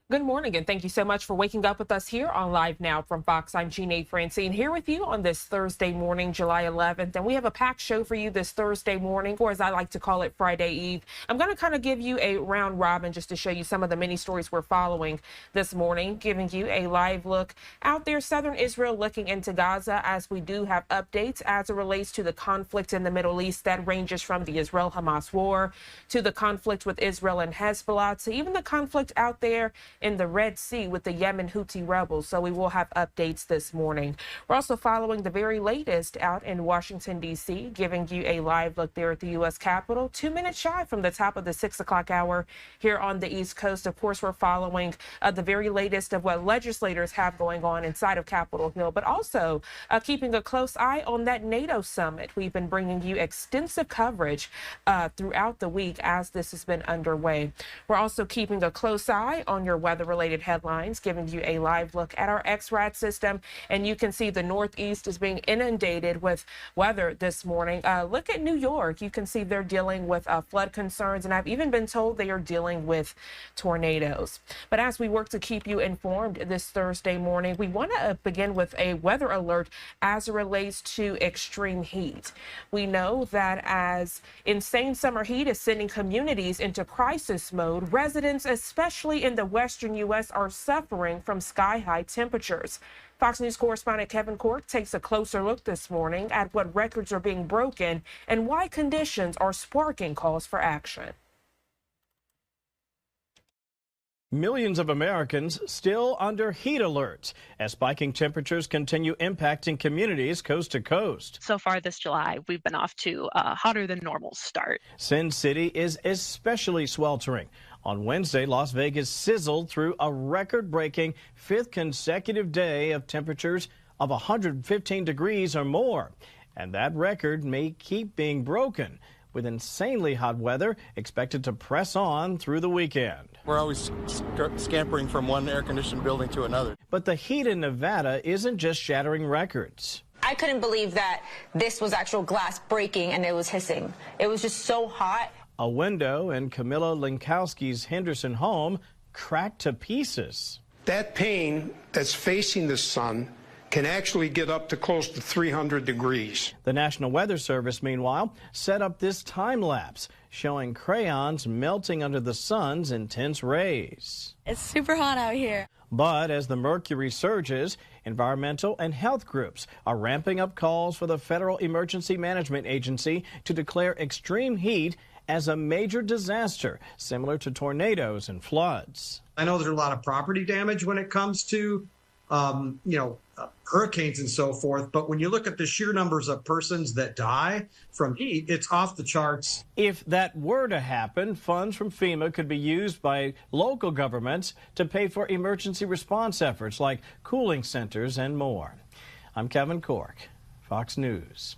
Good morning, and thank you so much for waking up with us here on Live Now from Fox. I'm Jeanne Francine here with you on this Thursday morning, July 11th, and we have a packed show for you this Thursday morning, or as I like to call it, Friday Eve. I'm going to kind of give you a round robin just to show you some of the many stories we're following this morning, giving you a live look out there, southern Israel, looking into Gaza, as we do have updates as it relates to the conflict in the Middle East that ranges from the Israel-Hamas War to the conflict with Israel and Hezbollah to even the conflict out there in the Red Sea with the Yemen Houthi rebels. So we will have updates this morning. We're also following the very latest out in Washington, D.C., giving you a live look there at the U.S. Capitol, 2 minutes shy from the top of the 6 o'clock hour here on the East Coast. Of course, we're following the very latest of what legislators have going on inside of Capitol Hill, but also keeping a close eye on that NATO summit. We've been bringing you extensive coverage throughout the week as this has been underway. We're also keeping a close eye on your weather-related headlines, giving you a live look at our XRAD system, and you can see the Northeast is being inundated with weather this morning. Look at New York. You can see they're dealing with flood concerns, and I've even been told they are dealing with tornadoes. But as we work to keep you informed this Thursday morning, we want to begin with a weather alert as it relates to extreme heat. We know that as insane summer heat is sending communities into crisis mode, residents, especially in the western U.S., are suffering from sky-high temperatures. Fox News correspondent Kevin Cork takes a closer look this morning at what records are being broken and why conditions are sparking calls for action. Millions of Americans still under heat alerts as spiking temperatures continue impacting communities coast to coast. So far this July, we've been off to a hotter than normal start. Sin City is especially sweltering. On Wednesday, Las Vegas sizzled through a record-breaking 5th consecutive day of temperatures of 115 degrees or more. And that record may keep being broken, with insanely hot weather expected to press on through the weekend. We're always scampering from one air-conditioned building to another. But the heat in Nevada isn't just shattering records. I couldn't believe that this was actual glass breaking and it was hissing. It was just so hot. A window in Camilla Linkowski's Henderson home cracked to pieces. That pane that's facing the sun can actually get up to close to 300 degrees. The National Weather Service, meanwhile, set up this time lapse showing crayons melting under the sun's intense rays. It's super hot out here. But as the mercury surges, environmental and health groups are ramping up calls for the Federal Emergency Management Agency to declare extreme heat as a major disaster, similar to tornadoes and floods. I know there's a lot of property damage when it comes to, hurricanes and so forth. But when you look at the sheer numbers of persons that die from heat, it's off the charts. If that were to happen, funds from FEMA could be used by local governments to pay for emergency response efforts like cooling centers and more. I'm Kevin Cork, Fox News.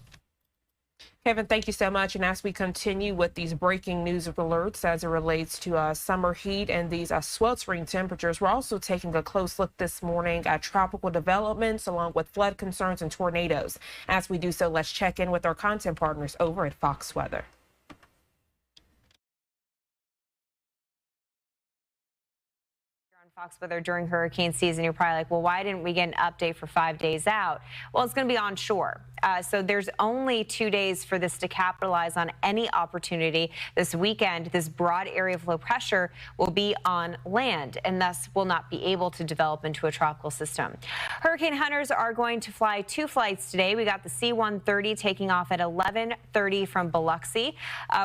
Kevin, thank you so much. And as we continue with these breaking news alerts as it relates to summer heat and these sweltering temperatures, we're also taking a close look this morning at tropical developments along with flood concerns and tornadoes. As we do so, let's check in with our content partners over at Fox Weather. Fox Weather during hurricane season, you're probably like, well, why didn't we get an update for 5 days out? Well, it's going to be onshore. So there's only 2 days for this to capitalize on any opportunity. This weekend, this broad area of low pressure will be on land and thus will not be able to develop into a tropical system. Hurricane hunters are going to fly 2 flights today. We got the C-130 taking off at 11:30 from Biloxi.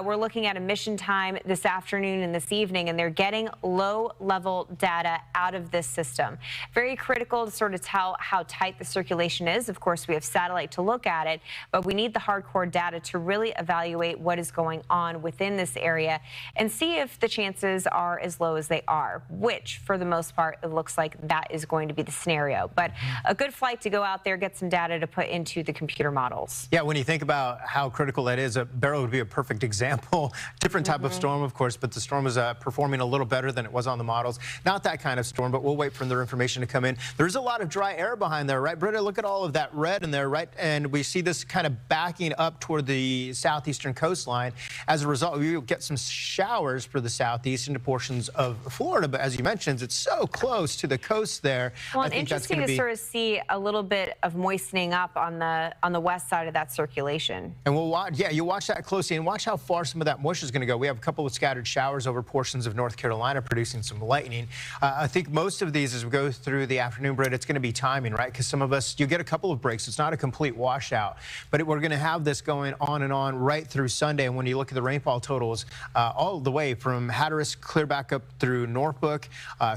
We're looking at a mission time this afternoon and this evening, and they're getting low-level data out of this system. Very critical to sort of tell how tight the circulation is. Of course, we have satellite to look at it, but we need the hardcore data to really evaluate what is going on within this area and see if the chances are as low as they are, which for the most part, it looks like that is going to be the scenario. But a good flight to go out there, get some data to put into the computer models. Yeah, when you think about how critical that is, Beryl would be a perfect example. Different type of storm, of course, but the storm is performing a little better than it was on the models. Not that kind of storm, but we'll wait for their information to come in. There's a lot of dry air behind there, right, Britta? Look at all of that red in there, right? And we see this kind of backing up toward the southeastern coastline. As a result, we will get some showers for the southeast into portions of Florida. But as you mentioned, it's so close to the coast there. Well, it's interesting to sort of see a little bit of moistening up on the west side of that circulation. And we'll watch, yeah, you watch that closely and watch how far some of that moisture is going to go. We have a couple of scattered showers over portions of North Carolina, producing some lightning. I think most of these, as we go through the afternoon, Britt, it's going to be timing, right? Because some of us, you get a couple of breaks. It's not a complete washout, but we're going to have this going on and on right through Sunday. And when you look at the rainfall totals, all the way from Hatteras clear back up through Norfolk,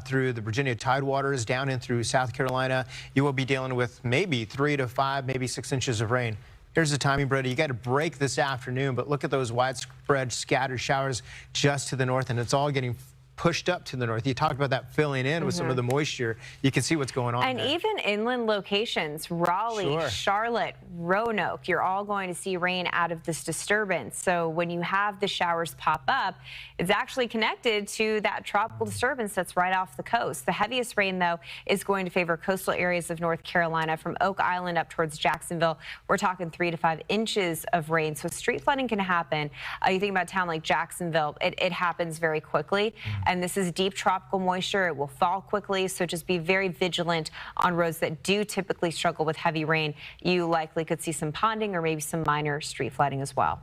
through the Virginia Tidewaters, down in through South Carolina, you will be dealing with maybe 3 to 5, maybe 6 inches of rain. Here's the timing, Brady. You got to break this afternoon, but look at those widespread scattered showers just to the north, and it's all getting pushed up to the north. You talked about that filling in with some of the moisture. You can see what's going on and there. Even inland locations, Raleigh, Charlotte, Roanoke, you're all going to see rain out of this disturbance. So when you have the showers pop up, it's actually connected to that tropical disturbance that's right off the coast. The heaviest rain, though, is going to favor coastal areas of North Carolina from Oak Island up towards Jacksonville. We're talking 3 to 5 inches of rain. So street flooding can happen. You think about a town like Jacksonville, it happens very quickly. And this is deep tropical moisture. It will fall quickly, so just be very vigilant on roads that do typically struggle with heavy rain. You likely could see some ponding or maybe some minor street flooding as well.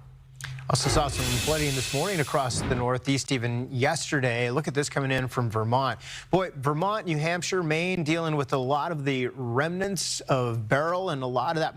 Also saw some flooding this morning across the Northeast, even yesterday. Look at this coming in from Vermont. Boy, Vermont, New Hampshire, Maine, dealing with a lot of the remnants of Beryl and a lot of that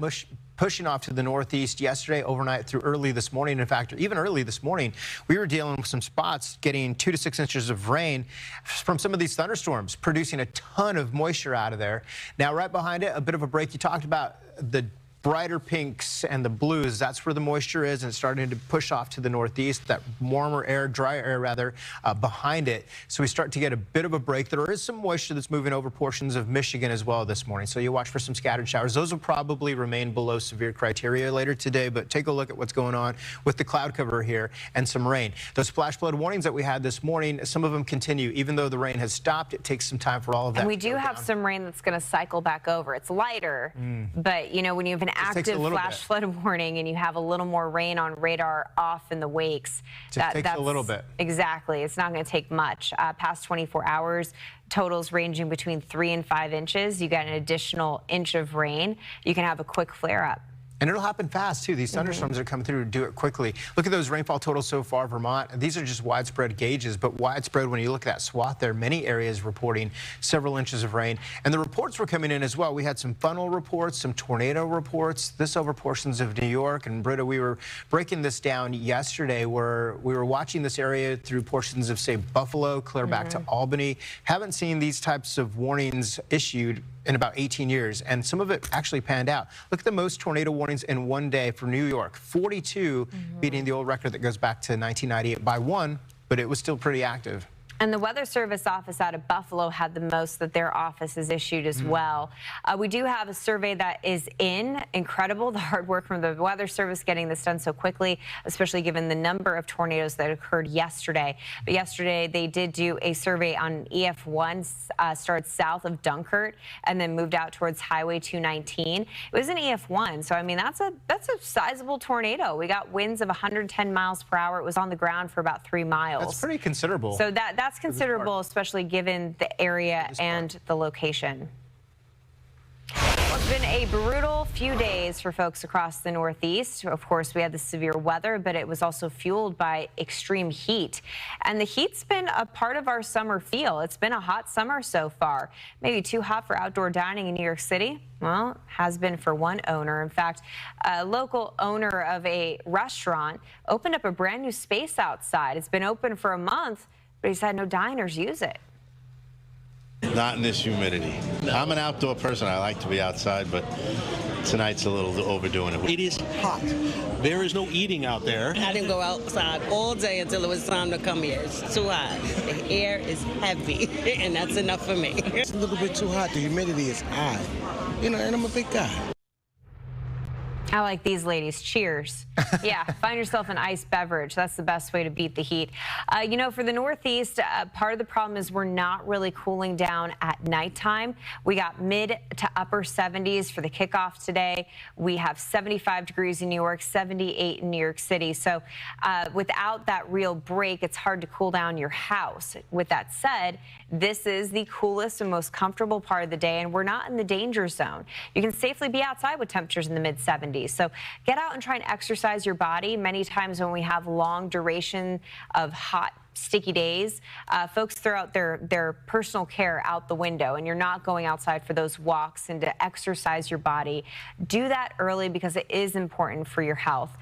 pushing off to the northeast yesterday, overnight through early this morning. In fact, even early this morning, we were dealing with some spots getting 2 to 6 inches of rain from some of these thunderstorms, producing a ton of moisture out of there. Now, right behind it, a bit of a break. You talked about the brighter pinks and the blues. That's where the moisture is, and it's starting to push off to the northeast, that warmer air, drier air rather, behind it. So we start to get a bit of a break. There is some moisture that's moving over portions of Michigan as well this morning. So you watch for some scattered showers. Those will probably remain below severe criteria later today, but take a look at what's going on with the cloud cover here and some rain. Those flash flood warnings that we had this morning, some of them continue. Even though the rain has stopped, it takes some time for all of that. And we do have some rain that's going to cycle back over. It's lighter, but you know, when you have an active flash flood warning and you have a little more rain on radar off in the wakes, that's a little bit. Exactly. It's not going to take much. Past 24 hours, totals ranging between 3 and 5 inches. You got an additional inch of rain. You can have a quick flare up. And it'll happen fast, too. These thunderstorms that come through do it quickly. Look at those rainfall totals so far, Vermont. These are just widespread gauges, but widespread, when you look at that swath there, many areas reporting several inches of rain. And the reports were coming in as well. We had some funnel reports, some tornado reports, this over portions of New York. And Britta, we were breaking this down yesterday where we were watching this area through portions of, say, Buffalo, clear back to Albany. Haven't seen these types of warnings issued in about 18 years, and some of it actually panned out. Look at the most tornado warnings in one day for New York, 42, beating the old record that goes back to 1998 by 1, but it was still pretty active. And the Weather Service office out of Buffalo had the most that their office has issued as well. We do have a survey that is incredible, the hard work from the Weather Service getting this done so quickly, especially given the number of tornadoes that occurred yesterday. But yesterday they did do a survey on EF1, started south of Dunkirk and then moved out towards Highway 219. It was an EF1, so I mean that's a sizable tornado. We got winds of 110 miles per hour. It was on the ground for about 3 miles. That's pretty considerable. So that's considerable, especially given the area and the location. Well, it's been a brutal few days for folks across the Northeast. Of course, we had the severe weather, but it was also fueled by extreme heat. And the heat's been a part of our summer feel. It's been a hot summer so far. Maybe too hot for outdoor dining in New York City? Well, has been for one owner. In fact, a local owner of a restaurant opened up a brand new space outside. It's been open for a month, but he's had no diners use it. Not in this humidity. I'm an outdoor person. I like to be outside, but tonight's a little overdoing it. It is hot. There is no eating out there. I didn't go outside all day until it was time to come here. It's too hot. The air is heavy, and that's enough for me. It's a little bit too hot. The humidity is high. You know, and I'm a big guy. I like these ladies. Cheers. Yeah, find yourself an iced beverage. That's the best way to beat the heat. You know, for the Northeast, part of the problem is we're not really cooling down at nighttime. We got mid to upper 70s for the kickoff today. We have 75 degrees in New York, 78 in New York City. So without that real break, it's hard to cool down your house. With that said, this is the coolest and most comfortable part of the day, and we're not in the danger zone. You can safely be outside with temperatures in the mid 70s. So get out and try and exercise your body. Many times when we have long duration of hot, sticky days, folks throw out their personal care out the window, and you're not going outside for those walks and to exercise your body. Do that early because it is important for your health.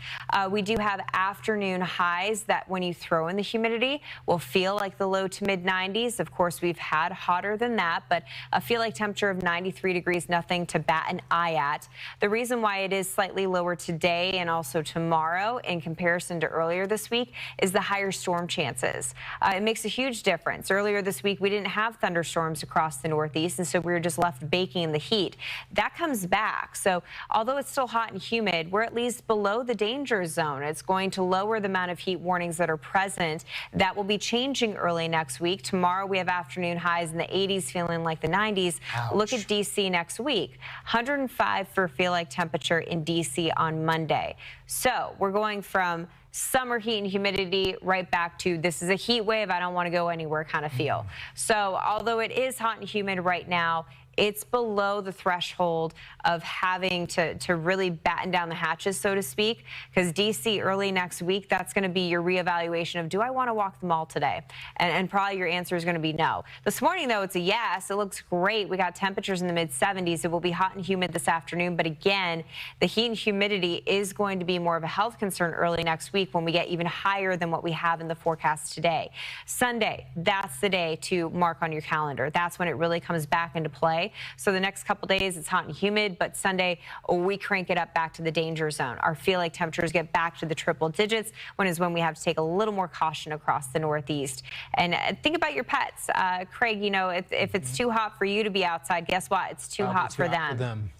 We do have afternoon highs that when you throw in the humidity will feel like the low to mid 90s. Of course, we've had hotter than that, but a feel like temperature of 93 degrees, nothing to bat an eye at. The reason why it is slightly lower today and also tomorrow in comparison to earlier this week is the higher storm chances. It makes a huge difference. Earlier this week, we didn't have thunderstorms across the Northeast, and so we were just left baking in the heat. That comes back. So although it's still hot and humid, we're at least below the danger zone. It's going to lower the amount of heat warnings that are present. That will be changing early next week. Tomorrow, we have afternoon highs in the 80s, feeling like the 90s. Ouch. Look at D.C. next week. 105 for feel-like temperature in D.C. on Monday. So we're going from summer heat and humidity right back to this is a heat wave, I don't want to go anywhere kind of feel. So although it is hot and humid right now, it's below the threshold of having to really batten down the hatches, so to speak, because D.C. early next week, that's going to be your reevaluation of, do I want to walk the mall today? And probably your answer is going to be no. This morning, though, it's a yes. It looks great. We got temperatures in the mid-70s. It will be hot and humid this afternoon. But again, the heat and humidity is going to be more of a health concern early next week when we get even higher than what we have in the forecast today. Sunday, that's the day to mark on your calendar. That's when it really comes back into play. So the next couple days, it's hot and humid, but Sunday, we crank it up back to the danger zone. Our feel-like temperatures get back to the triple digits, when we have to take a little more caution across the Northeast. And think about your pets. Craig, you know, if it's too hot for you to be outside, guess what? It's too hot for them.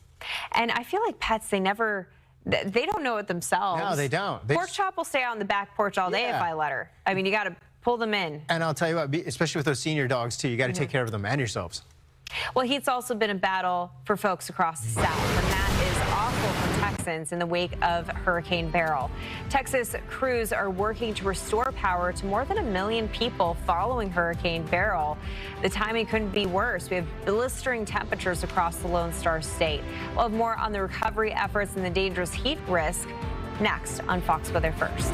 And I feel like pets, they don't know it themselves. No, they don't. Pork Chop will stay out on the back porch all day if I let her. I mean, you got to pull them in. And I'll tell you what, especially with those senior dogs, too, you got to take care of them and yourselves. Well, heat's also been a battle for folks across the South, and that is awful for Texans in the wake of Hurricane Beryl. Texas crews are working to restore power to more than 1 million people following Hurricane Beryl. The timing couldn't be worse. We have blistering temperatures across the Lone Star State. We'll have more on the recovery efforts and the dangerous heat risk next on Fox Weather First.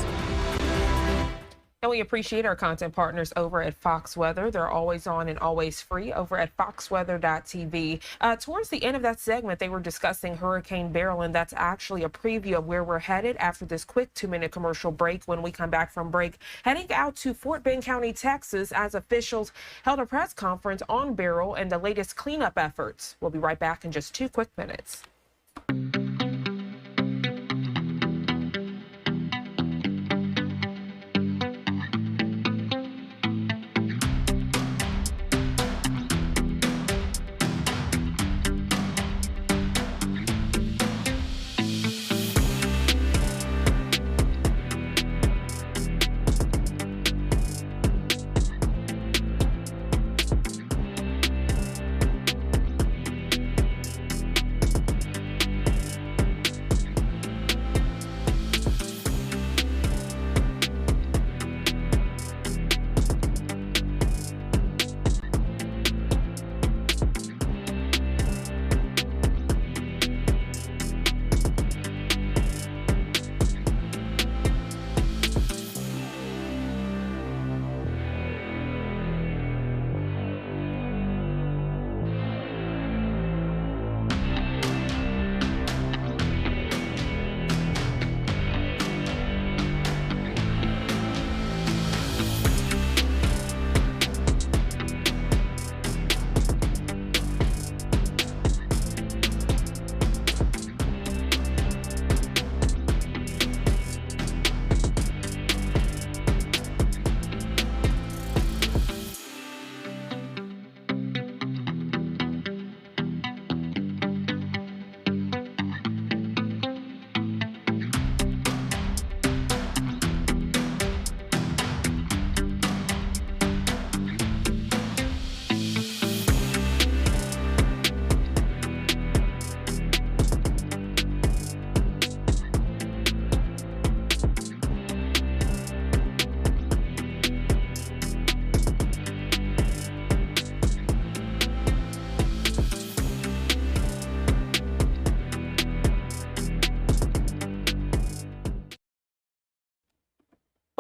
And we appreciate our content partners over at Fox Weather. They're always on and always free over at foxweather.tv. Towards the end of that segment, they were discussing Hurricane Beryl, and that's actually a preview of where we're headed after this quick 2-minute commercial break. When we come back from break, heading out to Fort Bend County, Texas, as officials held a press conference on Beryl and the latest cleanup efforts. We'll be right back in just 2 quick minutes.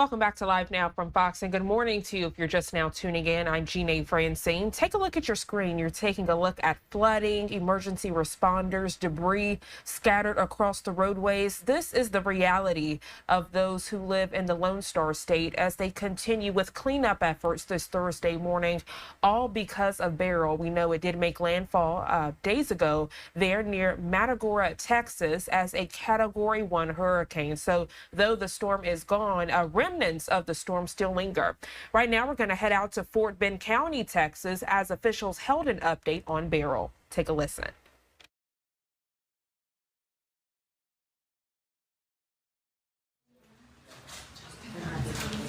Welcome back to Live Now from Fox, and good morning to you if you're just now tuning in. I'm Jeanne Francine. Take a look at your screen. You're taking a look at flooding, emergency responders, debris scattered across the roadways. This is the reality of those who live in the Lone Star State as they continue with cleanup efforts this Thursday morning, all because of Beryl. We know it did make landfall days ago there near Matagorda, Texas, as a Category 1 hurricane. So though the storm is gone, remnants of the storm still linger. Right now, we're going to head out to Fort Bend County, Texas, as officials held an update on Beryl. Take a listen.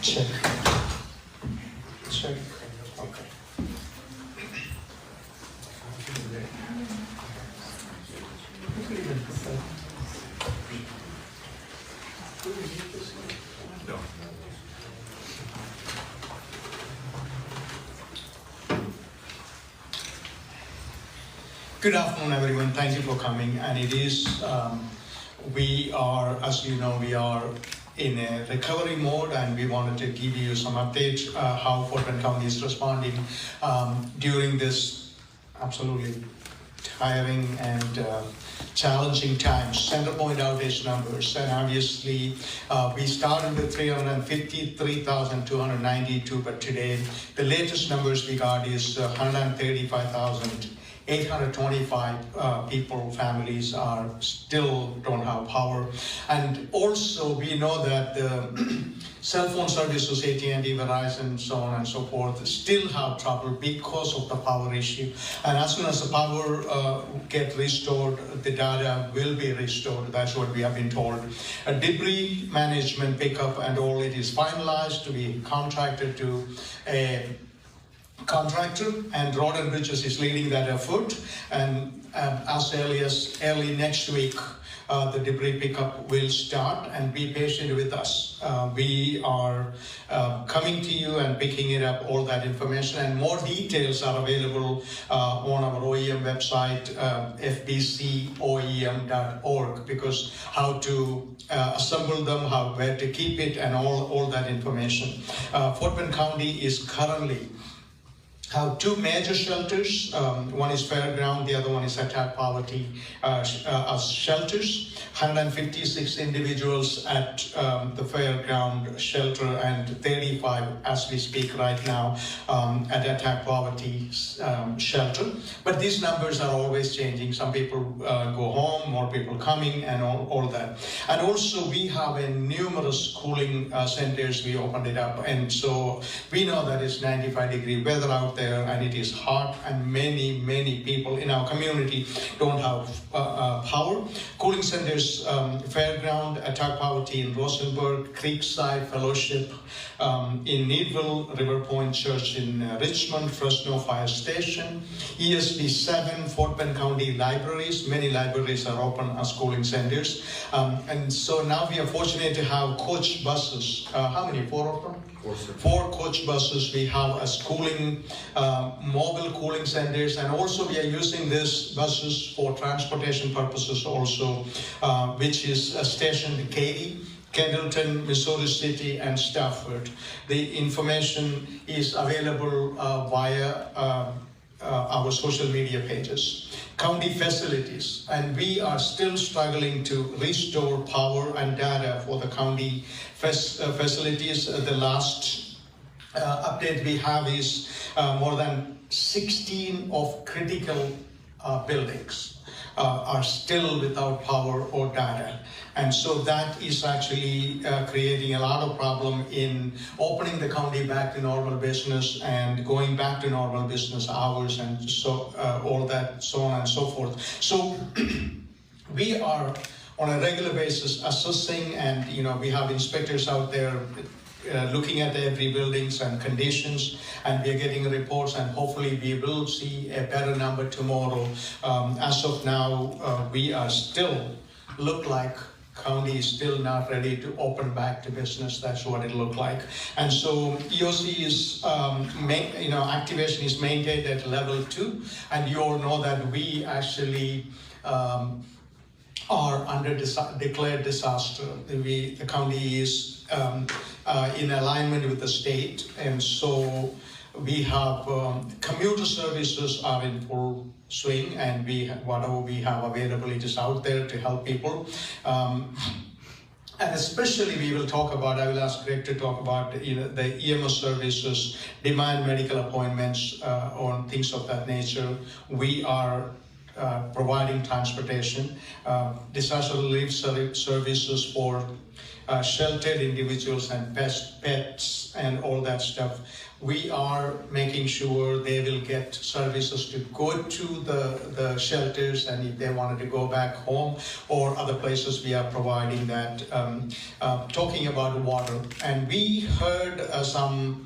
Check. Okay. Good afternoon, everyone. Thank you for coming. And it is, we are, as you know, we are in a recovery mode, and we wanted to give you some updates how Fort Bend County is responding during this absolutely tiring and challenging times. Center point outage numbers, and obviously we started with 353,292, but today the latest numbers we got is 135,825 people, families are still don't have power. And also we know that the cell phone services, AT&T, Verizon, so on and so forth, still have trouble because of the power issue. And as soon as the power get restored, the data will be restored. That's what we have been told. A debris management pickup and all, it is finalized to be contracted to a contractor, and Road and Bridges is leading that effort. And as early next week, the debris pickup will start, and be patient with us. We are coming to you and picking it up, all that information, and more details are available on our OEM website, fbcoem.org, because how to assemble them, where to keep it, and all that information. Fort Bend County is currently have two major shelters. One is Fairground, the other one is Attack Poverty shelters. 156 individuals at the Fairground shelter, and 35 as we speak right now at Attack Poverty shelter. But these numbers are always changing. Some people go home, more people coming, and all that. And also we have a numerous cooling centers. We opened it up, and so we know that it's 95-degree weather out there, and it is hot, and many people in our community don't have power. Cooling centers, Fairground, Attack Poverty in Rosenberg, Creekside Fellowship in Needville, River Point Church in Richmond, Fresno Fire Station, ESB 7, Fort Bend County libraries. Many libraries are open as cooling centers. And so now we are fortunate to have coach buses. How many? 4 of them? 4 coach buses we have as cooling, mobile cooling centers, and also we are using these buses for transportation purposes also, which is stationed in Katy, Kendallton, Missouri City, and Stafford. The information is available via our social media pages. County facilities, and we are still struggling to restore power and data for the county facilities. The last update we have is more than 16 of critical buildings are still without power or data. And so that is actually creating a lot of problem in opening the county back to normal business and going back to normal business hours, and so all that, so on and so forth. So we are on a regular basis assessing, and we have inspectors out there looking at every buildings and conditions, and we are getting reports, and hopefully we will see a better number tomorrow. As of now, we are still look like county is still not ready to open back to business. That's what it looked like. And so EOC is, activation is maintained at level 2, and you all know that we actually are under declared disaster. The county is in alignment with the state, and so we have commuter services are in full swing, and whatever we have available, it is out there to help people. And especially we will talk about, I will ask Greg to talk about the EMS services, demand medical appointments, or things of that nature. We are providing transportation, disaster relief services for sheltered individuals and pets and all that stuff. We are making sure they will get services to go to the shelters, and if they wanted to go back home or other places, we are providing that. Talking about water, and we heard some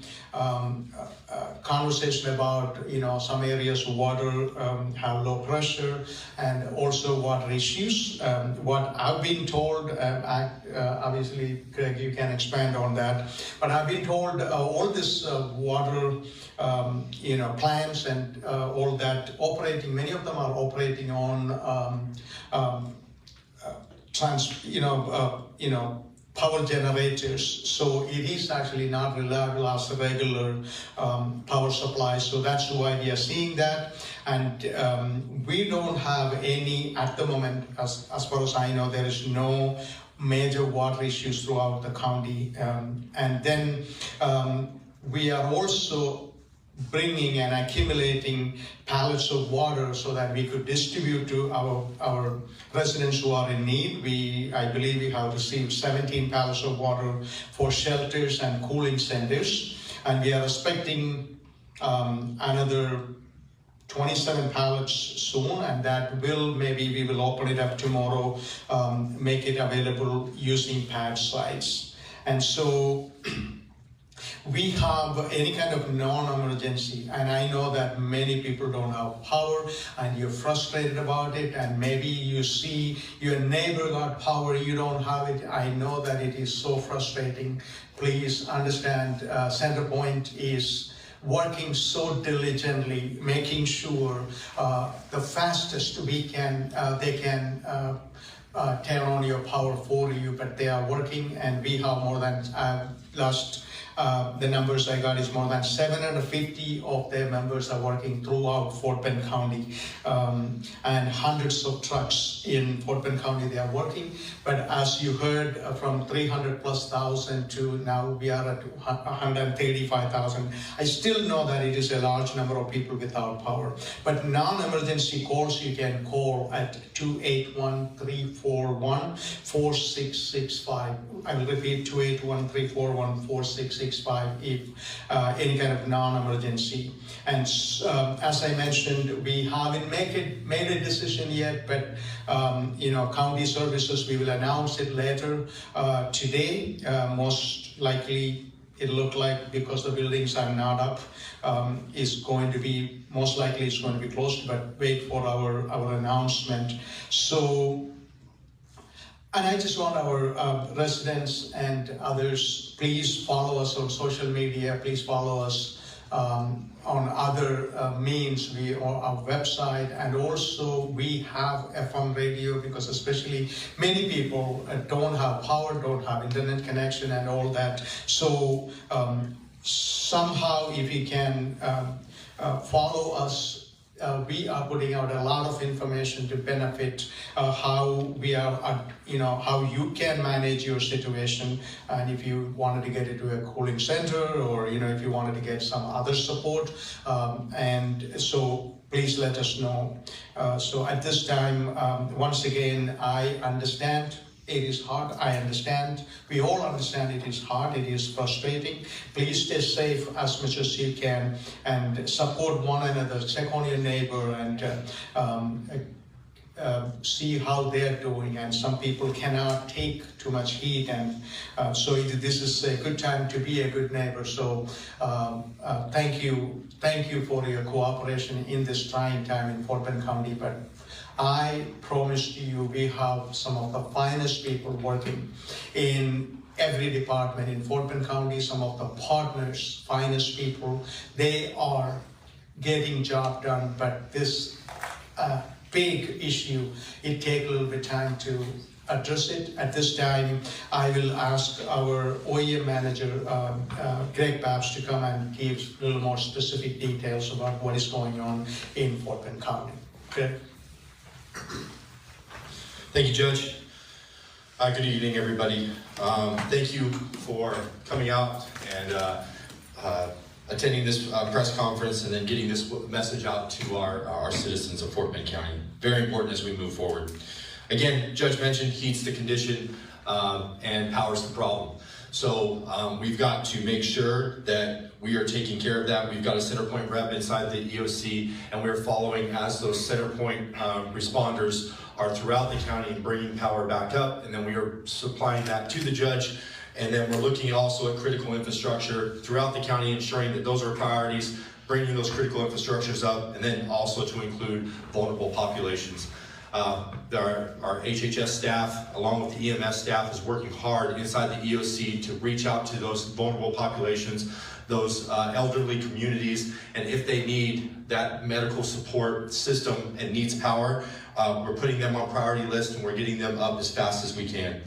conversation about some areas of water have low pressure and also water issues. What I've been told, obviously Greg, you can expand on that, but I've been told all this water plants and all that operating, many of them are operating on power generators, so it is actually not reliable as a regular power supply. So that's why we are seeing that, and we don't have any at the moment, as far as I know, there is no major water issues throughout the county. And then we are also bringing and accumulating pallets of water so that we could distribute to our residents who are in need. I believe we have received 17 pallets of water for shelters and cooling centers, and we are expecting another 27 pallets soon, and that maybe we will open it up tomorrow, make it available using pad sites. And so we have any kind of non-emergency, and I know that many people don't have power and you're frustrated about it, and maybe you see your neighbor got power, you don't have it. I know that it is so frustrating. Please understand, Centerpoint is working so diligently, making sure the fastest they can turn on your power for you, but they are working, and we have more than the numbers I got is more than 750 of their members are working throughout Fort Bend County, and hundreds of trucks in Fort Bend County they are working. But as you heard, from 300,000+ to now we are at 135,000. I still know that it is a large number of people without power. But non-emergency calls you can call at 281-341-4665. I will repeat, 281-341-4665 if any kind of non-emergency. And as I mentioned, we haven't made a decision yet, but county services, we will announce it later today. Most likely, it looked like, because the buildings are not up, is going to be, most likely it's going to be closed, but wait for our announcement. So, and I just want our residents and others, please follow us on social media, please follow us on other means, on our website, and also we have FM radio, because especially many people don't have power, don't have internet connection and all that. So somehow if you can follow us, we are putting out a lot of information to benefit how we are, how you can manage your situation, and if you wanted to get into a cooling center, or if you wanted to get some other support, and so please let us know. So at this time, once again, I understand. It is hard, I understand. We all understand it is hard, it is frustrating. Please stay safe as much as you can and support one another, check on your neighbor, and see how they're doing. And some people cannot take too much heat, and so this is a good time to be a good neighbor. So thank you for your cooperation in this trying time in Fort Bend County. But I promise you, we have some of the finest people working in every department in Fort Bend County, some of the partners, finest people. They are getting job done, but this big issue, it takes a little bit of time to address it. At this time, I will ask our OEM manager, Greg Babs, to come and give a little more specific details about what is going on in Fort Bend County. Okay. Thank you, Judge. Good evening, everybody. Thank you for coming out and attending this press conference and then getting this message out to our citizens of Fort Bend County. Very important as we move forward. Again, Judge mentioned heat's the condition and power's the problem. So we've got to make sure that we are taking care of that. We've got a center point rep inside the EOC, and we're following as those center point responders are throughout the county and bringing power back up, and then we are supplying that to the judge. And then we're looking also at critical infrastructure throughout the county, ensuring that those are priorities, bringing those critical infrastructures up, and then also to include vulnerable populations. Our HHS staff, along with the EMS staff, is working hard inside the EOC to reach out to those vulnerable populations, those elderly communities, and if they need that medical support system and needs power, we're putting them on priority list and we're getting them up as fast as we can.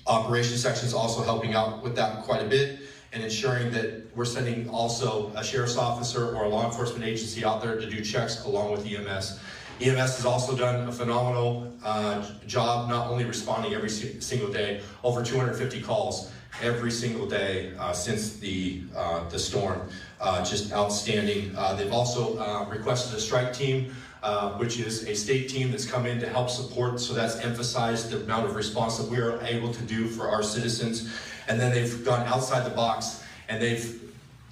Operations section is also helping out with that quite a bit and ensuring that we're sending also a sheriff's officer or a law enforcement agency out there to do checks along with EMS. EMS has also done a phenomenal job, not only responding every single day, over 250 calls every single day since the storm, just outstanding. They've also requested a strike team, which is a state team that's come in to help support, so that's emphasized the amount of response that we are able to do for our citizens. And then they've gone outside the box, and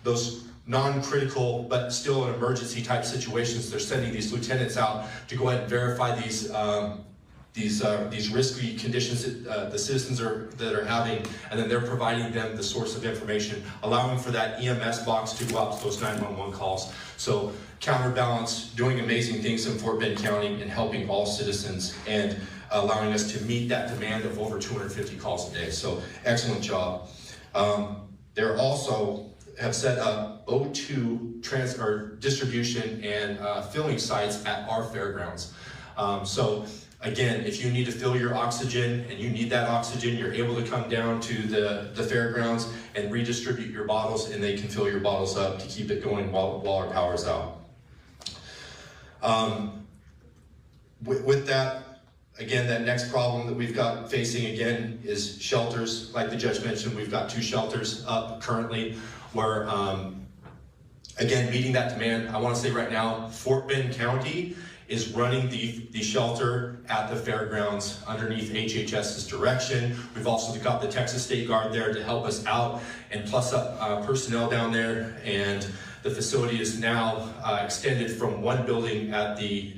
those non-critical but still an emergency type situations, they're sending these lieutenants out to go ahead and verify these risky conditions that the citizens that are having, and then they're providing them the source of information, allowing for that EMS box to go out to those 911 calls. So counterbalance, doing amazing things in Fort Bend County and helping all citizens and allowing us to meet that demand of over 250 calls a day. So excellent job. They're also have set up O2 distribution and filling sites at our fairgrounds. So again, if you need to fill your oxygen and you need that oxygen, you're able to come down to the fairgrounds and redistribute your bottles, and they can fill your bottles up to keep it going while our power's out. With that, again, that next problem that we've got facing again is shelters. Like the judge mentioned, we've got 2 shelters up currently where, again, meeting that demand. I want to say right now, Fort Bend County is running the shelter at the fairgrounds underneath HHS's direction. We've also got the Texas State Guard there to help us out and plus up personnel down there. And the facility is now extended from one building at the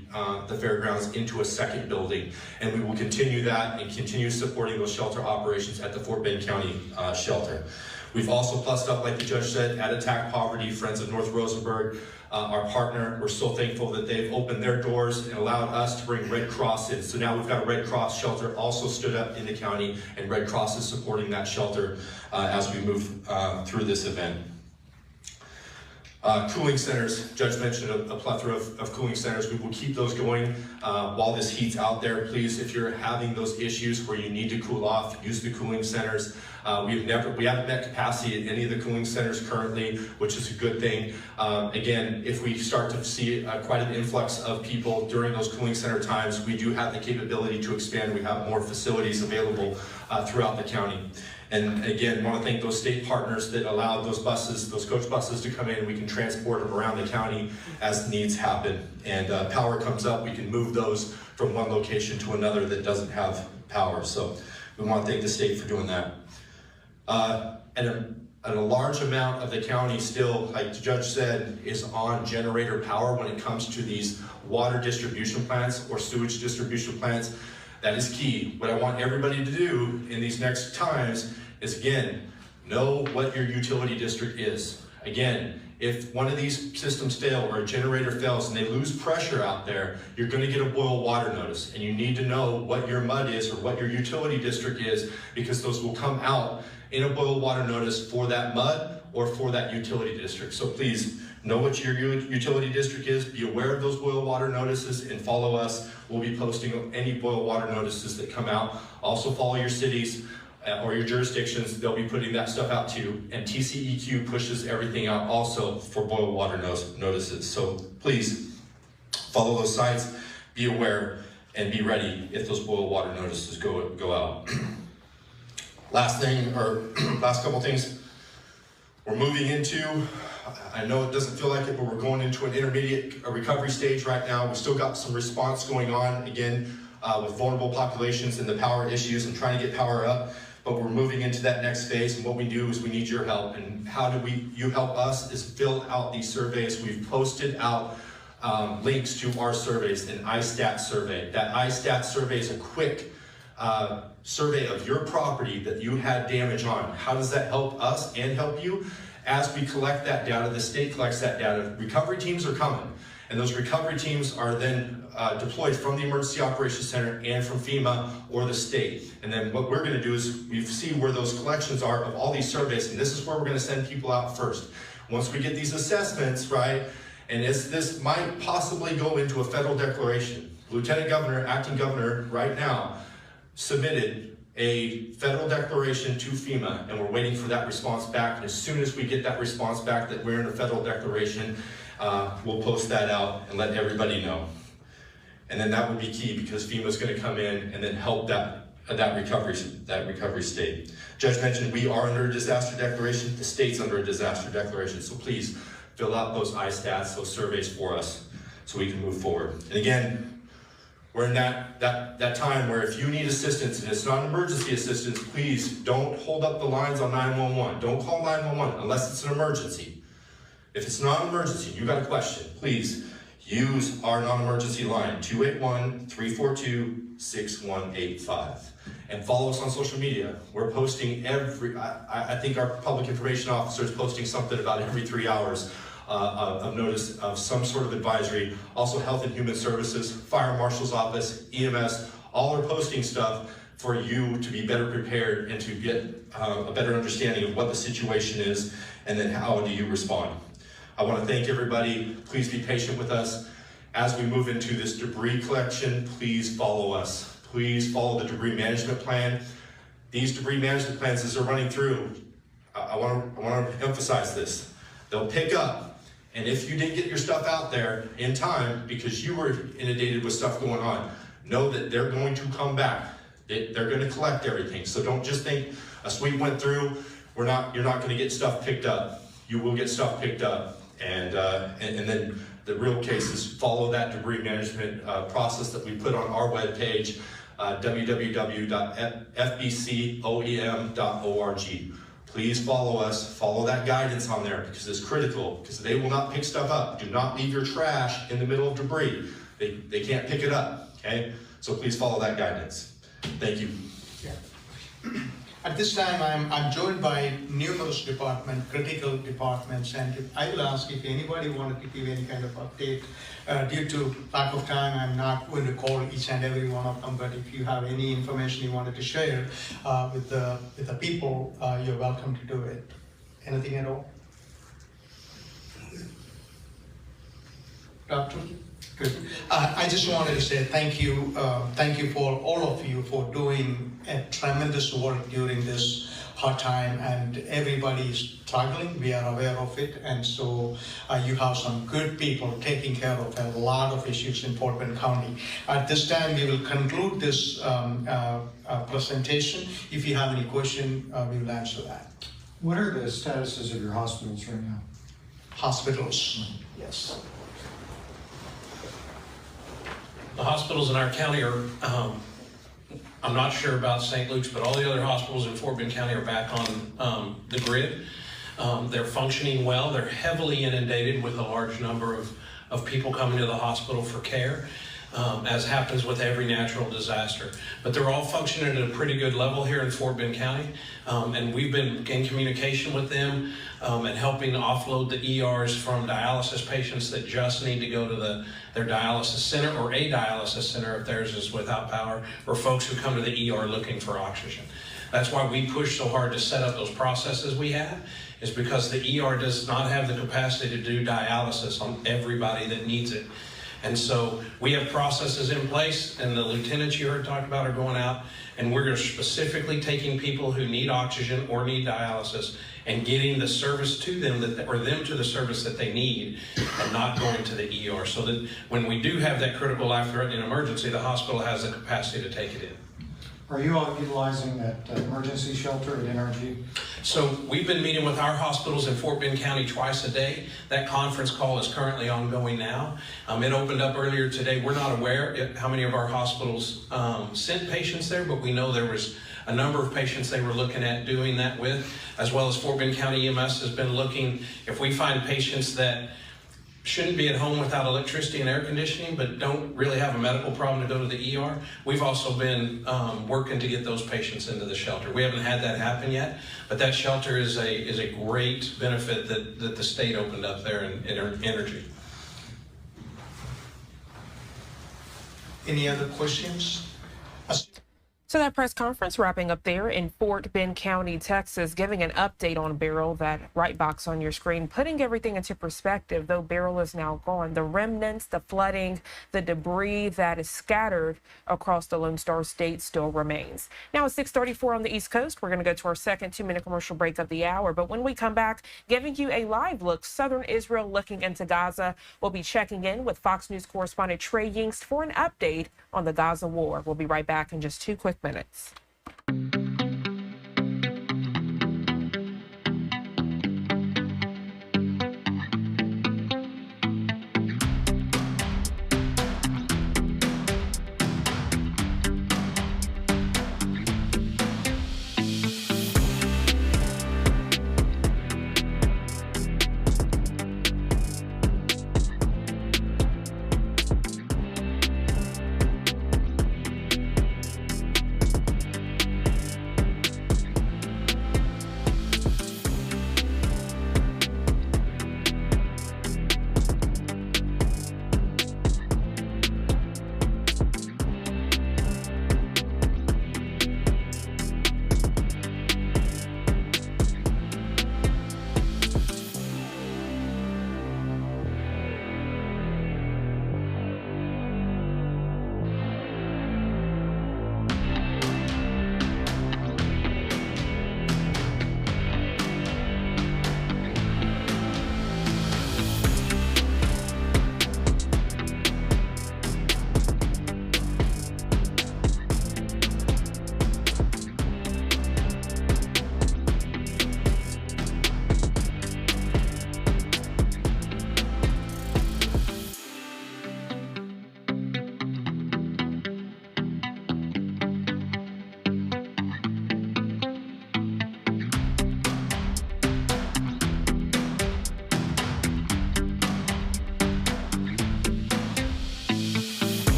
fairgrounds into a second building. And we will continue that and continue supporting those shelter operations at the Fort Bend County shelter. We've also plussed up, like the judge said, at Attack Poverty, Friends of North Rosenberg, our partner. We're so thankful that they've opened their doors and allowed us to bring Red Cross in. So now we've got a Red Cross shelter also stood up in the county, and Red Cross is supporting that shelter as we move through this event. Cooling centers, Judge mentioned a plethora of cooling centers. We will keep those going while this heat's out there. Please, if you're having those issues where you need to cool off, use the cooling centers. We haven't met capacity at any of the cooling centers currently, which is a good thing. Again, if we start to see quite an influx of people during those cooling center times, we do have the capability to expand. We have more facilities available throughout the county. And again, want to thank those state partners that allowed those buses, those coach buses to come in. We can transport them around the county as needs happen. And power comes up, we can move those from one location to another that doesn't have power. So we want to thank the state for doing that. And a large amount of the county still, like the judge said, is on generator power when it comes to these water distribution plants or sewage distribution plants. That is key. What I want everybody to do in these next times is, again, know what your utility district is. Again, if one of these systems fail or a generator fails and they lose pressure out there, you're going to get a boil water notice. And you need to know what your MUD is or what your utility district is, because those will come out in a boil water notice for that MUD or for that utility district. So please Know what your utility district is, be aware of those boil water notices, and follow us. We'll be posting any boil water notices that come out. Also follow your cities or your jurisdictions. They'll be putting that stuff out too. And TCEQ pushes everything out also for boil water notices. So please follow those sites, be aware, and be ready if those boil water notices go out. Last thing, or last couple things, we're moving into, I know it doesn't feel like it, but we're going into an intermediate recovery stage right now. We've still got some response going on, again, with vulnerable populations and the power issues and trying to get power up. But we're moving into that next phase, and what we do is we need your help. And how do you help us is fill out these surveys. We've posted out links to our surveys, an ISTAT survey. That ISTAT survey is a quick survey of your property that you had damage on. How does that help us and help you? As we collect that data, the state collects that data. Recovery teams are coming, and those recovery teams are then deployed from the Emergency Operations Center and from FEMA or the state. And then what we're gonna do is we see where those collections are of all these surveys, and this is where we're gonna send people out first. Once we get these assessments, right, and this might possibly go into a federal declaration. Lieutenant Governor, acting governor right now, submitted a federal declaration to FEMA, and we're waiting for that response back. And as soon as we get that response back that we're in a federal declaration, we'll post that out and let everybody know. And then that will be key, because FEMA's going to come in and then help that recovery state. Judge mentioned we are under a disaster declaration. The state's under a disaster declaration. So please fill out those ISTATs, those surveys for us, so we can move forward. And again, we're in that time where if you need assistance, and it's not emergency assistance, please don't hold up the lines on 911. Don't call 911 unless it's an emergency. If it's not an emergency, you got a question, please use our non-emergency line, 281-342-6185. And follow us on social media. We're posting I think our public information officer is posting something about every 3 hours of notice of some sort of advisory. Also Health and Human Services, Fire Marshal's Office, EMS, all are posting stuff for you to be better prepared and to get a better understanding of what the situation is, and then how do you respond. I want to thank everybody. Please be patient with us. As we move into this debris collection, please follow us. Please follow the debris management plan. These debris management plans, as they're running through, I want to emphasize this. They'll pick up, and if you didn't get your stuff out there in time because you were inundated with stuff going on, know that they're going to come back. They're going to collect everything. So don't just think a sweep went through. You're not going to get stuff picked up. You will get stuff picked up. And then the real case is follow that debris management process that we put on our webpage, www.fbcoem.org. Please follow us, follow that guidance on there, because it's critical, because they will not pick stuff up. Do not leave your trash in the middle of debris. They can't pick it up, okay? So please follow that guidance. Thank you. Yeah. At this time, I'm joined by numerous critical departments, and I will ask if anybody wanted to give any kind of update. Due to lack of time, I'm not going to call each and every one of them, but if you have any information you wanted to share with the people, you're welcome to do it. Anything at all? Doctor? Good. I just wanted to say thank you for all of you for doing a tremendous work during this hard time, and everybody is struggling. We are aware of it, and so you have some good people taking care of a lot of issues in Fort Bend County. At this time, we will conclude this presentation. If you have any question, we will answer that. What are the statuses of your hospitals right now? Hospitals, yes. The hospitals in our county are, I'm not sure about St. Luke's, but all the other hospitals in Fort Bend County are back on the grid. They're functioning well. They're heavily inundated with a large number of people coming to the hospital for care. as happens with every natural disaster. But they're all functioning at a pretty good level here in Fort Bend County, and we've been in communication with them and helping offload the ERs from dialysis patients that just need to go to their dialysis center, or a dialysis center if theirs is without power, or folks who come to the ER looking for oxygen. That's why we push so hard to set up those processes we have, is because the ER does not have the capacity to do dialysis on everybody that needs it. And so we have processes in place, and the lieutenants you heard talk about are going out, and we're specifically taking people who need oxygen or need dialysis and getting the service to them, or them to the service that they need, and not going to the ER, so that when we do have that critical life-threatening emergency, the hospital has the capacity to take it in. Are you all utilizing that emergency shelter at NRG? So we've been meeting with our hospitals in Fort Bend County twice a day. That conference call is currently ongoing now. It opened up earlier today. We're not aware how many of our hospitals sent patients there, but we know there was a number of patients they were looking at doing that with, as well as Fort Bend County EMS has been looking. If we find patients that shouldn't be at home without electricity and air conditioning, but don't really have a medical problem to go to the ER, we've also been working to get those patients into the shelter. We haven't had that happen yet, but that shelter is a great benefit that the state opened up there in energy. Any other questions? So that press conference wrapping up there in Fort Bend County, Texas, giving an update on Beryl, that right box on your screen, putting everything into perspective. Though Beryl is now gone, the remnants, the flooding, the debris that is scattered across the Lone Star State still remains. Now it's 6:34 on the East Coast. We're going to go to our second 2-minute commercial break of the hour. But when we come back, giving you a live look, southern Israel looking into Gaza. We'll be checking in with Fox News correspondent Trey Yingst for an update on the Gaza war. We'll be right back in just 2 quick minutes.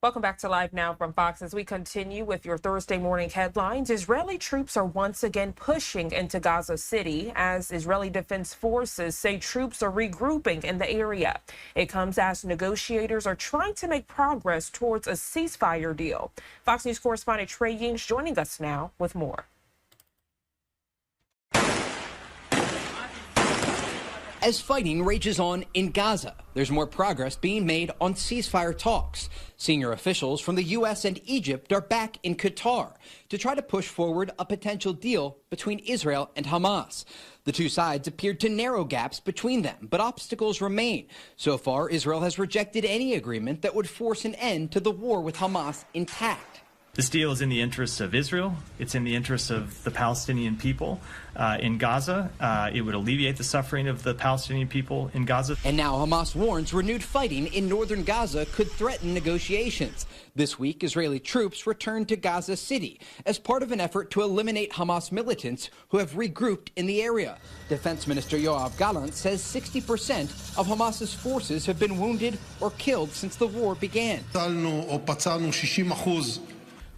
Welcome back to Live Now from Fox. As we continue with your Thursday morning headlines, Israeli troops are once again pushing into Gaza City as Israeli Defense Forces say troops are regrouping in the area. It comes as negotiators are trying to make progress towards a ceasefire deal. Fox News correspondent Trey Yingst joining us now with more. As fighting rages on in Gaza, there's more progress being made on ceasefire talks. Senior officials from the U.S. and Egypt are back in Qatar to try to push forward a potential deal between Israel and Hamas. The two sides appeared to narrow gaps between them, but obstacles remain. So far, Israel has rejected any agreement that would force an end to the war with Hamas intact. This deal is in the interests of Israel. It's in the interests of the Palestinian people in Gaza. It would alleviate the suffering of the Palestinian people in Gaza. And now Hamas warns renewed fighting in northern Gaza could threaten negotiations. This week, Israeli troops returned to Gaza City as part of an effort to eliminate Hamas militants who have regrouped in the area. Defense Minister Yoav Gallant says 60% of Hamas's forces have been wounded or killed since the war began.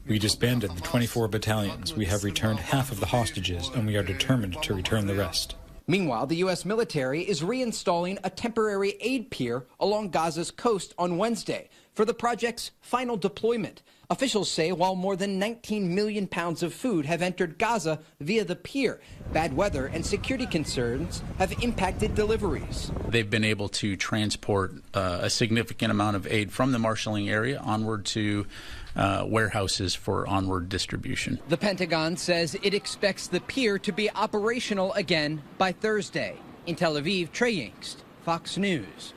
We disbanded the 24 battalions. We have returned half of the hostages, and we are determined to return the rest. Meanwhile, the U.S. military is reinstalling a temporary aid pier along Gaza's coast on Wednesday for the project's final deployment. Officials say while more than 19 million pounds of food have entered Gaza via the pier, bad weather and security concerns have impacted deliveries. They've been able to transport a significant amount of aid from the marshalling area onward to warehouses for onward distribution. The Pentagon says it expects the pier to be operational again by Thursday. In Tel Aviv, Trey Yingst, Fox News.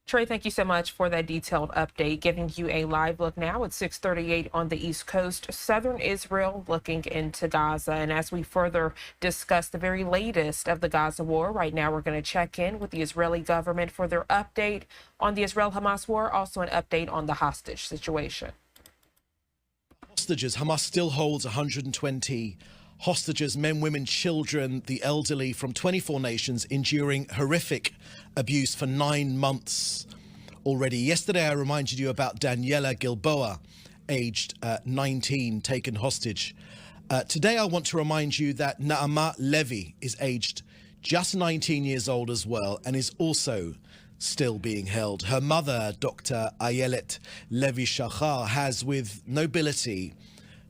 Trey, thank you so much for that detailed update, giving you a live look now at 6:38 on the East Coast, southern Israel looking into Gaza. And as we further discuss the very latest of the Gaza war, right now we're going to check in with the Israeli government for their update on the Israel-Hamas war, also an update on the hostage situation. Hostages, Hamas still holds 120 hostages, men, women, children, the elderly from 24 nations enduring horrific abuse for 9 months already. Yesterday, I reminded you about Daniela Gilboa, aged 19, taken hostage. Today, I want to remind you that Naama Levy is aged just 19 years old as well and is also still being held. Her mother, Dr. Ayelet Levy-Shachar, has with nobility,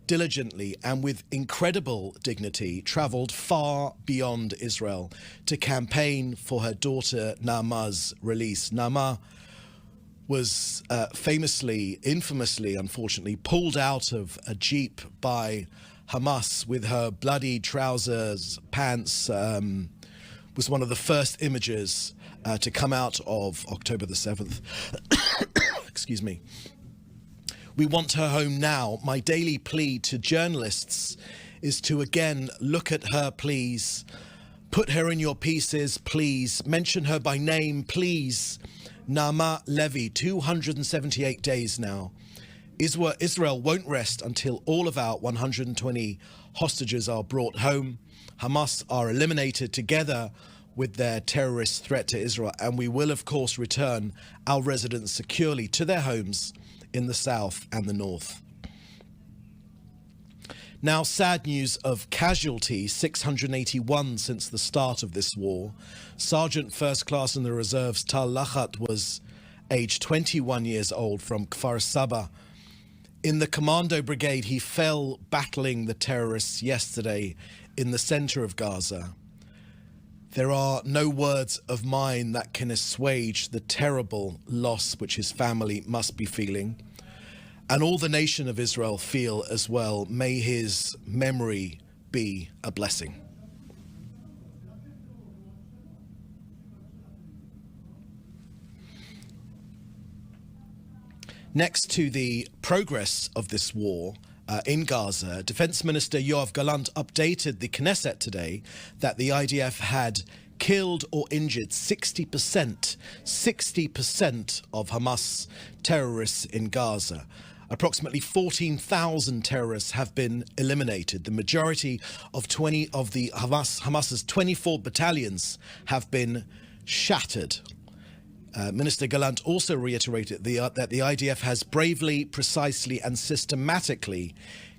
diligently and with incredible dignity travelled far beyond Israel to campaign for her daughter Naama's release. Naama was infamously, unfortunately, pulled out of a jeep by Hamas with her bloody trousers, pants, was one of the first images to come out of October the 7th. Excuse me. We want her home now. My daily plea to journalists is to again look at her, please. Put her in your pieces, please. Mention her by name, please. Naama Levy, 278 days now. Israel won't rest until all of our 120 hostages are brought home. Hamas are eliminated together with their terrorist threat to Israel. And we will, of course, return our residents securely to their homes in the south and the north. Now, sad news of casualties, 681 since the start of this war. Sergeant First Class in the Reserves Tal Lachat was aged 21 years old from Kfar Saba. In the Commando Brigade, he fell battling the terrorists yesterday in the center of Gaza. There are no words of mine that can assuage the terrible loss which his family must be feeling. And all the nation of Israel feel as well. May his memory be a blessing. Next to the progress of this war in Gaza, Defense Minister Yoav Gallant updated the Knesset today that the IDF had killed or injured 60% of Hamas terrorists in Gaza. Approximately 14,000 terrorists have been eliminated. The majority of Hamas's 24 battalions have been shattered. Minister Gallant also reiterated that the IDF has bravely, precisely and systematically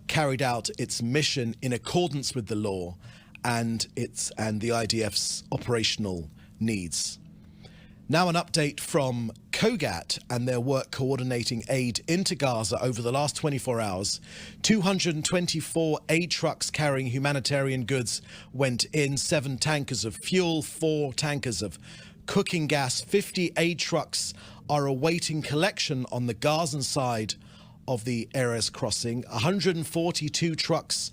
carried out its mission in accordance with the law and the IDF's operational needs. Now an update from COGAT and their work coordinating aid into Gaza over the last 24 hours. 224 aid trucks carrying humanitarian goods went in, 7 tankers of fuel, 4 tankers of cooking gas. 50 aid trucks are awaiting collection on the Gazan side of the Erez crossing. 142 trucks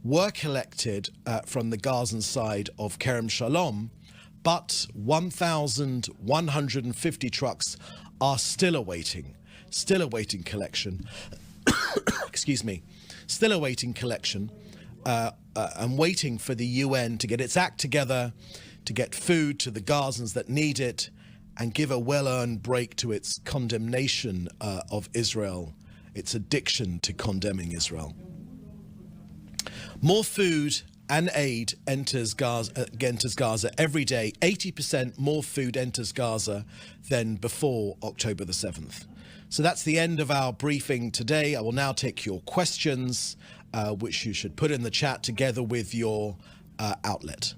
were collected from the Gazan side of Kerem Shalom, but 1,150 trucks are still awaiting collection. Excuse me, still awaiting collection and waiting for the UN to get its act together, to get food to the Gazans that need it, and give a well-earned break to its condemnation of Israel, its addiction to condemning Israel. More food and aid enters Gaza every day. 80% more food enters Gaza than before October the 7th. So that's the end of our briefing today. I will now take your questions, which you should put in the chat together with your outlet.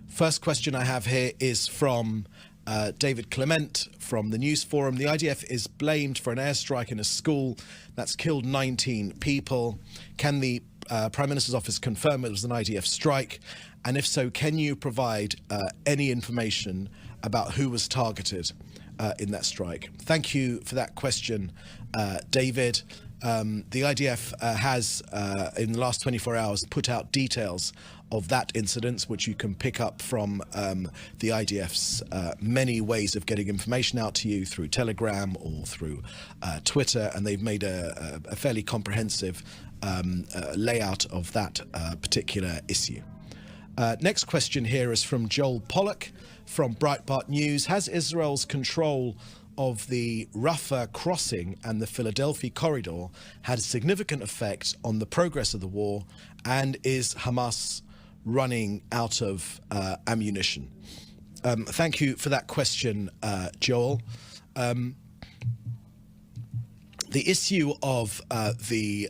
First question I have here is from David Clement from the News Forum. The IDF is blamed for an airstrike in a school that's killed 19 people. Can the Prime Minister's office confirm it was an IDF strike? And if so, can you provide any information about who was targeted in that strike? Thank you for that question, David. The IDF has, in the last 24 hours, put out details of that incident, which you can pick up from the IDF's many ways of getting information out to you through Telegram or through Twitter, and they've made a fairly comprehensive layout of that particular issue. Next question here is from Joel Pollock from Breitbart News. Has Israel's control of the Rafah crossing and the Philadelphia corridor had a significant effect on the progress of the war, and is Hamas running out of ammunition? Thank you for that question, Joel. The issue of the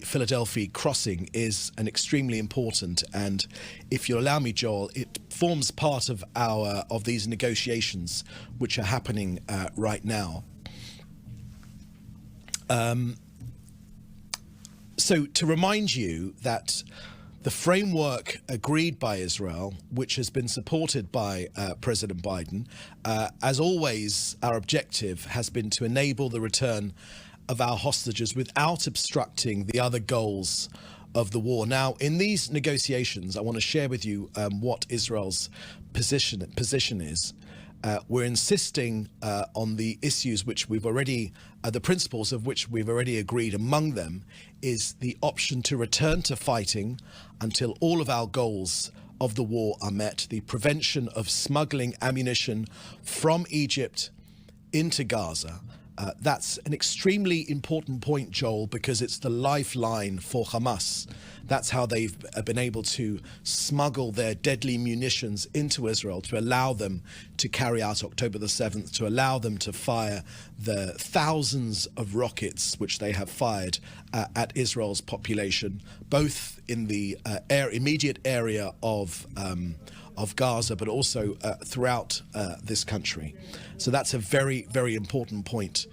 Philadelphia crossing is an extremely important, and if you allow me, Joel, it forms part of these negotiations which are happening right now. So to remind you that the framework agreed by Israel, which has been supported by President Biden, as always, our objective has been to enable the return of our hostages without obstructing the other goals of the war. Now, in these negotiations, I want to share with you what Israel's position is. We're insisting on the issues which we've already, the principles of which we've already agreed. Among them is the option to return to fighting until all of our goals of the war are met, the prevention of smuggling ammunition from Egypt into Gaza. That's an extremely important point, Joel, because it's the lifeline for Hamas. That's how they've been able to smuggle their deadly munitions into Israel, to allow them to carry out October the 7th, to allow them to fire the thousands of rockets which they have fired at Israel's population, both in the immediate area of Gaza, but also throughout this country. So that's a very, very important point.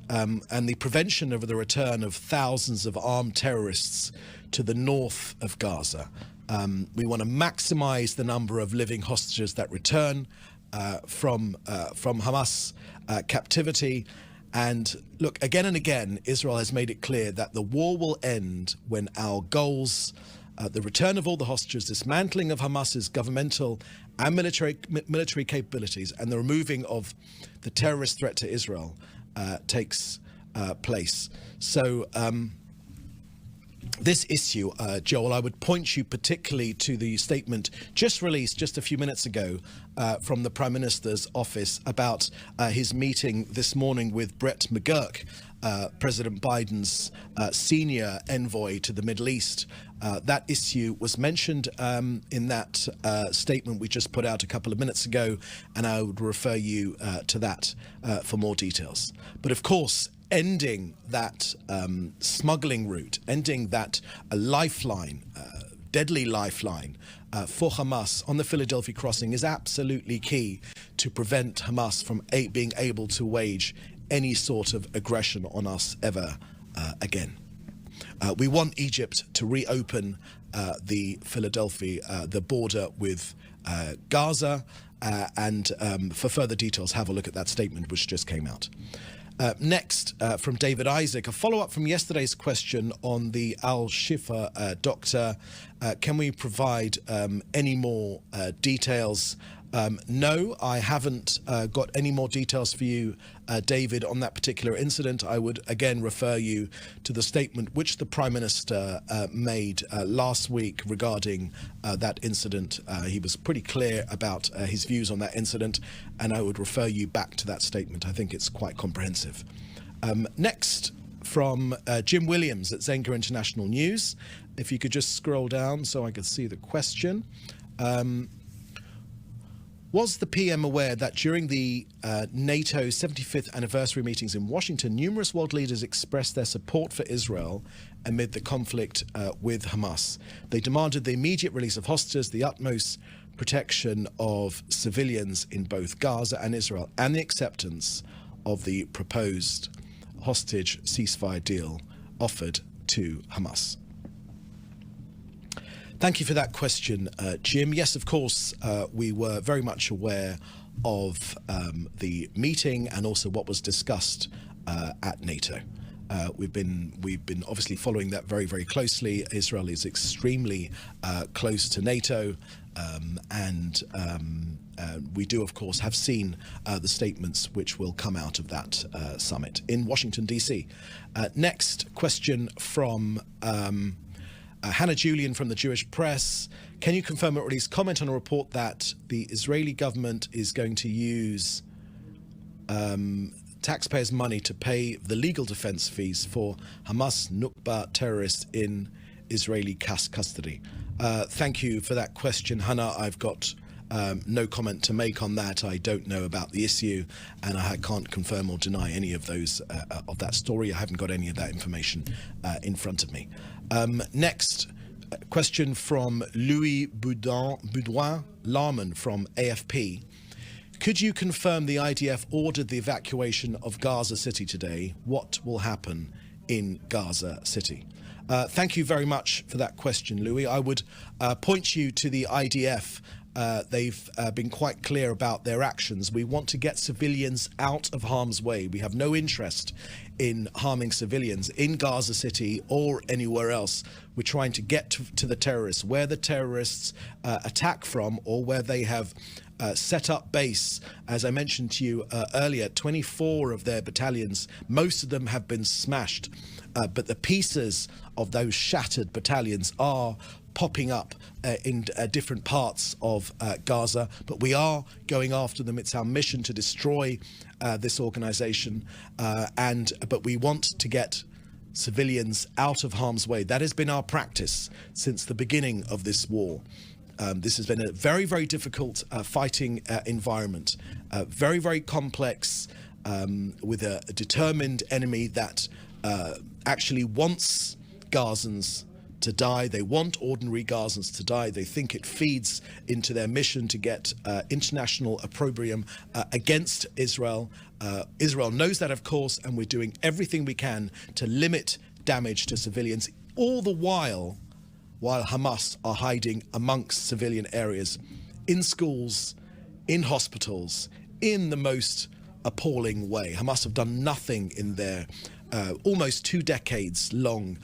And the prevention of the return of thousands of armed terrorists to the north of Gaza. We want to maximize the number of living hostages that return from Hamas captivity. And look, again and again, Israel has made it clear that the war will end when our goals, the return of all the hostages, dismantling of Hamas's governmental and military capabilities, and the removing of the terrorist threat to Israel takes place. So this issue, Joel, I would point you particularly to the statement just released just a few minutes ago from the Prime Minister's office about his meeting this morning with Brett McGurk, President Biden's senior envoy to the Middle East. That issue was mentioned in that statement we just put out a couple of minutes ago, and I would refer you to that for more details. But of course, ending that smuggling route, ending that lifeline, deadly lifeline for Hamas on the Philadelphia crossing is absolutely key to prevent Hamas from being able to wage any sort of aggression on us ever again. We want Egypt to reopen the border with Gaza, and for further details, have a look at that statement which just came out. Next, from David Isaac, a follow-up from yesterday's question on the Al-Shifa doctor. Can we provide any more details? No, I haven't got any more details for you, David, on that particular incident. I would again refer you to the statement which the Prime Minister made last week regarding that incident. He was pretty clear about his views on that incident, and I would refer you back to that statement. I think it's quite comprehensive. Next, from Jim Williams at Zenka International News. If you could just scroll down so I could see the question. Was the PM aware that during the NATO 75th anniversary meetings in Washington, numerous world leaders expressed their support for Israel amid the conflict with Hamas? They demanded the immediate release of hostages, the utmost protection of civilians in both Gaza and Israel, and the acceptance of the proposed hostage ceasefire deal offered to Hamas. Thank you for that question, Jim. Yes, of course, we were very much aware of the meeting and also what was discussed at NATO. We've been obviously following that very, very closely. Israel is extremely close to NATO, and we do, of course, have seen the statements which will come out of that summit in Washington, D.C. Next question from Hannah Julian from the Jewish Press. Can you confirm or at least comment on a report that the Israeli government is going to use taxpayers' money to pay the legal defense fees for Hamas Nukba terrorists in Israeli custody? Thank you for that question, Hannah. I've got no comment to make on that. I don't know about the issue, and I can't confirm or deny any of those of that story. I haven't got any of that information in front of me. Next question from Louis Boudouin Larman from AFP. Could you confirm the IDF ordered the evacuation of Gaza City today? What will happen in Gaza City? Thank you very much for that question, Louis. I would point you to the IDF. They've been quite clear about their actions. We want to get civilians out of harm's way. We have no interest in harming civilians in Gaza City or anywhere else. We're trying to get to the terrorists, where the terrorists attack from or where they have set up base. As I mentioned to you earlier, 24 of their battalions, most of them have been smashed, but the pieces of those shattered battalions are popping up in different parts of Gaza, but we are going after them. It's our mission to destroy this organization, but we want to get civilians out of harm's way. That has been our practice since the beginning of this war. This has been a very, very difficult fighting environment, very, very complex, with a determined enemy that actually wants Gazans to die. They want ordinary Gazans to die. They think it feeds into their mission to get international opprobrium against Israel. Israel knows that, of course, and we're doing everything we can to limit damage to civilians, all the while Hamas are hiding amongst civilian areas, in schools, in hospitals, in the most appalling way. Hamas have done nothing in their almost 2 decades long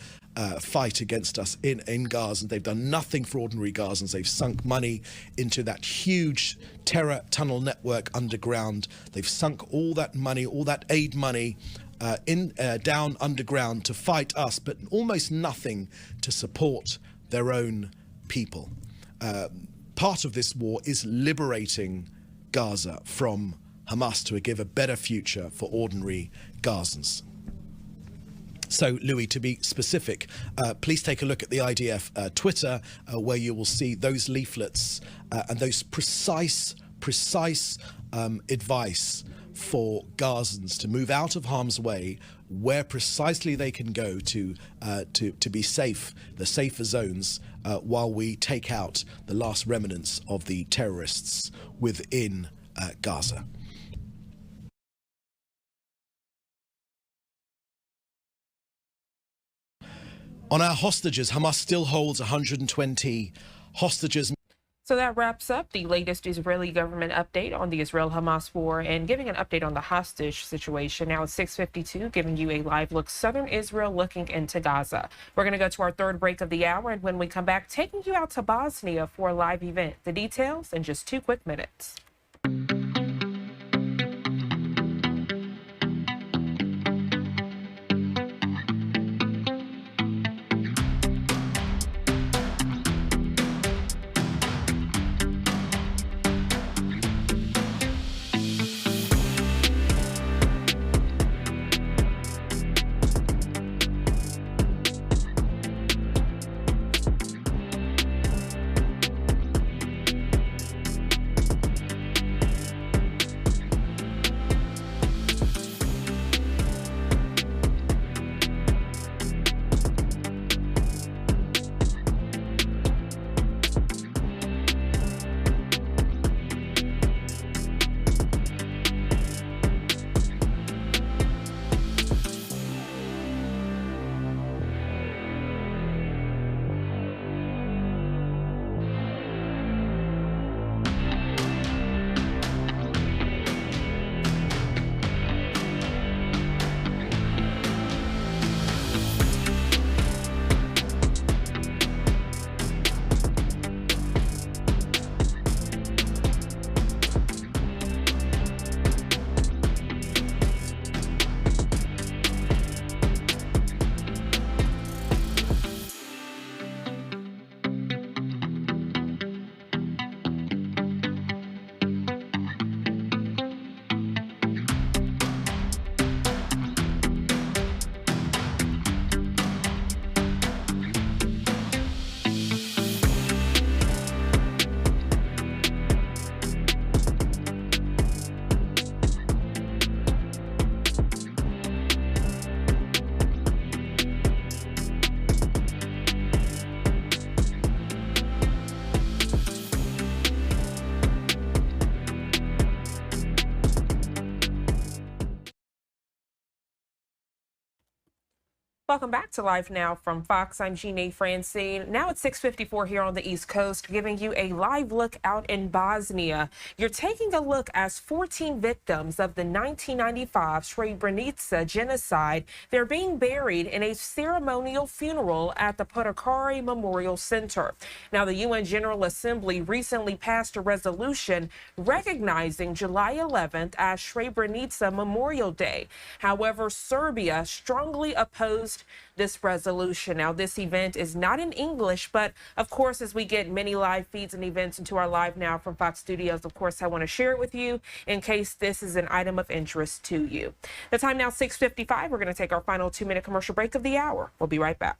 fight against us in Gaza. They've done nothing for ordinary Gazans. They've sunk money into that huge terror tunnel network underground. They've sunk all that money, all that aid money down underground to fight us, but almost nothing to support their own people. Part of this war is liberating Gaza from Hamas to give a better future for ordinary Gazans. So, Louis, to be specific, please take a look at the IDF Twitter, where you will see those leaflets and those precise advice for Gazans to move out of harm's way, where precisely they can go to be safe, the safer zones, while we take out the last remnants of the terrorists within Gaza. On our hostages, Hamas still holds 120 hostages. So that wraps up the latest Israeli government update on the Israel-Hamas war and giving an update on the hostage situation. Now it's 6:52, giving you a live look. Southern Israel looking into Gaza. We're going to go to our third break of the hour, and when we come back, taking you out to Bosnia for a live event. The details in just 2 quick minutes. Welcome back to Live Now from Fox. I'm Jeanne Francine. Now it's 6:54 here on the East Coast, giving you a live look out in Bosnia. You're taking a look as 14 victims of the 1995 Srebrenica genocide. They're being buried in a ceremonial funeral at the Podakari Memorial Center. Now, the UN General Assembly recently passed a resolution recognizing July 11th as Srebrenica Memorial Day. However, Serbia strongly opposed this resolution. Now, this event is not in English, but of course, as we get many live feeds and events into our Live Now from Fox Studios, of course, I want to share it with you in case this is an item of interest to you. The time now 6:55. We're going to take our final 2-minute commercial break of the hour. We'll be right back.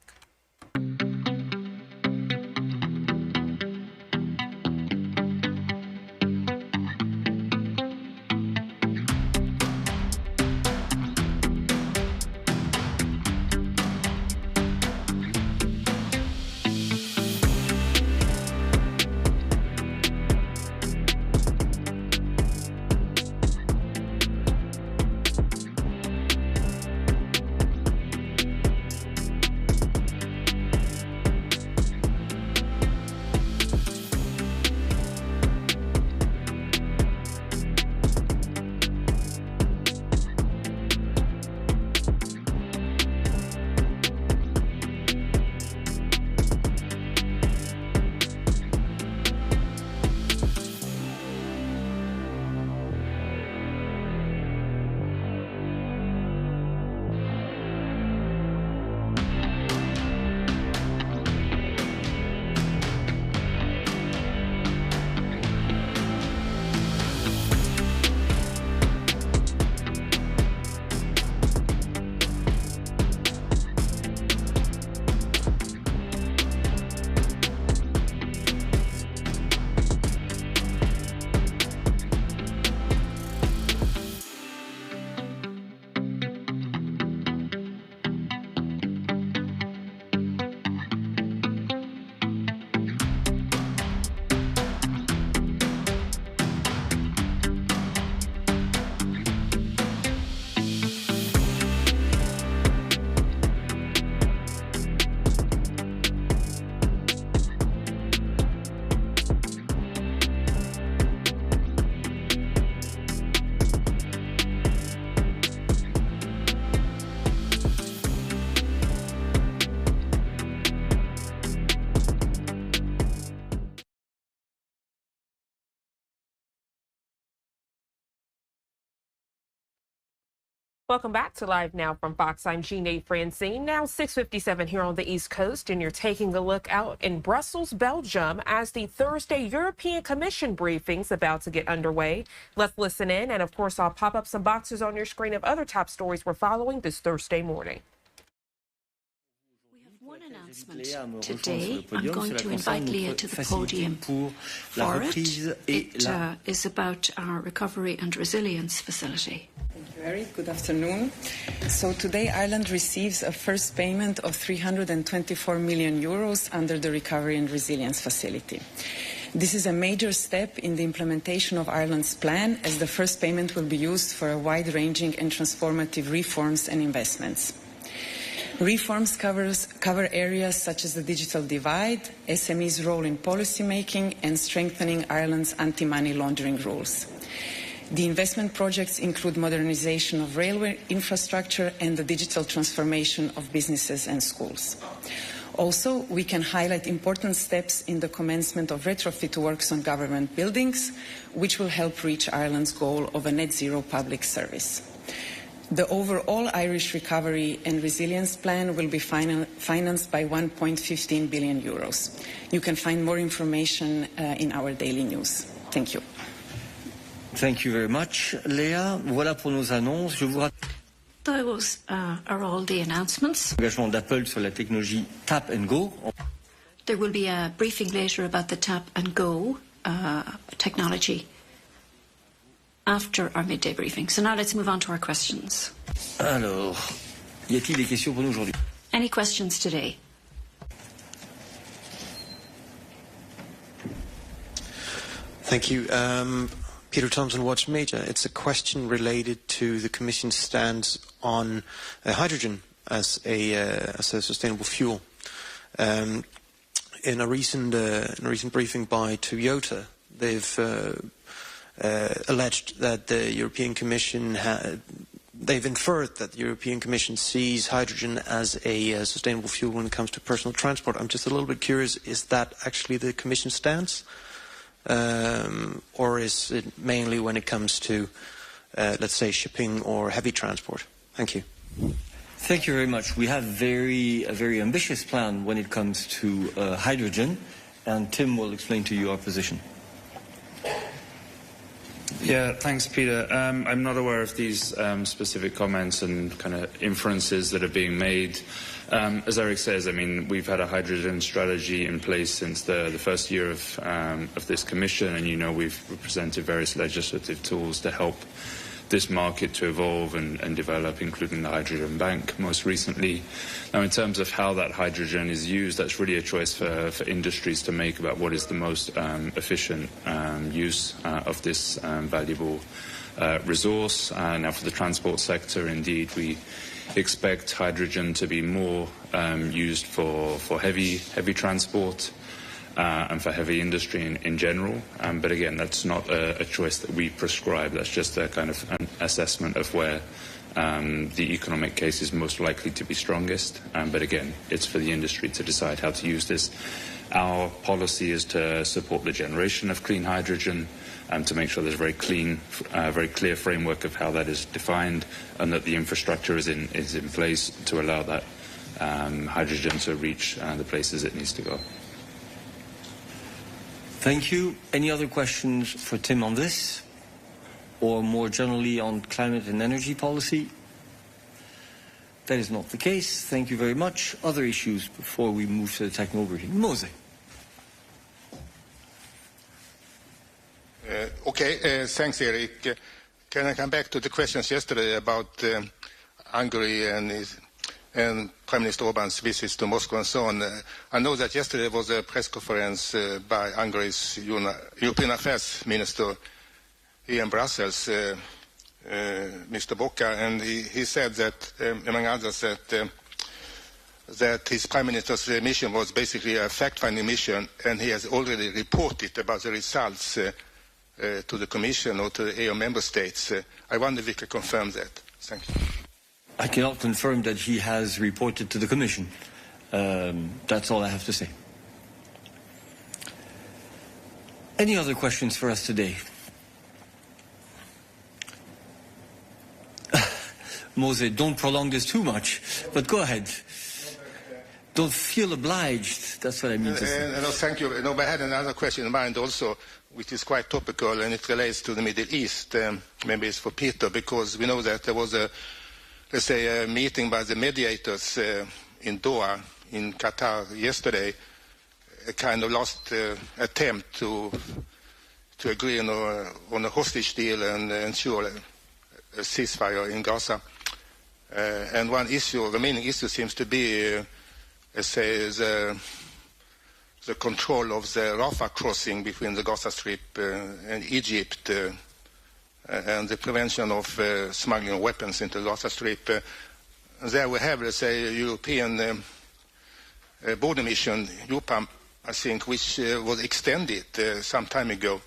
Welcome back to Live Now from Fox. I'm Jeanette Francine. Now 6:57 here on the East Coast, and you're taking a look out in Brussels, Belgium, as the Thursday European Commission briefing's about to get underway. Let's listen in, and of course, I'll pop up some boxes on your screen of other top stories we're following this Thursday morning. One announcement today. I'm going to invite Leah to the podium for it. It is about our Recovery and Resilience Facility. Thank you, Eric. Good afternoon. So today Ireland receives a first payment of 324 million euros under the Recovery and Resilience Facility. This is a major step in the implementation of Ireland's plan, as the first payment will be used for a wide-ranging and transformative reforms and investments. Reforms cover areas such as the digital divide, SMEs' role in policy making, and strengthening Ireland's anti-money laundering rules. The investment projects include modernization of railway infrastructure and the digital transformation of businesses and schools. Also, we can highlight important steps in the commencement of retrofit works on government buildings, which will help reach Ireland's goal of a net zero public service. The overall Irish Recovery and Resilience Plan will be financed by 1.15 billion euros. You can find more information in our daily news. Thank you. Thank you very much, Léa. Voilà pour nos annonces. Je vous rappelle. Those are all the announcements. Engagement d'Apple sur la technologie Tap and Go. There will be a briefing later about the Tap and Go technology after our midday briefing. So now let's move on to our questions. Alors, y a-t-il des questions pour nous aujourd'hui? Any questions today? Thank you. Peter Thompson, Watch Major. It's a question related to the Commission's stance on hydrogen as a sustainable fuel. In a recent briefing by Toyota, they've alleged that the European Commission they've inferred that the European Commission sees hydrogen as a sustainable fuel when it comes to personal transport. I'm just a little bit curious, is that actually the Commission's stance? Or is it mainly when it comes to, let's say, shipping or heavy transport? Thank you. Thank you very much. We have a very ambitious plan when it comes to hydrogen, and Tim will explain to you our position. Yeah, thanks, Peter. I'm not aware of these specific comments and kind of inferences that are being made. As Eric says, I mean, we've had a hydrogen strategy in place since the first year of this commission, and you know we've presented various legislative tools to help this market to evolve and develop, including the hydrogen bank most recently. Now, in terms of how that hydrogen is used, that's really a choice for industries to make about what is the most efficient use of this valuable resource. Now, for the transport sector, indeed, we expect hydrogen to be more used for heavy transport and for heavy industry in general. But again, that's not a choice that we prescribe. That's just a kind of an assessment of where the economic case is most likely to be strongest. But again, it's for the industry to decide how to use this. Our policy is to support the generation of clean hydrogen and to make sure there's a very clear framework of how that is defined, and that the infrastructure is in place to allow that hydrogen to reach the places it needs to go. Thank you. Any other questions for Tim on this, or more generally on climate and energy policy? That is not the case. Thank you very much. Other issues before we move to the technical briefing. Mose. Thanks, Eric. Can I come back to the questions yesterday about Hungary and Prime Minister Orban's visits to Moscow and so on? I know that yesterday was a press conference by Hungary's European Affairs Minister here in Brussels, Mr. Boka, and he said that, among others, that his Prime Minister's mission was basically a fact-finding mission, and he has already reported about the results to the Commission or to the EU member states. I wonder if you can confirm that. Thank you. I cannot confirm that he has reported to the Commission. That's all I have to say. Any other questions for us today? Mose, don't prolong this too much, but go ahead. Don't feel obliged. That's what I mean to say. No, thank you. No, but I had another question in mind also, which is quite topical, and it relates to the Middle East. Maybe it's for Peter, because we know that there was a meeting by the mediators in Doha, in Qatar, yesterday, a kind of last attempt to agree on a hostage deal and ensure a ceasefire in Gaza. And one issue, the remaining issue, seems to be, the control of the Rafah crossing between the Gaza Strip and Egypt, and the prevention of smuggling of weapons into the Gaza Strip. There we have, let's say, a European border mission, EUPAM, I think, which was extended some time ago.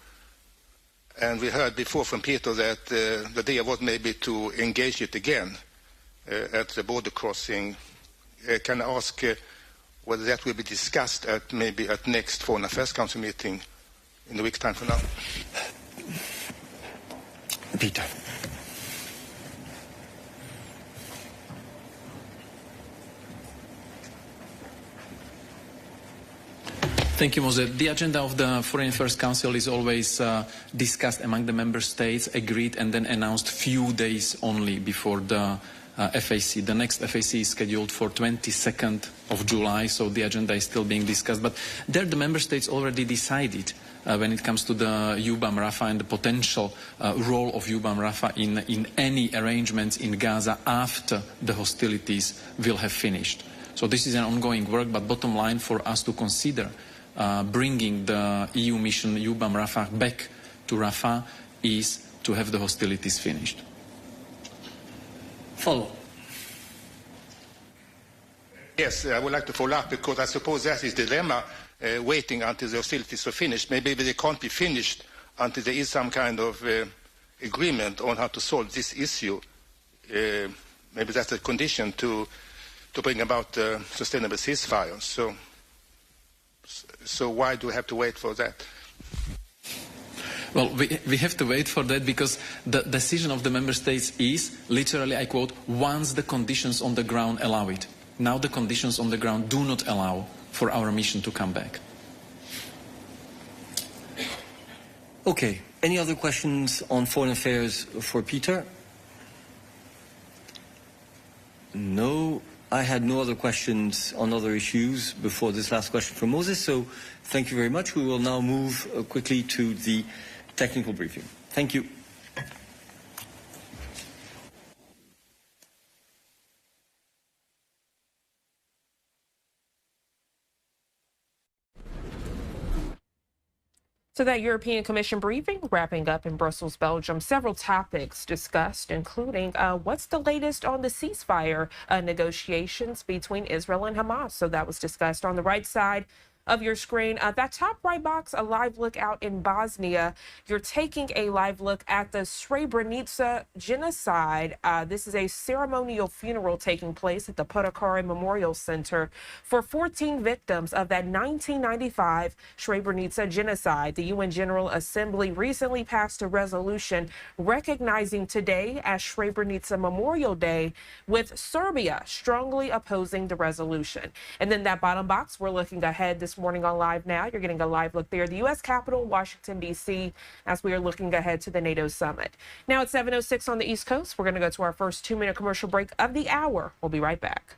And we heard before from Peter that the idea was maybe to engage it again at the border crossing. Can I ask whether that will be discussed at next Foreign Affairs Council meeting in a week's time from now? Peter. Thank you, Mose. The agenda of the Foreign Affairs Council is always discussed among the member states, agreed, and then announced few days only before the FAC. The next FAC is scheduled for 22nd of July, so the agenda is still being discussed. But there the member states already decided when it comes to the EUBAM Rafah and the potential role of EUBAM Rafah in any arrangements in Gaza after the hostilities will have finished. So this is an ongoing work, but bottom line for us to consider bringing the EU mission EUBAM Rafah back to Rafah is to have the hostilities finished. Follow. Yes, I would like to follow up, because I suppose that is the dilemma, waiting until the hostilities are finished. Maybe they can't be finished until there is some kind of agreement on how to solve this issue. Maybe that's a condition to bring about a sustainable ceasefire. So why do we have to wait for that? Well, we have to wait for that because the decision of the member states is, literally, I quote, once the conditions on the ground allow it. Now the conditions on the ground do not allow for our mission to come back. Okay. Any other questions on foreign affairs for Peter? No. I had no other questions on other issues before this last question from Moses, so thank you very much. We will now move quickly to the technical briefing. Thank you. So that European Commission briefing wrapping up in Brussels, Belgium. Several topics discussed, including what's the latest on the ceasefire negotiations between Israel and Hamas. So that was discussed on the right side of your screen. That top right box, a live look out in Bosnia. You're taking a live look at the Srebrenica genocide. This is a ceremonial funeral taking place at the Podokari Memorial Center for 14 victims of that 1995 Srebrenica genocide. The UN General Assembly recently passed a resolution recognizing today as Srebrenica Memorial Day, with Serbia strongly opposing the resolution. And then that bottom box, we're looking ahead this morning on Live Now. You're getting a live look there. The U.S. Capitol, Washington, D.C., as we are looking ahead to the NATO summit. Now at 7:06 on the East Coast, we're going to go to our first 2-minute commercial break of the hour. We'll be right back.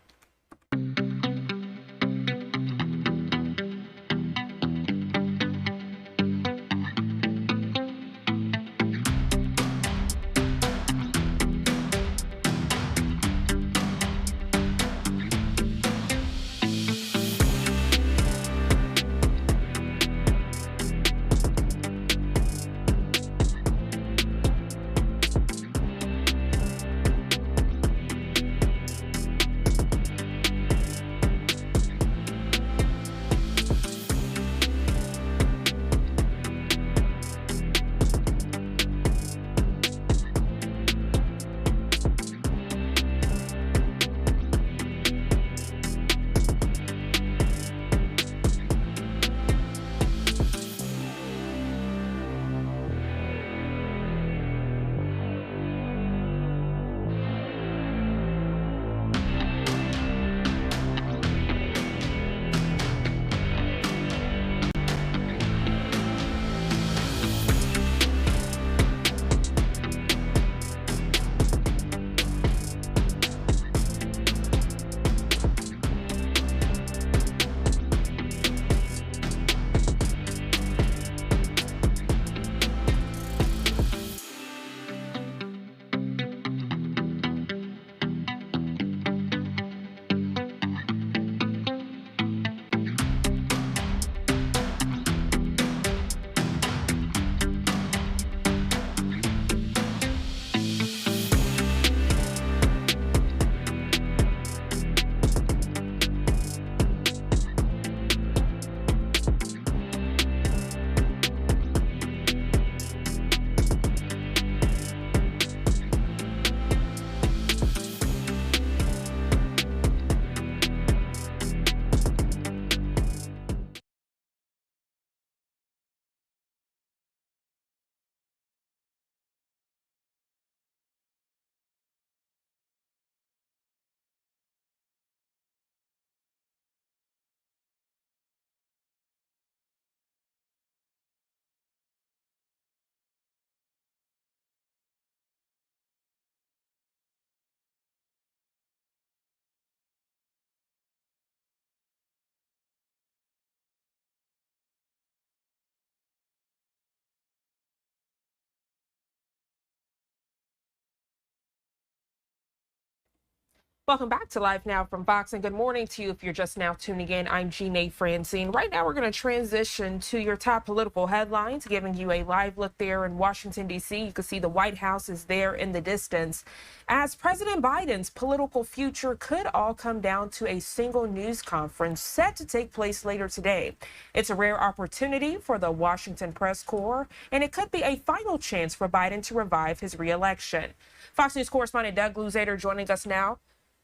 Welcome back to Live Now from Fox, and good morning to you if you're just now tuning in. I'm Jeanne Francine. Right now, we're going to transition to your top political headlines, giving you a live look there in Washington, D.C. You can see the White House is there in the distance, as President Biden's political future could all come down to a single news conference set to take place later today. It's a rare opportunity for the Washington press corps, and it could be a final chance for Biden to revive his reelection. Fox News correspondent Doug Luzader joining us now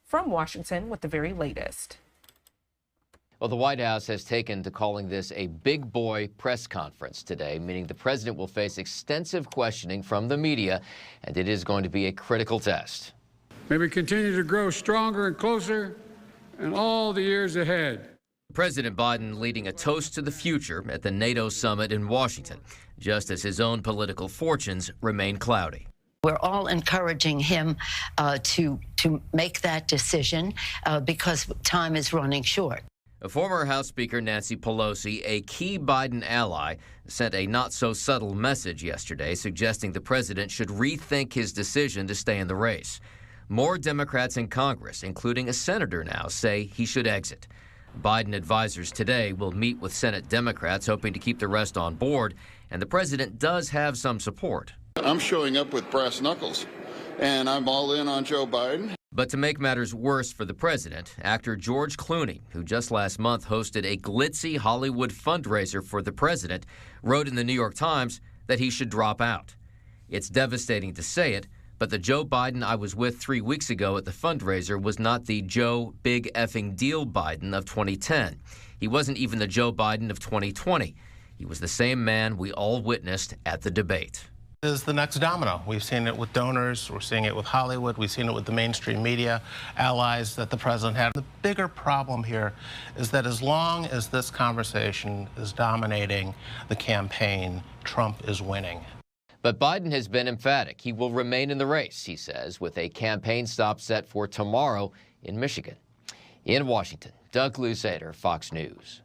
from Washington with the very latest. Well, the White House has taken to calling this a big boy press conference today, meaning the president will face extensive questioning from the media, and it is going to be a critical test. May we continue to grow stronger and closer in all the years ahead. President Biden leading a toast to the future at the NATO summit in Washington, just as his own political fortunes remain cloudy. We're all encouraging him to make that decision because time is running short. A former House Speaker Nancy Pelosi, a key Biden ally, sent a not-so-subtle message yesterday suggesting the president should rethink his decision to stay in the race. More Democrats in Congress, including a senator now, say he should exit. Biden advisors today will meet with Senate Democrats, hoping to keep the rest on board, and the president does have some support. I'm showing up with brass knuckles, and I'm all in on Joe Biden. But to make matters worse for the president, actor George Clooney, who just last month hosted a glitzy Hollywood fundraiser for the president, wrote in the New York Times that he should drop out. It's devastating to say it, but the Joe Biden I was with 3 weeks ago at the fundraiser was not the Joe Big Effing Deal Biden of 2010. He wasn't even the Joe Biden of 2020. He was the same man we all witnessed at the debate. Is the next domino. We've seen it with donors, we're seeing it with Hollywood, we've seen it with the mainstream media, allies that the president had. The bigger problem here is that as long as this conversation is dominating the campaign, Trump is winning. But Biden has been emphatic. He will remain in the race, he says, with a campaign stop set for tomorrow in Michigan. In Washington, Doug Luzader, Fox News.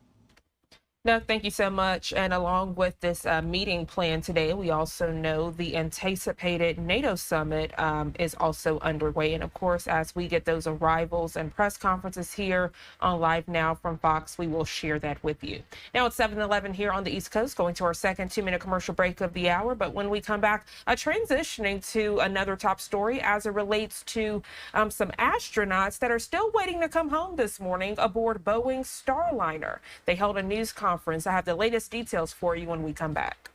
Doug, thank you so much. And along with this meeting plan today, we also know the anticipated NATO summit is also underway. And of course, as we get those arrivals and press conferences here on Live Now from Fox, we will share that with you. Now it's 7:11 here on the East Coast, going to our second 2-minute commercial break of the hour. But when we come back, transitioning to another top story as it relates to some astronauts that are still waiting to come home this morning aboard Boeing's Starliner. They held a news conference. I have the latest details for you when we come back.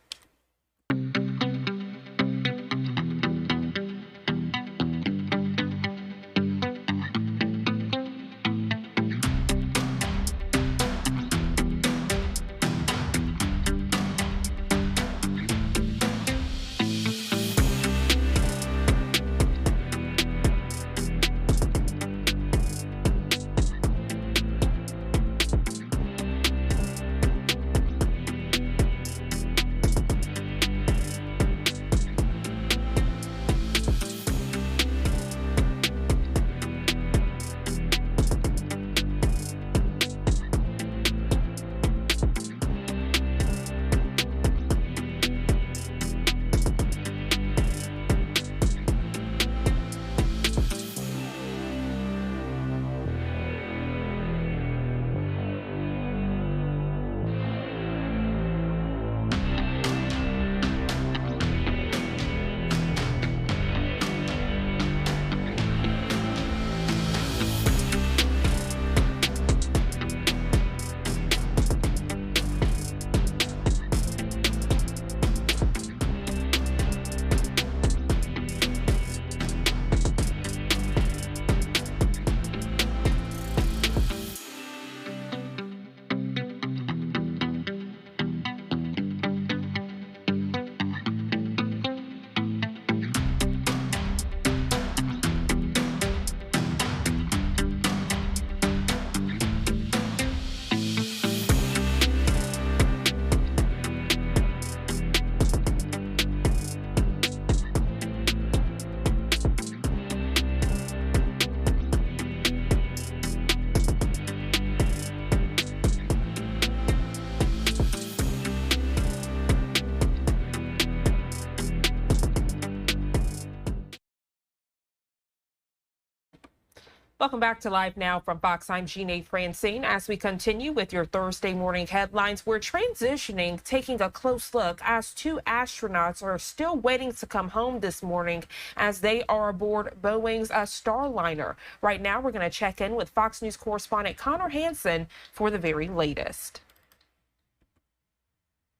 Welcome back to Live Now from Fox. I'm Jeanne Francine. As we continue with your Thursday morning headlines, we're transitioning, taking a close look as 2 astronauts are still waiting to come home this morning as they are aboard Boeing's Starliner. Right now, we're going to check in with Fox News correspondent Connor Hansen for the very latest.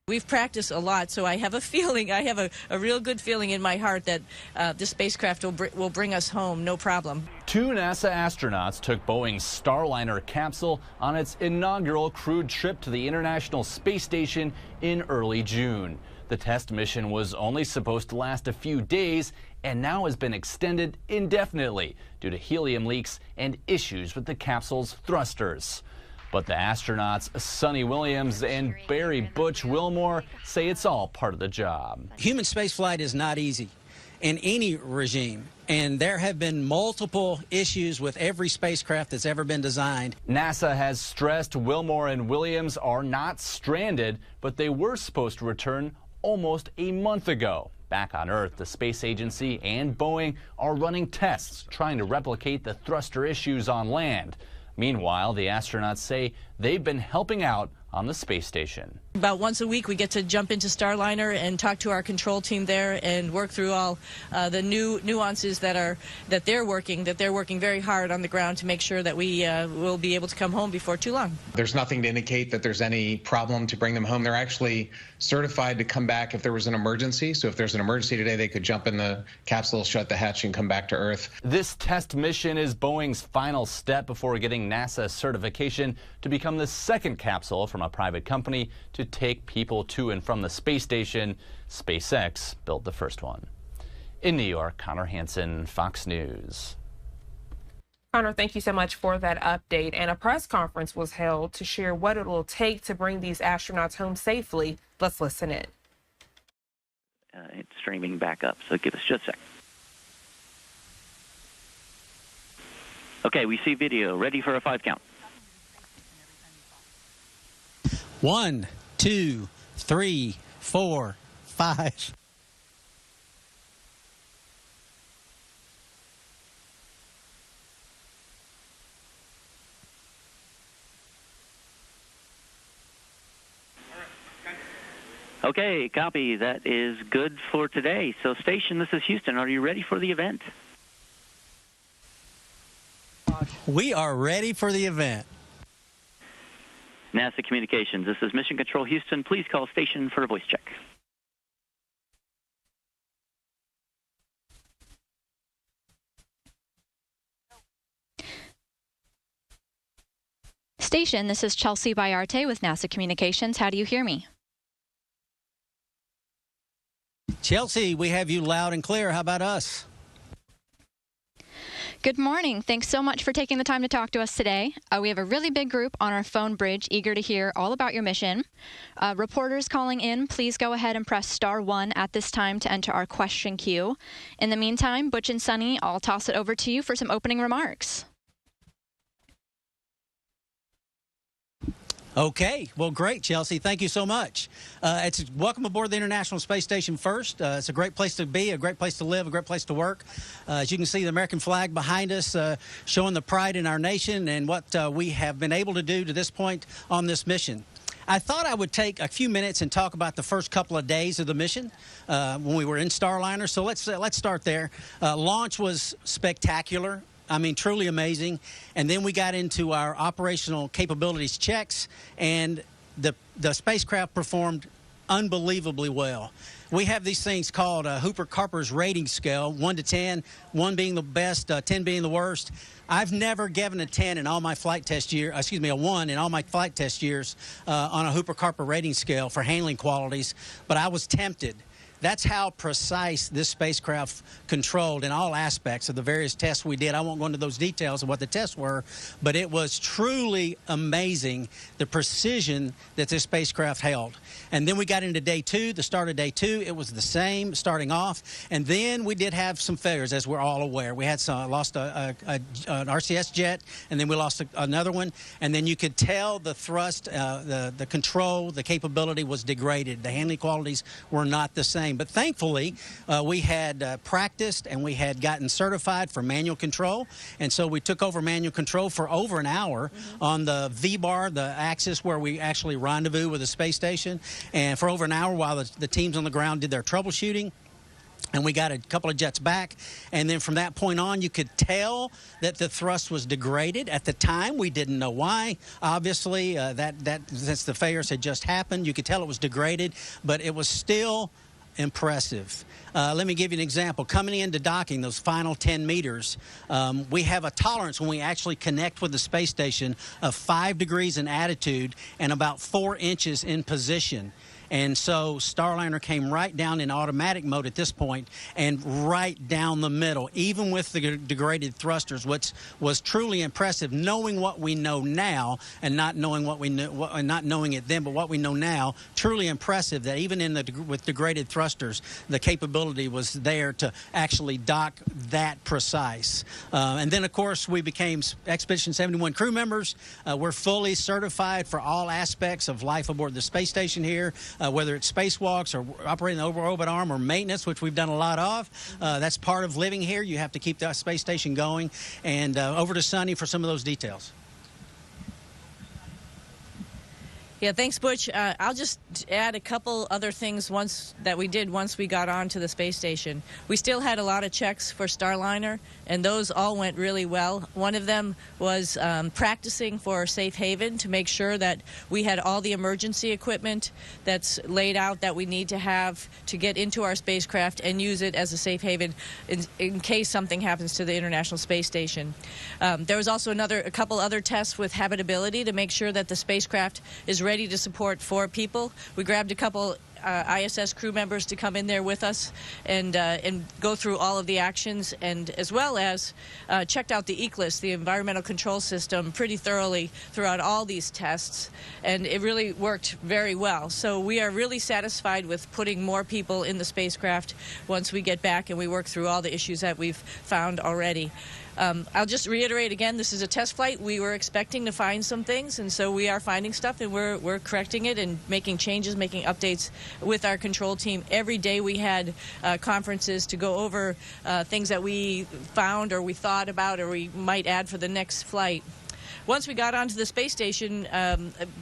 We've practiced a lot, so I have a feeling, I have a real good feeling in my heart that the spacecraft will bring us home, no problem. 2 NASA astronauts took Boeing's Starliner capsule on its inaugural crewed trip to the International Space Station in early June. The test mission was only supposed to last a few days and now has been extended indefinitely due to helium leaks and issues with the capsule's thrusters. But the astronauts Sonny Williams and Barry Butch Wilmore say it's all part of the job. Human spaceflight is not easy in any regime, and there have been multiple issues with every spacecraft that's ever been designed. NASA has stressed Wilmore and Williams are not stranded, but they were supposed to return almost a month ago. Back on Earth, the space agency and Boeing are running tests trying to replicate the thruster issues on land. Meanwhile, the astronauts say they've been helping out on the space station. About once a week, we get to jump into Starliner and talk to our control team there and work through all the new nuances that they're working very hard on the ground to make sure that we will be able to come home before too long. There's nothing to indicate that there's any problem to bring them home. They're actually certified to come back if there was an emergency. So if there's an emergency today, they could jump in the capsule, shut the hatch, and come back to Earth. This test mission is Boeing's final step before getting NASA certification to become the second capsule from a private company to take people to and from the space station. SpaceX built the first one. In New York, Connor Hansen, Fox News. Connor, thank you so much for that update. And a press conference was held to share what it will take to bring these astronauts home safely. Let's listen in. It's streaming back up, so give us just a sec. Okay, we see video. Ready for a 5 count. 1, 2, 3, 4, 5. Okay, copy. That is good for today. So, station, this is Houston. Are you ready for the event? We are ready for the event. NASA Communications, this is Mission Control Houston. Please call station for a voice check. Station, this is Chelsea Bayarte with NASA Communications. How do you hear me? Chelsea, we have you loud and clear. How about us? Good morning. Thanks so much for taking the time to talk to us today. We have a really big group on our phone bridge eager to hear all about your mission. Reporters calling in, please go ahead and press *1 at this time to enter our question queue. In the meantime, Butch and Sonny, I'll toss it over to you for some opening remarks. Okay. Well, great, Chelsea. Thank you so much. Welcome aboard the International Space Station first. It's a great place to be, a great place to live, a great place to work. As you can see, the American flag behind us, showing the pride in our nation and what we have been able to do to this point on this mission. I thought I would take a few minutes and talk about the first couple of days of the mission when we were in Starliner. So let's start there. Launch was spectacular. I mean, truly amazing. And then we got into our operational capabilities checks, and the spacecraft performed unbelievably well. We have these things called Hooper-Carper's rating scale, 1 to 10, 1 being the best, 10 being the worst. I've never given a 10 in all my flight test year, a 1 in all my flight test years on a Hooper-Carper rating scale for handling qualities, but I was tempted. That's how precise this spacecraft controlled in all aspects of the various tests we did. I won't go into those details of what the tests were, but it was truly amazing, the precision that this spacecraft held. And then we got into day 2, the start of day 2. It was the same starting off. And then we did have some failures, as we're all aware. We had lost an RCS jet, and then we lost another one. And then you could tell the thrust, the control, the capability was degraded. The handling qualities were not the same. plane. But thankfully, we had practiced and we had gotten certified for manual control. And so we took over manual control for over an hour on the V-bar, the axis where we actually rendezvous with the space station. And for over an hour while the teams on the ground did their troubleshooting. And we got a couple of jets back. And then from that point on, you could tell that the thrust was degraded. At the time, we didn't know why. Obviously, since the failures had just happened, you could tell it was degraded. But it was still impressive. Let me give you an example. Coming into docking, those final 10 meters, we have a tolerance when we actually connect with the space station of 5 degrees in attitude and about 4 inches in position. And so Starliner came right down in automatic mode at this point and right down the middle, even with the degraded thrusters, which was truly impressive, knowing what we know now and not knowing what we knew, not knowing it then, but what we know now. Truly impressive that even with degraded thrusters, the capability was there to actually dock that precise. And then, of course, we became Expedition 71 crew members. We're fully certified for all aspects of life aboard the space station here. Whether it's spacewalks or operating the over-orbit arm or maintenance, which we've done a lot of. That's part of living here. You have to keep the space station going. And over to Sonny for some of those details. Yeah, thanks, Butch. I'll just add a couple other things once we got onto the space station. We still had a lot of checks for Starliner, and those all went really well. One of them was practicing for safe haven to make sure that we had all the emergency equipment that's laid out that we need to have to get into our spacecraft and use it as a safe haven in case something happens to the International Space Station. There was also a couple other tests with habitability to make sure that the spacecraft is ready to support 4 people. We grabbed a couple ISS crew members to come in there with us and go through all of the actions, and as well as checked out the ECLSS, the environmental control system, pretty thoroughly throughout all these tests, and it really worked very well. So we are really satisfied with putting more people in the spacecraft once we get back and we work through all the issues that we've found already. I'll just reiterate again, this is a test flight. We were expecting to find some things, and so we are finding stuff, and we're correcting it and making changes, making updates with our control team. Every day we had conferences to go over things that we found or we thought about or we might add for the next flight. Once we got onto the space station,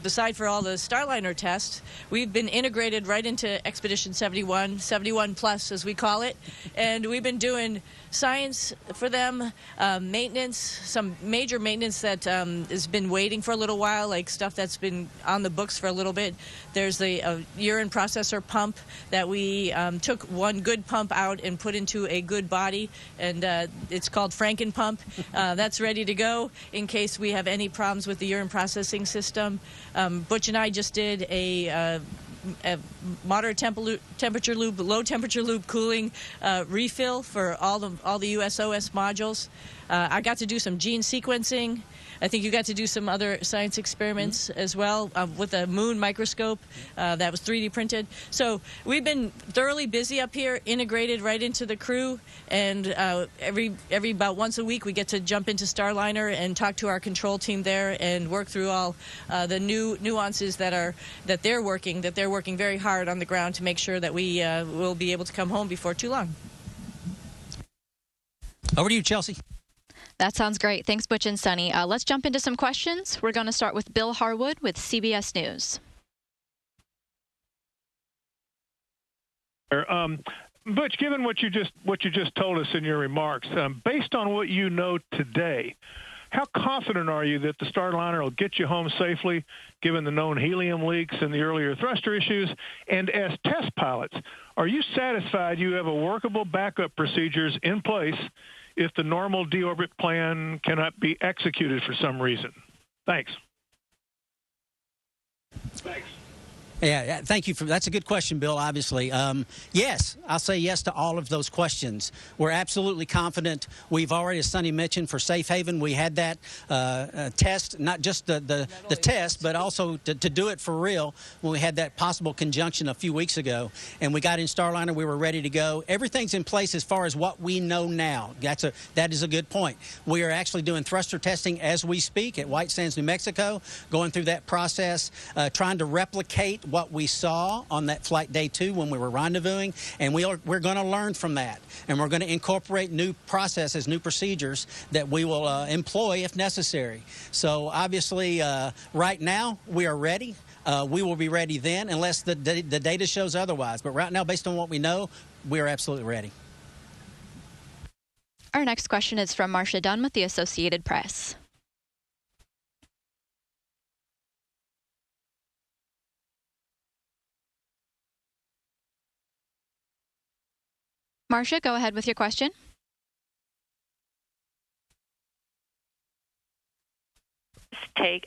beside for all the Starliner tests, we've been integrated right into Expedition 71, 71 plus as we call it, and we've been doing science for them, maintenance, some major maintenance that has been waiting for a little while, like stuff that's been on the books for a little bit. There's the urine processor pump that we took one good pump out and put into a good body, and it's called Franken pump. That's ready to go in case we have any problems with the urine processing system. Butch and I just did a moderate temperature loop, low temperature loop cooling refill for all the USOS modules. I got to do some gene sequencing. I think you got to do some other science experiments as well with a moon microscope that was 3D printed. So we've been thoroughly busy up here, integrated right into the crew, and every about once a week we get to jump into Starliner and talk to our control team there and work through all the new nuances that they're working very hard on the ground to make sure that we will be able to come home before too long. Over to you, Chelsea. That sounds great. Thanks, Butch and Sonny. Let's jump into some questions. We're going to start with Bill Harwood with CBS News. Butch, given what you just told us in your remarks, based on what you know today, how confident are you that the Starliner will get you home safely, given the known helium leaks and the earlier thruster issues? And as test pilots, are you satisfied you have a workable backup procedures in place if the normal deorbit plan cannot be executed for some reason? Thanks. Yeah, thank you. That's a good question, Bill, obviously. Yes, I'll say yes to all of those questions. We're absolutely confident. We've already, as Sonny mentioned, for Safe Haven, we had that test, not just the test, but also to do it for real when we had that possible conjunction a few weeks ago. And we got in Starliner, we were ready to go. Everything's in place as far as what we know now. That is a good point. We are actually doing thruster testing as we speak at White Sands, New Mexico, going through that process, trying to replicate what we saw on that flight day 2 when we were rendezvousing, and we're going to learn from that, and we're going to incorporate new processes, new procedures that we will employ if necessary. So obviously, right now we are ready. We will be ready then, unless the data shows otherwise. But right now, based on what we know, we are absolutely ready. Our next question is from Marcia Dunn with the Associated Press. Marcia, go ahead with your question.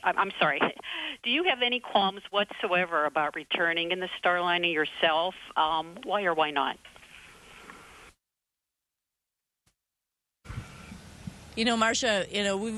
I'm sorry. Do you have any qualms whatsoever about returning in the Starliner yourself? Why or why not? You know, Marcia,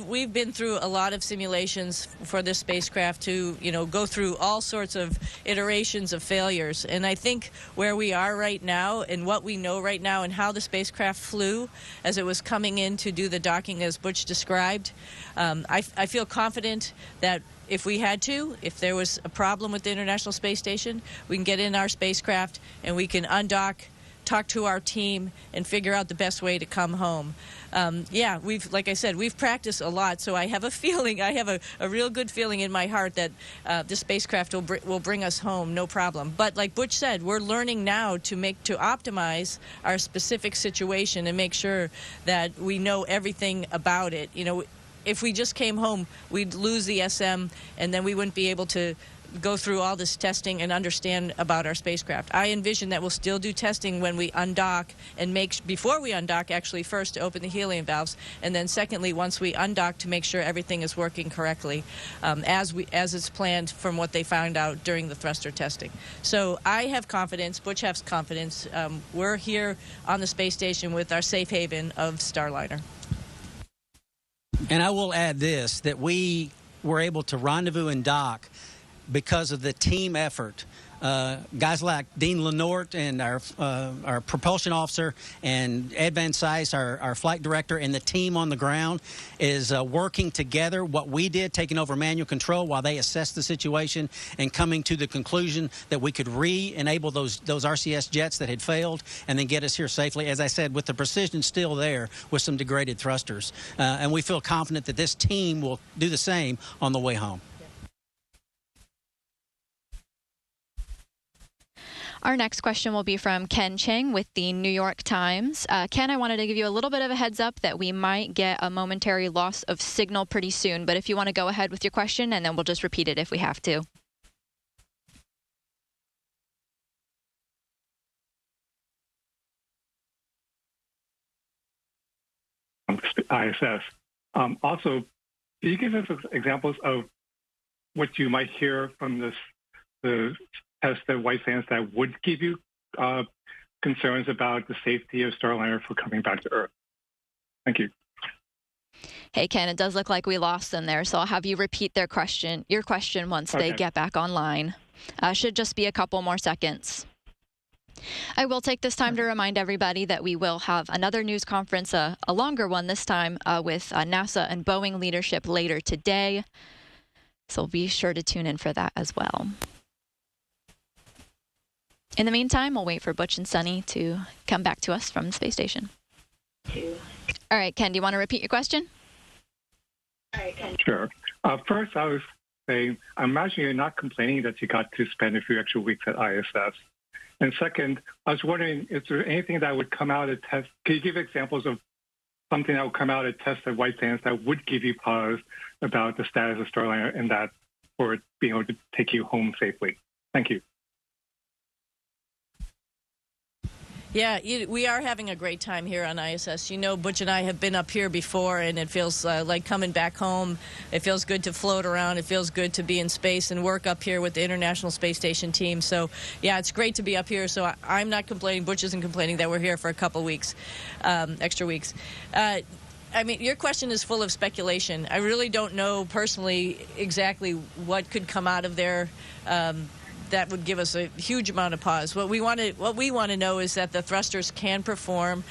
we've been through a lot of simulations for this spacecraft to, go through all sorts of iterations of failures. And I think where we are right now and what we know right now and how the spacecraft flew as it was coming in to do the docking as Butch described, I feel confident that if we had to, if there was a problem with the International Space Station, we can get in our spacecraft and we can undock, talk to our team, and figure out the best way to come home. Yeah, like I said, we've practiced a lot, so I have a feeling, I have a real good feeling in my heart that the spacecraft will bring us home, no problem. But like Butch said, we're learning now to optimize our specific situation and make sure that we know everything about it. If we just came home, we'd lose the SM, and then we wouldn't be able to go through all this testing and understand about our spacecraft. I envision that we'll still do testing when we undock and before we undock, actually, first to open the helium valves, and then secondly, once we undock, to make sure everything is working correctly as it's planned from what they found out during the thruster testing. So I have confidence, Butch has confidence. We're here on the space station with our safe haven of Starliner. And I will add this, that we were able to rendezvous and dock because of the team effort. Guys like Dean Lenort and our propulsion officer and Ed Van Sice, our flight director, and the team on the ground is working together. What we did, taking over manual control while they assessed the situation and coming to the conclusion that we could re-enable those RCS jets that had failed and then get us here safely, as I said, with the precision still there with some degraded thrusters. And we feel confident that this team will do the same on the way home. Our next question will be from Ken Cheng with the New York Times. Ken, I wanted to give you a little bit of a heads up that we might get a momentary loss of signal pretty soon, but if you want to go ahead with your question, and then we'll just repeat it if we have to. ISS. Also, can you give us examples of what you might hear from the test at White Sands that would give you concerns about the safety of Starliner for coming back to Earth? Thank you. Hey, Ken, it does look like we lost them there, so I'll have you repeat your question once they get back online. Should just be a couple more seconds. I will take this time to remind everybody that we will have another news conference, a longer one this time, with NASA and Boeing leadership later today. So be sure to tune in for that as well. In the meantime, we'll wait for Butch and Sunny to come back to us from the space station. All right, Ken, do you want to repeat your question? Sure. First, I was saying, I imagine you're not complaining that you got to spend a few extra weeks at ISS. And second, I was wondering, is there anything that would come out at test? Can you give examples of something that would come out at test at White Sands that would give you pause about the status of Starliner and that for it being able to take you home safely? Thank you. Yeah, we are having a great time here on ISS. Butch and I have been up here before, and it feels like coming back home. It feels good to float around. It feels good to be in space and work up here with the International Space Station team. So, yeah, it's great to be up here. So I'm not complaining. Butch isn't complaining that we're here for a couple weeks, extra weeks. I mean, your question is full of speculation. I really don't know personally exactly what could come out of there. that would give us a huge amount of pause. What we want to know is that the thrusters can perform.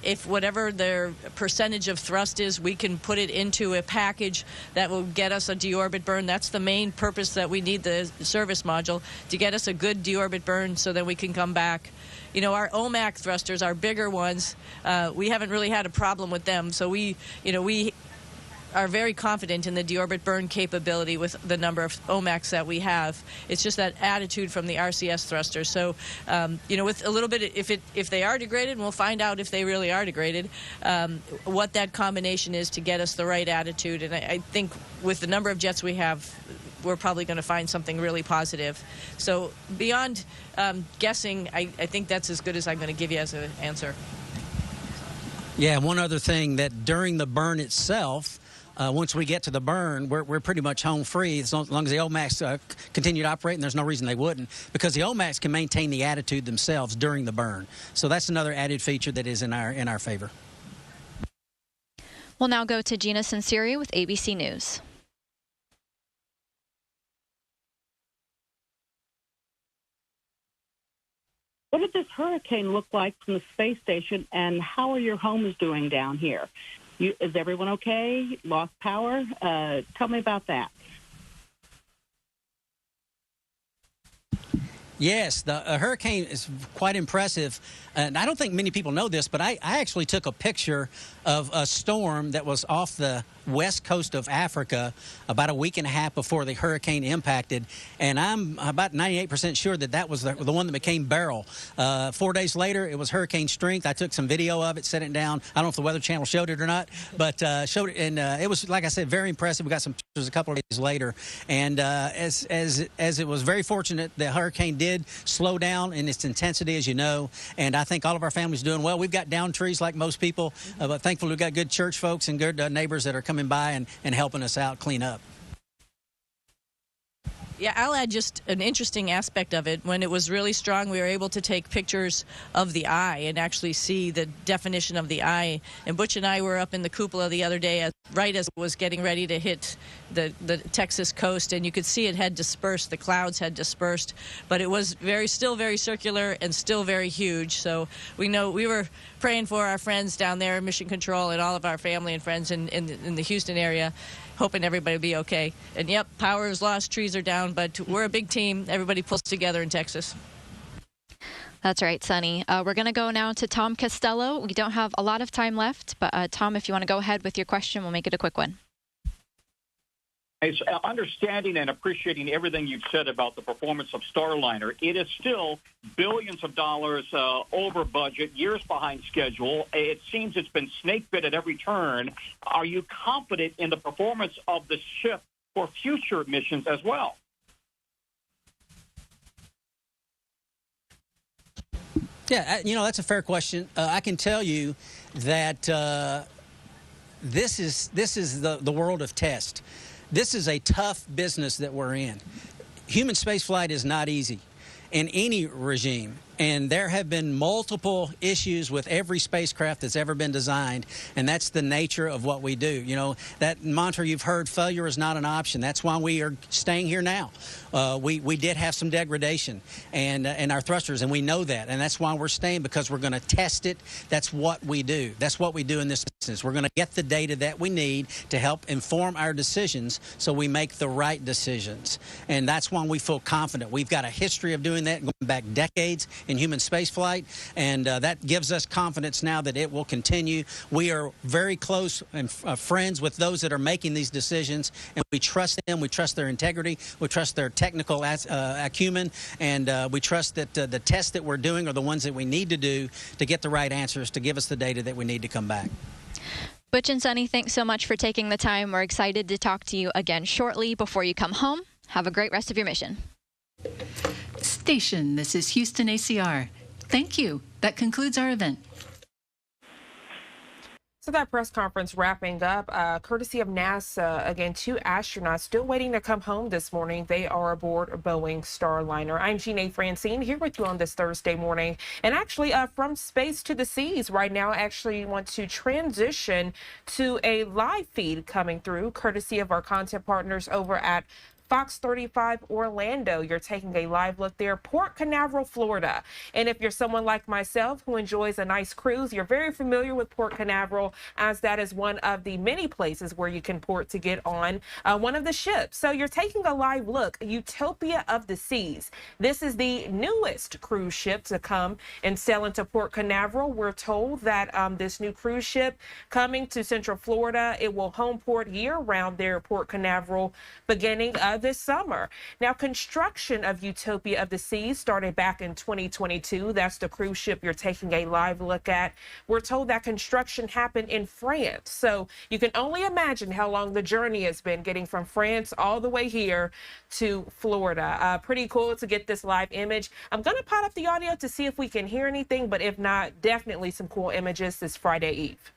If whatever their percentage of thrust is, we can put it into a package that will get us a deorbit burn. That's the main purpose that we need the service module, to get us a good deorbit burn so that we can come back. You know, our OMAC thrusters, our bigger ones, we haven't really had a problem with them. So we are very confident in the deorbit burn capability with the number of OMACs that we have. It's just that attitude from the RCS thrusters. So, you know, with a little bit, if they are degraded, we'll find out if they really are degraded, what that combination is to get us the right attitude. And I think with the number of jets we have, we're probably going to find something really positive. So beyond guessing, I think that's as good as I'm going to give you as an answer. Yeah, one other thing, that during the burn itself, once we get to the burn, we're pretty much home free as long as the OMACs continue to operate, and there's no reason they wouldn't, because the OMACs can maintain the attitude themselves during the burn. So that's another added feature that is in our favor. We'll now go to Gina Sinceri with ABC News. What did this hurricane look like from the space station, and how are your homes doing down here? Is everyone okay? Lost power? Tell me about that. Yes, the hurricane is quite impressive. And I don't think many people know this, but I actually took a picture of a storm that was off the west coast of Africa about a week and a half before the hurricane impacted. And I'm about 98% sure that was the one that became Beryl. 4 days later, it was hurricane strength. I took some video of it, set it down. I don't know if the Weather Channel showed it or not, but showed it. And it was, like I said, very impressive. We got some pictures a couple of days later. And as it was very fortunate, the hurricane did slow down in its intensity, as you know. And I think all of our families are doing well. We've got down trees like most people, but thankfully we've got good church folks and good neighbors that are coming by and helping us out clean up. Yeah, I'll add just an interesting aspect of it. When it was really strong, we were able to take pictures of the eye and actually see the definition of the eye. And Butch and I were up in the cupola the other day, right as it was getting ready to hit the Texas coast, and you could see it had dispersed. The clouds had dispersed, but it was still very circular and still very huge. So we know we were praying for our friends down there in Mission Control and all of our family and friends in the Houston area, hoping everybody will be okay. And yep, power is lost, trees are down, but we're a big team. Everybody pulls together in Texas. That's right, Sunny. We're going to go now to Tom Costello. We don't have a lot of time left, but Tom, if you want to go ahead with your question, we'll make it a quick one. It's understanding and appreciating everything you've said about the performance of Starliner. It is still billions of dollars over budget, years behind schedule. It seems it's been snake bit at every turn. Are you confident in the performance of the ship for future missions as well? Yeah, you know, that's a fair question. I can tell you that this is the world of test. This is a tough business that we're in. Human spaceflight is not easy in any regime. And there have been multiple issues with every spacecraft that's ever been designed, and that's the nature of what we do. You know, that mantra you've heard, failure is not an option. That's why we are staying here now. We did have some degradation and our thrusters, and we know that, and that's why we're staying, because we're going to test it. That's what we do. That's what we do in this business. We're going to get the data that we need to help inform our decisions so we make the right decisions, and that's why we feel confident. We've got a history of doing that going back decades in human spaceflight, and that gives us confidence now that it will continue. We are very close and friends with those that are making these decisions, and we trust them. We trust their integrity. We trust their technical acumen, and we trust that the tests that we're doing are the ones that we need to do to get the right answers, to give us the data that we need to come back. Butch and Sunny, thanks so much for taking the time. We're excited to talk to you again shortly before you come home. Have a great rest of your mission. Station, this is Houston ACR. Thank you. That concludes our event. So that press conference wrapping up, courtesy of NASA, again, 2 astronauts still waiting to come home this morning. They are aboard a Boeing Starliner. I'm Jeanne Francine here with you on this Thursday morning. And actually, from space to the seas right now, I actually want to transition to a live feed coming through, courtesy of our content partners over at Fox 35 Orlando, you're taking a live look there. Port Canaveral, Florida. And if you're someone like myself who enjoys a nice cruise, you're very familiar with Port Canaveral, as that is one of the many places where you can port to get on one of the ships. So you're taking a live look, Utopia of the Seas. This is the newest cruise ship to come and sail into Port Canaveral. We're told that this new cruise ship coming to Central Florida, it will home port year-round there at Port Canaveral beginning this summer. Now, construction of Utopia of the Seas started back in 2022. That's the cruise ship you're taking a live look at. We're told that construction happened in France. So you can only imagine how long the journey has been getting from France all the way here to Florida. Pretty cool to get this live image. I'm going to pot up the audio to see if we can hear anything, but if not, definitely some cool images this Friday Eve.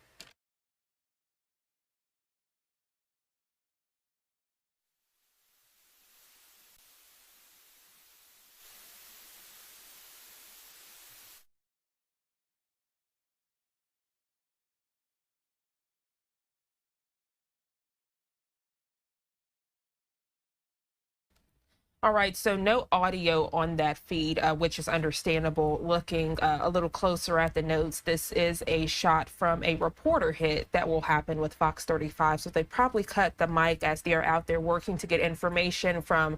All right, so no audio on that feed, which is understandable. Looking a little closer at the notes, this is a shot from a reporter hit that will happen with Fox 35. So they probably cut the mic as they are out there working to get information from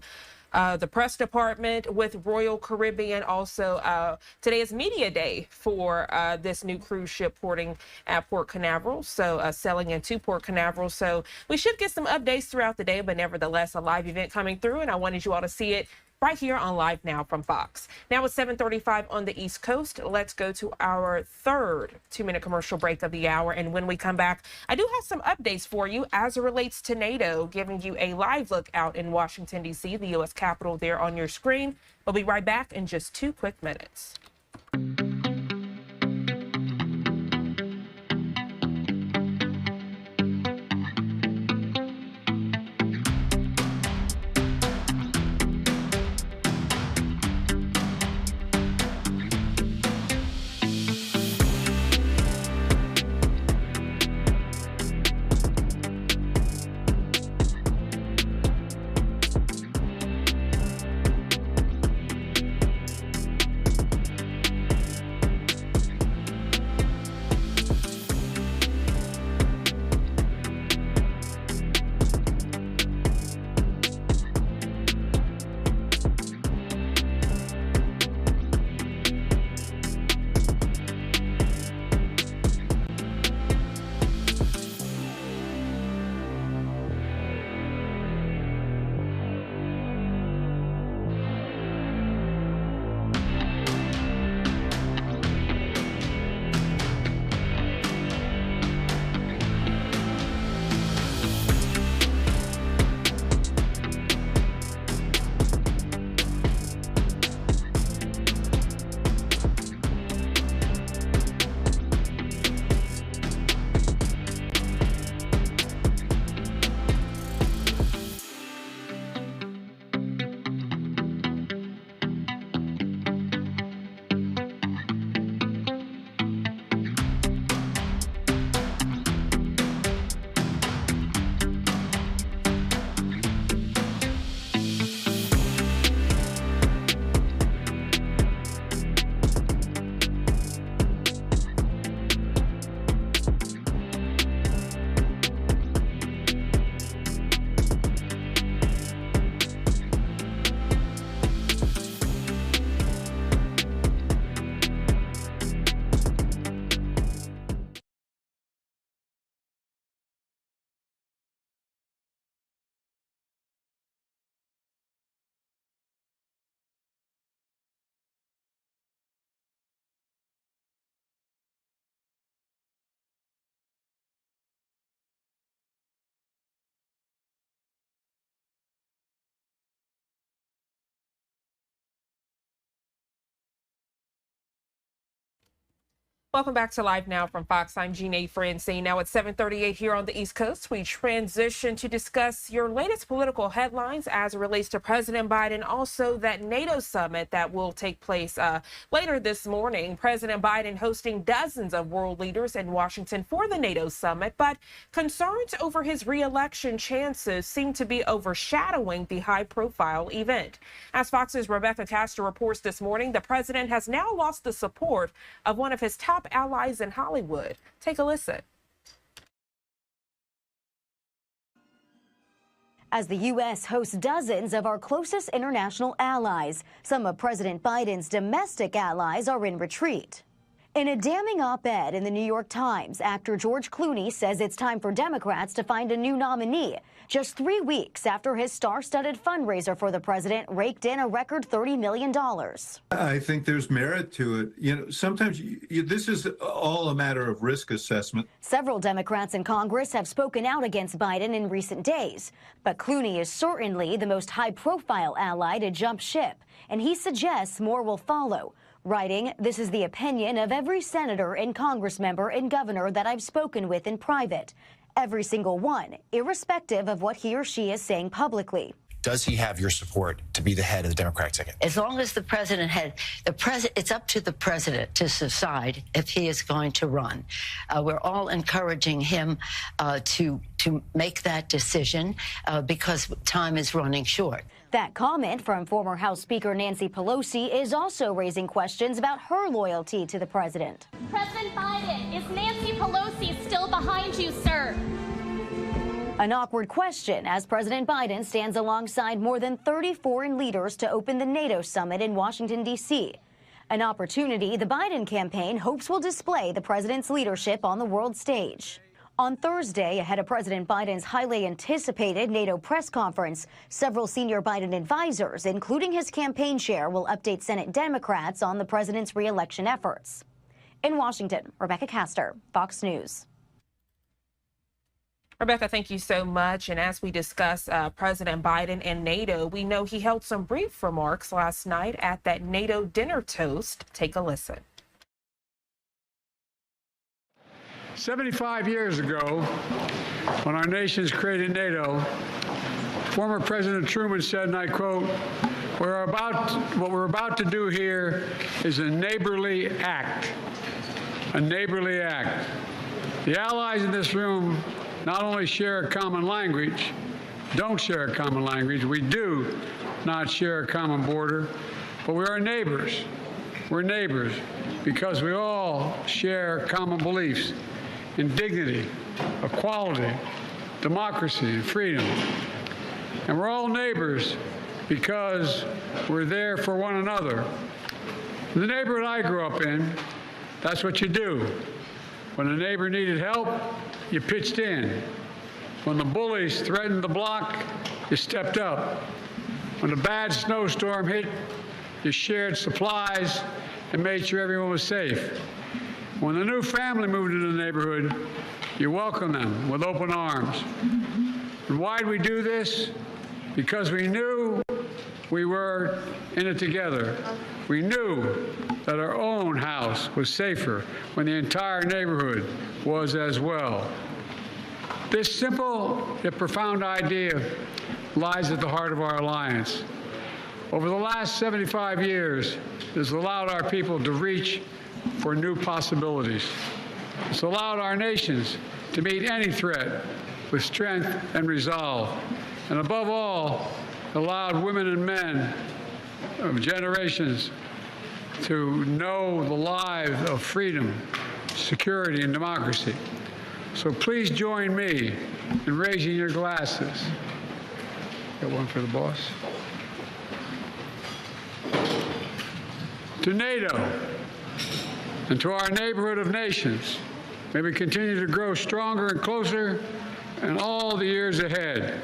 the press department with Royal Caribbean. Also, today is media day for this new cruise ship porting at Port Canaveral, so sailing into Port Canaveral. So we should get some updates throughout the day, but nevertheless, a live event coming through, and I wanted you all to see it right here on Live Now from Fox. Now it's 7:35 on the East Coast. Let's go to our third 2-minute commercial break of the hour. And when we come back, I do have some updates for you as it relates to NATO, giving you a live look out in Washington, D.C., the U.S. Capitol there on your screen. We'll be right back in just 2 quick minutes. Welcome back to Live Now from Fox. I'm Jeanne Francine. Now it's 7:38 here on the East Coast. We transition to discuss your latest political headlines as it relates to President Biden, also that NATO summit that will take place later this morning. President Biden hosting dozens of world leaders in Washington for the NATO summit, but concerns over his re-election chances seem to be overshadowing the high-profile event. As Fox's Rebecca Castor reports this morning, the president has now lost the support of one of his top allies in Hollywood. Take a listen. As the U.S. hosts dozens of our closest international allies, some of President Biden's domestic allies are in retreat. In a damning op-ed in the New York Times, actor George Clooney says it's time for Democrats to find a new nominee, just 3 weeks after his star-studded fundraiser for the president raked in a record $30 million. I think there's merit to it. You know, sometimes this is all a matter of risk assessment. Several Democrats in Congress have spoken out against Biden in recent days, but Clooney is certainly the most high-profile ally to jump ship, and he suggests more will follow. Writing, "This is the opinion of every senator and congressmember and governor that I've spoken with in private. Every single one, irrespective of what he or she is saying publicly." Does he have your support to be the head of the Democratic ticket? As long as the president it's up to the president to decide if he is going to run. We're all encouraging him to make that decision because time is running short. That comment from former House Speaker Nancy Pelosi is also raising questions about her loyalty to the president. President Biden, is Nancy Pelosi still behind you, sir? An awkward question as President Biden stands alongside more than 30 foreign leaders to open the NATO summit in Washington, D.C. An opportunity the Biden campaign hopes will display the president's leadership on the world stage. On Thursday, ahead of President Biden's highly anticipated NATO press conference, several senior Biden advisors, including his campaign chair, will update Senate Democrats on the president's re-election efforts. In Washington, Rebecca Castor, Fox News. Rebecca, thank you so much. And as we discuss President Biden and NATO, we know he held some brief remarks last night at that NATO dinner toast. Take a listen. 75 years ago, when our nations created NATO, former President Truman said, and I quote, what we're about to do here is a neighborly act. A neighborly act. The allies in this room not only share a common language, don't share a common language, we do not share a common border, but we are neighbors. We're neighbors because we all share common beliefs in dignity, equality, democracy, and freedom. And we're all neighbors because we're there for one another. The neighborhood I grew up in, that's what you do. When a neighbor needed help, you pitched in. When the bullies threatened the block, you stepped up. When a bad snowstorm hit, you shared supplies and made sure everyone was safe. When a new family moved into the neighborhood, you welcomed them with open arms. And why did we do this? Because we knew we were in it together. We knew that our own house was safer when the entire neighborhood was as well. This simple yet profound idea lies at the heart of our alliance. Over the last 75 years, it has allowed our people to reach for new possibilities. It's allowed our nations to meet any threat with strength and resolve. And above all, allowed women and men of generations to know the lives of freedom, security, and democracy. So please join me in raising your glasses. Got one for the boss. To NATO and to our neighborhood of nations, may we continue to grow stronger and closer in all the years ahead.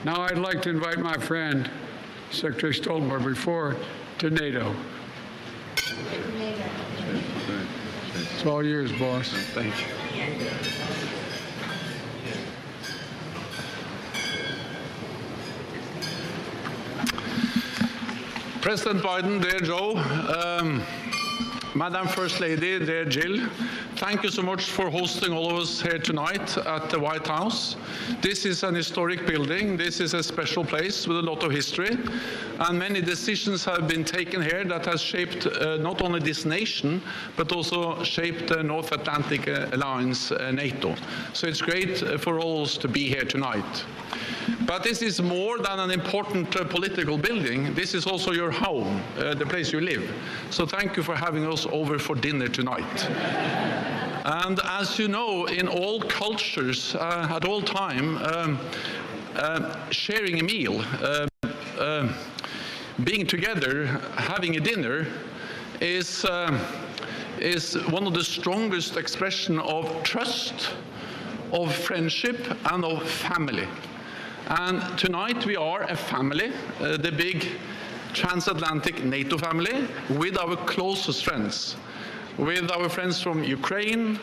Now I'd like to invite my friend, Secretary Stoltenberg, before to NATO. It's all yours, boss. Thank you. President Biden, dear Joe, Madam First Lady, dear Jill, thank you so much for hosting all of us here tonight at the White House. This is an historic building. This is a special place with a lot of history, and many decisions have been taken here that has shaped not only this nation, but also shaped the North Atlantic Alliance, NATO. So it's great for all of us to be here tonight. But this is more than an important political building. This is also your home, the place you live. So thank you for having us over for dinner tonight. And as you know, in all cultures, at all time, sharing a meal, being together, having a dinner is one of the strongest expressions of trust, of friendship, and of family. And tonight we are a family, the big transatlantic NATO family, with our closest friends, with our friends from Ukraine,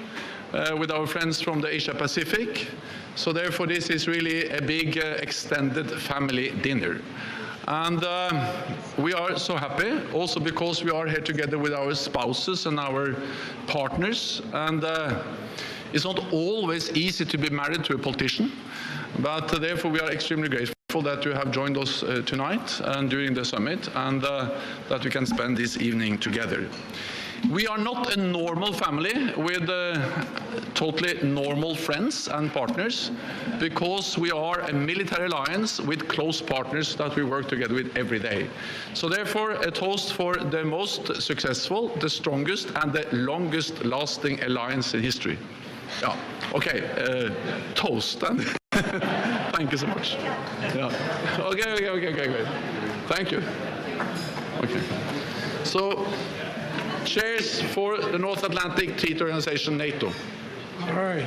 with our friends from the Asia Pacific. So therefore this is really a big extended family dinner. And we are so happy, also because we are here together with our spouses and our partners. And it's not always easy to be married to a politician, but therefore we are extremely grateful that you have joined us tonight and during the summit, and that we can spend this evening together. We are not a normal family with totally normal friends and partners, because we are a military alliance with close partners that we work together with every day. So therefore, a toast for the most successful, the strongest, and the longest lasting alliance in history. Yeah. Okay, toast. Thank you so much. Yeah. Okay, great. Thank you. Okay. So, cheers for the North Atlantic Treaty Organization, NATO. All right.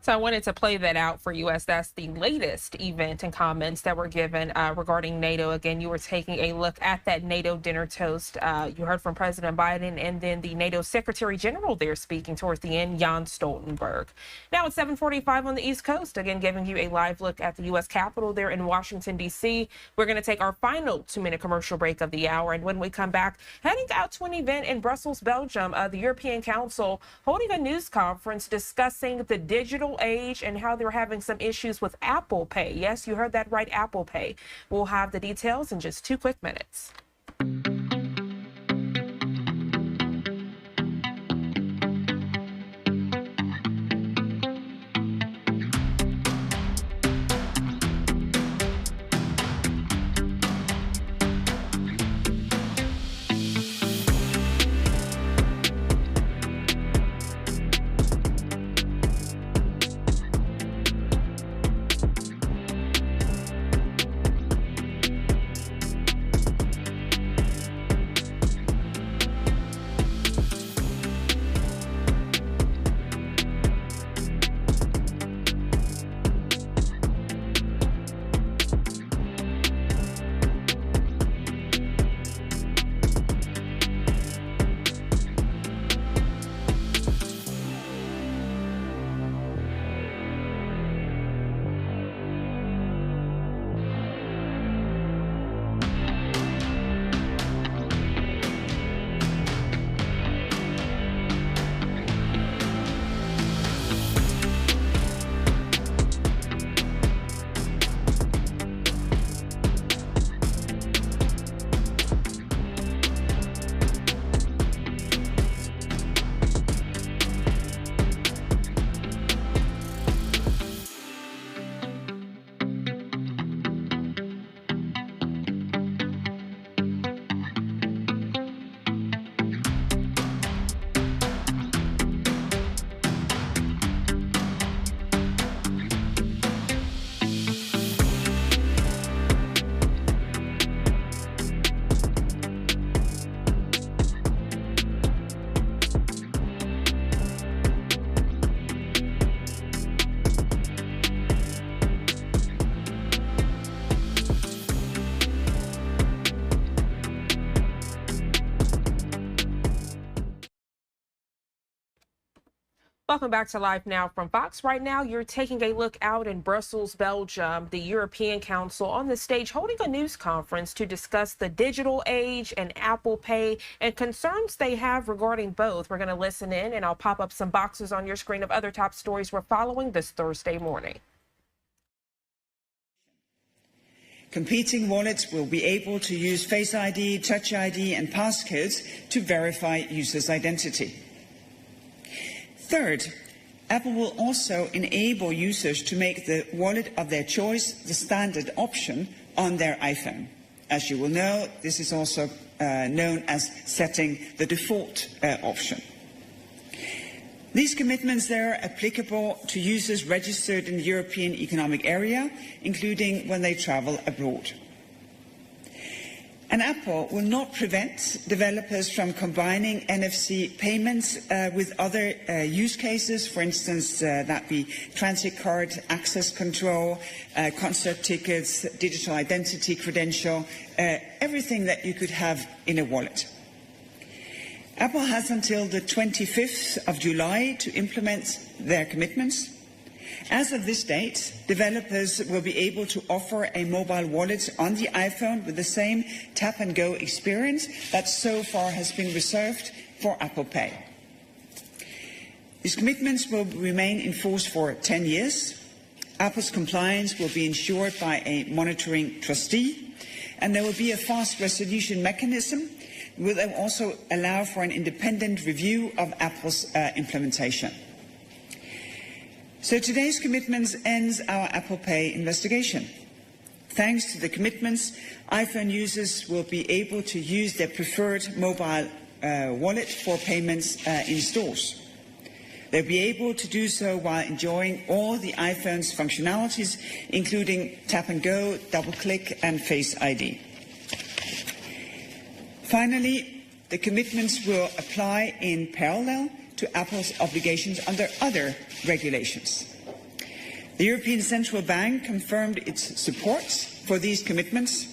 So I wanted to play that out for you, as that's the latest event and comments that were given regarding NATO. Again, you were taking a look at that NATO dinner toast. You heard from President Biden, and then the NATO Secretary General there speaking towards the end, Jens Stoltenberg. Now it's 7:45 on the East Coast. Again, giving you a live look at the U.S. Capitol there in Washington, D.C. We're going to take our final 2-minute commercial break of the hour. And when we come back, heading out to an event in Brussels, Belgium, the European Council holding a news conference discussing the digital age and how they're having some issues with Apple Pay. Yes, you heard that right, Apple Pay. We'll have the details in just 2 quick minutes. Welcome back to Live Now from Fox. Right now, you're taking a look out in Brussels, Belgium. The European Council on the stage holding a news conference to discuss the digital age and Apple Pay and concerns they have regarding both. We're going to listen in, and I'll pop up some boxes on your screen of other top stories we're following this Thursday morning. Competing wallets will be able to use Face ID, Touch ID and passcodes to verify users' identity. Third, Apple will also enable users to make the wallet of their choice the standard option on their iPhone. As you will know, this is also known as setting the default option. These commitments are applicable to users registered in the European Economic Area, including when they travel abroad. And Apple will not prevent developers from combining NFC payments with other use cases, for instance, that be transit card, access control, concert tickets, digital identity credential, everything that you could have in a wallet. Apple has until the 25th of July to implement their commitments. As of this date, developers will be able to offer a mobile wallet on the iPhone with the same tap-and-go experience that so far has been reserved for Apple Pay. These commitments will remain in force for 10 years. Apple's compliance will be ensured by a monitoring trustee, and there will be a fast resolution mechanism will also allow for an independent review of Apple's implementation. So today's commitments ends our Apple Pay investigation. Thanks to the commitments, iPhone users will be able to use their preferred mobile wallet for payments in stores. They'll be able to do so while enjoying all the iPhone's functionalities, including Tap and Go, Double Click, and Face ID. Finally, the commitments will apply in parallel to Apple's obligations under other regulations. The European Central Bank confirmed its support for these commitments,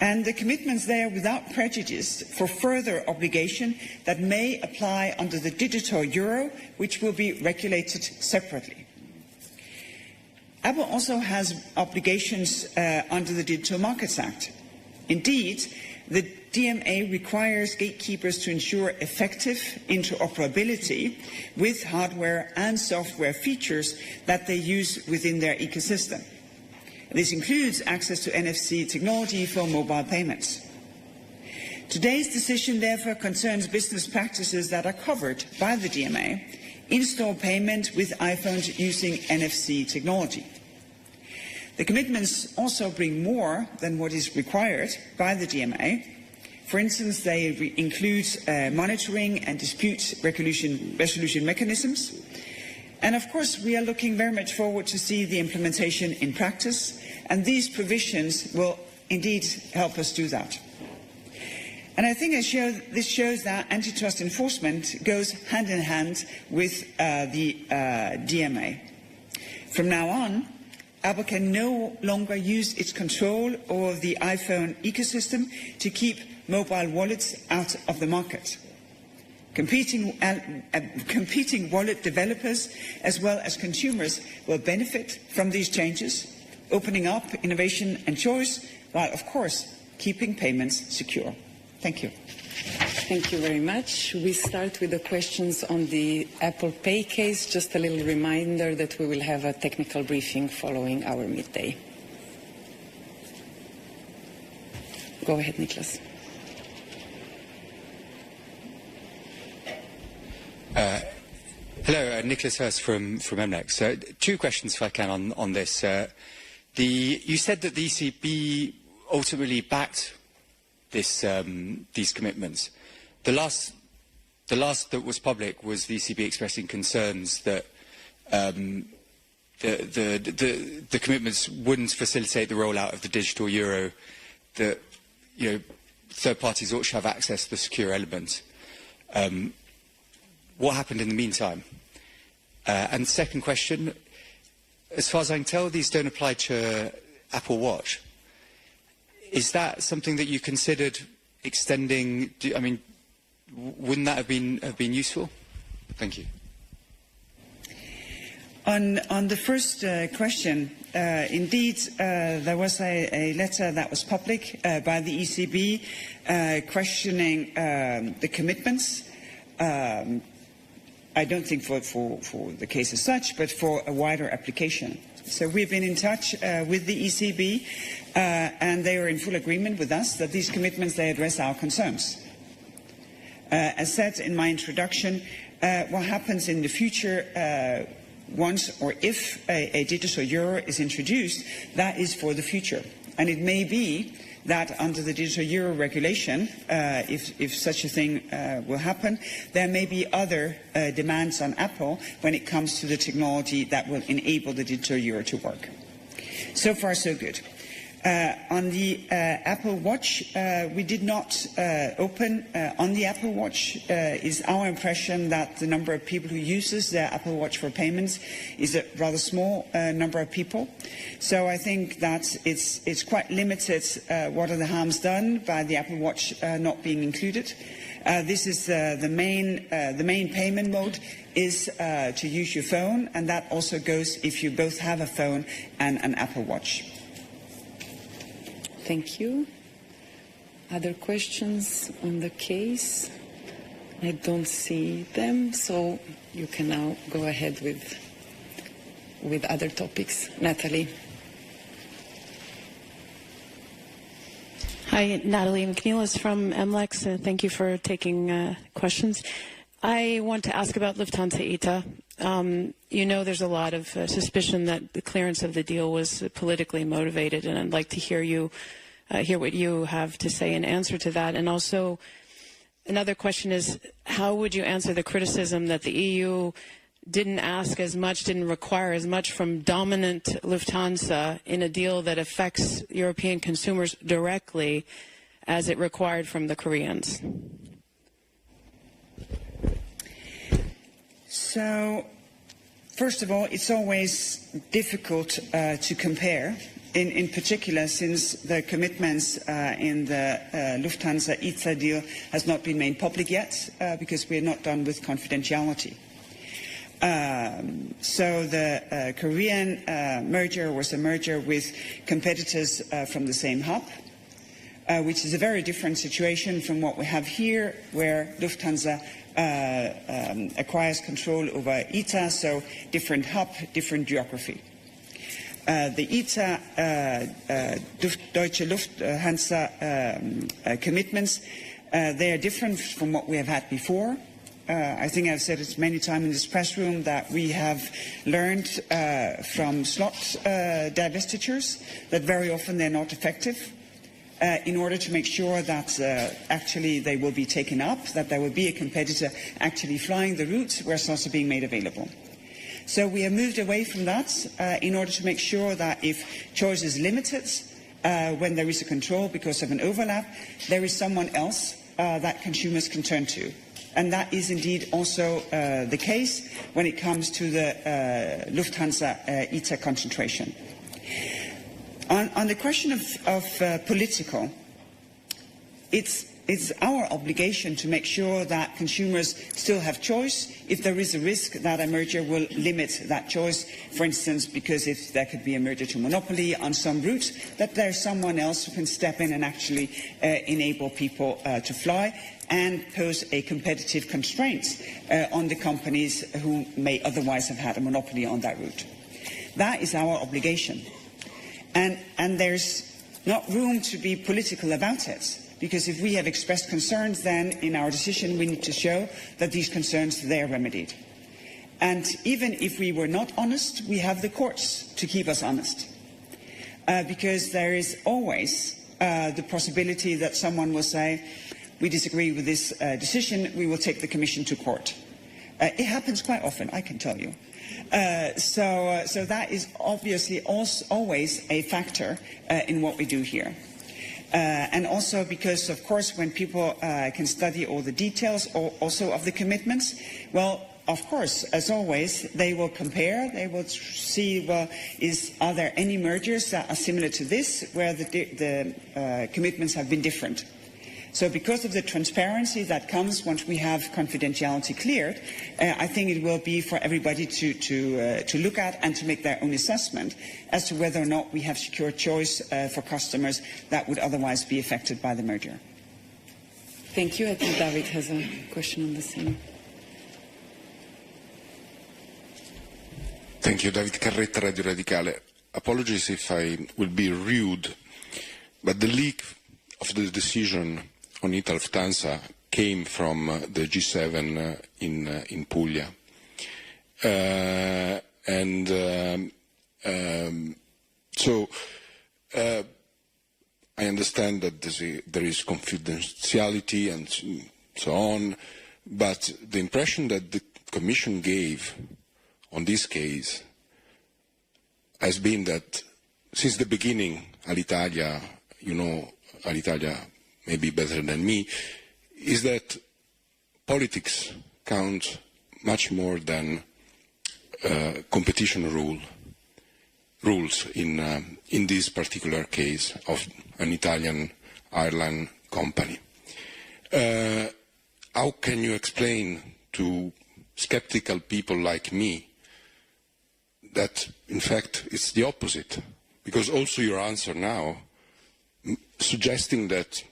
and the commitments there without prejudice for further obligation that may apply under the digital euro, which will be regulated separately. Apple also has obligations under the Digital Markets Act. Indeed, the DMA requires gatekeepers to ensure effective interoperability with hardware and software features that they use within their ecosystem. This includes access to NFC technology for mobile payments. Today's decision, therefore, concerns business practices that are covered by the DMA, in-store payment with iPhones using NFC technology. The commitments also bring more than what is required by the DMA. For instance, they include monitoring and dispute resolution mechanisms. And of course, we are looking very much forward to see the implementation in practice, and these provisions will indeed help us do that. And I think this shows that antitrust enforcement goes hand in hand with the DMA. From now on, Apple can no longer use its control over the iPhone ecosystem to keep mobile wallets out of the market. Competing wallet developers as well as consumers will benefit from these changes, opening up innovation and choice, while of course keeping payments secure. Thank you. Thank you very much. We start with the questions on the Apple Pay case. Just a little reminder that we will have a technical briefing following our midday. Go ahead, Nicholas. Hello, Nicholas Hurst from MNEX. Two questions, if I can, on this. You said that the ECB ultimately backed these commitments. The last that was public was the ECB expressing concerns that the commitments wouldn't facilitate the rollout of the digital euro. That third parties ought to have access to the secure element. What happened in the meantime? And second question, as far as I can tell, these don't apply to Apple Watch. Is that something that you considered extending? I mean, wouldn't that have been useful? Thank you. On the first question, indeed, there was a letter that was public by the ECB questioning the commitments. I don't think for the case as such, but for a wider application. So we've been in touch with the ECB, and they are in full agreement with us that these commitments, they address our concerns. As said in my introduction, what happens in the future once or if a digital euro is introduced, that is for the future. And it may be that under the digital euro regulation, if such a thing will happen, there may be other demands on Apple when it comes to the technology that will enable the digital euro to work. So far, so good. On the Apple Watch, we did not open on the Apple Watch. Is our impression that the number of people who uses their Apple Watch for payments is a rather small number of people. So I think that it's quite limited what are the harms done by the Apple Watch not being included. This is the main payment mode is to use your phone, and that also goes if you both have a phone and an Apple Watch. Thank you. Other questions on the case? I don't see them, so you can now go ahead with other topics. Natalie. Hi, Natalie McNeilis from MLEX. Thank you for taking questions. I want to ask about Lufthansa ITA. You know there's a lot of suspicion that the clearance of the deal was politically motivated, and I'd like to hear what you have to say in answer to that. And also, another question is, how would you answer the criticism that the EU didn't ask as much, didn't require as much from dominant Lufthansa in a deal that affects European consumers directly as it required from the Koreans? So, first of all, it's always difficult to compare, in particular since the commitments in the Lufthansa ITA deal has not been made public yet, because we're not done with confidentiality. So the Korean merger was a merger with competitors from the same hub, which is a very different situation from what we have here, where Lufthansa acquires control over ITA, so different hub, different geography. The ITA, Deutsche Lufthansa commitments, they are different from what we have had before. I think I've said it many times in this press room that we have learned from slot divestitures that very often they're not effective. In order to make sure that actually they will be taken up, that there will be a competitor actually flying the routes where slots are being made available. So we have moved away from that in order to make sure that if choice is limited, when there is a control because of an overlap, there is someone else that consumers can turn to. And that is indeed also the case when it comes to the Lufthansa ITA concentration. On the question of political, it's our obligation to make sure that consumers still have choice if there is a risk that a merger will limit that choice. For instance, because if there could be a merger to monopoly on some routes, that there's someone else who can step in and actually enable people to fly and pose a competitive constraint on the companies who may otherwise have had a monopoly on that route. That is our obligation. And there's not room to be political about it, because if we have expressed concerns, then in our decision we need to show that these concerns, they are remedied. And even if we were not honest, we have the courts to keep us honest. Because there is always the possibility that someone will say, we disagree with this decision, we will take the Commission to court. It happens quite often, I can tell you. So that is obviously always a factor in what we do here. And also because, of course, when people can study all the details also of the commitments, well, of course, as always, they will compare, they will see, well, are there any mergers that are similar to this, where the commitments have been different? So because of the transparency that comes once we have confidentiality cleared, I think it will be for everybody to look at and to make their own assessment as to whether or not we have secure choice for customers that would otherwise be affected by the merger. Thank you. I think David has a question on the same. Thank you. David Carretta, Radio Radicale. Apologies if I will be rude, but the leak of the decision on ITA Lufthansa came from the G7 in Puglia. So I understand that there is confidentiality and so on, but the impression that the Commission gave on this case has been that since the beginning, Alitalia, you know Alitalia maybe better than me, is that politics count much more than competition rules in this particular case of an Italian airline company. How can you explain to skeptical people like me that, in fact, it's the opposite? Because also your answer now, suggesting that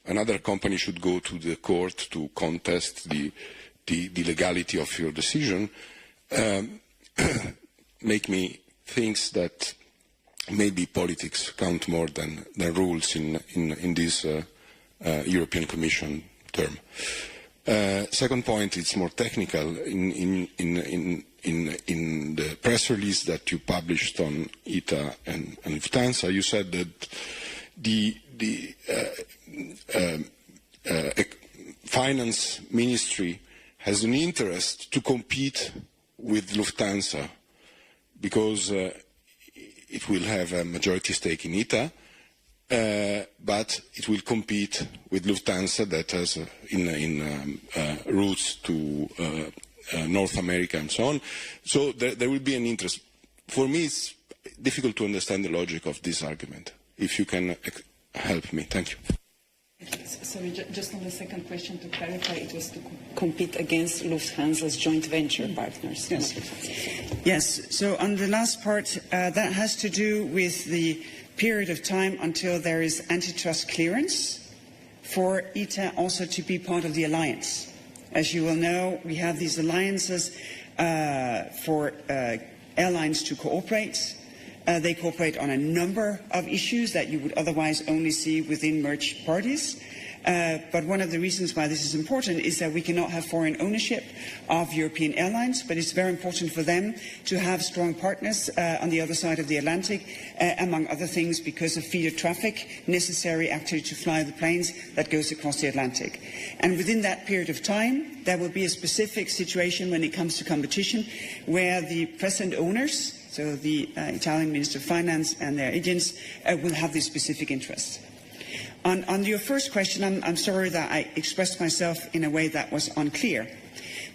another company should go to the court to contest the legality of your decision, make me think that maybe politics count more than rules in this European Commission term. Second point, it's more technical. In the press release that you published on ITA and Lufthansa, you said that the finance ministry has an interest to compete with Lufthansa because it will have a majority stake in ITA, but it will compete with Lufthansa that has routes to North America and so on. So there will be an interest. For me, it's difficult to understand the logic of this argument. If you can help me. Thank you. Sorry, just on the second question, to clarify, it was to compete against Lufthansa's joint venture partners. Yes. Yes. So on the last part, that has to do with the period of time until there is antitrust clearance for ITA also to be part of the alliance. As you will know, we have these alliances for airlines to cooperate. They cooperate on a number of issues that you would otherwise only see within merged parties. But one of the reasons why this is important is that we cannot have foreign ownership of European airlines, but it's very important for them to have strong partners on the other side of the Atlantic, among other things because of feeder traffic necessary actually to fly the planes that goes across the Atlantic. And within that period of time, there will be a specific situation when it comes to competition where the present owners, so the Italian Minister of Finance and their agents, will have this specific interest. On your first question, I'm sorry that I expressed myself in a way that was unclear.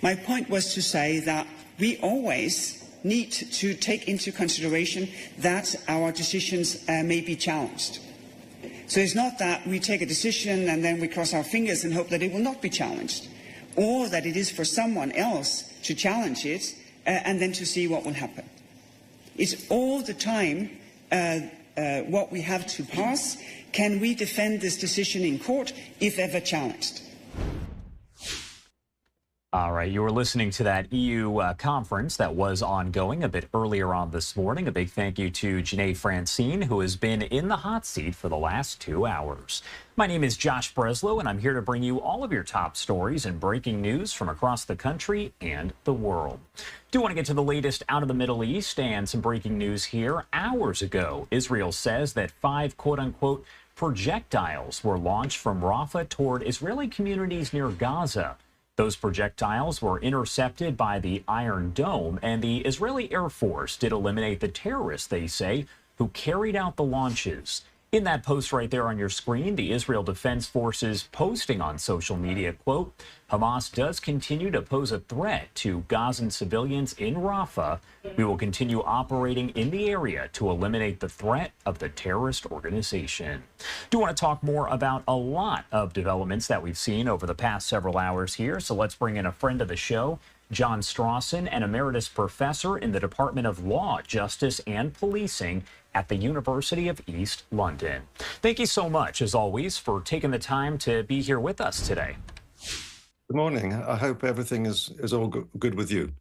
My point was to say that we always need to take into consideration that our decisions may be challenged. So it's not that we take a decision and then we cross our fingers and hope that it will not be challenged, or that it is for someone else to challenge it and then to see what will happen. It's all the time what we have to pass. Can we defend this decision in court if ever challenged? All right, you were listening to that EU conference that was ongoing a bit earlier on this morning. A big thank you to Janae Francine, who has been in the hot seat for the last 2 hours. My name is Josh Breslow, and I'm here to bring you all of your top stories and breaking news from across the country and the world. Do want to get to the latest out of the Middle East and some breaking news here. Hours ago, Israel says that 5 quote-unquote projectiles were launched from Rafah toward Israeli communities near Gaza. Those projectiles were intercepted by the Iron Dome, and the Israeli Air Force did eliminate the terrorists, they say, who carried out the launches. In that post right there on your screen, the Israel Defense Forces posting on social media, quote, Hamas does continue to pose a threat to Gazan civilians in Rafah. We will continue operating in the area to eliminate the threat of the terrorist organization. Do want to talk more about a lot of developments that we've seen over the past several hours here. So let's bring in a friend of the show, John Strawson, an emeritus professor in the Department of Law, Justice and Policing at the University of East London. Thank you so much, as always, for taking the time to be here with us today. Good morning. I hope everything is all good with you.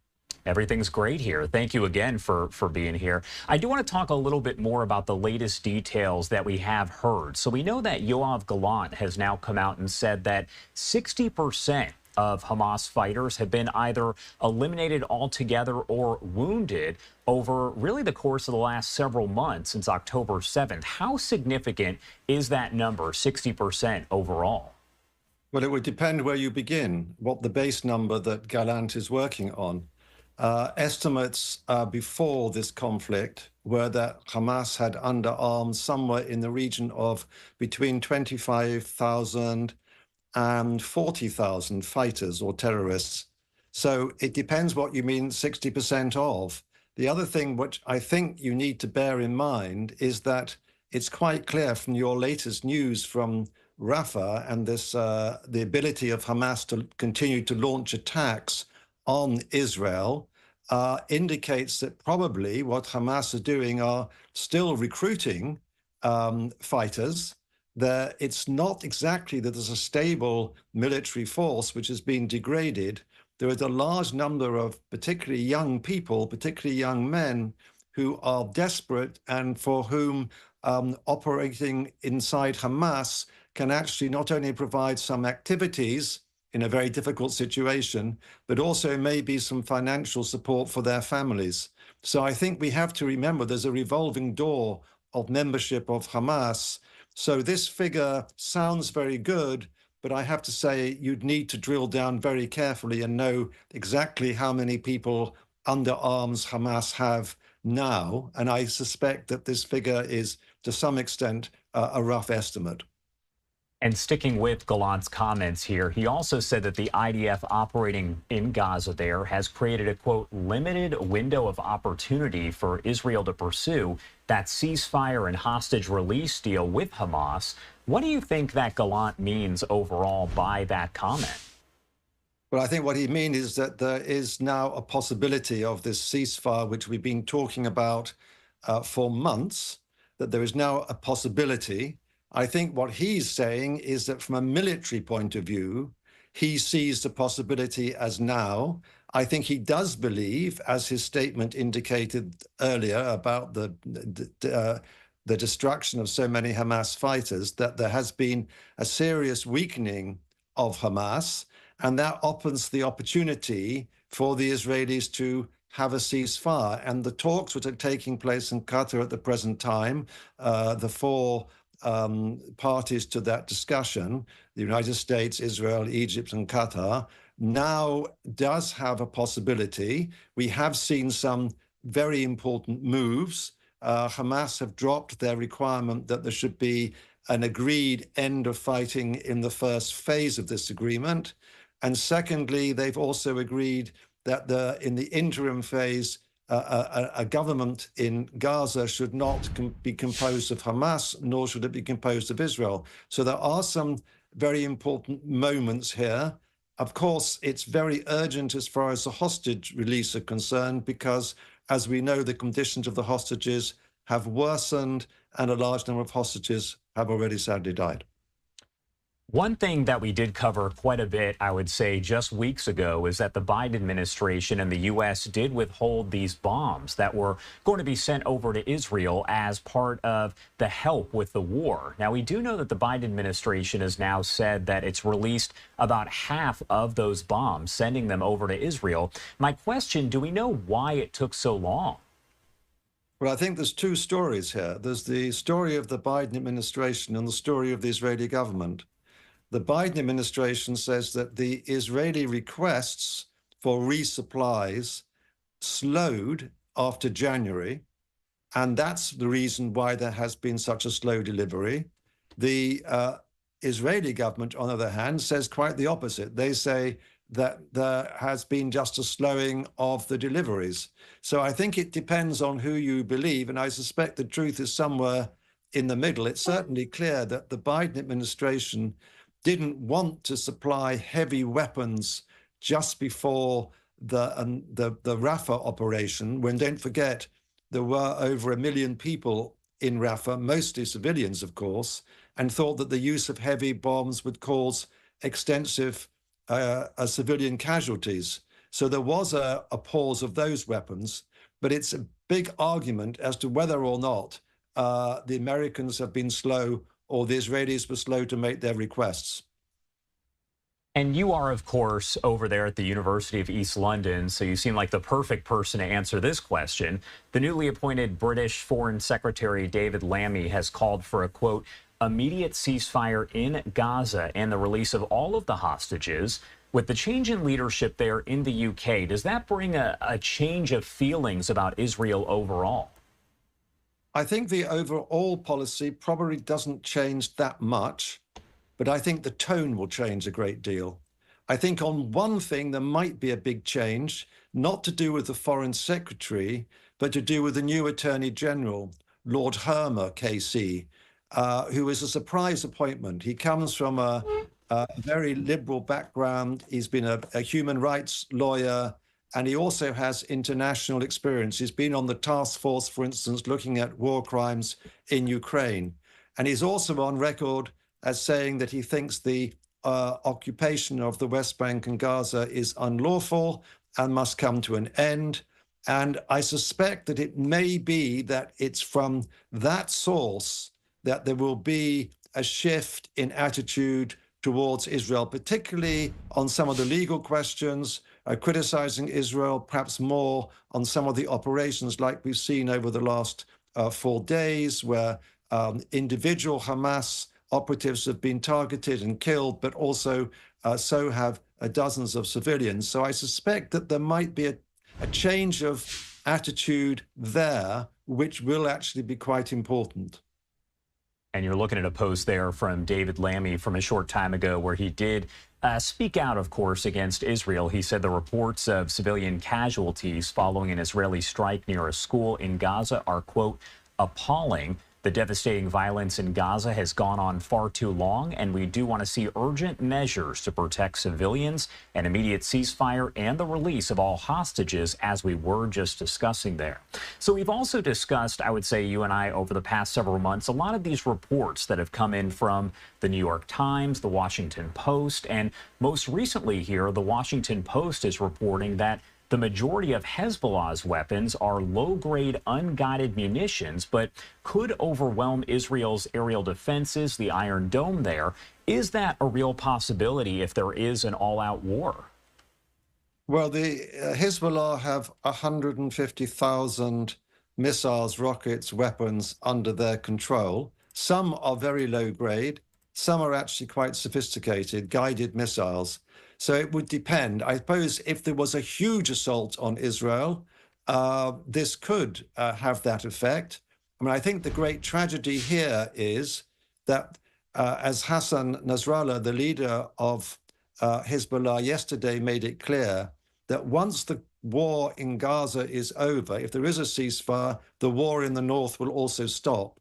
Everything's great here. Thank you again for being here. I do want to talk a little bit more about the latest details that we have heard. So we know that Yoav Gallant has now come out and said that 60% of Hamas fighters have been either eliminated altogether or wounded over really the course of the last several months since October 7th. How significant is that number, 60% overall? Well, it would depend where you begin, what the base number that Gallant is working on. Estimates before this conflict were that Hamas had under arms somewhere in the region of between 25,000 and 40,000 fighters or terrorists. So it depends what you mean 60% of. The other thing which I think you need to bear in mind is that it's quite clear from your latest news from Rafah and this the ability of Hamas to continue to launch attacks on Israel indicates that probably what Hamas are doing are still recruiting fighters. It's not exactly that there's a stable military force which has been degraded. There is a large number of particularly young people, particularly young men, who are desperate and for whom operating inside Hamas can actually not only provide some activities in a very difficult situation, but also maybe some financial support for their families. So I think we have to remember there's a revolving door of membership of Hamas. So this figure sounds very good, but I have to say you'd need to drill down very carefully and know exactly how many people under arms Hamas have now. And I suspect that this figure is, to some extent, a rough estimate. And sticking with Gallant's comments here, he also said that the IDF operating in Gaza there has created a, quote, limited window of opportunity for Israel to pursue that ceasefire and hostage release deal with Hamas. What do you think that Gallant means overall by that comment? Well, I think what he means is that there is now a possibility of this ceasefire, which we've been talking about for months, that there is now a possibility. I think what he's saying is that from a military point of view, he sees the possibility as now. I think he does believe, as his statement indicated earlier about the destruction of so many Hamas fighters, that there has been a serious weakening of Hamas, and that opens the opportunity for the Israelis to have a ceasefire. And the talks which are taking place in Qatar at the present time, the four parties to that discussion, the United States, Israel, Egypt, and Qatar, now does have a possibility. We have seen some very important moves. Hamas have dropped their requirement that there should be an agreed end of fighting in the first phase of this agreement. And secondly, they've also agreed that in the interim phase, a government in Gaza should not be composed of Hamas, nor should it be composed of Israel. So there are some very important moments here. Of course, it's very urgent as far as the hostage release are concerned, because, as we know, the conditions of the hostages have worsened and a large number of hostages have already sadly died. One thing that we did cover quite a bit, I would say, just weeks ago is that the Biden administration and the U.S. did withhold these bombs that were going to be sent over to Israel as part of the help with the war. Now, we do know that the Biden administration has now said that it's released about half of those bombs, sending them over to Israel. My question, do we know why it took so long? Well, I think there's two stories here. There's the story of the Biden administration and the story of the Israeli government. The Biden administration says that the Israeli requests for resupplies slowed after January, And that's the reason why there has been such a slow delivery. The Israeli government, on the other hand, says quite the opposite. They say that there has been just a slowing of the deliveries. So I think it depends on who you believe, and I suspect the truth is somewhere in the middle. It's certainly clear that the Biden administration didn't want to supply heavy weapons just before the Rafah operation, when, don't forget, there were over 1 million people in Rafah, mostly civilians, of course, and thought that the use of heavy bombs would cause extensive civilian casualties. So there was a pause of those weapons, but it's a big argument as to whether or not the Americans have been slow or the Israelis were slow to make their requests. And you are, of course, over there at the University of East London, so you seem like the perfect person to answer this question. The newly appointed British Foreign Secretary David Lammy has called for a, quote, immediate ceasefire in Gaza and the release of all of the hostages. With the change in leadership there in the UK, does that bring a change of feelings about Israel overall? I think the overall policy probably doesn't change that much, but I think the tone will change a great deal. I think on one thing there might be a big change, not to do with the Foreign Secretary, but to do with the new Attorney General, Lord Hermer, KC, who is a surprise appointment. He comes from a very liberal background. He's been a human rights lawyer, and he also has international experience. He's been on the task force, for instance, looking at war crimes in Ukraine. And he's also on record as saying that he thinks the occupation of the West Bank and Gaza is unlawful and must come to an end. And I suspect that it may be that it's from that source that there will be a shift in attitude towards Israel, particularly on some of the legal questions, criticizing Israel, perhaps more on some of the operations like we've seen over the last 4 days, where individual Hamas operatives have been targeted and killed, but also so have dozens of civilians. So I suspect that there might be a change of attitude there, which will actually be quite important. And you're looking at a post there from David Lammy from a short time ago where he did speak out, of course, against Israel. He said the reports of civilian casualties following an Israeli strike near a school in Gaza are, quote, appalling. The devastating violence in Gaza has gone on far too long, and we do want to see urgent measures to protect civilians, an immediate ceasefire, and the release of all hostages, as we were just discussing there. So we've also discussed, I would say, you and I, over the past several months, a lot of these reports that have come in from the New York Times, the Washington Post, and most recently here, the Washington Post is reporting that the majority of Hezbollah's weapons are low-grade, unguided munitions, but could overwhelm Israel's aerial defenses, the Iron Dome there. Is that a real possibility if there is an all-out war? Well, the Hezbollah have 150,000 missiles, rockets, weapons under their control. Some are very low-grade. Some are actually quite sophisticated, guided missiles. So it would depend. I suppose if there was a huge assault on Israel, this could have that effect. I mean, I think the great tragedy here is that as Hassan Nasrallah, the leader of Hezbollah, yesterday made it clear that once the war in Gaza is over, if there is a ceasefire, the war in the north will also stop.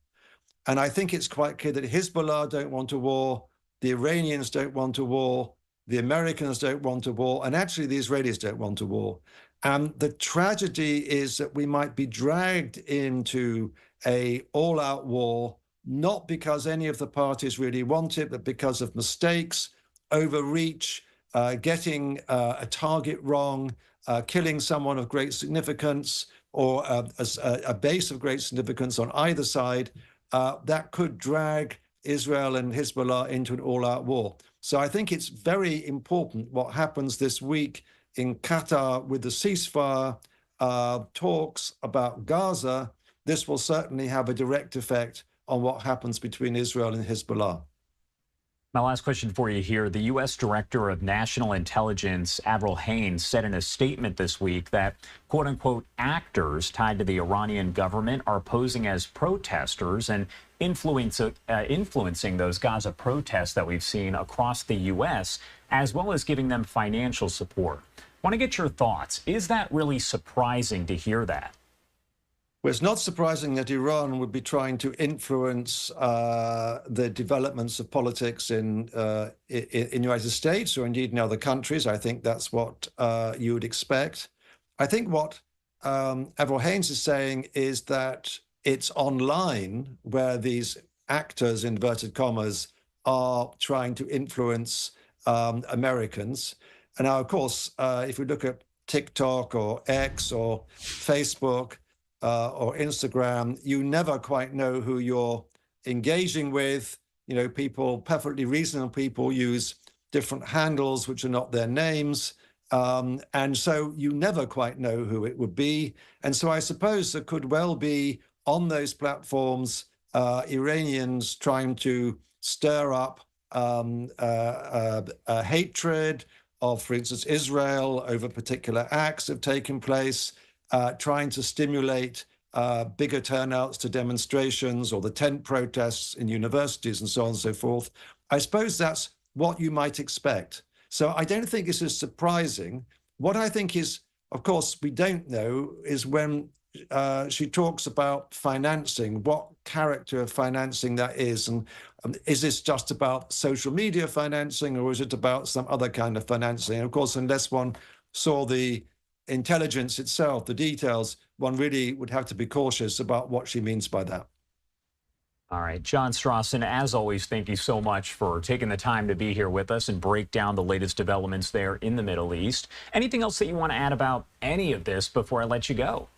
And I think it's quite clear that Hezbollah don't want a war, the Iranians don't want a war, the Americans don't want a war, and actually the Israelis don't want a war. And the tragedy is that we might be dragged into an all-out war, not because any of the parties really want it, but because of mistakes, overreach, getting a target wrong, killing someone of great significance, or a base of great significance on either side. That could drag Israel and Hezbollah into an all-out war. So I think it's very important what happens this week in Qatar with the ceasefire talks about Gaza. This will certainly have a direct effect on what happens between Israel and Hezbollah. My last question for you here. The U.S. Director of National Intelligence, Avril Haines, said in a statement this week that, quote unquote, actors tied to the Iranian government are posing as protesters and influencing those Gaza protests that we've seen across the U.S., as well as giving them financial support. Want to get your thoughts. Is that really surprising to hear that? Well, it's not surprising that Iran would be trying to influence the developments of politics in the United States or indeed in other countries. I think that's what you would expect. I think what Avril Haines is saying is that it's online where these actors, inverted commas, are trying to influence Americans. And now, of course, if we look at TikTok or X or Facebook, or Instagram, you never quite know who you're engaging with. You know, people, perfectly reasonable people, use different handles which are not their names. And so you never quite know who it would be. And so I suppose there could well be on those platforms, Iranians trying to stir up hatred of, for instance, Israel over particular acts that have taken place, trying to stimulate bigger turnouts to demonstrations or the tent protests in universities and so on and so forth. I suppose that's what you might expect. So I don't think this is surprising. What I think is, of course, we don't know is when she talks about financing, what character of financing that is. And is this just about social media financing or is it about some other kind of financing? And of course, unless one saw the intelligence itself, the details, one really would have to be cautious about what she means by that. All right, John Strawson, as always, thank you so much for taking the time to be here with us and break down the latest developments there in the Middle East. Anything else that you want to add about any of this before I let you go?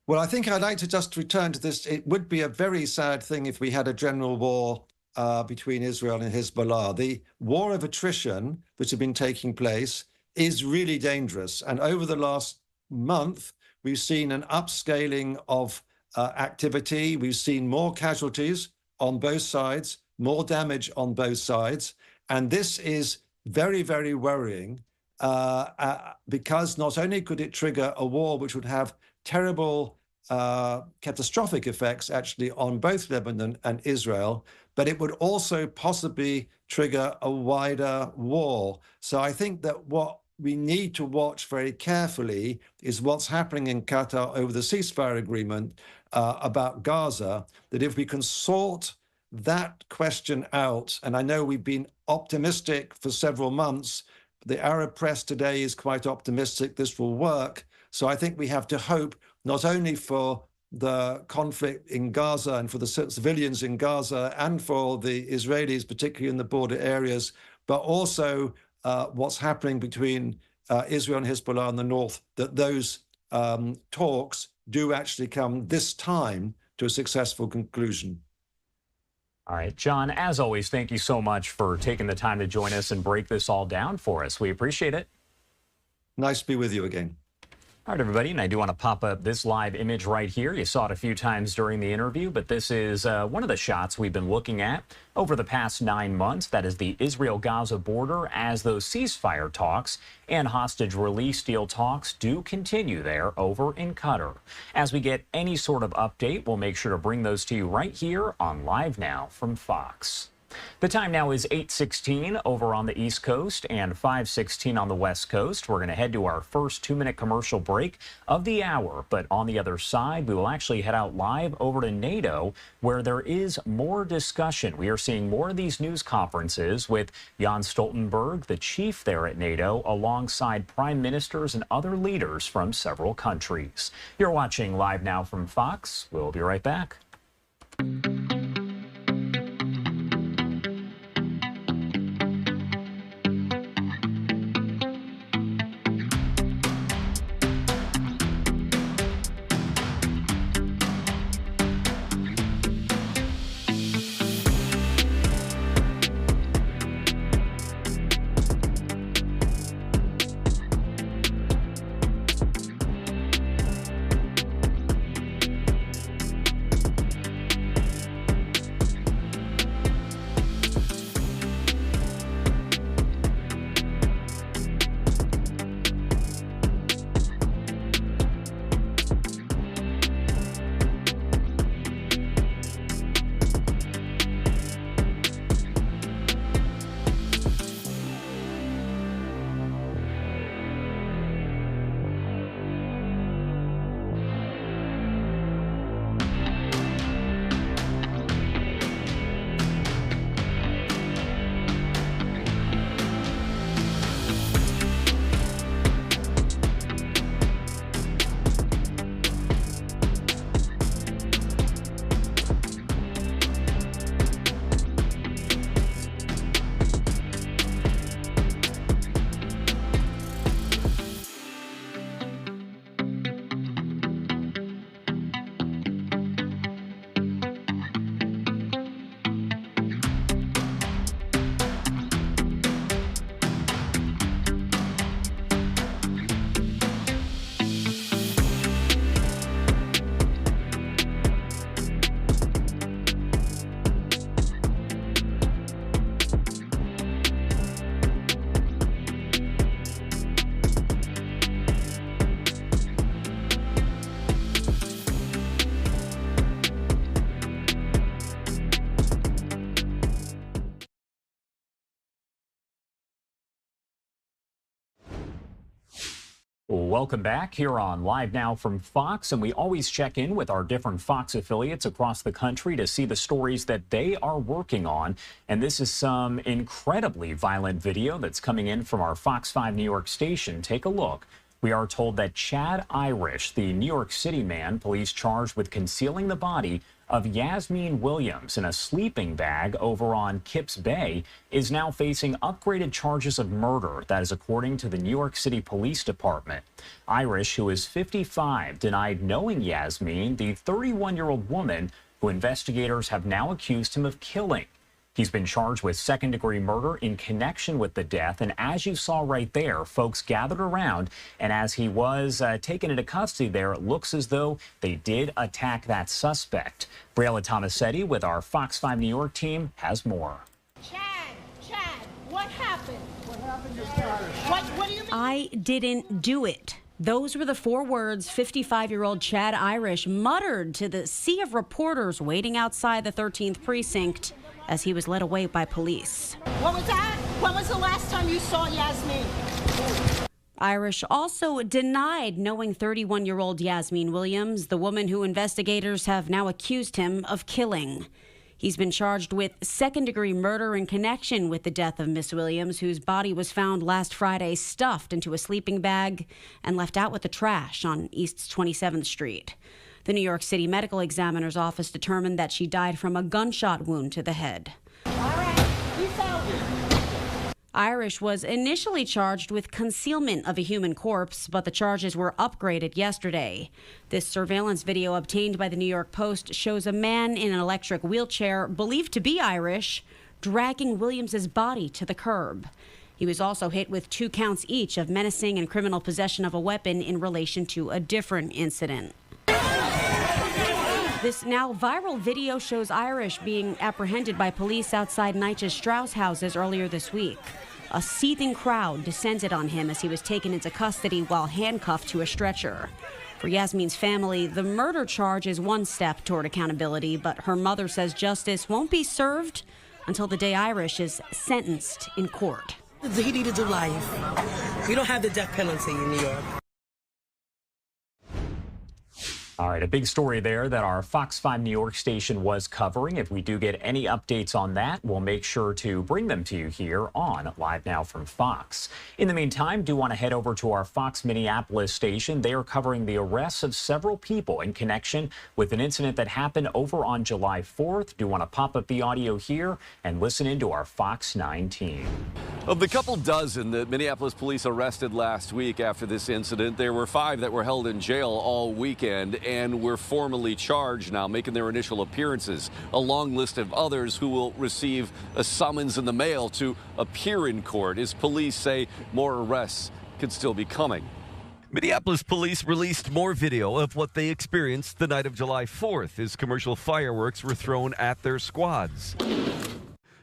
Well, I think I'd like to just return to this. It would be a very sad thing if we had a general war between Israel and Hezbollah. The war of attrition, which has been taking place, is really dangerous. And over the last month, we've seen an upscaling of activity. We've seen more casualties on both sides, more damage on both sides. And this is very, very worrying because not only could it trigger a war which would have terrible catastrophic effects actually on both Lebanon and Israel, but it would also possibly trigger a wider war. So I think that what we need to watch very carefully is what's happening in Qatar over the ceasefire agreement about Gaza, that if we can sort that question out, and I know we've been optimistic for several months, the Arab press today is quite optimistic this will work. So I think we have to hope not only for the conflict in Gaza and for the civilians in Gaza and for the Israelis, particularly in the border areas, but also what's happening between Israel and Hezbollah in the north, that those talks do actually come this time to a successful conclusion. All right, John, as always, thank you so much for taking the time to join us and break this all down for us. We appreciate it. Nice to be with you again. All right, everybody, and I do want to pop up this live image right here. You saw it a few times during the interview, but this is one of the shots we've been looking at over the past 9 months. That is the Israel-Gaza border as those ceasefire talks and hostage release deal talks do continue there over in Qatar. As we get any sort of update, we'll make sure to bring those to you right here on Live Now from Fox. The time now is 8:16 over on the East Coast and 5:16 on the West Coast. We're going to head to our first 2-minute commercial break of the hour. But on the other side, we will actually head out live over to NATO, where there is more discussion. We are seeing more of these news conferences with Jens Stoltenberg, the chief there at NATO, alongside prime ministers and other leaders from several countries. You're watching Live Now from Fox. We'll be right back. Welcome back here on Live Now from Fox, and we always check in with our different Fox affiliates across the country to see the stories that they are working on. And this is some incredibly violent video that's coming in from our Fox 5 New York station. Take a look. We are told that Chad Irish, the New York City man police charged with concealing the body of Yasmin Williams in a sleeping bag over on Kips Bay, is now facing upgraded charges of murder. That is according to the New York City Police Department. Irish, who is 55, denied knowing Yasmin, the 31-year-old woman who investigators have now accused him of killing. He's been charged with second-degree murder in connection with the death. And as you saw right there, folks gathered around. And as he was taken into custody there, it looks as though they did attack that suspect. Beryl Tomasetti with our Fox 5 New York team has more. Chad, what happened? What happened to Chad? What do you mean? I didn't do it. Those were the 4 words 55-year-old Chad Irish muttered to the sea of reporters waiting outside the 13th precinct as he was led away by police. What was that? When was the last time you saw Yasmin? Irish also denied knowing 31-year-old Yasmin Williams, the woman who investigators have now accused him of killing. He's been charged with second-degree murder in connection with the death of Miss Williams, whose body was found last Friday stuffed into a sleeping bag and left out with the trash on East 27th Street. The New York City Medical Examiner's Office determined that she died from a gunshot wound to the head. All right, we found it. Irish was initially charged with concealment of a human corpse, but the charges were upgraded yesterday. This surveillance video obtained by the New York Post shows a man in an electric wheelchair, believed to be Irish, dragging Williams's body to the curb. He was also hit with 2 counts each of menacing and criminal possession of a weapon in relation to a different incident. This now viral video shows Irish being apprehended by police outside NYCHA's Strauss houses earlier this week. A seething crowd descended on him as he was taken into custody while handcuffed to a stretcher. For Yasmin's family, the murder charge is one step toward accountability, but her mother says justice won't be served until the day Irish is sentenced in court. He needed to life. We don't have the death penalty in New York. All right, a big story there that our Fox 5 New York station was covering. If we do get any updates on that, we'll make sure to bring them to you here on Live Now from Fox. In the meantime, do want to head over to our Fox Minneapolis station. They are covering the arrests of several people in connection with an incident that happened over on July 4th. Do want to pop up the audio here and listen into our Fox 9 team. Of the couple dozen that Minneapolis police arrested last week after this incident, there were 5 that were held in jail all weekend and were formally charged now, making their initial appearances. A long list of others who will receive a summons in the mail to appear in court, as police say more arrests could still be coming. Minneapolis police released more video of what they experienced the night of July 4th as commercial fireworks were thrown at their squads.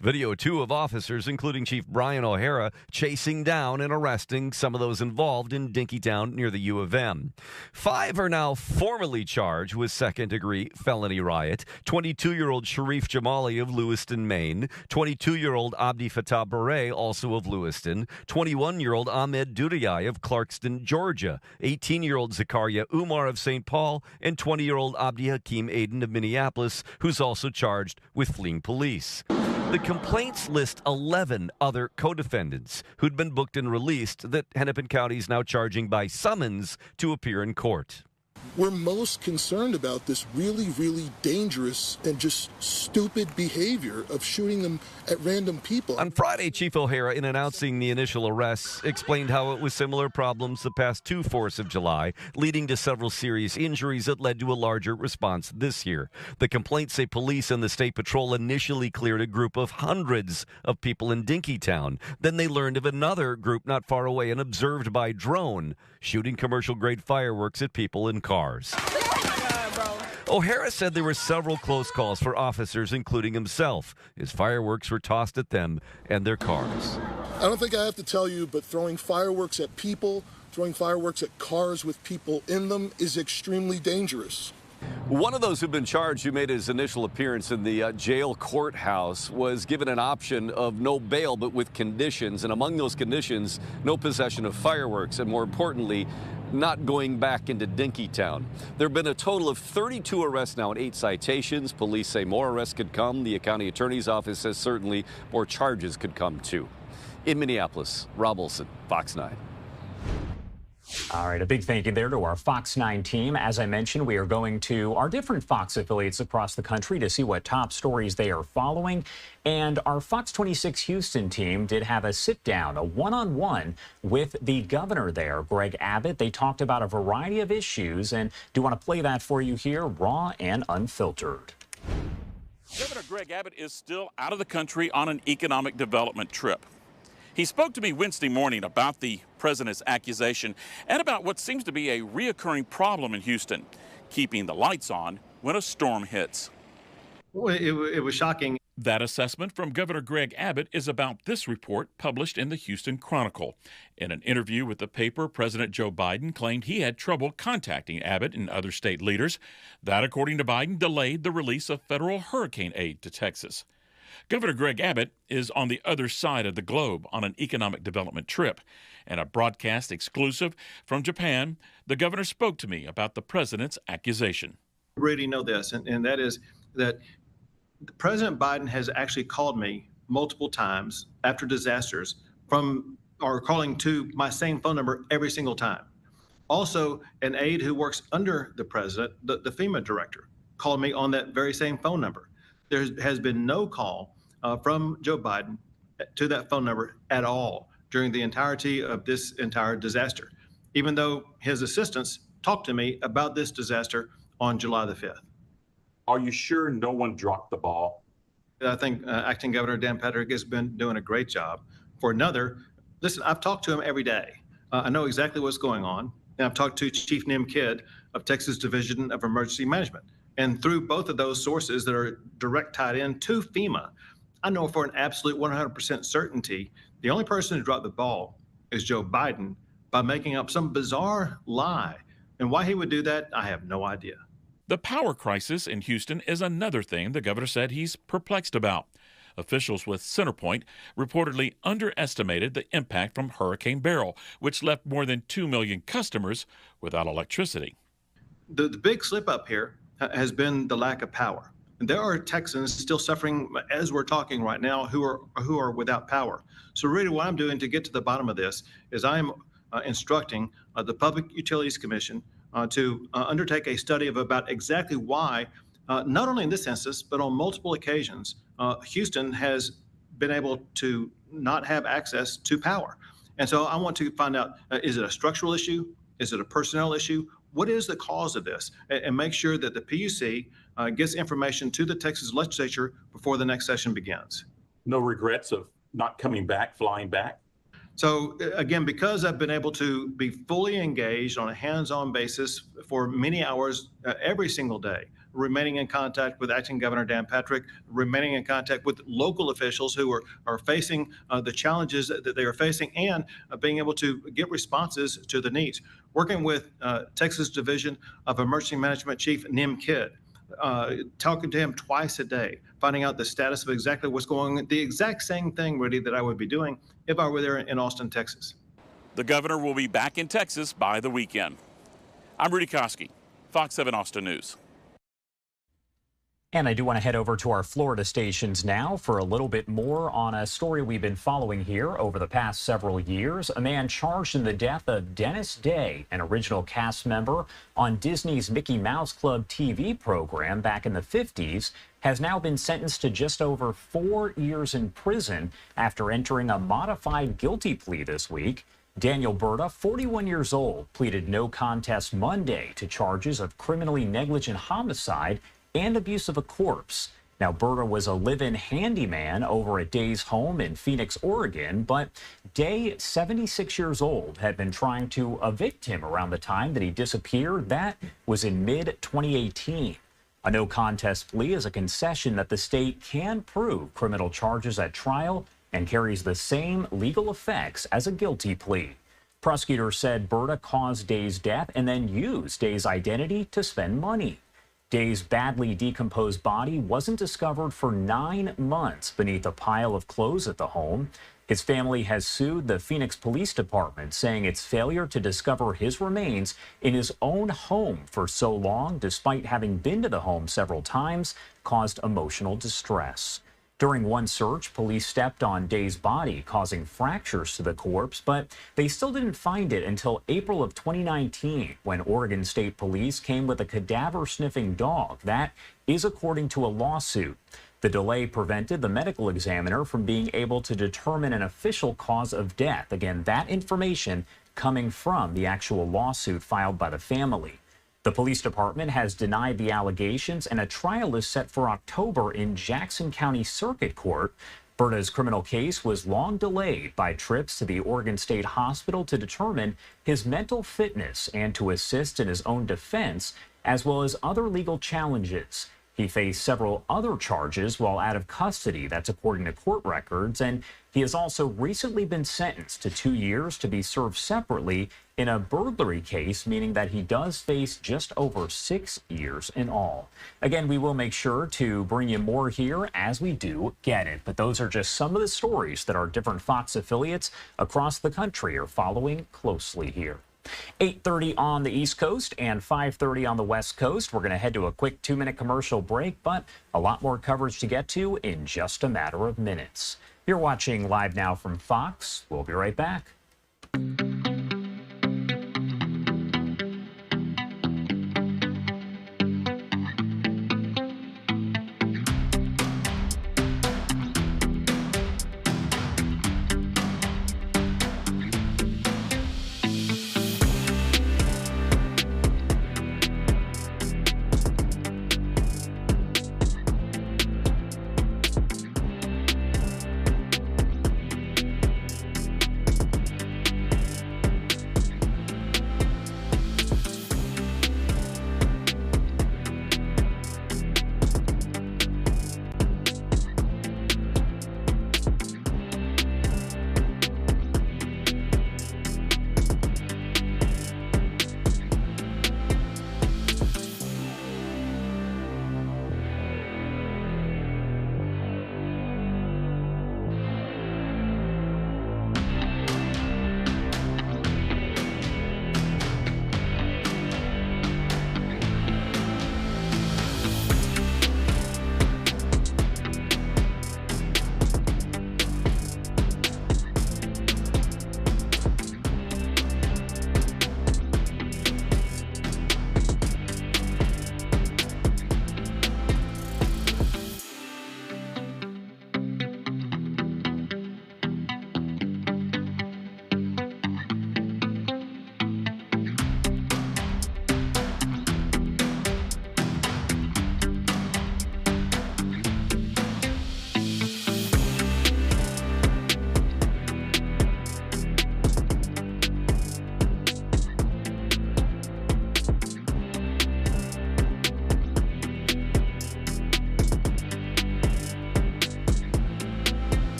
Video 2 of officers, including Chief Brian O'Hara, chasing down and arresting some of those involved in Dinkytown near the U of M. 5 are now formally charged with second-degree felony riot. 22-year-old Sharif Jamali of Lewiston, Maine. 22-year-old Abdi Fattah Beret, also of Lewiston. 21-year-old Ahmed Durayai of Clarkston, Georgia. 18-year-old Zakaria Umar of St. Paul. And 20-year-old Abdi Hakim Aiden of Minneapolis, who's also charged with fleeing police. The complaints list 11 other co-defendants who'd been booked and released that Hennepin County is now charging by summons to appear in court. We're most concerned about this really, really dangerous and just stupid behavior of shooting them at random people. On Friday, Chief O'Hara, in announcing the initial arrests, explained how it was similar problems the past 2 4ths of July, leading to several serious injuries that led to a larger response this year. The complaints say police and the State Patrol initially cleared a group of hundreds of people in Dinkytown. Then they learned of another group not far away and observed by drone, shooting commercial-grade fireworks at people in cars. O'Hara said there were several close calls for officers, including himself, as fireworks were tossed at them and their cars. I don't think I have to tell you, but throwing fireworks at people, throwing fireworks at cars with people in them is extremely dangerous. One of those who've been charged, who made his initial appearance in the jail courthouse, was given an option of no bail, but with conditions. And among those conditions, no possession of fireworks, and more importantly, not going back into Dinkytown. There have been a total of 32 arrests now and 8 citations. Police say more arrests could come. The county attorney's office says certainly more charges could come too. In Minneapolis, Rob Olson, Fox 9. All right, a big thank you there to our Fox 9 team. As I mentioned, we are going to our different Fox affiliates across the country to see what top stories they are following. And our Fox 26 Houston team did have a sit-down, a one-on-one with the governor there, Greg Abbott. They talked about a variety of issues, and do want to play that for you here, raw and unfiltered. Governor Greg Abbott is still out of the country on an economic development trip. He spoke to me Wednesday morning about the president's accusation and about what seems to be a reoccurring problem in Houston, keeping the lights on when a storm hits. Well, it was shocking. That assessment from Governor Greg Abbott is about this report published in the Houston Chronicle. In an interview with the paper, President Joe Biden claimed he had trouble contacting Abbott and other state leaders. That, according to Biden, delayed the release of federal hurricane aid to Texas. Governor Greg Abbott is on the other side of the globe on an economic development trip. In a broadcast exclusive from Japan, the governor spoke to me about the president's accusation. We already know this, and that is that President Biden has actually called me multiple times after disasters or calling to my same phone number every single time. Also, an aide who works under the president, the FEMA director, called me on that very same phone number. There has been no call from Joe Biden to that phone number at all during the entirety of this entire disaster, even though his assistants talked to me about this disaster on July the 5th. Are you sure no one dropped the ball? I think Acting Governor Dan Patrick has been doing a great job. For another, listen, I've talked to him every day. I know exactly what's going on. And I've talked to Chief Nim Kidd of Texas Division of Emergency Management. And through both of those sources that are direct tied in to FEMA, I know for an absolute 100% certainty, the only person who dropped the ball is Joe Biden by making up some bizarre lie. And why he would do that, I have no idea. The power crisis in Houston is another thing the governor said he's perplexed about. Officials with CenterPoint reportedly underestimated the impact from Hurricane Beryl, which left more than 2 million customers without electricity. The big slip up here has been the lack of power. And there are Texans still suffering as we're talking right now who are without power. So really what I'm doing to get to the bottom of this is I'm instructing the Public Utilities Commission to undertake a study of about exactly why, not only in this instance, but on multiple occasions, Houston has been able to not have access to power. And so I want to find out, is it a structural issue? Is it a personnel issue? What is the cause of this? And make sure that the PUC gets information to the Texas legislature before the next session begins. No regrets of not coming back, flying back? So again, because I've been able to be fully engaged on a hands-on basis for many hours every single day, remaining in contact with Acting Governor Dan Patrick, remaining in contact with local officials who are facing the challenges that they are facing, and being able to get responses to the needs. Working with Texas Division of Emergency Management Chief Nim Kidd, talking to him twice a day, finding out the status of exactly what's going on, the exact same thing, really, that I would be doing if I were there in Austin, Texas. The governor will be back in Texas by the weekend. I'm Rudy Koski, Fox 7 Austin News. And I do want to head over to our Florida stations now for a little bit more on a story we've been following here over the past several years. A man charged in the death of Dennis Day, an original cast member on Disney's Mickey Mouse Club TV program back in the 50s, has now been sentenced to just over 4 years in prison after entering a modified guilty plea this week. Daniel Berta, 41 years old, pleaded no contest Monday to charges of criminally negligent homicide and abuse of a corpse. Now, Berta was a live-in handyman over at Day's home in Phoenix, Oregon, but Day, 76 years old, had been trying to evict him around the time that he disappeared. That was in mid-2018. A no-contest plea is a concession that the state can prove criminal charges at trial and carries the same legal effects as a guilty plea. Prosecutors said Berta caused Day's death and then used Day's identity to spend money. Day's badly decomposed body wasn't discovered for 9 months beneath a pile of clothes at the home. His family has sued the Phoenix Police Department, saying its failure to discover his remains in his own home for so long, despite having been to the home several times, caused emotional distress. During one search, police stepped on Day's body, causing fractures to the corpse, but they still didn't find it until April of 2019, when Oregon State Police came with a cadaver-sniffing dog. That is according to a lawsuit. The delay prevented the medical examiner from being able to determine an official cause of death. Again, that information coming from the actual lawsuit filed by the family. The police department has denied the allegations, and a trial is set for October in Jackson County Circuit Court. Berta's criminal case was long delayed by trips to the Oregon State Hospital to determine his mental fitness and to assist in his own defense, as well as other legal challenges. He faced several other charges while out of custody. That's according to court records. And he has also recently been sentenced to 2 years to be served separately in a burglary case, meaning that he does face just over 6 years in all. Again, we will make sure to bring you more here as we do get it. But those are just some of the stories that our different Fox affiliates across the country are following closely here. 8:30 on the East Coast and 5:30 on the West Coast. We're going to head to a quick 2-minute commercial break, but a lot more coverage to get to in just a matter of minutes. You're watching Live Now from Fox. We'll be right back.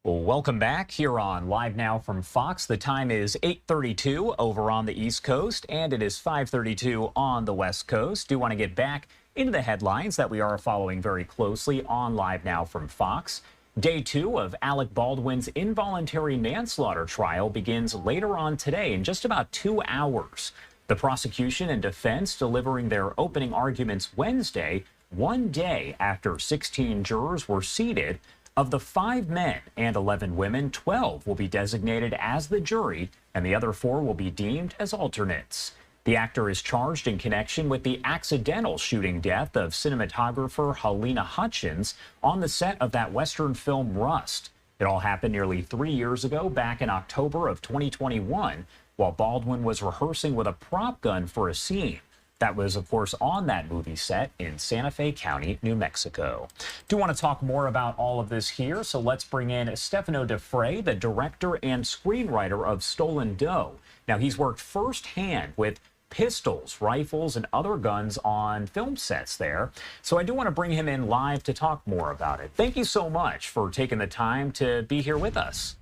Well, welcome back here on Live Now from Fox. The time is 8:32 over on the East Coast, and it is 5:32 on the West Coast. Do want to get back into the headlines that we are following very closely on Live Now from Fox. Day 2 of Alec Baldwin's involuntary manslaughter trial begins later on today in just about 2 hours. The prosecution and defense delivering their opening arguments Wednesday, one day after 16 jurors were seated. Of the 5 men and 11 women, 12 will be designated as the jury, and the other 4 will be deemed as alternates. The actor is charged in connection with the accidental shooting death of cinematographer Halyna Hutchins on the set of that Western film Rust. It all happened nearly 3 years ago, back in October of 2021, while Baldwin was rehearsing with a prop gun for a scene. That was, of course, on that movie set in Santa Fe County, New Mexico. Do want to talk more about all of this here, so let's bring in Stefano DeFrey, the director and screenwriter of Stolen Dough. Now, he's worked firsthand with pistols, rifles, and other guns on film sets there. So I do want to bring him in live to talk more about it. Thank you so much for taking the time to be here with us.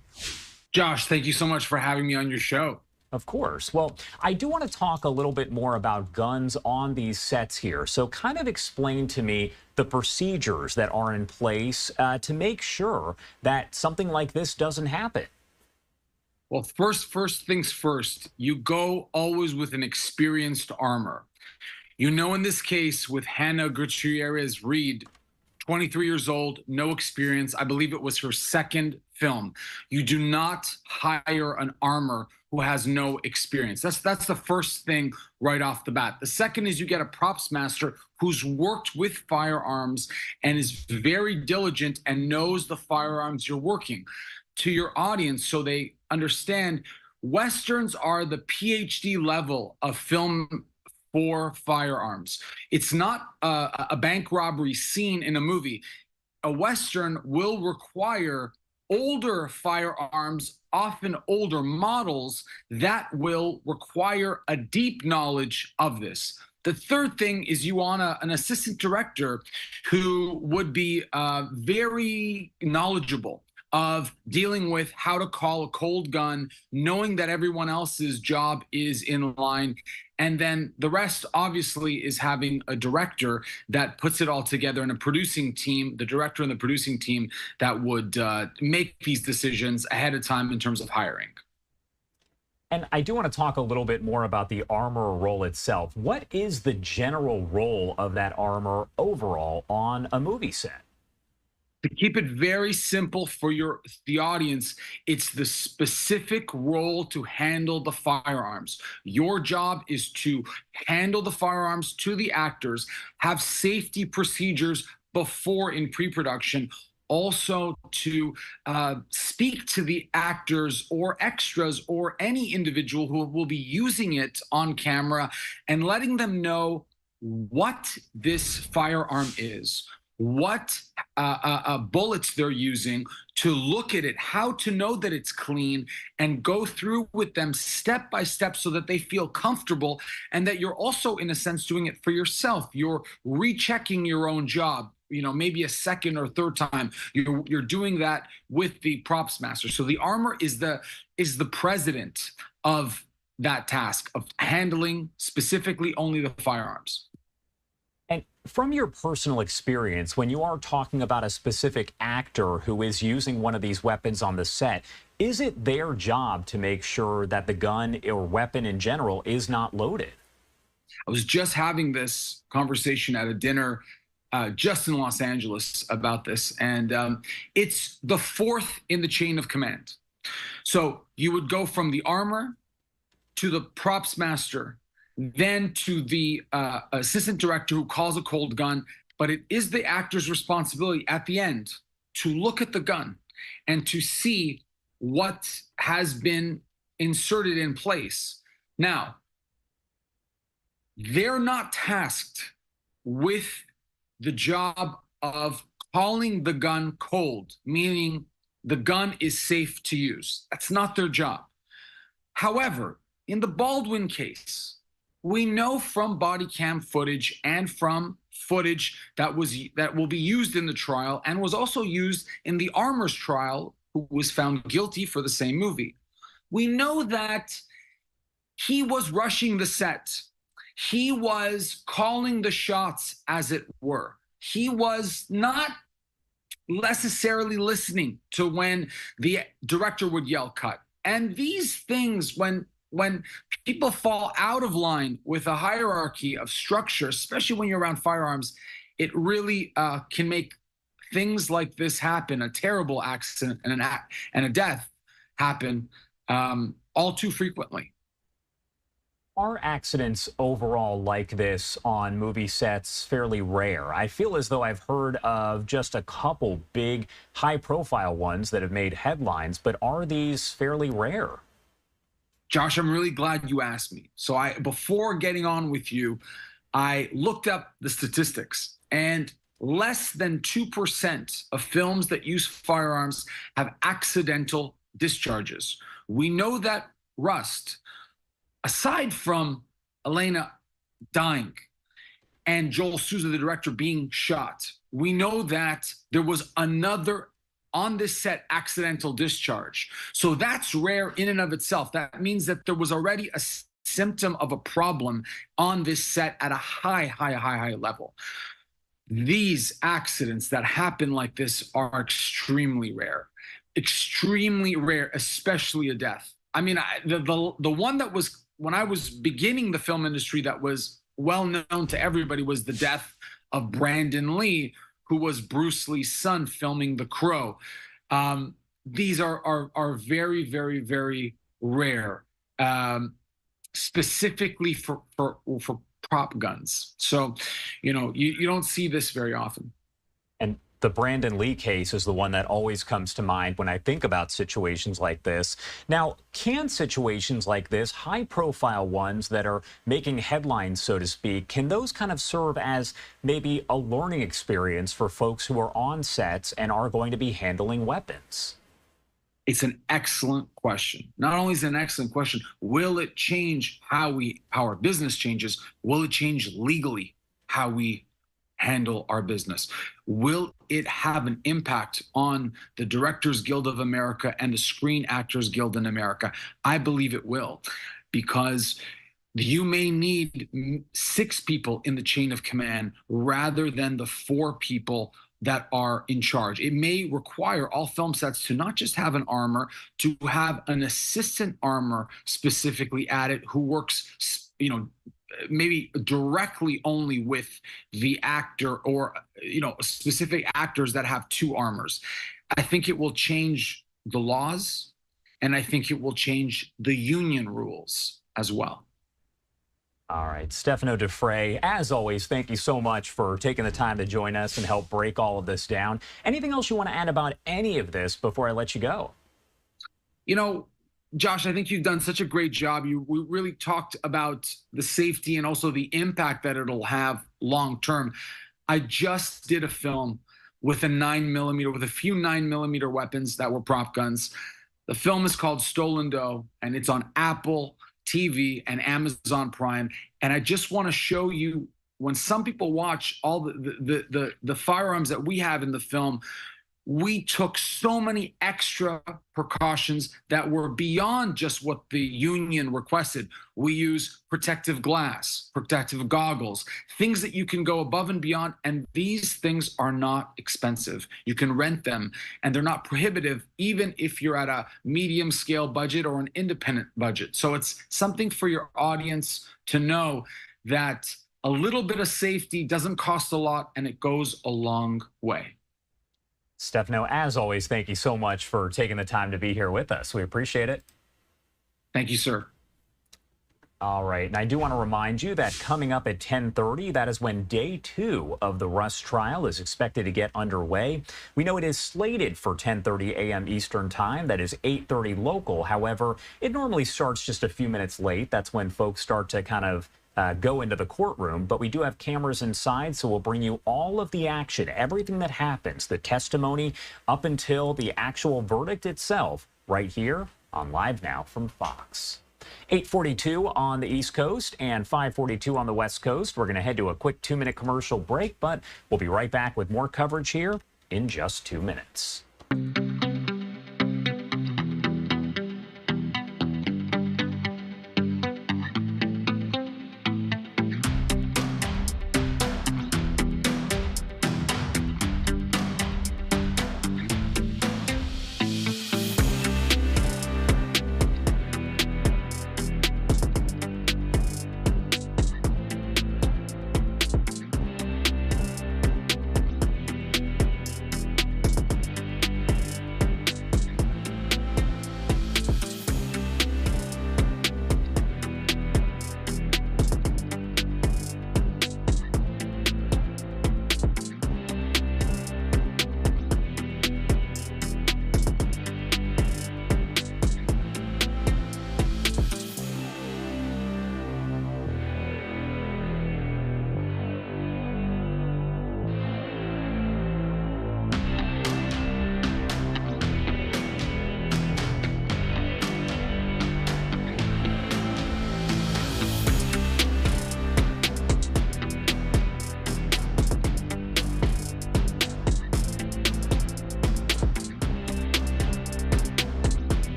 Josh, thank you so much for having me on your show. Of course. Well, I do want to talk a little bit more about guns on these sets here. So kind of explain to me the procedures that are in place to make sure that something like this doesn't happen. Well, first things first, you go always with an experienced armor. You know, in this case with Hannah Gutierrez-Reed, 23 years old, no experience. I believe it was her second film. You do not hire an armor who has no experience. That's the first thing right off the bat. The second is you get a props master who's worked with firearms and is very diligent and knows the firearms you're working. To your audience, so they understand, Westerns are the PhD level of film for firearms. It's not a bank robbery scene in a movie. A Western will require older firearms, often older models, that will require a deep knowledge of this. The third thing is you want an assistant director who would be very knowledgeable of dealing with how to call a cold gun, knowing that everyone else's job is in line. And then the rest, obviously, is having a director that puts it all together and a producing team, the director and the producing team that would make these decisions ahead of time in terms of hiring. And I do want to talk a little bit more about the armor role itself. What is the general role of that armor overall on a movie set? To keep it very simple for the audience, it's the specific role to handle the firearms. Your job is to handle the firearms to the actors, have safety procedures before in pre-production, also to speak to the actors or extras or any individual who will be using it on camera and letting them know what this firearm is, what bullets they're using, to look at it, how to know that it's clean, and go through with them step by step so that they feel comfortable and that you're also, in a sense, doing it for yourself. You're rechecking your own job, you know, maybe a second or third time. You're doing that with the props master. So the armor is the president of that task of handling specifically only the firearms. And from your personal experience, when you are talking about a specific actor who is using one of these weapons on the set, is it their job to make sure that the gun or weapon in general is not loaded? I was just having this conversation at a dinner just in Los Angeles about this, and it's the fourth in the chain of command. So you would go from the armor to the props master, then to the assistant director who calls a cold gun, but it is the actor's responsibility at the end to look at the gun and to see what has been inserted in place. Now, they're not tasked with the job of calling the gun cold, meaning the gun is safe to use. That's not their job. However, in the Baldwin case, we know from body cam footage and from footage that will be used in the trial and was also used in the armor's trial, who was found guilty for the same movie. We know that he was rushing the set. He was calling the shots, as it were. He was not necessarily listening to when the director would yell cut. And these things, when people fall out of line with a hierarchy of structure, especially when you're around firearms, it really can make things like this happen, a terrible accident and a death happen all too frequently. Are accidents overall like this on movie sets fairly rare? I feel as though I've heard of just a couple big high-profile ones that have made headlines, but are these fairly rare? Josh, I'm really glad you asked me. So before getting on with you, I looked up the statistics, and less than 2% of films that use firearms have accidental discharges. We know that rust, aside from Elena dying and Joel Souza, the director, being shot. We know that there was another on this set accidental discharge. So that's rare in and of itself. That means that there was already a symptom of a problem on this set at a high level. These accidents that happen like this are extremely rare, especially a death. I mean, the one that was, when I was beginning the film industry, that was well known to everybody was the death of Brandon Lee, who was Bruce Lee's son filming The Crow. These are very, very, very rare, specifically for prop guns. So, you don't see this very often. And the Brandon Lee case is the one that always comes to mind when I think about situations like this. Now, can situations like this, high-profile ones that are making headlines, so to speak, can those kind of serve as maybe a learning experience for folks who are on sets and are going to be handling weapons? It's an excellent question. Not only is it an excellent question, will it change how our business changes? Will it change legally how we handle our business? Will it have an impact on the Directors Guild of America and the Screen Actors Guild in America? I believe it will, because you may need 6 people in the chain of command rather than the 4 people that are in charge. It may require all film sets to not just have an armor, to have an assistant armor specifically added who works, maybe directly only with the actor, or specific actors that have 2 armors. I think it will change the laws, and I think it will change the union rules as well. All right, Stefano Defray, as always, thank you so much for taking the time to join us and help break all of this down. Anything else you want to add about any of this before I let you go? Josh, I think you've done such a great job. We really talked about the safety and also the impact that it'll have long term. I just did a film with a 9mm, with a few 9mm weapons that were prop guns. The film is called Stolen Dough, and it's on Apple TV and Amazon Prime. And I just want to show you, when some people watch all the firearms that we have in the film, we took so many extra precautions that were beyond just what the union requested. We use protective glass, protective goggles, things that you can go above and beyond. And these things are not expensive. You can rent them, and they're not prohibitive, even if you're at a medium scale budget or an independent budget. So it's something for your audience to know that a little bit of safety doesn't cost a lot, and it goes a long way. Stefano, as always, thank you so much for taking the time to be here with us. We appreciate it. Thank you, sir. All right, and I do want to remind you that coming up at 10:30, that is when day 2 of the Rust trial is expected to get underway. We know it is slated for 10:30 a.m. Eastern Time. That is 8:30 local. However, it normally starts just a few minutes late. That's when folks start to kind of go into the courtroom, but we do have cameras inside, so we'll bring you all of the action, everything that happens, the testimony up until the actual verdict itself, right here on Live Now from Fox. 8:42 on the East Coast and 5:42 on the West Coast. We're going to head to a quick 2-minute commercial break, but we'll be right back with more coverage here in just 2 minutes.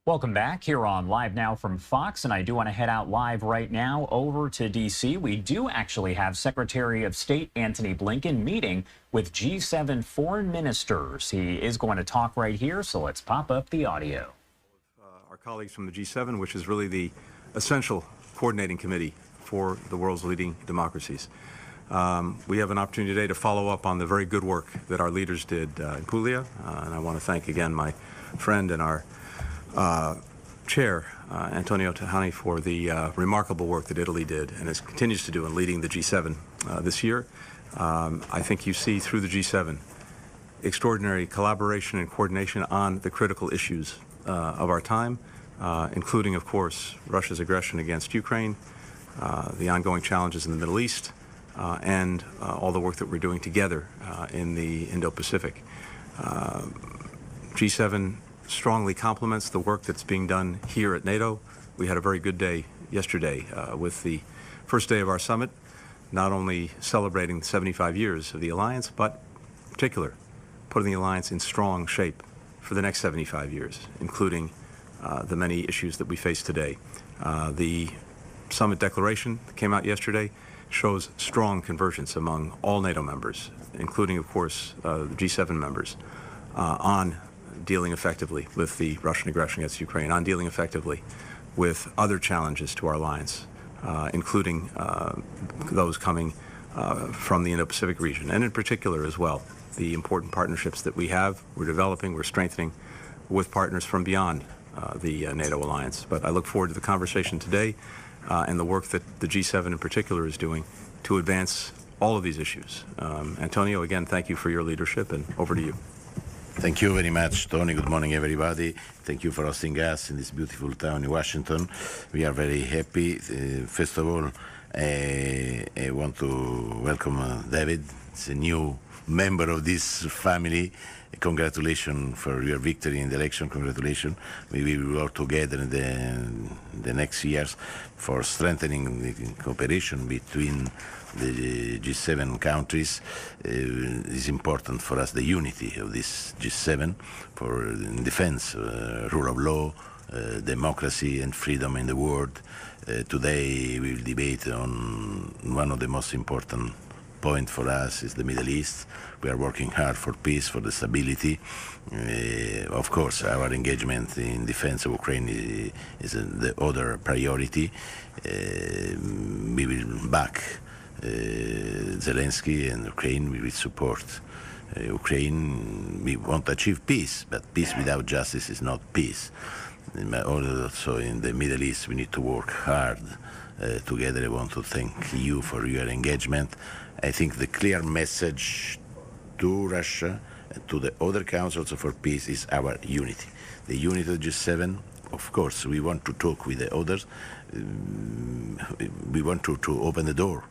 Welcome back here on Live Now from Fox, and I do want to head out live right now over to D.C. We do actually have Secretary of State Antony Blinken meeting with G7 foreign ministers. He is going to talk right here, so let's pop up the audio. Our colleagues from the G7, which is really the essential coordinating committee for the world's leading democracies. We have an opportunity today to follow up on the very good work that our leaders did in Puglia, and I want to thank again my friend and our Chair, Antonio Tajani, for the remarkable work that Italy did and continues to do in leading the G7 this year. I think you see through the G7 extraordinary collaboration and coordination on the critical issues of our time, including, of course, Russia's aggression against Ukraine, the ongoing challenges in the Middle East, and all the work that we're doing together in the Indo-Pacific. G7 strongly complements the work that's being done here at NATO. We had a very good day yesterday with the first day of our summit, not only celebrating 75 years of the alliance, but in particular, putting the alliance in strong shape for the next 75 years, including the many issues that we face today. The summit declaration that came out yesterday shows strong convergence among all NATO members, including, of course, the G7 members, on dealing effectively with the Russian aggression against Ukraine, on dealing effectively with other challenges to our alliance, including those coming from the Indo-Pacific region, and in particular as well, the important partnerships that we're developing, we're strengthening with partners from beyond the NATO alliance. But I look forward to the conversation today and the work that the G7 in particular is doing to advance all of these issues. Antonio, again, thank you for your leadership, and over to you. Thank you very much, Tony. Good morning, everybody. Thank you for hosting us in this beautiful town in Washington. We are very happy. First of all, I want to welcome David. It's a new member of this family. Congratulations for your victory in the election. Congratulations. We will work together in the next years for strengthening the cooperation between the G7 countries. Is important for us, the unity of this G7 for defense, rule of law, democracy and freedom in the world. Today we will debate on one of the most important point for us is the Middle East. We are working hard for peace, for the stability. Of course, our engagement in defense of Ukraine is the other priority. We will back Zelensky and Ukraine. We will support Ukraine. We want to achieve peace, but peace without justice is not peace. Also in the Middle East, we need to work hard together. I want to thank you for your engagement. I think the clear message to Russia and to the other councils for peace is our unity. The unity of G7, of course, we want to talk with the others. We want to open the door,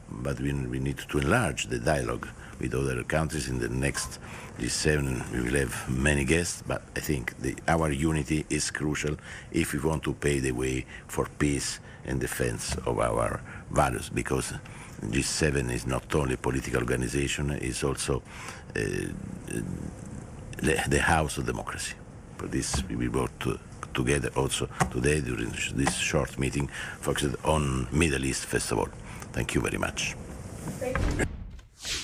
but we need to enlarge the dialogue with other countries. In the next G7, we will have many guests, but I think our unity is crucial if we want to pave the way for peace and defense of our values, because G7 is not only a political organization, it's also the house of democracy. For this, we will work together also today during this short meeting focused on Middle East first of all. Thank you very much.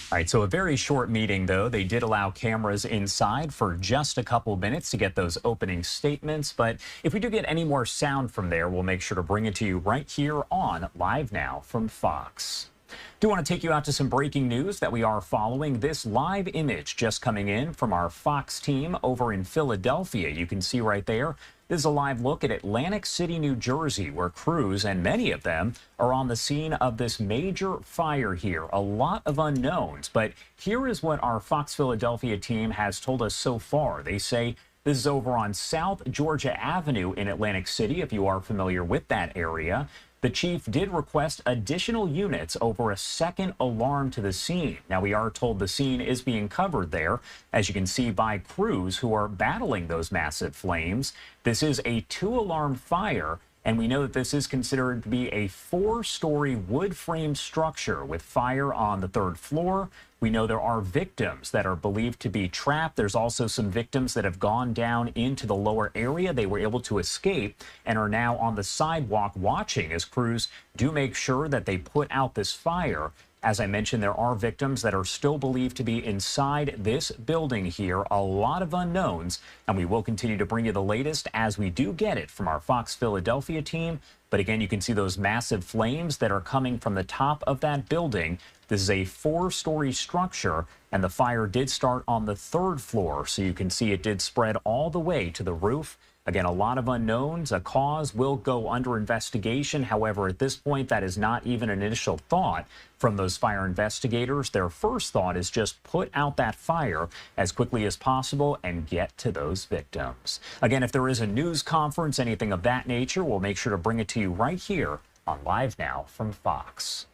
All right, so a very short meeting, though. They did allow cameras inside for just a couple minutes to get those opening statements. But if we do get any more sound from there, we'll make sure to bring it to you right here on Live Now from Fox. Do want to take you out to some breaking news that we are following. This live image just coming in from our Fox team over in Philadelphia. You can see right there. This is a live look at Atlantic City, New Jersey, where crews, and many of them, are on the scene of this major fire here. A lot of unknowns, but here is what our Fox Philadelphia team has told us so far. They say this is over on South Georgia Avenue in Atlantic City, if you are familiar with that area. The chief did request additional units over a second alarm to the scene. Now, we are told the scene is being covered there, as you can see, by crews who are battling those massive flames. This is a 2-alarm fire, And we know that this is considered to be a 4-story wood frame structure with fire on the 3rd floor. We know there are victims that are believed to be trapped. There's also some victims that have gone down into the lower area. They were able to escape and are now on the sidewalk watching as crews do make sure that they put out this fire. As I mentioned, there are victims that are still believed to be inside this building here. A lot of unknowns, and we will continue to bring you the latest as we do get it from our Fox Philadelphia team. But again, you can see those massive flames that are coming from the top of that building. This is a 4-story structure, and the fire did start on the 3rd floor. So you can see it did spread all the way to the roof. Again, a lot of unknowns. A cause will go under investigation. However, at this point, that is not even an initial thought from those fire investigators. Their first thought is just put out that fire as quickly as possible and get to those victims. Again, if there is a news conference, anything of that nature, we'll make sure to bring it to you right here on Live Now from Fox.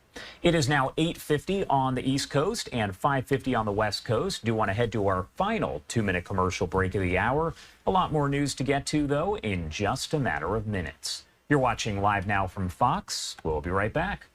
It is now 8:50 on the East Coast and 5:50 on the West Coast. Do want to head to our final 2-minute commercial break of the hour. A lot more news to get to, though, in just a matter of minutes. You're watching Live Now from Fox. We'll be right back.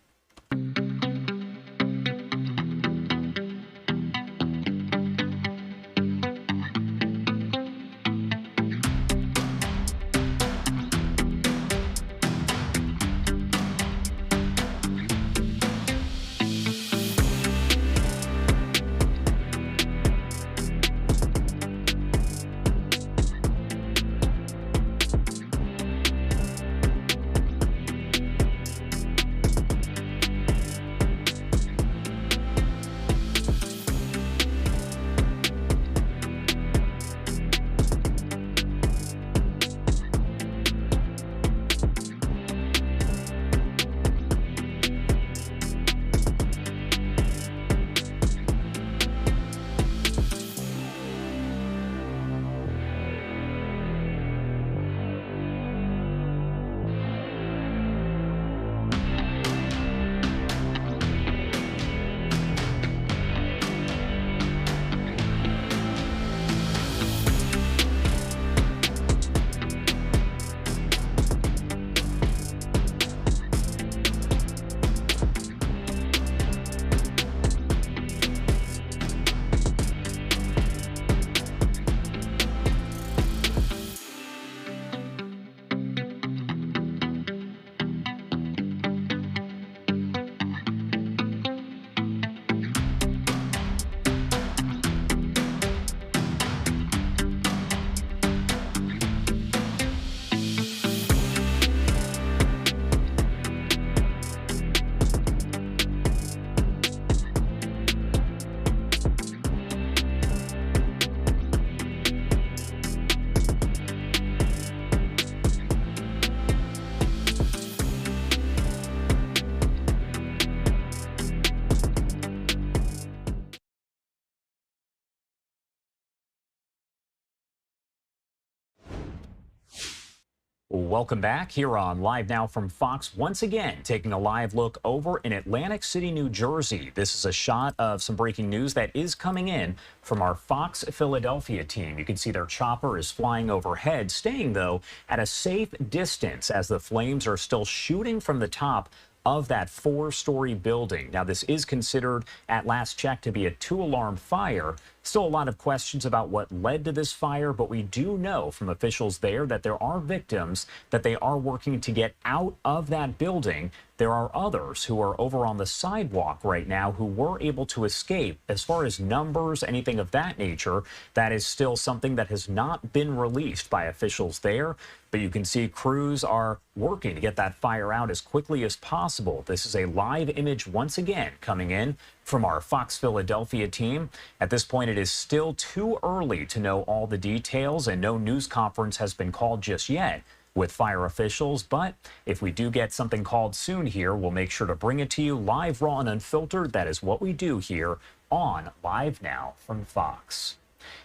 Welcome back here on Live Now from Fox. Once again, taking a live look over in Atlantic City, New Jersey. This is a shot of some breaking news that is coming in from our Fox Philadelphia team. You can see their chopper is flying overhead, staying, though, at a safe distance as the flames are still shooting from the top of that 4-story building. Now, this is considered, at last check, to be a 2-alarm fire. Still a lot of questions about what led to this fire, but we do know from officials there that there are victims that they are working to get out of that building. There are others who are over on the sidewalk right now who were able to escape. As far as numbers, anything of that nature, that is still something that has not been released by officials there. But you can see crews are working to get that fire out as quickly as possible. This is a live image once again coming in from our Fox Philadelphia team. At this point, it is still too early to know all the details, and no news conference has been called just yet with fire officials. But if we do get something called soon here, we'll make sure to bring it to you live, raw, and unfiltered. That is what we do here on Live Now from Fox.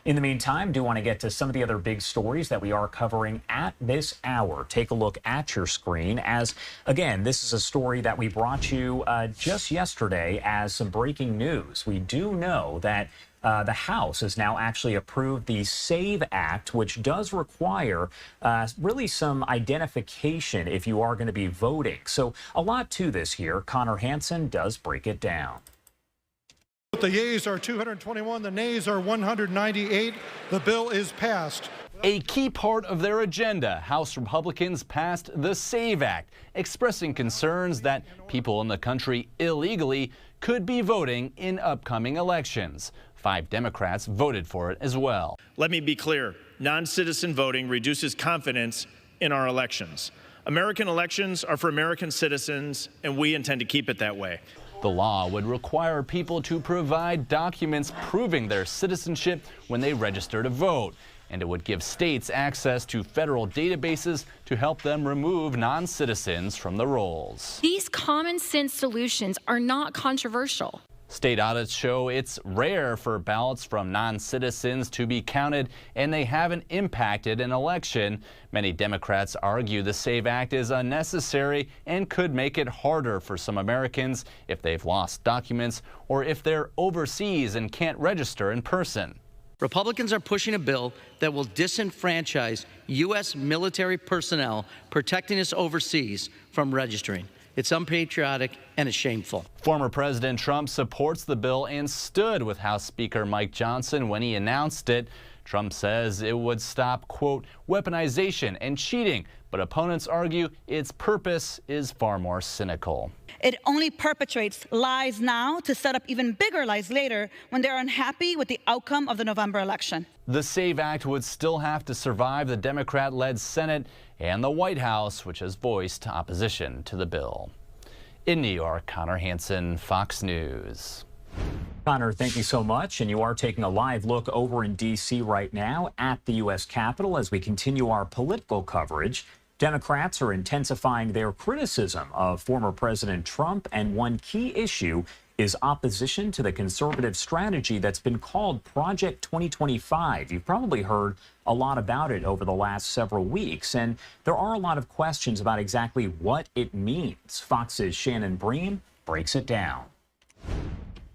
In the meantime, do want to get to some of the other big stories that we are covering at this hour. Take a look at your screen as, again, this is a story that we brought you just yesterday as some breaking news. We do know that the House has now actually approved the SAVE Act, which does require really some identification if you are going to be voting. So a lot to this here. Connor Hansen does break it down. The yeas are 221, the nays are 198. The bill is passed. A key part of their agenda, House Republicans passed the SAVE Act, expressing concerns that people in the country illegally could be voting in upcoming elections. 5 Democrats voted for it as well. Let me be clear. Non-citizen voting reduces confidence in our elections. American elections are for American citizens, and we intend to keep it that way. The law would require people to provide documents proving their citizenship when they register to vote, and it would give states access to federal databases to help them remove non-citizens from the rolls. These common sense solutions are not controversial. State audits show it's rare for ballots from non-citizens to be counted, and they haven't impacted an election. Many Democrats argue the SAVE Act is unnecessary and could make it harder for some Americans if they've lost documents or if they're overseas and can't register in person. Republicans are pushing a bill that will disenfranchise U.S. military personnel protecting us overseas from registering. It's unpatriotic and it's shameful. Former President Trump supports the bill and stood with House Speaker Mike Johnson when he announced it. Trump says it would stop, quote, weaponization and cheating, but opponents argue its purpose is far more cynical. It only perpetuates lies now to set up even bigger lies later when they're unhappy with the outcome of the November election. The SAVE Act would still have to survive the Democrat-led Senate and the White House, which has voiced opposition to the bill. In New York, Connor Hansen, Fox News. Connor, thank you so much. And you are taking a live look over in D.C. right now at the U.S. Capitol as we continue our political coverage. Democrats are intensifying their criticism of former President Trump, and one key issue is opposition to the conservative strategy that's been called Project 2025. You've probably heard a lot about it over the last several weeks, and there are a lot of questions about exactly what it means. Fox's Shannon Bream breaks it down.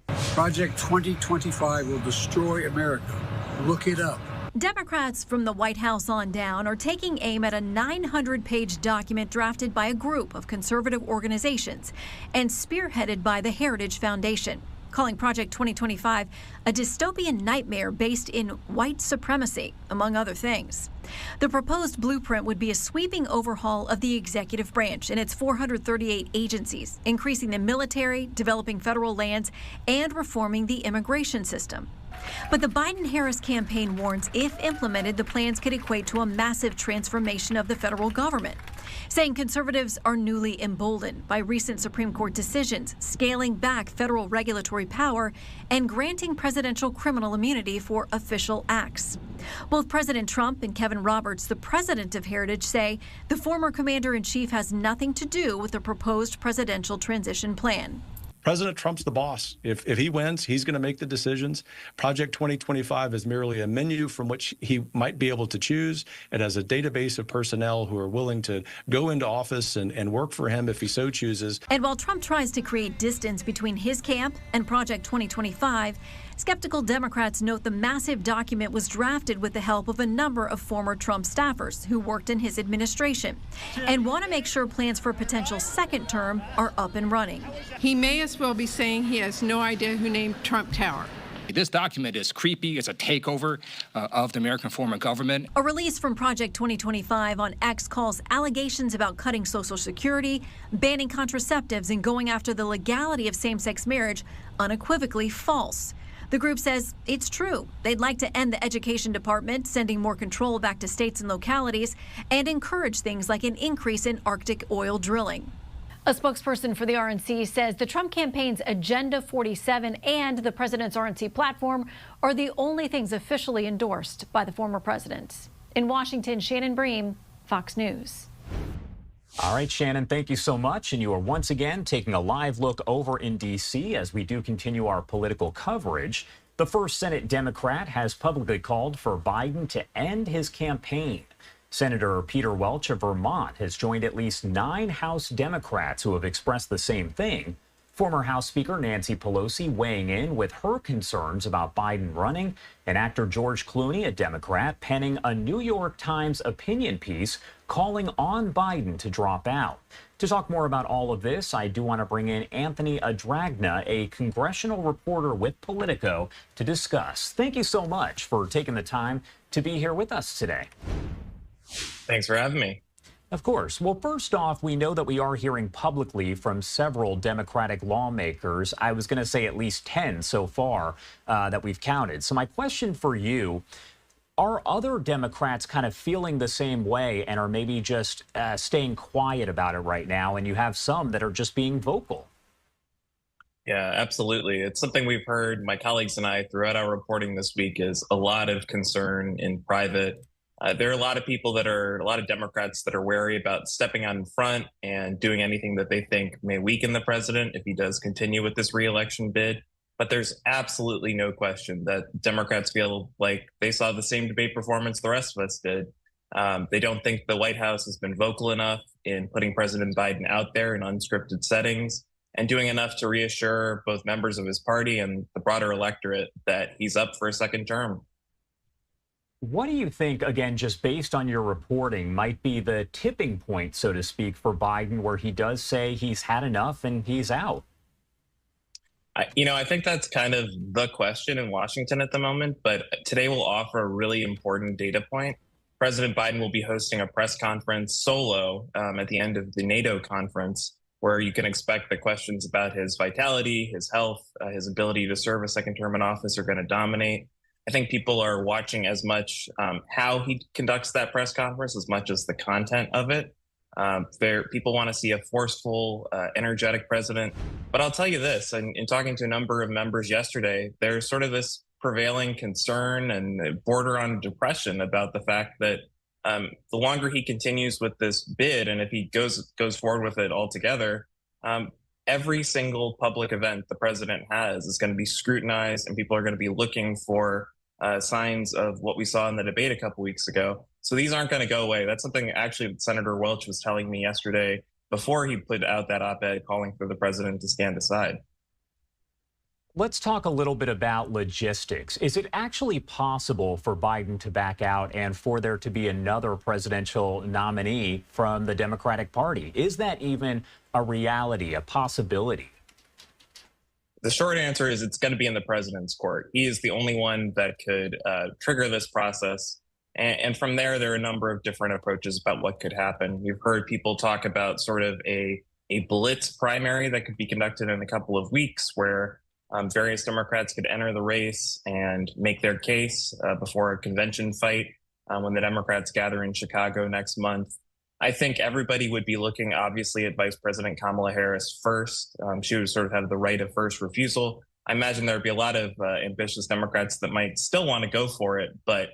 Project 2025 will destroy America. Look it up. Democrats from the White House on down are taking aim at a 900-page document drafted by a group of conservative organizations and spearheaded by the Heritage Foundation, calling Project 2025 a dystopian nightmare based in white supremacy, among other things. The proposed blueprint would be a sweeping overhaul of the executive branch and its 438 agencies, increasing the military, developing federal lands, and reforming the immigration system. But the Biden-Harris campaign warns if implemented, the plans could equate to a massive transformation of the federal government, saying conservatives are newly emboldened by recent Supreme Court decisions, scaling back federal regulatory power and granting presidential criminal immunity for official acts. Both President Trump and Kevin Roberts, the president of Heritage, say the former commander-in-chief has nothing to do with the proposed presidential transition plan. President Trump's the boss. If he wins, he's going to make the decisions. Project 2025 is merely a menu from which he might be able to choose. It has a database of personnel who are willing to go into office and work for him if he so chooses. And while Trump tries to create distance between his camp and Project 2025, skeptical Democrats note the massive document was drafted with the help of a number of former Trump staffers who worked in his administration and want to make sure plans for a potential second term are up and running. He may as well be saying he has no idea who named Trump Tower. This document is creepy. It's a takeover of the American form of government. A release from Project 2025 on X calls allegations about cutting Social Security, banning contraceptives, and going after the legality of same-sex marriage unequivocally false. The group says it's true. They'd like to end the education department, sending more control back to states and localities, and encourage things like an increase in Arctic oil drilling. A spokesperson for the RNC says the Trump campaign's Agenda 47 and the president's RNC platform are the only things officially endorsed by the former president. In Washington, Shannon Bream, Fox News. All right, Shannon, thank you so much. And you are once again taking a live look over in D.C. as we do continue our political coverage. The first Senate Democrat has publicly called for Biden to end his campaign. Senator Peter Welch of Vermont has joined at least 9 House Democrats who have expressed the same thing. Former House Speaker Nancy Pelosi weighing in with her concerns about Biden running, and actor George Clooney, a Democrat, penning a New York Times opinion piece calling on Biden to drop out. To talk more about all of this, I do want to bring in Anthony Adragna, a congressional reporter with Politico, to discuss. Thank you so much for taking the time to be here with us today. Thanks for having me. Of course. Well, first off, we know that we are hearing publicly from several Democratic lawmakers. I was going to say at least 10 so far that we've counted. So my question for you, are other Democrats kind of feeling the same way and are maybe just staying quiet about it right now? And you have some that are just being vocal. Yeah, absolutely. It's something we've heard, my colleagues and I, throughout our reporting this week, is a lot of concern in private. There are a lot of Democrats that are wary about stepping out in front and doing anything that they think may weaken the president if he does continue with this reelection bid. But there's absolutely no question that Democrats feel like they saw the same debate performance the rest of us did. They don't think the White House has been vocal enough in putting President Biden out there in unscripted settings and doing enough to reassure both members of his party and the broader electorate that he's up for a second term. What do you think, again, just based on your reporting, might be the tipping point, so to speak, for Biden, where he does say he's had enough and he's out? I think that's kind of the question in Washington at the moment, but today will offer a really important data point. President Biden will be hosting a press conference solo at the end of the NATO conference, where you can expect the questions about his vitality, his health, his ability to serve a second term in office are going to dominate. I think people are watching as much how he conducts that press conference as much as the content of it. People want to see a forceful, energetic president. But I'll tell you this, in talking to a number of members yesterday, there's sort of this prevailing concern and border on depression about the fact that the longer he continues with this bid, and if he goes forward with it altogether, every single public event the president has is going to be scrutinized, and people are going to be looking for signs of what we saw in the debate a couple weeks ago. So these aren't going to go away. That's something actually Senator Welch was telling me yesterday before he put out that op-ed calling for the president to stand aside. Let's talk a little bit about logistics. Is it actually possible for Biden to back out and for there to be another presidential nominee from the Democratic Party? Is that even a reality, a possibility? The short answer is it's going to be in the president's court. He is the only one that could trigger this process. And from there are a number of different approaches about what could happen. You've heard people talk about sort of a blitz primary that could be conducted in a couple of weeks where various Democrats could enter the race and make their case before a convention fight when the Democrats gather in Chicago next month. I think everybody would be looking, obviously, at Vice President Kamala Harris first. She would sort of have the right of first refusal. I imagine there would be a lot of ambitious Democrats that might still want to go for it. But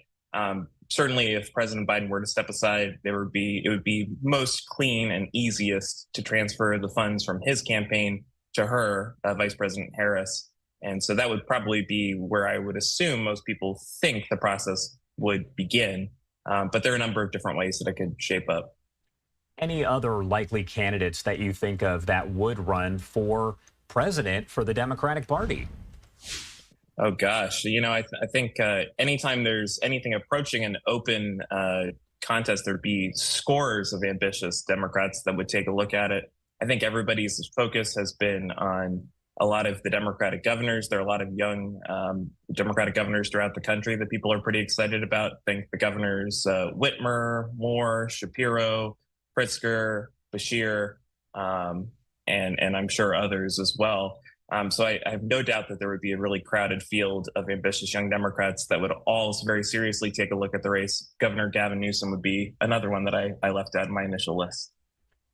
certainly if President Biden were to step aside, it would be most clean and easiest to transfer the funds from his campaign to her, Vice President Harris. And so that would probably be where I would assume most people think the process would begin. But there are a number of different ways that it could shape up. Any other likely candidates that you think of that would run for president for the Democratic Party? Oh, gosh. I think anytime there's anything approaching an open contest, there'd be scores of ambitious Democrats that would take a look at it. I think everybody's focus has been on a lot of the Democratic governors. There are a lot of young Democratic governors throughout the country that people are pretty excited about. I think the governors Whitmer, Moore, Shapiro, Pritzker, Bashir, and I'm sure others as well. So I have no doubt that there would be a really crowded field of ambitious young Democrats that would all very seriously take a look at the race. Governor Gavin Newsom would be another one that I left out in my initial list.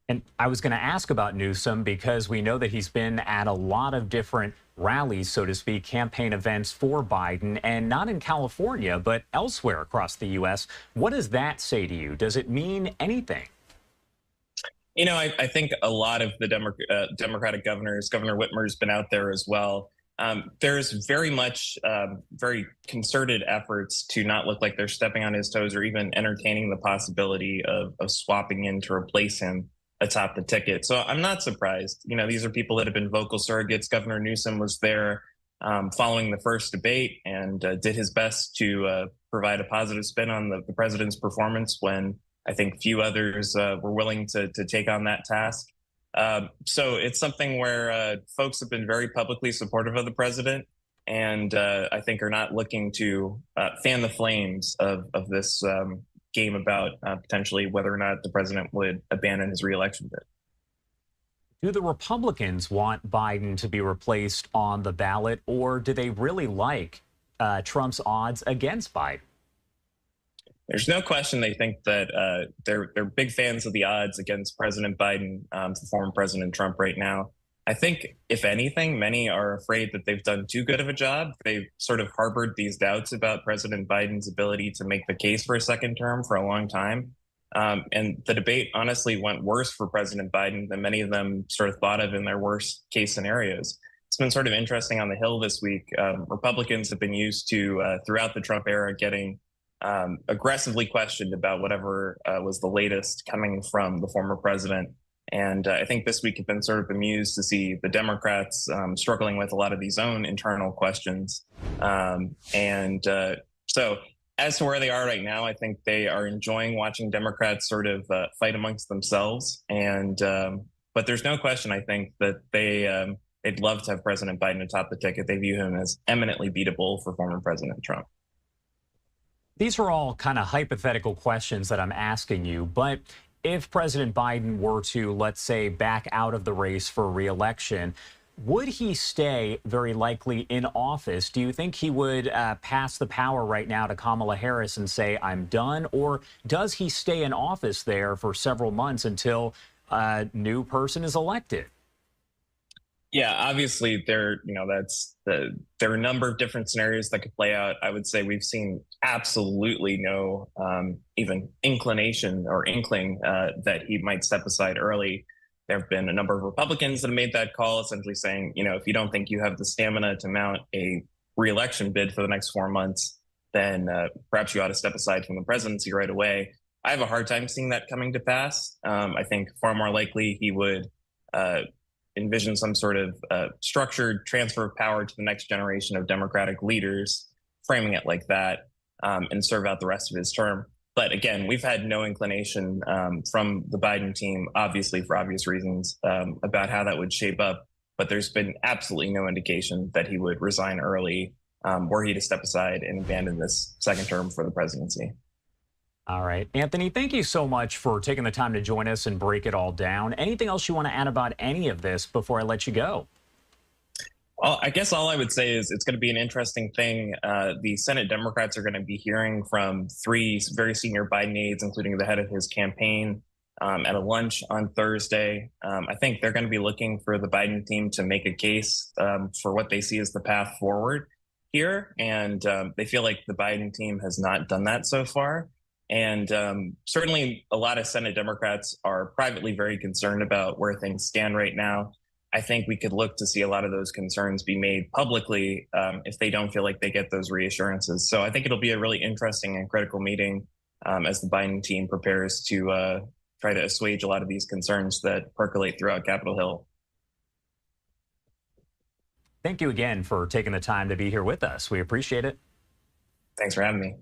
And I was going to ask about Newsom because we know that he's been at a lot of different rallies, so to speak, campaign events for Biden, and not in California, but elsewhere across the U.S. What does that say to you? Does it mean anything? I think a lot of the Democratic governors, Governor Whitmer's been out there as well. There's very much very concerted efforts to not look like they're stepping on his toes or even entertaining the possibility of swapping in to replace him atop the ticket. So I'm not surprised. You know, these are people that have been vocal surrogates. Governor Newsom was there following the first debate and did his best to provide a positive spin on the president's performance when I think few others were willing to take on that task. So it's something where folks have been very publicly supportive of the president and I think are not looking to fan the flames of this game about potentially whether or not the president would abandon his reelection bid. Do the Republicans want Biden to be replaced on the ballot, or do they really like Trump's odds against Biden? There's no question they think that they're big fans of the odds against President Biden for former President Trump right now. I think, if anything, many are afraid that they've done too good of a job. They've sort of harbored these doubts about President Biden's ability to make the case for a second term for a long time. And the debate honestly went worse for President Biden than many of them sort of thought of in their worst case scenarios. It's been sort of interesting on the Hill this week. Republicans have been used to, throughout the Trump era, getting aggressively questioned about whatever was the latest coming from the former president. And I think this week have been sort of amused to see the Democrats struggling with a lot of these own internal questions. So as to where they are right now, I think they are enjoying watching Democrats sort of fight amongst themselves. And but there's no question, I think, that they'd love to have President Biden atop the ticket. They view him as eminently beatable for former President Trump. These are all kind of hypothetical questions that I'm asking you, but if President Biden were to, let's say, back out of the race for re-election, would he stay very likely in office? Do you think he would pass the power right now to Kamala Harris and say, I'm done? Or does he stay in office there for several months until a new person is elected? Yeah, obviously there are a number of different scenarios that could play out. I would say we've seen absolutely no even inclination or inkling that he might step aside early. There have been a number of Republicans that have made that call, essentially saying, you know, if you don't think you have the stamina to mount a reelection bid for the next 4 months, then perhaps you ought to step aside from the presidency right away. I have a hard time seeing that coming to pass. I think far more likely he would envision some sort of structured transfer of power to the next generation of Democratic leaders, framing it like that, and serve out the rest of his term. But again, we've had no inclination from the Biden team, obviously for obvious reasons, about how that would shape up. But there's been absolutely no indication that he would resign early, were he to step aside and abandon this second term for the presidency. All right. Anthony, thank you so much for taking the time to join us and break it all down. Anything else you want to add about any of this before I let you go? Well, I guess all I would say is it's going to be an interesting thing. The Senate Democrats are going to be hearing from 3 very senior Biden aides, including the head of his campaign, at a lunch on Thursday. I think they're going to be looking for the Biden team to make a case for what they see as the path forward here. And they feel like the Biden team has not done that so far. And certainly a lot of Senate Democrats are privately very concerned about where things stand right now. I think we could look to see a lot of those concerns be made publicly if they don't feel like they get those reassurances. So I think it'll be a really interesting and critical meeting as the Biden team prepares to try to assuage a lot of these concerns that percolate throughout Capitol Hill. Thank you again for taking the time to be here with us. We appreciate it. Thanks for having me.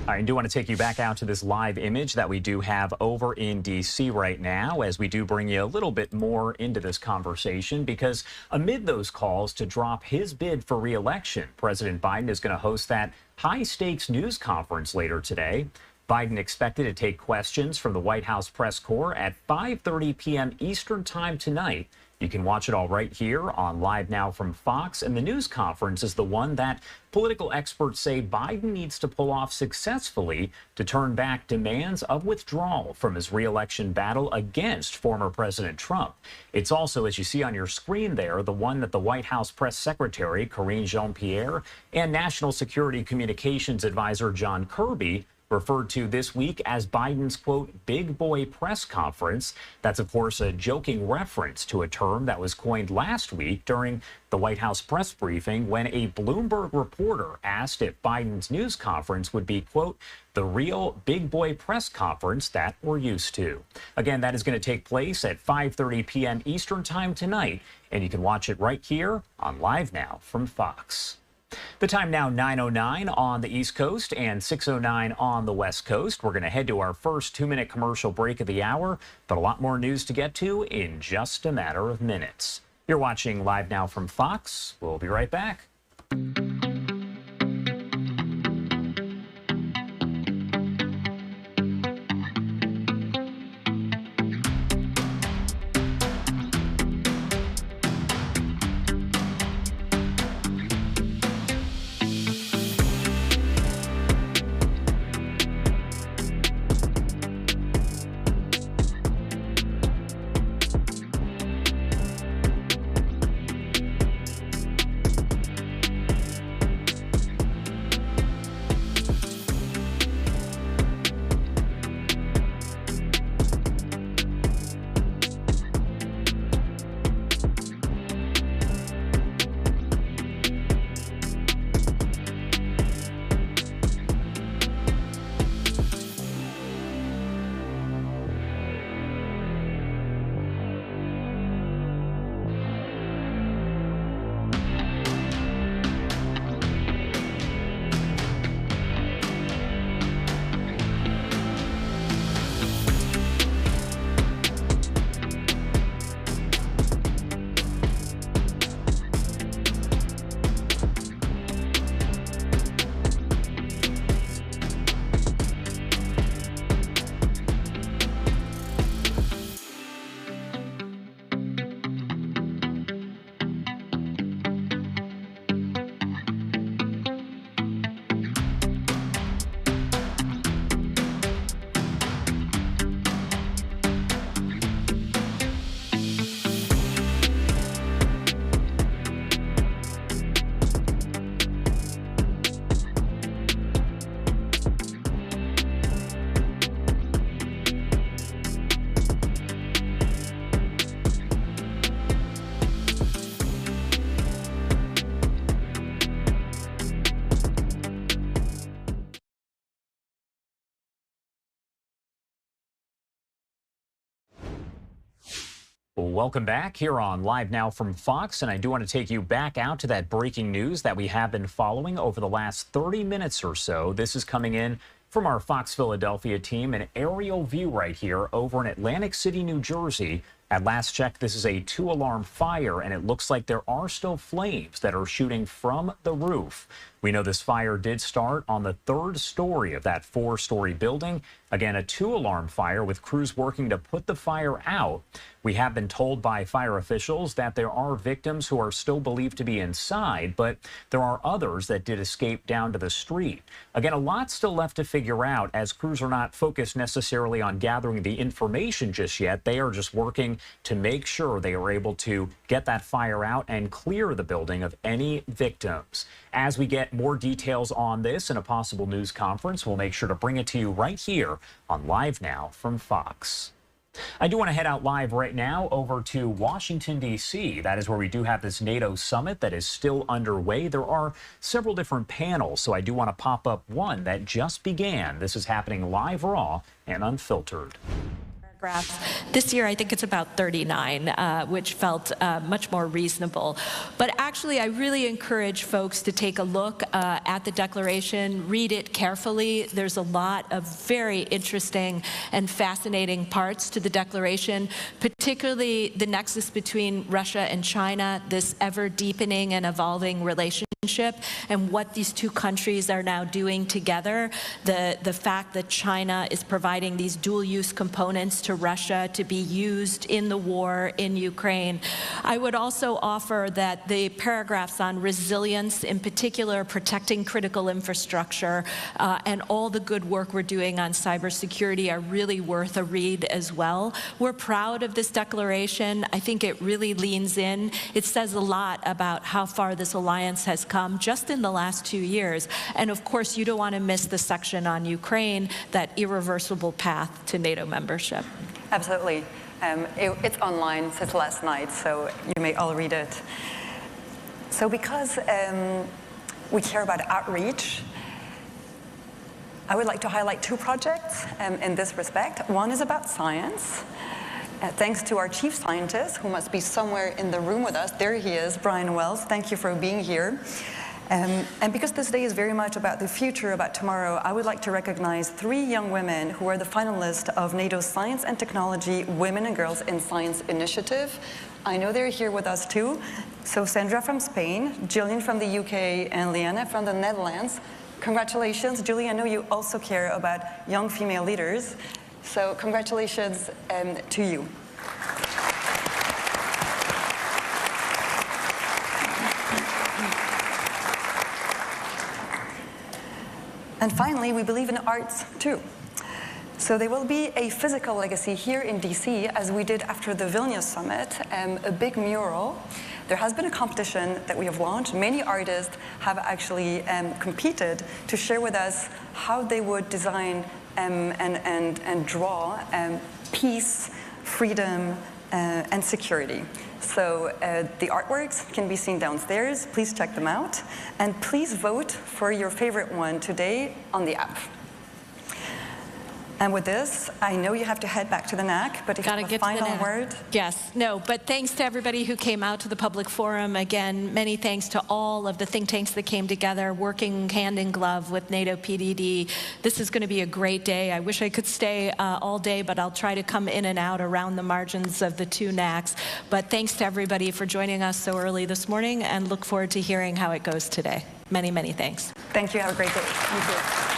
I do want to take you back out to this live image that we do have over in D.C. right now as we do bring you a little bit more into this conversation, because amid those calls to drop his bid for re-election, President Biden is going to host that high-stakes news conference later today. Biden expected to take questions from the White House press corps at 5:30 p.m. Eastern time tonight. You can watch it all right here on LiveNOW from Fox, and the news conference is the one that political experts say Biden needs to pull off successfully to turn back demands of withdrawal from his re-election battle against former President Trump. It's also, as you see on your screen there, the one that the White House press secretary Karine Jean-Pierre and National Security Communications Advisor John Kirby referred to this week as Biden's, quote, big boy press conference. That's, of course, a joking reference to a term that was coined last week during the White House press briefing when a Bloomberg reporter asked if Biden's news conference would be, quote, the real big boy press conference that we're used to. Again, that is going to take place at 5:30 p.m. Eastern Time tonight, and you can watch it right here on Live Now from Fox. The time now 9:09 on the East Coast and 6:09 on the West Coast. We're going to head to our first 2-minute commercial break of the hour, but a lot more news to get to in just a matter of minutes. You're watching Live Now from Fox. We'll be right back. Welcome back here on Live Now from Fox, and I do want to take you back out to that breaking news that we have been following over the last 30 minutes or so. This is coming in from our Fox Philadelphia team, an aerial view right here over in Atlantic City, New Jersey. At last check, this is a 2-alarm fire, and it looks like there are still flames that are shooting from the roof. We know this fire did start on the 3rd story of that 4-story building. Again, a 2-alarm fire with crews working to put the fire out. We have been told by fire officials that there are victims who are still believed to be inside, but there are others that did escape down to the street. Again, a lot still left to figure out as crews are not focused necessarily on gathering the information just yet. They are just working to make sure they are able to get that fire out and clear the building of any victims. As we get more details on this and a possible news conference, we'll make sure to bring it to you right here on Live Now from Fox. I do want to head out live right now over to Washington, D.C. That is where we do have this NATO summit that is still underway. There are several different panels, so I do want to pop up one that just began. This is happening live, raw, and unfiltered. This year, I think it's about 39, which felt much more reasonable. But actually, I really encourage folks to take a look at the declaration, read it carefully. There's a lot of very interesting and fascinating parts to the declaration, particularly the nexus between Russia and China, this ever-deepening and evolving relationship, and what these two countries are now doing together. The fact that China is providing these dual-use components to Russia to be used in the war in Ukraine. I would also offer that the paragraphs on resilience, in particular protecting critical infrastructure, and all the good work we're doing on cybersecurity are really worth a read as well. We're proud of this declaration. I think it really leans in. It says a lot about how far this alliance has come just in the last 2 years. And of course, you don't want to miss the section on Ukraine, that irreversible path to NATO membership. Absolutely. It's online since last night, so you may all read it. So because we care about outreach, I would like to highlight 2 projects in this respect. One is about science. Thanks to our chief scientist, who must be somewhere in the room with us. There he is, Brian Wells. Thank you for being here. And because this day is very much about the future, about tomorrow, I would like to recognize 3 young women who are the finalists of NATO's Science and Technology Women and Girls in Science Initiative. I know they're here with us too. So Sandra from Spain, Jillian from the UK, and Liana from the Netherlands. Congratulations. Julie, I know you also care about young female leaders. So congratulations to you. And finally, we believe in arts too. So there will be a physical legacy here in DC, as we did after the Vilnius summit, a big mural. There has been a competition that we have launched. Many artists have actually competed to share with us how they would design and draw peace, freedom, and security. So the artworks can be seen downstairs. Please check them out. And please vote for your favorite one today on the app. And with this, I know you have to head back to the NAC, but if you have a final word. Yes, no, but thanks to everybody who came out to the public forum. Again, many thanks to all of the think tanks that came together, working hand in glove with NATO PDD. This is going to be a great day. I wish I could stay all day, but I'll try to come in and out around the margins of the 2 NACs. But thanks to everybody for joining us so early this morning, and look forward to hearing how it goes today. Many, many thanks. Thank you. Have a great day. Thank you.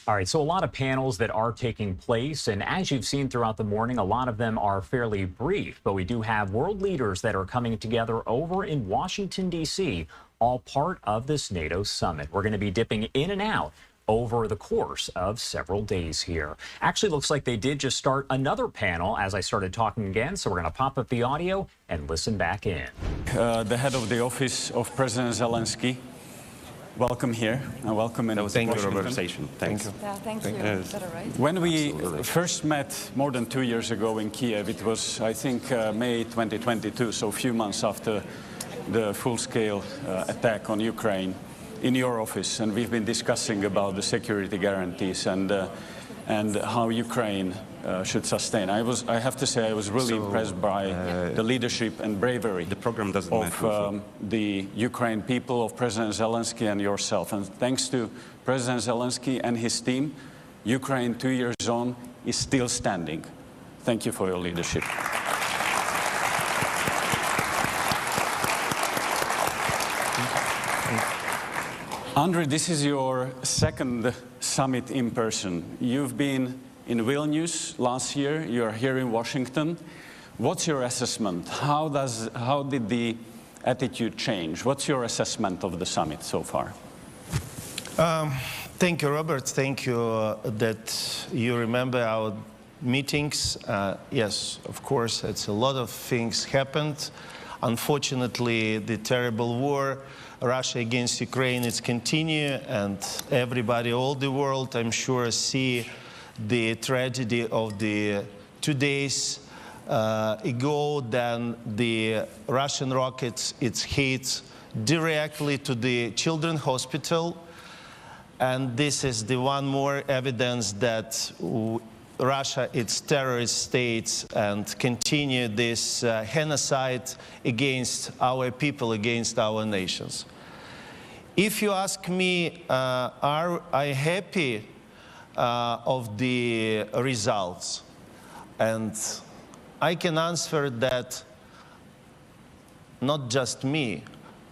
All right, so a lot of panels that are taking place, and as you've seen throughout the morning, a lot of them are fairly brief, but we do have world leaders that are coming together over in Washington, D.C., all part of this NATO summit. We're going to be dipping in and out over the course of several days here. Actually, looks like they did just start another panel as I started talking again, so we're going to pop up the audio and listen back in. The head of the office of President Zelensky. Welcome here, and welcome in Washington. Thank you, Robert. Thank you. Yeah, thank you. Is that all right? When we first met more than 2 years ago in Kiev, it was, I think, May 2022, so a few months after the full-scale attack on Ukraine, in your office, and we've been discussing about the security guarantees and how Ukraine should sustain. I have to say I was really impressed by the leadership and bravery of the Ukraine people, of President Zelensky and yourself. And thanks to President Zelensky and his team, Ukraine 2 years on is still standing. Thank you for your leadership. Andrei, this is your second summit in person. You've been in Vilnius last year. You're here in Washington. What's your assessment? How did the attitude change? What's your assessment of the summit so far? Thank you, Robert. Thank you that you remember our meetings. Yes, of course, it's a lot of things happened. Unfortunately, the terrible war, Russia against Ukraine, it's continue, and everybody, all the world, I'm sure, see the tragedy of the 2 days ago. Then the Russian rockets, it's hit directly to the children's hospital, and this is the one more evidence that Russia, its terrorist states, and continue this genocide against our people, against our nations. If you ask me, are I happy of the results? And I can answer that not just me.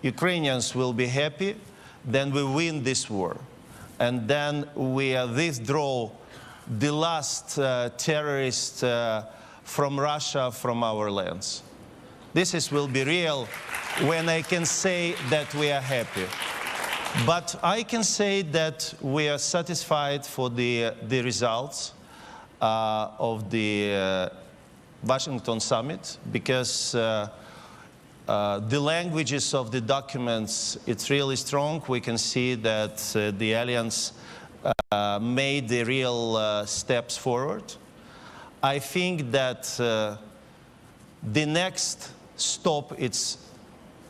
Ukrainians will be happy, then we win this war. And then we withdraw the last terrorist from Russia, from our lands. This will be real when I can say that we are happy. But I can say that we are satisfied for the results of the Washington summit, because the languages of the documents, it's really strong. We can see that the alliance made the real steps forward. I think that the next stop, it's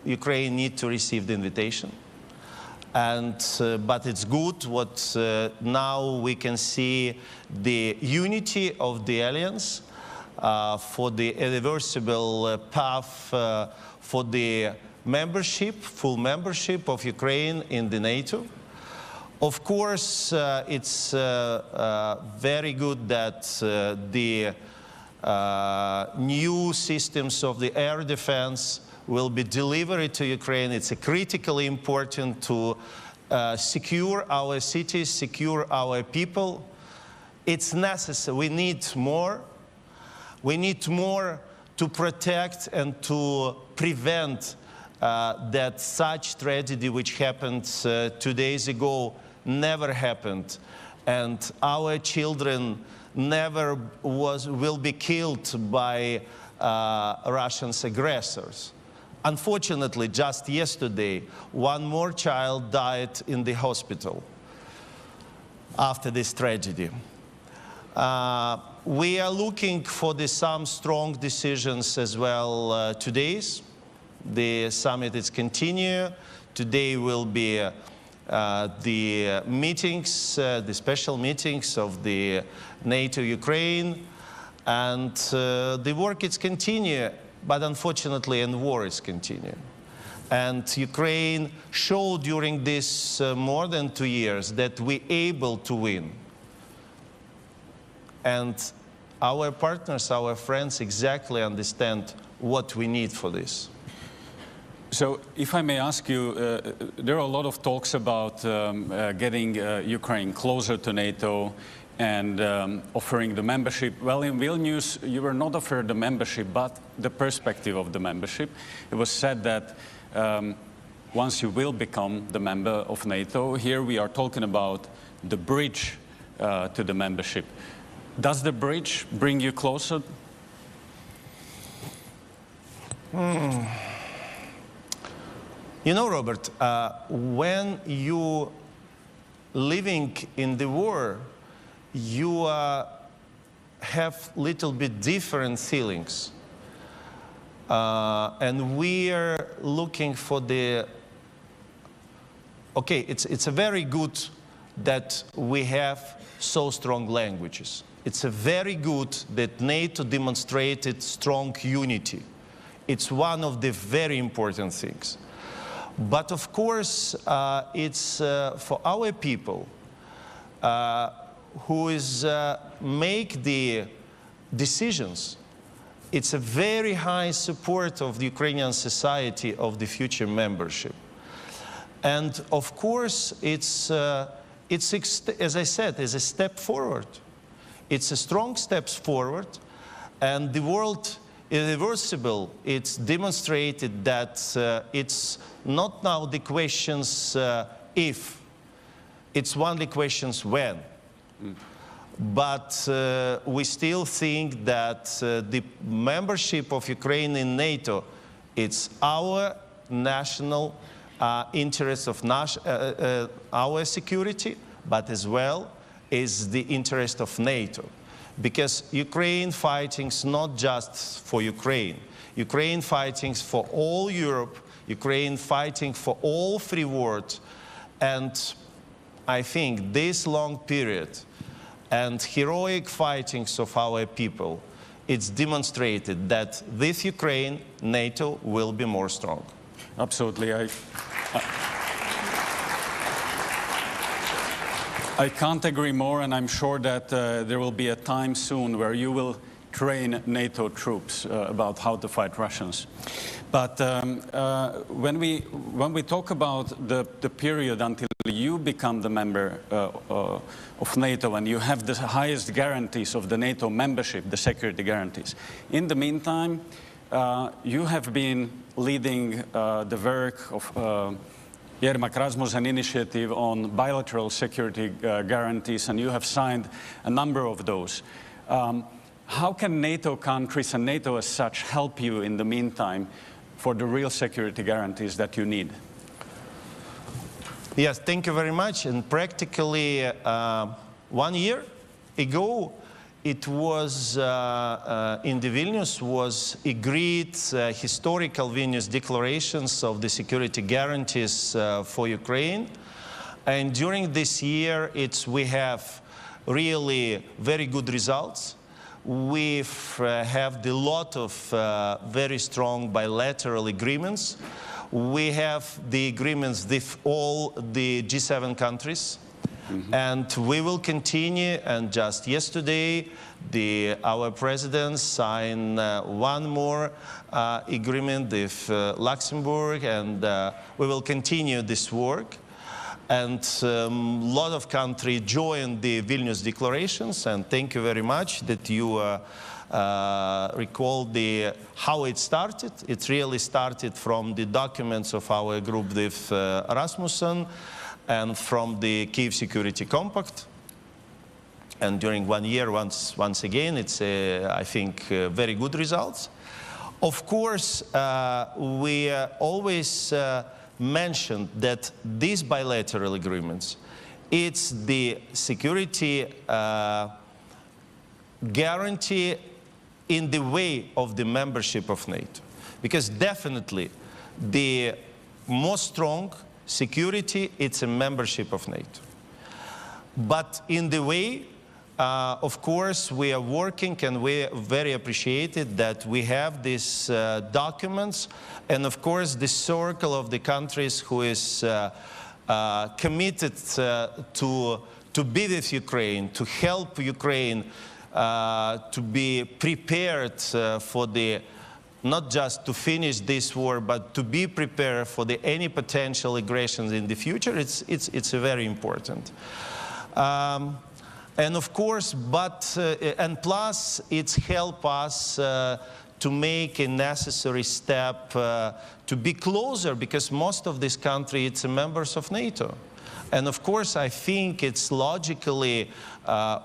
Ukraine need to receive the invitation. But it's good what now we can see the unity of the alliance for the irreversible path for the membership, full membership of Ukraine in the NATO. Of course, it's very good that the new systems of the air defense will be delivered to Ukraine. It's critically important to secure our cities, secure our people. It's necessary. We need more. We need more to protect and to prevent that such tragedy which happened 2 days ago never happened, and our children never will be killed by Russian aggressors. Unfortunately, just yesterday, one more child died in the hospital after this tragedy. We are looking for some strong decisions as well today. The summit is continue. Today will be the meetings, the special meetings of the NATO-Ukraine, and the work is continue. But unfortunately, the war is continuing. And Ukraine showed during this more than 2 years that we're able to win. And our partners, our friends exactly understand what we need for this. So, if I may ask you, there are a lot of talks about getting Ukraine closer to NATO and offering the membership. Well, in Vilnius, you were not offered the membership, but the perspective of the membership. It was said that once you will become the member of NATO, here we are talking about the bridge to the membership. Does the bridge bring you closer? You know, Robert, when you living in the war, you have little bit different feelings. And we are looking for the, okay, it's a very good that we have so strong languages. It's a very good that NATO demonstrated strong unity. It's one of the very important things. But of course, it's for our people who is make the decisions. It's a very high support of the Ukrainian society of the future membership. And of course, it's as I said, is a step forward. It's a strong step forward, and the world irreversible. It's demonstrated that it's not now the questions if, it's only questions when. But we still think that the membership of Ukraine in NATO, it's our national interest of our security, but as well is the interest of NATO. Because Ukraine fighting is not just for Ukraine. Ukraine fighting for all Europe. Ukraine fighting for all free world. And I think this long period and heroic fightings of our people, it's demonstrated that with Ukraine, NATO will be more strong. Absolutely. I can't agree more, and I'm sure that there will be a time soon where you will train NATO troops about how to fight Russians. But when we talk about the period until you become the member of NATO and you have the highest guarantees of the NATO membership, the security guarantees, in the meantime, you have been leading the work of Yermak Rasmussen initiative on bilateral security guarantees, and you have signed a number of those. How can NATO countries and NATO as such help you in the meantime for the real security guarantees that you need? Yes, thank you very much. And practically 1 year ago, it was in the Vilnius was agreed historical Vilnius declarations of the security guarantees for Ukraine. And during this year, we have really very good results. We have a lot of very strong bilateral agreements. We have the agreements with all the G7 countries. And we will continue, and just yesterday our president signed one more agreement with Luxembourg, and we will continue this work. And a lot of countries joined the Vilnius declarations, and thank you very much that you recall how it started. It really started from the documents of our group with Rasmussen, and from the Kyiv Security Compact. And during 1 year, once again, it's, I think, very good results. Of course, we always mentioned that these bilateral agreements, it's the security guarantee in the way of the membership of NATO. Because definitely the most strong security, it's a membership of NATO. But in the way, of course, we are working, and we very appreciated that we have these documents, and of course the circle of the countries who is committed to be with Ukraine, to help Ukraine to be prepared for the not just to finish this war, but to be prepared for any potential aggressions in the future. It's very important. And of course, and plus, it's help us to make a necessary step to be closer, because most of this country, it's members of NATO. And of course, I think it's logically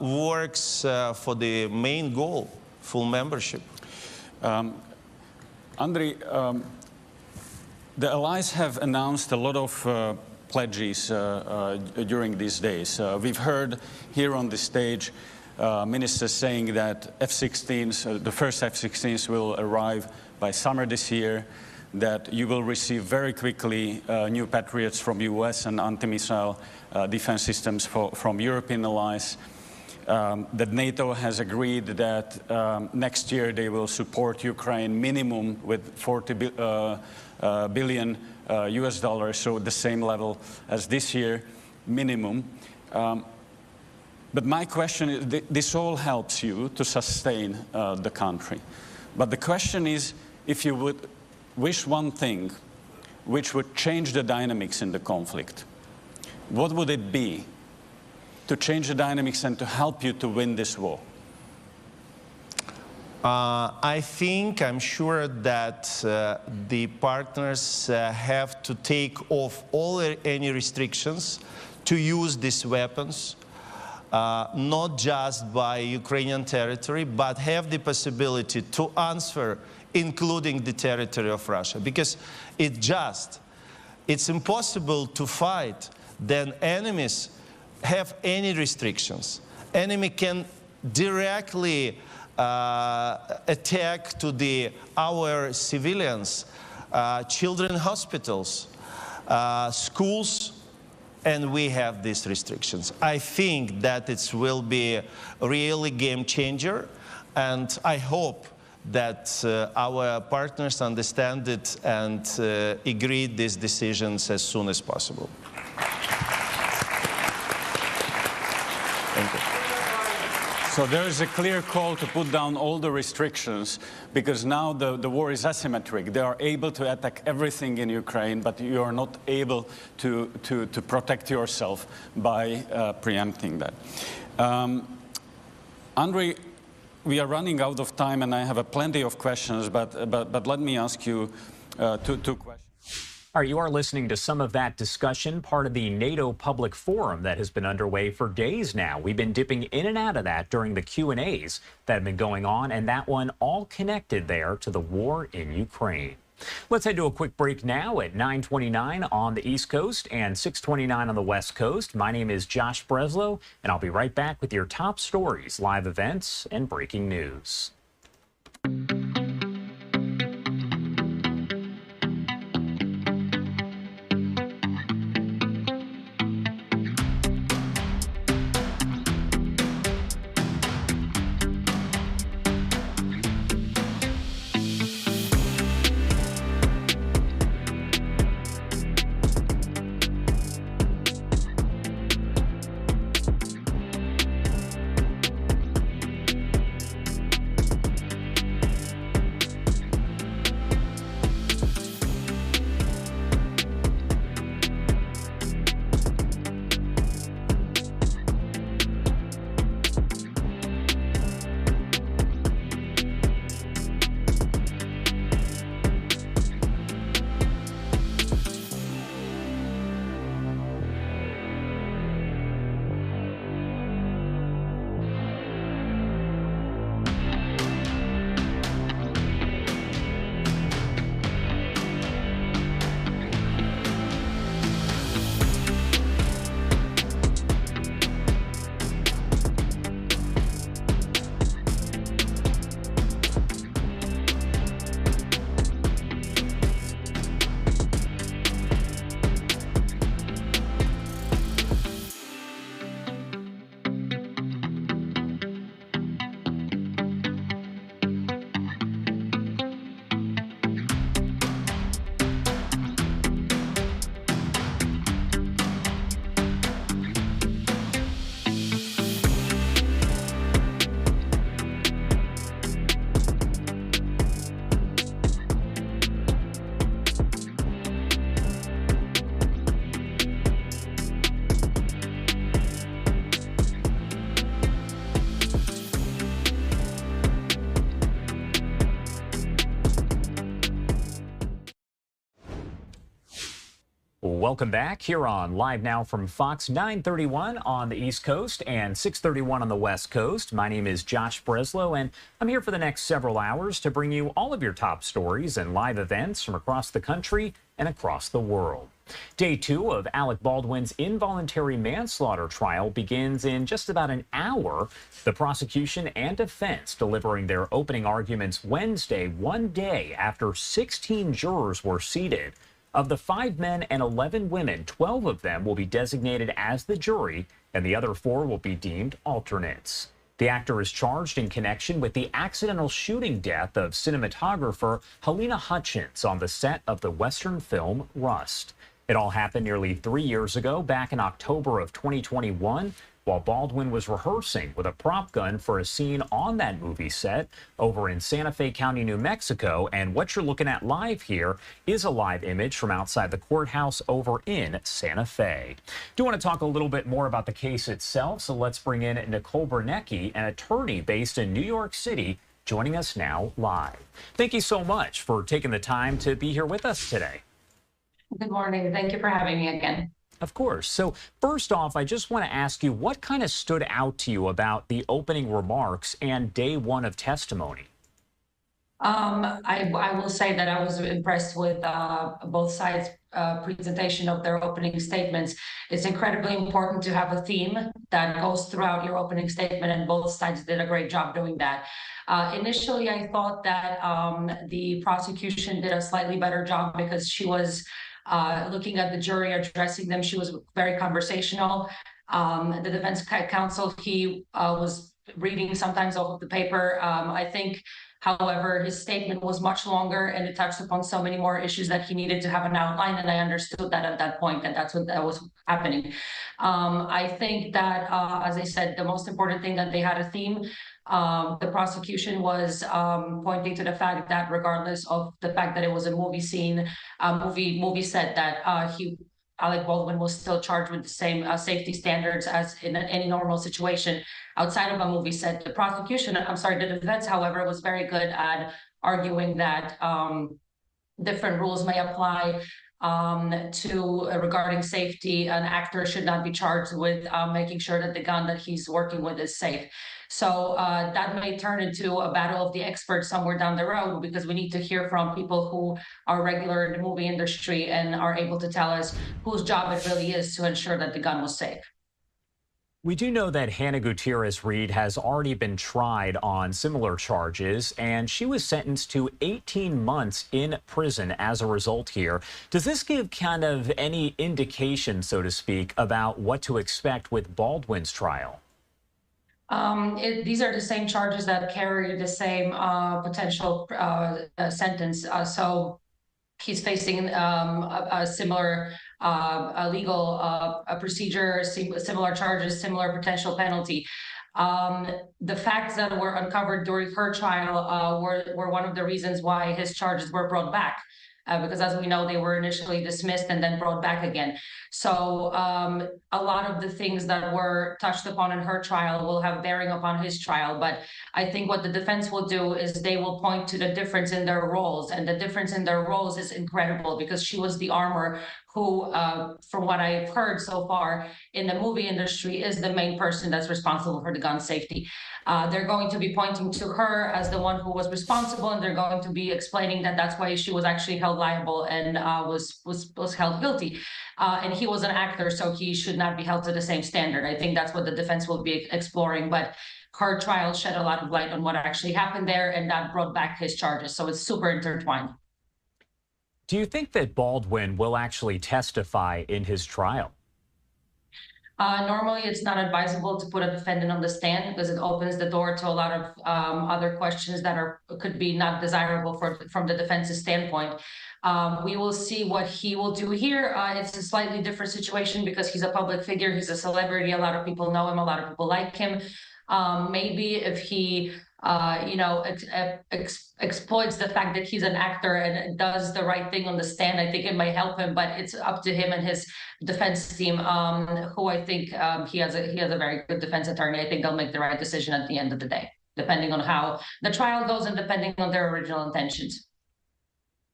works for the main goal, full membership. Andriy, the allies have announced a lot of pledges during these days. We've heard here on the stage ministers saying that F-16s, the first F-16s will arrive by summer this year, that you will receive very quickly new Patriots from US and anti-missile defense systems from European allies. That NATO has agreed that next year they will support Ukraine minimum with 40 billion US dollars, so the same level as this year, minimum. But my question is, this all helps you to sustain the country. But the question is, if you would wish one thing which would change the dynamics in the conflict, what would it be to change the dynamics and to help you to win this war? I'm sure that the partners have to take off any restrictions to use these weapons, not just by Ukrainian territory, but have the possibility to answer, including the territory of Russia. Because it's impossible to fight then enemies have any restrictions. Enemy can directly attack to our civilians, children hospitals, schools, and we have these restrictions. I think that it will be a really game changer, and I hope that our partners understand it and agree these decisions as soon as possible. So there is a clear call to put down all the restrictions, because now the war is asymmetric. They are able to attack everything in Ukraine, but you are not able to protect yourself by preempting that. Andriy, we are running out of time, and I have plenty of questions, but let me ask you two questions. All right, you are listening to some of that discussion, part of the NATO public forum that has been underway for days now. We've been dipping in and out of that during the Q&As that have been going on, and that one all connected there to the war in Ukraine. Let's head to a quick break now at 9:29 on the East Coast and 6:29 on the West Coast. My name is Josh Breslow, and I'll be right back with your top stories, live events, and breaking news. Welcome back here on Live Now from Fox, 9:31 on the East Coast and 6:31 on the West Coast. My name is Josh Breslow, and I'm here for the next several hours to bring you all of your top stories and live events from across the country and across the world. Day 2 of Alec Baldwin's involuntary manslaughter trial begins in just about an hour. The prosecution and defense delivering their opening arguments Wednesday, one day after 16 jurors were seated. Of the 5 men and 11 women, 12 of them will be designated as the jury, and the other 4 will be deemed alternates. The actor is charged in connection with the accidental shooting death of cinematographer Halyna Hutchins on the set of the Western film Rust. It all happened nearly 3 years ago, back in October of 2021, while Baldwin was rehearsing with a prop gun for a scene on that movie set over in Santa Fe County, New Mexico. And what you're looking at live here is a live image from outside the courthouse over in Santa Fe. Do want to talk a little bit more about the case itself, so let's bring in Nicole Bernecki, an attorney based in New York City, joining us now live. Thank you so much for taking the time to be here with us today. Good morning. Thank you for having me again. Of course. So first off, I just want to ask you, what kind of stood out to you about the opening remarks and day 1 of testimony? I will say that I was impressed with both sides' presentation of their opening statements. It's incredibly important to have a theme that goes throughout your opening statement, and both sides did a great job doing that. Initially, I thought that the prosecution did a slightly better job because she was looking at the jury, addressing them. She was very conversational. The defense counsel, he was reading sometimes off of the paper. I think, however, his statement was much longer and it touched upon so many more issues that he needed to have an outline, and I understood that at that point, and that's what that was happening. I think that, as I said, the most important thing that they had a theme. The prosecution was pointing to the fact that regardless of the fact that it was a movie scene, movie set, that Alec Baldwin was still charged with the same safety standards as in any normal situation outside of a movie set. The defense, however, was very good at arguing that different rules may apply regarding safety. An actor should not be charged with making sure that the gun that he's working with is safe. So that may turn into a battle of the experts somewhere down the road, because we need to hear from people who are regular in the movie industry and are able to tell us whose job it really is to ensure that the gun was safe. We do know that Hannah Gutierrez-Reed has already been tried on similar charges, and she was sentenced to 18 months in prison as a result here. Does this give kind of any indication, so to speak, about what to expect with Baldwin's trial? These are the same charges that carry the same potential sentence. So he's facing a similar legal procedure, similar charges, similar potential penalty. The facts that were uncovered during her trial were one of the reasons why his charges were brought back. Because as we know, they were initially dismissed and then brought back again. So a lot of the things that were touched upon in her trial will have bearing upon his trial. But I think what the defense will do is they will point to the difference in their roles. And the difference in their roles is incredible, because she was the armor who, from what I've heard so far in the movie industry, is the main person that's responsible for the gun safety. They're going to be pointing to her as the one who was responsible, and they're going to be explaining that that's why she was actually held liable and was held guilty. And he was an actor, so he should not be held to the same standard. I think that's what the defense will be exploring. But her trial shed a lot of light on what actually happened there, and that brought back his charges. So it's super intertwined. Do you think that Baldwin will actually testify in his trial? Normally, it's not advisable to put a defendant on the stand, because it opens the door to a lot of other questions that could be not desirable from the defense's standpoint. We will see what he will do here. It's a slightly different situation because he's a public figure. He's a celebrity. A lot of people know him. A lot of people like him. Maybe if he exploits the fact that he's an actor and does the right thing on the stand, I think it might help him. But it's up to him and his defense team, who I think he has a very good defense attorney. I think they'll make the right decision at the end of the day, depending on how the trial goes and depending on their original intentions.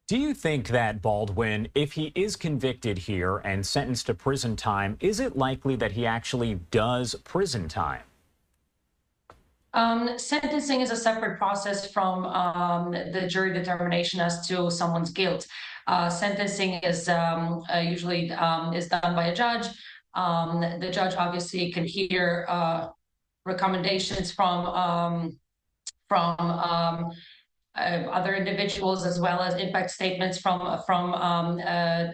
Do you think that Baldwin, if he is convicted here and sentenced to prison time, is it likely that he actually does prison time? Sentencing is a separate process from the jury determination as to someone's guilt. Sentencing is usually is done by a judge. The judge obviously can hear recommendations from other individuals, as well as impact statements from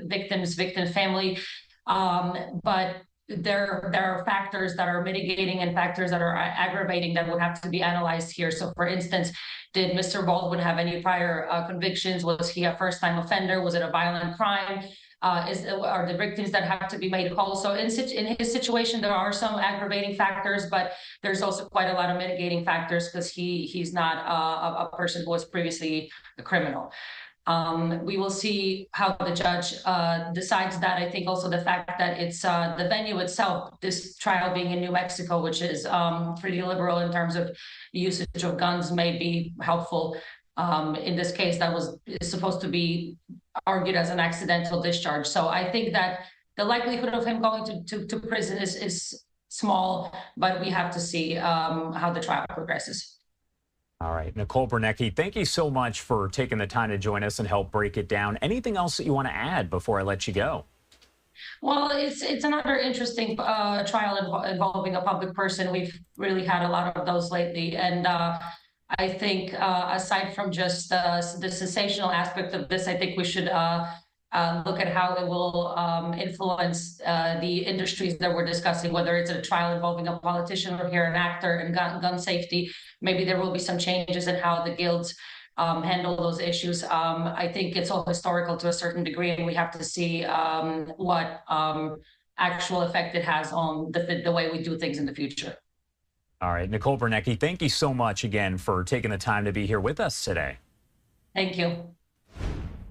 victim family. But there are factors that are mitigating and factors that are aggravating that would have to be analyzed here. So, for instance, did Mr. Baldwin have any prior convictions? Was he a first-time offender? Was it a violent crime? Are the victims that have to be made whole? So in his situation, there are some aggravating factors, but there's also quite a lot of mitigating factors because he's not a person who was previously a criminal. We will see how the judge decides that. I think also the fact that it's the venue itself, this trial being in New Mexico, which is pretty liberal in terms of usage of guns, may be helpful. In this case, that is supposed to be argued as an accidental discharge. So I think that the likelihood of him going to prison is small, but we have to see how the trial progresses. All right, Nicole Bernecki, thank you so much for taking the time to join us and help break it down. Anything else that you want to add before I let you go? Well, it's another interesting trial involving a public person. We've really had a lot of those lately. And I think aside from just the sensational aspect of this, I think we should look at how it will influence the industries that we're discussing, whether it's a trial involving a politician or here an actor and gun safety. Maybe there will be some changes in how the guilds handle those issues. I think it's all historical to a certain degree, and we have to see what actual effect it has on the way we do things in the future. All right, Nicole Bernecki, thank you so much again for taking the time to be here with us today. Thank you.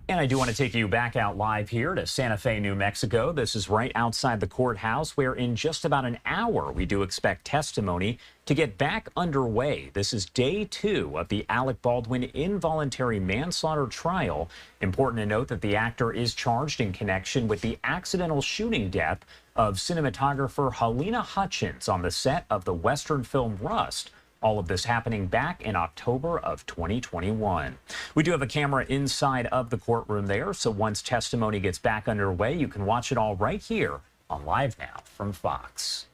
And I do want to take you back out live here to Santa Fe, New Mexico. This is right outside the courthouse where in just about an hour we do expect testimony to get back underway. This is day 2 of the Alec Baldwin involuntary manslaughter trial. Important to note that the actor is charged in connection with the accidental shooting death of cinematographer Halyna Hutchins on the set of the Western film Rust. All of this happening back in October of 2021. We do have a camera inside of the courtroom there, so once testimony gets back underway, you can watch it all right here on Live Now from Fox.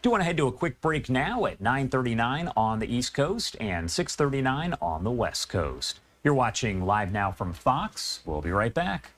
Do want to head to a quick break now at 9:39 on the East Coast and 6:39 on the West Coast. You're watching Live Now from Fox. We'll be right back.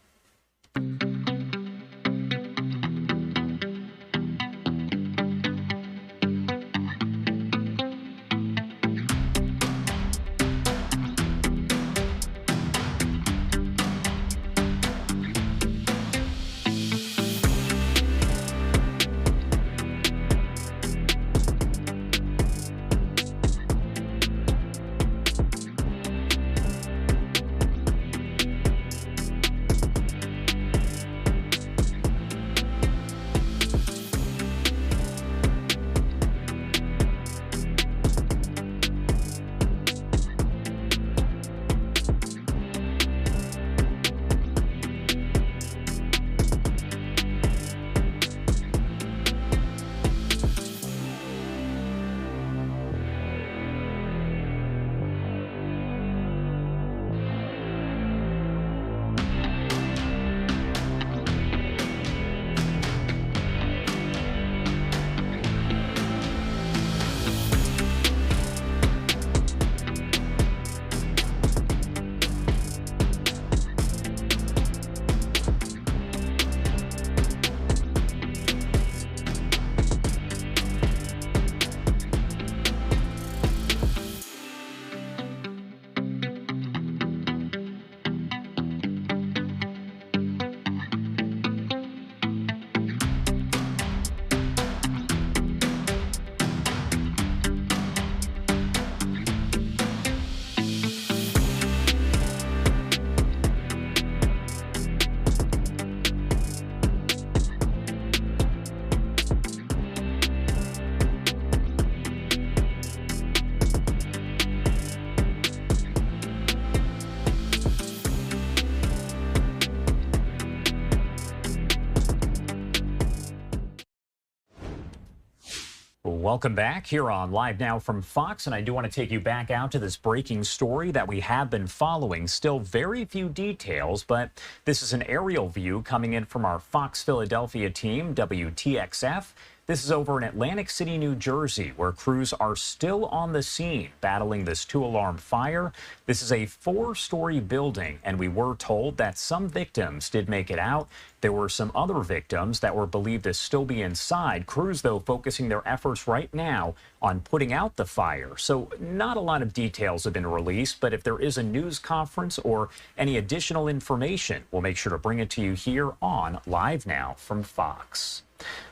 Welcome back here on Live Now from Fox, and I do want to take you back out to this breaking story that we have been following. Still very few details, but this is an aerial view coming in from our Fox Philadelphia team, WTXF. This is over in Atlantic City, New Jersey, where crews are still on the scene battling this 2-alarm fire. This is a 4-story building, and we were told that some victims did make it out. There were some other victims that were believed to still be inside. Crews, though, focusing their efforts right now on putting out the fire. So not a lot of details have been released, but if there is a news conference or any additional information, we'll make sure to bring it to you here on Live Now from Fox.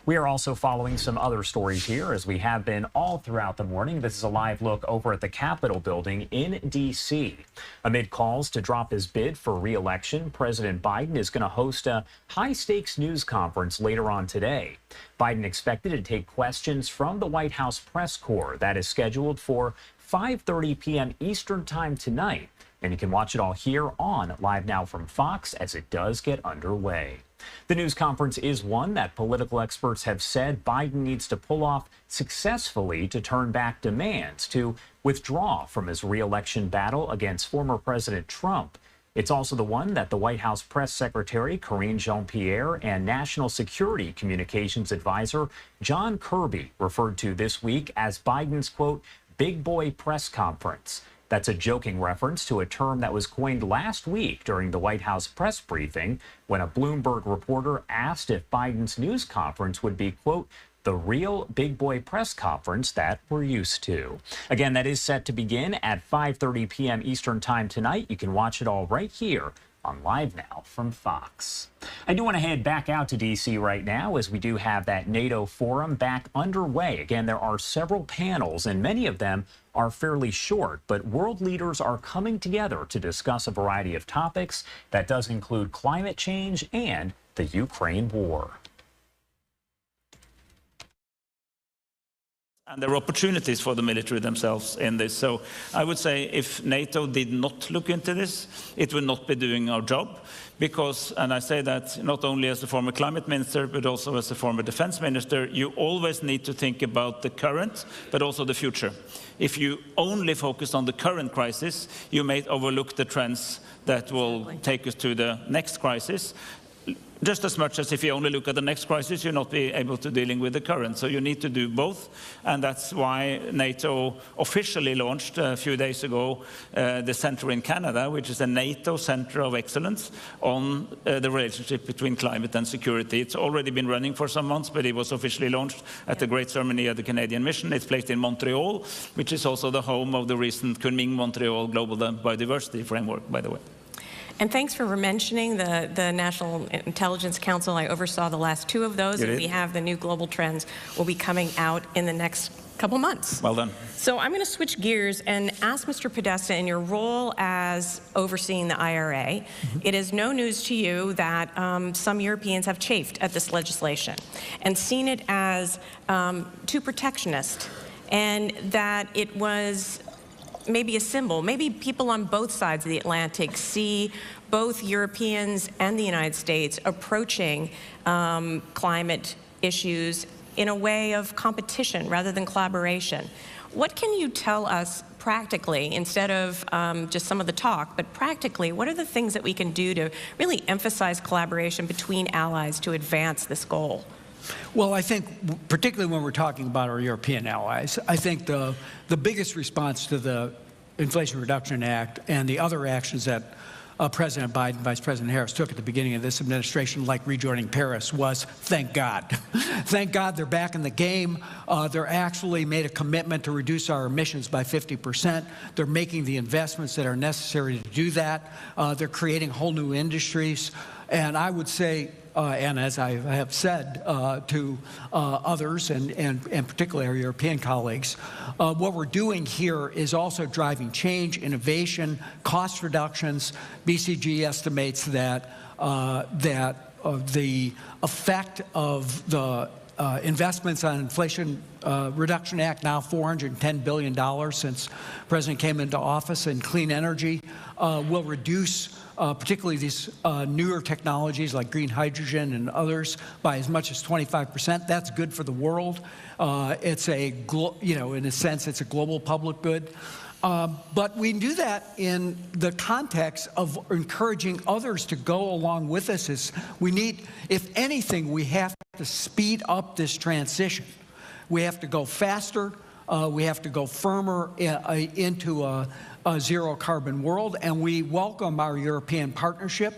We are also following some other stories here, as we have been all throughout the morning. This is a live look over at the Capitol building in D.C. Amid calls to drop his bid for re-election, President Biden is going to host a high-stakes news conference later on today. Biden expected to take questions from the White House press corps. That is scheduled for 5:30 p.m. Eastern Time tonight. And you can watch it all here on Live Now from Fox as it does get underway. The news conference is one that political experts have said Biden needs to pull off successfully to turn back demands to withdraw from his re-election battle against former President Trump. It's also the one that the White House press secretary Karine Jean-Pierre and National Security Communications Advisor John Kirby referred to this week as Biden's, quote, big boy press conference. That's a joking reference to a term that was coined last week during the White House press briefing when a Bloomberg reporter asked if Biden's news conference would be, quote, the real big boy press conference that we're used to. Again, that is set to begin at 5:30 p.m. Eastern Time tonight. You can watch it all right here on LiveNOW from Fox. I do want to head back out to D.C. right now as we do have that NATO forum back underway. Again, there are several panels and many of them are fairly short, but world leaders are coming together to discuss a variety of topics. That does include climate change and the Ukraine war. And there are opportunities for the military themselves in this. So I would say if NATO did not look into this, it would not be doing our job. Because, and I say that not only as a former climate minister, but also as a former defense minister, you always need to think about the current, but also the future. If you only focus on the current crisis, you may overlook the trends that will take us to the next crisis. Just as much as if you only look at the next crisis, you'll not be able to dealing with the current. So you need to do both, and that's why NATO officially launched a few days ago the center in Canada, which is a NATO center of excellence on the relationship between climate and security. It's already been running for some months, but it was officially launched at the great ceremony at the Canadian mission. It's placed in Montreal, which is also the home of the recent Kunming-Montreal Global Biodiversity Framework, by the way. And thanks for mentioning the National Intelligence Council. I oversaw the last two of those, and we have the new global trends will be coming out in the next couple months. Well done. So I'm going to switch gears and ask Mr. Podesta, in your role as overseeing the IRA, it is no news to you that some Europeans have chafed at this legislation and seen it as too protectionist, and that it was maybe a symbol. Maybe people on both sides of the Atlantic see both Europeans and the United States approaching climate issues in a way of competition rather than collaboration. What can you tell us practically, instead of just some of the talk, but practically, what are the things that we can do to really emphasize collaboration between allies to advance this goal? Well, I think, particularly when we're talking about our European allies, I think the biggest response to the Inflation Reduction Act and the other actions that President Biden, Vice President Harris took at the beginning of this administration, like rejoining Paris, was thank God. Thank God they're back in the game. They're actually made a commitment to reduce our emissions by 50%. They're making the investments that are necessary to do that. They're creating whole new industries. And I would say, and as I have said to others, and particularly our European colleagues, what we're doing here is also driving change, innovation, cost reductions. BCG estimates that the effect of the investments on Inflation Reduction Act, now $410 billion since President came into office, and clean energy will reduce particularly these newer technologies like green hydrogen and others by as much as 25%. That's good for the world. It's a, in a sense, it's a global public good. But we do that in the context of encouraging others to go along with us. We need, if anything, we have to speed up this transition. We have to go faster. We have to go firmer into a zero carbon world, and we welcome our European partnership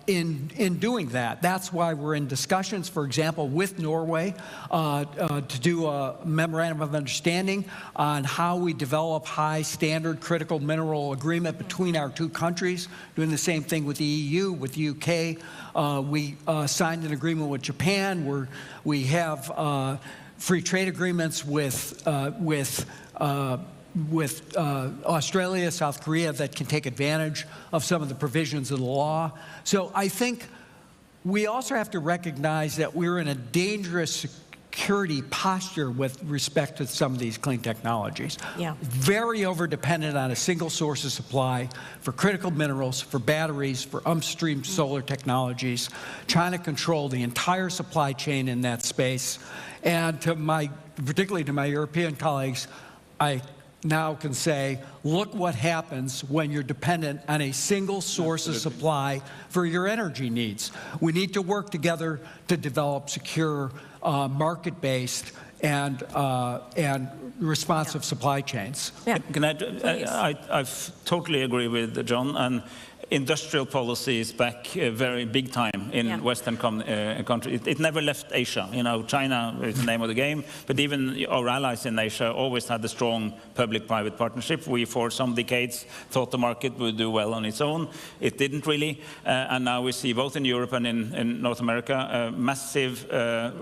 in doing that. That's why we're in discussions, for example, with Norway to do a memorandum of understanding on how we develop high standard critical mineral agreement between our two countries, doing the same thing with the EU, with the UK. We signed an agreement with Japan where we have free trade agreements with Australia, South Korea, that can take advantage of some of the provisions of the law. So I think we also have to recognize that we're in a dangerous security posture with respect to some of these clean technologies. Yeah. Very over-dependent on a single source of supply for critical minerals, for batteries, for upstream solar technologies, trying to control the entire supply chain in that space. And particularly to my European colleagues, I now can say, look what happens when you're dependent on a single source of supply for your energy needs. We need to work together to develop secure, market-based and responsive supply chains. Yeah. I totally agree with John. And industrial policies back very big time in Western countries. It never left Asia. You know, China is the name of the game, but even our allies in Asia always had a strong public-private partnership. We, for some decades, thought the market would do well on its own. It didn't really, and now we see both in Europe and in North America a massive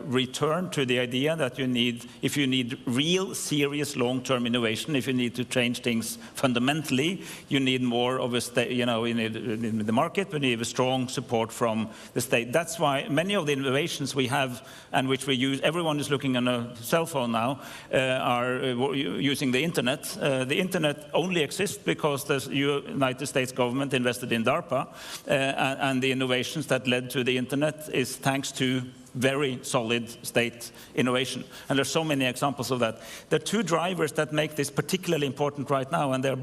return to the idea that if you need real, serious, long-term innovation, if you need to change things fundamentally, you need more of a in the market, we need a strong support from the state. That's why many of the innovations we have and which we use, everyone is looking on a cell phone now, are using the internet. The internet only exists because the United States government invested in DARPA, and the innovations that led to the internet is thanks to very solid state innovation. And there's so many examples of that. There are two drivers that make this particularly important right now, and they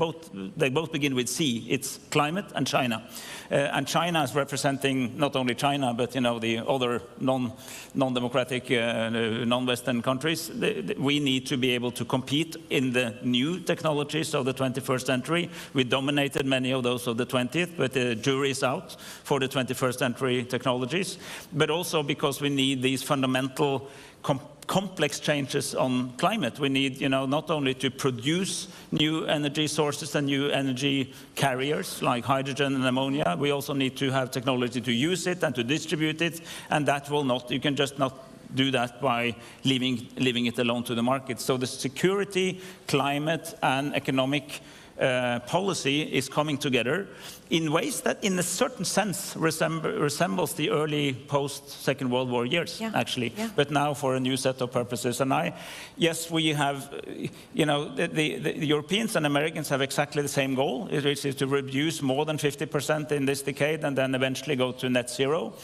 both begin with C. It's climate and China. And China is representing not only China, but the other non-democratic, non-Western countries. We need to be able to compete in the new technologies of the 21st century. We dominated many of those of the 20th, but the jury is out for the 21st century technologies. But also because we need these fundamental complex changes on climate. We need, not only to produce new energy sources and new energy carriers like hydrogen and ammonia, we also need to have technology to use it and to distribute it, and that will not, you can just not do that by leaving it alone to the market. So the security, climate, and economic policy is coming together in ways that in a certain sense resembles the early post-Second World War years, actually, but now for a new set of purposes. And yes, we have, the Europeans and Americans have exactly the same goal, which is to reduce more than 50% in this decade and then eventually go to net zero.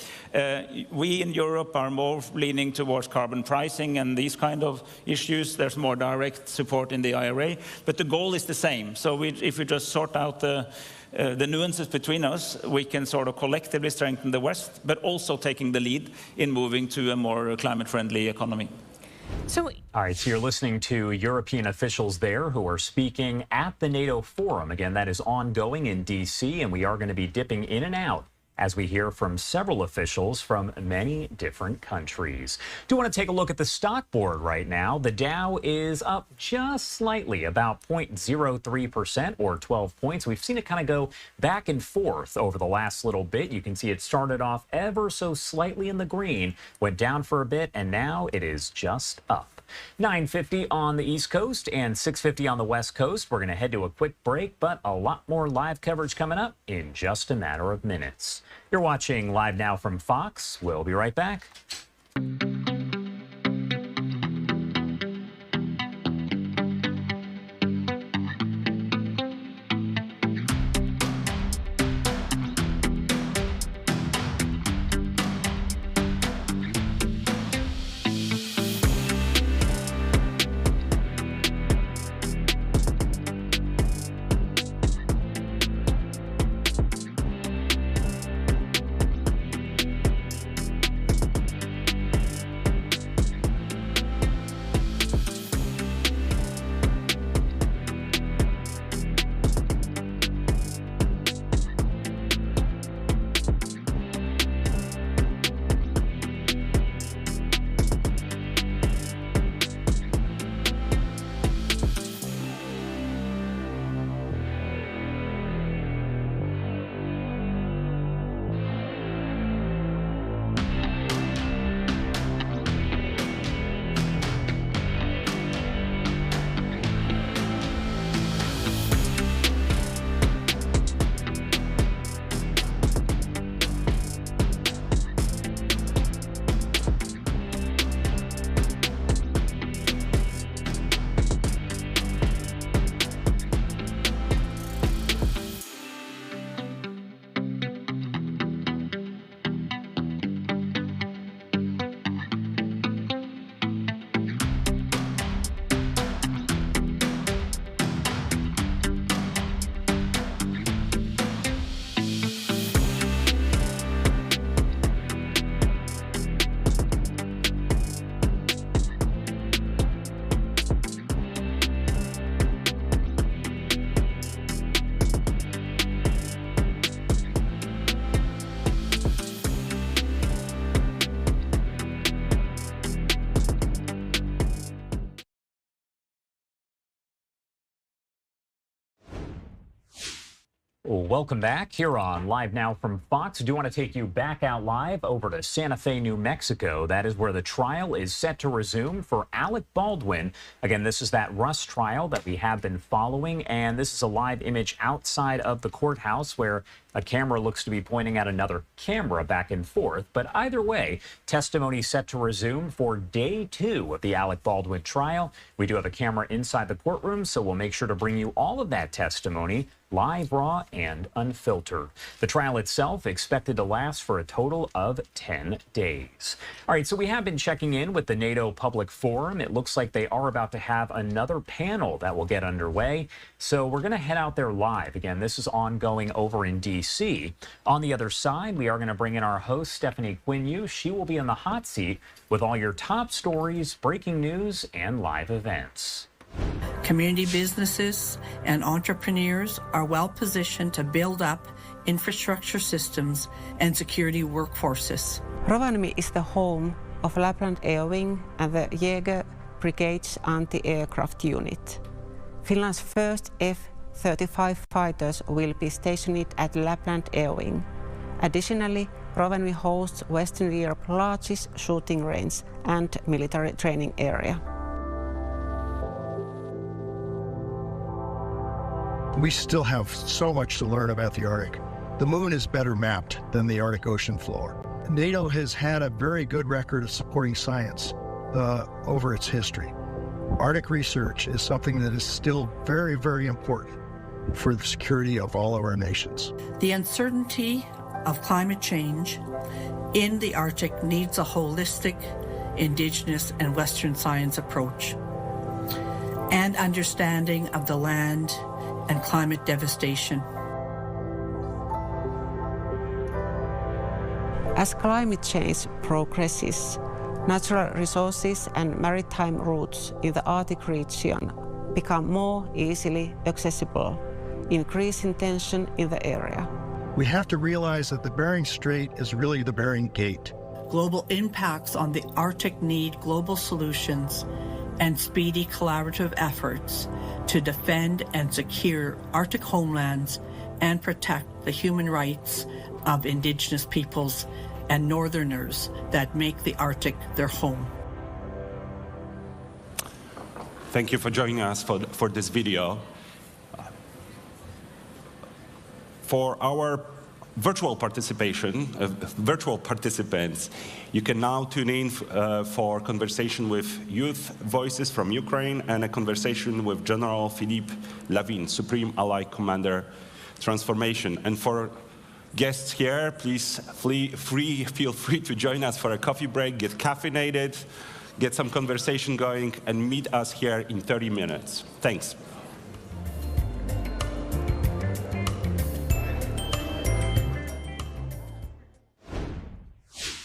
We in Europe are more leaning towards carbon pricing and these kind of issues. There's more direct support in the IRA, but the goal is the same. So if we just sort out the nuances between us, we can sort of collectively strengthen the West, but also taking the lead in moving to a more climate-friendly economy. All right, so you're listening to European officials there who are speaking at the NATO forum. Again, that is ongoing in D.C., and we are going to be dipping in and out as we hear from several officials from many different countries. Do want to take a look at the stock board right now. The Dow is up just slightly, about 0.03% or 12 points. We've seen it kind of go back and forth over the last little bit. You can see it started off ever so slightly in the green, went down for a bit, and now it is just up. 9:50 on the East Coast and 6:50 on the West Coast. We're going to head to a quick break, but a lot more live coverage coming up in just a matter of minutes. You're watching Live Now from Fox. We'll be right back. Welcome back here on Live Now from Fox. I do want to take you back out live over to Santa Fe, New Mexico. That is where the trial is set to resume for Alec Baldwin. Again, this is that Rust trial that we have been following, and this is a live image outside of the courthouse where a camera looks to be pointing at another camera back and forth. But either way, testimony set to resume for day 2 of the Alec Baldwin trial. We do have a camera inside the courtroom, so we'll make sure to bring you all of that testimony live, raw, and unfiltered. The trial itself expected to last for a total of 10 days. All right, so we have been checking in with the NATO Public Forum. It looks like they are about to have another panel that will get underway. So we're going to head out there live. Again, this is ongoing over in D.C. On the other side, we are going to bring in our host, Stephanie Quinn. She will be in the hot seat with all your top stories, breaking news, and live events. Community businesses and entrepreneurs are well positioned to build up infrastructure systems and security workforces. Rovaniemi is the home of Lapland Air Wing and the Jaeger Brigade's anti-aircraft unit. Finland's first F-35 fighters will be stationed at Lapland Air Wing. Additionally, Rovaniemi hosts Western Europe's largest shooting range and military training area. We still have so much to learn about the Arctic. The moon is better mapped than the Arctic Ocean floor. NATO has had a very good record of supporting science over its history. Arctic research is something that is still very, very important for the security of all of our nations. The uncertainty of climate change in the Arctic needs a holistic, indigenous, and Western science approach and understanding of the land and climate devastation. As climate change progresses, natural resources and maritime routes in the Arctic region become more easily accessible, increasing tension in the area. We have to realize that the Bering Strait is really the Bering Gate. Global impacts on the Arctic need global solutions and speedy collaborative efforts to defend and secure Arctic homelands and protect the human rights of Indigenous peoples and Northerners that make the Arctic their home. Thank you for joining us for this video. For our virtual participants, you can now tune in for conversation with youth voices from Ukraine and a conversation with General Philippe Lavin, Supreme Allied Commander Transformation. And for guests here, please feel free to join us for a coffee break, get caffeinated, get some conversation going, and meet us here in 30 minutes. Thanks.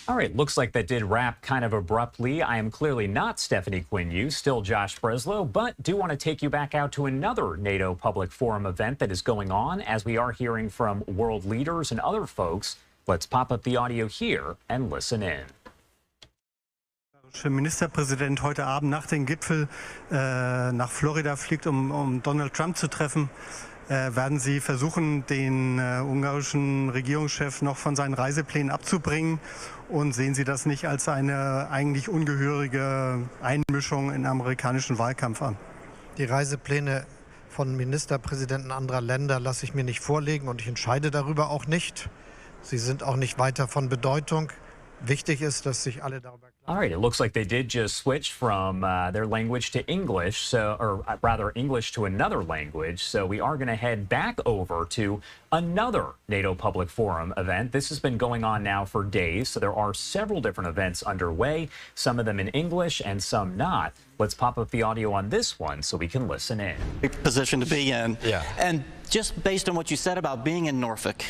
All right, looks like that did wrap kind of abruptly. I am clearly not Stephanie Quinn, still Josh Breslow, but do want to take you back out to another NATO Public Forum event that is going on as we are hearing from world leaders and other folks. Let's pop up the audio here and listen in. Der Ministerpräsident heute Abend nach dem Gipfel nach Florida fliegt, Donald Trump zu treffen. Werden Sie versuchen, den ungarischen Regierungschef noch von seinen Reiseplänen abzubringen? Und sehen Sie das nicht als eine eigentlich ungehörige Einmischung in den amerikanischen Wahlkampf an? Die Reisepläne von Ministerpräsidenten anderer Länder lasse ich mir nicht vorlegen und ich entscheide darüber auch nicht. Sie sind auch nicht weiter von Bedeutung. Wichtig ist, dass sich alle darüber All right, it looks like they did just switch from their language to English, or rather English to another language. So we are going to head back over to another NATO Public Forum event. This has been going on now for days, so there are several different events underway, some of them in English and some not. Let's pop up the audio on this one so we can listen in. Position to be in. Yeah. And just based on what you said about being in Norfolk,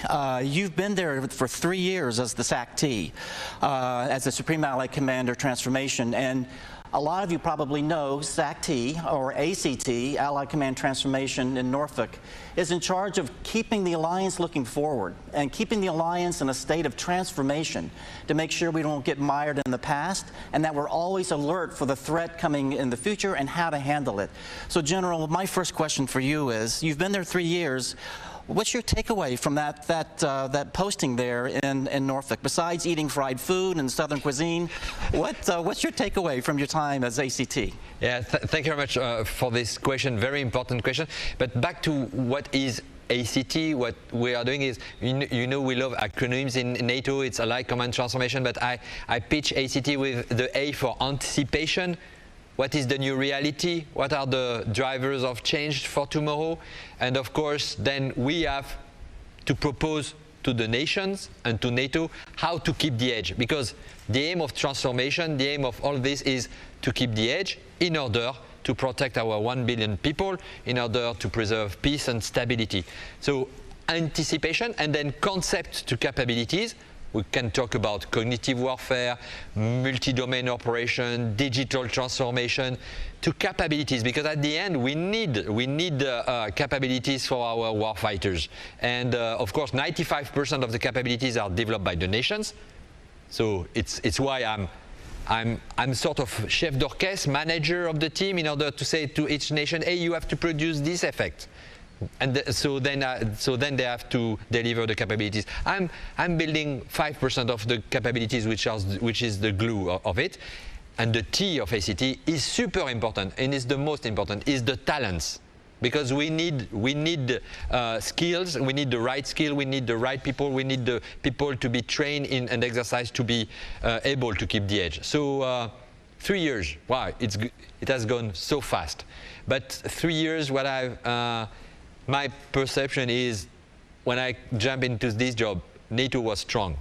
you've been there for 3 years as the SAC-T, as the Supreme Allied Commander Transformation, and a lot of you probably know SAC-T, or ACT, Allied Command Transformation in Norfolk, is in charge of keeping the alliance looking forward and keeping the alliance in a state of transformation to make sure we don't get mired in the past and that we're always alert for the threat coming in the future and how to handle it. So, General, my first question for you is, you've been there 3 years. What's your takeaway from that posting there in Norfolk? Besides eating fried food and Southern cuisine, what's your takeaway from your time as ACT? Yeah, thank you very much for this question. Very important question. But back to what is ACT, what we are doing is, you know, we love acronyms in NATO. It's Allied Command Transformation, but I pitch ACT with the A for anticipation. What is the new reality? What are the drivers of change for tomorrow? And of course, then we have to propose to the nations and to NATO how to keep the edge. Because the aim of transformation, the aim of all this is to keep the edge in order to protect our 1 billion people, in order to preserve peace and stability. So anticipation and then concept to capabilities. We can talk about cognitive warfare, multi-domain operation, digital transformation, to capabilities, because at the end we need capabilities for our warfighters. And of course, 95% of the capabilities are developed by the nations. So it's why I'm sort of chef d'orchestre, manager of the team, in order to say to each nation, hey, you have to produce this effect. And so then they have to deliver the capabilities. I'm building 5% of the capabilities, which is the glue of it. And the T of ACT is super important, and is the most important, is the talents. Because we need skills, we need the right skill, we need the right people, we need the people to be trained in and exercised to be able to keep the edge. So 3 years, wow, it has gone so fast. But 3 years, my perception is, when I jump into this job, NATO was strong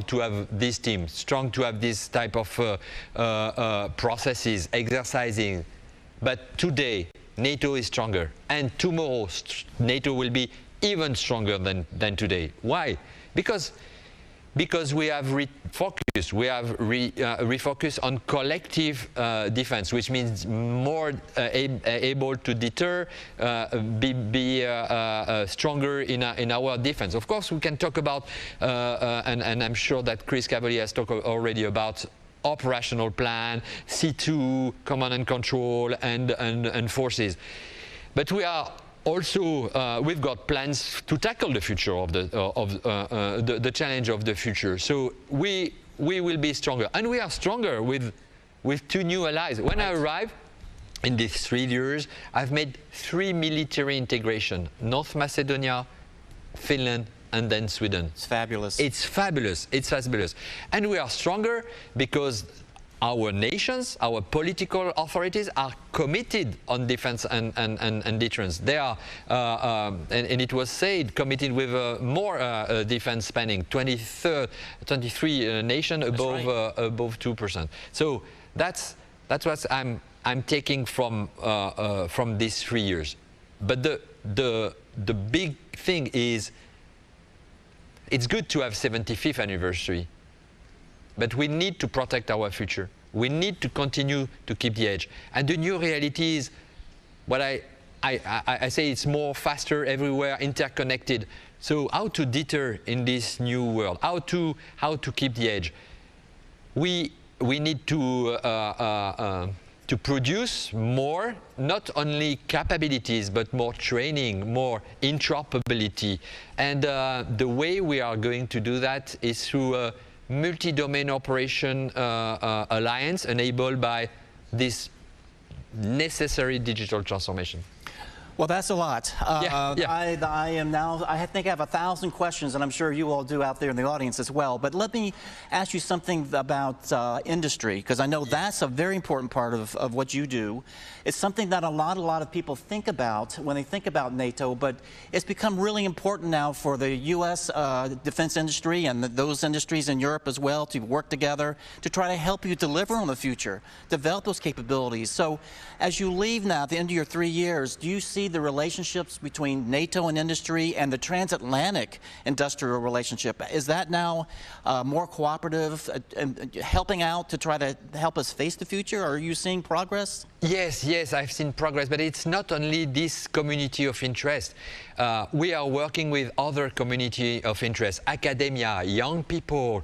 to have this team, strong to have this type of processes, exercising. But today, NATO is stronger, and tomorrow NATO will be even stronger than today. Why? Because we have refocused. We have refocused on collective defense, which means more able to deter, be stronger in our defense. Of course, we can talk about, and I'm sure that Chris Cavalier has talked already about operational plan, C2, command and control, and forces. But we are also, we've got plans to tackle the future of the challenge of the future. So we will be stronger, and we are stronger with 2 new allies. When I arrived in these 3 years, I've made 3 military integration: North Macedonia, Finland, and then Sweden. It's fabulous. It's fabulous. It's fabulous. And we are stronger because our nations, our political authorities are committed on defense and deterrence. They are, and it was said, committed with more defense spending, 23 nations above 2%. So that's what I'm taking from these 3 years. But the big thing is, it's good to have 75th anniversary, but we need to protect our future. We need to continue to keep the edge. And the new reality is, what I say, it's more faster everywhere, interconnected. So how to deter in this new world? How to keep the edge? We need to produce more, not only capabilities, but more training, more interoperability. And the way we are going to do that is through a multi-domain operation alliance enabled by this necessary digital transformation. Well, that's a lot. Yeah. I think I have 1,000 questions, and I'm sure you all do out there in the audience as well. But let me ask you something about industry, because I know that's a very important part of what you do. It's something that a lot of people think about when they think about NATO, but it's become really important now for the U.S. defense industry and those industries in Europe as well to work together to try to help you deliver on the future, develop those capabilities. So as you leave now at the end of your 3 years, do you see the relationships between NATO and industry and the transatlantic industrial relationship? Is that now more cooperative, helping out to try to help us face the future? Are you seeing progress? Yes, I've seen progress, but it's not only this community of interest. We are working with other community of interest, academia, young people,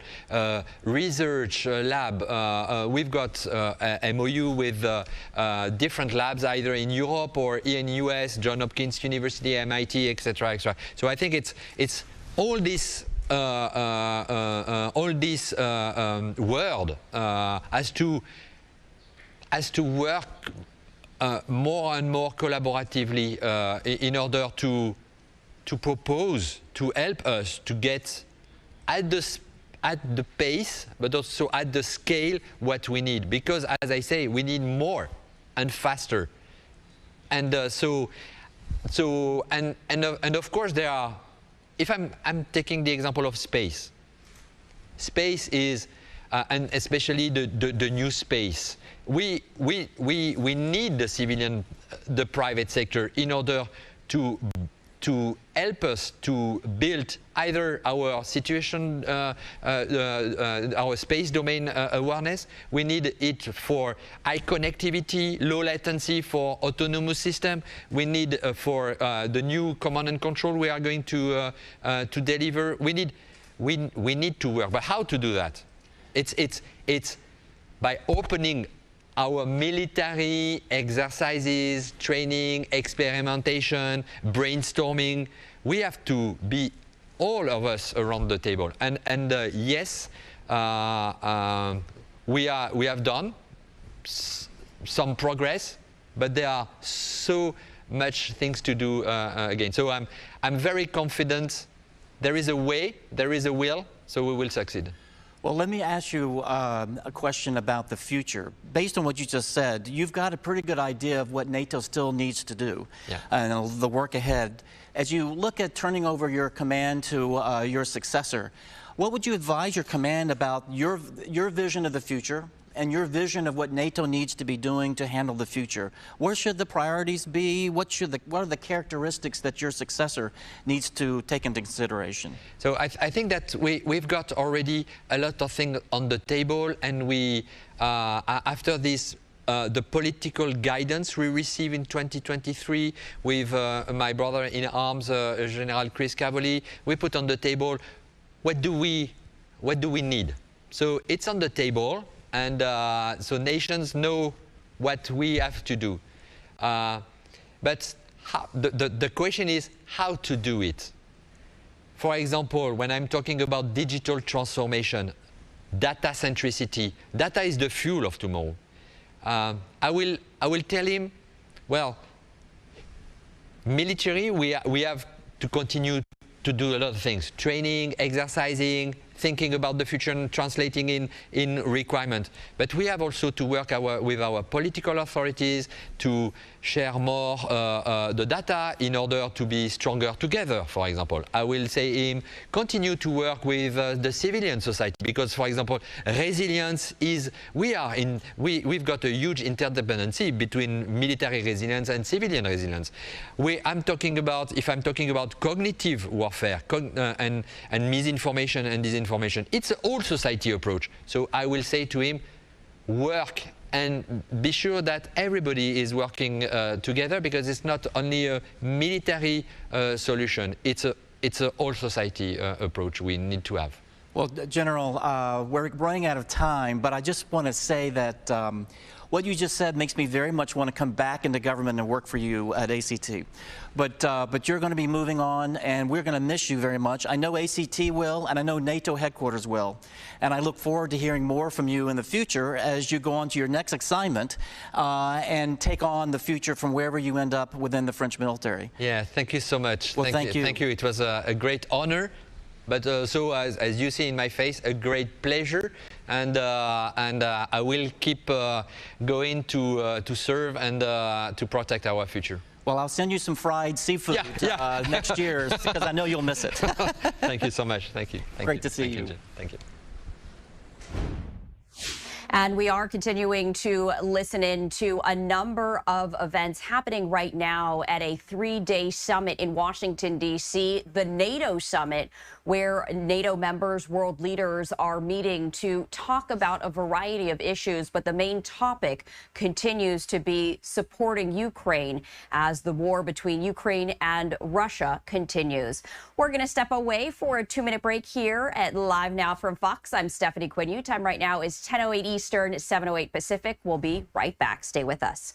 research lab. We've got a MOU with different labs, either in Europe or in US, US, Johns Hopkins University, MIT, etc., etc. So I think it's all this world has to work more and more collaboratively in order to propose, to help us to get at the pace, but also at the scale what we need. Because, as I say, we need more and faster. And so of course there are. If I'm taking the example of space. Space is, and especially the new space. We need the civilian, the private sector in order to help us to build either our situation, our space domain awareness. We need it for high connectivity, low latency for autonomous system. We need for the new command and control we are going to deliver. We need to work. But how to do that? It's by opening our military exercises, training, experimentation, brainstorming. We have to be all of us around the table. And yes, we have done some progress, but there are so much things to do again. So I'm very confident. There is a way, there is a will, so we will succeed. Well, let me ask you a question about the future. Based on what you just said, you've got a pretty good idea of what NATO still needs to do and the work ahead. As you look at turning over your command to your successor, what would you advise your command about your vision of the future and your vision of what NATO needs to be doing to handle the future? Where should the priorities be? What are the characteristics that your successor needs to take into consideration? So I think that we've got already a lot of things on the table, and we, after this, the political guidance we received in 2023 with my brother in arms, General Chris Cavoli, we put on the table what do we need. So it's on the table. And so nations know what we have to do. But the question is how to do it. For example, when I'm talking about digital transformation, data centricity, data is the fuel of tomorrow. I will tell him, well, military, we have to continue to do a lot of things. Training, exercising, thinking about the future and translating in requirement. But we have also to work with our political authorities to share more the data in order to be stronger together, for example. I will say him, continue to work with the civilian society because, for example, resilience is, we've got a huge interdependency between military resilience and civilian resilience. If I'm talking about cognitive warfare and misinformation and disinformation, it's an all society approach. So I will say to him, work and be sure that everybody is working together, because it's not only a military solution, it's an all society approach we need to have. Well, General, we're running out of time, but I just want to say that what you just said makes me very much want to come back into government and work for you at ACT. But you're going to be moving on, and we're going to miss you very much. I know ACT will, and I know NATO headquarters will. And I look forward to hearing more from you in the future as you go on to your next assignment and take on the future from wherever you end up within the French military. Yeah, thank you so much. Well, thank you. Thank you. It was a great honor. But also, as you see in my face, a great pleasure, and I will keep going to serve and to protect our future. Well, I'll send you some fried seafood next year because I know you'll miss it. Thank you so much. Thank you. Great to see you. Thank you. And we are continuing to listen in to a number of events happening right now at a 3-day summit in Washington, D.C., the NATO summit, where NATO members, world leaders are meeting to talk about a variety of issues. But the main topic continues to be supporting Ukraine as the war between Ukraine and Russia continues. We're going to step away for a 2-minute break here at Live Now from Fox. I'm Stephanie Quinn. Time right now is 10:08 Eastern, 7:08 Pacific. We'll be right back. Stay with us.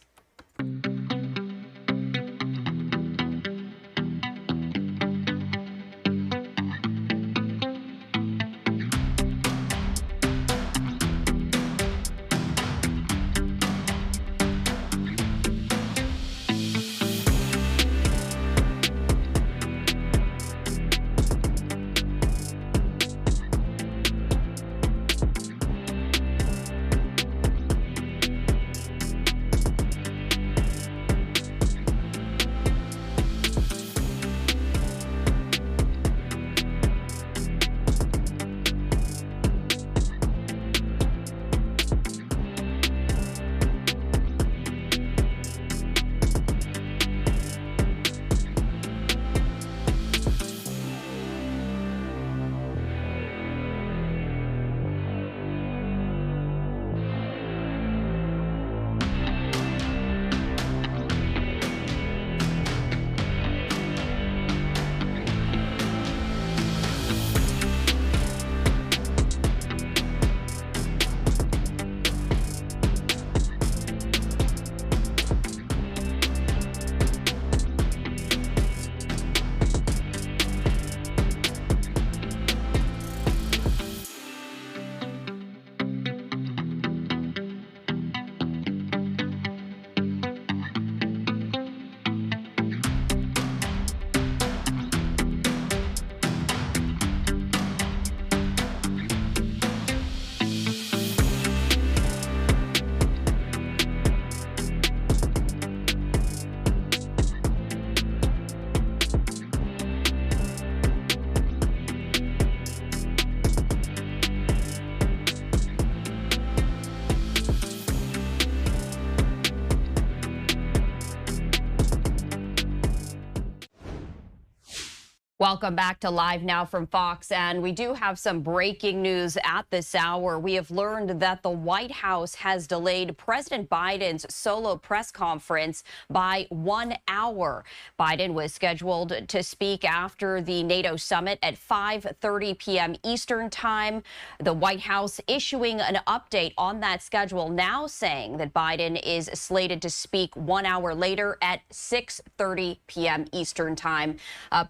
Welcome back to Live Now from Fox, and we do have some breaking news at this hour. We have learned that the White House has delayed President Biden's solo press conference by 1 hour. Biden was scheduled to speak after the NATO summit at 5:30 p.m. Eastern Time. The White House issuing an update on that schedule, now saying that Biden is slated to speak 1 hour later at 6:30 p.m. Eastern Time.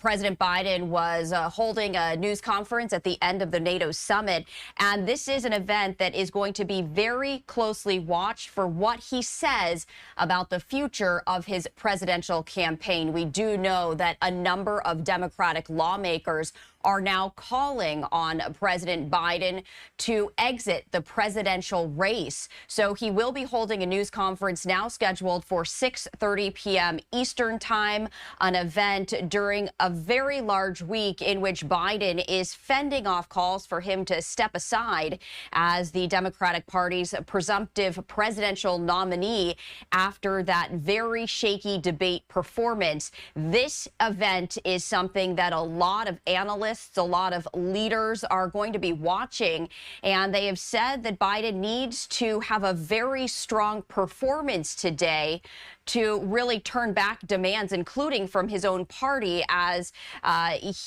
President Biden was holding a news conference at the end of the NATO summit, and this is an event that is going to be very closely watched for what he says about the future of his presidential campaign. We do know that a number of Democratic lawmakers are now calling on President Biden to exit the presidential race. So he will be holding a news conference now scheduled for 6:30 p.m. Eastern Time, an event during a very large week in which Biden is fending off calls for him to step aside as the Democratic Party's presumptive presidential nominee after that very shaky debate performance. This event is something that a lot of analysts, a lot of leaders are going to be watching, and they have said that Biden needs to have a very strong performance today to really turn back demands, including from his own party, as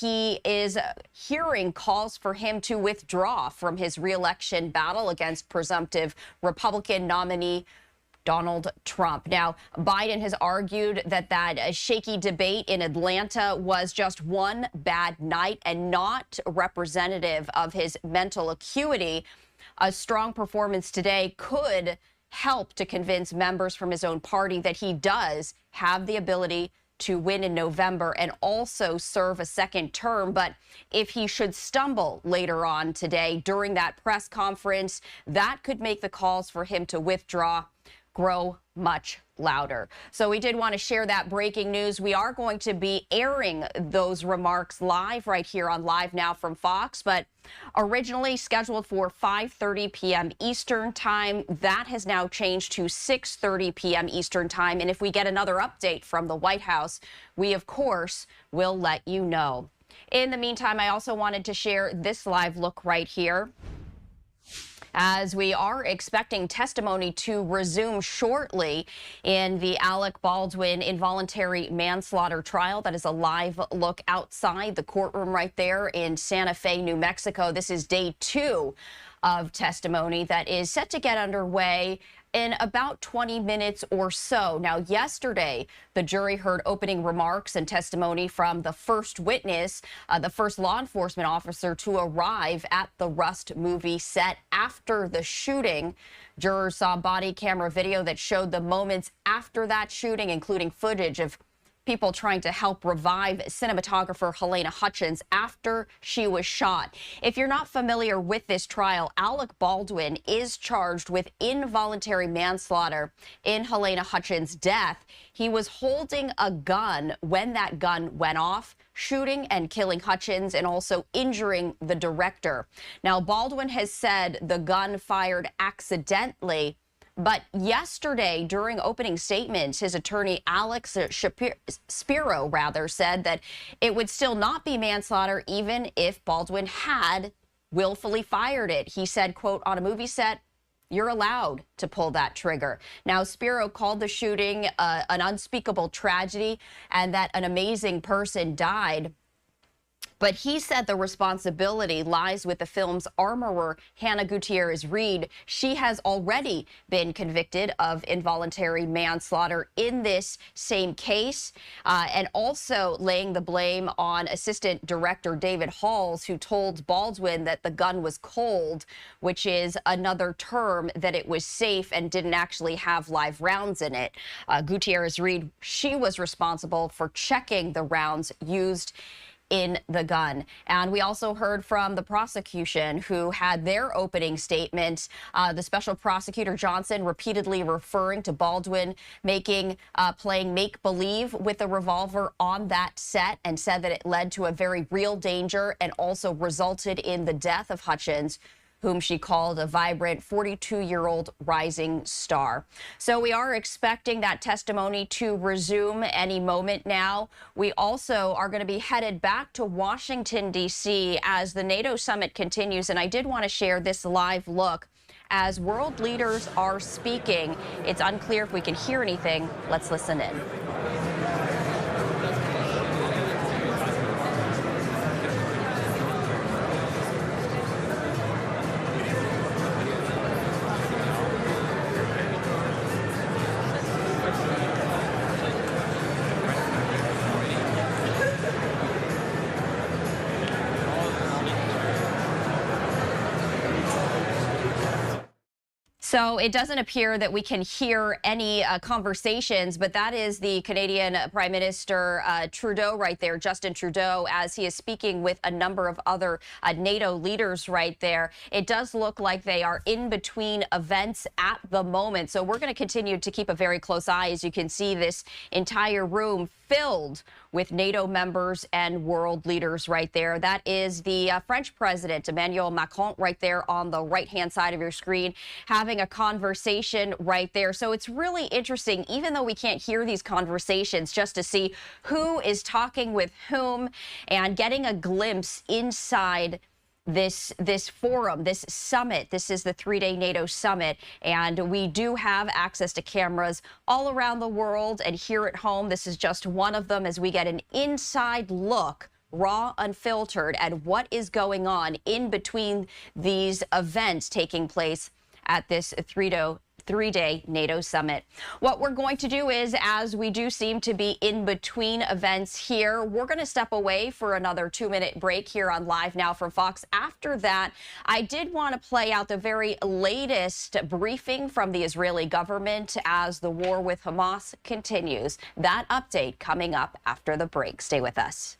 he is hearing calls for him to withdraw from his re-election battle against presumptive Republican nominee Donald Trump. Now, Biden has argued that that shaky debate in Atlanta was just one bad night and not representative of his mental acuity. A strong performance today could help to convince members from his own party that he does have the ability to win in November and also serve a second term. But if he should stumble later on today during that press conference, that could make the calls for him to withdraw grow much louder. So we did want to share that breaking news. We are going to be airing those remarks live right here on Live Now from Fox, but originally scheduled for 5:30 p.m. Eastern Time. That has now changed to 6:30 p.m. Eastern Time. And if we get another update from the White House, we, of course, will let you know. In the meantime, I also wanted to share this live look right here, as we are expecting testimony to resume shortly in the Alec Baldwin involuntary manslaughter trial. That is a live look outside the courtroom right there in Santa Fe, New Mexico. This is day 2 of testimony that is set to get underway in about 20 minutes or so. Now, yesterday, the jury heard opening remarks and testimony from the first witness, the first law enforcement officer to arrive at the Rust movie set after the shooting. Jurors saw body camera video that showed the moments after that shooting, including footage of people trying to help revive cinematographer Helena Hutchins after she was shot. If you're not familiar with this trial, Alec Baldwin is charged with involuntary manslaughter in Helena Hutchins' death. He was holding a gun when that gun went off, shooting and killing Hutchins and also injuring the director. Now, Baldwin has said the gun fired accidentally, but yesterday, during opening statements, his attorney, Alex Spiro, said that it would still not be manslaughter even if Baldwin had willfully fired it. He said, quote, on a movie set, you're allowed to pull that trigger. Now, Spiro called the shooting an unspeakable tragedy and that an amazing person died. But he said the responsibility lies with the film's armorer, Hannah Gutierrez-Reed. She has already been convicted of involuntary manslaughter in this same case, and also laying the blame on Assistant Director David Halls, who told Baldwin that the gun was cold, which is another term that it was safe and didn't actually have live rounds in it. Gutierrez-Reed, she was responsible for checking the rounds used in the gun. And we also heard from the prosecution, who had their opening statement. The special prosecutor Johnson repeatedly referring to Baldwin playing make-believe with a revolver on that set, and said that it led to a very real danger and also resulted in the death of Hutchins. whom she called a vibrant 42-year-old rising star. So we are expecting that testimony to resume any moment now. We also are going to be headed back to Washington, D.C. as the NATO summit continues. And I did want to share this live look as world leaders are speaking. It's unclear if we can hear anything. Let's listen in. So it doesn't appear that we can hear any conversations, but that is the Canadian Prime Minister Trudeau right there, Justin Trudeau, as he is speaking with a number of other NATO leaders right there. It does look like they are in between events at the moment. So we're going to continue to keep a very close eye. As you can see, this entire room filled with NATO members and world leaders right there. That is the French President, Emmanuel Macron, right there on the right-hand side of your screen, having a conversation right there. So it's really interesting, even though we can't hear these conversations, just to see who is talking with whom and getting a glimpse inside this forum, this summit. This is the three-day NATO summit, and we do have access to cameras all around the world and here at home. This is just one of them as we get an inside look, raw, unfiltered, at what is going on in between these events taking place at this three-day NATO summit. What we're going to do is, as we do seem to be in between events here, we're going to step away for another 2-minute break here on Live Now from Fox. After that, I did want to play out the very latest briefing from the Israeli government as the war with Hamas continues. That update coming up after the break. Stay with us.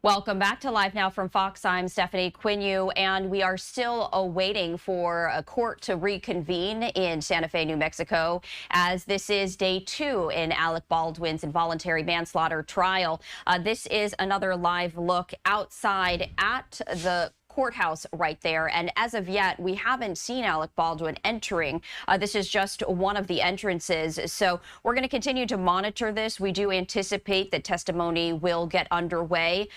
Welcome back to Live Now from Fox. I'm Stephanie Quinu, and we are still awaiting for a court to reconvene in Santa Fe, New Mexico, as this is day 2 in Alec Baldwin's involuntary manslaughter trial. This is another live look outside at the courthouse right there. And as of yet, we haven't seen Alec Baldwin entering. This is just one of the entrances. So we're going to continue to monitor this. We do anticipate that testimony will get underway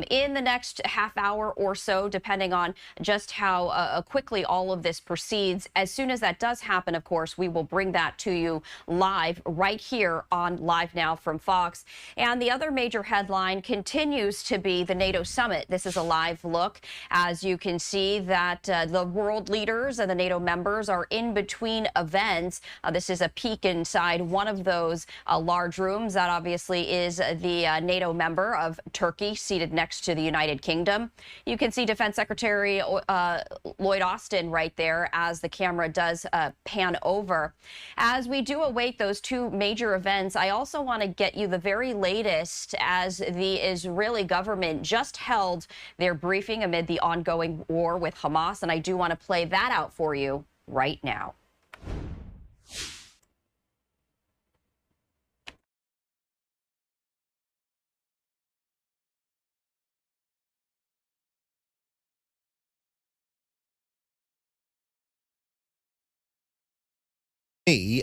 in the next half hour or so, depending on just how quickly all of this proceeds. As soon as that does happen, of course, we will bring that to you live right here on Live Now from Fox. And the other major headline continues to be the NATO summit. This is a live look. As you can see that the world leaders and the NATO members are in between events. This is a peek inside one of those large rooms. That obviously is the NATO member of Turkey seated next to the United Kingdom. You can see Defense Secretary Lloyd Austin right there as the camera does pan over. As we do await those two major events, I also want to get you the very latest as the Israeli government just held their briefing amid the ongoing war with Hamas, and I do want to play that out for you right now.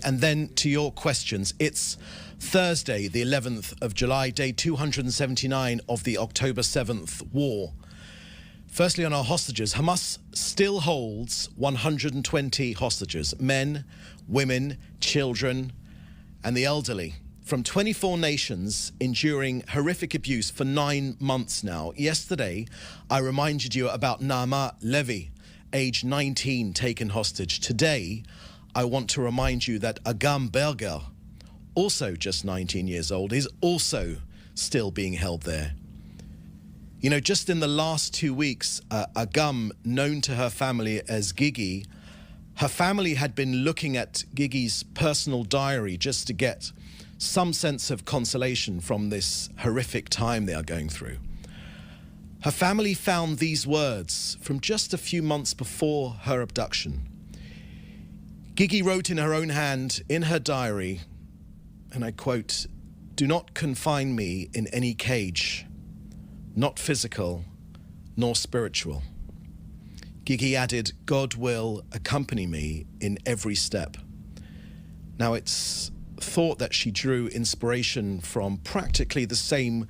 And then to your questions. It's Thursday, the 11th of July, day 279 of the October 7th war. Firstly, on our hostages, Hamas still holds 120 hostages, men, women, children, and the elderly, from 24 nations enduring horrific abuse for 9 months now. Yesterday, I reminded you about Naama Levy, age 19, taken hostage. Today, I want to remind you that Agam Berger, also just 19 years old, is also still being held there. You know, just in the last 2 weeks, Agam, known to her family as Gigi, her family had been looking at Gigi's personal diary just to get some sense of consolation from this horrific time they are going through. Her family found these words from just a few months before her abduction. Gigi wrote in her own hand in her diary, and I quote, "Do not confine me in any cage, not physical nor spiritual." Gigi added, "God will accompany me in every step." Now, it's thought that she drew inspiration from practically the same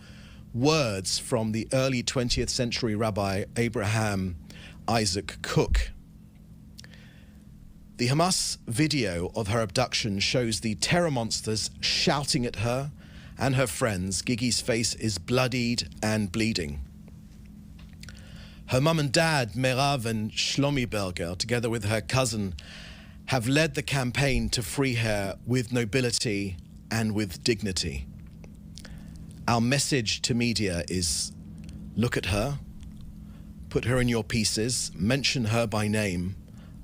words from the early 20th century Rabbi Abraham Isaac Cook. The Hamas video of her abduction shows the terror monsters shouting at her and her friends. Gigi's face is bloodied and bleeding. Her mum and dad, Merav and Shlomi Berger, together with her cousin, have led the campaign to free her with nobility and with dignity. Our message to media is, look at her, put her in your pieces, mention her by name.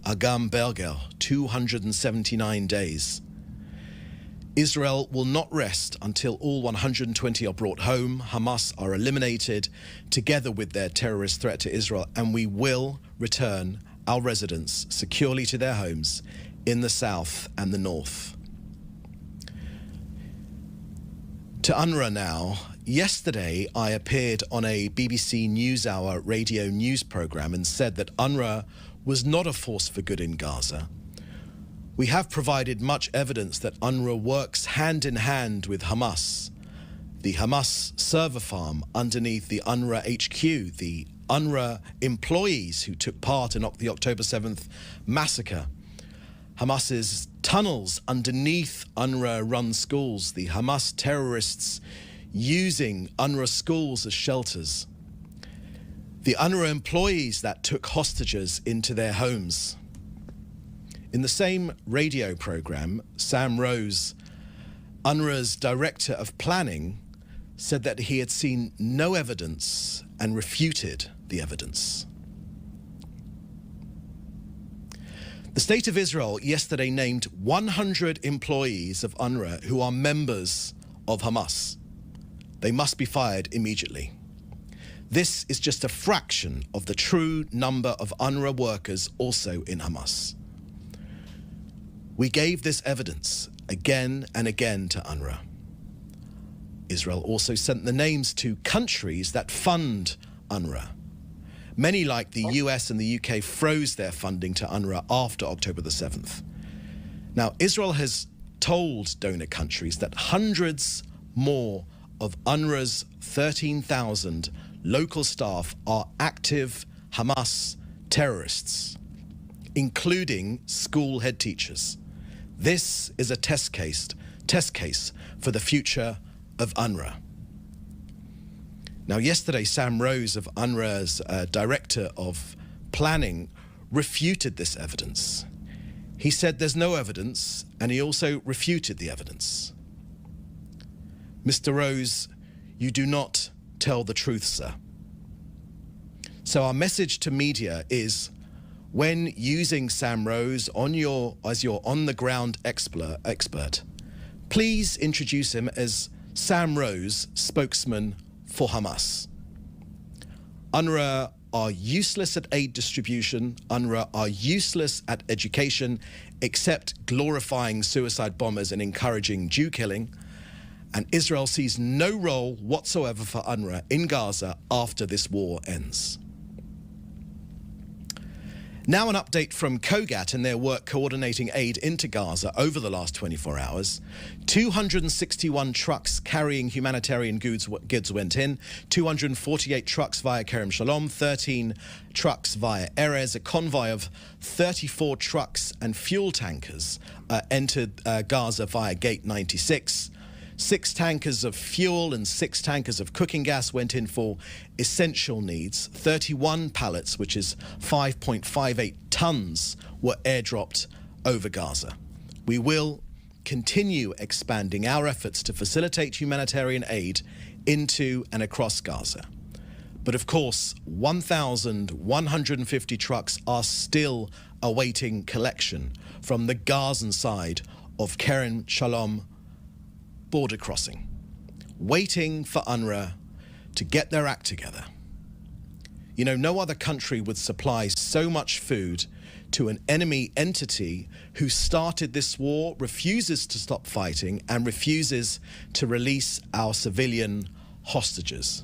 Agam Berger, 279 days. Israel will not rest until all 120 are brought home, Hamas are eliminated, together with their terrorist threat to Israel, and we will return our residents securely to their homes in the south and the north. To UNRWA now. Yesterday, I appeared on a BBC NewsHour radio news programme and said that UNRWA was not a force for good in Gaza. We have provided much evidence that UNRWA works hand in hand with Hamas, the Hamas server farm underneath the UNRWA HQ, the UNRWA employees who took part in the October 7th massacre, Hamas's tunnels underneath UNRWA-run schools, the Hamas terrorists using UNRWA schools as shelters, the UNRWA employees that took hostages into their homes. In the same radio program, Sam Rose, UNRWA's director of planning, said that he had seen no evidence and refuted the evidence. The State of Israel yesterday named 100 employees of UNRWA who are members of Hamas. They must be fired immediately. This is just a fraction of the true number of UNRWA workers also in Hamas. We gave this evidence again and again to UNRWA. Israel also sent the names to countries that fund UNRWA. Many, like the US and the UK, froze their funding to UNRWA after October the 7th. Now, Israel has told donor countries that hundreds more of UNRWA's 13,000 local staff are active Hamas terrorists, including school head teachers. This is a test case for the future of UNRWA. Now, yesterday, Sam Rose of UNRWA's Director of Planning refuted this evidence. He said there's no evidence, and he also refuted the evidence. Mr. Rose, you do not tell the truth, sir. So our message to media is, when using Sam Rose as your on-the-ground expert, please introduce him as Sam Rose, spokesman for Hamas. UNRWA are useless at aid distribution. UNRWA are useless at education, except glorifying suicide bombers and encouraging Jew killing. And Israel sees no role whatsoever for UNRWA in Gaza after this war ends. Now an update from COGAT and their work coordinating aid into Gaza over the last 24 hours. 261 trucks carrying humanitarian goods went in, 248 trucks via Kerem Shalom, 13 trucks via Erez. A convoy of 34 trucks and fuel tankers entered Gaza via Gate 96. 6 tankers of fuel and 6 tankers of cooking gas went in for essential needs. 31 pallets, which is 5.58 tons, were airdropped over Gaza. We will continue expanding our efforts to facilitate humanitarian aid into and across Gaza. But of course, 1,150 trucks are still awaiting collection from the Gazan side of Kerem Shalom border crossing, waiting for UNRWA to get their act together. You know, no other country would supply so much food to an enemy entity who started this war, refuses to stop fighting, and refuses to release our civilian hostages.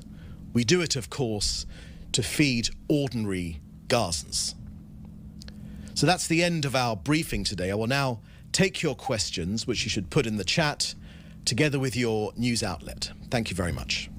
We do it, of course, to feed ordinary Gazans. So that's the end of our briefing today. I will now take your questions, which you should put in the chat, together with your news outlet. Thank you very much.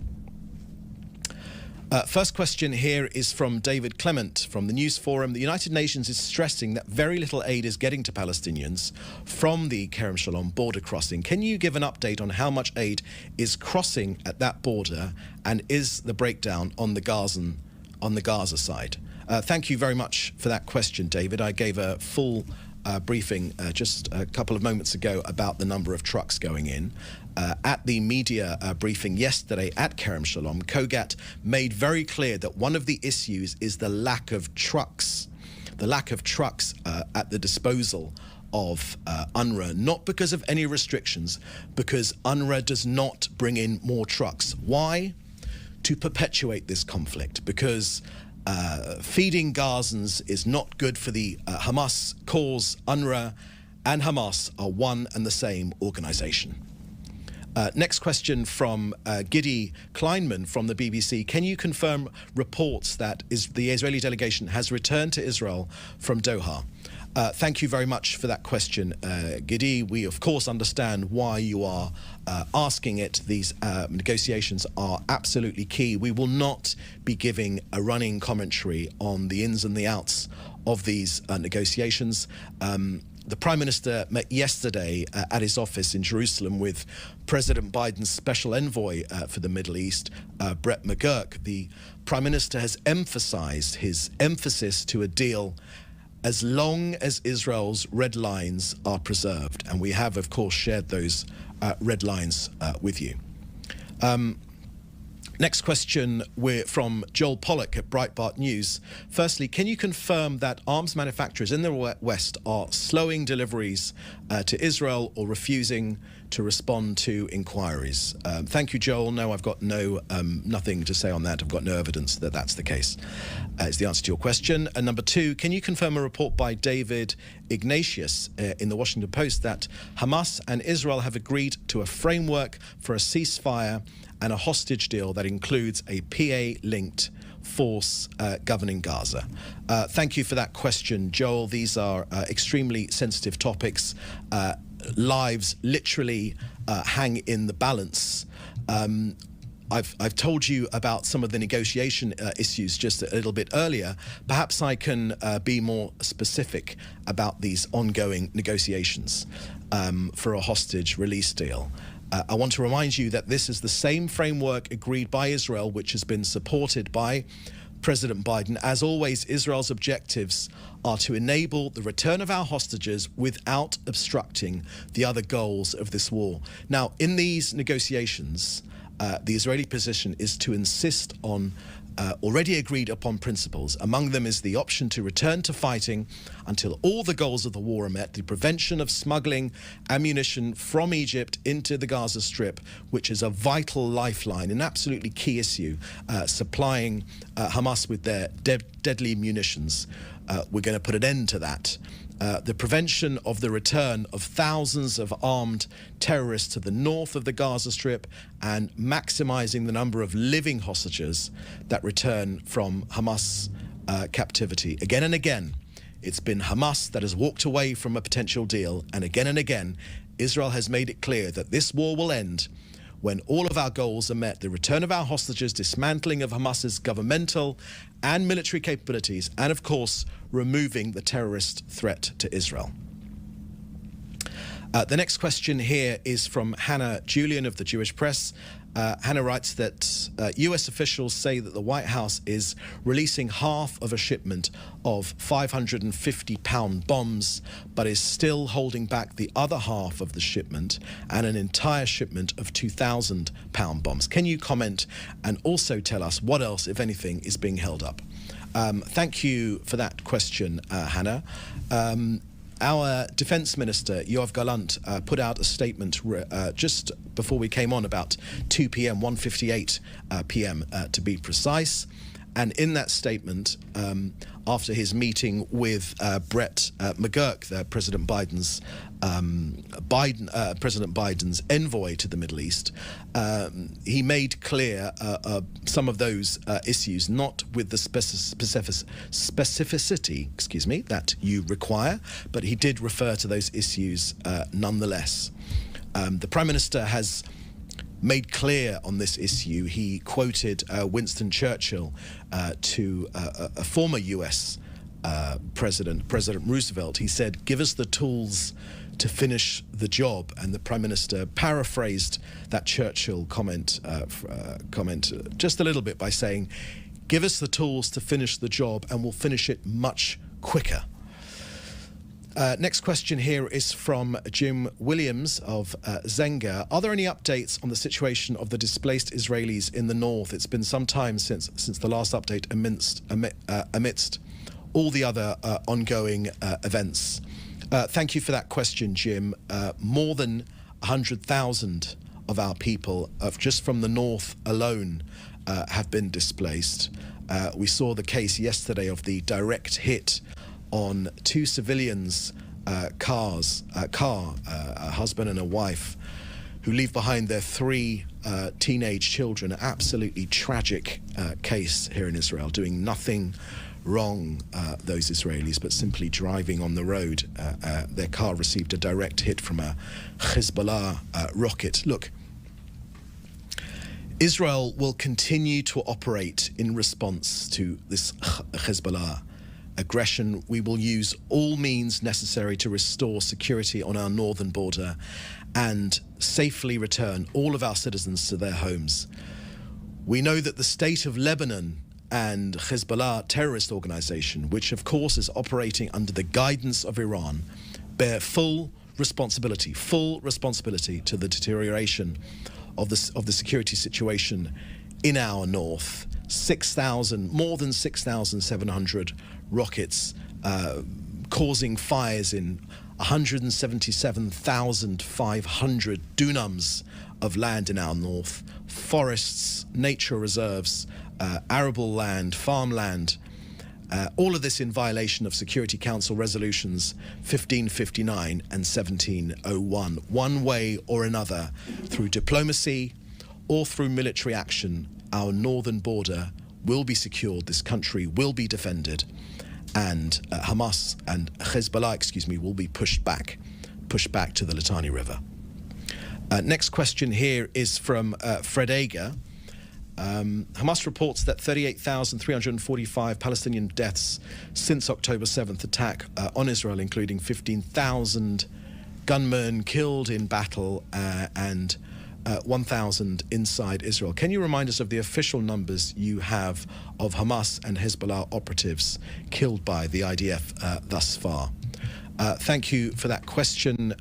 First question here is from David Clement from the News Forum. The United Nations is stressing that very little aid is getting to Palestinians from the Kerem Shalom border crossing. Can you give an update on how much aid is crossing at that border, and is the breakdown on the Gaza side? Thank you very much for that question, David. I gave a full briefing just a couple of moments ago about the number of trucks going in. At the media briefing yesterday at Kerem Shalom, COGAT made very clear that one of the issues is the lack of trucks. The lack of trucks at the disposal of UNRWA, not because of any restrictions, because UNRWA does not bring in more trucks. Why? To perpetuate this conflict, because feeding Gazans is not good for the Hamas cause. UNRWA and Hamas are one and the same organization. Next question from Gidi Kleinman from the BBC. Can you confirm reports that the Israeli delegation has returned to Israel from Doha? Thank you very much for that question, Gidi. We, of course, understand why you are asking it. These negotiations are absolutely key. We will not be giving a running commentary on the ins and the outs of these negotiations. The Prime Minister met yesterday at his office in Jerusalem with President Biden's special envoy for the Middle East, Brett McGurk. The Prime Minister has emphasized his emphasis to a deal as long as Israel's red lines are preserved. And we have, of course, shared those red lines with you. Next question from Joel Pollack at Breitbart News. Firstly, can you confirm that arms manufacturers in the West are slowing deliveries to Israel or refusing to respond to inquiries? Thank you, Joel. No, I've got nothing to say on that. I've got no evidence that that's the case. Is the answer to your question. And number two, can you confirm a report by David Ignatius in the Washington Post that Hamas and Israel have agreed to a framework for a ceasefire and a hostage deal that includes a PA-linked force governing Gaza. Thank you for that question, Joel. These are extremely sensitive topics. Lives literally hang in the balance. I've told you about some of the negotiation issues just a little bit earlier. Perhaps I can be more specific about these ongoing negotiations for a hostage release deal. I want to remind you that this is the same framework agreed by Israel, which has been supported by President Biden. As always, Israel's objectives are to enable the return of our hostages without obstructing the other goals of this war. Now, in these negotiations, the Israeli position is to insist on already agreed upon principles. Among them is the option to return to fighting until all the goals of the war are met, the prevention of smuggling ammunition from Egypt into the Gaza Strip, which is a vital lifeline, an absolutely key issue, supplying Hamas with their deadly munitions. We're going to put an end to that. The prevention of the return of thousands of armed terrorists to the north of the Gaza Strip, and maximizing the number of living hostages that return from Hamas captivity. Again and again, it's been Hamas that has walked away from a potential deal, and again, Israel has made it clear that this war will end when all of our goals are met: the return of our hostages, dismantling of Hamas's governmental and military capabilities, and of course, removing the terrorist threat to Israel. The next question here is from Hannah Julian of the Jewish Press. Hannah writes that US officials say that the White House is releasing half of a shipment of 550-pound bombs, but is still holding back the other half of the shipment and an entire shipment of 2,000-pound bombs. Can you comment and also tell us what else, if anything, is being held up? Thank you for that question, Hannah. Our Defence Minister, Yoav Gallant, put out a statement just before we came on, about 2 p.m., 1:58 p.m. To be precise. And in that statement, after his meeting with Brett McGurk, President Biden's envoy to the Middle East, he made clear some of those issues, not with the specificity, that you require, but he did refer to those issues nonetheless. The Prime Minister has made clear on this issue. He quoted Winston Churchill to a former US President Roosevelt. He said, "Give us the tools to finish the job," and the Prime Minister paraphrased that Churchill comment just a little bit by saying, "Give us the tools to finish the job and we'll finish it much quicker." Next question here is from Jim Williams of Zenga. Are there any updates on the situation of the displaced Israelis in the north? It's been some time since the last update amidst all the other ongoing events. Thank you for that question, Jim. More than 100,000 of our people, just from the north alone, have been displaced. We saw the case yesterday of the direct hit on two civilians' car, a husband and a wife, who leave behind their 3 teenage children. Absolutely tragic case here in Israel, doing nothing wrong, those Israelis, but simply driving on the road. Their car received a direct hit from a Hezbollah rocket. Look, Israel will continue to operate in response to this Hezbollah aggression. We will use all means necessary to restore security on our northern border and safely return all of our citizens to their homes. We know that the state of Lebanon and Hezbollah terrorist organization, which of course is operating under the guidance of Iran, bear full responsibility to the deterioration of the security situation in our north. More than 6,700 rockets causing fires in 177,500 dunams of land in our north, forests, nature reserves, arable land, farmland, all of this in violation of Security Council resolutions 1559 and 1701. One way or another, through diplomacy or through military action, our northern border will be secured, this country will be defended, and Hamas and Hezbollah, will be pushed back to the Litani River. Next question here is from Fred Ager. Hamas reports that 38,345 Palestinian deaths since October 7th attack on Israel, including 15,000 gunmen killed in battle and 1,000 inside Israel. Can you remind us of the official numbers you have of Hamas and Hezbollah operatives killed by the IDF thus far? Thank you for that question.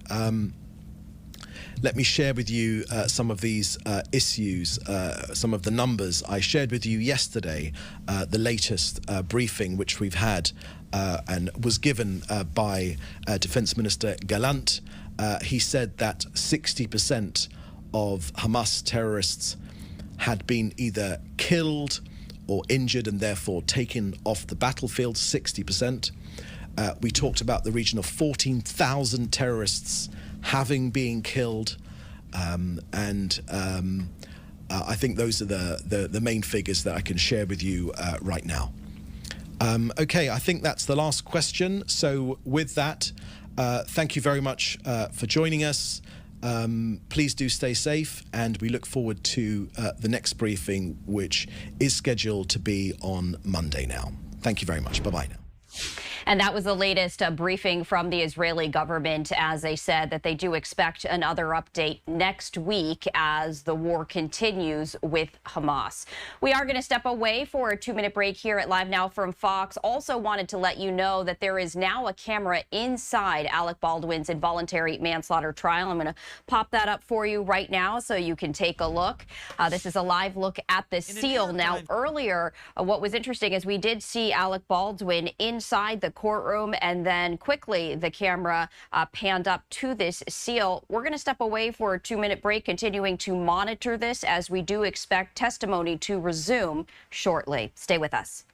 Let me share with you some of these issues, some of the numbers. I shared with you yesterday the latest briefing which we've had and was given by Defense Minister Gallant. He said that 60% of Hamas terrorists had been either killed or injured and therefore taken off the battlefield, 60%. We talked about the region of 14,000 terrorists having been killed, and I think those are the main figures that I can share with you right now. Okay, I think that's the last question. So with that, thank you very much for joining us. Please do stay safe, and we look forward to the next briefing, which is scheduled to be on Monday now. Thank you very much. Bye-bye now. And that was the latest briefing from the Israeli government, as they said that they do expect another update next week as the war continues with Hamas. We are going to step away for a 2-minute break here at Live Now from Fox. Also wanted to let you know that there is now a camera inside Alec Baldwin's involuntary manslaughter trial. I'm going to pop that up for you right now so you can take a look. This is a live look at the seal. Now, earlier, what was interesting is we did see Alec Baldwin inside the courtroom, and then quickly the camera panned up to this seal. We're going to step away for a 2-minute break, continuing to monitor this as we do expect testimony to resume shortly. Stay with us.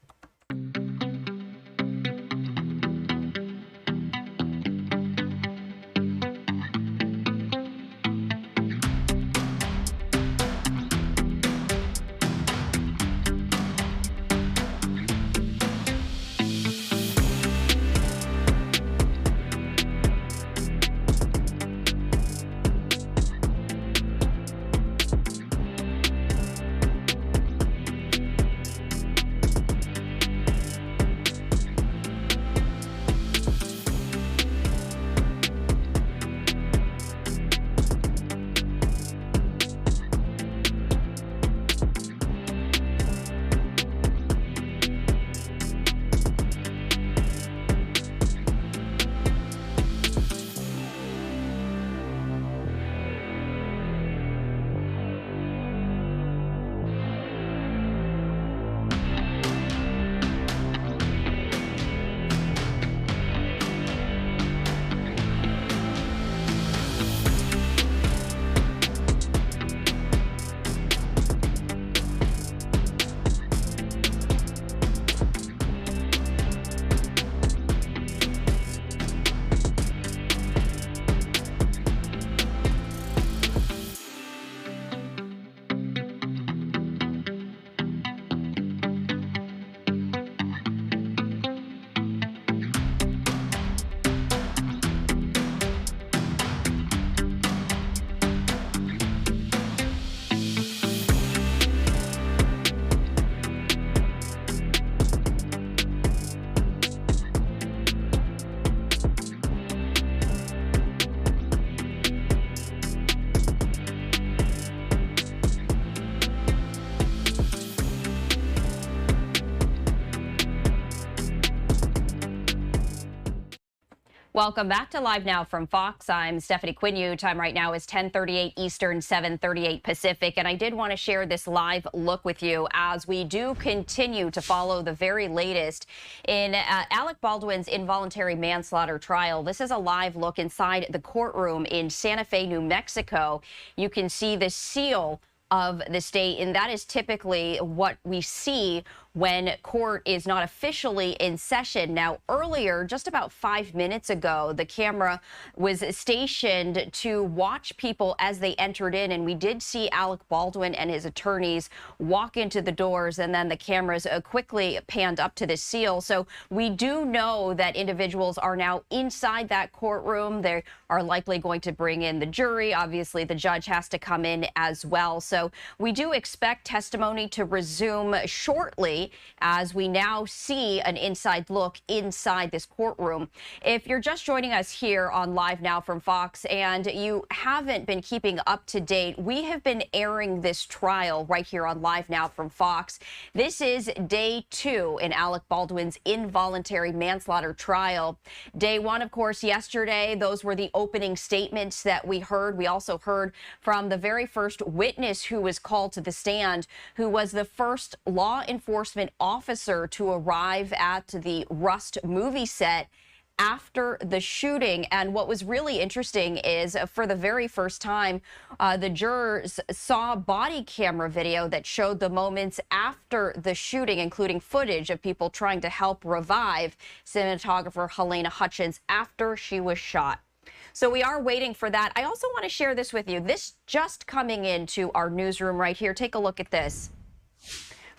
Welcome back to Live Now from Fox. I'm Stephanie Quinu. Time right now is 10:38 Eastern, 7:38 Pacific. And I did want to share this live look with you as we do continue to follow the very latest in Alec Baldwin's involuntary manslaughter trial. This is a live look inside the courtroom in Santa Fe, New Mexico. You can see the seal of the state, and that is typically what we see when court is not officially in session. Now, earlier, just about 5 minutes ago, the camera was stationed to watch people as they entered in, and we did see Alec Baldwin and his attorneys walk into the doors, and then the cameras quickly panned up to the seal. So we do know that individuals are now inside that courtroom. They are likely going to bring in the jury. Obviously, the judge has to come in as well. So we do expect testimony to resume shortly as we now see an inside look inside this courtroom. If you're just joining us here on Live Now from Fox and you haven't been keeping up to date, we have been airing this trial right here on Live Now from Fox. This is day 2 in Alec Baldwin's involuntary manslaughter trial. Day 1, of course, yesterday, those were the opening statements that we heard. We also heard from the very first witness who was called to the stand, who was the first law enforcement officer to arrive at the Rust movie set after the shooting. And what was really interesting is for the very first time, the jurors saw body camera video that showed the moments after the shooting, including footage of people trying to help revive cinematographer Helena Hutchins after she was shot. So we are waiting for that. I also want to share this with you. This just coming into our newsroom right here. Take a look at this.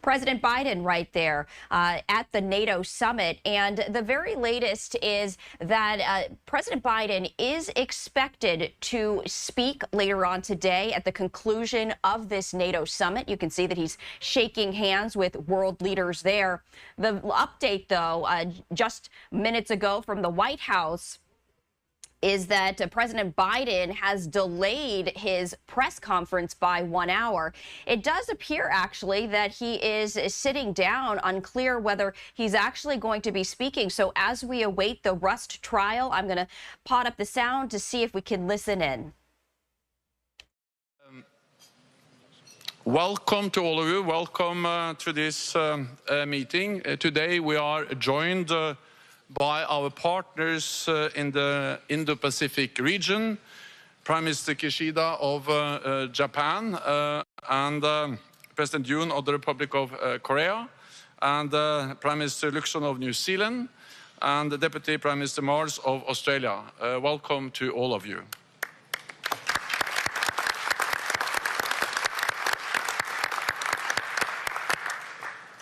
President Biden right there at the NATO summit. And the very latest is that President Biden is expected to speak later on today at the conclusion of this NATO summit. You can see that he's shaking hands with world leaders there. The update, though, just minutes ago from the White House is that President Biden has delayed his press conference by 1 hour. It does appear, actually, that he is sitting down, unclear whether he's actually going to be speaking. So as we await the Rust trial, I'm going to pot up the sound to see if we can listen in. Welcome to all of you. Welcome to this meeting. Today we are joined by our partners in the Indo-Pacific region, Prime Minister Kishida of Japan, and President Yoon of the Republic of Korea, and Prime Minister Luxon of New Zealand, and Deputy Prime Minister Mars of Australia. Welcome to all of you.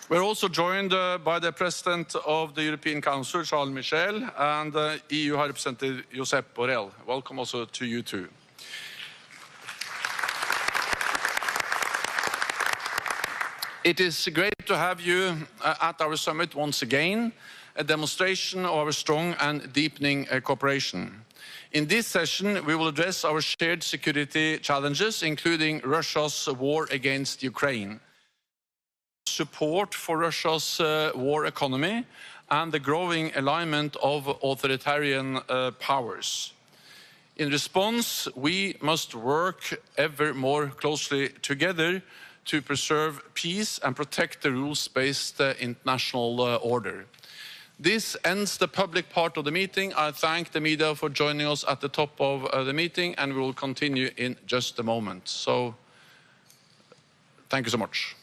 We're also joined by the President of the European Council, Charles Michel, and EU High Representative Josep Borrell. Welcome also to you too. It is great to have you at our summit once again, a demonstration of our strong and deepening cooperation. In this session, we will address our shared security challenges, including Russia's war against Ukraine, support for Russia's war economy, and the growing alignment of authoritarian powers. In response, we must work ever more closely together to preserve peace and protect the rules-based international order. This ends the public part of the meeting. I thank the media for joining us at the top of the meeting, and we will continue in just a moment. So, thank you so much.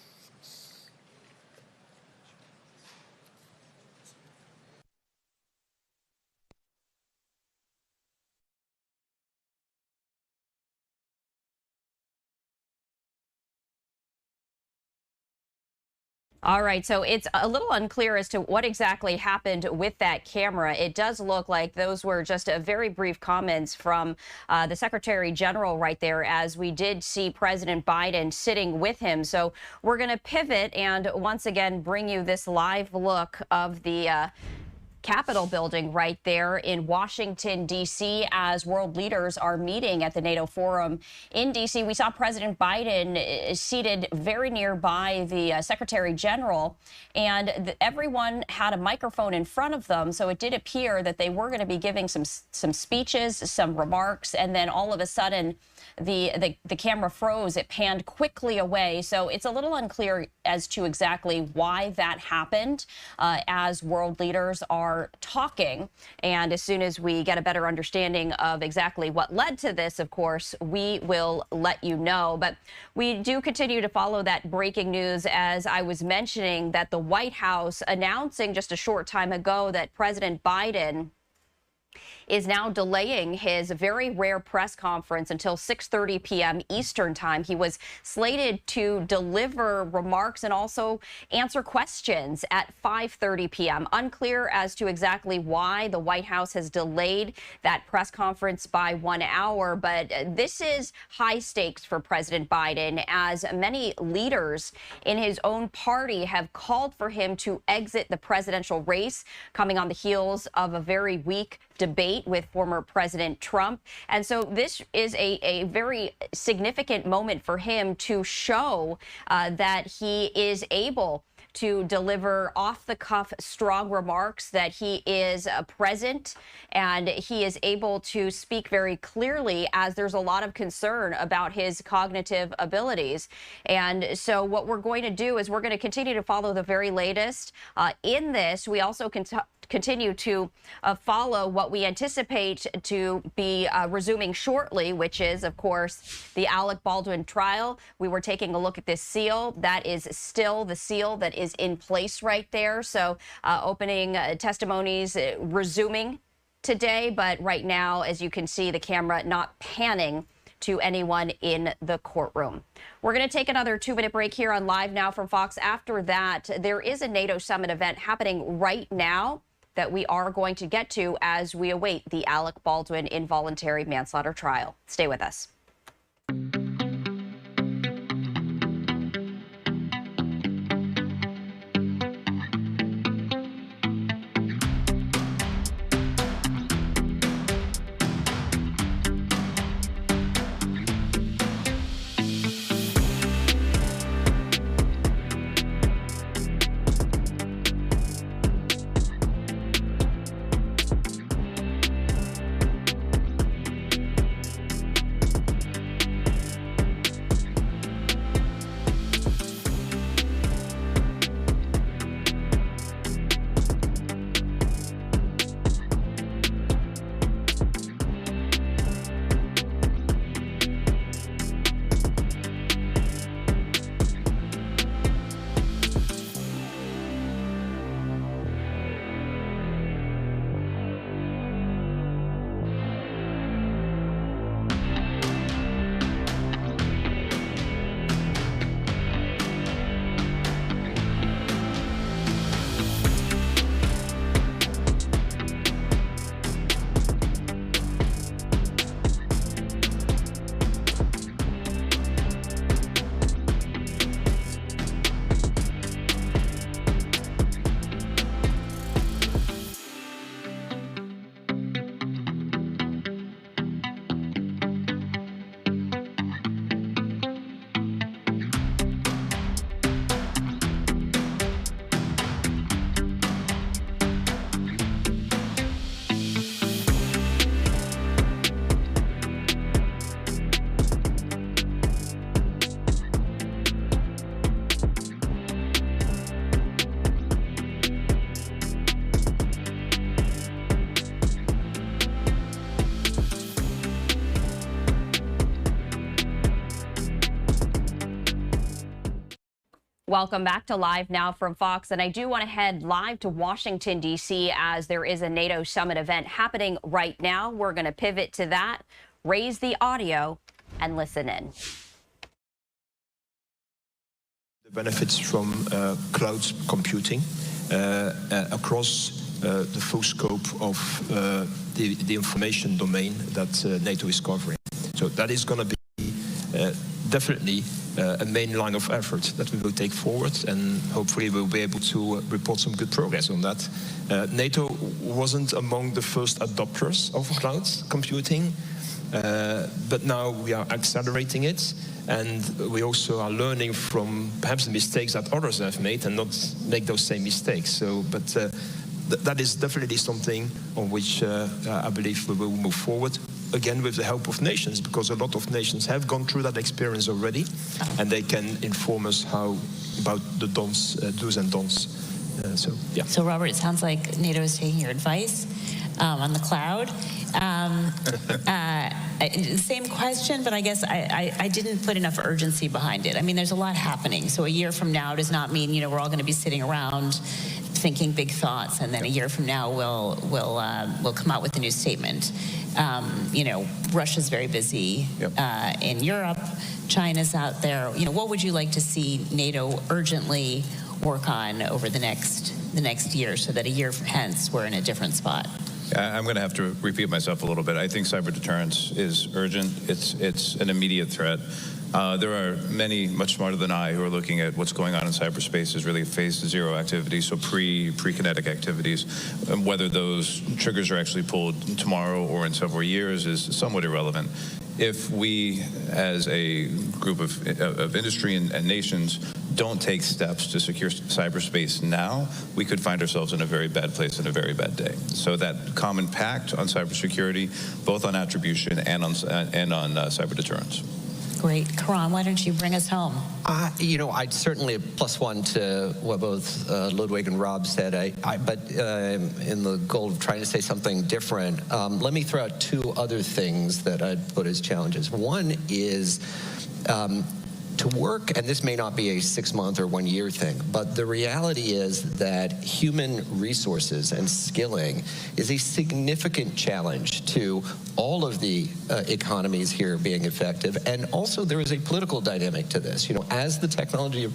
All right, so it's a little unclear as to what exactly happened with that camera. It does look like those were just a very brief comments from the Secretary General right there, as we did see President Biden sitting with him. So we're going to pivot and once again bring you this live look of the Capitol building right there in Washington, D.C., as world leaders are meeting at the NATO forum in D.C. We saw President Biden seated very nearby the Secretary General, and everyone had a microphone in front of them, so it did appear that they were going to be giving some speeches, some remarks, and then all of a sudden the camera froze. It panned quickly away, so it's a little unclear as to exactly why that happened, as world leaders are are talking. And as soon as we get a better understanding of exactly what led to this, of course, we will let you know. But we do continue to follow that breaking news, as I was mentioning, that the White House announcing just a short time ago that President Biden is now delaying his very rare press conference until 6:30 p.m. Eastern time. He was slated to deliver remarks and also answer questions at 5:30 p.m. Unclear as to exactly why the White House has delayed that press conference by 1 hour, but this is high stakes for President Biden, as many leaders in his own party have called for him to exit the presidential race, coming on the heels of a very weak debate with former President Trump. And so this is a very significant moment for him to show that he is able to deliver off-the-cuff strong remarks, that he is present and he is able to speak very clearly, as there's a lot of concern about his cognitive abilities. And so what we're going to do is we're going to continue to follow the very latest in this. We also continue to follow what we anticipate to be resuming shortly, which is, of course, the Alec Baldwin trial. We were taking a look at this seal. That is still the seal that is in place right there. So opening testimonies resuming today, but right now, as you can see, the camera not panning to anyone in the courtroom. We're going to take another 2-minute break here on Live Now from Fox. After that, there is a NATO summit event happening right now that we are going to get to as we await the Alec Baldwin involuntary manslaughter trial. Stay with us. Welcome back to Live Now from Fox. And I do want to head live to Washington, D.C., as there is a NATO summit event happening right now. We're going to pivot to that, raise the audio, and listen in. The benefits from cloud computing across the full scope of the information domain that NATO is covering. So that is going to be definitely a main line of effort that we will take forward, and hopefully we'll be able to report some good progress on that. NATO wasn't among the first adopters of cloud computing, but now we are accelerating it, and we also are learning from perhaps the mistakes that others have made and not make those same mistakes. So, but that is definitely something on which I believe we will move forward, again with the help of nations, because a lot of nations have gone through that experience already, and they can inform us how about the do's and don'ts So, yeah. So, Robert, it sounds like NATO is taking your advice on the cloud. Same question, but I guess I didn't put enough urgency behind it. I mean, there's a lot happening. So a year from now does not mean, you know, we're all going to be sitting around thinking big thoughts, and then a year from now we'll come out with a new statement. You know, Russia's very busy in Europe. China's out there. You know, what would you like to see NATO urgently work on over the next year, so that a year hence we're in a different spot? I'm going to have to repeat myself a little bit. I think cyber deterrence is urgent. It's an immediate threat. There are many much smarter than I who are looking at what's going on in cyberspace as really phase zero activities, so pre-kinetic activities. And whether those triggers are actually pulled tomorrow or in several years is somewhat irrelevant. If we, as a group of industry and nations, don't take steps to secure cyberspace now, we could find ourselves in a very bad place and a very bad day. So that common pact on cybersecurity, both on attribution and on cyber deterrence. Great. Karan, why don't you bring us home? You know, I'd certainly plus one to what both Ludwig and Rob said, but in the goal of trying to say something different, let me throw out two other things that I'd put as challenges. One is to work, and this may not be a 6-month or 1 year thing, but the reality is that human resources and skilling is a significant challenge to all of the economies here being effective. And also there is a political dynamic to this. You know, as the technology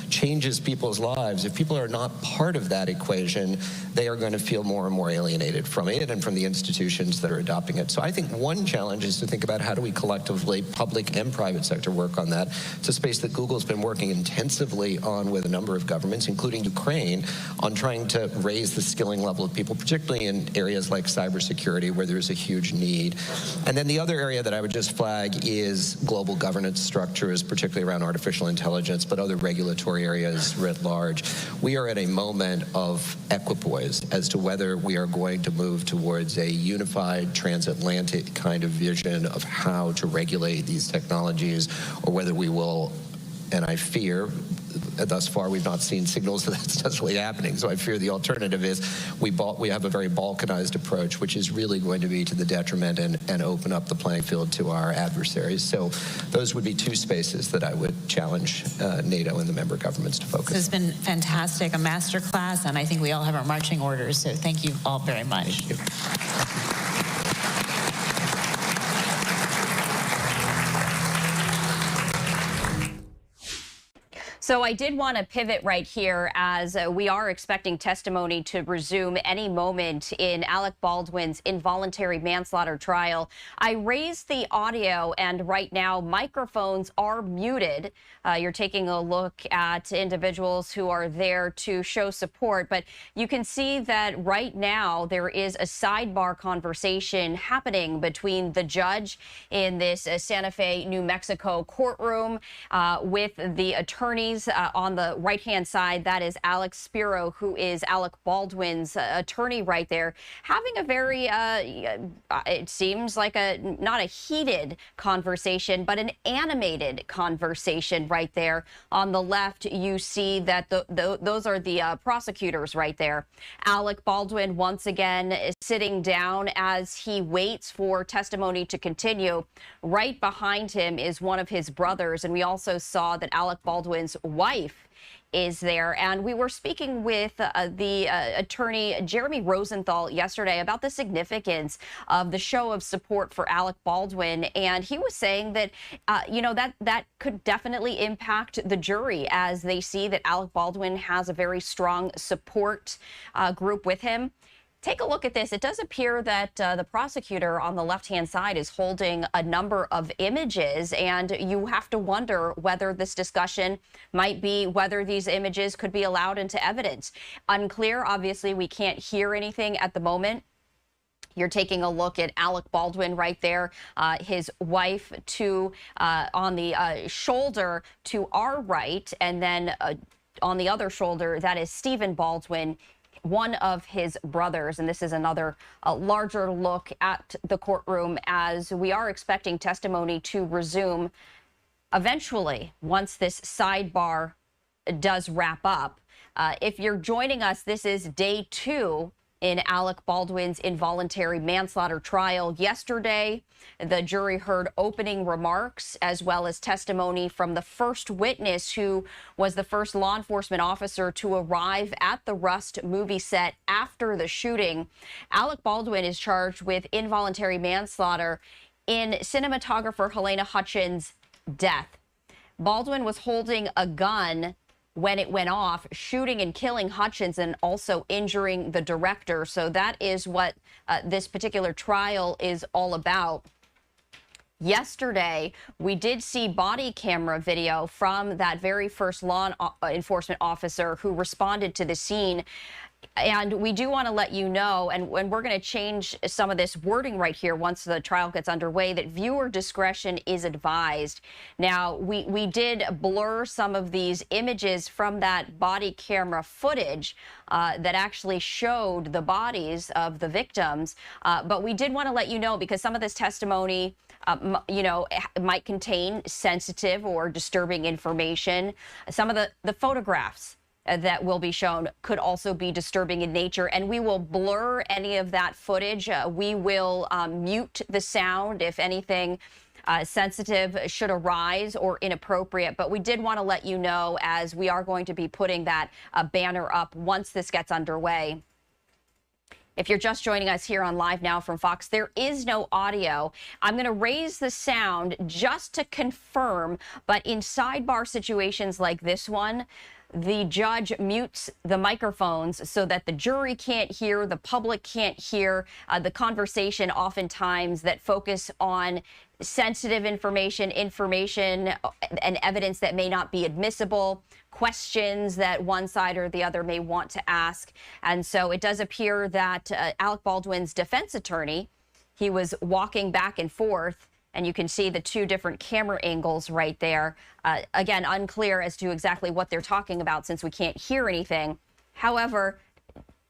changes people's lives, if people are not part of that equation, they are going to feel more and more alienated from it and from the institutions that are adopting it. So I think one challenge is to think about how do we collectively, public and private sector, work on that. It's a space that Google's been working intensively on with a number of governments, including Ukraine, on trying to raise the skilling level of people, particularly in areas like cybersecurity, where there's a huge need. And then the other area that I would just flag is global governance structures, particularly around artificial intelligence, but other regulatory areas writ large. We are at a moment of equipoise as to whether we are going to move towards a unified transatlantic kind of vision of how to regulate these technologies, or whether we will, and I fear, thus far we've not seen signals that that's necessarily happening, so I fear the alternative is we have a very balkanized approach, which is really going to be to the detriment and open up the playing field to our adversaries. So those would be two spaces that I would challenge NATO and the member governments to focus. This has been fantastic, a masterclass, and I think we all have our marching orders, so thank you all very much. Thank you. So I did want to pivot right here, as we are expecting testimony to resume any moment in Alec Baldwin's involuntary manslaughter trial. I raised the audio, and right now microphones are muted. You're taking a look at individuals who are there to show support, but you can see that right now there is a sidebar conversation happening between the judge in this Santa Fe, New Mexico courtroom with the attorneys. On the right-hand side, that is Alex Spiro, who is Alec Baldwin's attorney right there, having a very, it seems like not a heated conversation, but an animated conversation right there. On the left, you see that those are the prosecutors right there. Alec Baldwin, once again, is sitting down as he waits for testimony to continue. Right behind him is one of his brothers, and we also saw that Alec Baldwin's wife is there. And we were speaking with the attorney Jeremy Rosenthal yesterday about the significance of the show of support for Alec Baldwin. And he was saying that, you know, that could definitely impact the jury as they see that Alec Baldwin has a very strong support group with him. Take a look at this. It does appear that the prosecutor on the left-hand side is holding a number of images, and you have to wonder whether this discussion might be whether these images could be allowed into evidence. Unclear. Obviously, we can't hear anything at the moment. You're taking a look at Alec Baldwin right there, his wife on the shoulder to our right, and then on the other shoulder, that is Stephen Baldwin, one of his brothers. And this is another larger look at the courtroom as we are expecting testimony to resume eventually once this sidebar does wrap up. If you're joining us, this is day 2 in Alec Baldwin's involuntary manslaughter trial. Yesterday, the jury heard opening remarks as well as testimony from the first witness, who was the first law enforcement officer to arrive at the Rust movie set after the shooting. Alec Baldwin is charged with involuntary manslaughter in cinematographer Halyna Hutchins' death. Baldwin was holding a gun when it went off, shooting and killing Hutchins and also injuring the director. So that is what this particular trial is all about. Yesterday, we did see body camera video from that very first law enforcement officer who responded to the scene. And we do want to let you know, and we're going to change some of this wording right here once the trial gets underway, that viewer discretion is advised. Now, we did blur some of these images from that body camera footage that actually showed the bodies of the victims. But we did want to let you know, because some of this testimony might contain sensitive or disturbing information. Some of the photographs that will be shown could also be disturbing in nature, and we will blur any of that footage. We will mute the sound if anything sensitive should arise or inappropriate. But we did want to let you know, as we are going to be putting that banner up once this gets underway. If you're just joining us here on Live Now from Fox, there is no audio. I'm going to raise the sound just to confirm, but in sidebar situations like this one, the judge mutes the microphones so that the jury can't hear, the public can't hear the conversation oftentimes that focus on sensitive information and evidence that may not be admissible, questions that one side or the other may want to ask. And so it does appear that Alec Baldwin's defense attorney, he was walking back and forth, and you can see the 2 different camera angles right there. Again, unclear as to exactly what they're talking about since we can't hear anything. However,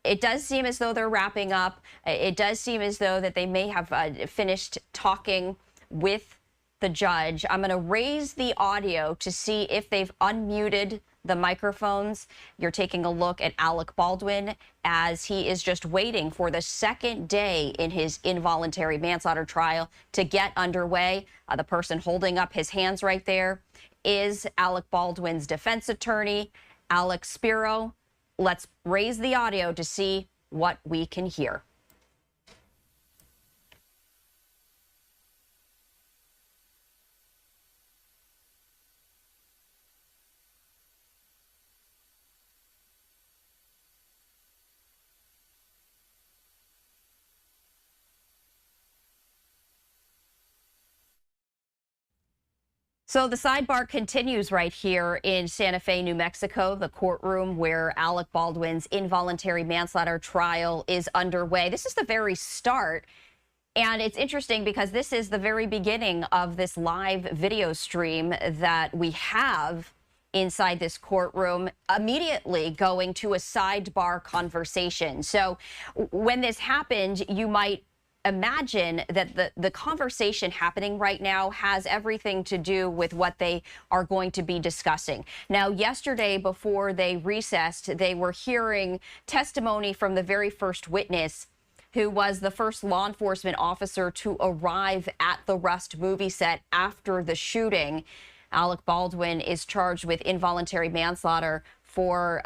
it does seem as though they're wrapping up. It does seem as though that they may have finished talking with the judge. I'm going to raise the audio to see if they've unmuted the microphones. You're taking a look at Alec Baldwin as he is just waiting for the second day in his involuntary manslaughter trial to get underway. The person holding up his hands right there is Alec Baldwin's defense attorney, Alex Spiro. Let's raise the audio to see what we can hear. So the sidebar continues right here in Santa Fe, New Mexico, the courtroom where Alec Baldwin's involuntary manslaughter trial is underway. This is the very start. And it's interesting because this is the very beginning of this live video stream that we have inside this courtroom, immediately going to a sidebar conversation. So when this happened, you might imagine that the conversation happening right now has everything to do with what they are going to be discussing. Now, yesterday, before they recessed, they were hearing testimony from the very first witness, who was the first law enforcement officer to arrive at the Rust movie set after the shooting. Alec Baldwin is charged with involuntary manslaughter for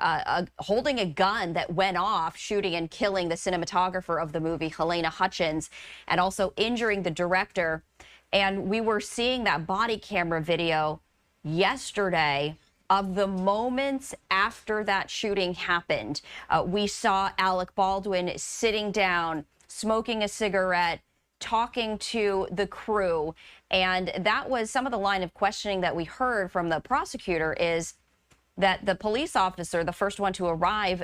holding a gun that went off, shooting and killing the cinematographer of the movie, Halyna Hutchins, and also injuring the director. And we were seeing that body camera video yesterday of the moments after that shooting happened. We saw Alec Baldwin sitting down, smoking a cigarette, talking to the crew. And that was some of the line of questioning that we heard from the prosecutor, is that the police officer, the first one to arrive,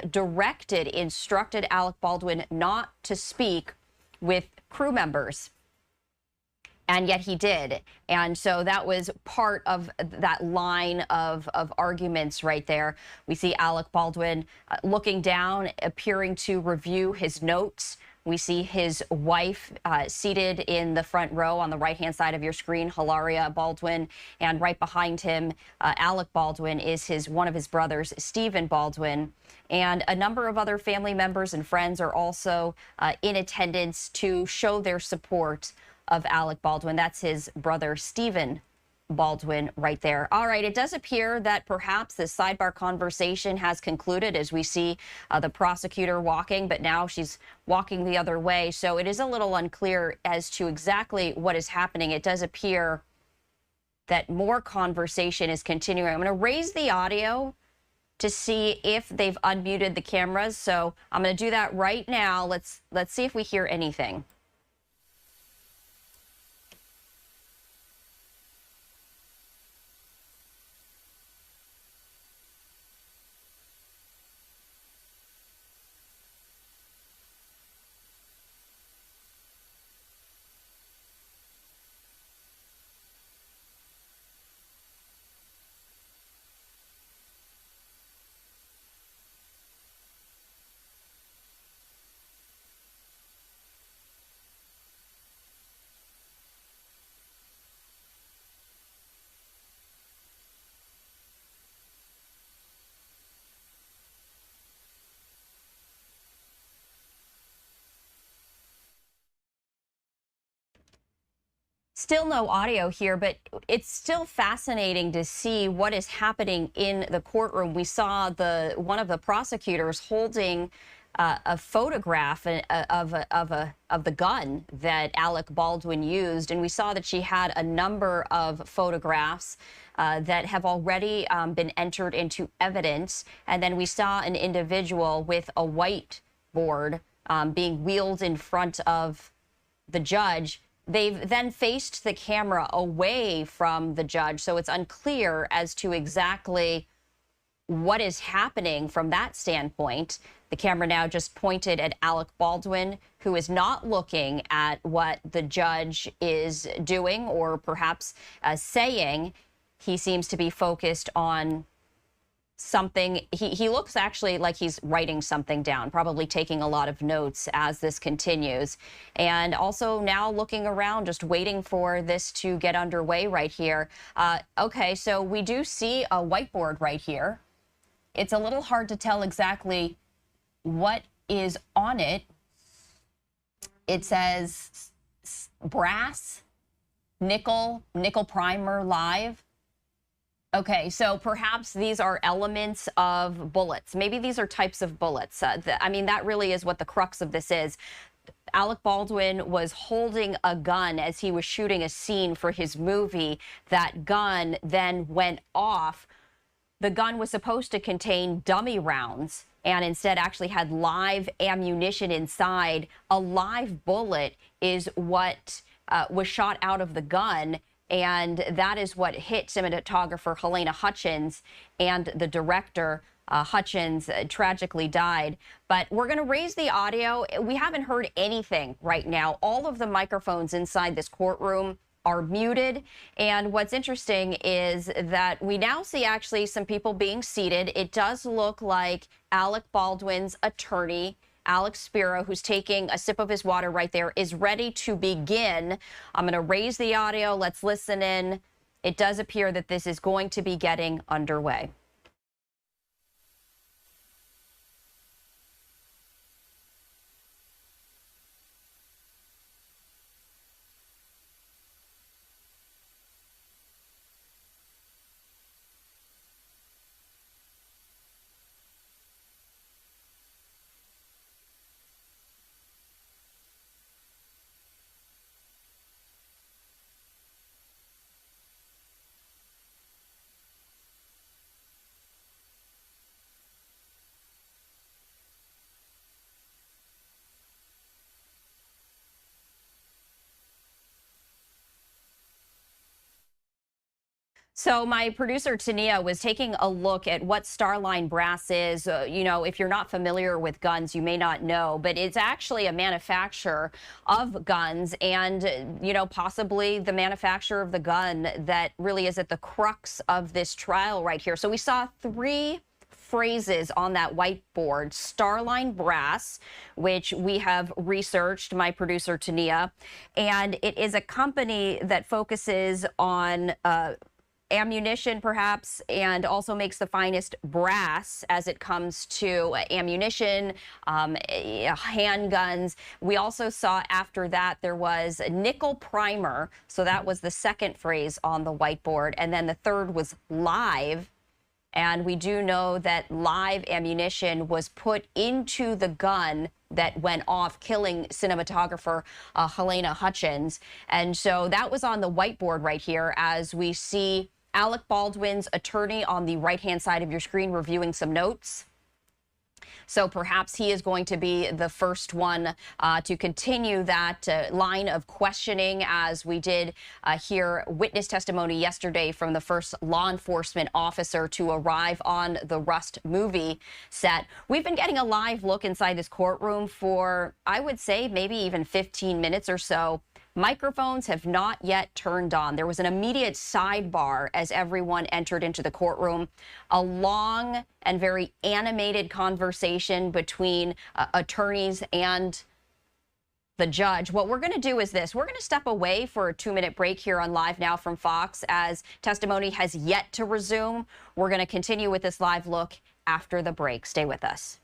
instructed Alec Baldwin not to speak with crew members. And yet he did. And so that was part of that line of arguments right there. We see Alec Baldwin looking down, appearing to review his notes We see his wife seated in the front row on the right-hand side of your screen, Hilaria Baldwin, and right behind him, Alec Baldwin, is one of his brothers, Stephen Baldwin. And a number of other family members and friends are also in attendance to show their support of Alec Baldwin. That's his brother, Stephen Baldwin, right there. All right, it does appear that perhaps this sidebar conversation has concluded as we see the prosecutor walking, but now she's walking the other way. So it is a little unclear as to exactly what is happening. It does appear that more conversation is continuing. I'm going to raise the audio to see if they've unmuted the cameras. So I'm going to do that right now. Let's see if we hear anything. Still no audio here, but it's still fascinating to see what is happening in the courtroom. We saw one of the prosecutors holding a photograph of the gun that Alec Baldwin used, and we saw that she had a number of photographs that have already been entered into evidence. And then we saw an individual with a whiteboard being wheeled in front of the judge. They've then faced the camera away from the judge, so it's unclear as to exactly what is happening from that standpoint. The camera now just pointed at Alec Baldwin, who is not looking at what the judge is doing or perhaps saying. He seems to be focused on something. He looks actually like he's writing something down, probably taking a lot of notes as this continues. And also now looking around, just waiting for this to get underway right here. Okay, so we do see a whiteboard right here. It's a little hard to tell exactly what is on it. It says brass, nickel primer live. Okay, so perhaps these are elements of bullets. Maybe these are types of bullets. I mean, that really is what the crux of this is. Alec Baldwin was holding a gun as he was shooting a scene for his movie. That gun then went off. The gun was supposed to contain dummy rounds and instead actually had live ammunition inside. A live bullet is what was shot out of the gun. And that is what hit cinematographer Helena Hutchins, and the director Hutchins tragically died. But we're going to raise the audio. We haven't heard anything right now. All of the microphones inside this courtroom are muted. And what's interesting is that we now see actually some people being seated. It does look like Alec Baldwin's attorney, Alex Spiro, who's taking a sip of his water right there, is ready to begin. I'm going to raise the audio. Let's listen in. It does appear that this is going to be getting underway. So my producer, Tania, was taking a look at what Starliner brass is. You know, if you're not familiar with guns, you may not know, but it's actually a manufacturer of guns and, you know, possibly the manufacturer of the gun that really is at the crux of this trial right here. So we saw 3 phrases on that whiteboard. Starliner brass, which we have researched, my producer Tania, and it is a company that focuses on ammunition, perhaps, and also makes the finest brass as it comes to ammunition, handguns. We also saw after that there was a nickel primer. So that was the second phrase on the whiteboard. And then the third was live. And we do know that live ammunition was put into the gun that went off, killing cinematographer Helena Hutchins. And so that was on the whiteboard right here as we see Alec Baldwin's attorney on the right-hand side of your screen reviewing some notes. So perhaps he is going to be the first one to continue that line of questioning, as we did hear witness testimony yesterday from the first law enforcement officer to arrive on the Rust movie set. We've been getting a live look inside this courtroom for, I would say, maybe even 15 minutes or so. Microphones have not yet turned on. There was an immediate sidebar as everyone entered into the courtroom. A long and very animated conversation between attorneys and the judge. What we're going to do is this. We're going to step away for a 2-minute break here on Live Now from Fox as testimony has yet to resume. We're going to continue with this live look after the break. Stay with us.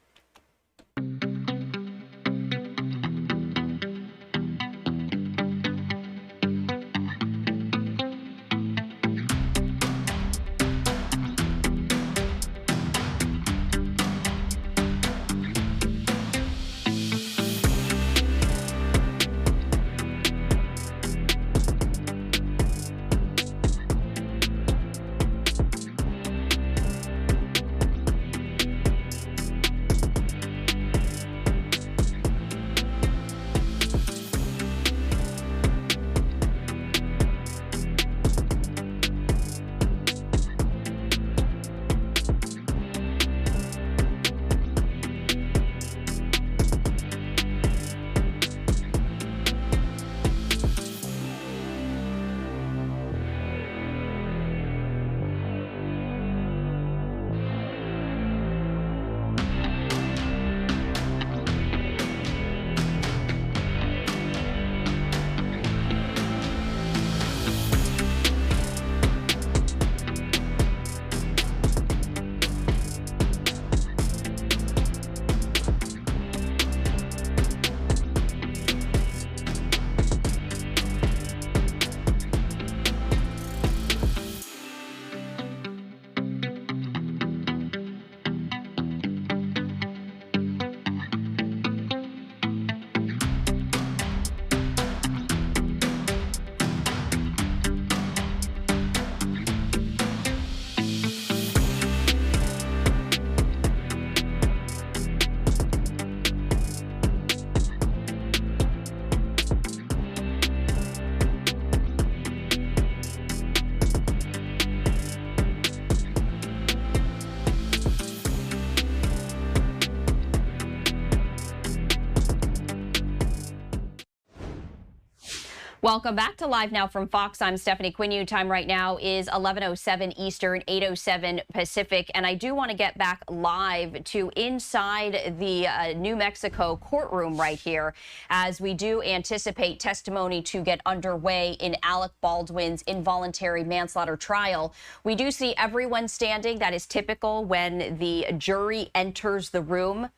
Welcome back to Live Now from Fox. I'm Stephanie Quinu. Time right now is 11:07 Eastern, 8:07 Pacific. And I do want to get back live to inside the New Mexico courtroom right here, as we do anticipate testimony to get underway in Alec Baldwin's involuntary manslaughter trial. We do see everyone standing. That is typical when the jury enters the room.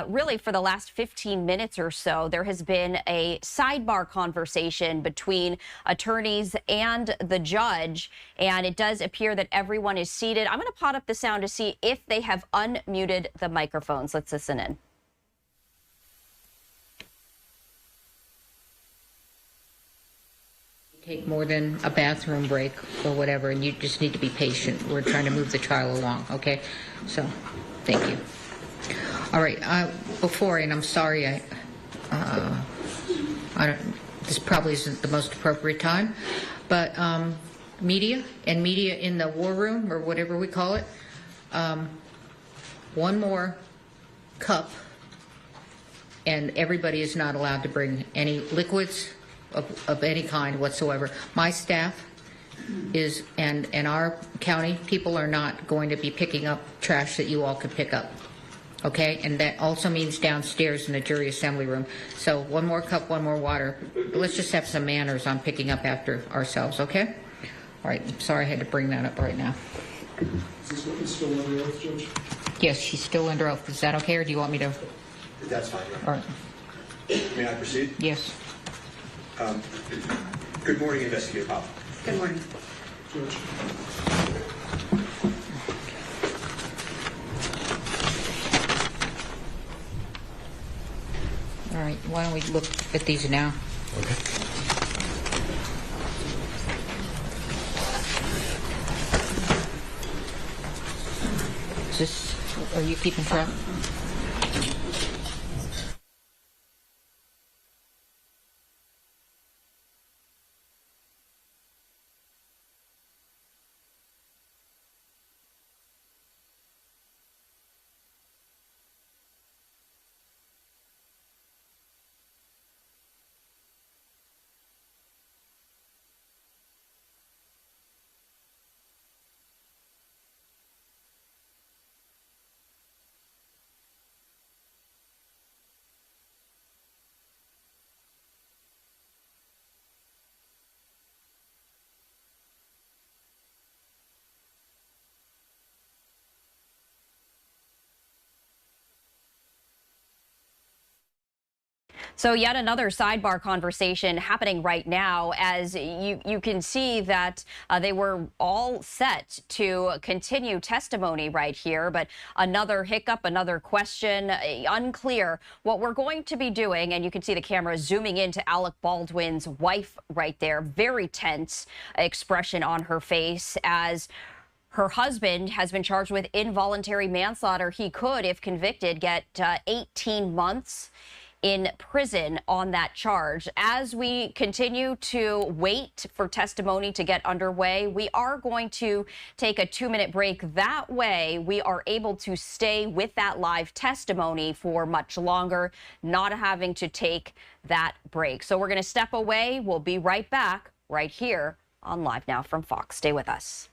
Really, for the last 15 minutes or so, there has been a sidebar conversation between attorneys and the judge, and it does appear that everyone is seated. I'm going to pot up the sound to see if they have unmuted the microphones. Let's listen in. Take more than a bathroom break or whatever, and you just need to be patient. We're trying to move the trial along, okay? So, thank you. All right, before, and I'm sorry, I don't, this probably isn't the most appropriate time, but media and media in the war room, or whatever we call it, one more cup, and everybody is not allowed to bring any liquids of any kind whatsoever. My staff is, and in our county, people are not going to be picking up trash that you all could pick up. Okay, and that also means downstairs in the jury assembly room. So one more cup, one more water. Let's just have some manners on picking up after ourselves, okay? All right, I'm sorry I had to bring that up right now. Is this witness still under oath, Judge? Yes, she's still under oath. Is that okay, or do you want me to? That's fine. All right. May I proceed? Yes. Good morning, Investigator Powell. Good morning. Judge. All right, why don't we look at these now? Okay. Is this, are you keeping track? So yet another sidebar conversation happening right now, as you can see that they were all set to continue testimony right here, but another hiccup, another question, unclear. What we're going to be doing, and you can see the camera zooming into Alec Baldwin's wife right there, very tense expression on her face as her husband has been charged with involuntary manslaughter. He could, if convicted, get 18 months in prison on that charge. As we continue to wait for testimony to get underway, we are going to take a 2-minute break. That way, we are able to stay with that live testimony for much longer, not having to take that break. So we're going to step away. We'll be right back right here on Live Now from Fox. Stay with us.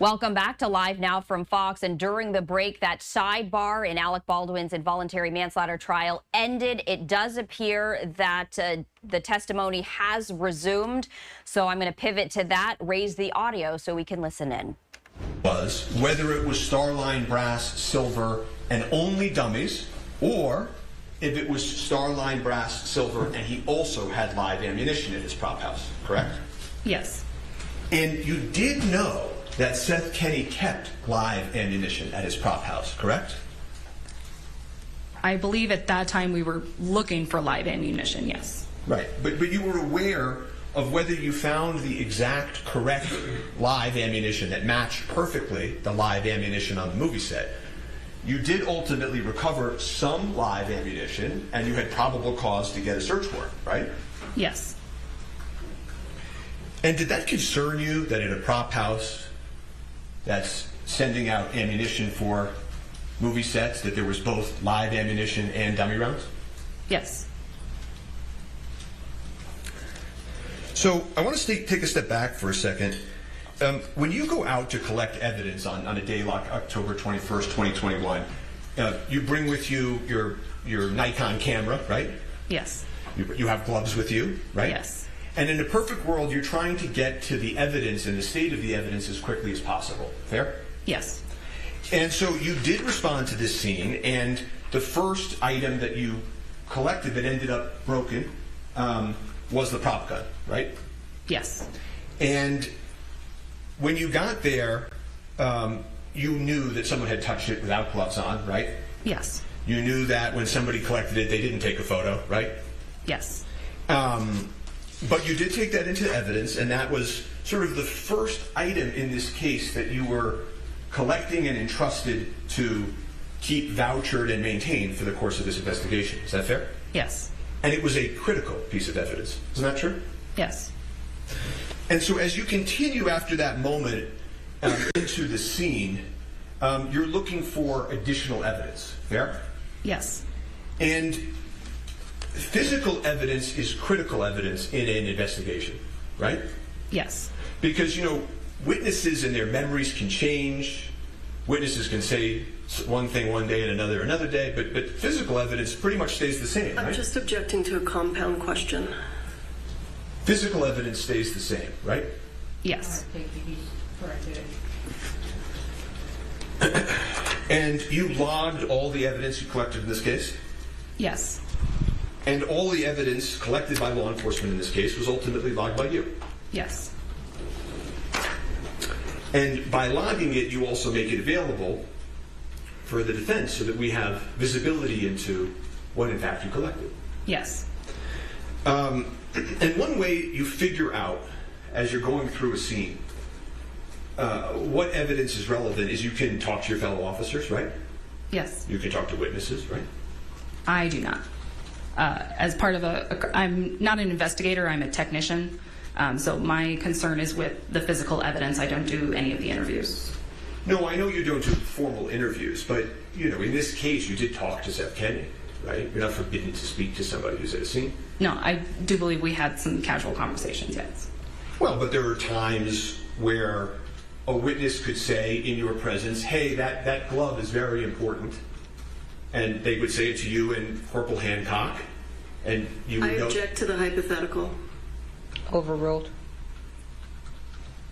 Welcome back to Live Now from Fox. And during the break, that sidebar in Alec Baldwin's involuntary manslaughter trial ended. It does appear that the testimony has resumed. So I'm going to pivot to that, raise the audio so we can listen in. Was whether it was Starline brass, silver, and only dummies, or if it was Starline, brass, silver, and he also had live ammunition in his prop house, correct? Yes. And you did know that Seth Kenney kept live ammunition at his prop house, correct? I believe at that time we were looking for live ammunition, yes. Right, but you were aware of whether you found the exact correct live ammunition that matched perfectly the live ammunition on the movie set. You did ultimately recover some live ammunition, and you had probable cause to get a search warrant, right? Yes. And did that concern you that in a prop house that's sending out ammunition for movie sets, that there was both live ammunition and dummy rounds? Yes. So I want to take a step back for a second. When you go out to collect evidence on a day like October 21st, 2021, you bring with you your Nikon camera, right? Yes. You have gloves with you, right? Yes. And in a perfect world, you're trying to get to the evidence and the state of the evidence as quickly as possible. Fair? Yes. And so you did respond to this scene, and the first item that you collected that ended up broken was the prop gun, right? Yes. And when you got there, you knew that someone had touched it without gloves on, right? Yes. You knew that when somebody collected it, they didn't take a photo, right? Yes. But you did take that into evidence, and that was sort of the first item in this case that you were collecting and entrusted to keep vouchered and maintained for the course of this investigation. Is that fair? Yes. And it was a critical piece of evidence. Isn't that true? Yes. And so as you continue after that moment into the scene, you're looking for additional evidence. Fair? Yes. And physical evidence is critical evidence in an investigation, right? Yes. Because, you know, witnesses and their memories can change. Witnesses can say one thing one day and another day, but physical evidence pretty much stays the same, right? I'm just objecting to a compound question. Physical evidence stays the same, right? Yes. And you logged all the evidence you collected in this case? Yes. And all the evidence collected by law enforcement in this case was ultimately logged by you? Yes. And by logging it, you also make it available for the defense so that we have visibility into what in fact you collected. Yes. And one way you figure out as you're going through a scene what evidence is relevant is you can talk to your fellow officers, right? Yes. You can talk to witnesses, right? I do not. As part of I'm not an investigator, I'm a technician. So my concern is with the physical evidence. I don't do any of the interviews. No, I know you don't do formal interviews, but, you know, in this case, you did talk to Seth Kenney, right? You're not forbidden to speak to somebody who's at a scene. No, I do believe we had some casual conversations, yes. Well, but there are times where a witness could say in your presence, hey, that glove is very important. And they would say it to you and Corporal Hancock, and you would I object to the hypothetical. Overruled.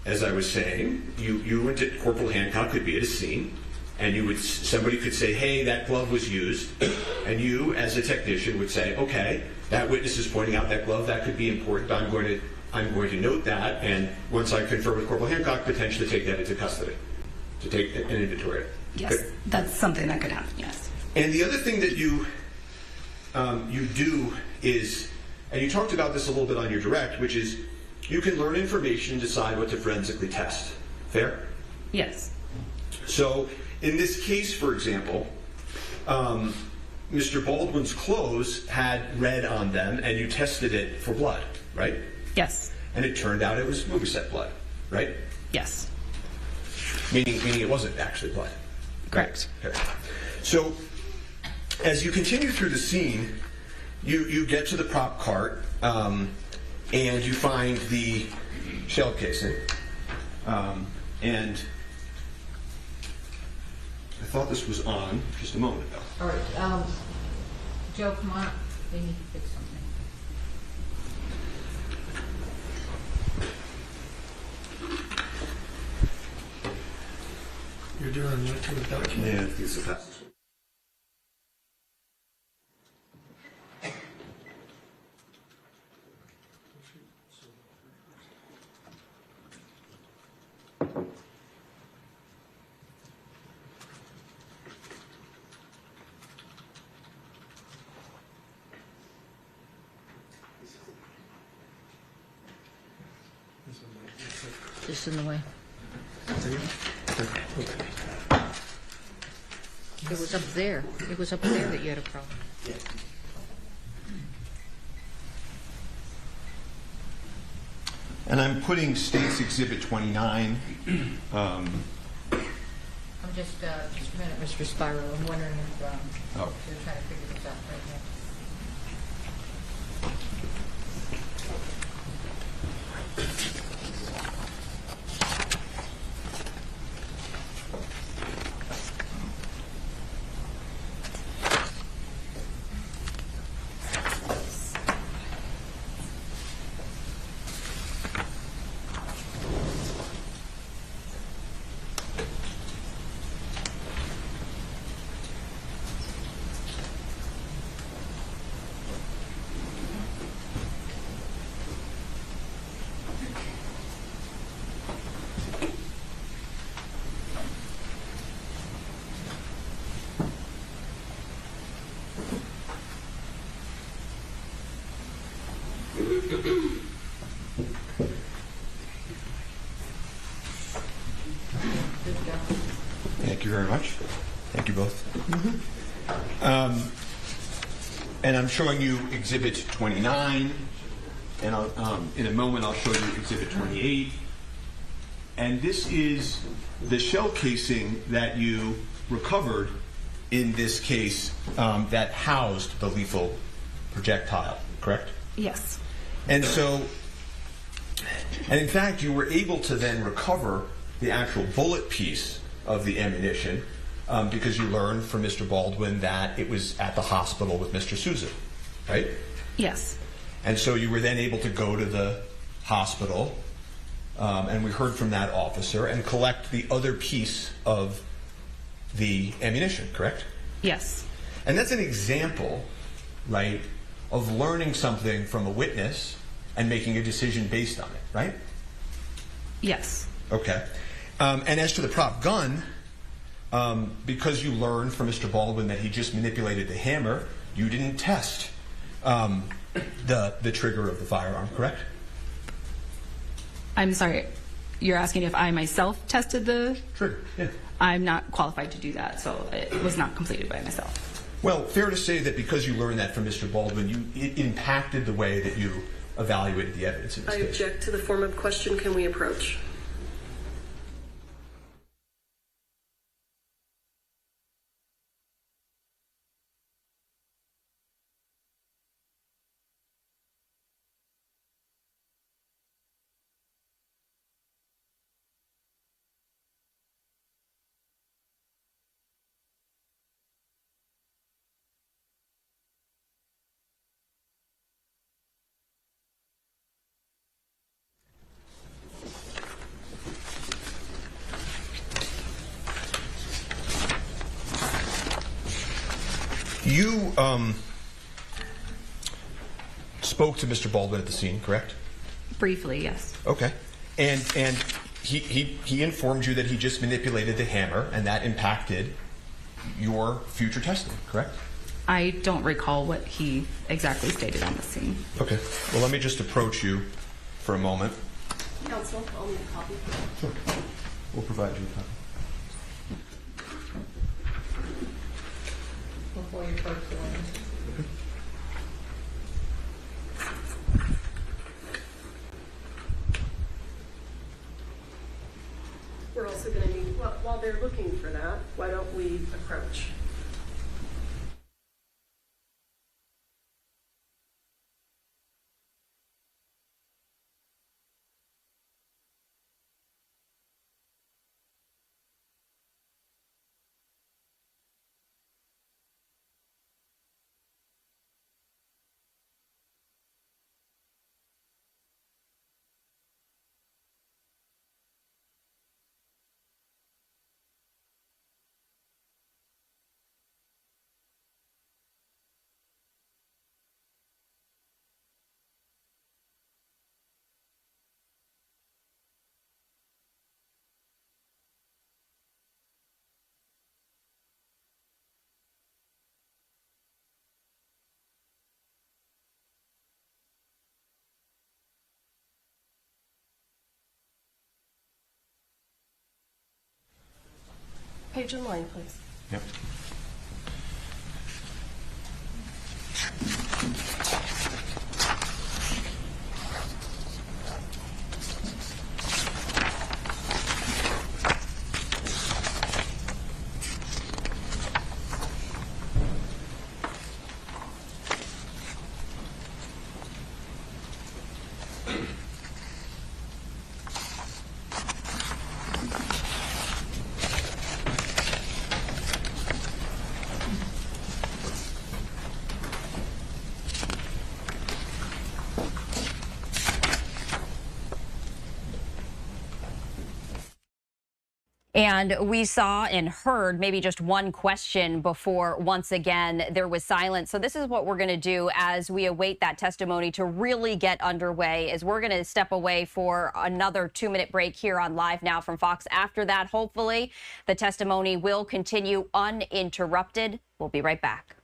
As I was saying, you went to Corporal Hancock could be at a scene, and somebody could say, hey, that glove was used, and you, as a technician, would say, okay, that witness is pointing out that glove, that could be important, I'm going to note that, and once I confer with Corporal Hancock, potentially take that into custody, to take an inventory. Yes, that's something that could happen, yes. And the other thing that you do is, and you talked about this a little bit on your direct, which is you can learn information and decide what to forensically test. Fair? Yes. So in this case, for example, Mr. Baldwin's clothes had red on them, and you tested it for blood, right? Yes. And it turned out it was movie set blood, right? Yes. Meaning it wasn't actually blood. Correct. Right? Okay. So as you continue through the scene, you get to the prop cart, and you find the shell casing. And I thought this was on just a moment ago. All right, Joe, come on up. They need to fix something. You're doing a military document? Yeah, it's the fastest. Just in the way. It was up there. It was up there that you had a problem. And I'm putting States Exhibit 29. I'm just a minute, Mr. Spiro. I'm wondering if you're trying to figure this out right now. Thank you very much. Thank you both. And I'm showing you Exhibit 29, and in a moment I'll show you Exhibit 28. And this is the shell casing that you recovered in this case that housed the lethal projectile, correct? Yes. And so, and in fact, you were able to then recover the actual bullet piece of the ammunition because you learned from Mr. Baldwin that it was at the hospital with Mr. Souza, right? Yes. And so you were then able to go to the hospital, and we heard from that officer, and collect the other piece of the ammunition, correct? Yes. And that's an example, right, of learning something from a witness and making a decision based on it, right? Yes. Okay. And as to the prop gun, because you learned from Mr. Baldwin that he just manipulated the hammer, you didn't test the trigger of the firearm, correct? I'm sorry. You're asking if I myself tested the trigger? Yeah. I'm not qualified to do that, so it was not completed by myself. Well, fair to say that because you learned that from Mr. Baldwin, it impacted the way that you evaluated the evidence in this I case. object to the form of question. Can we approach? You spoke to Mr. Baldwin at the scene, correct? Briefly, yes. Okay. And he informed you that he just manipulated the hammer, and that impacted your future testing, correct? I don't recall what he exactly stated on the scene. Okay. Well, let me just approach you for a moment. Counsel, I'll need a copy. Sure. We'll provide you a copy. Before you approach the witness. We're also going to need, well, while they're looking for that, why don't we approach? page in line, please. Yep. And we saw and heard maybe just one question before once again there was silence. So this is what we're going to do as we await that testimony to really get underway, is we're going to step away for another 2-minute break here on Live Now from Fox. After that, hopefully the testimony will continue uninterrupted. We'll be right back.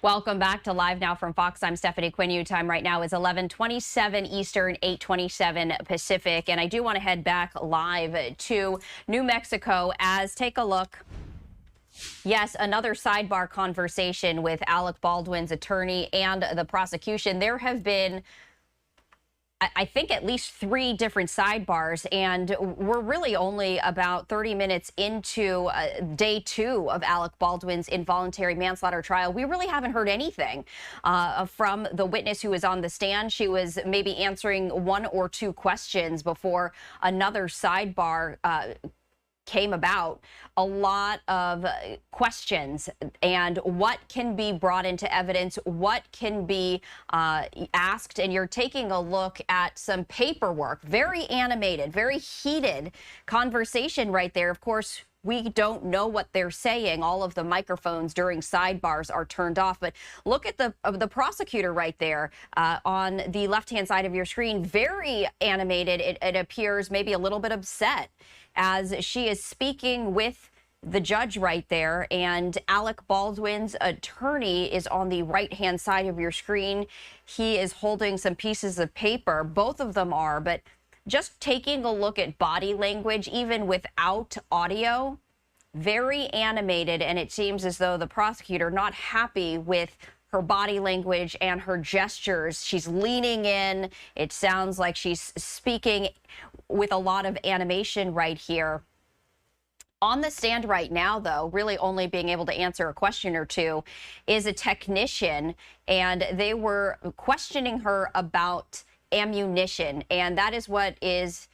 Welcome back to Live Now from Fox. I'm Stephanie Quinn. Time right now is 11:27 Eastern, 8:27 Pacific. And I do want to head back live to New Mexico as take a look. Yes, another sidebar conversation with Alec Baldwin's attorney and the prosecution. There have been, I think, at least 3 different sidebars, and we're really only about 30 minutes into day 2 of Alec Baldwin's involuntary manslaughter trial. We really haven't heard anything from the witness who was on the stand. She was maybe answering 1 or 2 questions before another sidebar came about. A lot of questions and what can be brought into evidence, what can be asked, and you're taking a look at some paperwork. Very animated, very heated conversation right there. Of course, we don't know what they're saying. All of the microphones during sidebars are turned off. But look at the prosecutor right there on the left-hand side of your screen. Very animated. It appears maybe a little bit upset as she is speaking with the judge right there. And Alec Baldwin's attorney is on the right-hand side of your screen. He is holding some pieces of paper. Both of them are, but just taking a look at body language, even without audio, very animated, and it seems as though the prosecutor not happy with her body language and her gestures. She's leaning in. It sounds like she's speaking with a lot of animation right here. On the stand right now, though, really only being able to answer a question or 2, is a technician, and they were questioning her about ammunition, and that is what is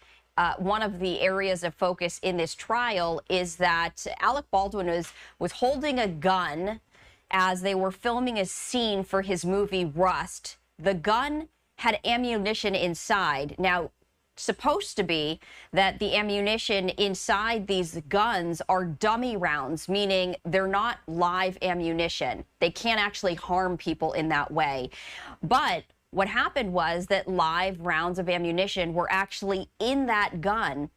one of the areas of focus in this trial is that Alec Baldwin was holding a gun as they were filming a scene for his movie Rust. The gun had ammunition inside. Now, supposed to be that the ammunition inside these guns are dummy rounds, meaning they're not live ammunition. They can't actually harm people in that way. But what happened was that live rounds of ammunition were actually in that gun.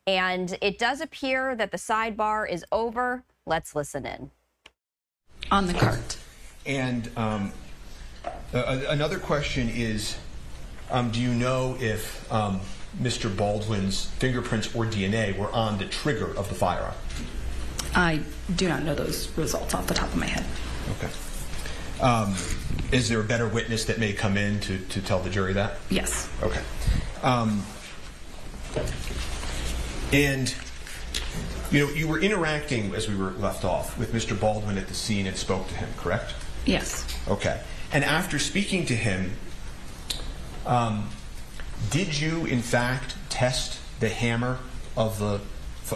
And it does appear that the sidebar is over. Let's listen in. On the cart. And another question is, do you know if Mr. Baldwin's fingerprints or DNA were on the trigger of the firearm? I do not know those results off the top of my head. Okay. Is there a better witness that may come in to tell the jury that? Yes. Okay. And, you know, you were interacting, as we were left off, with Mr. Baldwin at the scene and spoke to him, correct? Yes. Okay. And after speaking to him, did you, in fact, test the hammer of the...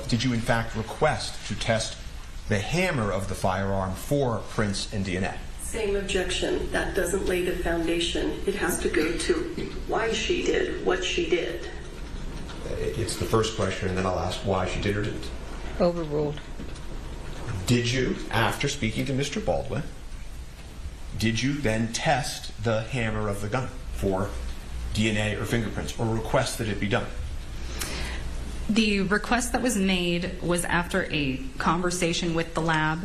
Did you, in fact, request to test the hammer of the firearm for prints and DNA? Same objection. That doesn't lay the foundation. It has to go to why she did what she did. It's the first question, and then I'll ask why she did or didn't. Overruled. Did you, after speaking to Mr. Baldwin, did you then test the hammer of the gun for DNA or fingerprints, or request that it be done? The request that was made was after a conversation with the lab,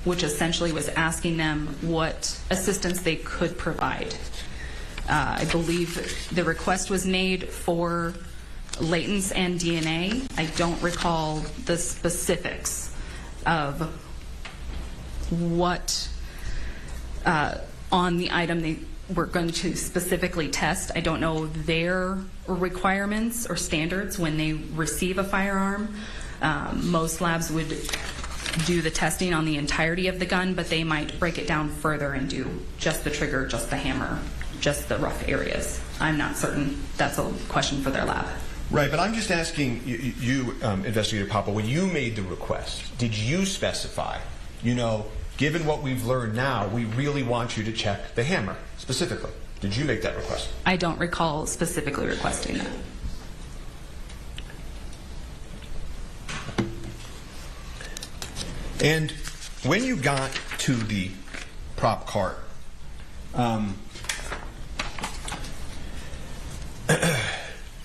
which essentially was asking them what assistance they could provide. I believe the request was made for latents and DNA. I don't recall the specifics of what on the item they were going to specifically test. I don't know their requirements or standards when they receive a firearm. Most labs would do the testing on the entirety of the gun, but they might break it down further and do just the trigger, just the hammer, just the rough areas. I'm not certain. That's a question for their lab. Right, but I'm just asking you, Investigator Papa, when you made the request, did you specify, you know, given what we've learned now, we really want you to check the hammer specifically? Did you make that request? I don't recall specifically requesting that. And when you got to the prop cart,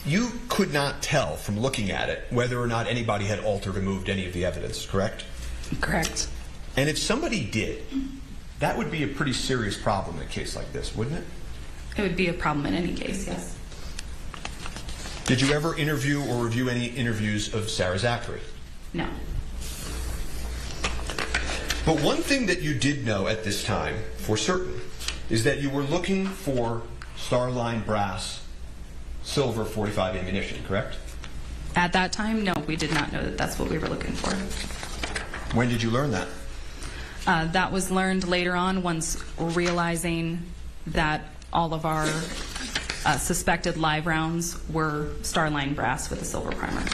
you could not tell from looking at it whether or not anybody had altered or moved any of the evidence, correct? Correct. And if somebody did, that would be a pretty serious problem in a case like this, wouldn't it? It would be a problem in any case, yes. Did you ever interview or review any interviews of Sarah Zachary? No. But one thing that you did know at this time, for certain, is that you were looking for Starliner brass silver .45 ammunition, correct? At that time, no, we did not know that that's what we were looking for. When did you learn that? That was learned later on once realizing that all of our suspected live rounds were Starliner brass with a silver primer.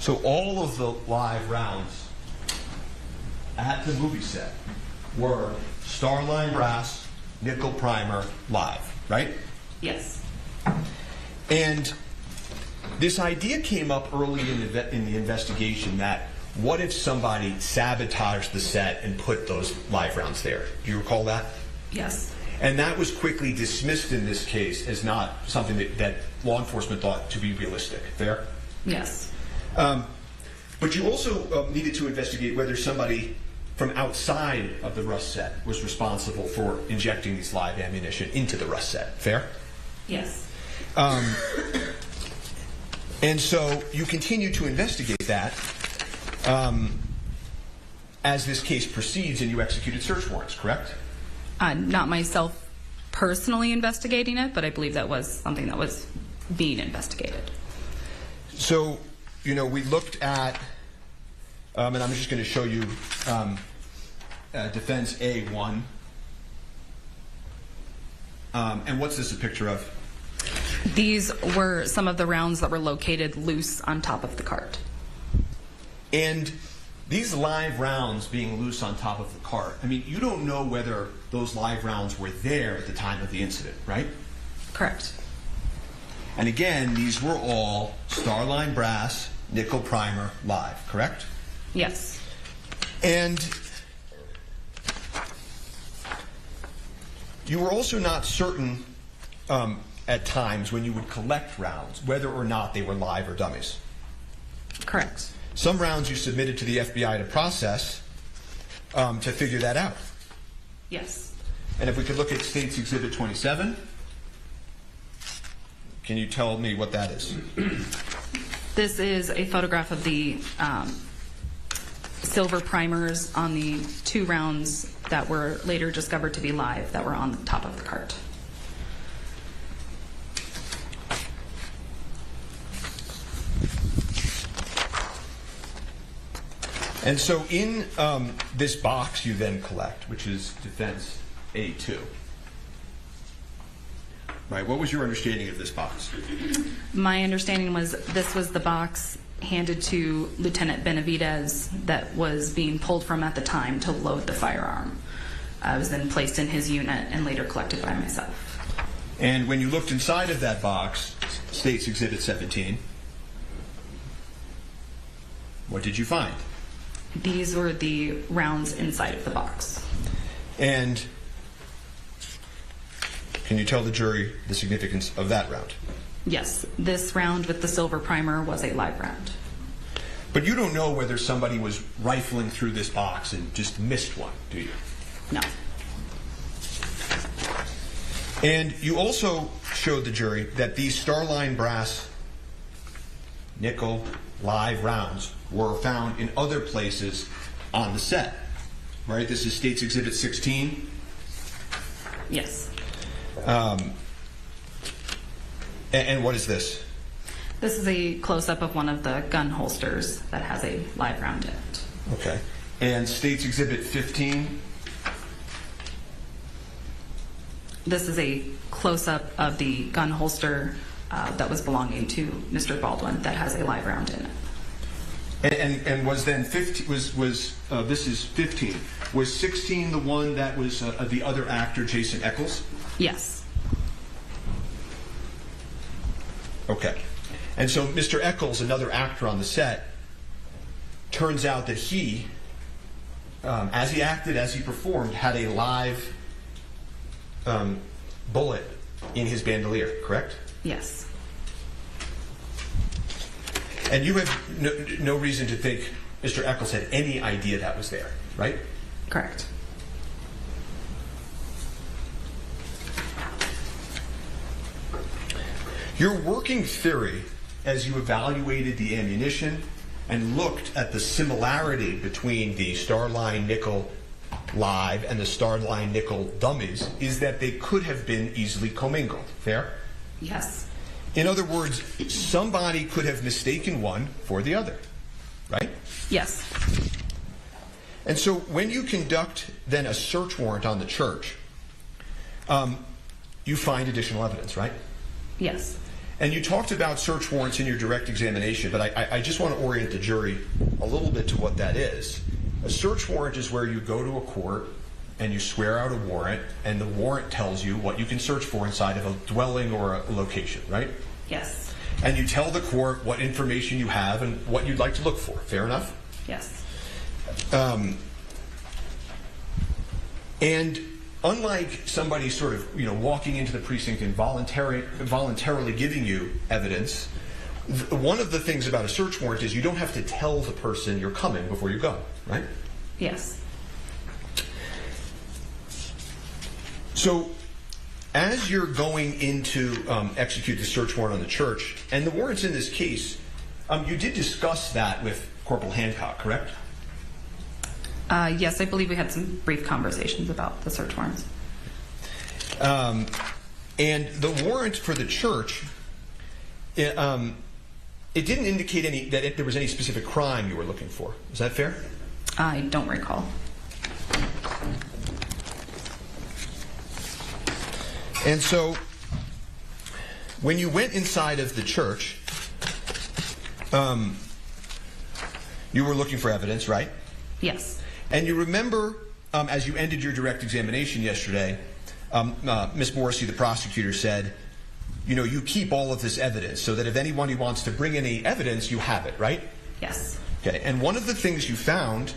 So all of the live rounds at the movie set were Starliner brass, nickel primer, live, right? Yes. And this idea came up early in the investigation that what if somebody sabotaged the set and put those live rounds there? Do you recall that? Yes. And that was quickly dismissed in this case as not something that law enforcement thought to be realistic. Fair? Yes. But you also needed to investigate whether somebody from outside of the Rust set was responsible for injecting these live ammunition into the Rust set. Fair? Yes. And so you continue to investigate that as this case proceeds, and you executed search warrants, correct? Not myself personally investigating it, but I believe that was something that was being investigated. So, you know, we looked at, and I'm just going to show you Defense A1. And what's this a picture of? These were some of the rounds that were located loose on top of the cart. And these live rounds being loose on top of the cart, I mean, you don't know whether those live rounds were there at the time of the incident, right? Correct. And again, these were all Starline brass, nickel primer, live, correct? Yes. And you were also not certain at times when you would collect rounds whether or not they were live or dummies. Correct. Some rounds you submitted to the FBI to process to figure that out. Yes. And if we could look at States Exhibit 27, can you tell me what that is? This is a photograph of the silver primers on the 2 rounds that were later discovered to be live that were on the top of the cart. And so in this box you then collect, which is Defense A2. Right, what was your understanding of this box? My understanding was this was the box handed to Lieutenant Benavidez that was being pulled from at the time to load the firearm. It was then placed in his unit and later collected by myself. And when you looked inside of that box, States Exhibit 17, what did you find? These were the rounds inside of the box. And can you tell the jury the significance of that round? Yes, this round with the silver primer was a live round. But you don't know whether somebody was rifling through this box and just missed one, do you? No. And you also showed the jury that these Starline brass nickel live rounds were found in other places on the set, right? This is States Exhibit 16. Yes. And what is this? This is a close-up of one of the gun holsters that has a live round in it. Okay. And States Exhibit 15? This is a close-up of the gun holster that was belonging to Mr. Baldwin that has a live round in it. And was then 15, this is 15. Was 16 the one that was the other actor, Jason Eccles? Yes. Okay. And so Mr. Eccles, another actor on the set, turns out that he, as he acted, as he performed, had a live bullet in his bandolier, correct? Yes. And you have no reason to think Mr. Eccles had any idea that was there, right? Correct. Your working theory, as you evaluated the ammunition and looked at the similarity between the Starline nickel live and the Starline nickel dummies, is that they could have been easily commingled. Fair? Yes. In other words, somebody could have mistaken one for the other, right? Yes. And so when you conduct then a search warrant on the church, you find additional evidence, right? Yes. And you talked about search warrants in your direct examination, but I just want to orient the jury a little bit to what that is. A search warrant is where you go to a court and you swear out a warrant, and the warrant tells you what you can search for inside of a dwelling or a location, right? Yes. And you tell the court what information you have and what you'd like to look for. Fair enough? Yes. And unlike somebody sort of, walking into the precinct and voluntarily giving you evidence, one of the things about a search warrant is you don't have to tell the person you're coming before you go, right? Yes. So as you're going in to execute the search warrant on the church, and the warrants in this case, you did discuss that with Corporal Hancock, correct? Yes, I believe we had some brief conversations about the search warrants. And the warrant for the church, it didn't indicate that there was any specific crime you were looking for. Is that fair? I don't recall. And so when you went inside of the church, you were looking for evidence, right? Yes. And you remember, as you ended your direct examination yesterday, Ms. Morrissey, the prosecutor, said, you know, you keep all of this evidence so that if anyone who wants to bring any evidence, you have it, right? Yes. Okay, and one of the things you found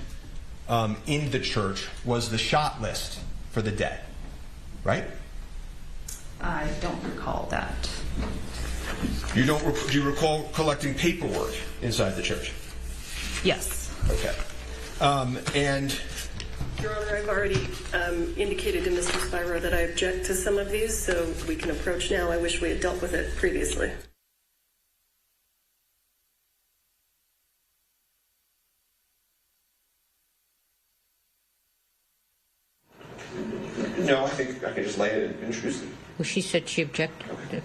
in the church was the shot list for the dead, right? I don't recall that. Do you recall collecting paperwork inside the church? Yes. Okay. And Your Honor, I've already indicated to Mr. Spiro that I object to some of these, so we can approach now. I wish we had dealt with it previously. No, I think I can just lay it and introduce it. Well, she said she objected. Okay.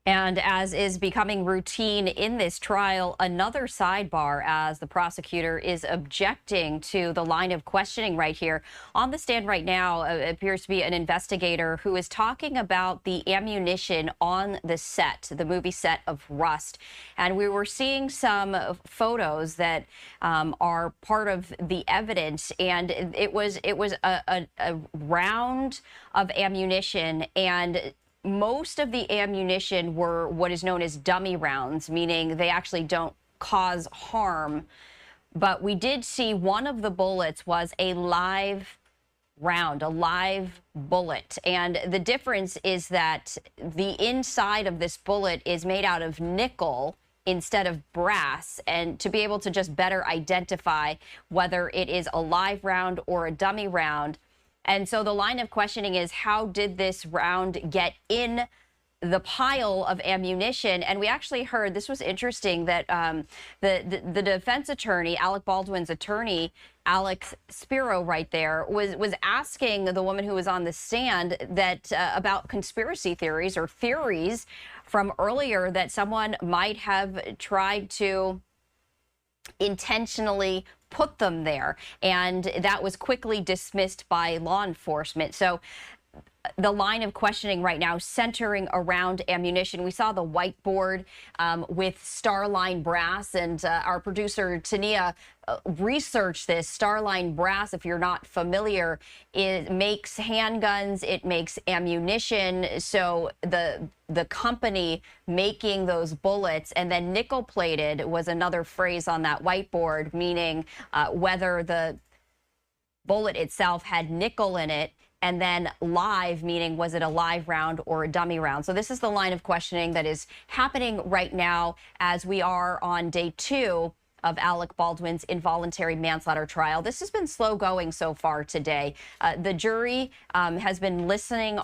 And as is becoming routine in this trial, another sidebar as the prosecutor is objecting to the line of questioning right here. On the stand right now appears to be an investigator who is talking about the ammunition on the set, the movie set of Rust. And we were seeing some photos that are part of the evidence, and it was a round of ammunition, and most of the ammunition were what is known as dummy rounds, meaning they actually don't cause harm. But we did see one of the bullets was a live round, a live bullet. And the difference is that the inside of this bullet is made out of nickel instead of brass, and to be able to just better identify whether it is a live round or a dummy round. And so the line of questioning is, how did this round get in the pile of ammunition? And we actually heard, this was interesting, that the defense attorney, Alec Baldwin's attorney, Alex Spiro right there, was asking the woman who was on the stand that about conspiracy theories or theories from earlier that someone might have tried to intentionally put them there, and that was quickly dismissed by law enforcement. So the line of questioning right now centering around ammunition. We saw the whiteboard with Starline brass, and our producer Tania researched this. Starline brass, if you're not familiar, it makes handguns, it makes ammunition. So the company making those bullets, and then nickel plated was another phrase on that whiteboard, meaning whether the bullet itself had nickel in it, and then live, meaning was it a live round or a dummy round? So this is the line of questioning that is happening right now as we are on day 2 of Alec Baldwin's involuntary manslaughter trial. This has been slow going so far today. The jury has been listening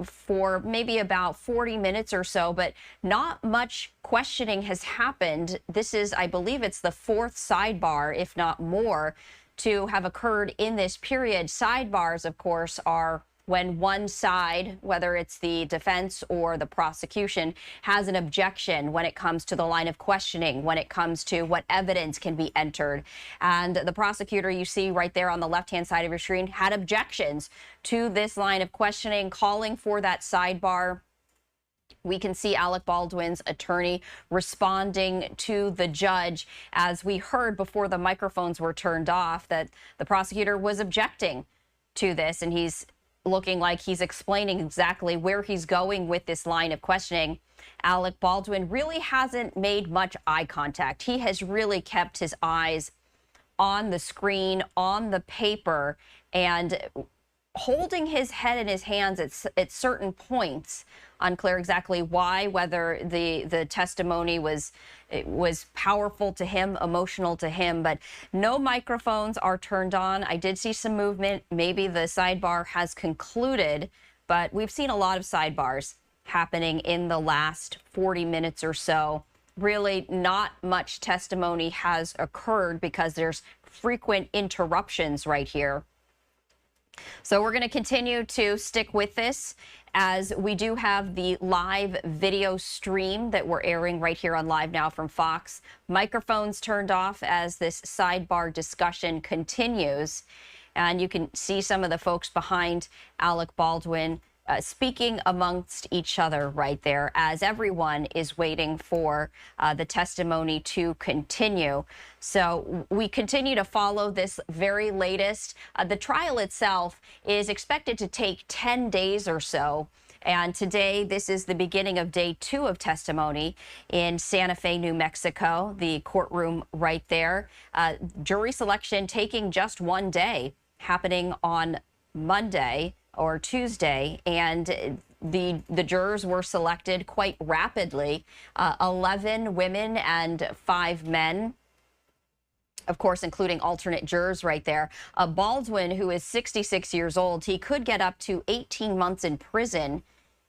for maybe about 40 minutes or so, but not much questioning has happened. This is, I believe it's the 4th sidebar, if not more, to have occurred in this period. Sidebars, of course, are when one side, whether it's the defense or the prosecution, has an objection when it comes to the line of questioning, when it comes to what evidence can be entered. And the prosecutor, you see right there on the left-hand side of your screen, had objections to this line of questioning, calling for that sidebar. We can see Alec Baldwin's attorney responding to the judge, as we heard before the microphones were turned off, that the prosecutor was objecting to this, and he's looking like he's explaining exactly where he's going with this line of questioning. Alec Baldwin really hasn't made much eye contact. He has really kept his eyes on the screen, on the paper, and holding his head in his hands at certain points. Unclear exactly why, whether the testimony was powerful to him, emotional to him, but no microphones are turned on. I did see some movement. Maybe the sidebar has concluded, but we've seen a lot of sidebars happening in the last 40 minutes or so. Really not much testimony has occurred because there's frequent interruptions right here. So we're going to continue to stick with this, as we do have the live video stream that we're airing right here on LiveNOW from Fox. Microphones turned off as this sidebar discussion continues. And you can see some of the folks behind Alec Baldwin speaking amongst each other right there as everyone is waiting for the testimony to continue. So we continue to follow this very latest. The trial itself is expected to take 10 days or so. And today, this is the beginning of day 2 of testimony in Santa Fe, New Mexico, the courtroom right there. Jury selection taking just 1 day, happening on Monday or Tuesday, and the jurors were selected quite rapidly. 11 women and 5 men, of course, including alternate jurors right there. Baldwin, who is 66 years old, he could get up to 18 months in prison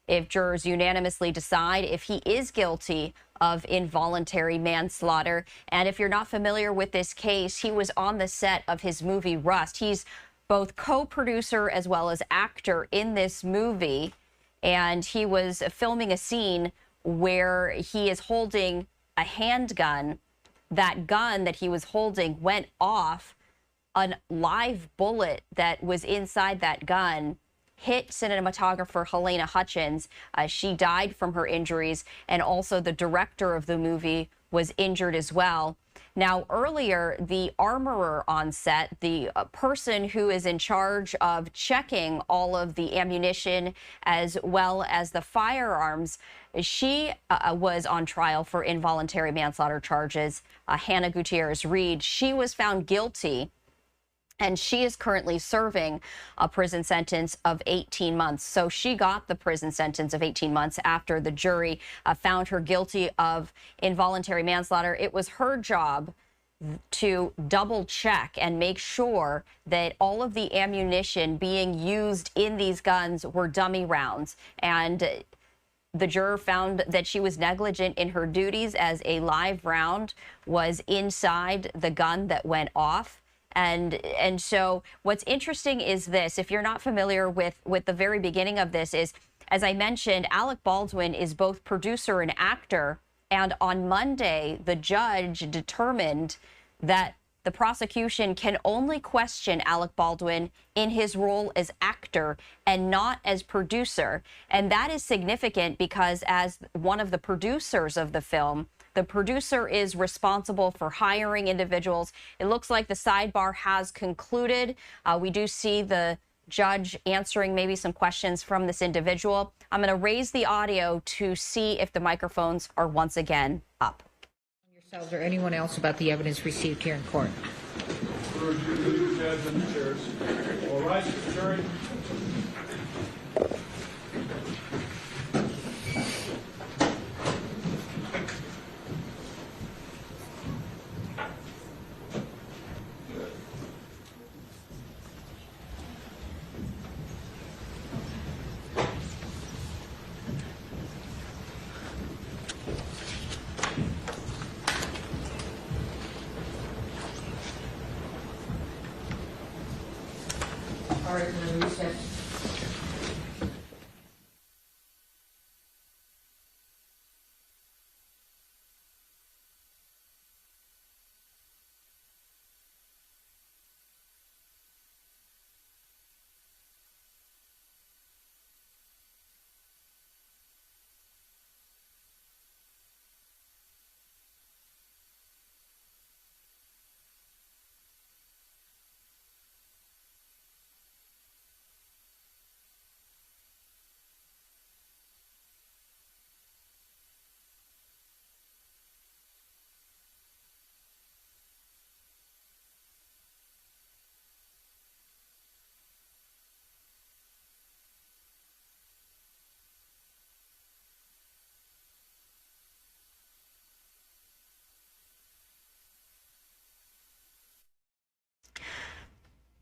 if jurors unanimously decide if he is guilty of involuntary manslaughter. And if you're not familiar with this case, he was on the set of his movie Rust. He's both co-producer as well as actor in this movie, and he was filming a scene where he is holding a handgun. That gun that he was holding went off. A live bullet that was inside that gun hit cinematographer Helena Hutchins. She died from her injuries, and also the director of the movie was injured as well. Now, earlier, the armorer on set, the person who is in charge of checking all of the ammunition as well as the firearms, she was on trial for involuntary manslaughter charges. Hannah Gutierrez-Reed, she was found guilty, and she is currently serving a prison sentence of 18 months. So she got the prison sentence of 18 months after the jury found her guilty of involuntary manslaughter. It was her job to double check and make sure that all of the ammunition being used in these guns were dummy rounds. And the juror found that she was negligent in her duties, as a live round was inside the gun that went off. And so what's interesting is this: if you're not familiar with the very beginning of this, is, as I mentioned, Alec Baldwin is both producer and actor. And on Monday, the judge determined that the prosecution can only question Alec Baldwin in his role as actor and not as producer. And that is significant because, as one of the producers of the film, the producer is responsible for hiring individuals. It looks like the sidebar has concluded. We do see the judge answering maybe some questions from this individual. I'm going to raise the audio to see if the microphones are once again up. Yourselves or anyone else about the evidence received here in court. All rise, jury. All right, we're going to recess.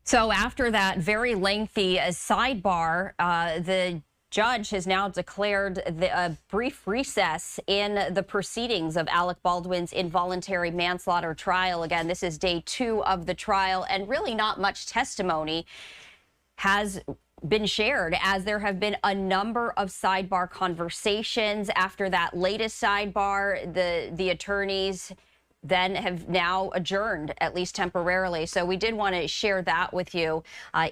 So after that very lengthy sidebar, the judge has now declared a brief recess in the proceedings of Alec Baldwin's involuntary manslaughter trial. Again, this is day 2 of the trial, and really not much testimony has been shared, as there have been a number of sidebar conversations. After that latest sidebar, the attorneys then have now adjourned, at least temporarily. So we did want to share that with you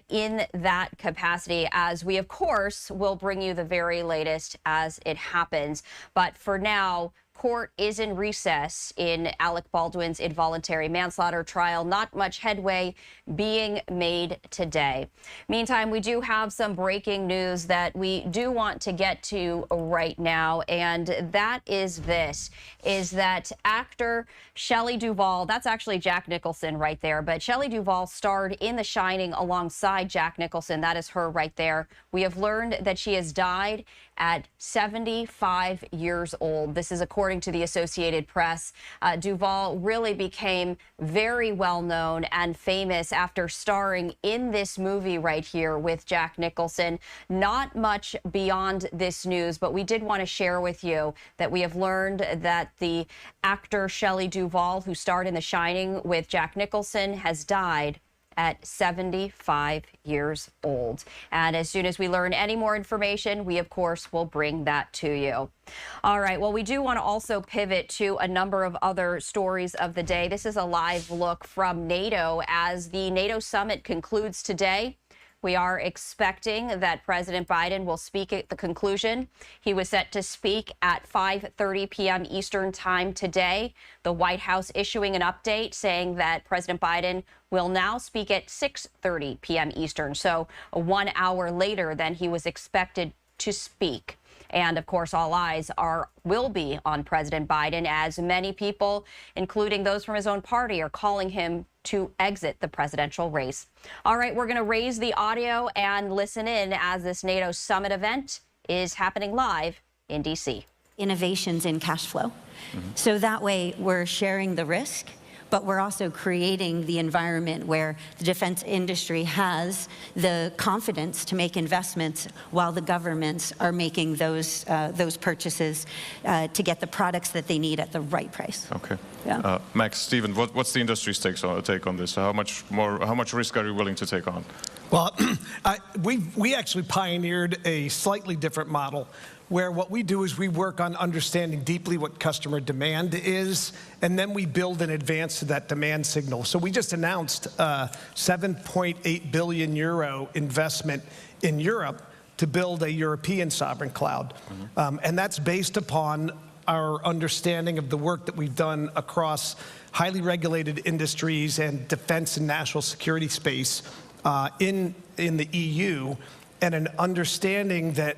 in that capacity, as we, of course, will bring you the very latest as it happens. But for now, court is in recess in Alec Baldwin's involuntary manslaughter trial. Not much headway being made today. Meantime, we do have some breaking news that we do want to get to right now, and that is that actor Shelley Duvall, that's actually Jack Nicholson right there, but Shelley Duvall starred in The Shining alongside Jack Nicholson. That is her right there. We have learned that she has died at 75 years old. This is according to the Associated Press. Duvall really became very well known and famous after starring in this movie right here with Jack Nicholson. Not much beyond this news, but we did want to share with you that we have learned that the actor Shelley Duvall, who starred in The Shining with Jack Nicholson, has died at 75 years old. And as soon as we learn any more information, we, of course, will bring that to you. All right. Well, we do want to also pivot to a number of other stories of the day. This is a live look from NATO as the NATO summit concludes today. We are expecting that President Biden will speak at the conclusion. He was set to speak at 5:30 p.m. Eastern time today. The White House issuing an update saying that President Biden will now speak at 6:30 p.m. Eastern, so 1 hour later than he was expected to speak. And of course, all eyes will be on President Biden, as many people, including those from his own party, are calling him to exit the presidential race. All right, we're going to raise the audio and listen in as this NATO summit event is happening live in D.C. Innovations in cash flow. So that way we're sharing the risk, but we're also creating the environment where the defense industry has the confidence to make investments while the governments are making those purchases to get the products that they need at the right price. Okay. Yeah. Max, Stephen, what's the industry's take on this? How much risk are you willing to take on? Well, we actually pioneered a slightly different model, where what we do is we work on understanding deeply what customer demand is, and then we build in advance to that demand signal. So we just announced a 7.8 billion euro investment in Europe to build a European sovereign cloud. And that's based upon our understanding of the work that we've done across highly regulated industries and defense and national security space in the EU, and an understanding that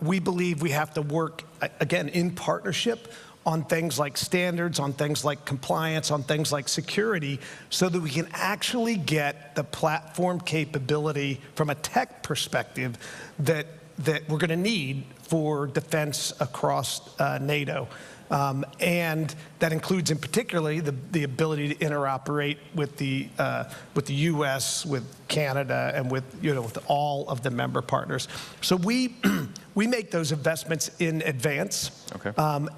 we believe we have to work, again, in partnership on things like standards, on things like compliance, on things like security, so that we can actually get the platform capability from a tech perspective that we're going to need for defense across NATO. And that includes, in particularly, the ability to interoperate with the U.S., with Canada, and with all of the member partners. So we make those investments in advance,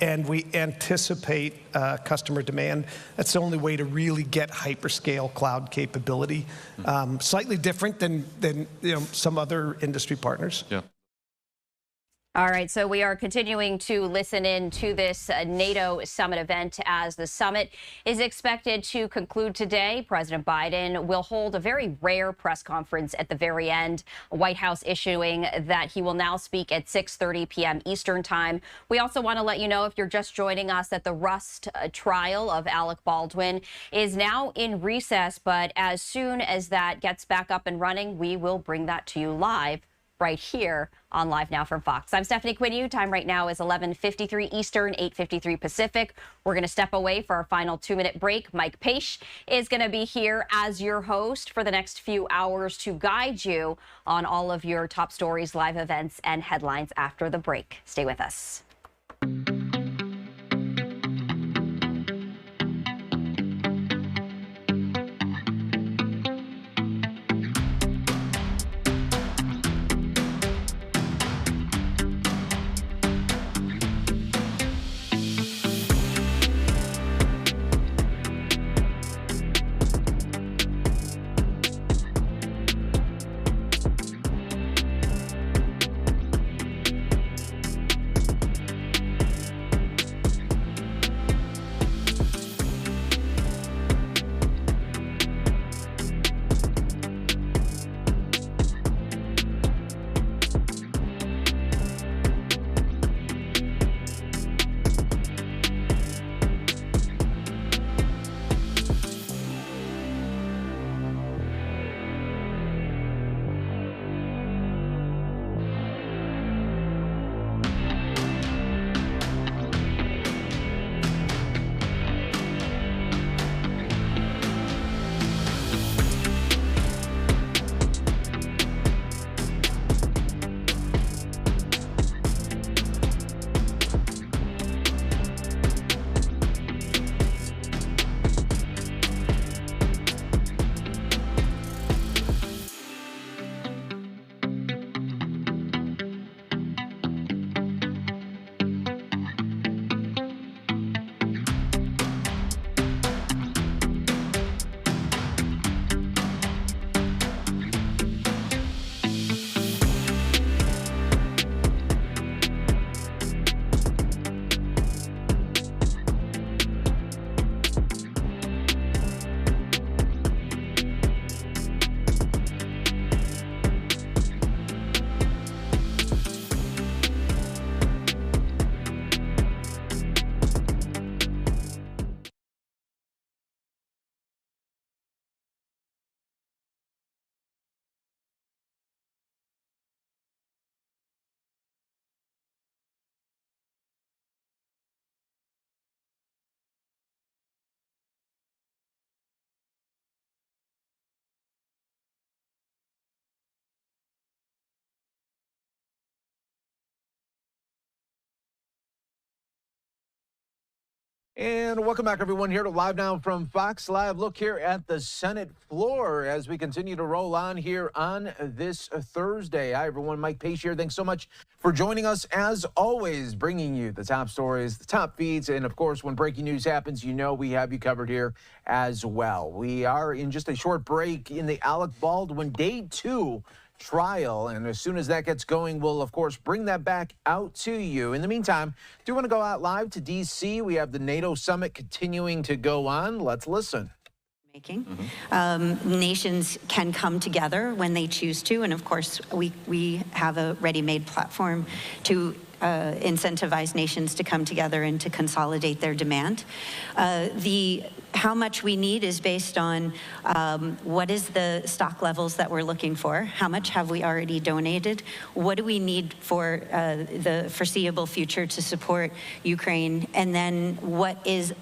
and we anticipate customer demand. That's the only way to really get hyperscale cloud capability. Slightly different than some other industry partners. Yeah. All right, so we are continuing to listen in to this NATO summit event as the summit is expected to conclude today. President Biden will hold a very rare press conference at the very end, White House issuing that he will now speak at 6:30 p.m. Eastern time. We also want to let you know, if you're just joining us, that the Rust trial of Alec Baldwin is now in recess, but as soon as that gets back up and running, we will bring that to you live right here on Live Now from Fox. I'm Stephanie Quinn. Time right now is 11:53 Eastern, 8:53 Pacific. We're going to step away for our final 2-minute break. Mike Paish is going to be here as your host for the next few hours to guide you on all of your top stories, live events, and headlines after the break. Stay with us. And welcome back, everyone, here to Live Now from Fox Live. Look here at the Senate floor as we continue to roll on here on this Thursday. Hi, everyone. Mike Pace here. Thanks so much for joining us, as always, bringing you the top stories, the top feeds, and, of course, when breaking news happens, you know we have you covered here as well. We are in just a short break in the Alec Baldwin Day 2 trial, and as soon as that gets going, we'll of course bring that back out to you. In the meantime, do you want to go out live to DC? We have the NATO summit continuing to go on. Let's listen. Nations can come together when they choose to, and of course we have a ready-made platform to incentivize nations to come together and to consolidate their demand. How much we need is based on what is the stock levels that we're looking for, how much have we already donated, what do we need for the foreseeable future to support Ukraine, and then what is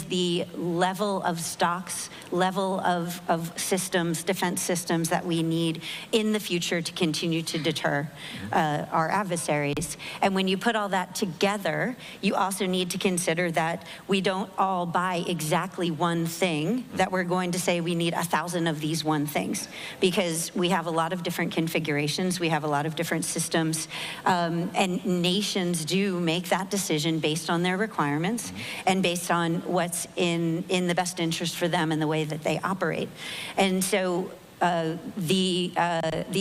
the level of stocks, level of systems, defense systems that we need in the future to continue to deter our adversaries. And when you put all that together, you also need to consider that we don't all buy exactly one thing, that we're going to say we need 1,000 of these one things, because we have a lot of different configurations, we have a lot of different systems, and nations do make that decision based on their requirements and based on what's in the best interest for them and the way that they operate. And so the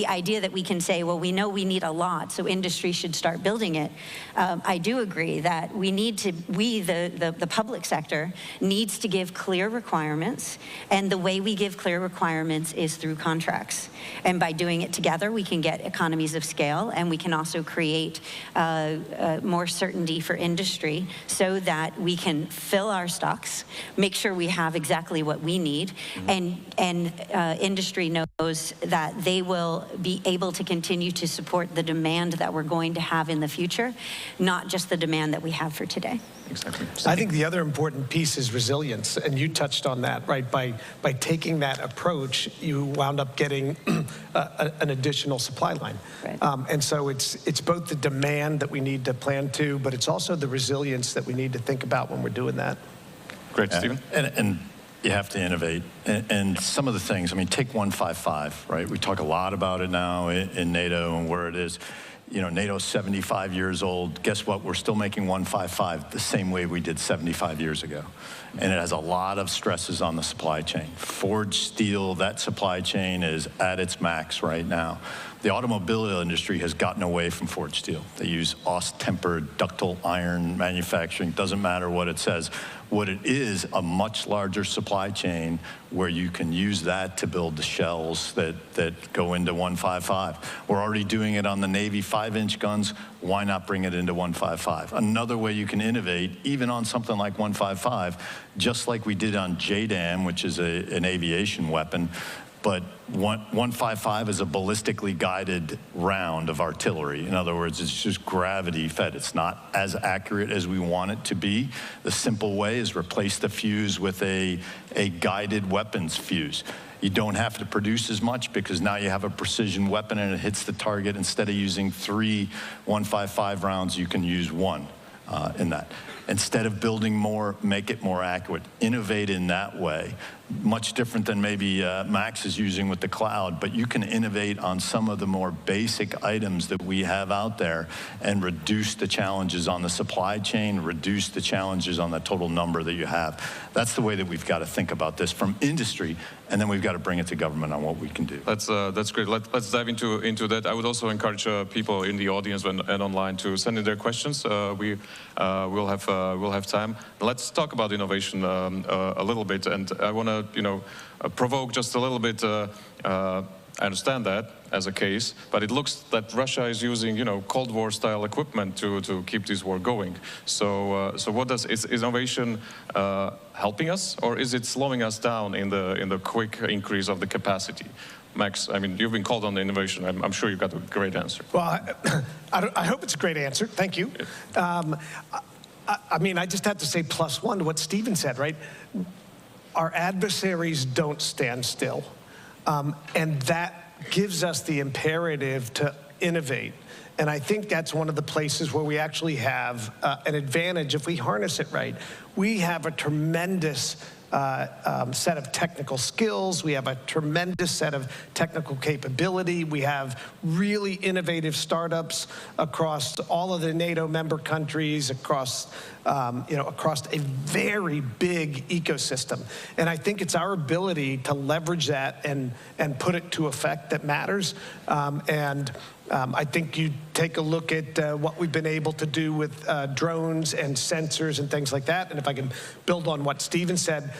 idea that we can say, well, we know we need a lot, so industry should start building it. I do agree that the public sector needs to give clear requirements, and the way we give clear requirements is through contracts. And by doing it together, we can get economies of scale, and we can also create more certainty for industry so that we can fill our stocks, make sure we have exactly what we need, and industry knows that they will be able to continue to support the demand that we're going to have in the future, not just the demand that we have for today. Exactly. I think the other important piece is resilience, and you touched on that, right? By taking that approach, you wound up getting an additional supply line. Right. And so it's both the demand that we need to plan to, but it's also the resilience that we need to think about when we're doing that. Great, Stephen. And you have to innovate. And some of the things, I mean, take 155, right? We talk a lot about it now in NATO and where it is. You know, NATO's 75 years old. Guess what? We're still making 155 the same way we did 75 years ago. And it has a lot of stresses on the supply chain. Forged steel, that supply chain is at its max right now. The automobile industry has gotten away from forged steel. They use Ost-tempered ductile iron manufacturing. Doesn't matter what it says. What it is, a much larger supply chain where you can use that to build the shells that go into 155. We're already doing it on the Navy 5-inch guns. Why not bring it into 155? Another way you can innovate, even on something like 155, just like we did on JDAM, which is an aviation weapon, but 155 is a ballistically guided round of artillery. In other words, it's just gravity fed. It's not as accurate as we want it to be. The simple way is replace the fuse with a guided weapons fuse. You don't have to produce as much because now you have a precision weapon and it hits the target. Instead of using 3 155 rounds, you can use 1 in that. Instead of building more, make it more accurate. Innovate in that way. Much different than maybe Max is using with the cloud, but you can innovate on some of the more basic items that we have out there and reduce the challenges on the supply chain, reduce the challenges on the total number that you have. That's the way that we've got to think about this from industry, and then we've got to bring it to government on what we can do. That's great. Let's dive into that. I would also encourage people in the audience and online to send in their questions. We'll have time. Let's talk about innovation a little bit, and I want to provoke just a little bit. I understand that as a case, but it looks that Russia is using, Cold War style equipment to keep this war going. So is innovation helping us, or is it slowing us down in the quick increase of the capacity? Max, I mean, you've been called on the innovation. I'm sure you've got a great answer. Well, I hope it's a great answer. Thank you. I mean, I just have to say +1 to what Stephen said, right? Our adversaries don't stand still. And that gives us the imperative to innovate And I think that's one of the places where we actually have an advantage if we harness it right. We have a tremendous set of technical skills. We have a tremendous set of technical capability. We have really innovative startups across all of the NATO member countries, across across a very big ecosystem. And I think it's our ability to leverage that and put it to effect that matters. I think you take a look at what we've been able to do with drones and sensors and things like that. And if I can build on what Stephen said,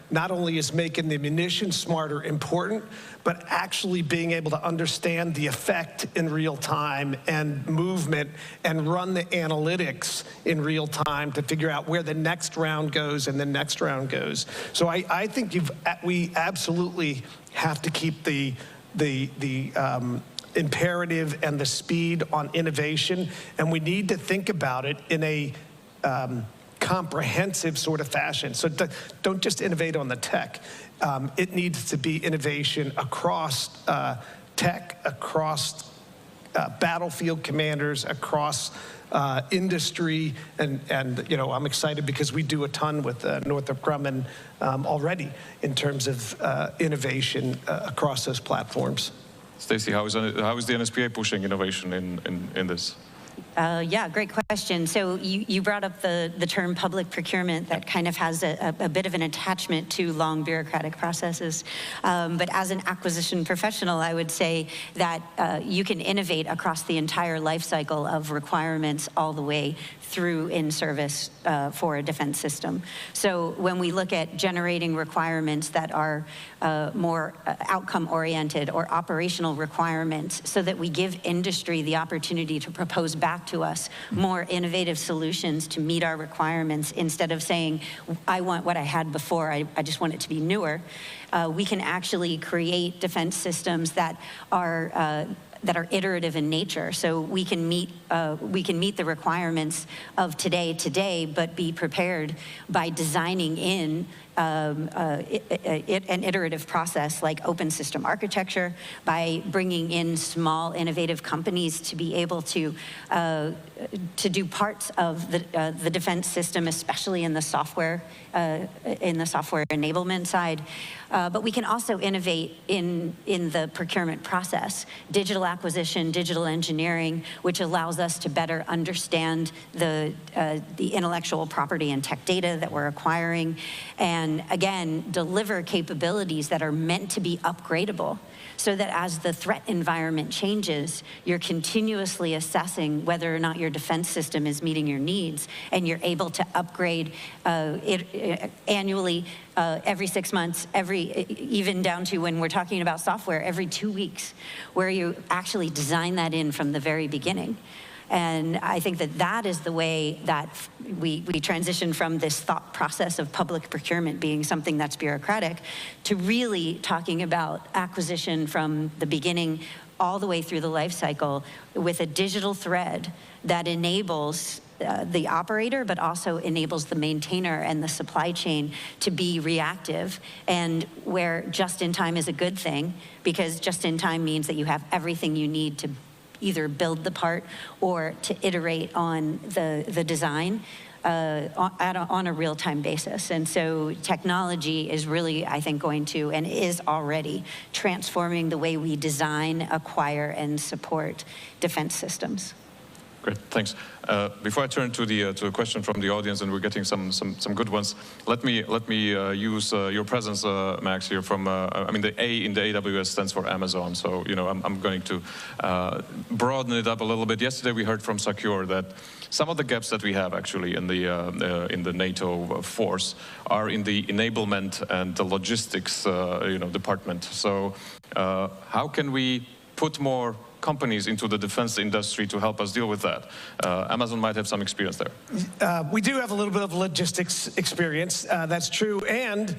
not only is making the munitions smarter important, but actually being able to understand the effect in real time and movement and run the analytics in real time to figure out where the next round goes and the next round goes. So I think we absolutely have to keep the imperative and the speed on innovation, and we need to think about it in a comprehensive sort of fashion. So don't just innovate on the tech. It needs to be innovation across tech, across battlefield commanders, across industry, and I'm excited because we do a ton with Northrop Grumman already in terms of innovation across those platforms. Stacey, how is the NSPA pushing innovation in this? Yeah, great question. So you brought up the term public procurement that kind of has a bit of an attachment to long bureaucratic processes. But as an acquisition professional, I would say that you can innovate across the entire life cycle of requirements all the way through in service for a defense system. So when we look at generating requirements that are more outcome-oriented or operational requirements so that we give industry the opportunity to propose back to us more innovative solutions to meet our requirements instead of saying, I want what I had before, I just want it to be newer, we can actually create defense systems that are iterative in nature, so we can meet the requirements of today, but be prepared by designing in an iterative process like open system architecture, by bringing in small innovative companies to be able to do parts of the defense system, especially in the software enablement side. But we can also innovate in the procurement process, digital acquisition, digital engineering, which allows us to better understand the intellectual property and tech data that we're acquiring, and again, deliver capabilities that are meant to be upgradable, so that as the threat environment changes, you're continuously assessing whether or not your defense system is meeting your needs, and you're able to upgrade it annually, every 6 months, even down to when we're talking about software, every 2 weeks, where you actually design that in from the very beginning. And I think that is the way that we transition from this thought process of public procurement being something that's bureaucratic to really talking about acquisition from the beginning all the way through the life cycle with a digital thread that enables the operator, but also enables the maintainer and the supply chain to be reactive, and where just-in-time is a good thing, because just-in-time means that you have everything you need to either build the part or to iterate on the design on a real-time basis. And so technology is really, I think, going to, and is already, transforming the way we design, acquire, and support defense systems. Great, thanks. Before I turn to a question from the audience, and we're getting some good ones, let me use your presence, Max, here from, I mean, the A in the AWS stands for Amazon, so, I'm going to broaden it up a little bit. Yesterday we heard from Secure that some of the gaps that we have actually in the NATO force are in the enablement and the logistics, department. So how can we put more companies into the defense industry to help us deal with that? Amazon might have some experience there. We do have a little bit of logistics experience, that's true, and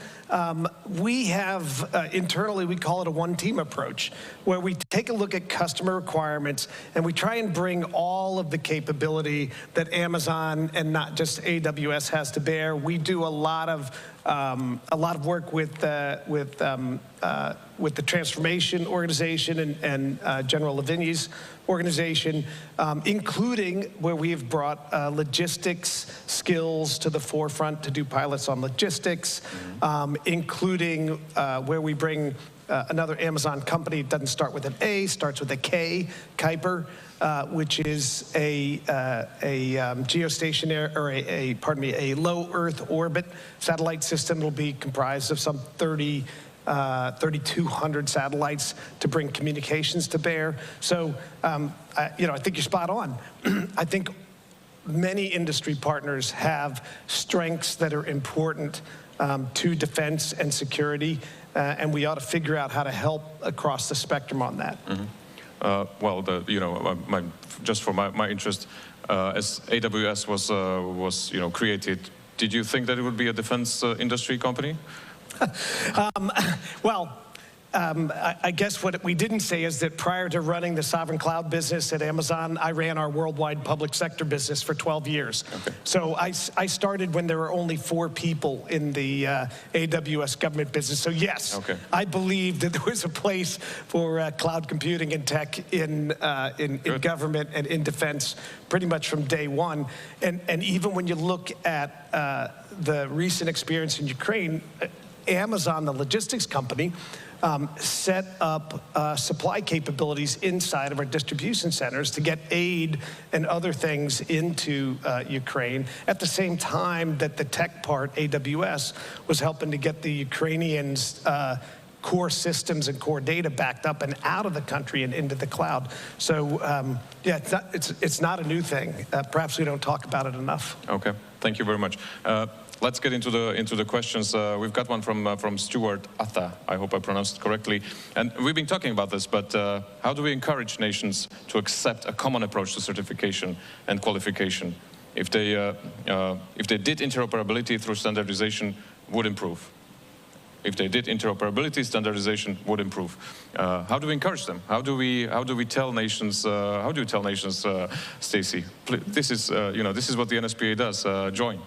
we have internally, we call it a one-team approach, where we take a look at customer requirements and we try and bring all of the capability that Amazon and not just AWS has to bear. We do a lot of a lot of work with the Transformation Organization and General Lavigne's organization, including where we have brought logistics skills to the forefront to do pilots on logistics, including where we bring another Amazon company. It doesn't start with an A, starts with a K, Kuiper, which is a geostationary, or a low Earth orbit satellite system. It'll be comprised of some 3,200 satellites to bring communications to bear. So, I think you're spot on. I think many industry partners have strengths that are important to defense and security, and we ought to figure out how to help across the spectrum on that. Well, just for my interest, as AWS was created, did you think that it would be a defense industry company? I guess what we didn't say is that prior to running the sovereign cloud business at Amazon, I ran our worldwide public sector business for 12 years. Okay. So I started when there were only 4 people in the AWS government business. So yes, okay. I believed that there was a place for cloud computing and tech in government and in defense pretty much from day one. And even when you look at the recent experience in Ukraine, Amazon, the logistics company, set up supply capabilities inside of our distribution centers to get aid and other things into Ukraine, at the same time that the tech part, AWS, was helping to get the Ukrainians' core systems and core data backed up and out of the country and into the cloud. So, yeah, it's not a new thing. Perhaps we don't talk about it enough. Okay, thank you very much. Let's get into the questions. We've got one from Stuart Atha. I hope I pronounced it correctly. And we've been talking about this, but how do we encourage nations to accept a common approach to certification and qualification? If they did interoperability through standardization, would improve. If they did interoperability, standardization would improve. How do we encourage them? How do we tell nations? How do you tell nations, Stacey? This is this is what the NSPA does. Join.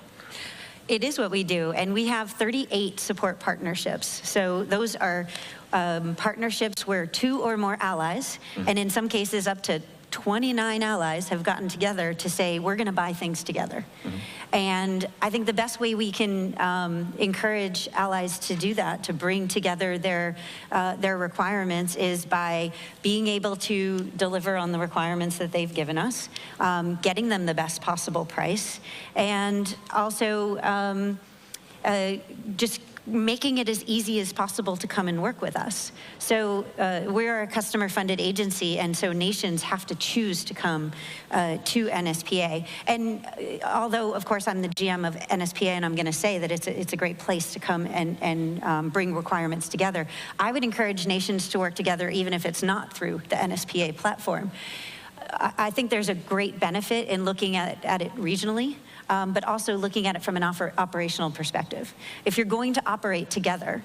It is what we do, and we have 38 support partnerships. So those are partnerships where 2 or more allies, and in some cases up to 29 allies have gotten together to say, we're going to buy things together. And I think the best way we can encourage allies to do that, to bring together their requirements, is by being able to deliver on the requirements that they've given us, getting them the best possible price, and also just making it as easy as possible to come and work with us. So we're a customer-funded agency, and so nations have to choose to come to NSPA. And although, of course, I'm the GM of NSPA, and I'm going to say that it's a great place to come and bring requirements together, I would encourage nations to work together even if it's not through the NSPA platform. I think there's a great benefit in looking at it regionally, but also looking at it from an operational perspective. If you're going to operate together,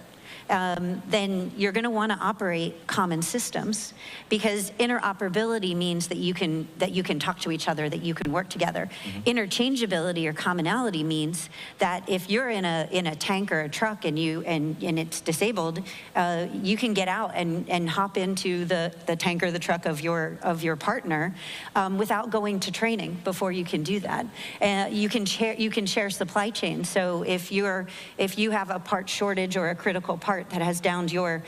then you're going to want to operate common systems, because interoperability means that you can talk to each other, that you can work together. Interchangeability or commonality means that if you're in a tank or a truck and it's disabled, you can get out and hop into the tank or the truck of your partner without going to training before you can do that. You can share supply chains. So if you have a part shortage or a critical part that has downed your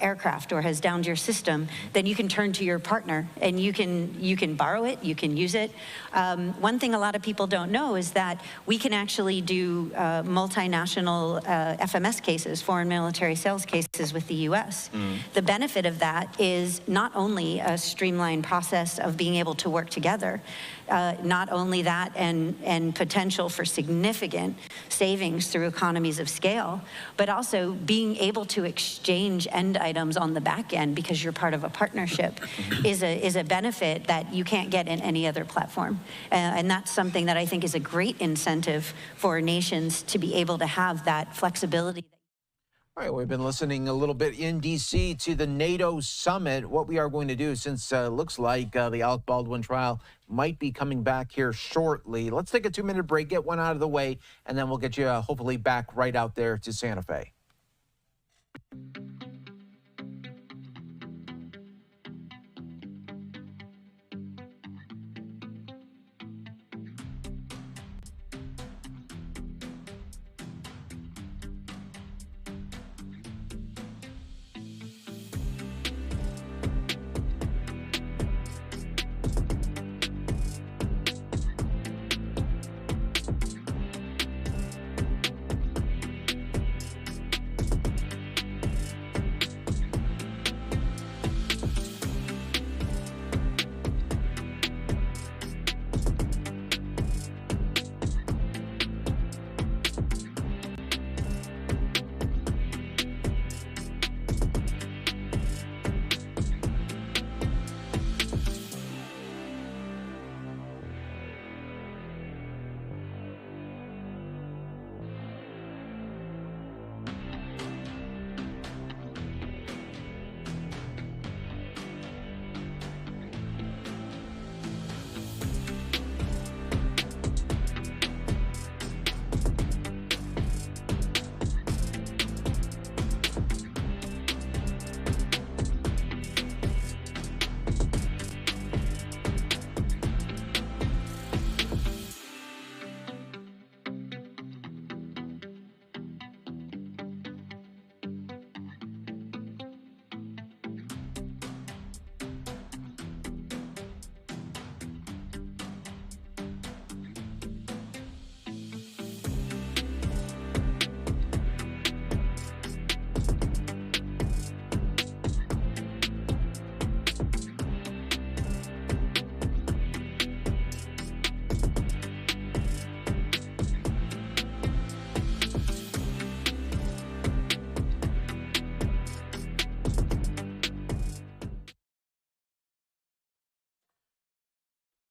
aircraft or has downed your system, then you can turn to your partner and you can borrow it, you can use it. One thing a lot of people don't know is that we can actually do multinational FMS cases, foreign military sales cases, with the U.S. The benefit of that is not only a streamlined process of being able to work together, not only that, and potential for significant savings through economies of scale, but also being able to exchange end items on the back end because you're part of a partnership is a benefit that you can't get in any other platform. And that's something that I think is a great incentive for nations to be able to have that flexibility. All right, we've been listening a little bit in D.C. to the NATO summit. What we are going to do, since it looks like the Alec Baldwin trial might be coming back here shortly, let's take a 2-minute break, get one out of the way, and then we'll get you hopefully back right out there to Santa Fe.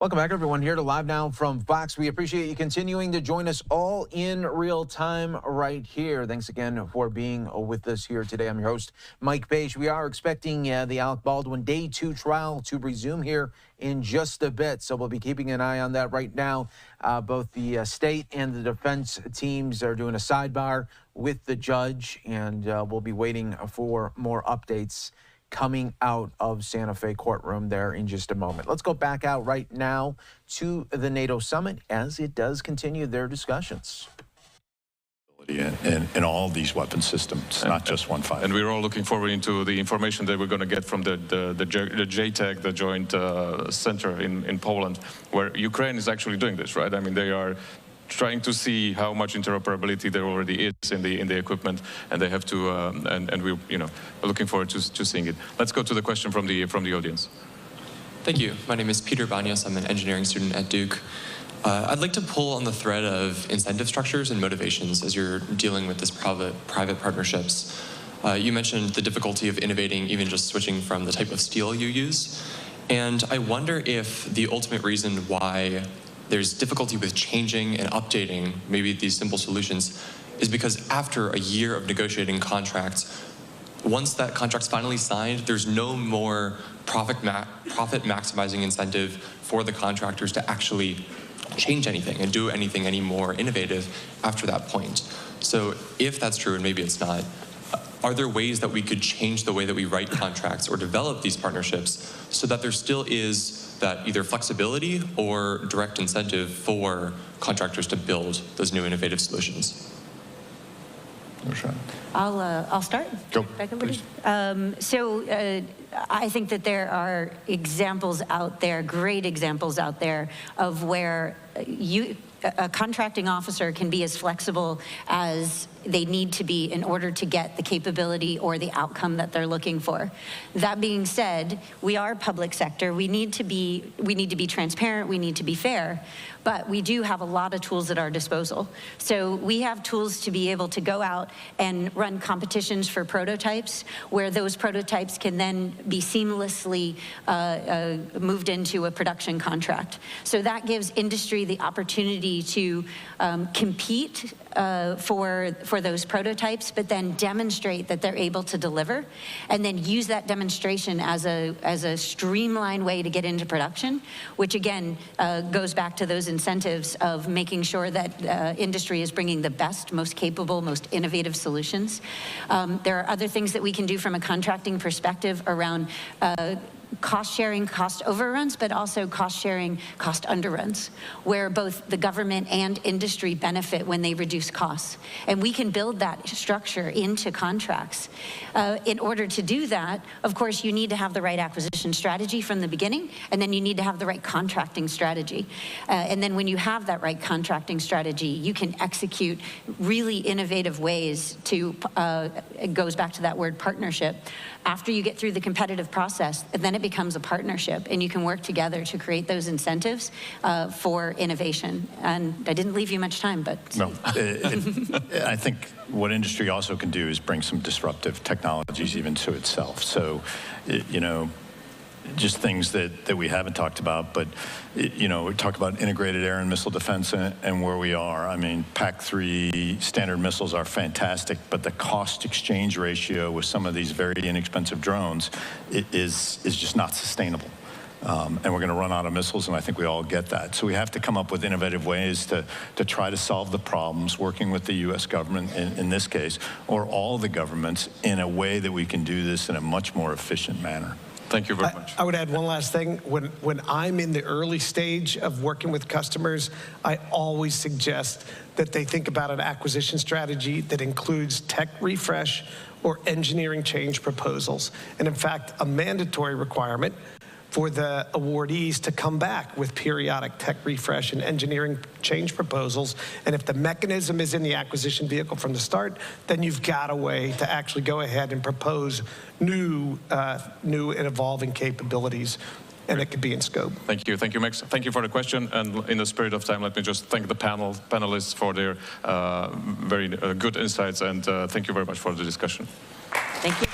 Welcome back, everyone, here to Live Now from Fox. We appreciate you continuing to join us all in real time right here. Thanks again for being with us here today. I'm your host, Mike Page. We are expecting the Alec Baldwin Day 2 trial to resume here in just a bit, so we'll be keeping an eye on that right now. Both the state and the defense teams are doing a sidebar with the judge, and we'll be waiting for more updates coming out of Santa Fe courtroom there in just a moment. Let's go back out right now to the NATO summit as it does continue their discussions. In all these weapon systems, not just 155. And we're all looking forward into the information that we're going to get from the JTAG, the Joint Center in Poland, where Ukraine is actually doing this, right? I mean, they are trying to see how much interoperability there already is in the equipment, and they have to, and we, we're looking forward to seeing it. Let's go to the question from the audience. Thank you. My name is Peter Banyas. I'm an engineering student at Duke. I'd like to pull on the thread of incentive structures and motivations as you're dealing with this private partnerships. You mentioned the difficulty of innovating, even just switching from the type of steel you use. And I wonder if the ultimate reason why there's difficulty with changing and updating maybe these simple solutions is because after a year of negotiating contracts, once that contract's finally signed, there's no more profit maximizing incentive for the contractors to actually change anything and do anything any more innovative after that point. So if that's true, and maybe it's not, are there ways that we could change the way that we write contracts or develop these partnerships so that there still is that either flexibility or direct incentive for contractors to build those new innovative solutions? I'll start. Go, please. I think that there are examples out there, great examples out there, of where a contracting officer can be as flexible as they need to be in order to get the capability or the outcome that they're looking for. That being said, we are public sector. We need to be transparent. We need to be fair. But we do have a lot of tools at our disposal. So we have tools to be able to go out and run competitions for prototypes, where those prototypes can then be seamlessly moved into a production contract. So that gives industry the opportunity to compete for those prototypes, but then demonstrate that they're able to deliver, and then use that demonstration as a streamlined way to get into production, which again goes back to those incentives of making sure that industry is bringing the best, most capable, most innovative solutions. There are other things that we can do from a contracting perspective around cost sharing, cost overruns, but also cost sharing, cost underruns, where both the government and industry benefit when they reduce costs. And we can build that structure into contracts. In order to do that, of course, you need to have the right acquisition strategy from the beginning, and then you need to have the right contracting strategy. And then when you have that right contracting strategy, you can execute really innovative ways to, it goes back to that word partnership. After you get through the competitive process, then it becomes a partnership, and you can work together to create those incentives for innovation. And I didn't leave you much time, but... No, I think what industry also can do is bring some disruptive technologies even to itself. So, you know, just things that we haven't talked about, but, you know, we talk about integrated air and missile defense and where we are. I mean, PAC-3 standard missiles are fantastic, but the cost exchange ratio with some of these very inexpensive drones is just not sustainable. And we're going to run out of missiles, and I think we all get that. So we have to come up with innovative ways to try to solve the problems, working with the U.S. government in this case, or all the governments, in a way that we can do this in a much more efficient manner. Thank you very much. I would add one last thing. When I'm in the early stage of working with customers, I always suggest that they think about an acquisition strategy that includes tech refresh or engineering change proposals. And in fact, a mandatory requirement for the awardees to come back with periodic tech refresh and engineering change proposals. And if the mechanism is in the acquisition vehicle from the start, then you've got a way to actually go ahead and propose new and evolving capabilities, and it could be in scope. Thank you, Max. Thank you for the question. And in the spirit of time, let me just thank the panelists for their very good insights, and thank you very much for the discussion. Thank you.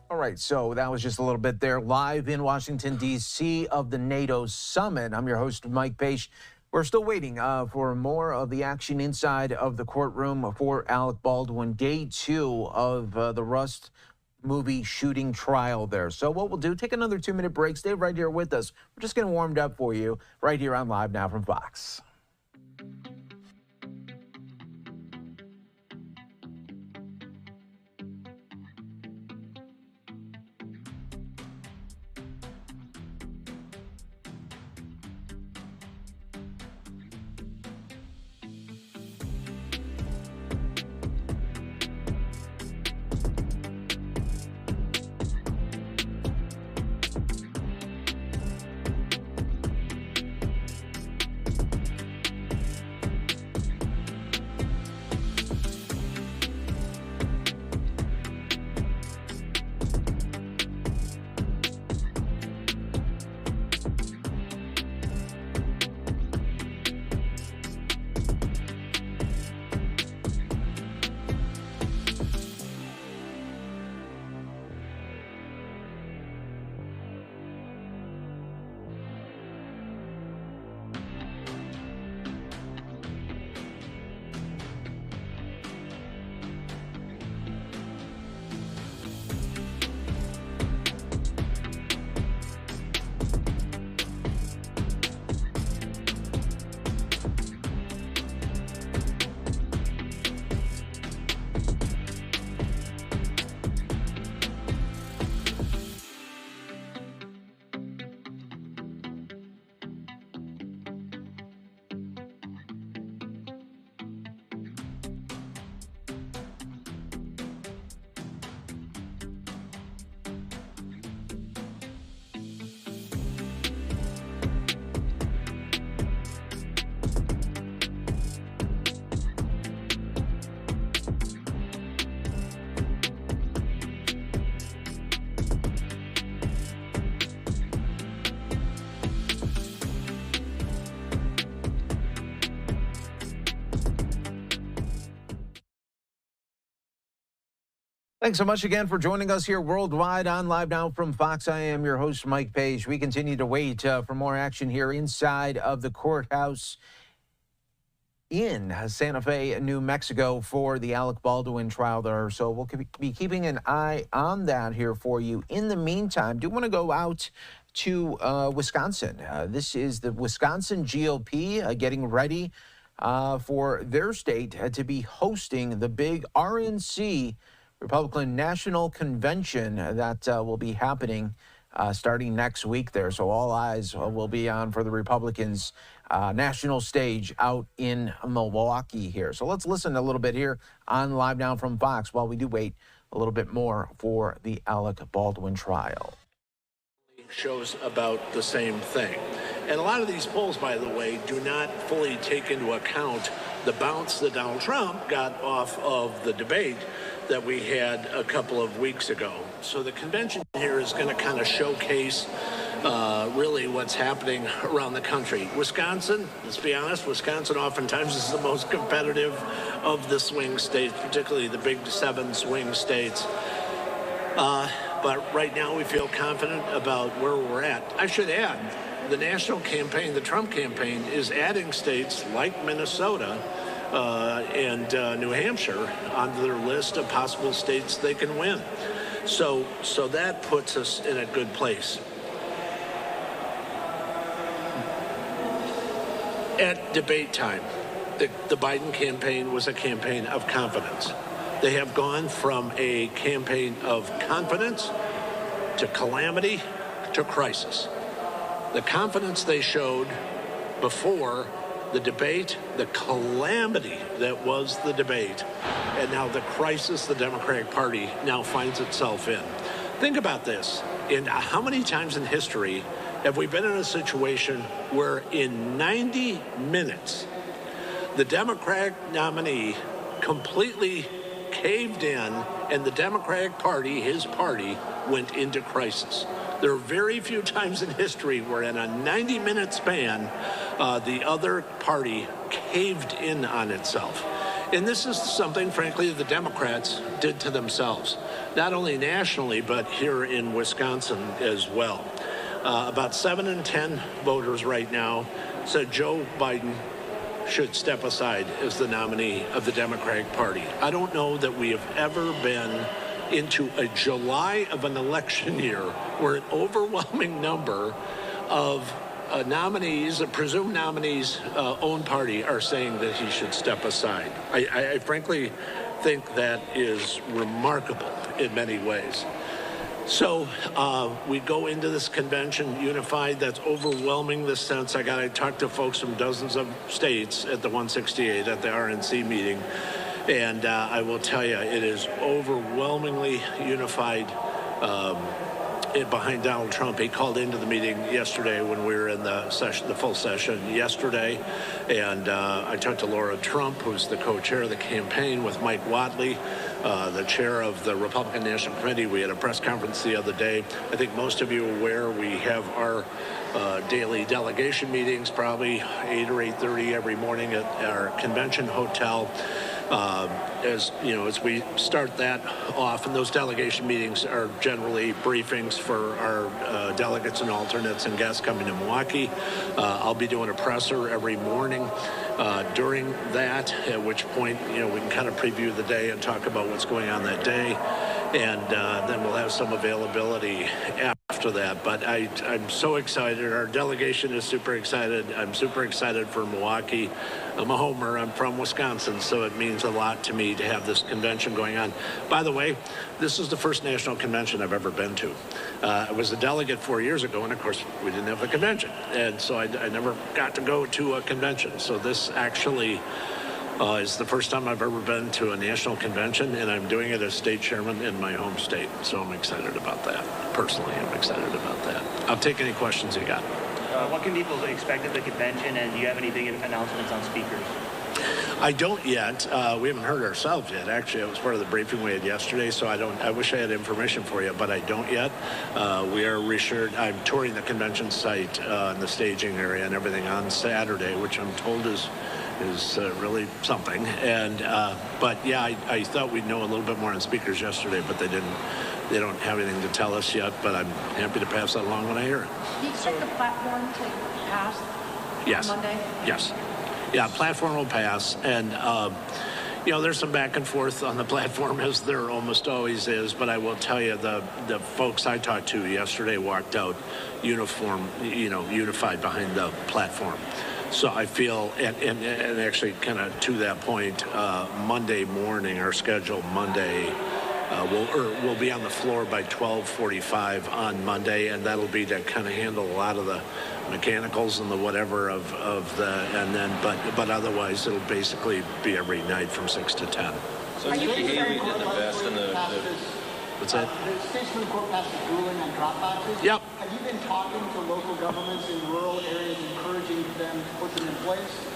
All right, so that was just a little bit there live in Washington, D.C. of the NATO summit. I'm your host, Mike Page. We're still waiting for more of the action inside of the courtroom for Alec Baldwin, day 2 of the Rust movie shooting trial there. So what we'll do, take another 2-minute break, stay right here with us. We're just getting warmed up for you right here on Live Now from Fox. Thanks so much again for joining us here worldwide on Live Now from Fox. I am your host, Mike Page. We continue to wait for more action here inside of the courthouse in Santa Fe, New Mexico for the Alec Baldwin trial there. So we'll be keeping an eye on that here for you. In the meantime, do want to go out to Wisconsin. This is the Wisconsin GOP getting ready for their state to be hosting the big RNC, Republican National Convention, that will be happening starting next week there. So all eyes will be on for the Republicans' national stage out in Milwaukee here. So let's listen a little bit here on Live Now from Fox while we do wait a little bit more for the Alec Baldwin trial. Shows about the same thing. And a lot of these polls, by the way, do not fully take into account the bounce that Donald Trump got off of the debate that we had a couple of weeks ago. So the convention here is going to kind of showcase really what's happening around the country. Wisconsin, let's be honest, Wisconsin oftentimes is the most competitive of the swing states, particularly the big 7 swing states. But right now we feel confident about where we're at. I should add, the national campaign, the Trump campaign, is adding states like Minnesota and New Hampshire onto their list of possible states they can win. So that puts us in a good place. At debate time, the Biden campaign was a campaign of confidence. They have gone from a campaign of confidence to calamity to crisis. The confidence they showed before the debate, the calamity that was the debate, and now the crisis the Democratic Party now finds itself in. Think about this. And how many times in history have we been in a situation where in 90 minutes, the Democratic nominee completely caved in and the Democratic Party, his party, went into crisis? There are very few times in history where in a 90-minute span, the other party caved in on itself. And this is something, frankly, the Democrats did to themselves, not only nationally, but here in Wisconsin as well. About 7 in 10 voters right now said Joe Biden should step aside as the nominee of the Democratic Party. I don't know that we have ever been into a July of an election year where an overwhelming number of nominees, presumed nominees' own party are saying that he should step aside. I frankly think that is remarkable in many ways. So we go into this convention unified. That's overwhelming the sense. I talked to folks from dozens of states at the 168 at the RNC meeting. And I will tell you, it is overwhelmingly unified behind Donald Trump. He called into the meeting yesterday when we were in the session, the full session yesterday. And I talked to Laura Trump, who's the co-chair of the campaign, with Mike Wadley, the chair of the Republican National Committee. We had a press conference the other day. I think most of you are aware we have our daily delegation meetings, probably 8 or 8:30 every morning at our convention hotel. As you know, as we start that off, and those delegation meetings are generally briefings for our delegates and alternates and guests coming to Milwaukee. I'll be doing a presser every morning during that, at which point, you know, we can kind of preview the day and talk about what's going on that day. And then we'll have some availability after that. But I'm so excited. Our delegation is super excited. I'm super excited for Milwaukee. I'm a homer. I'm from Wisconsin, so it means a lot to me to have this convention going on. By the way, this is the first national convention I've ever been to. I was a delegate 4 years ago, and of course, we didn't have a convention. And so I never got to go to a convention. So this actually is the first time I've ever been to a national convention, and I'm doing it as state chairman in my home state. So I'm excited about that. Personally, I'm excited about that. I'll take any questions you got. What can people expect at the convention, and do you have any big announcements on speakers? I don't yet. We haven't heard ourselves yet. Actually, it was part of the briefing we had yesterday, so I wish I had information for you, but I don't yet. We are reassured. I'm touring the convention site and the staging area and everything on Saturday, which I'm told is really something. And but yeah, I thought we'd know a little bit more on speakers yesterday, but they didn't. They don't have anything to tell us yet, but I'm happy to pass that along when I hear it. Do you expect the platform to pass Yes. on Monday? Yes. Yeah, platform will pass. And, you know, there's some back and forth on the platform, as there almost always is. But I will tell you, the folks I talked to yesterday walked out unified behind the platform. So I feel, and actually kind of to that point, Monday morning, our schedule Monday, we'll be on the floor by 12:45 on Monday, and that'll be to kind of handle a lot of the mechanicals and the whatever of the, and then, but otherwise it'll basically be every night from 6 to 10. So Nikki Haley didn't invest in the What's that? The state Supreme Court passed a ruling on drop boxes. Yep. Have you been talking to local governments in rural areas, encouraging them to put them in place?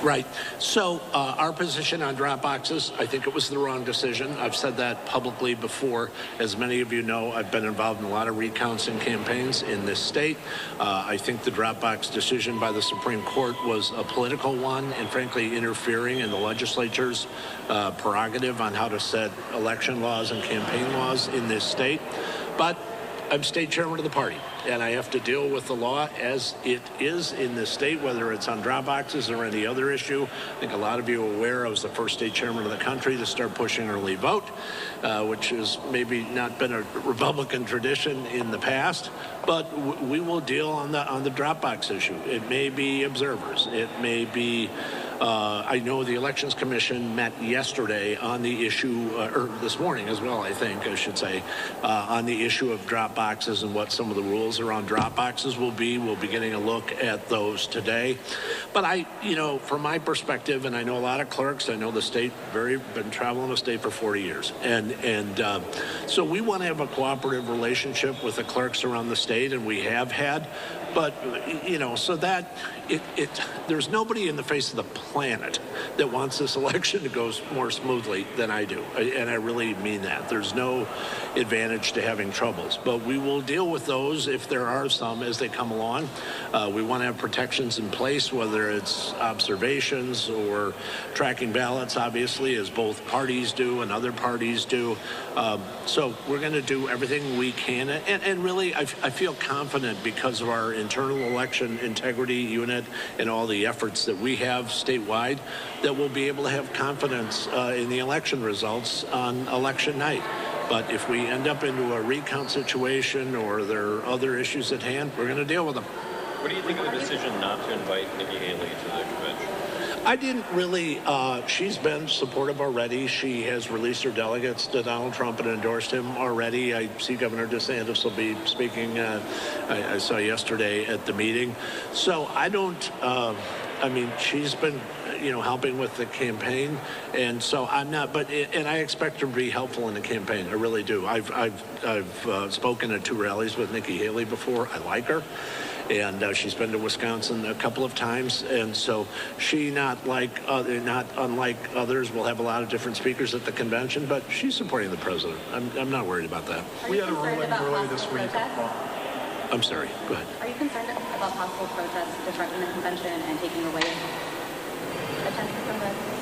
Right. So our position on drop boxes, I think it was the wrong decision. I've said that publicly before. As many of you know, I've been involved in a lot of recounts and campaigns in this state. I think the drop box decision by the Supreme Court was a political one and frankly interfering in the legislature's prerogative on how to set election laws and campaign laws in this state. But I'm state chairman of the party, and I have to deal with the law as it is in this state, whether it's on drop boxes or any other issue. I think a lot of you are aware I was the first state chairman of the country to start pushing early vote, which has maybe not been a Republican tradition in the past, but we will deal on the drop box issue. It may be observers. It may be I know the Elections Commission met yesterday on the issue, or this morning as well, I think I should say, on the issue of drop boxes and what some of the rules around drop boxes will be. We'll be getting a look at those today. But from my perspective, and I know a lot of clerks, I know the state, been traveling the state for 40 years. And so we want to have a cooperative relationship with the clerks around the state, and we have had. But, so that there's nobody in the face of the planet that wants this election to go more smoothly than I do. And I really mean that. There's no advantage to having troubles. But we will deal with those if there are some as they come along. We want to have protections in place, whether it's observations or tracking ballots, obviously, as both parties do and other parties do. So we're going to do everything we can. And really, I feel confident because of our internal election integrity unit and all the efforts that we have statewide that we'll be able to have confidence in the election results on election night. But if we end up into a recount situation or there are other issues at hand, we're going to deal with them. What do you think of the decision not to invite Nikki Haley to the convention? I didn't really. She's been supportive already. She has released her delegates to Donald Trump and endorsed him already. I see Governor DeSantis will be speaking. I saw yesterday at the meeting. So I don't. She's been, helping with the campaign, and so I'm not. And I expect her to be helpful in the campaign. I really do. I've spoken at 2 rallies with Nikki Haley before. I like her. And she's been to Wisconsin a couple of times, and so she, not unlike others, will have a lot of different speakers at the convention, but she's supporting the president. I'm not worried about that. We had a ruling earlier this week. I'm sorry, go ahead. Are you concerned about possible protests disrupting the convention and taking away attention from the...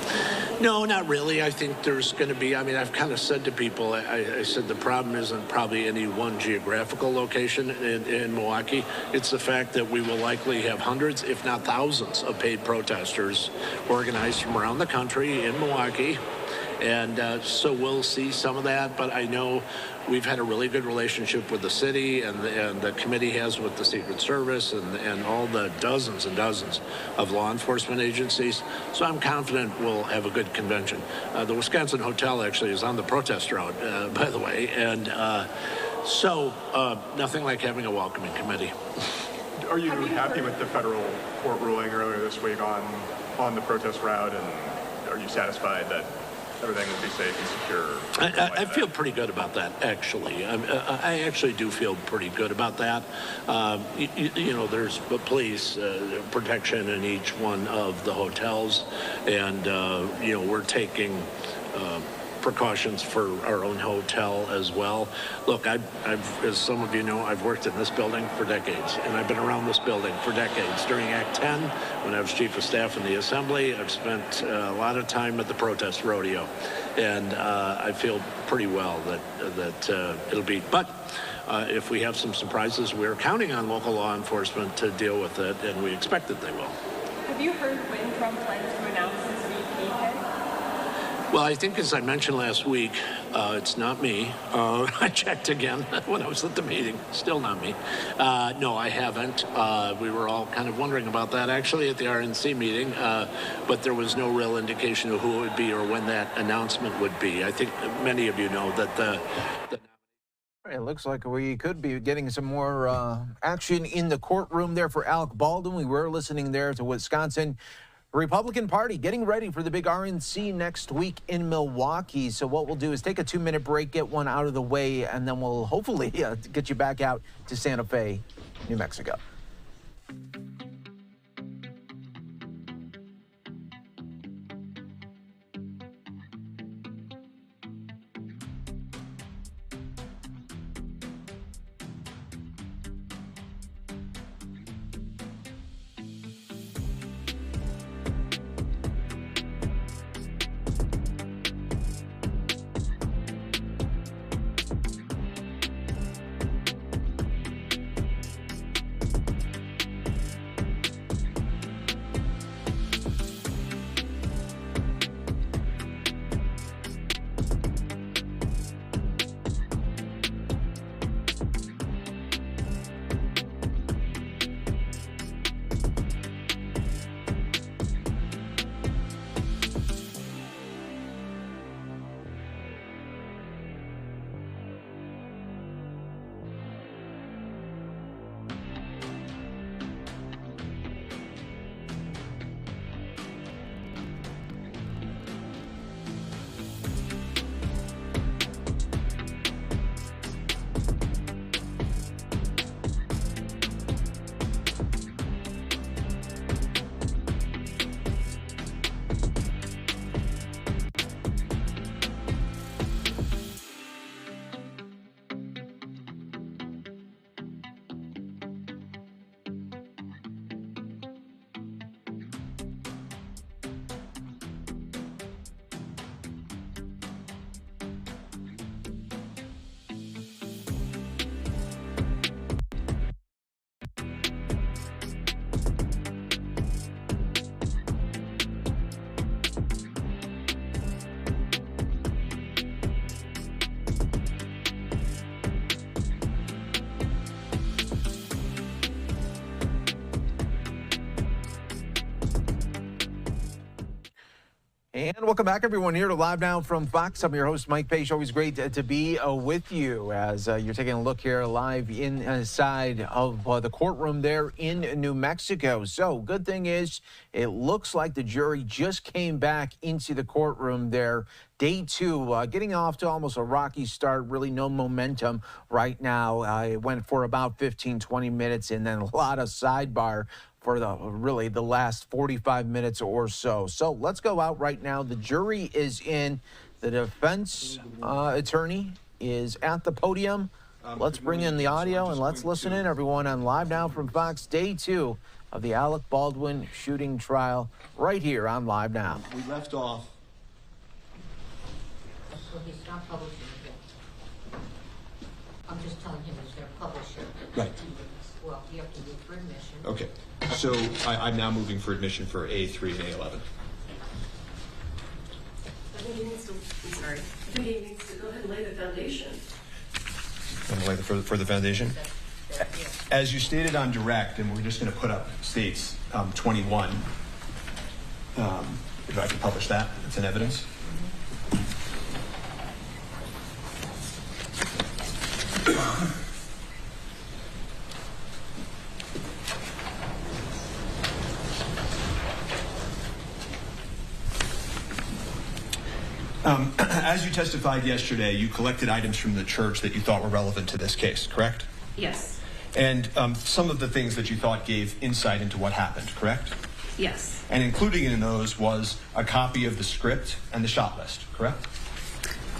No, not really. I think there's going to be, I've kind of said to people, I said the problem isn't probably any one geographical location in Milwaukee. It's the fact that we will likely have hundreds, if not thousands, of paid protesters organized from around the country in Milwaukee. And so we'll see some of that, but I know we've had a really good relationship with the city, and the committee has with the Secret Service and all the dozens and dozens of law enforcement agencies. So I'm confident we'll have a good convention. The Wisconsin Hotel actually is on the protest route, by the way, and so nothing like having a welcoming committee. Are you happy with the federal court ruling earlier this week on the protest route, and are you satisfied that everything will be safe and secure? I feel pretty good about that, actually. I actually do feel pretty good about that. You know, there's police protection in each one of the hotels, and, you know, we're taking precautions for our own hotel as well. Look, I've, as some of you know, I've worked in this building for decades, and I've been around this building for decades. During Act 10, when I was Chief of Staff in the Assembly, I've spent a lot of time at the protest rodeo, and I feel pretty well that it'll be. But if we have some surprises, we're counting on local law enforcement to deal with it, and we expect that they will. Have you heard when Trump plans to announce his VP pick? Well, I think, as I mentioned last week, it's not me. I checked again when I was at the meeting. Still not me. No, I haven't. We were all kind of wondering about that, actually, at the RNC meeting, but there was no real indication of who it would be or when that announcement would be. I think many of you know that It looks like we could be getting some more action in the courtroom there for Alec Baldwin. We were listening there to Wisconsin Republican Party getting ready for the big RNC next week in Milwaukee. So what we'll do is take a 2-minute break, get one out of the way, and then we'll hopefully get you back out to Santa Fe, New Mexico. And welcome back, everyone, here to Live Now from Fox. I'm your host, Mike Page. Always great to be with you as you're taking a look here live inside of the courtroom there in New Mexico. So good thing is it looks like the jury just came back into the courtroom there. Day two, getting off to almost a rocky start, really no momentum right now. It went for about 15, 20 minutes and then a lot of sidebar for the last 45 minutes or so. So let's go out right now. The jury is in. The defense attorney is at the podium. Let's bring in the audio and let's listen in, everyone, on Live Now from Fox, day two of the Alec Baldwin shooting trial right here on Live Now. We left off. So he's not publishing it. I'm just telling him he's going to publish it. Right. Well, you have to move for admission. Okay. So I'm now moving for admission for A3 and A11. I think he needs to, I'm sorry. I think he needs to go ahead and lay the foundation. For the foundation? As you stated on direct, and we're just going to put up states 21. If I can publish that, it's in evidence. As you testified yesterday, you collected items from the church that you thought were relevant to this case, correct? Yes. And some of the things that you thought gave insight into what happened, correct? Yes. And including in those was a copy of the script and the shot list, correct?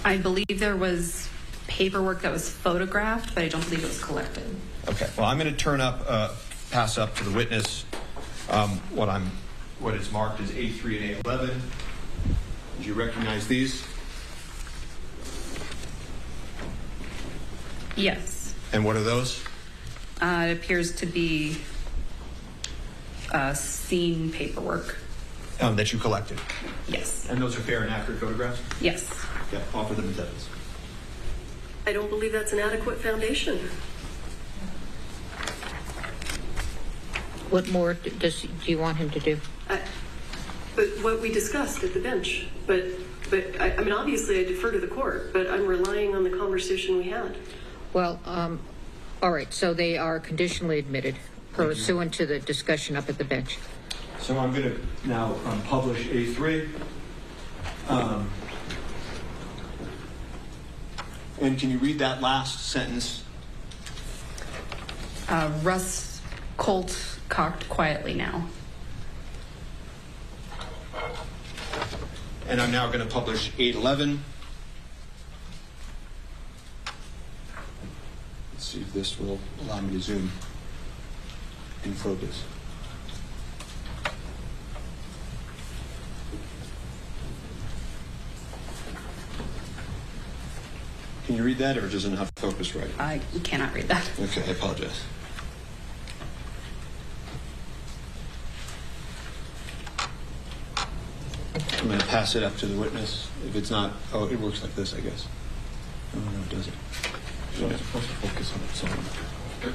I believe there was paperwork that was photographed, but I don't believe it was collected. Okay. Well, I'm going to pass up to the witness what is marked as A3 and A11. Do you recognize these? Yes. And what are those? It appears to be scene paperwork. That you collected? Yes. And those are fair and accurate photographs? Yes. Okay. Offer them as evidence. I don't believe that's an adequate foundation. What more do you want him to do? But what we discussed at the bench. But I mean, obviously I defer to the court, but I'm relying on the conversation we had. Well, all right, so they are conditionally admitted pursuant to the discussion up at the bench. So I'm going to now publish A3. And can you read that last sentence? Russ Colt cocked quietly now. And I'm now going to publish 811. Let's see if this will allow me to zoom in focus. Can you read that, or doesn't have focus right? I cannot read that. Okay, I apologize. I'm going to pass it up to the witness. If it's not, oh, it works like this, I guess. Oh, no, it doesn't. It's supposed to focus on its own.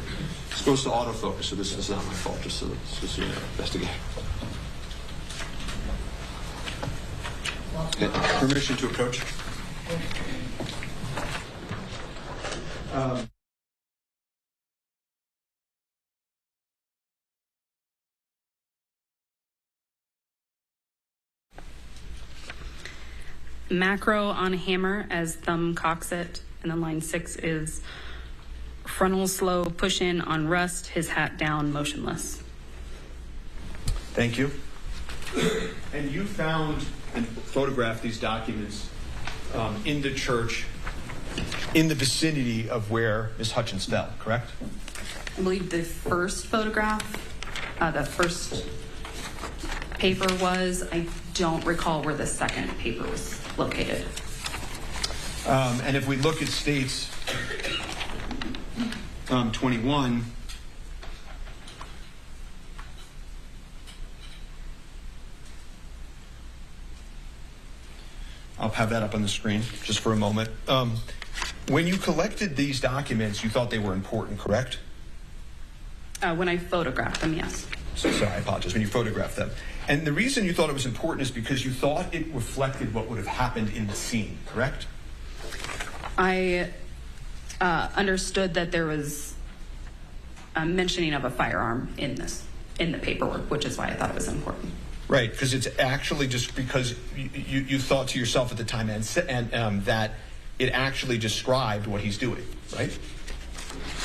It's supposed to autofocus, so this is not my fault, just so you know, investigate. Okay. Permission to approach. Macro on hammer as thumb cocks it, and then line 6 is frontal slow push in on Rust, his hat down, motionless. Thank you. And you found and photographed these documents in the church in the vicinity of where Ms. Hutchins fell, correct? I believe the first photograph, the first paper was. I don't recall where the second paper was located. And if we look at states 21, I'll have that up on the screen just for a moment. When you collected these documents, you thought they were important, correct? When I photographed them, yes. So sorry, I apologize. When you photographed them. And the reason you thought it was important is because you thought it reflected what would have happened in the scene, correct? I understood that there was a mentioning of a firearm in the paperwork, which is why I thought it was important. Right, because it's actually just because you thought to yourself at the time and that it actually described what he's doing, right?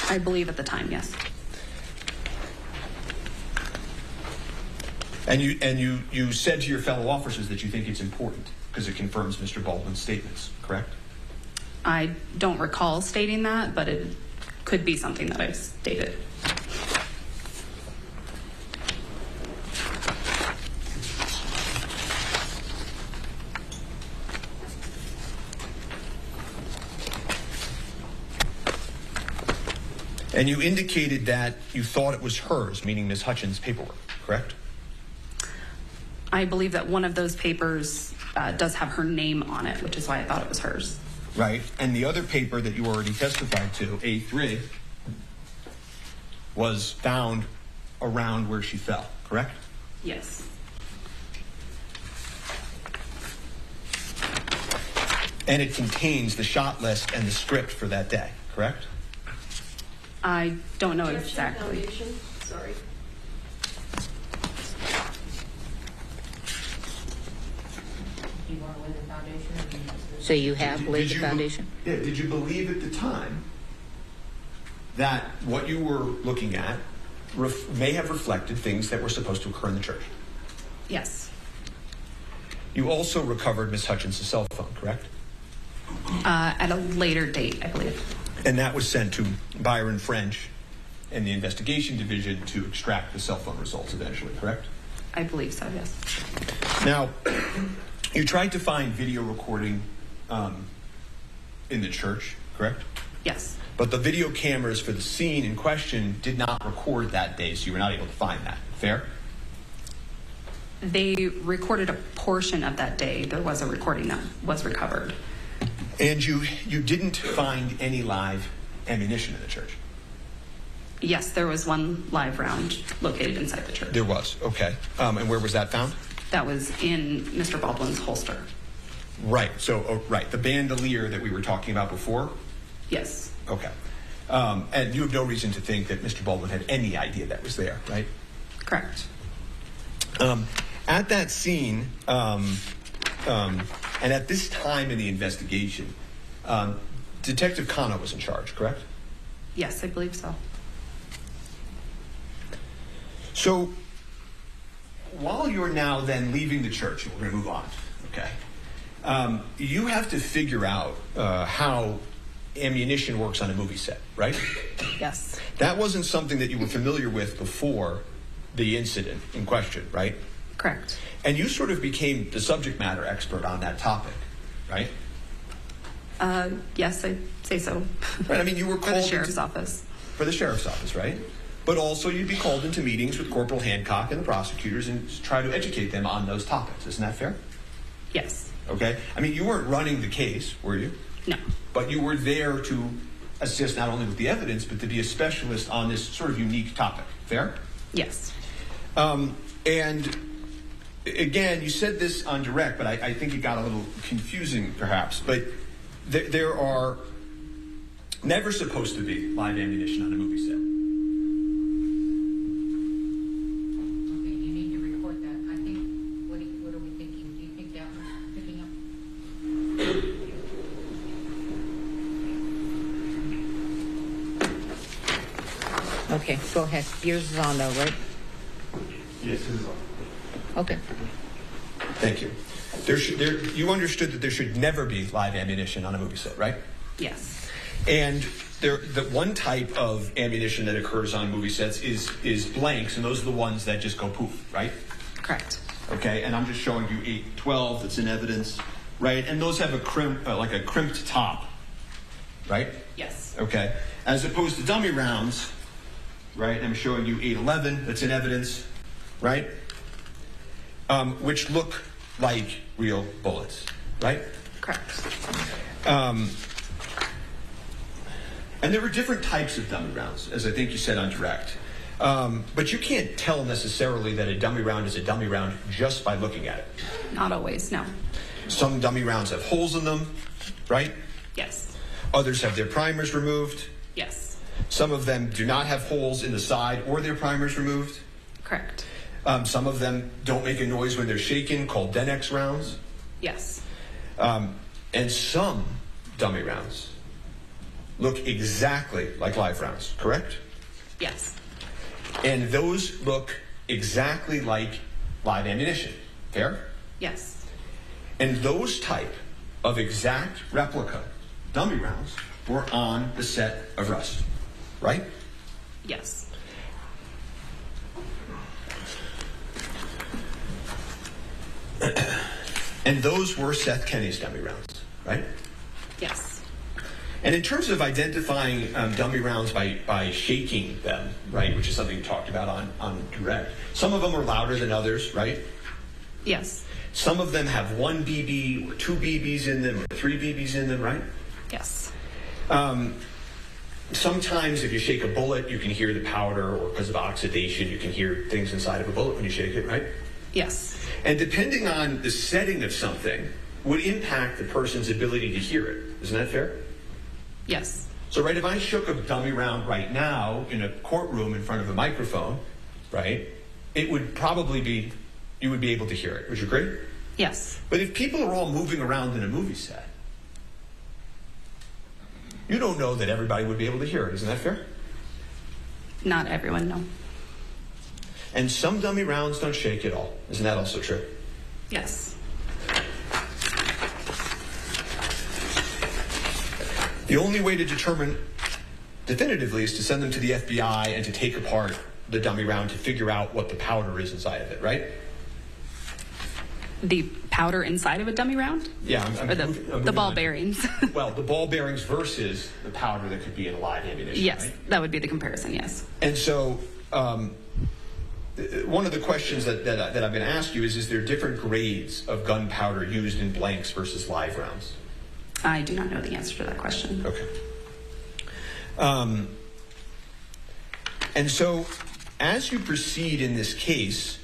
I believe at the time, yes. And you said to your fellow officers that you think it's important because it confirms Mr. Baldwin's statements, correct? I don't recall stating that, but it could be something that I stated. And you indicated that you thought it was hers, meaning Ms. Hutchins' paperwork, correct? I believe that one of those papers does have her name on it, which is why I thought it was hers. Right. And the other paper that you already testified to, A3, was found around where she fell, correct? Yes. And it contains the shot list and the script for that day, correct? I don't know exactly. Sorry. So you have laid the foundation? Yeah, did you believe at the time that what you were looking at may have reflected things that were supposed to occur in the church? Yes. You also recovered Ms. Hutchins' cell phone, correct? At a later date, I believe. And that was sent to Byron French and the investigation division to extract the cell phone results eventually, correct? I believe so, yes. Now, you tried to find video recording in the church, correct? Yes. But the video cameras for the scene in question did not record that day, so you were not able to find that. Fair? They recorded a portion of that day. There was a recording that was recovered. And you didn't find any live ammunition in the church? Yes, there was one live round located inside the church. There was, okay. And where was that found? That was in Mr. Baldwin's holster. Right, so, right, the bandolier that we were talking about before? Yes. Okay. And you have no reason to think that Mr. Baldwin had any idea that was there, right? Correct. At that scene, and at this time in the investigation, Detective Kano was in charge, correct? Yes, I believe so. So, while you're now then leaving the church, and we're going to move on, okay, you have to figure out how ammunition works on a movie set, right? Yes. That wasn't something that you were familiar with before the incident in question, right? Correct. And you sort of became the subject matter expert on that topic, right? Yes, I'd say so. Right, I mean, you were called for the sheriff's office. For the sheriff's office, right? But also you'd be called into meetings with Corporal Hancock and the prosecutors and try to educate them on those topics. Isn't that fair? Yes. Okay. I mean, you weren't running the case, were you? No. But you were there to assist not only with the evidence, but to be a specialist on this sort of unique topic. Fair? Yes. And again, you said this on direct, but I think it got a little confusing perhaps. But there are never supposed to be live ammunition on a movie set. Okay, you need to report that. I think, what are we thinking? Do you think that was picking up? Okay, go ahead. Yours is on though, right? Yes, it is on. Okay. Thank you. You understood that there should never be live ammunition on a movie set, right? Yes. And the one type of ammunition that occurs on movie sets is blanks, and those are the ones that just go poof, right? Correct. Okay, and I'm just showing you 812 that's in evidence, right? And those have a crimped top, right? Yes. Okay, as opposed to dummy rounds, right? I'm showing you 811 that's in evidence, right? Which look like real bullets, right? Correct. And there were different types of dummy rounds, as I think you said on direct. But you can't tell necessarily that a dummy round is a dummy round just by looking at it. Not always, no. Some dummy rounds have holes in them, right? Yes. Others have their primers removed. Yes. Some of them do not have holes in the side or their primers removed. Correct. Some of them don't make a noise when they're shaken, called Denex rounds. Yes. And some dummy rounds look exactly like live rounds, correct? Yes. And those look exactly like live ammunition, fair? Yes. And those type of exact replica dummy rounds were on the set of Rust, right? Yes. And those were Seth Kenny's dummy rounds, right? Yes. And in terms of identifying dummy rounds by shaking them, right, which is something you talked about on direct, some of them are louder than others, right? Yes. Some of them have 1 BB or 2 BBs in them or 3 BBs in them, right? Yes. Sometimes if you shake a bullet, you can hear the powder, or because of oxidation, you can hear things inside of a bullet when you shake it, right? Yes. And depending on the setting of something would impact the person's ability to hear it. Isn't that fair? Yes. So, right, if I shook a dummy round right now in a courtroom in front of a microphone, right, it would probably be, you would be able to hear it. Would you agree? Yes. But if people are all moving around in a movie set, you don't know that everybody would be able to hear it. Isn't that fair? Not everyone, no. And some dummy rounds don't shake at all. Isn't that also true? Yes. The only way to determine definitively is to send them to the FBI and to take apart the dummy round to figure out what the powder is inside of it, right? The powder inside of a dummy round? Yeah. Or the ball bearings? Well, the ball bearings versus the powder that could be in a live ammunition. Yes, right? that would be the comparison, yes. And so one of the questions that I'm going to ask you is there different grades of gunpowder used in blanks versus live rounds? I do not know the answer to that question. Okay. And so as you proceed in this case,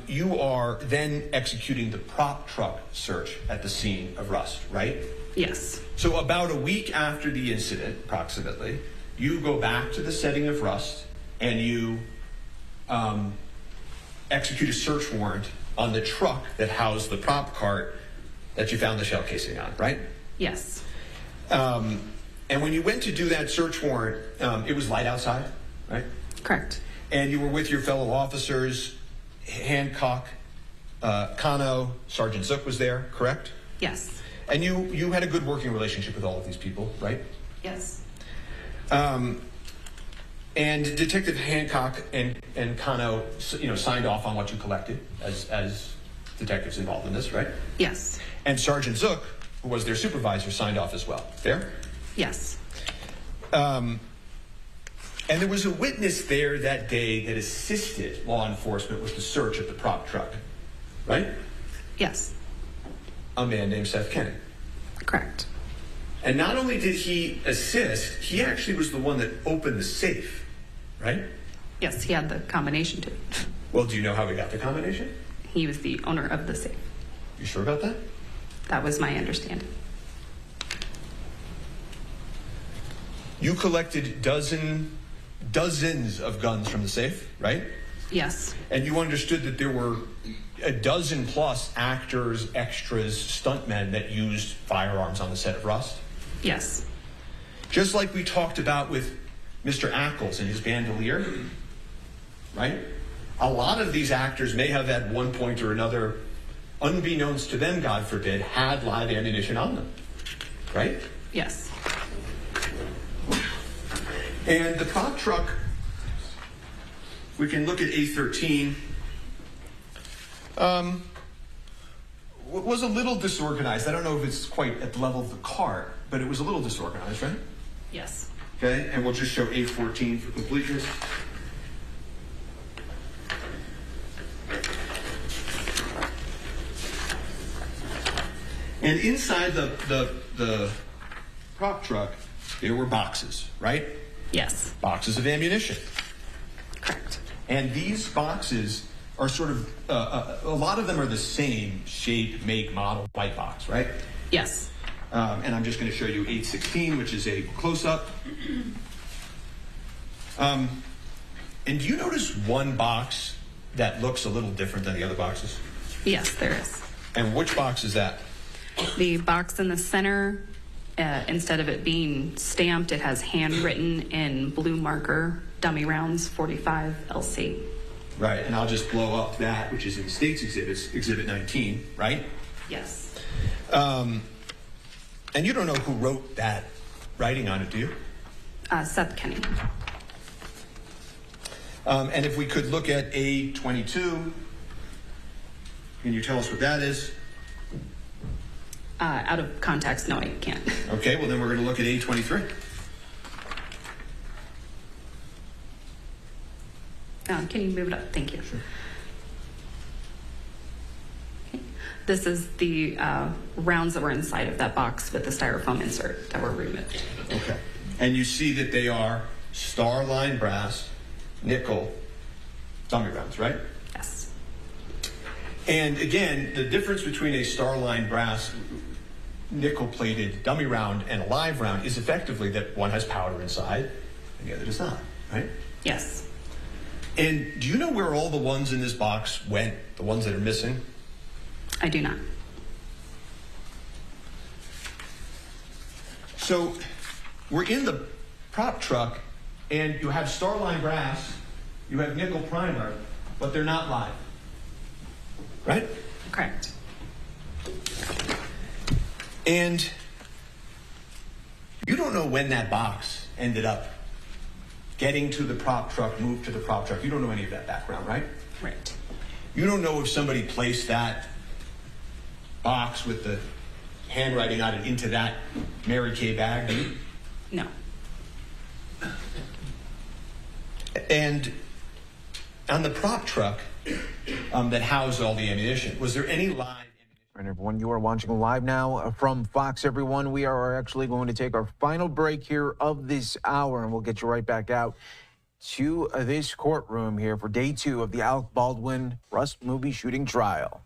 you are then executing the prop truck search at the scene of Rust, right? Yes. So about a week after the incident, approximately, you go back to the setting of Rust and you execute a search warrant on the truck that housed the prop cart that you found the shell casing on, right? Yes. And when you went to do that search warrant, it was light outside, right? Correct. And you were with your fellow officers, Hancock, Cano, Sergeant Zook was there, correct? Yes. And you had a good working relationship with all of these people, right? Yes. And Detective Hancock and Cano, signed off on what you collected as detectives involved in this, right? Yes. And Sergeant Zook, who was their supervisor, signed off as well. Fair? Yes. And there was a witness there that day that assisted law enforcement with the search of the prop truck, right? Yes. A man named Seth Kenny. Correct. And not only did he assist, he actually was the one that opened the safe, right? Yes, he had the combination to it. Well, do you know how he got the combination? He was the owner of the safe. You sure about that? That was my understanding. You collected dozens of guns from the safe, right? Yes. And you understood that there were a dozen plus actors, extras, stuntmen that used firearms on the set of Rust? Yes. Just like we talked about with Mr. Ackles and his bandolier, right? A lot of these actors may have at one point or another, unbeknownst to them, God forbid, had live ammunition on them, right? Yes. And the prop truck, we can look at A13, was a little disorganized. I don't know if it's quite at the level of the cart, but it was a little disorganized, right? Yes. Okay, and we'll just show A14 for completeness. And inside the prop truck, there were boxes, right? Yes. Boxes of ammunition. Correct. And these boxes are sort of, a lot of them are the same shape, make, model, white box, right? Yes. And I'm just going to show you 816, which is a close-up. And do you notice one box that looks a little different than the other boxes? Yes, there is. And which box is that? The box in the center, instead of it being stamped, it has handwritten in blue marker, dummy rounds 45 LC. Right, and I'll just blow up that, which is in States Exhibits, Exhibit 19, right? Yes. And you don't know who wrote that writing on it, do you? Seth Kenny. And if we could look at A22, can you tell us what that is? Out of context, no, I can't. Okay, well then we're going to look at A23. Can you move it up? Thank you. Sure. Okay. This is the rounds that were inside of that box with the styrofoam insert that were removed. Okay. And you see that they are Starliner brass, nickel, dummy rounds, right? Yes. And again, the difference between a Starliner brass nickel-plated dummy round and a live round is effectively that one has powder inside and the other does not, right? Yes. And do you know where all the ones in this box went, the ones that are missing? I do not. So we're in the prop truck, and you have Starliner brass, you have nickel primer, but they're not live. Right? Correct. And you don't know when that box ended up getting to the prop truck, moved to the prop truck. You don't know any of that background, right? Right. You don't know if somebody placed that box with the handwriting on it into that Mary Kay bag, do you? No. And on the prop truck that housed all the ammunition, was there any live? And everyone, you are watching Live Now from Fox, everyone. We are actually going to take our final break here of this hour, and we'll get you right back out to this courtroom here for day 2 of the Alec Baldwin Rust movie shooting trial.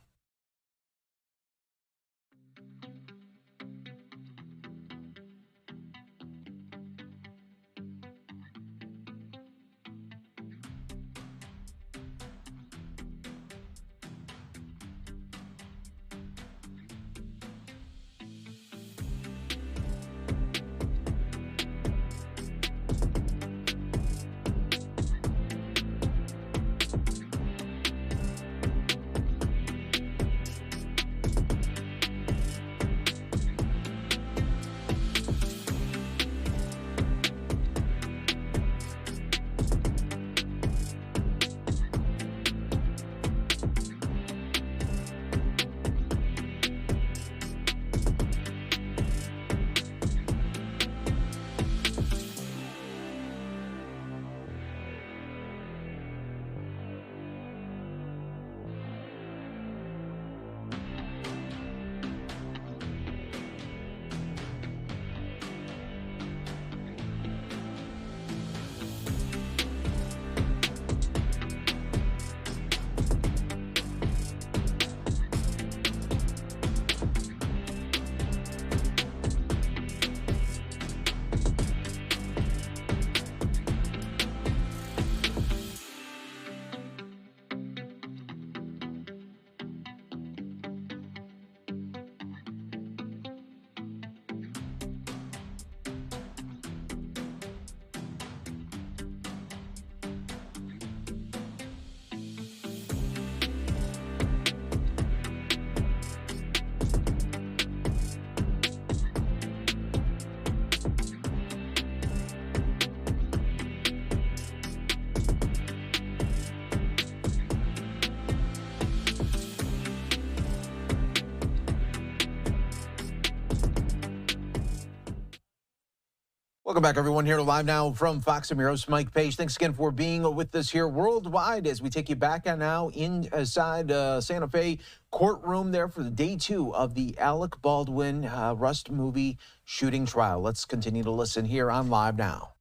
Welcome back, everyone, here to Live Now from Fox. I'm your host, Mike Page. Thanks again for being with us here worldwide as we take you back now inside Santa Fe courtroom there for the day 2 of the Alec Baldwin Rust movie shooting trial. Let's continue to listen here on Live Now.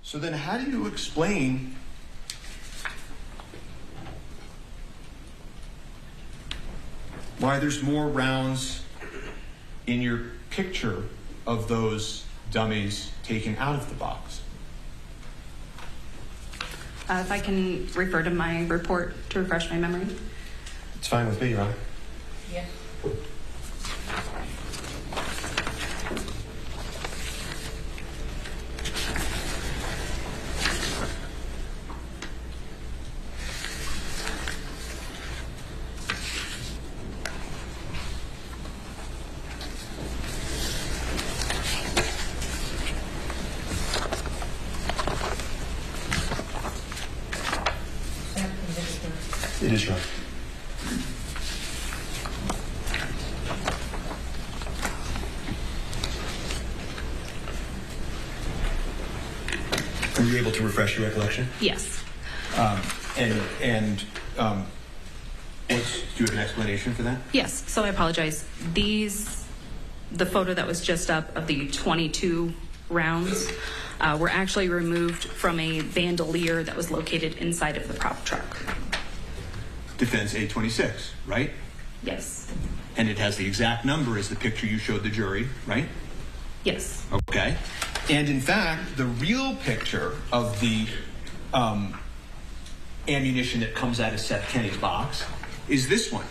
So then how do you explain why there's more rounds in your picture of those dummies taken out of the box? If I can refer to my report to refresh my memory. It's fine with me, Ron. Yes. It is right. Were you able to refresh your recollection? Yes. Do you have an explanation for that? Yes, so I apologize. The photo that was just up of the 22 rounds were actually removed from a bandolier that was located inside of the prop truck. Defense 826, right? Yes. And it has the exact number as the picture you showed the jury, right? Yes. Okay. And in fact, the real picture of the ammunition that comes out of Seth Kenny's box is this one.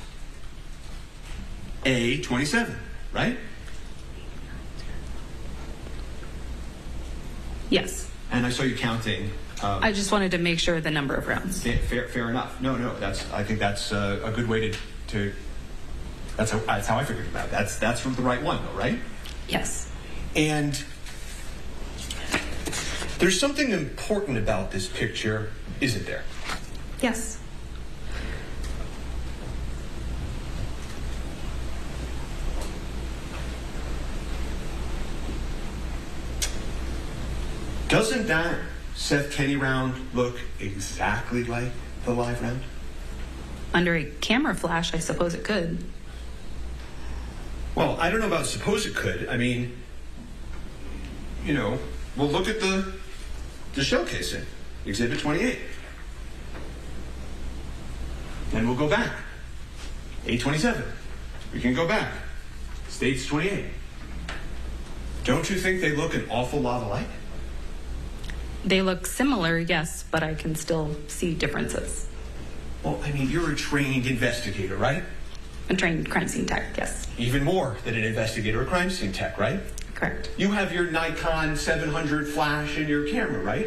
A27, right? Yes. And I saw you counting. I just wanted to make sure the number of rounds. Fair enough. No, I think that's a good way to that's how I figured about it. That's from the right one, though, right? Yes. And there's something important about this picture, isn't there? Yes. Doesn't that Seth Kenney round look exactly like the live round? Under a camera flash, I suppose it could. Well, I don't know about suppose it could. I mean, you know, we'll look at the shell casing, Exhibit 28. And we'll go back. A27. We can go back. States 28. Don't you think they look an awful lot alike? They look similar, yes, but I can still see differences. Well, I mean, you're a trained investigator, right? A trained crime scene tech, yes. Even more than an investigator or crime scene tech, right? Correct. You have your Nikon 700 flash in your camera, right?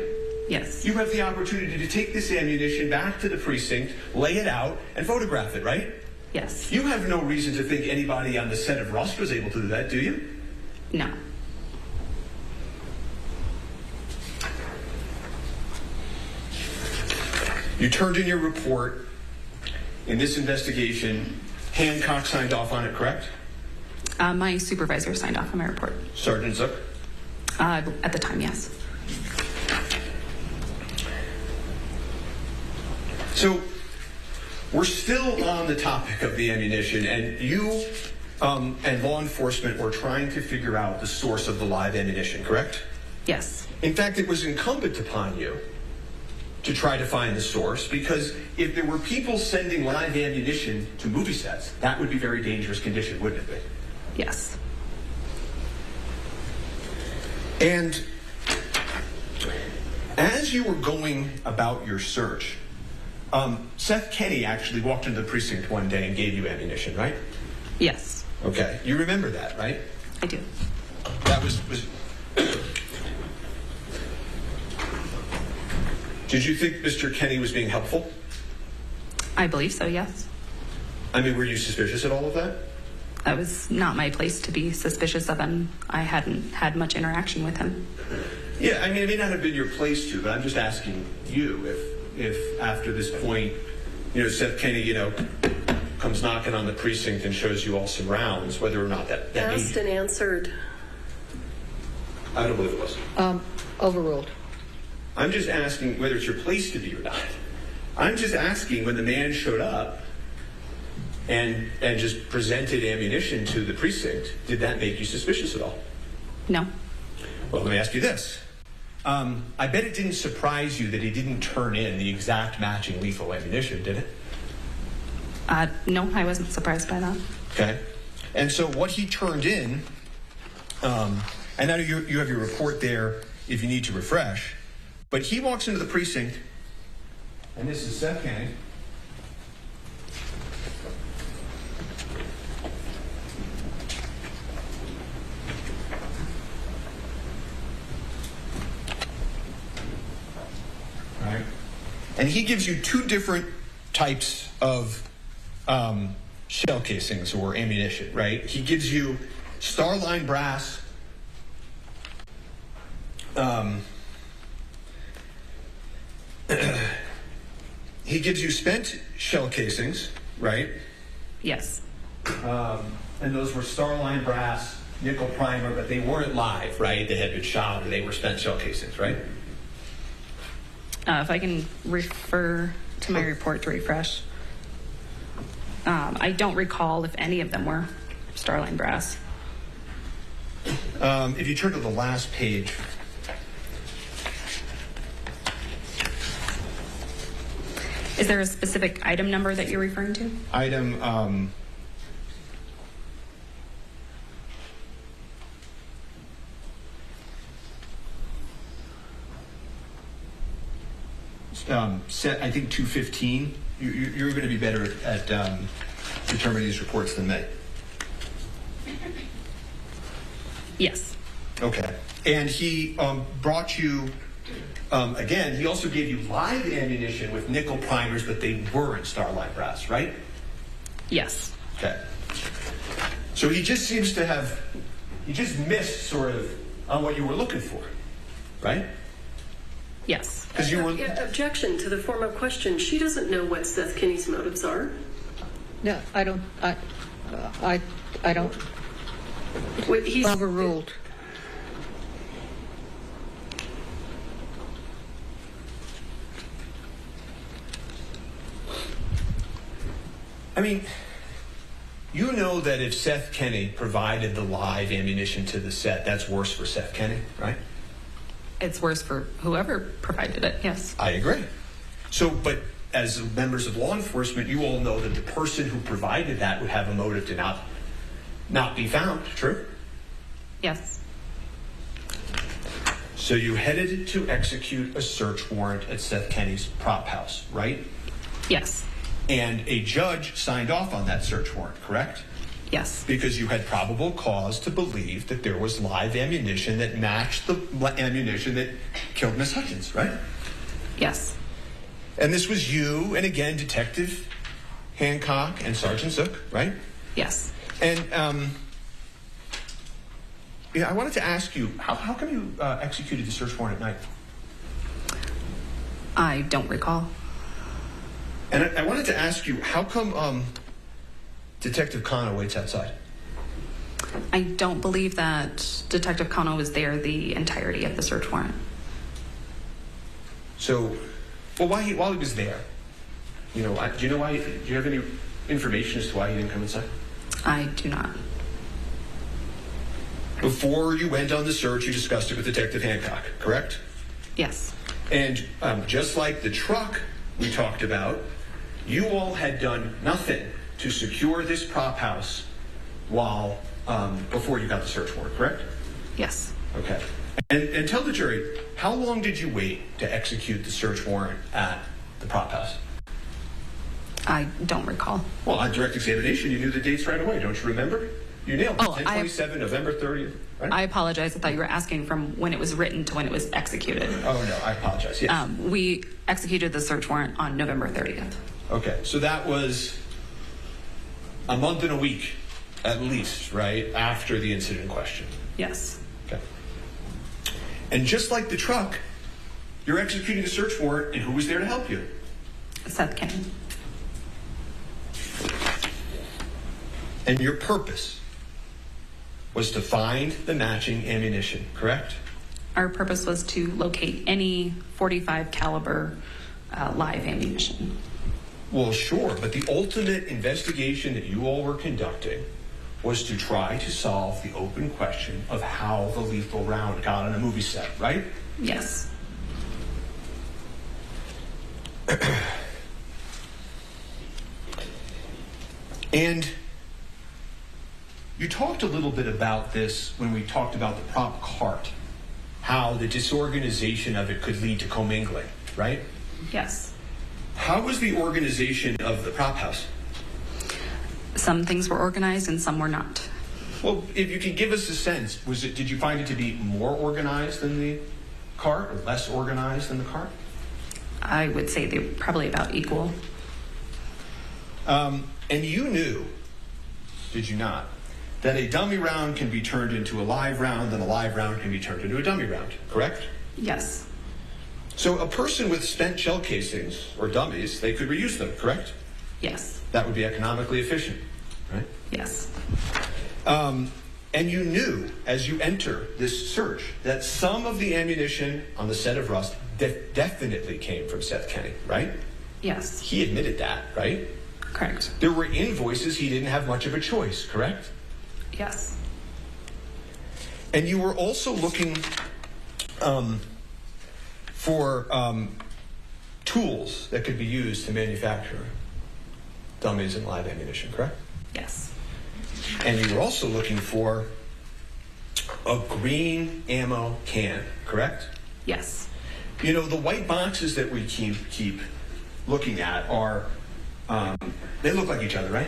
Yes. You have the opportunity to take this ammunition back to the precinct, lay it out, and photograph it, right? Yes. You have no reason to think anybody on the set of Rust was able to do that, do you? No. You turned in your report in this investigation. Hancock signed off on it, correct? My supervisor signed off on my report. Sergeant Zook? At the time, yes. So we're still on the topic of the ammunition, and you and law enforcement were trying to figure out the source of the live ammunition, correct? Yes. In fact, it was incumbent upon you to try to find the source, because if there were people sending live ammunition to movie sets, that would be very dangerous condition, wouldn't it be? Yes. And as you were going about your search, Seth Kenney actually walked into the precinct one day and gave you ammunition, right? Yes. Okay. You remember that, right? I do. That was Did you think Mr. Kenney was being helpful? I believe so, yes. I mean, were you suspicious at all of that? That was not my place to be suspicious of him. I hadn't had much interaction with him. Yeah, I mean, it may not have been your place to, but I'm just asking you if after this point, you know, Seth Kenney, comes knocking on the precinct and shows you all some rounds, whether or not that asked and answered. I don't believe it was. Overruled. I'm just asking whether it's your place to be or not. I'm just asking, when the man showed up and just presented ammunition to the precinct, did that make you suspicious at all? No. Well, let me ask you this. I bet it didn't surprise you that he didn't turn in the exact matching lethal ammunition, did it? No, I wasn't surprised by that. Okay. And so what he turned in, and I know you have your report there if you need to refresh, but he walks into the precinct, and this is Seth Kenney. Right. And he gives you two different types of shell casings or ammunition, right? He gives you Starliner brass, he gives you spent shell casings, right? Yes. And those were Starliner brass, nickel primer, but they weren't live, right? They had been shot, or they were spent shell casings, right? If I can refer to my report to refresh. I don't recall if any of them were Starliner brass. If you turn to the last page. Is there a specific item number that you're referring to? Item, set, I think 215. You're going to be better at determining these reports than me. Yes. Okay. And he brought you, again, he also gave you live ammunition with nickel primers, but they weren't Starliner brass, right? Yes. Okay. So he just seems to have, he just missed sort of on what you were looking for, right? Yes. Because you were... Objection to the form of question. She doesn't know what Seth Kinney's motives are. No, I don't. I don't. He's overruled. I mean, you know that if Seth Kenney provided the live ammunition to the set, that's worse for Seth Kenney, right? It's worse for whoever provided it, yes. I agree. So, but as members of law enforcement, you all know that the person who provided that would have a motive to not be found, true? Yes. So you headed to execute a search warrant at Seth Kenney's prop house, right? Yes. And a judge signed off on that search warrant, correct? Yes. Because you had probable cause to believe that there was live ammunition that matched the ammunition that killed Miss Hutchins, right? Yes. And this was you and, again, Detective Hancock and Sergeant Zook, right? Yes. And yeah, I wanted to ask you, how come you executed the search warrant at night? I don't recall. And I wanted to ask you, how come Detective Kano waits outside? I don't believe that Detective Kano was there the entirety of the search warrant. So, well, while he was there, you know, do you know why? Do you have any information as to why he didn't come inside? I do not. Before you went on the search, you discussed it with Detective Hancock, correct? Yes. And just like the truck we talked about, you all had done nothing to secure this prop house while before you got the search warrant, correct? Yes. Okay. And tell the jury, how long did you wait to execute the search warrant at the prop house? I don't recall. Well, on direct examination, you knew the dates right away. Don't you remember? You nailed it. Oh, 10/27, November 30th, right? I apologize. I thought you were asking from when it was written to when it was executed. Oh, no, I apologize. Yes. We executed the search warrant on November 30th. Okay, so that was a month and a week, at least, right, after the incident in question. Yes. Okay. And just like the truck, you're executing a search warrant, and who was there to help you? Seth Kenney. And your purpose was to find the matching ammunition, correct? Our purpose was to locate any .45 caliber live ammunition. Well, sure, but the ultimate investigation that you all were conducting was to try to solve the open question of how the lethal round got on a movie set, right? Yes. And you talked a little bit about this when we talked about the prop cart, how the disorganization of it could lead to commingling, right? Yes. How was the organization of the prop house? Some things were organized and some were not. Well, if you could give us a sense, did you find it to be more organized than the cart or less organized than the cart? I would say they were probably about equal. And you knew, did you not, that a dummy round can be turned into a live round and a live round can be turned into a dummy round, correct? Yes. So a person with spent shell casings or dummies, they could reuse them, correct? Yes. That would be economically efficient, right? Yes. And you knew as you enter this search that some of the ammunition on the set of Rust definitely came from Seth Kenney, right? Yes. He admitted that, right? Correct. There were invoices he didn't have much of a choice, correct? Yes. And you were also looking for tools that could be used to manufacture dummies and live ammunition, correct? Yes. And you were also looking for a green ammo can, correct? Yes. You know, the white boxes that we keep looking at are, they look like each other, right?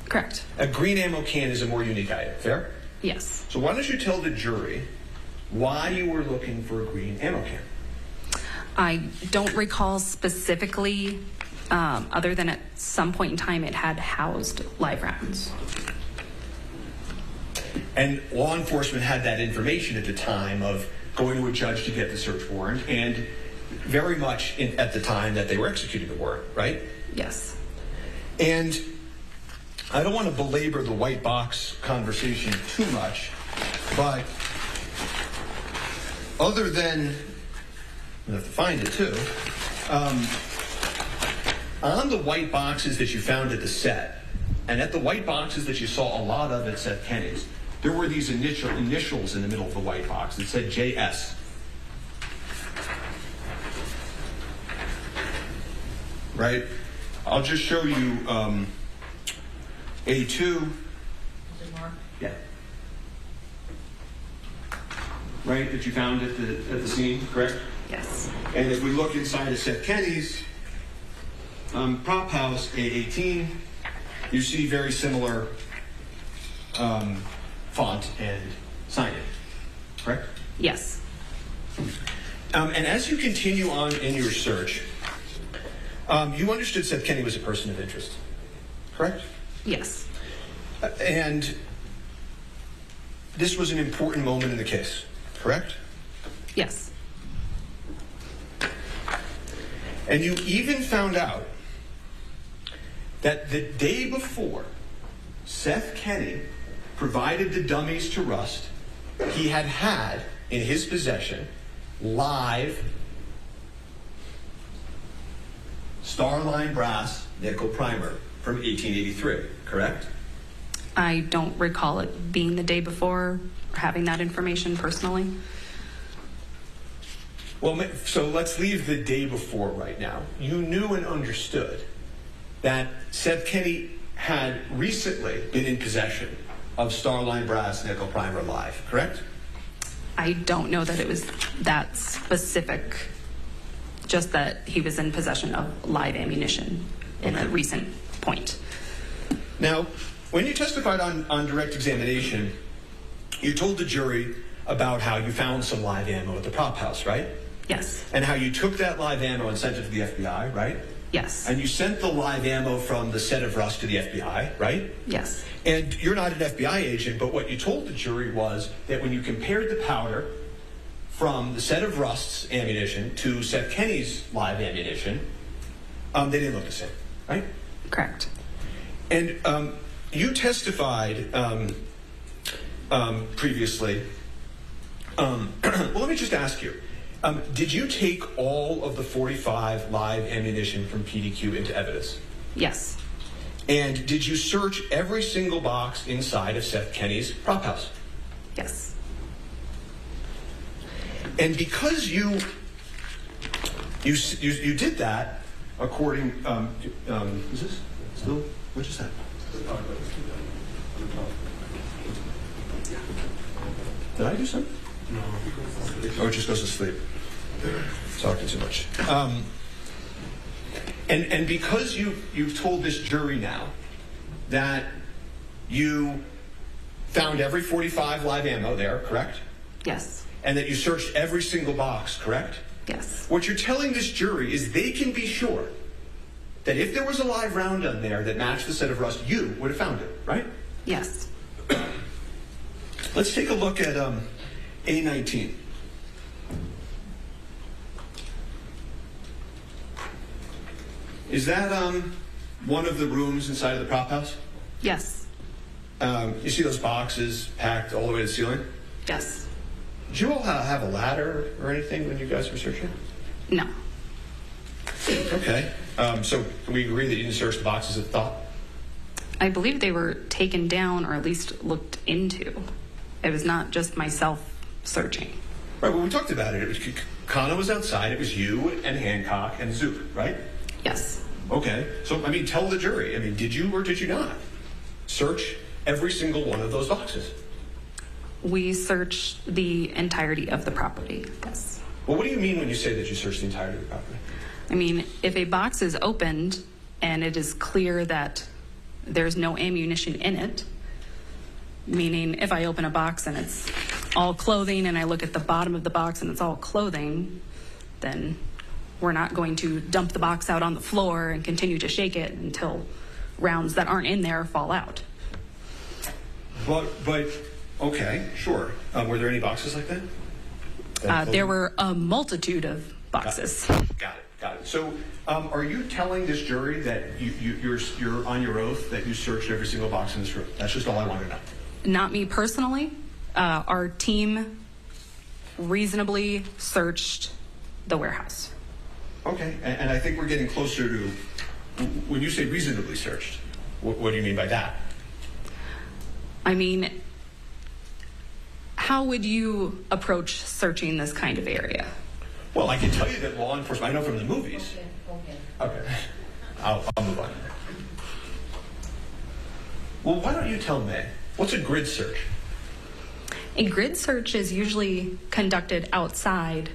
Correct. A green ammo can is a more unique item, fair? Yes. So why don't you tell the jury why you were looking for a green ammo can? I don't recall specifically, other than at some point in time it had housed live rounds. And law enforcement had that information at the time of going to a judge to get the search warrant, and very much at the time that they were executing the warrant, right? Yes. And I don't want to belabor the white box conversation too much, but other than, I have to find it too, on the white boxes that you found at the set, and at the white boxes that you saw a lot of at Seth Kenny's, there were these initials in the middle of the white box that said JS. Right? I'll just show you A2. Yeah. Right, that you found at the scene, correct? Yes. And if we look inside of Seth Kenny's prop house, A18, you see very similar font and signage, correct? Yes. And as you continue on in your search, you understood Seth Kenny was a person of interest, correct? Yes. And this was an important moment in the case, correct? Yes. And you even found out that the day before Seth Kenny provided the dummies to Rust, he had in his possession live Starliner brass nickel primer from 1883, correct? I don't recall it being the day before, or having that information personally. Well, so let's leave the day before right now. You knew and understood that Seth Kenny had recently been in possession of Starliner brass nickel primer live, correct? I don't know that it was that specific, just that he was in possession of live ammunition in a recent point. Now, when you testified on direct examination, you told the jury about how you found some live ammo at the prop house, right? Yes. And how you took that live ammo and sent it to the FBI, right? Yes. And you sent the live ammo from the set of Rust to the FBI, right? Yes. And you're not an FBI agent, but what you told the jury was that when you compared the powder from the set of Rust's ammunition to Seth Kenny's live ammunition, they didn't look the same, right? Correct. And you testified previously. Well, let me just ask you. Did you take all of the 45 live ammunition from PDQ into evidence? Yes. And did you search every single box inside of Seth Kenny's prop house? Yes. And because you did that, according, is this still, what is that? Did I do something? No. Oh, it just goes to sleep. Talking too much. And because you've told this jury now that you found every 45 live ammo there, correct? Yes. And that you searched every single box, correct? Yes. What you're telling this jury is they can be sure that if there was a live round on there that matched the set of Rust, you would have found it, right? Yes. Let's take a look at A19. Is that one of the rooms inside of the prop house? Yes. You see those boxes packed all the way to the ceiling? Yes. Did you all have a ladder or anything when you guys were searching? No. Okay. So can we agree that you didn't search the boxes at the top? I believe they were taken down or at least looked into. It was not just myself searching. Right, well, we talked about it. It was Kana was outside. It was you and Hancock and Zook, right? Yes. Okay. So, I mean, tell the jury. I mean, did you or did you not search every single one of those boxes? We searched the entirety of the property, yes. Well, what do you mean when you say that you searched the entirety of the property? I mean, if a box is opened and it is clear that there's no ammunition in it, meaning if I open a box and it's all clothing and I look at the bottom of the box and it's all clothing, then we're not going to dump the box out on the floor and continue to shake it until rounds that aren't in there fall out. But okay, sure. Were there any boxes like that? There were a multitude of boxes. Got it. So are you telling this jury that you're on your oath that you searched every single box in this room? That's just all I want to know. Not me personally. Our team reasonably searched the warehouse. Okay, and I think we're getting closer to, when you say reasonably searched, what do you mean by that? I mean, how would you approach searching this kind of area? Well, I can tell you that law enforcement, I know from the movies. Okay. I'll move on. Well, why don't you tell me, what's a grid search? A grid search is usually conducted outside,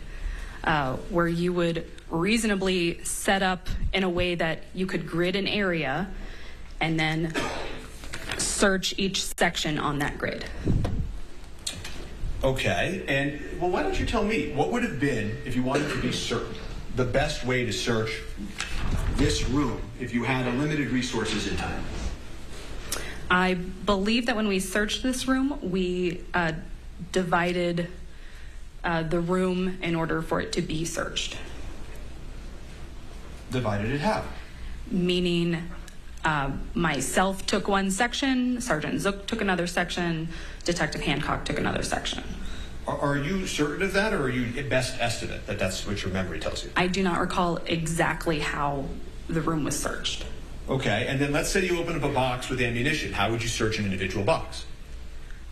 where you would reasonably set up in a way that you could grid an area and then search each section on that grid. Okay, and well, why don't you tell me, what would have been, if you wanted to be certain, the best way to search this room if you had unlimited resources and time? I believe that when we searched this room, we divided the room in order for it to be searched. Divided it how? Meaning myself took one section, Sergeant Zook took another section, Detective Hancock took another section. Are you certain of that, or are you best estimate that that's what your memory tells you? I do not recall exactly how the room was searched. Okay, and then let's say you open up a box with ammunition. How would you search an individual box?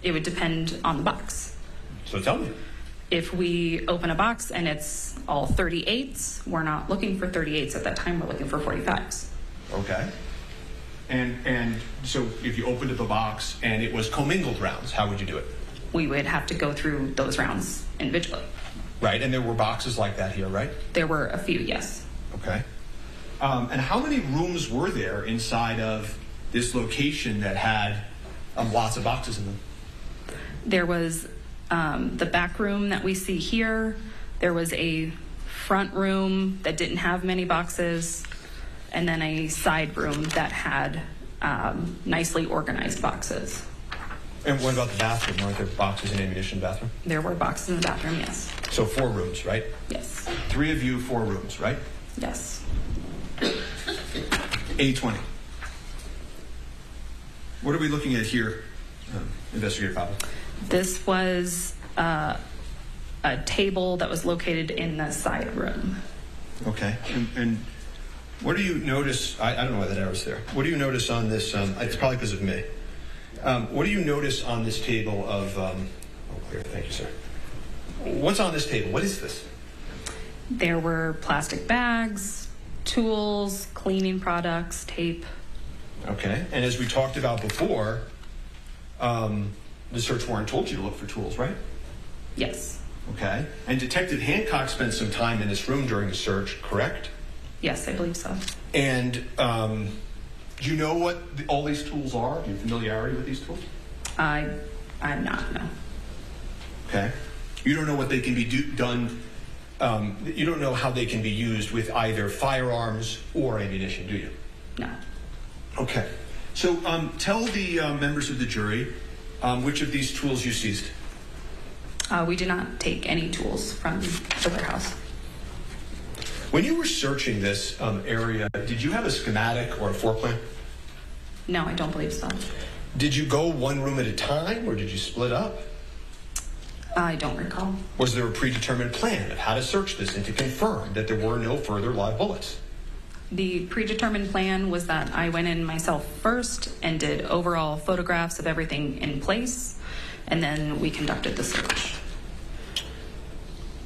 It would depend on the box. So tell me. If we open a box and it's all 38s, we're not looking for 38s at that time, we're looking for 45s. Okay. And so if you opened up a box and it was commingled rounds, how would you do it? We would have to go through those rounds individually. Right, and there were boxes like that here, right? There were a few, yes. Okay. And how many rooms were there inside of this location that had lots of boxes in them? There was the back room that we see here. There was a front room that didn't have many boxes, and then a side room that had nicely organized boxes. And what about the bathroom? Weren't there boxes and ammunition in the bathroom? There were boxes in the bathroom, yes. So 4 rooms, right? Yes. 3 of you, 4 rooms, right? Yes. A20. What are we looking at here, Investigator Papa? This was a table that was located in the side room. Okay. And what do you notice? I don't know why that arrow's there. What do you notice on this? It's probably because of me. What do you notice on this table of... here, thank you, sir. What's on this table? What is this? There were plastic bags, tools, cleaning products, tape. Okay. And as we talked about before, the search warrant told you to look for tools, right? Yes. Okay. And Detective Hancock spent some time in this room during the search, correct? Yes, I believe so. And do you know what all these tools are? Do you have familiarity with these tools? I'm not, no. Okay. You don't know what they can be done. You don't know how they can be used with either firearms or ammunition, do you? No. Okay. So tell the members of the jury which of these tools you seized. We did not take any tools from the warehouse. When you were searching this area, did you have a schematic or a floor plan? No, I don't believe so. Did you go one room at a time, or did you split up? I don't recall. Was there a predetermined plan of how to search this and to confirm that there were no further live bullets? The predetermined plan was that I went in myself first and did overall photographs of everything in place, and then we conducted the search.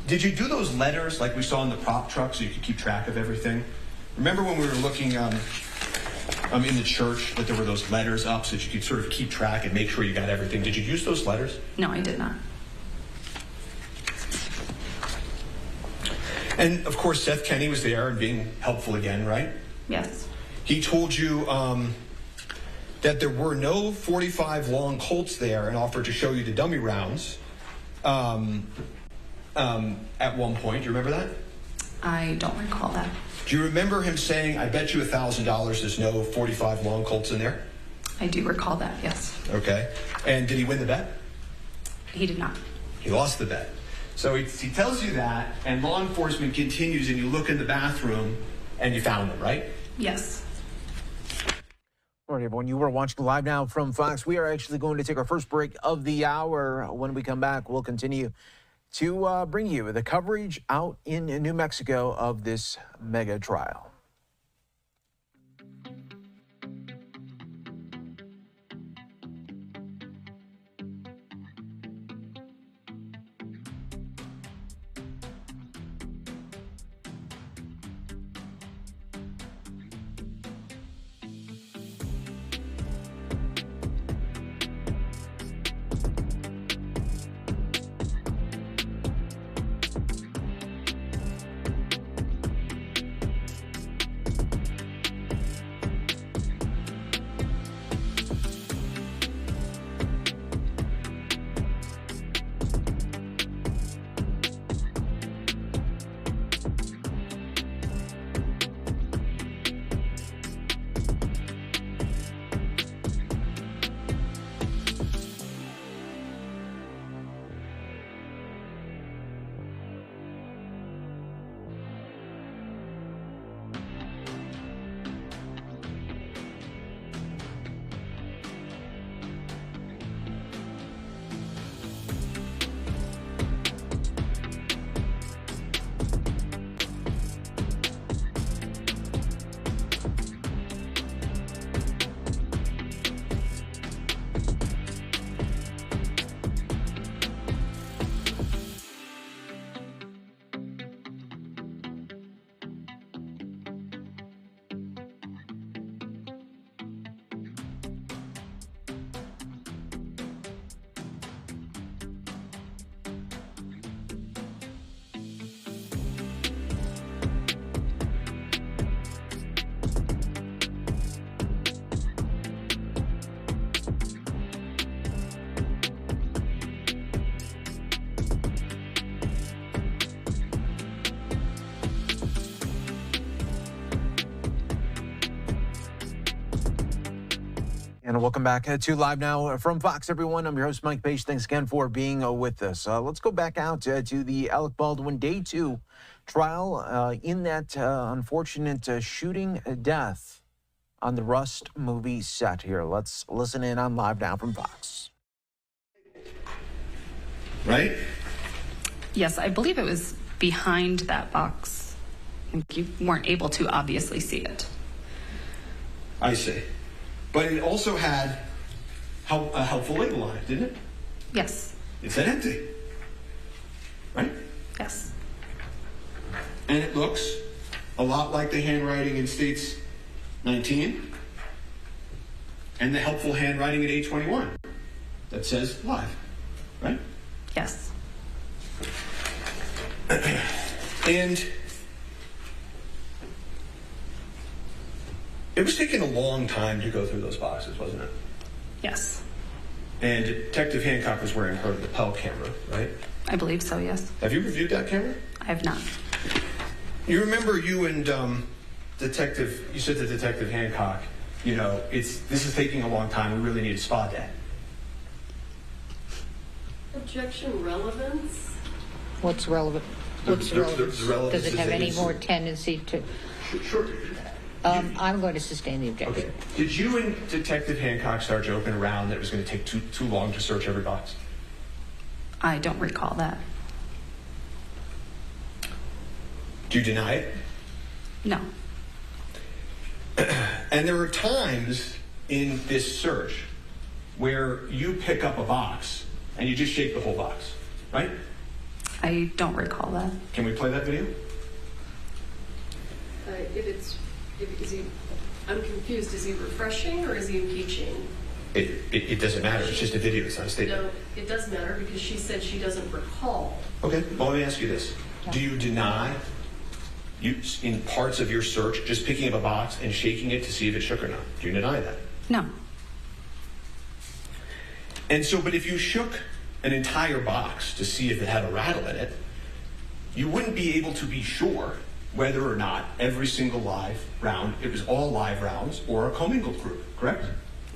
Did you do those letters like we saw in the prop truck so you could keep track of everything? Remember when we were looking in the church that there were those letters up so that you could sort of keep track and make sure you got everything? Did you use those letters? No, I did not. And, of course, Seth Kenny was there and being helpful again, right? Yes. He told you that there were no 45 long Colts there and offered to show you the dummy rounds at one point. Do you remember that? I don't recall that. Do you remember him saying, I bet you $1,000 there's no 45 long Colts in there? I do recall that, yes. Okay. And did he win the bet? He did not. He lost the bet. So he tells you that, and law enforcement continues, and you look in the bathroom, and you found them, right? Yes. All right, everyone, you are watching Live Now from Fox. We are actually going to take our first break of the hour. When we come back, we'll continue to bring you the coverage out in New Mexico of this mega trial. And welcome back to Live Now from Fox, everyone. I'm your host, Mike Page. Thanks again for being with us. Let's go back out to the Alec Baldwin Day 2 trial in that unfortunate shooting death on the Rust movie set here. Let's listen in on Live Now from Fox. Right? Yes, I believe it was behind that box. I think you weren't able to obviously see it. I see. But it also had a helpful label on it, didn't it? Yes. It said empty. Right? Yes. And it looks a lot like the handwriting in States 19 and the helpful handwriting at 821 that says live. Right? Yes. And it was taking a long time to go through those boxes, wasn't it? Yes. And Detective Hancock was wearing her lapel camera, right? I believe so, yes. Have you reviewed that camera? I have not. You remember you and you said to Detective Hancock, you know, this is taking a long time. We really need a spa day. Objection relevance? What's relevant? What's relevant? Does it have any more tendency to? Sure. I'm going to sustain the objection. Okay. Did you and Detective Hancock start joking around that it was going to take too long to search every box? I don't recall that. Do you deny it? No. And there are times in this search where you pick up a box and you just shake the whole box, right? I don't recall that. Can we play that video? I'm confused. Is he refreshing or is he impeaching? It doesn't matter. It's just a video. It's not a statement. No, it does matter because she said she doesn't recall. Okay. Well, let me ask you this. Do you deny, in parts of your search, just picking up a box and shaking it to see if it shook or not? Do you deny that? No. And so, but if you shook an entire box to see if it had a rattle in it, you wouldn't be able to be sure whether or not every single live round, it was all live rounds or a commingled group, correct?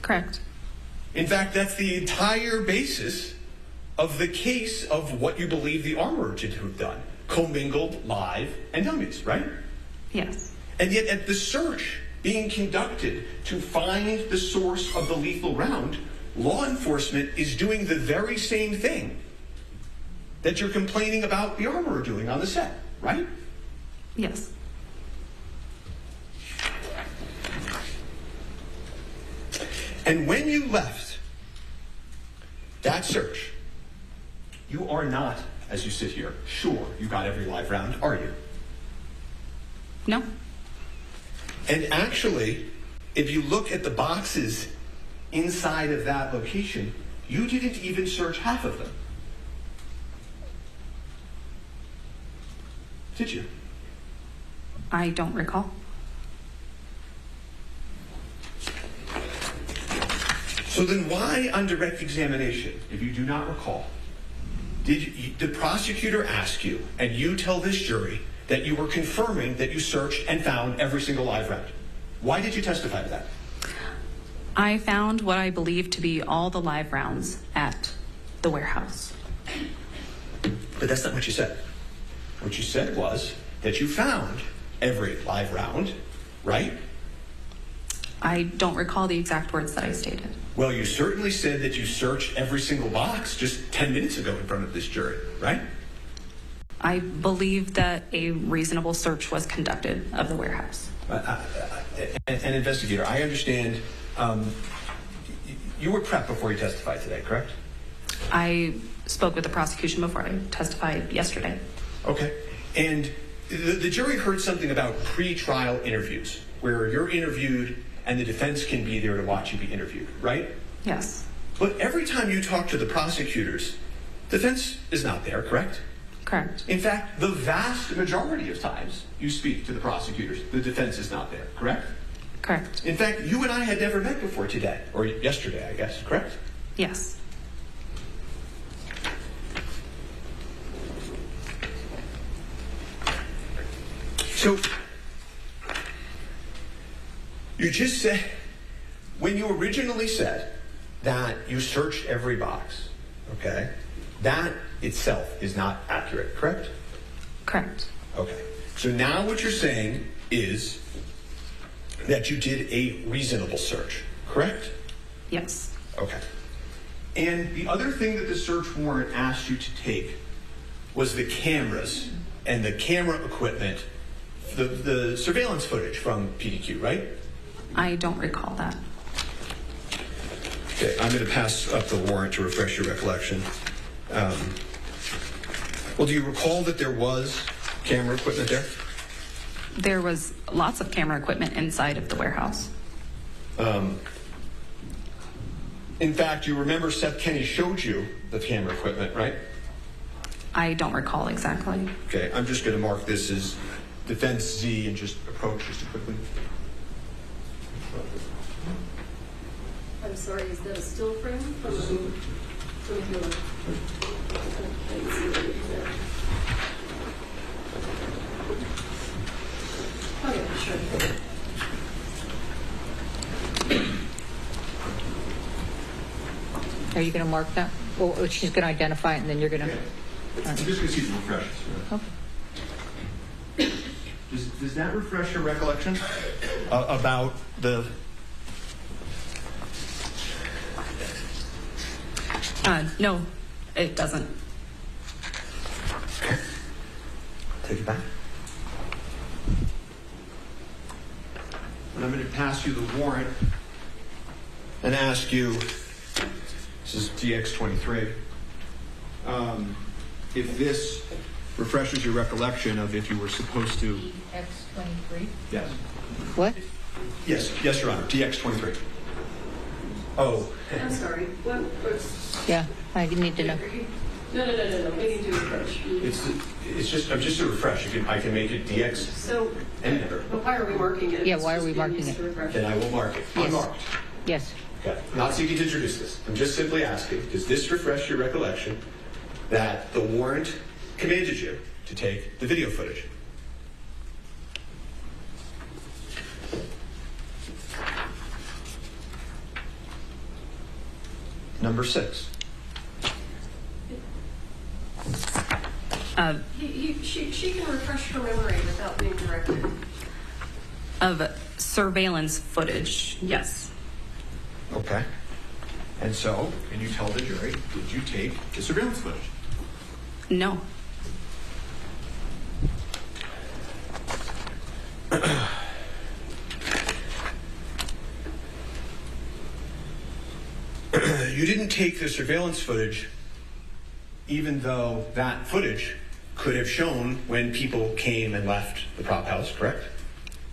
Correct. In fact, that's the entire basis of the case of what you believe the armorer to have done. Commingled, live, and dummies, right? Yes. And yet at the search being conducted to find the source of the lethal round, law enforcement is doing the very same thing that you're complaining about the armorer doing on the set, right? Yes. And when you left that search, you are not, as you sit here, sure you got every live round, are you? No. And actually, if you look at the boxes inside of that location, you didn't even search half of them. Did you? I don't recall. So then why, on direct examination, if you do not recall, did the prosecutor ask you, and you tell this jury, that you were confirming that you searched and found every single live round? Why did you testify to that? I found what I believe to be all the live rounds at the warehouse. But that's not what you said. What you said was that you found every live round, right? I don't recall the exact words that I stated. Well, you certainly said that you searched every single box just 10 minutes ago in front of this jury, right? I believe that a reasonable search was conducted of the warehouse. An investigator, I understand you were prepped before you testified today, correct? I spoke with the prosecution before I testified yesterday. Okay. And the jury heard something about pre-trial interviews, where you're interviewed and the defense can be there to watch you be interviewed, right? Yes. But every time you talk to the prosecutors, defense is not there, correct? Correct. In fact, the vast majority of times you speak to the prosecutors, the defense is not there, correct? Correct. In fact, you and I had never met before today, or yesterday, I guess, correct? Yes. So, you just said, when you originally said that you searched every box, okay, that itself is not accurate, correct? Correct. Okay. So now what you're saying is that you did a reasonable search, correct? Yes. Okay. And the other thing that the search warrant asked you to take was the cameras and the camera equipment, the surveillance footage from PDQ, right? I don't recall that. Okay, I'm going to pass up the warrant to refresh your recollection. Well, do you recall that there was camera equipment there? There was lots of camera equipment inside of the warehouse. In fact, you remember Seth Kenny showed you the camera equipment, right? I don't recall exactly. Okay, I'm just going to mark this as Defense Z and just approach just quickly. I'm sorry, is that a still frame? From the okay, sure. Are you going to mark that? Well, she's going to identify it, and then you're going to... I'm just going to see the refreshes. Okay. Does that refresh your recollection about the... No, it doesn't. Okay. Take it back. And I'm going to pass you the warrant and ask you, this is DX23, if this refreshes your recollection of if you were supposed to... X23? Yes. What? Yes, Your Honor, DX23. Oh. I'm sorry. What? Yeah, I need to know. No. We need to refresh. It's just a refresh. I can make it DX. So, and never. but why are we marking it? Yeah, why are we marking it? Then I will mark it. Yes. Unmarked. Yes. Okay. Not seeking to introduce this. I'm just simply asking, does this refresh your recollection that the warrant commanded you to take the video footage? Number 6. She can refresh her memory without being directed. Of surveillance footage, yes. Okay. And so, can you tell the jury, did you take the surveillance footage? No. You didn't take the surveillance footage, even though that footage could have shown when people came and left the prop house, correct?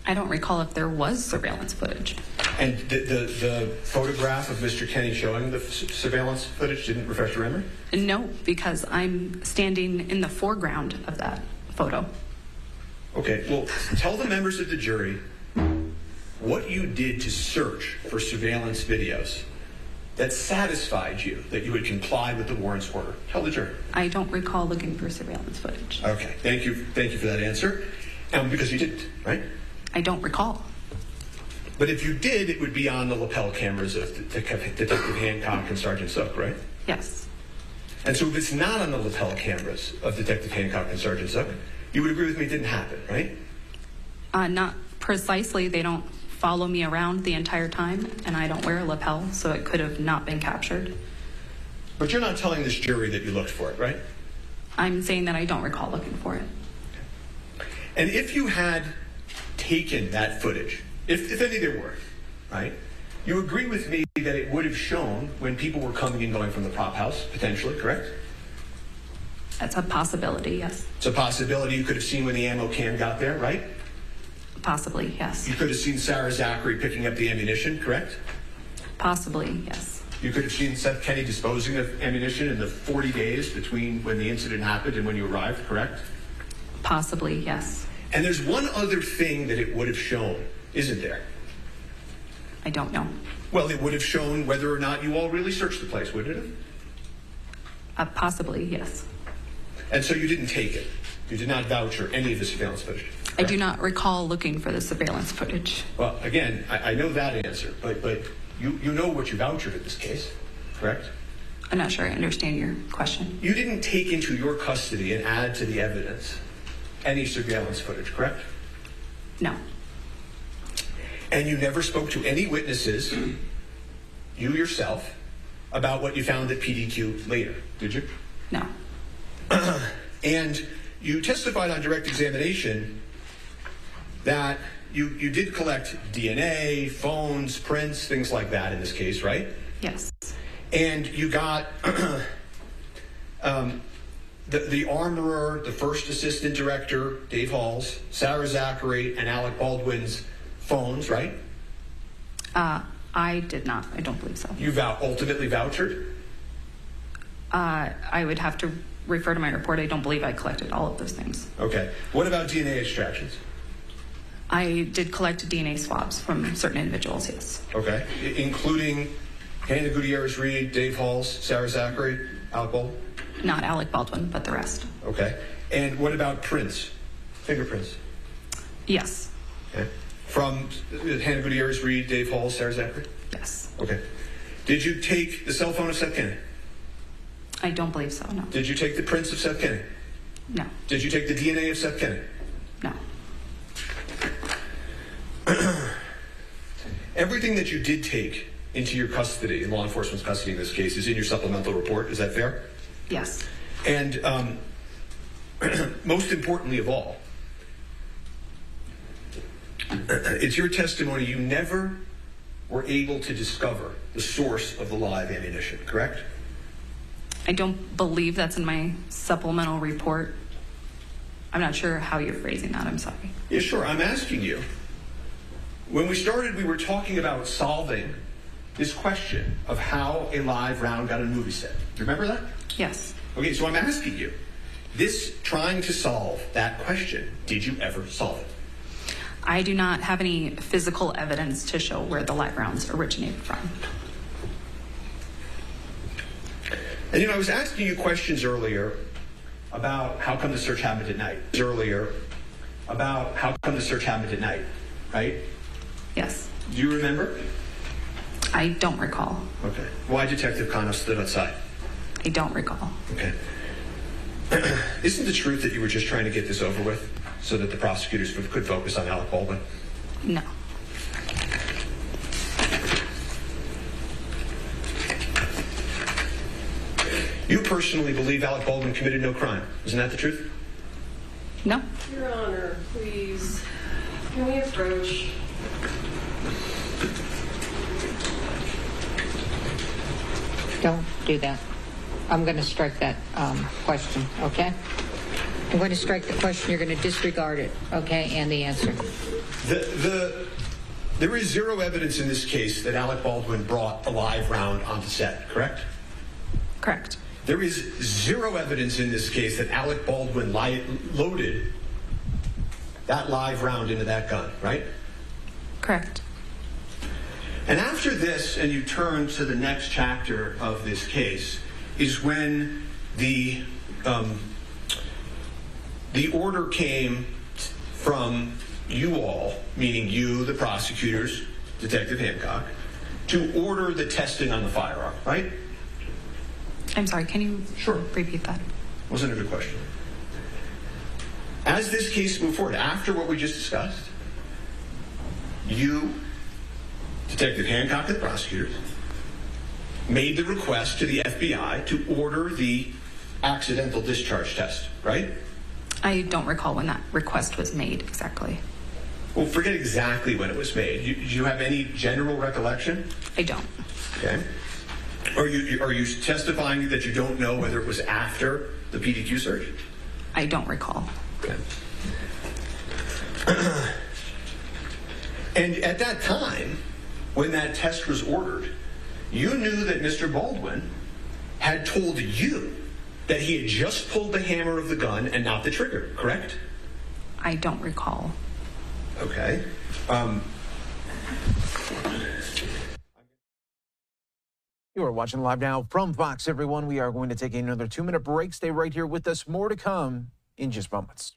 I don't recall if there was surveillance footage. And the photograph of Mr. Kenny showing the surveillance footage didn't refresh your memory? No, because I'm standing in the foreground of that photo. Okay, well, tell the members of the jury what you did to search for surveillance videos that satisfied you that you had complied with the warrant's order. Tell the jury. I don't recall looking for surveillance footage. Okay, thank you for that answer. Because you didn't, right? I don't recall. But if you did, it would be on the lapel cameras of Detective Hancock and Sergeant Zook, right? Yes. And so if it's not on the lapel cameras of Detective Hancock and Sergeant Zook, you would agree with me it didn't happen, right? Not precisely. They don't follow me around the entire time, and I don't wear a lapel, so it could have not been captured. But you're not telling this jury that you looked for it, right? I'm saying that I don't recall looking for it. And if you had taken that footage, if any there were, right, you agree with me that it would have shown when people were coming and going from the prop house, potentially, correct? That's a possibility, yes. It's a possibility you could have seen when the ammo can got there, right? Possibly, yes. You could have seen Sarah Zachary picking up the ammunition, correct? Possibly, yes. You could have seen Seth Kenny disposing of ammunition in the 40 days between when the incident happened and when you arrived, correct? Possibly, yes. And there's one other thing that it would have shown, isn't there? I don't know. Well, it would have shown whether or not you all really searched the place, wouldn't it have? Possibly, yes. And so you didn't take it. You did not voucher any of the surveillance footage. I do not recall looking for the surveillance footage. Well, again, I know that answer, but you know what you vouchered in this case, correct? I'm not sure I understand your question. You didn't take into your custody and add to the evidence any surveillance footage, correct? No. And you never spoke to any witnesses, you yourself, about what you found at PDQ later, did you? No. And you testified on direct examination that you did collect DNA, phones, prints, things like that in this case, right? Yes. And you got the armorer, the first assistant director, Dave Hall's, Sarah Zachary, and Alec Baldwin's phones, right? I did not. I don't believe so. You ultimately vouchered? I would have to refer to my report. I don't believe I collected all of those things. Okay. What about DNA extractions? I did collect DNA swabs from certain individuals, yes. Okay. Including Hannah Gutierrez-Reed, Dave Halls, Sarah Zachary, Alec Baldwin? Not Alec Baldwin, but the rest. Okay. And what about prints? Fingerprints? Yes. Okay. From Hannah Gutierrez-Reed, Dave Halls, Sarah Zachary? Yes. Okay. Did you take the cell phone of Seth Kenny? I don't believe so, no. Did you take the prints of Seth Kenny? No. Did you take the DNA of Seth Kenny? No. Everything that you did take into your custody, in law enforcement's custody in this case, is in your supplemental report. Is that fair? Yes. And most importantly of all, it's your testimony you never were able to discover the source of the live ammunition, correct? I don't believe that's in my supplemental report. I'm not sure how you're phrasing that. I'm sorry. Yeah, sure. I'm asking you. When we started, we were talking about solving this question of how a live round got on a movie set. Do you remember that? Yes. Okay, so I'm asking you, trying to solve that question, did you ever solve it? I do not have any physical evidence to show where the live rounds originated from. And I was asking you questions earlier about how come the search happened at night. Right? Yes. Do you remember? I don't recall. Okay. Why Detective Cano stood outside? I don't recall. Okay. Isn't the truth that you were just trying to get this over with so that the prosecutors could focus on Alec Baldwin? No. You personally believe Alec Baldwin committed no crime. Isn't that the truth? No. Your Honor, please, can we approach? Don't do that. I'm going to strike that question, okay? I'm going to strike the question. You're going to disregard it, okay, and the answer. There is zero evidence in this case that Alec Baldwin brought a live round onto set, correct? Correct. There is zero evidence in this case that Alec Baldwin loaded that live round into that gun, right? Correct. And after this, and you turn to the next chapter of this case, is when the order came from you all, meaning you, the prosecutors, Detective Hancock, to order the testing on the firearm, right? I'm sorry, can you repeat that? Wasn't a good question. As this case moved forward, after what we just discussed, you, Detective Hancock and the prosecutors, made the request to the FBI to order the accidental discharge test, right? I don't recall when that request was made exactly. Well, forget exactly when it was made. Do you have any general recollection? I don't. Okay. Are you testifying that you don't know whether it was after the PDQ search? I don't recall. Okay. And at that time, when that test was ordered, you knew that Mr. Baldwin had told you that he had just pulled the hammer of the gun and not the trigger, correct? I don't recall. Okay. You are watching Live Now from Fox, everyone. We are going to take another 2-minute break. Stay right here with us. More to come in just moments.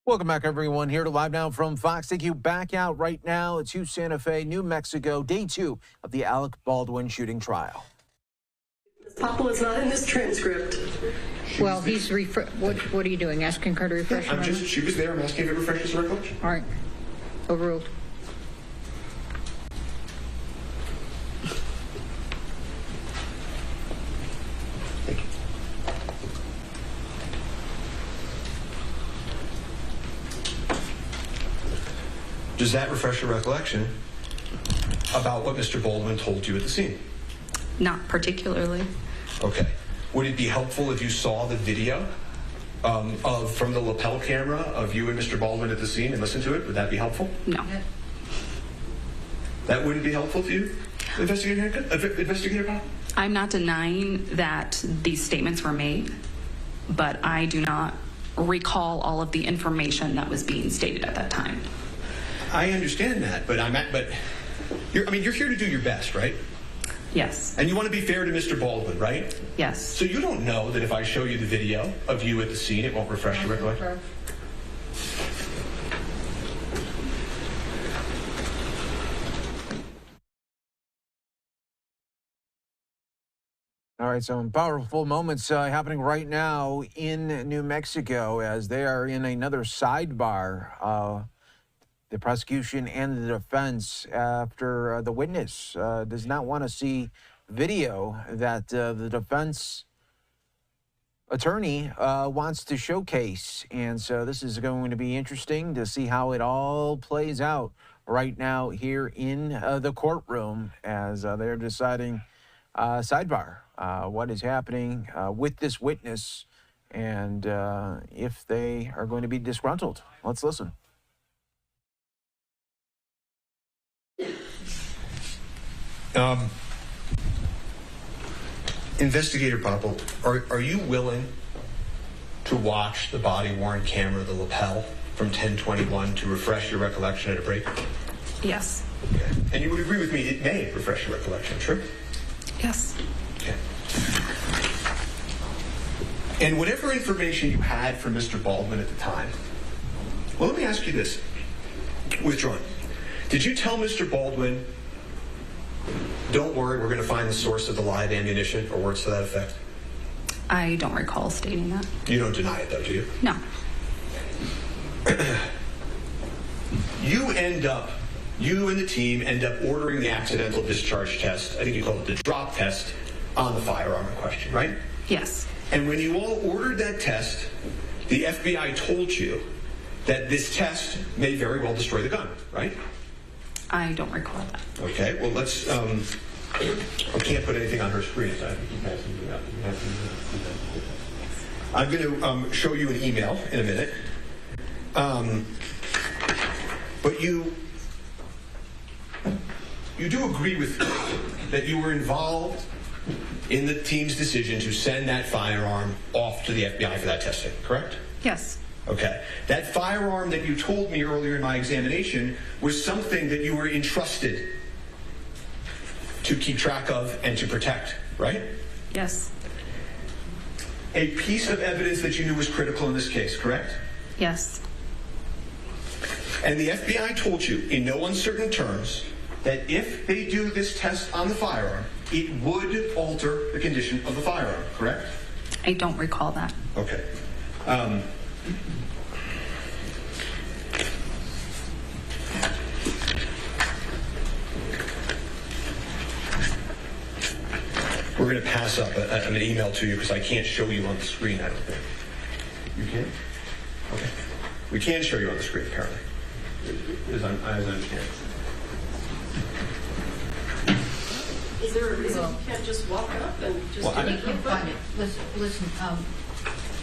Welcome back, everyone, here to Live Now from Fox. Take you back out right now to Santa Fe, New Mexico, day 2 of the Alec Baldwin shooting trial. Papa is not in this transcript. Well, he's what are you doing? Asking her to refresh her memory? She was there. I'm asking if it refreshes her recollection. All right. Overruled. Does that refresh your recollection about what Mr. Baldwin told you at the scene? Not particularly. Okay. Would it be helpful if you saw the video from the lapel camera of you and Mr. Baldwin at the scene and listened to it? Would that be helpful? No. That wouldn't be helpful to you, Investigator Bob? I'm not denying that these statements were made, but I do not recall all of the information that was being stated at that time. I understand that, but you're here to do your best, right? Yes. And you want to be fair to Mr. Baldwin, right? Yes. So you don't know that if I show you the video of you at the scene, it won't refresh your recollection? All right, some powerful moments happening right now in New Mexico as they are in another sidebar. The prosecution and the defense after the witness does not want to see video that the defense attorney wants to showcase. And so this is going to be interesting to see how it all plays out right now here in the courtroom as they're deciding sidebar what is happening with this witness and if they are going to be disgruntled. Let's listen. Investigator Popple, are you willing to watch the body-worn camera, the lapel, from 1021 to refresh your recollection at a break? Yes. Okay. And you would agree with me it may refresh your recollection, true? Yes. Okay. And whatever information you had from Mr. Baldwin at the time, well, let me ask you this. Withdrawn. Did you tell Mr. Baldwin, don't worry, we're going to find the source of the live ammunition, or words to that effect? I don't recall stating that. You don't deny it, though, do you? No. You and the team end up ordering the accidental discharge test, I think you call it the drop test, on the firearm in question, right? Yes. And when you all ordered that test, the FBI told you that this test may very well destroy the gun, right? I don't recall that. Okay, well, let's, I can't put anything on her screen, so I think you guys can do that. I'm going to show you an email in a minute. But you do agree with me that you were involved in the team's decision to send that firearm off to the FBI for that testing, correct? Yes. Okay. That firearm that you told me earlier in my examination was something that you were entrusted to keep track of and to protect, right? Yes. A piece of evidence that you knew was critical in this case, correct? Yes. And the FBI told you in no uncertain terms that if they do this test on the firearm, it would alter the condition of the firearm, correct? I don't recall that. Okay. We're going to pass up an email to you because I can't show you on the screen, I don't think. You can? Okay. We can show you on the screen, apparently, as I understand. Is there a reason you can't just walk up and just You can find it. Listen,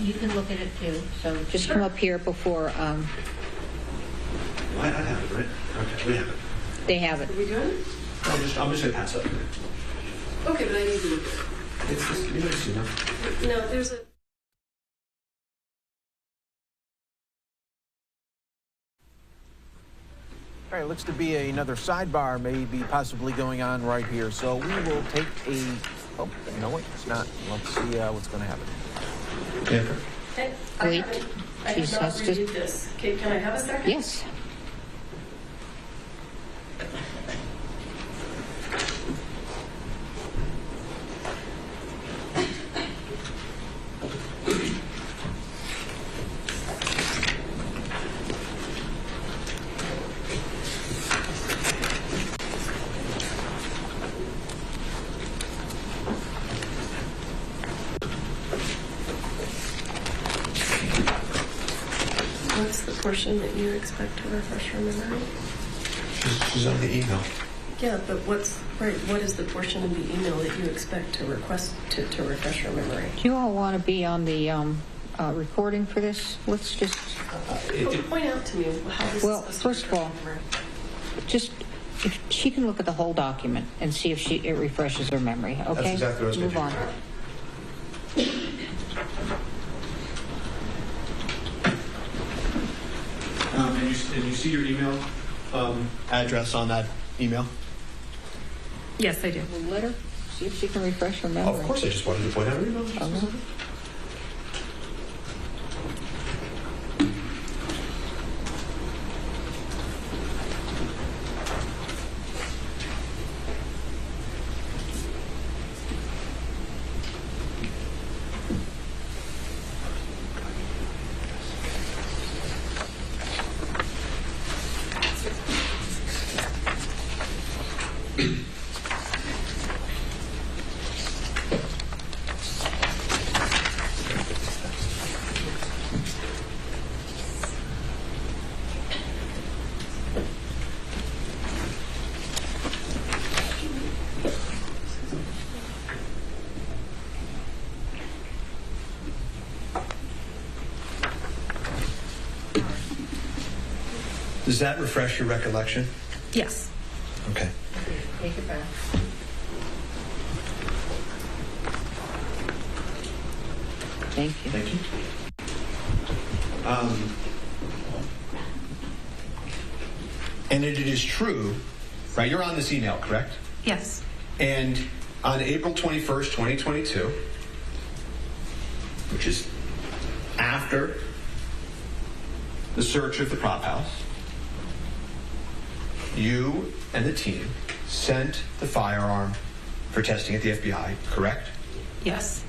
you can look at it too. So just come up here before. I have it, right? Okay, we have it. They have it. Are we doing it? I'm just going to pass up. Okay, but I need to look at it. It's just, you might see now. No, there's a... All right, looks to be another sidebar maybe possibly going on right here. So we will take a... Oh, no, it's not. Let's see what's going to happen. Wait. I have not reviewed this. Okay, can I have a second? Yes. What's the portion that you expect to refresh your memory? She's on the email. Yeah, but what is the portion of the email that you expect to request to refresh your memory? Do you all want to be on the recording for this? Let's just... point out to me how this well, is first of all, just if she can look at the whole document and see if it refreshes her memory, okay? That's exactly what I was Move on. And you see your email address on that email? Yes, I do. We'll let her see if she can refresh her memory. Of course, I just wanted to point out her email. Does that refresh your recollection? Yes. Okay. Take it back. Thank you. Thank you. And it is true, right? You're on this email, correct? Yes. And on April 21st, 2022, which is after the search of the prop house, you and the team sent the firearm for testing at the FBI, correct? Yes.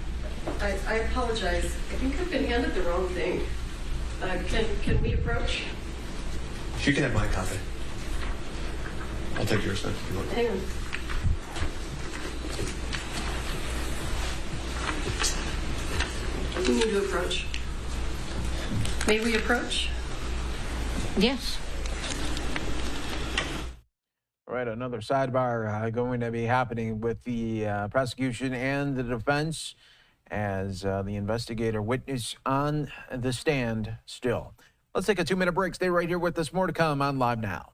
I apologize. I think I've been handed the wrong thing. Can we approach? She can have my copy. I'll take yours then. Hang on. We need to approach. May we approach? Yes. All right, another sidebar going to be happening with the prosecution and the defense as the investigator witness on the stand still. Let's take a 2-minute break. Stay right here with us. More to come on Live Now.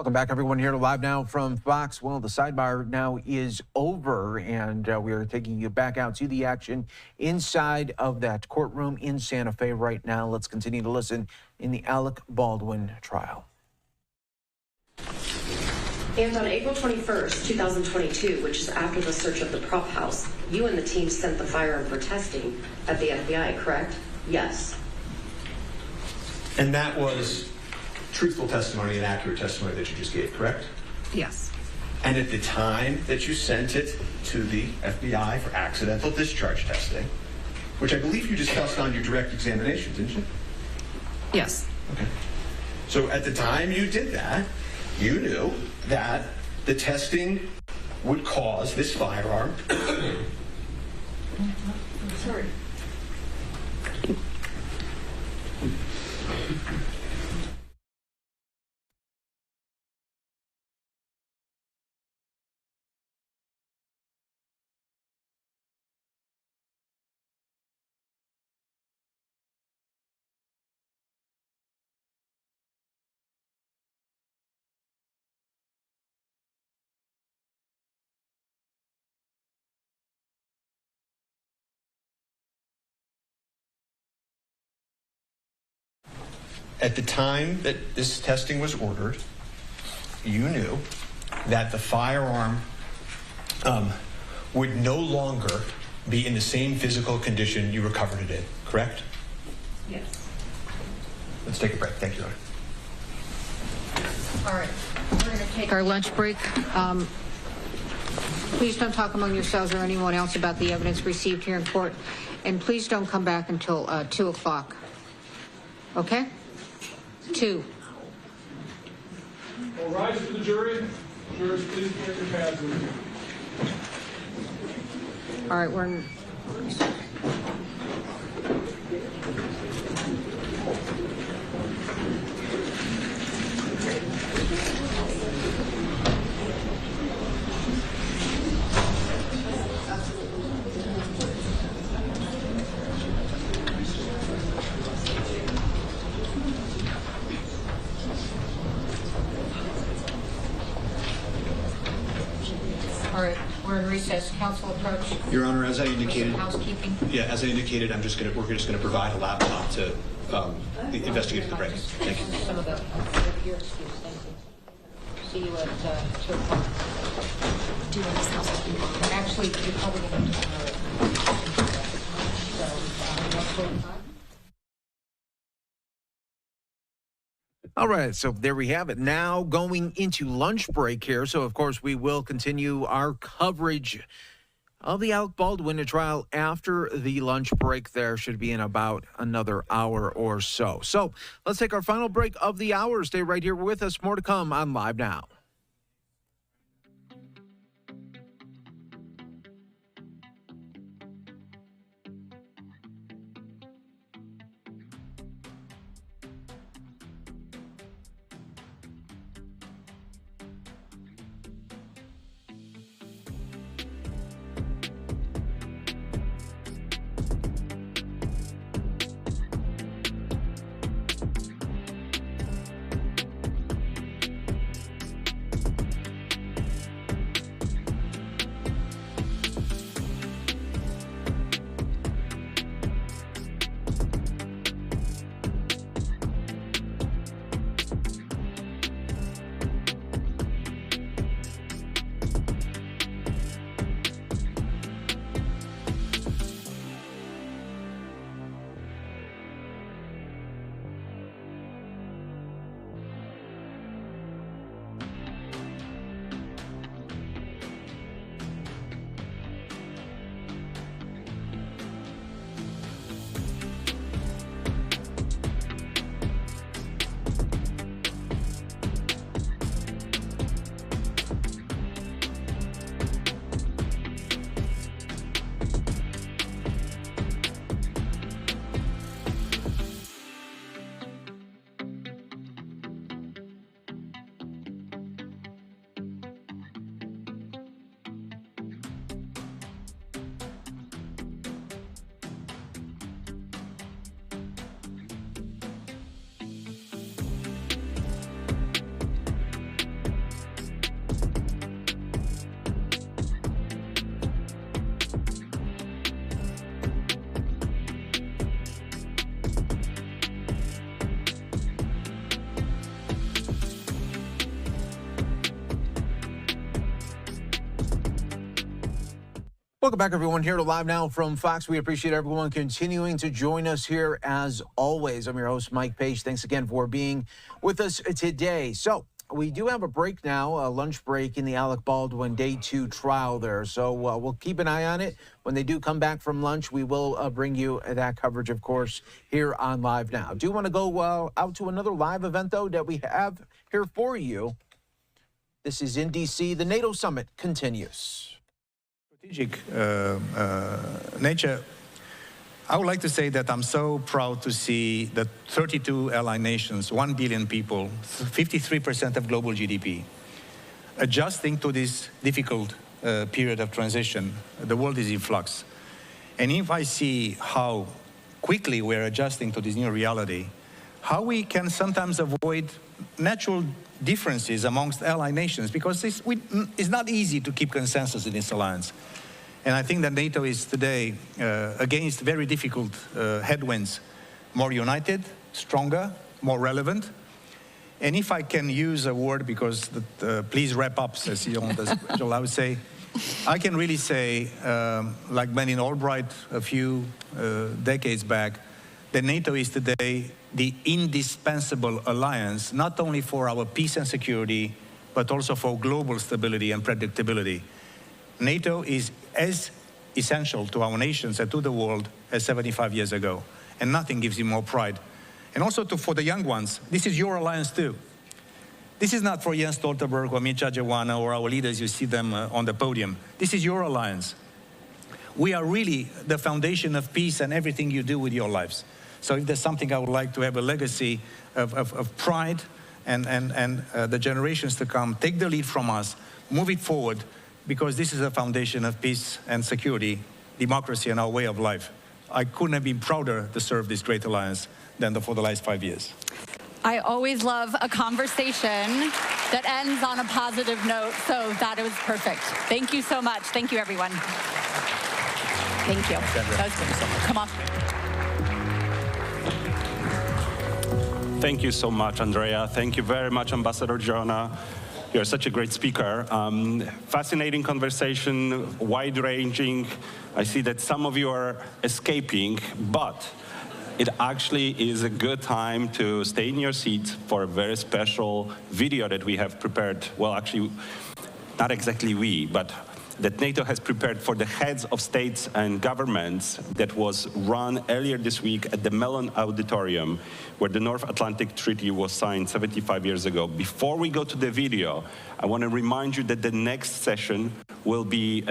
Welcome back, everyone, here to Live Now from Fox. Well, the sidebar now is over, and we are taking you back out to the action inside of that courtroom in Santa Fe right now. Let's continue to listen in the Alec Baldwin trial. And on April 21st, 2022, which is after the search of the prop house, you and the team sent the firearm for testing at the FBI, correct? Yes. And that was truthful testimony and accurate testimony that you just gave, correct? Yes. And at the time that you sent it to the FBI for accidental discharge testing, which I believe you discussed on your direct examination, didn't you? Yes. Okay. So at the time you did that, you knew that the testing would cause this firearm. Sorry. At the time that this testing was ordered, you knew that the firearm would no longer be in the same physical condition you recovered it in, correct? Yes. Let's take a break. Thank you, Your Honor. All right, we're going to take our lunch break. Please don't talk among yourselves or anyone else about the evidence received here in court, and please don't come back until 2 o'clock. Okay? 2. All rise for the jury. Jurors, please get your pads with you. All right, we're in. All right, we're in recess. Counsel approach. Your Honor, as I indicated, housekeeping. yeah, as I indicated, we're just going to provide a laptop to the investigator at the break. Thank you. Some of the your excuse. Thank you. See you at 2 o'clock. Do you want this housekeeping? Actually, you're probably going to So, All right, so there we have it. Now going into lunch break here. So, of course, we will continue our coverage of the Alec Baldwin trial after the lunch break. There should be in about another hour or so. So let's take our final break of the hour. Stay right here with us. More to come on Live Now. Welcome back, everyone, here to Live Now from Fox. We appreciate everyone continuing to join us here as always. I'm your host, Mike Page. Thanks again for being with us today. So we do have a break now, a lunch break in the Alec Baldwin Day 2 trial there. So we'll keep an eye on it. When they do come back from lunch, we will bring you that coverage, of course, here on Live Now. Do want to go out to another live event, though, that we have here for you. This is in D.C. The NATO summit continues. Strategic nature, I would like to say that I'm so proud to see that 32 allied nations, 1 billion people, 53% of global GDP, adjusting to this difficult period of transition. The world is in flux. And if I see how quickly we're adjusting to this new reality, how we can sometimes avoid natural differences amongst allied nations, because it's not easy to keep consensus in this alliance. And I think that NATO is today, against very difficult headwinds, more united, stronger, more relevant. And if I can use a word, because please wrap up, as Joel, I would say, I can really say, like Madeleine Albright a few decades back, that NATO is today the indispensable alliance, not only for our peace and security, but also for global stability and predictability. NATO is as essential to our nations and to the world as 75 years ago, and nothing gives you more pride. And also for the young ones, this is your alliance too. This is not for Jens Stoltenberg or Mircea Joana or our leaders, you see them on the podium. This is your alliance. We are really the foundation of peace and everything you do with your lives. So if there's something I would like to have a legacy of pride and the generations to come, take the lead from us, move it forward, because this is a foundation of peace and security, democracy, and our way of life. I couldn't have been prouder to serve this great alliance than for the last 5 years. I always love a conversation that ends on a positive note, so that was perfect. Thank you so much. Thank you, everyone. Thank you. That was good. Come on. Thank you so much, Andrea. Thank you very much, Ambassador Joanna. You're such a great speaker. Fascinating conversation, wide-ranging. I see that some of you are escaping, but it actually is a good time to stay in your seat for a very special video that we have prepared. Well, actually, not exactly we, but that NATO has prepared for the heads of states and governments, that was run earlier this week at the Mellon Auditorium, where the North Atlantic Treaty was signed 75 years ago. Before we go to the video, I want to remind you that the next session will be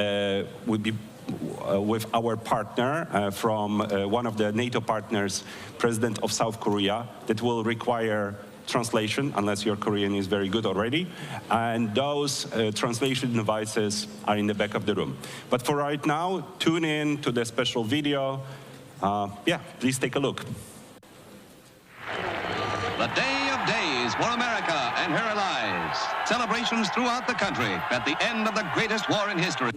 with our partner from one of the NATO partners, President of South Korea, that will require translation, unless your Korean is very good already. And those translation devices are in the back of the room. But for right now, tune in to the special video. Yeah, please take a look. The day of days for America and her allies. Celebrations throughout the country at the end of the greatest war in history.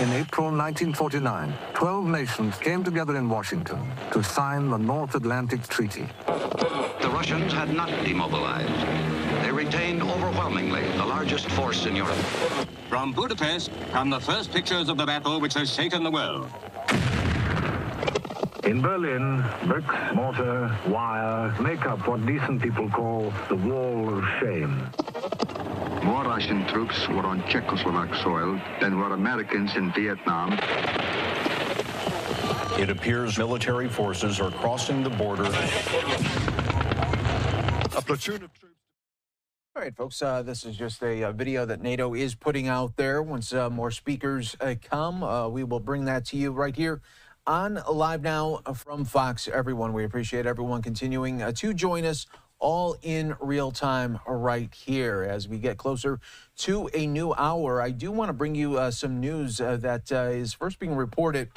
In April 1949, 12 nations came together in Washington to sign the North Atlantic Treaty. The Russians had not demobilized. They retained overwhelmingly the largest force in Europe. From Budapest come the first pictures of the battle which has shaken the world. In Berlin, bricks, mortar, wire make up what decent people call the wall of shame. More Russian troops were on Czechoslovak soil than were Americans in Vietnam. It appears military forces are crossing the border. A platoon of troops. All right, folks, this is just a video that NATO is putting out there. Once more speakers come, we will bring that to you right here on Live Now from Fox. Everyone, we appreciate everyone continuing to join us all in real time right here as we get closer to a new hour. I do want to bring you some news that is first being reported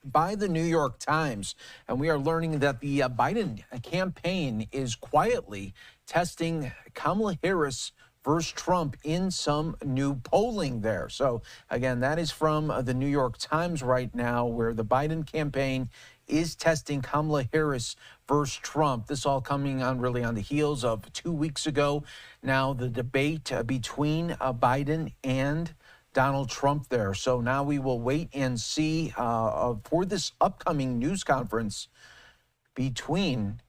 by the New York Times, and we are learning that the Biden campaign is quietly testing Kamala Harris versus Trump in some new polling there. So again, that is from the New York Times right now, where the Biden campaign is testing Kamala Harris versus Trump. This all coming on really on the heels of 2 weeks ago. Now the debate between Biden and Donald Trump there. So now we will wait and see for this upcoming news conference between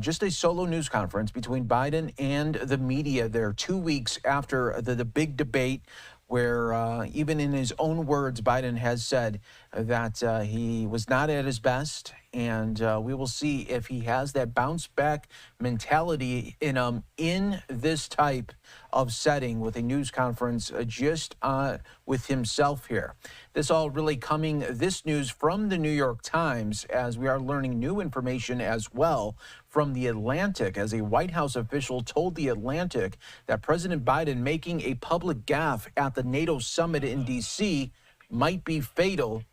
just a solo news conference between Biden and the media there 2 weeks after the big debate where even in his own words, Biden has said that he was not at his best. And we will see if he has that bounce back mentality in this type of setting with a news conference just with himself here. This all really coming, this news from the New York Times, as we are learning new information as well from The Atlantic, as a White House official told The Atlantic that President Biden making a public gaffe at the NATO summit in D.C. might be fatal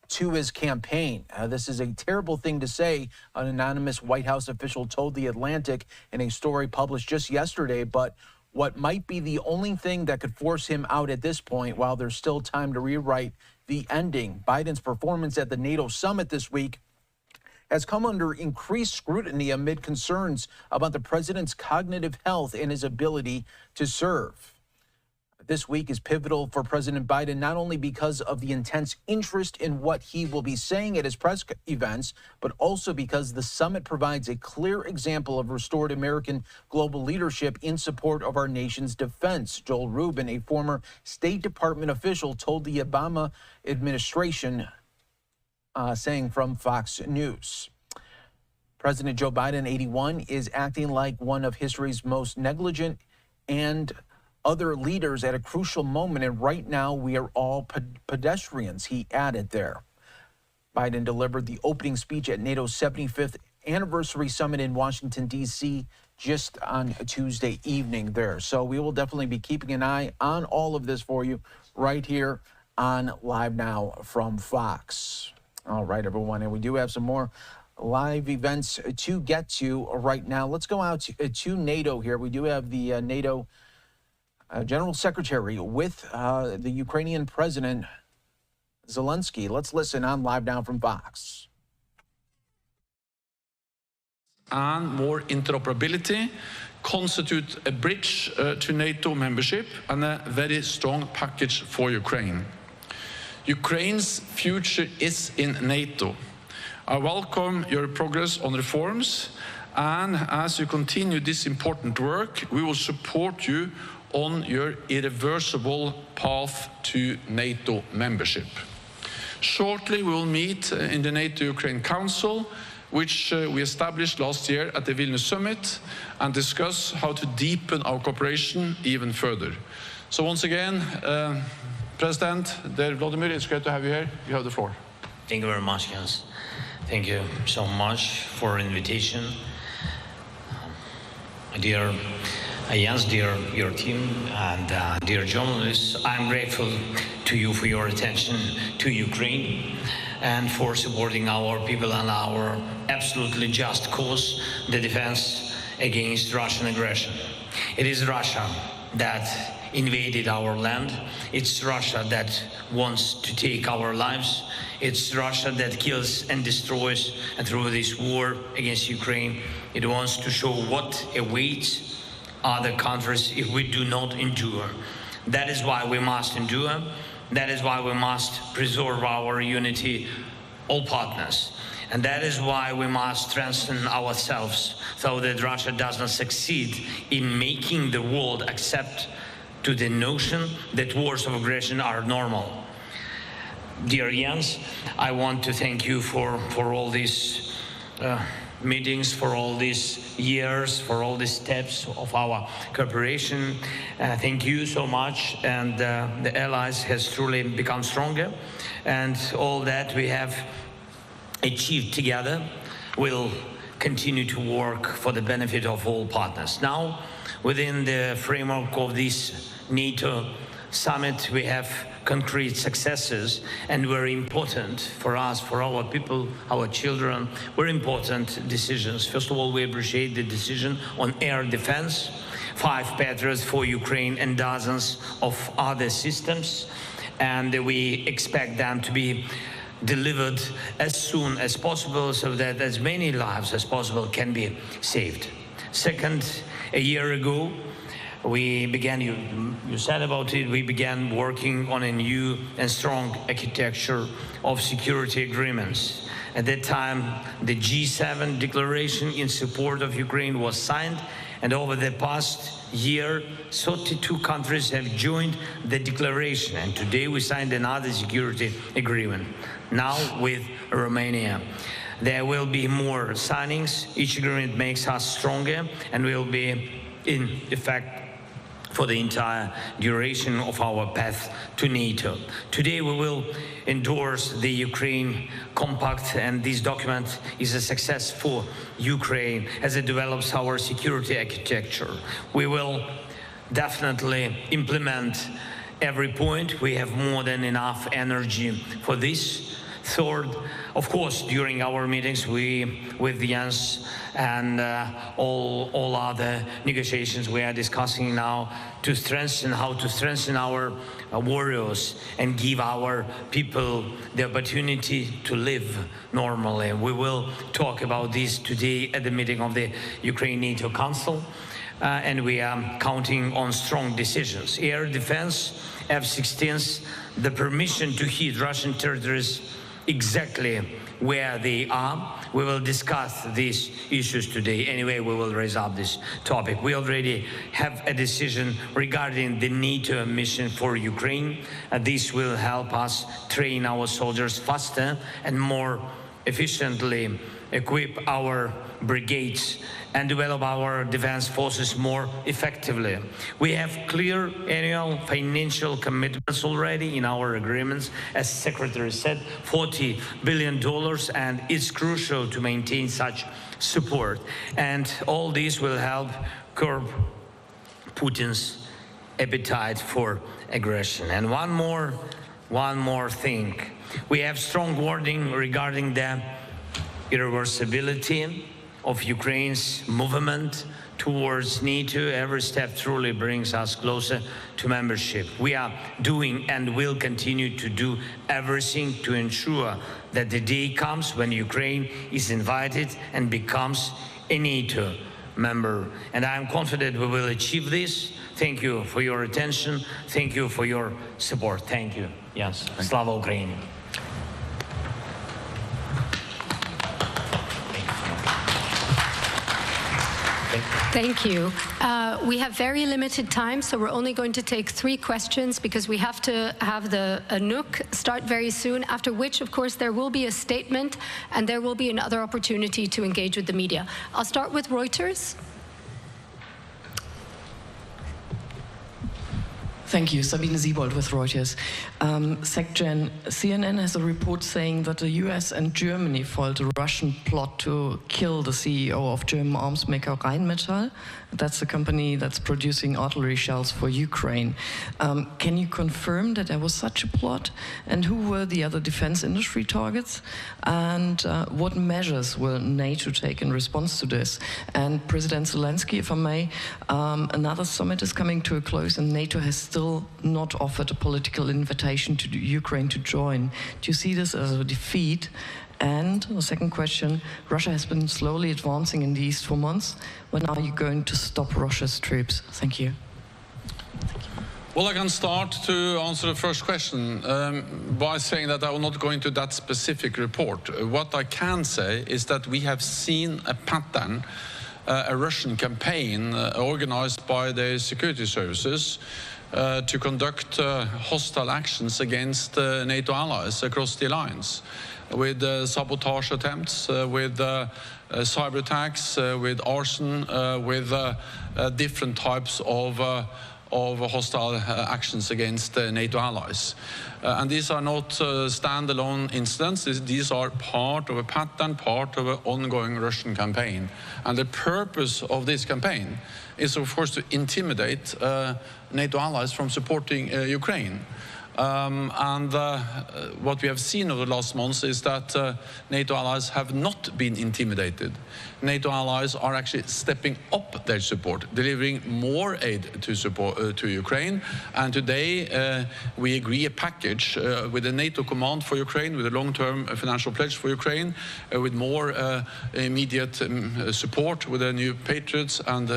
to his campaign. This is a terrible thing to say, an anonymous White House official told The Atlantic in a story published just yesterday, but what might be the only thing that could force him out at this point while there's still time to rewrite the ending. Biden's performance at the NATO summit this week has come under increased scrutiny amid concerns about the president's cognitive health and his ability to serve. This week is pivotal for President Biden, not only because of the intense interest in what he will be saying at his press events, but also because the summit provides a clear example of restored American global leadership in support of our nation's defense. Joel Rubin, a former State Department official, told the Obama administration, saying from Fox News. President Joe Biden, 81, is acting like one of history's most negligent and other leaders at a crucial moment, and right now we are all pedestrians, he added there. Biden delivered the opening speech at NATO's 75th anniversary summit in Washington, D.C. just on Tuesday evening there. So we will definitely be keeping an eye on all of this for you right here on Live Now from Fox. All right, everyone, and we do have some more live events to get to right now. Let's go out to NATO here. We do have the NATO General Secretary with the Ukrainian President Zelensky. Let's listen on Live Now from Fox. And more interoperability constitute a bridge to NATO membership and a very strong package for Ukraine. Ukraine's future is in NATO. I welcome your progress on reforms, and as you continue this important work, we will support you on your irreversible path to NATO membership. Shortly, we will meet in the NATO-Ukraine Council, which we established last year at the Vilnius Summit, and discuss how to deepen our cooperation even further. So once again, President Vladimir, it's great to have you here. You have the floor. Thank you very much, Jens. Thank you so much for invitation. Dear Jens, dear your team, and dear journalists, I'm grateful to you for your attention to Ukraine and for supporting our people and our absolutely just cause, the defense against Russian aggression. It is Russia that invaded our land. It's Russia that wants to take our lives. It's Russia that kills and destroys, and through this war against Ukraine, it wants to show what awaits other countries if we do not endure. That is why we must endure. That is why we must preserve our unity, all partners. And that is why we must strengthen ourselves so that Russia does not succeed in making the world accept to the notion that wars of aggression are normal. Dear Jens, I want to thank you for all these meetings, for all these years, for all these steps of our cooperation. Thank you so much, and the allies has truly become stronger, and all that we have achieved together will continue to work for the benefit of all partners. Now, within the framework of this NATO summit, we have concrete successes, and very important for us, for our people, our children, very important decisions. First of all, we appreciate the decision on air defense, 5 Patriots for Ukraine and dozens of other systems, and we expect them to be delivered as soon as possible so that as many lives as possible can be saved. Second, a year ago, we began, you said about it, we began working on a new and strong architecture of security agreements. At that time, the G7 declaration in support of Ukraine was signed, and over the past year, 32 countries have joined the declaration, and today we signed another security agreement, now with Romania. There will be more signings. Each agreement makes us stronger and will be in effect for the entire duration of our path to NATO. Today we will endorse the Ukraine Compact, and this document is a success for Ukraine as it develops our security architecture. We will definitely implement every point. We have more than enough energy for this. Third, of course, during our meetings, with Jens and all other negotiations, we are discussing now to strengthen, how to strengthen our warriors and give our people the opportunity to live normally. We will talk about this today at the meeting of the Ukraine NATO Council. And we are counting on strong decisions. Air defense, F-16s, the permission to hit Russian territories exactly where they are. We will discuss these issues today. Anyway, we will raise up this topic. We already have a decision regarding the NATO mission for Ukraine. This will help us train our soldiers faster and more efficiently, equip our brigades, and develop our defense forces more effectively. We have clear annual financial commitments already in our agreements, as Secretary said, $40 billion, and it's crucial to maintain such support. And all this will help curb Putin's appetite for aggression. And one more thing. We have strong warning regarding the irreversibility of Ukraine's movement towards NATO. Every step truly brings us closer to membership. We are doing and will continue to do everything to ensure that the day comes when Ukraine is invited and becomes a NATO member. And I am confident we will achieve this. Thank you for your attention. Thank you for your support. Thank you. Yes. Slava Ukraini. Thank you. We have very limited time, so we're only going to take 3 questions because we have to have the NUC start very soon, after which, of course, there will be a statement and there will be another opportunity to engage with the media. I'll start with Reuters. Thank you. Sabine Siebold with Reuters. SecGen, CNN has a report saying that the US and Germany foiled a Russian plot to kill the CEO of German arms maker Rheinmetall. That's the company that's producing artillery shells for Ukraine. Can you confirm that there was such a plot? And who were the other defense industry targets? And what measures will NATO take in response to this? And President Zelensky, if I may, another summit is coming to a close, and NATO has still not offered a political invitation to Ukraine to join. Do you see this as a defeat? And the second question, Russia has been slowly advancing in the east for months. When are you going to stop Russia's troops? Thank you. Well, I can start to answer the first question by saying that I will not go into that specific report. What I can say is that we have seen a pattern, a Russian campaign organized by the security services to conduct hostile actions against NATO allies across the alliance, with sabotage attempts, with cyber attacks, with arson, with different types of hostile actions against NATO allies. And these are not standalone incidents. These are part of a pattern, part of an ongoing Russian campaign. And the purpose of this campaign is, of course, to intimidate NATO allies from supporting Ukraine. What we have seen over the last months is that NATO allies have not been intimidated. NATO allies are actually stepping up their support, delivering more aid to Ukraine. And today we agree a package with the NATO command for Ukraine, with a long-term financial pledge for Ukraine, with more immediate support with the new Patriots and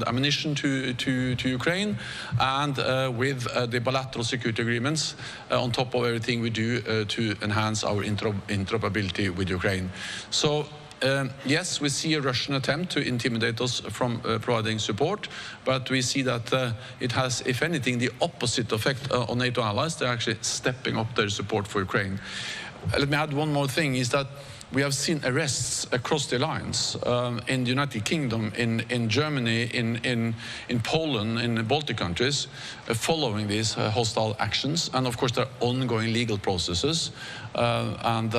ammunition to Ukraine, and with the bilateral security agreements on top of everything we do to enhance our interoperability with Ukraine. So yes, we see a Russian attempt to intimidate us from providing support, but we see that it has, if anything, the opposite effect on NATO allies. They're actually stepping up their support for Ukraine. Let me add one more thing, is that we have seen arrests across the alliance in the United Kingdom, in Germany, in Poland, in the Baltic countries, following these hostile actions. And of course, there are ongoing legal processes. And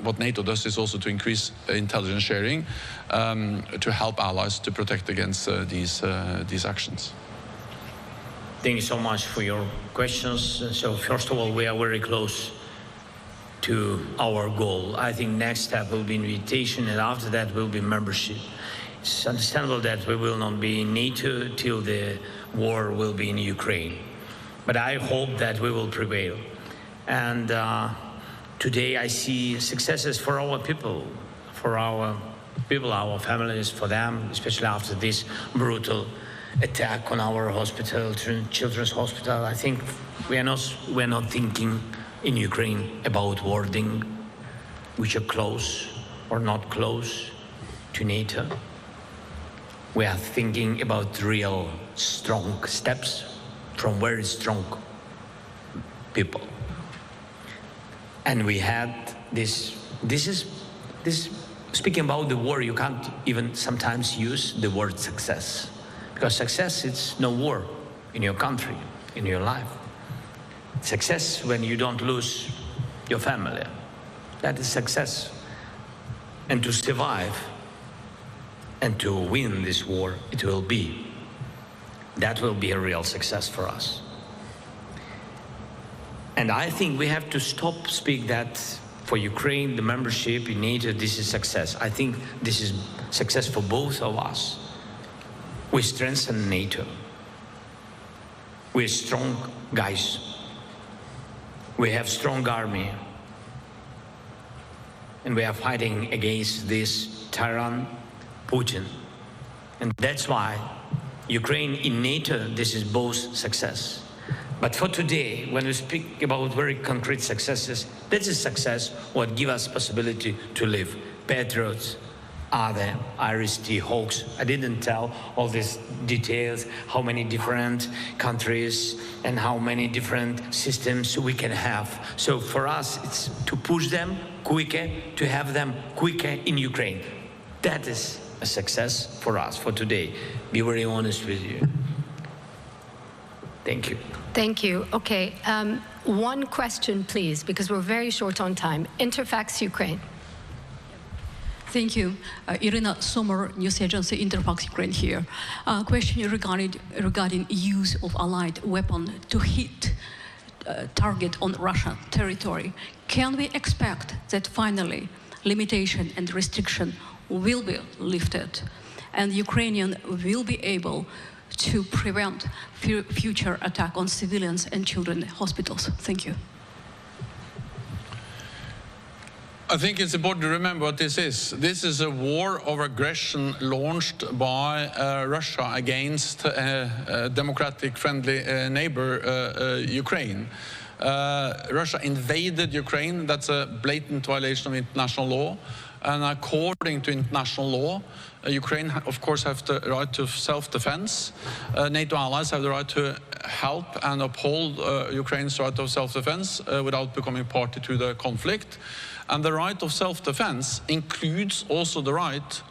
what NATO does is also to increase intelligence sharing to help allies to protect against these actions. Thank you so much for your questions. So first of all, we are very close to our goal. I think next step will be invitation, and after that will be membership. It's understandable that we will not be in NATO till the war will be in Ukraine. But I hope that we will prevail. And today I see successes for our people, our families, for them, especially after this brutal attack on our hospital, children's hospital. I think we are not thinking in Ukraine about wording which are close or not close to NATO. We are thinking about real strong steps from very strong people. And we had this is speaking about the war, you can't even sometimes use the word success, because success is no war in your country, in your life. Success when you don't lose your family. That is success. And to survive and to win this war, it will be. That will be a real success for us. And I think we have to stop speak that for Ukraine, the membership in NATO, this is success. I think this is success for both of us. We strengthen NATO. We're strong guys. We have strong army, and we are fighting against this tyrant, Putin. And that's why Ukraine in NATO, this is both success. But for today, when we speak about very concrete successes, this is success what gives us possibility to live. Patriots, other IRIS-T Hawks. I didn't tell all these details, how many different countries and how many different systems we can have. So for us, it's to push them quicker, to have them quicker in Ukraine. That is a success for us for today. Be very honest with you. Thank you. Thank you. Okay, one question, please, because we're very short on time. Interfax Ukraine. Thank you. Irina Sommer, News Agency, Interfax Ukraine here. Question regarding use of allied weapon to hit target on Russian territory. Can we expect that finally limitation and restriction will be lifted and Ukrainian will be able to prevent future attack on civilians and children in hospitals? Thank you. I think it's important to remember what this is. This is a war of aggression launched by Russia against a democratic, friendly neighbor, Ukraine. Russia invaded Ukraine. That's a blatant violation of international law. And according to international law, Ukraine, of course, have the right to self-defense. NATO allies have the right to help and uphold Ukraine's right of self-defense without becoming party to the conflict. And the right of self-defense includes also the right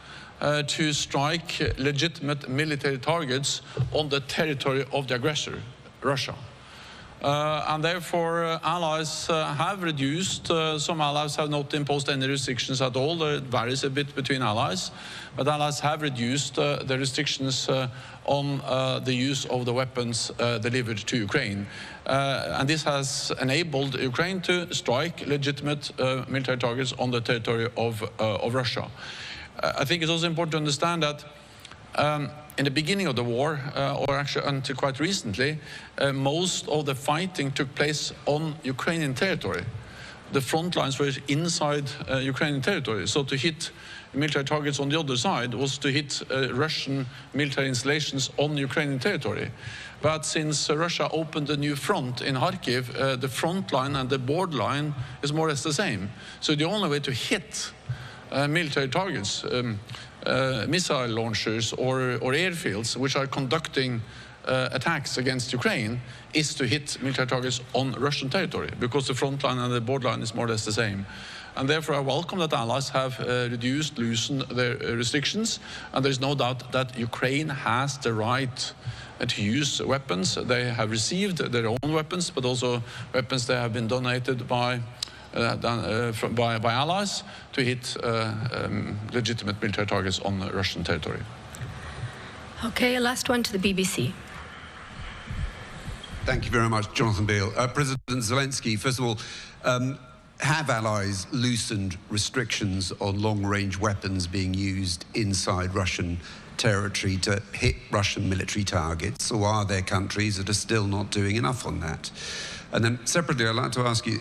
to strike legitimate military targets on the territory of the aggressor, Russia. And therefore, allies have reduced. Some allies have not imposed any restrictions at all. It varies a bit between allies. But allies have reduced the restrictions on the use of the weapons delivered to Ukraine. And this has enabled Ukraine to strike legitimate military targets on the territory of Russia. I think it's also important to understand that in the beginning of the war, or actually until quite recently, most of the fighting took place on Ukrainian territory. The front lines were inside Ukrainian territory. So to hit military targets on the other side was to hit Russian military installations on Ukrainian territory. But since Russia opened a new front in Kharkiv, the front line and the borderline is more or less the same. So the only way to hit military targets, missile launchers or airfields which are conducting attacks against Ukraine, is to hit military targets on Russian territory, because the front line and the borderline is more or less the same. And therefore I welcome that allies have loosened their restrictions, and there is no doubt that Ukraine has the right to use weapons. They have received their own weapons, but also weapons that have been donated by allies to hit legitimate military targets on Russian territory. Okay, last one to the BBC. Thank you very much, Jonathan Beale. President Zelensky, first of all, have allies loosened restrictions on long-range weapons being used inside Russian territory to hit Russian military targets, or are there countries that are still not doing enough on that? And then separately, I'd like to ask you,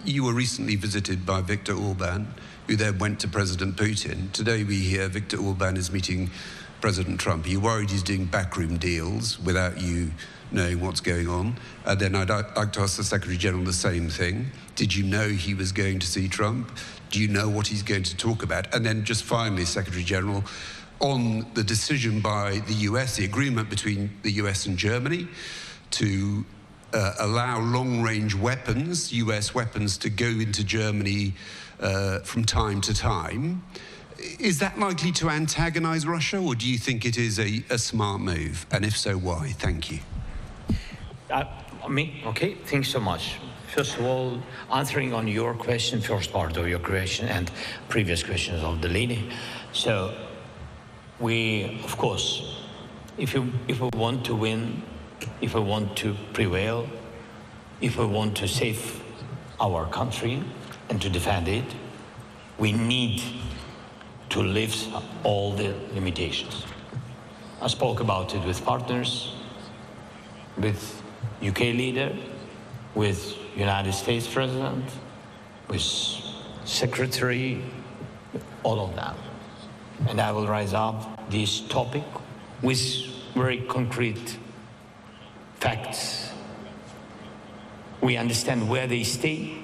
you were recently visited by Viktor Orban, who then went to President Putin. Today we hear Viktor Orban is meeting President Trump. Are you worried he's doing backroom deals without you knowing what's going on? And then I'd like to ask the Secretary General the same thing. Did you know he was going to see Trump? Do you know what he's going to talk about? And then just finally, Secretary General, on the decision by the US, the agreement between the US and Germany to allow long-range weapons, US weapons, to go into Germany from time to time. Is that likely to antagonize Russia, or do you think it is a smart move? And if so, why? Thank you. Okay, thanks so much. First of all, answering on your question, first part of your question and previous questions of the lady. So we, of course, if we want to win, if we want to prevail, if we want to save our country and to defend it, we need to lift all the limitations. I spoke about it with partners, with UK leader, with United States President, with Secretary, all of them. And I will raise up this topic with very concrete facts. We understand where they stay.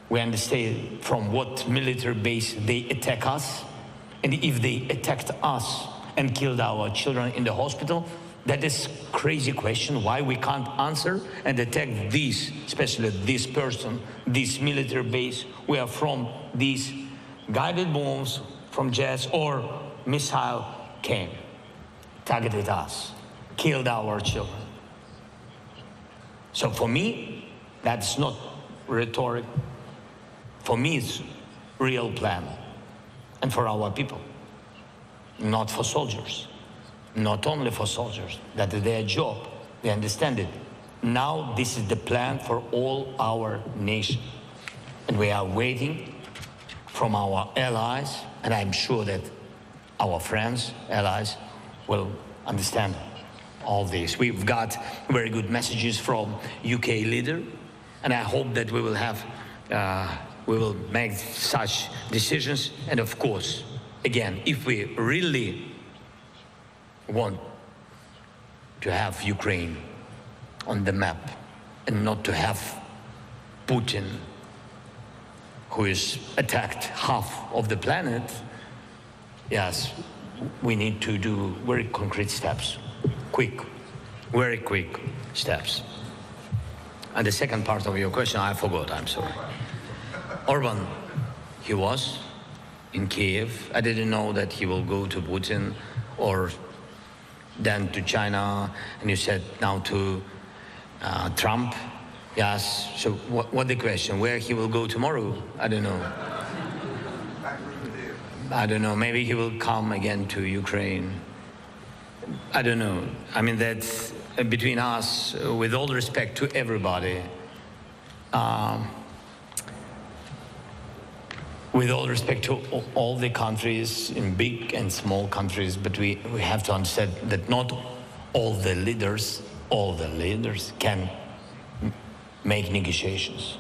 We understand from what military base they attack us. And if they attacked us and killed our children in the hospital, that is crazy question why we can't answer and attack this, especially this person, this military base, where from these guided bombs from jets or missile came, targeted us, killed our children. So for me, that's not rhetoric. For me, it's real plan. And for our people, not for soldiers. Not only for soldiers, that is their job, they understand it. Now this is the plan for all our nation. And we are waiting from our allies, and I'm sure that our friends, allies, will understand all this. We've got very good messages from UK leader, and I hope that we will have, we will make such decisions. And of course, again, if we really want to have Ukraine on the map and not to have Putin, who is attacked half of the planet, yes, we need to do very concrete steps, quick, very quick steps. And the second part of your question, I forgot, I'm sorry. Orban, he was in Kiev. I didn't know that he will go to Putin or then to China, and you said now to Trump, yes. So what the question? Where he will go tomorrow? I don't know. I don't know. Maybe he will come again to Ukraine. I don't know. I mean, that's between us, with all respect to everybody. With all respect to all the countries, in big and small countries, but we have to understand that not all the leaders can make negotiations.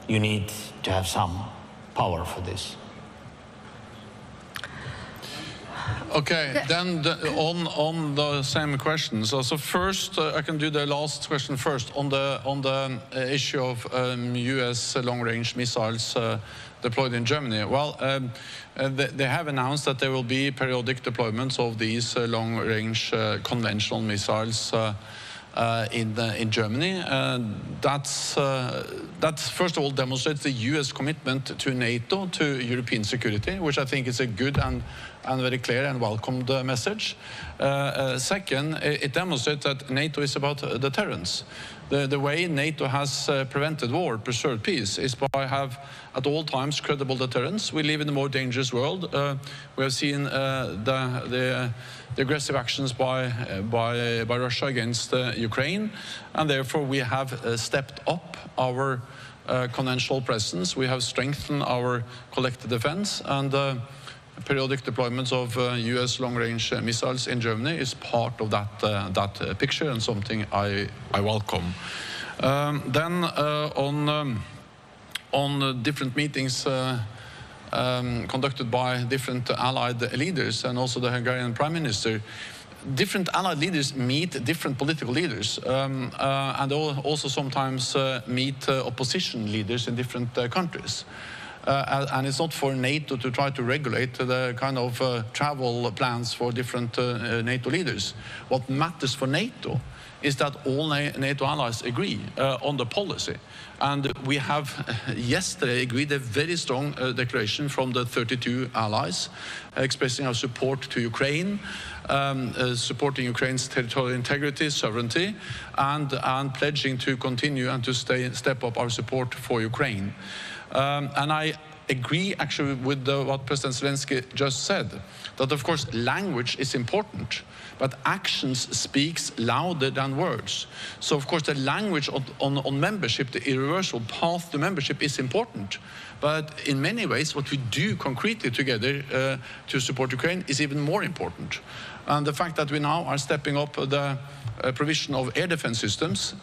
You need to have some power for this. Okay, then on the same questions. So first, I can do the last question first on the issue of U.S. long-range missiles deployed in Germany. Well, they have announced that there will be periodic deployments of these long-range conventional missiles in Germany. That first of all demonstrates the U.S. commitment to NATO, to European security, which I think is a good and very clear and welcomed message. Second, it demonstrates that NATO is about deterrence. The way NATO has prevented war, preserved peace, is by have at all times credible deterrence. We live in a more dangerous world. We have seen the aggressive actions by Russia against Ukraine, and therefore we have stepped up our conventional presence. We have strengthened our collective defense, and periodic deployments of U.S. long-range missiles in Germany is part of that picture, and something I welcome. Then on different meetings conducted by different allied leaders and also the Hungarian Prime Minister, different allied leaders meet different political leaders and also sometimes meet opposition leaders in different countries. And it's not for NATO to try to regulate the kind of travel plans for different NATO leaders. What matters for NATO is that all NATO allies agree on the policy. And we have yesterday agreed a very strong declaration from the 32 allies expressing our support to Ukraine, supporting Ukraine's territorial integrity, sovereignty, and pledging to continue and to step up our support for Ukraine. And I agree actually with what President Zelensky just said, that of course language is important, but actions speaks louder than words. So of course the language on membership, the irreversible path to membership, is important. But in many ways what we do concretely together to support Ukraine is even more important. And the fact that we now are stepping up the provision of air defense systems,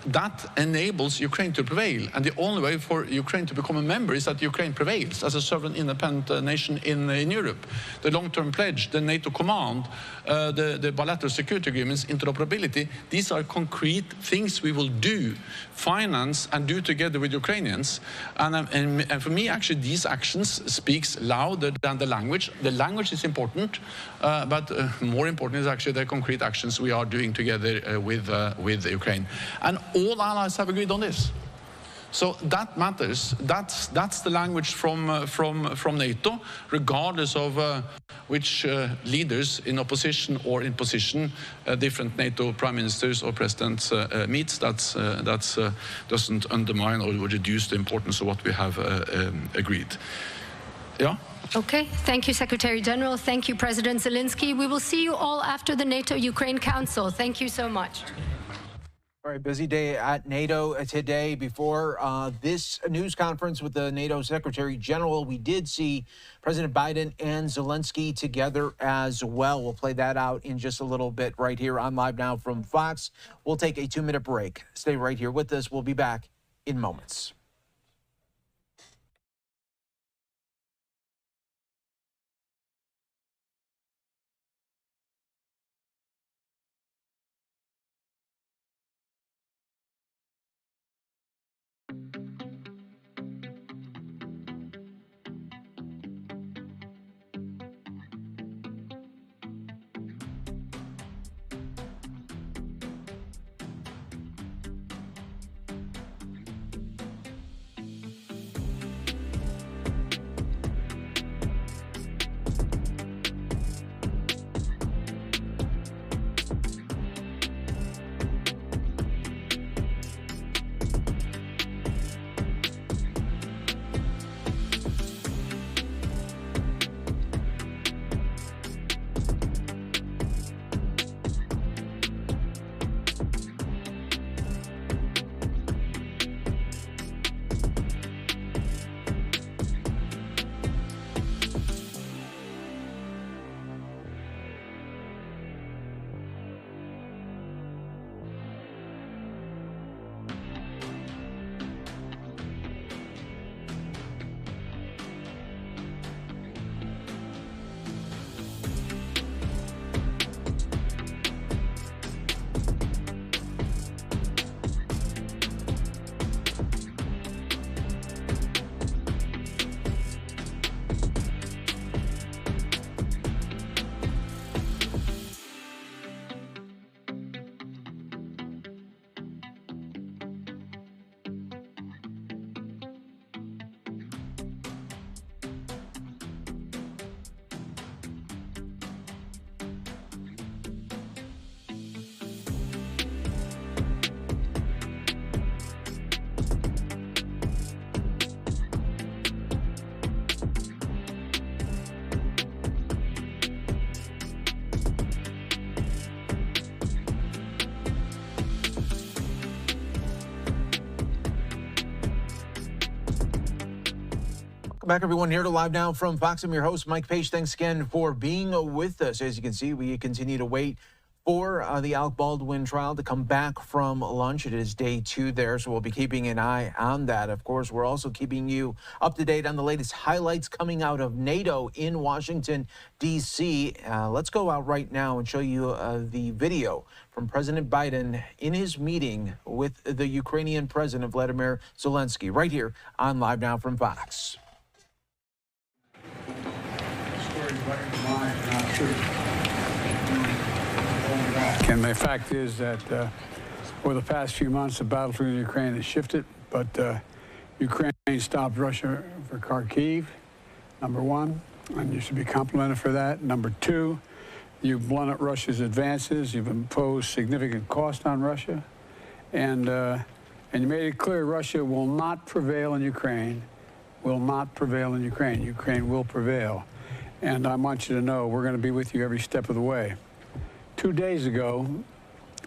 that enables Ukraine to prevail. And the only way for Ukraine to become a member is that Ukraine prevails as a sovereign independent nation in Europe. The long-term pledge, the NATO command, the bilateral security agreements, interoperability, these are concrete things we will do, finance and do together with Ukrainians. And for me, actually, these actions speaks louder than the language. The language is important, but more important is actually the concrete actions we are doing together with Ukraine. And all allies have agreed on this. So that matters. That's the language from NATO, regardless of which leaders in opposition or in position different NATO prime ministers or presidents meets. That doesn't undermine or reduce the importance of what we have agreed. Yeah. Okay, thank you, Secretary General. Thank you, President Zelensky. We will see you all after the NATO-Ukraine Council. Thank you so much. All right, busy day at NATO today. Before this news conference with the NATO Secretary General, we did see President Biden and Zelensky together as well. We'll play that out in just a little bit right here on Live Now from Fox. We'll take a 2-minute break. Stay right here with us. We'll be back in moments. Back, everyone, here to Live Now from Fox. I'm your host, Mike Page. Thanks again for being with us. As you can see, we continue to wait for the Alec Baldwin trial to come back from lunch. It is day 2 there, so we'll be keeping an eye on that. Of course, we're also keeping you up to date on the latest highlights coming out of NATO in Washington, D.C. Let's go out right now and show you the video from President Biden in his meeting with the Ukrainian President Vladimir Zelensky right here on Live Now from Fox. And the fact is that over the past few months, the battlefield in Ukraine has shifted, but Ukraine stopped Russia for Kharkiv, number 1, and you should be complimented for that. Number 2, you've blunted Russia's advances. You've imposed significant cost on Russia, and you made it clear Russia will not prevail in Ukraine, will not prevail in Ukraine. Ukraine will prevail. And I want you to know we're going to be with you every step of the way. 2 days ago,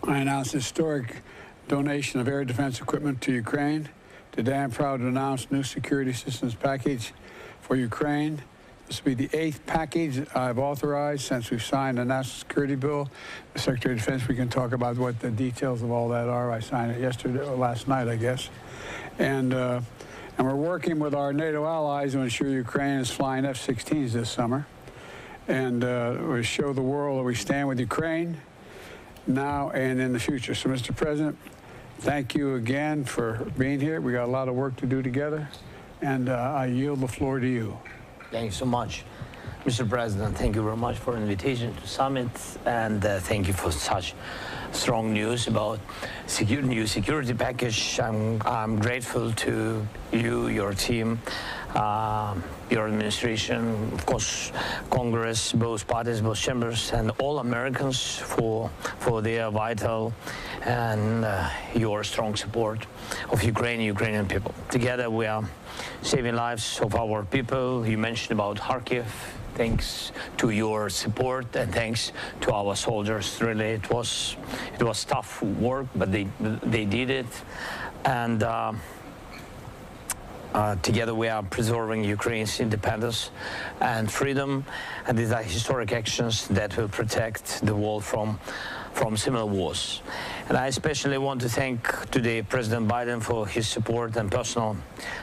I announced a historic donation of air defense equipment to Ukraine. Today, I'm proud to announce new security systems package for Ukraine. This will be the 8th package I've authorized since we've signed the National Security Bill. The Secretary of Defense, we can talk about what the details of all that are. I signed it yesterday, or last night, I guess. And we're working with our NATO allies to ensure Ukraine is flying F-16s this summer. And we show the world that we stand with Ukraine now and in the future. So, Mr. President, thank you again for being here. We got a lot of work to do together, and I yield the floor to you. Thank you so much, Mr. President. Thank you very much for the invitation to summit, and thank you for such strong news about new security package. I'm grateful to you, your team, your administration, of course, Congress, both parties, both chambers, and all Americans for their vital and your strong support of Ukrainian people. Together we are saving lives of our people. You mentioned about Kharkiv. Thanks to your support and thanks to our soldiers. Really, it was tough work, but they did it, and together we are preserving Ukraine's independence and freedom, and these are historic actions that will protect the world from similar wars. And I especially want to thank today President Biden for his support and personal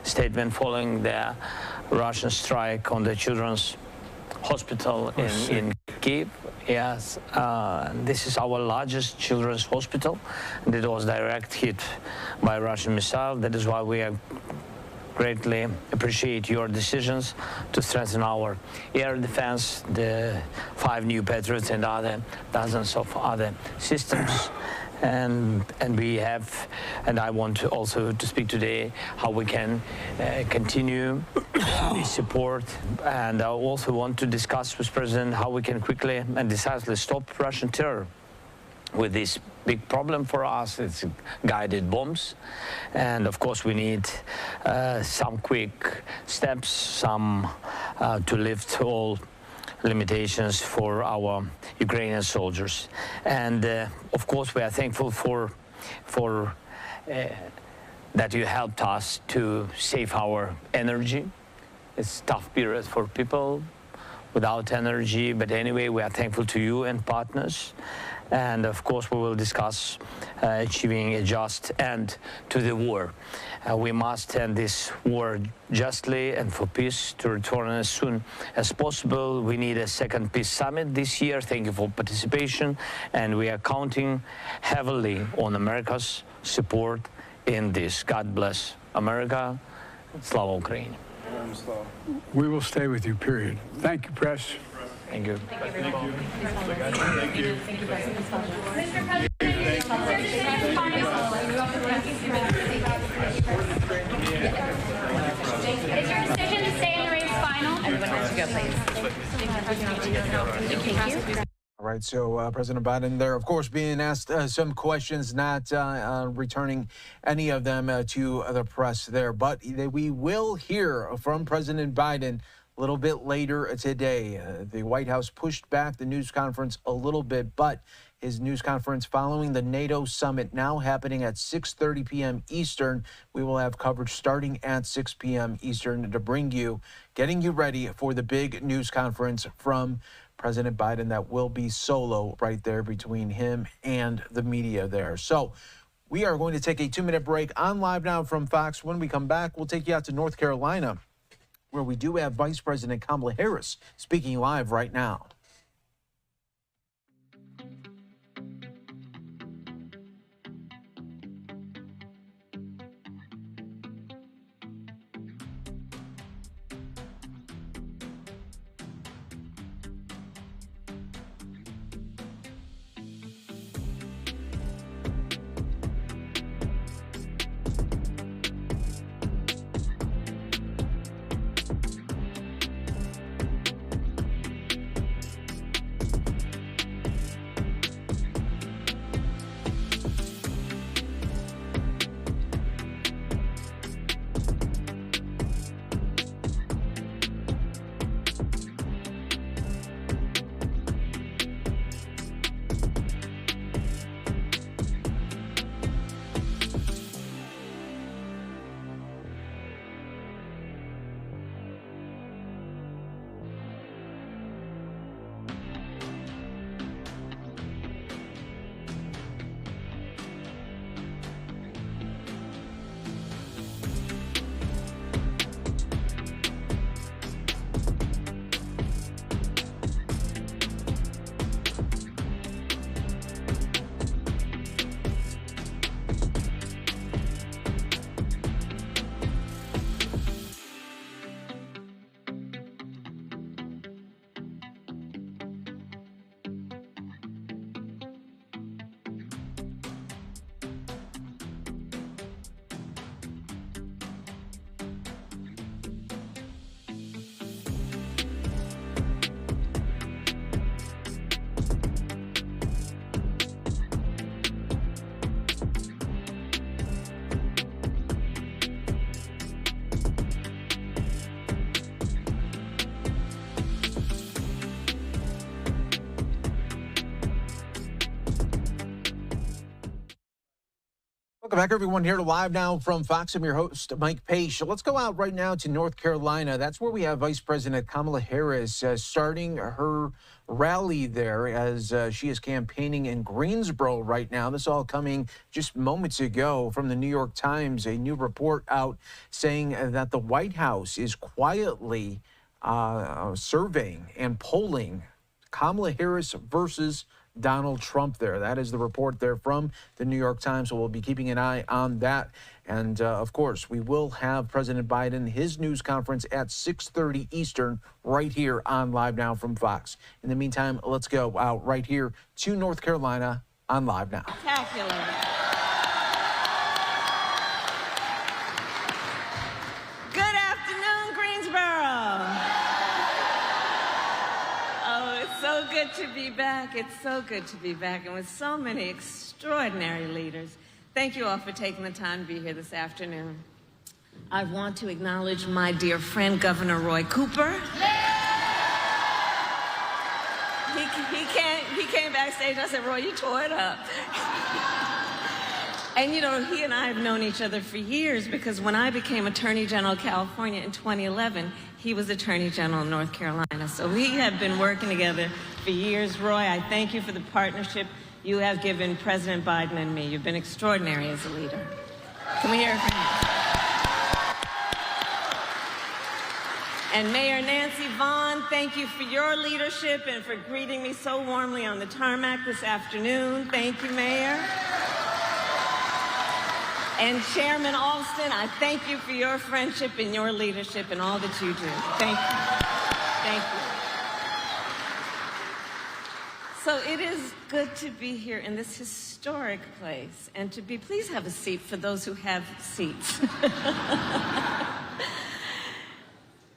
statement following the Russian strike on the children's hospital in Kyiv. Yes, this is our largest children's hospital, and it was direct hit by Russian missile. That is why we greatly appreciate your decisions to strengthen our air defense, the 5 new Patriots and dozens of other systems. And we have, and I want to also to speak today how we can continue the support, and I also want to discuss with President how we can quickly and decisively stop Russian terror with this big problem for us. It's guided bombs, and of course we need some quick steps, some to lift all limitations for our Ukrainian soldiers. And of course we are thankful for that you helped us to save our energy. It's a tough period for people without energy, but anyway we are thankful to you and partners. And of course we will discuss achieving a just end to the war. We must end this war justly and for peace to return as soon as possible. We need a second peace summit this year. Thank you for participation, and we are counting heavily on America's support in this. God bless America. Slava Ukraine. We will stay with you, period. Thank you, press. Thank you. Thank you. Thank you. Thank you, President. Is your decision to stay in the race final? Everyone has to go, please. Thank you. All right, so President Biden there, of course, being asked some questions, not returning any of them to the press there. But we will hear from President Biden a little bit later today. The White House pushed back the news conference a little bit, but his news conference following the NATO summit, now happening at 6:30 p.m. Eastern. We will have coverage starting at 6 p.m. Eastern to bring you, getting you ready for the big news conference from President Biden that will be solo right there between him and the media there. So we are going to take a 2-minute break on Live Now from Fox. When we come back, we'll take you out to North Carolina, where we do have Vice President Kamala Harris speaking live right now. Welcome back, everyone, here to Live Now from Fox. I'm your host, Mike Page. Let's go out right now to North Carolina. That's where we have Vice President Kamala Harris starting her rally there as she is campaigning in Greensboro right now. This all coming just moments ago from the New York Times, a new report out saying that the White House is quietly surveying and polling Kamala Harris versus Donald Trump there. That is the report there from the New York Times, so we'll be keeping an eye on that. And, of course, we will have President Biden, his news conference at 6:30 Eastern right here on Live Now from Fox. In the meantime, let's go out right here to North Carolina on Live Now. Spectacular. Good afternoon, Greensboro. So good to be back. It's so good to be back, and with so many extraordinary leaders. Thank you all for taking the time to be here this afternoon. I want to acknowledge my dear friend, Governor Roy Cooper. He came backstage. I said, Roy, you tore it up. And, you know, he and I have known each other for years because when I became Attorney General of California in 2011, he was Attorney General of North Carolina. So we have been working together for years. Roy, I thank you for the partnership you have given President Biden and me. You've been extraordinary as a leader. Can we hear it from you? And Mayor Nancy Vaughn, thank you for your leadership and for greeting me so warmly on the tarmac this afternoon. Thank you, Mayor. And Chairman Alston, I thank you for your friendship and your leadership and all that you do. Thank you. Thank you. So it is good to be here in this historic place and to be, please have a seat for those who have seats.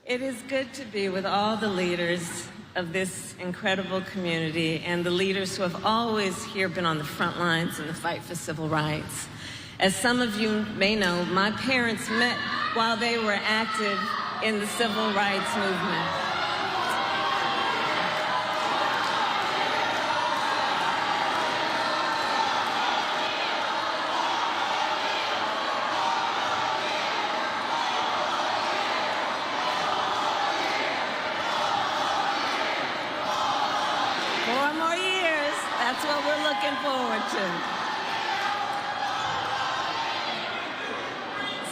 It is good to be with all the leaders of this incredible community and the leaders who have always here been on the front lines in the fight for civil rights. As some of you may know, my parents met while they were active in the civil rights movement. That's what we're looking forward to.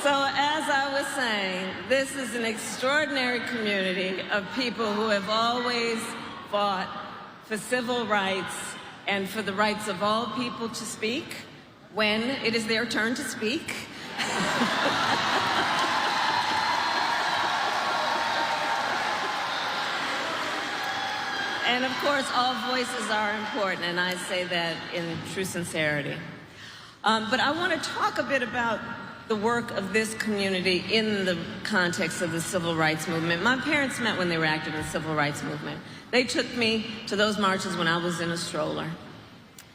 So as I was saying, this is an extraordinary community of people who have always fought for civil rights and for the rights of all people to speak when it is their turn to speak. And of course, all voices are important, and I say that in true sincerity. But I want to talk a bit about the work of this community in the context of the civil rights movement. My parents met when they were active in the civil rights movement. They took me to those marches when I was in a stroller.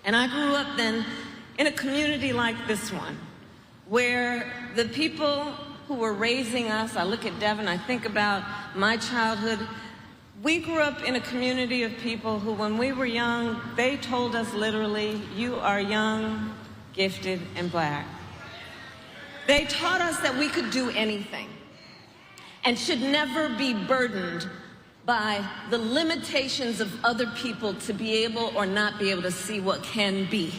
And I grew up then in a community like this one, where the people who were raising us, I look at Devin, I think about my childhood. We grew up in a community of people who, when we were young, they told us literally, you are young, gifted, and black. They taught us that we could do anything and should never be burdened by the limitations of other people to be able or not be able to see what can be.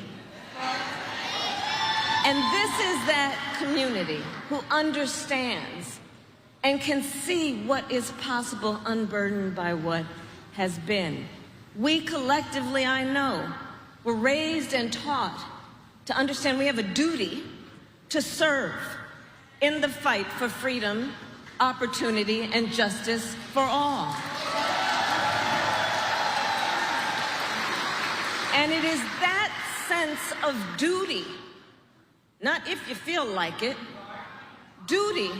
And this is that community who understands and can see what is possible unburdened by what has been. We collectively, I know, were raised and taught to understand we have a duty to serve in the fight for freedom, opportunity, and justice for all. And it is that sense of duty, not if you feel like it, duty,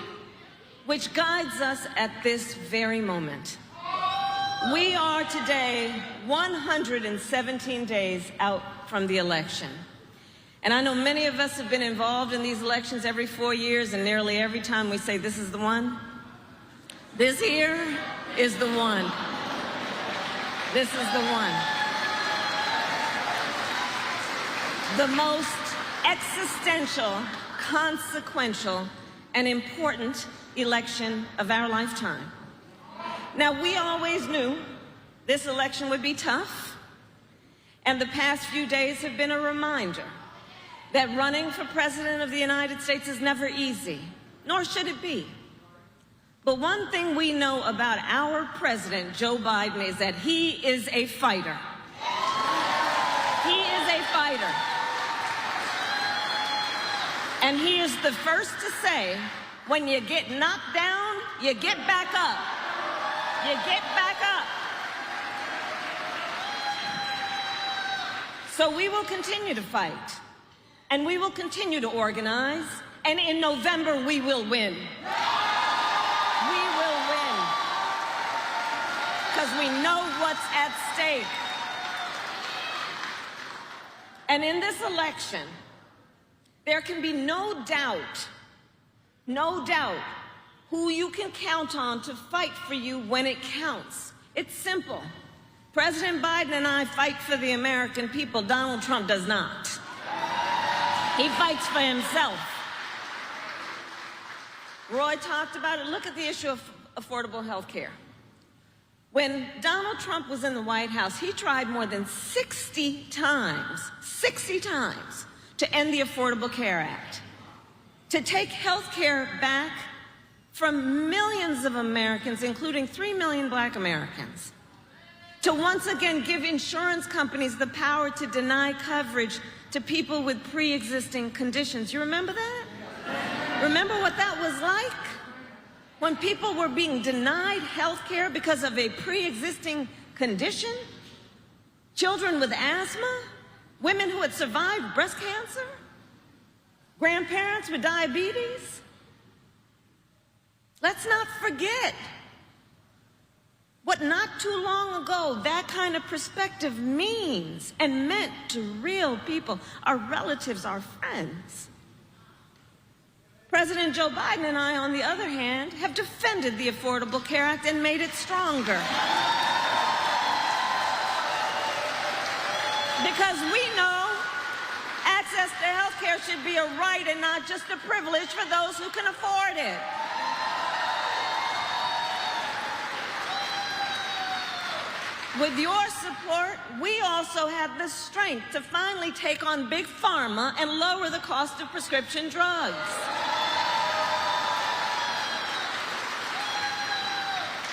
which guides us at this very moment. We are today 117 days out from the election. And I know many of us have been involved in these elections every 4 years, and nearly every time we say, this is the one. This here is the one. This is the one. The most existential, consequential, and important election of our lifetime. Now, we always knew this election would be tough, and the past few days have been a reminder that running for President of the United States is never easy, nor should it be. But one thing we know about our President, Joe Biden, is that he is a fighter. He is a fighter. And he is the first to say, when you get knocked down, you get back up. You get back up. So we will continue to fight, and we will continue to organize, and in November we will win. We will win, because we know what's at stake. And in this election, there can be no doubt who you can count on to fight for you when it counts. It's simple. President Biden and I fight for the American people. Donald Trump does not. He fights for himself. Roy talked about it. Look at the issue of affordable health care. When Donald Trump was in the White House, he tried more than 60 times, to end the Affordable Care Act, to take health care back from millions of Americans, including 3 million black Americans, to once again give insurance companies the power to deny coverage to people with pre-existing conditions. You remember that? Remember what that was like? When people were being denied health care because of a pre-existing condition? Children with asthma? Women who had survived breast cancer? Grandparents with diabetes? Let's not forget what not too long ago that kind of perspective means and meant to real people, our relatives, our friends. President Joe Biden and I, on the other hand, have defended the Affordable Care Act and made it stronger. Because we know access to health care should be a right and not just a privilege for those who can afford it. With your support, we also have the strength to finally take on Big Pharma and lower the cost of prescription drugs.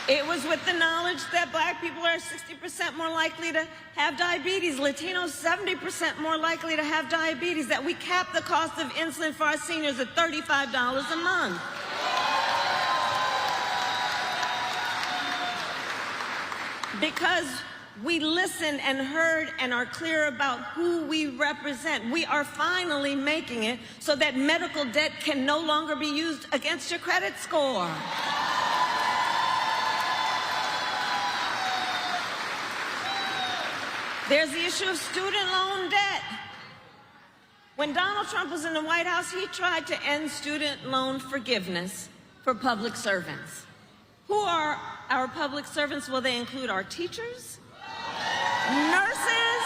It was with the knowledge that black people are 60% more likely to have diabetes, Latinos 70% more likely to have diabetes, that we capped the cost of insulin for our seniors at $35 a month. Because we listened and heard and are clear about who we represent, we are finally making it so that medical debt can no longer be used against your credit score. There's the issue of student loan debt. When Donald Trump was in the White House, he tried to end student loan forgiveness for public servants. Who are our public servants? Well, they include our teachers, nurses,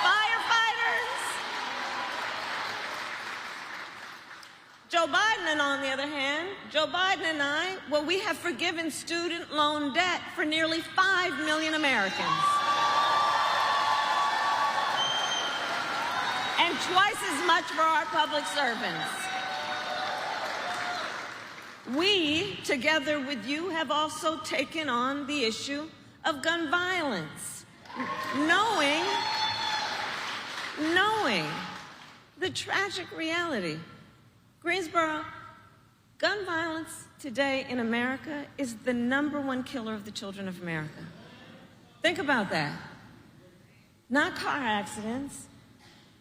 firefighters. Joe Biden, and on the other hand, Joe Biden and I, well, we have forgiven student loan debt for nearly 5 million Americans. And twice as much for our public servants. We, together with you, have also taken on the issue of gun violence, knowing the tragic reality. Greensboro, gun violence today in America is the #1 killer of the children of America. Think about that. Not car accidents,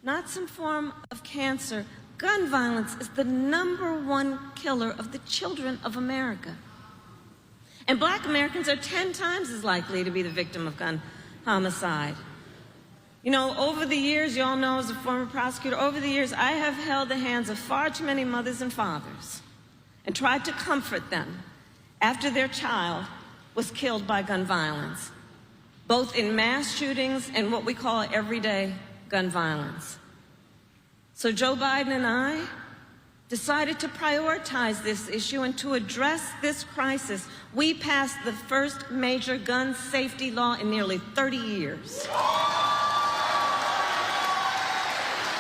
not some form of cancer. Gun violence is the #1 killer of the children of America. And black Americans are 10 times as likely to be the victim of gun homicide. You know, over the years, you all know as a former prosecutor, over the years, I have held the hands of far too many mothers and fathers and tried to comfort them after their child was killed by gun violence, both in mass shootings and what we call everyday gun violence. So Joe Biden and I decided to prioritize this issue, and to address this crisis, we passed the first major gun safety law in nearly 30 years.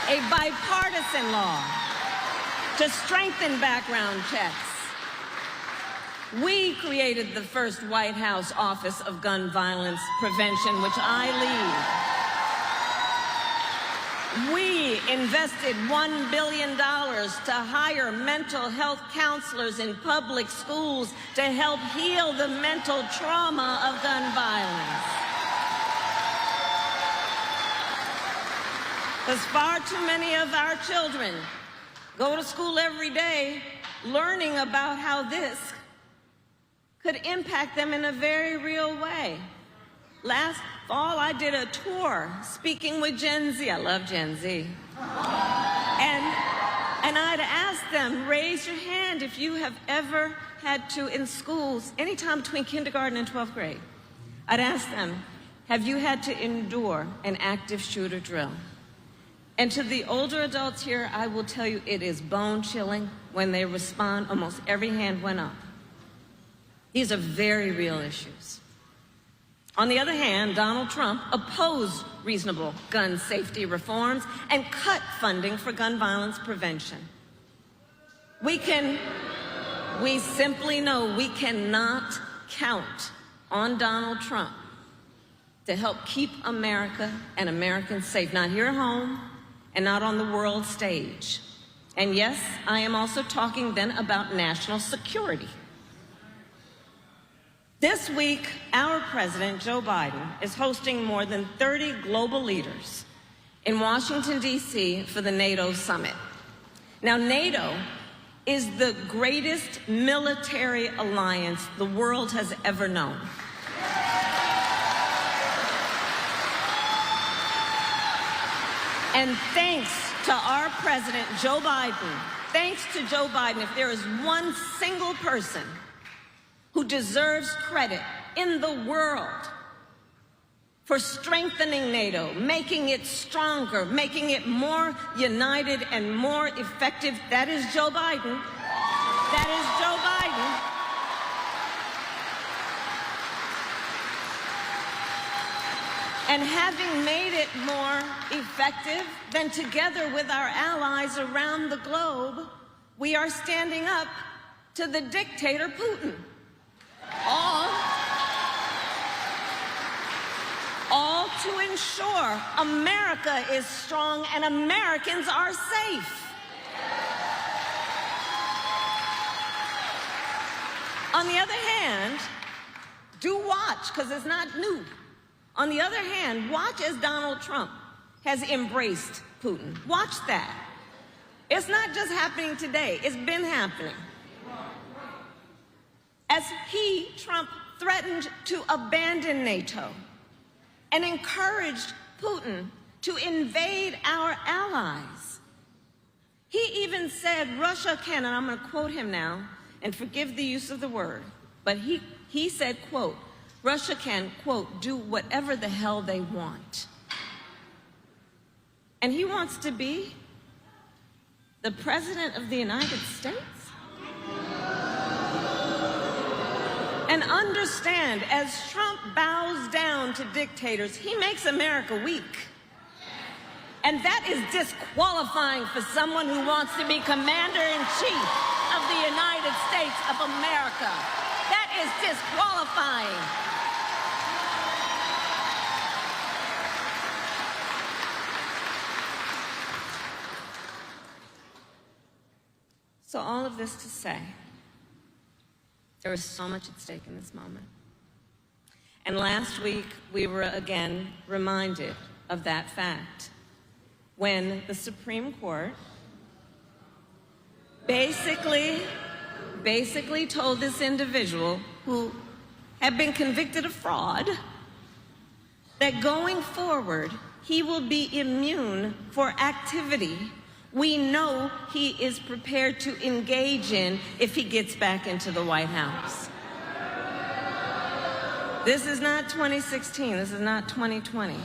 A bipartisan law to strengthen background checks. We created the first White House Office of Gun Violence Prevention, which I lead. We invested $1 billion to hire mental health counselors in public schools to help heal the mental trauma of gun violence. Because far too many of our children go to school every day learning about how this could impact them in a very real way. Last fall, I did a tour speaking with Gen Z. I love Gen Z. And I'd ask them, raise your hand if you have ever had to, in schools, anytime between kindergarten and 12th grade, I'd ask them, have you had to endure an active shooter drill? And to the older adults here, I will tell you it is bone-chilling when they respond. Almost every hand went up. These are very real issues. On the other hand, Donald Trump opposed reasonable gun safety reforms and cut funding for gun violence prevention. We simply know we cannot count on Donald Trump to help keep America and Americans safe, not here at home and not on the world stage. And yes, I am also talking then about national security. This week, our president, Joe Biden, is hosting more than 30 global leaders in Washington, D.C. for the NATO summit. Now, NATO is the greatest military alliance the world has ever known. And thanks to our president, Joe Biden, if there is one single person who deserves credit in the world for strengthening NATO, making it stronger, making it more united and more effective, that is Joe Biden. That is Joe Biden. And having made it more effective, then together with our allies around the globe, we are standing up to the dictator Putin. All to ensure America is strong and Americans are safe. On the other hand, do watch, because it's not new. On the other hand, watch as Donald Trump has embraced Putin. Watch that. It's not just happening today, it's been happening. As Trump, threatened to abandon NATO and encouraged Putin to invade our allies. He even said Russia can, and I'm going to quote him now, and forgive the use of the word, but he said, quote, Russia can, quote, do whatever the hell they want. And he wants to be the President of the United States? And understand, as Trump bows down to dictators, he makes America weak. And that is disqualifying for someone who wants to be Commander-in-Chief of the United States of America. That is disqualifying. So all of this to say, there is so much at stake in this moment. And last week, we were again reminded of that fact when the Supreme Court basically told this individual who had been convicted of fraud that going forward, he will be immune for activity we know he is prepared to engage in if he gets back into the White House. This is not 2016, this is not 2020.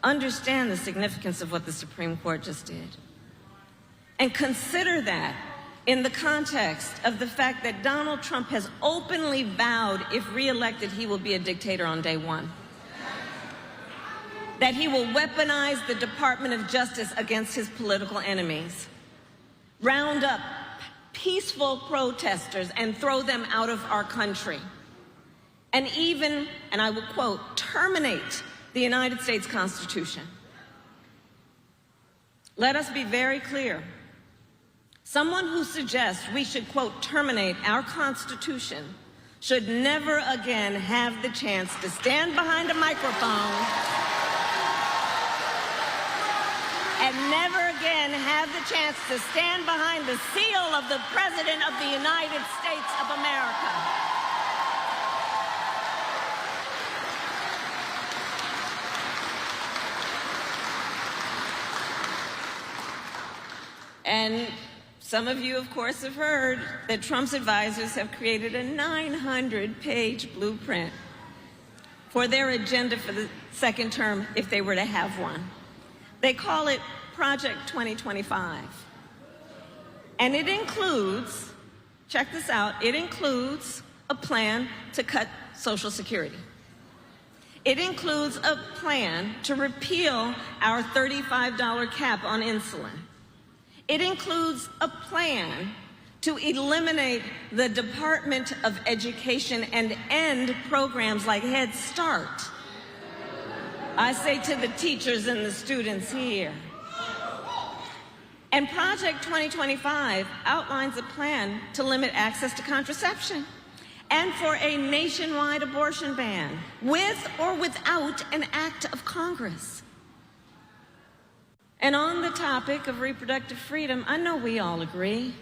Understand the significance of what the Supreme Court just did. And consider that in the context of the fact that Donald Trump has openly vowed, if reelected, he will be a dictator on day one. That he will weaponize the Department of Justice against his political enemies, round up peaceful protesters and throw them out of our country, and even, and I will quote, terminate the United States Constitution. Let us be very clear. Someone who suggests we should, quote, terminate our Constitution should never again have the chance to stand behind a microphone and never again have the chance to stand behind the seal of the President of the United States of America. And some of you, of course, have heard that Trump's advisors have created a 900-page blueprint for their agenda for the second term if they were to have one. They call it Project 2025. And it includes, check this out, it includes a plan to cut Social Security. It includes a plan to repeal our $35 cap on insulin. It includes a plan to eliminate the Department of Education and end programs like Head Start. I say to the teachers and the students here. And Project 2025 outlines a plan to limit access to contraception and for a nationwide abortion ban, with or without an act of Congress. And on the topic of reproductive freedom, I know we all agree,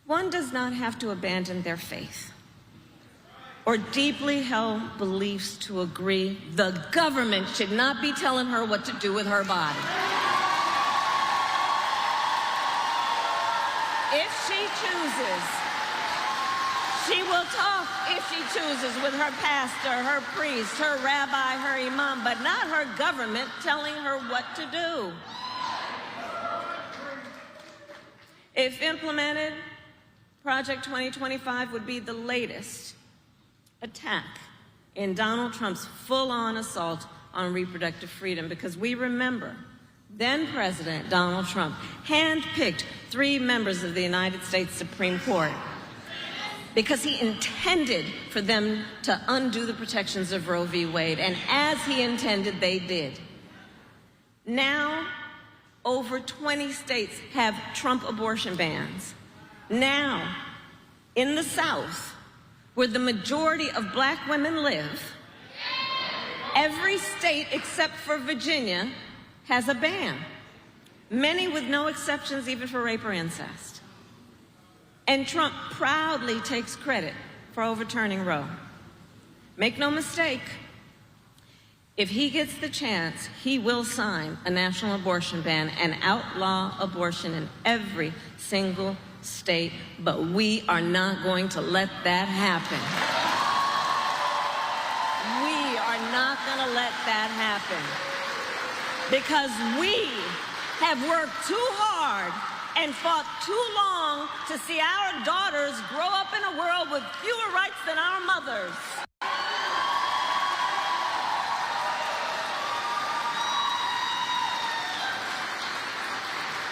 one does not have to abandon their faith or deeply held beliefs to agree the government should not be telling her what to do with her body. If she chooses, she will talk, if she chooses, with her pastor, her priest, her rabbi, her imam, but not her government telling her what to do. If implemented, Project 2025 would be the latest attack in Donald Trump's full-on assault on reproductive freedom, because we remember then President Donald Trump handpicked 3 members of the United States Supreme Court because he intended for them to undo the protections of Roe v. Wade, and as he intended, they did. Now, over 20 states have Trump abortion bans. Now, in the South, where the majority of black women live, every state except for Virginia has a ban, many with no exceptions even for rape or incest. And Trump proudly takes credit for overturning Roe. Make no mistake, if he gets the chance, he will sign a national abortion ban and outlaw abortion in every single state, but we are not going to let that happen. We are not going to let that happen, because we have worked too hard and fought too long to see our daughters grow up in a world with fewer rights than our mothers.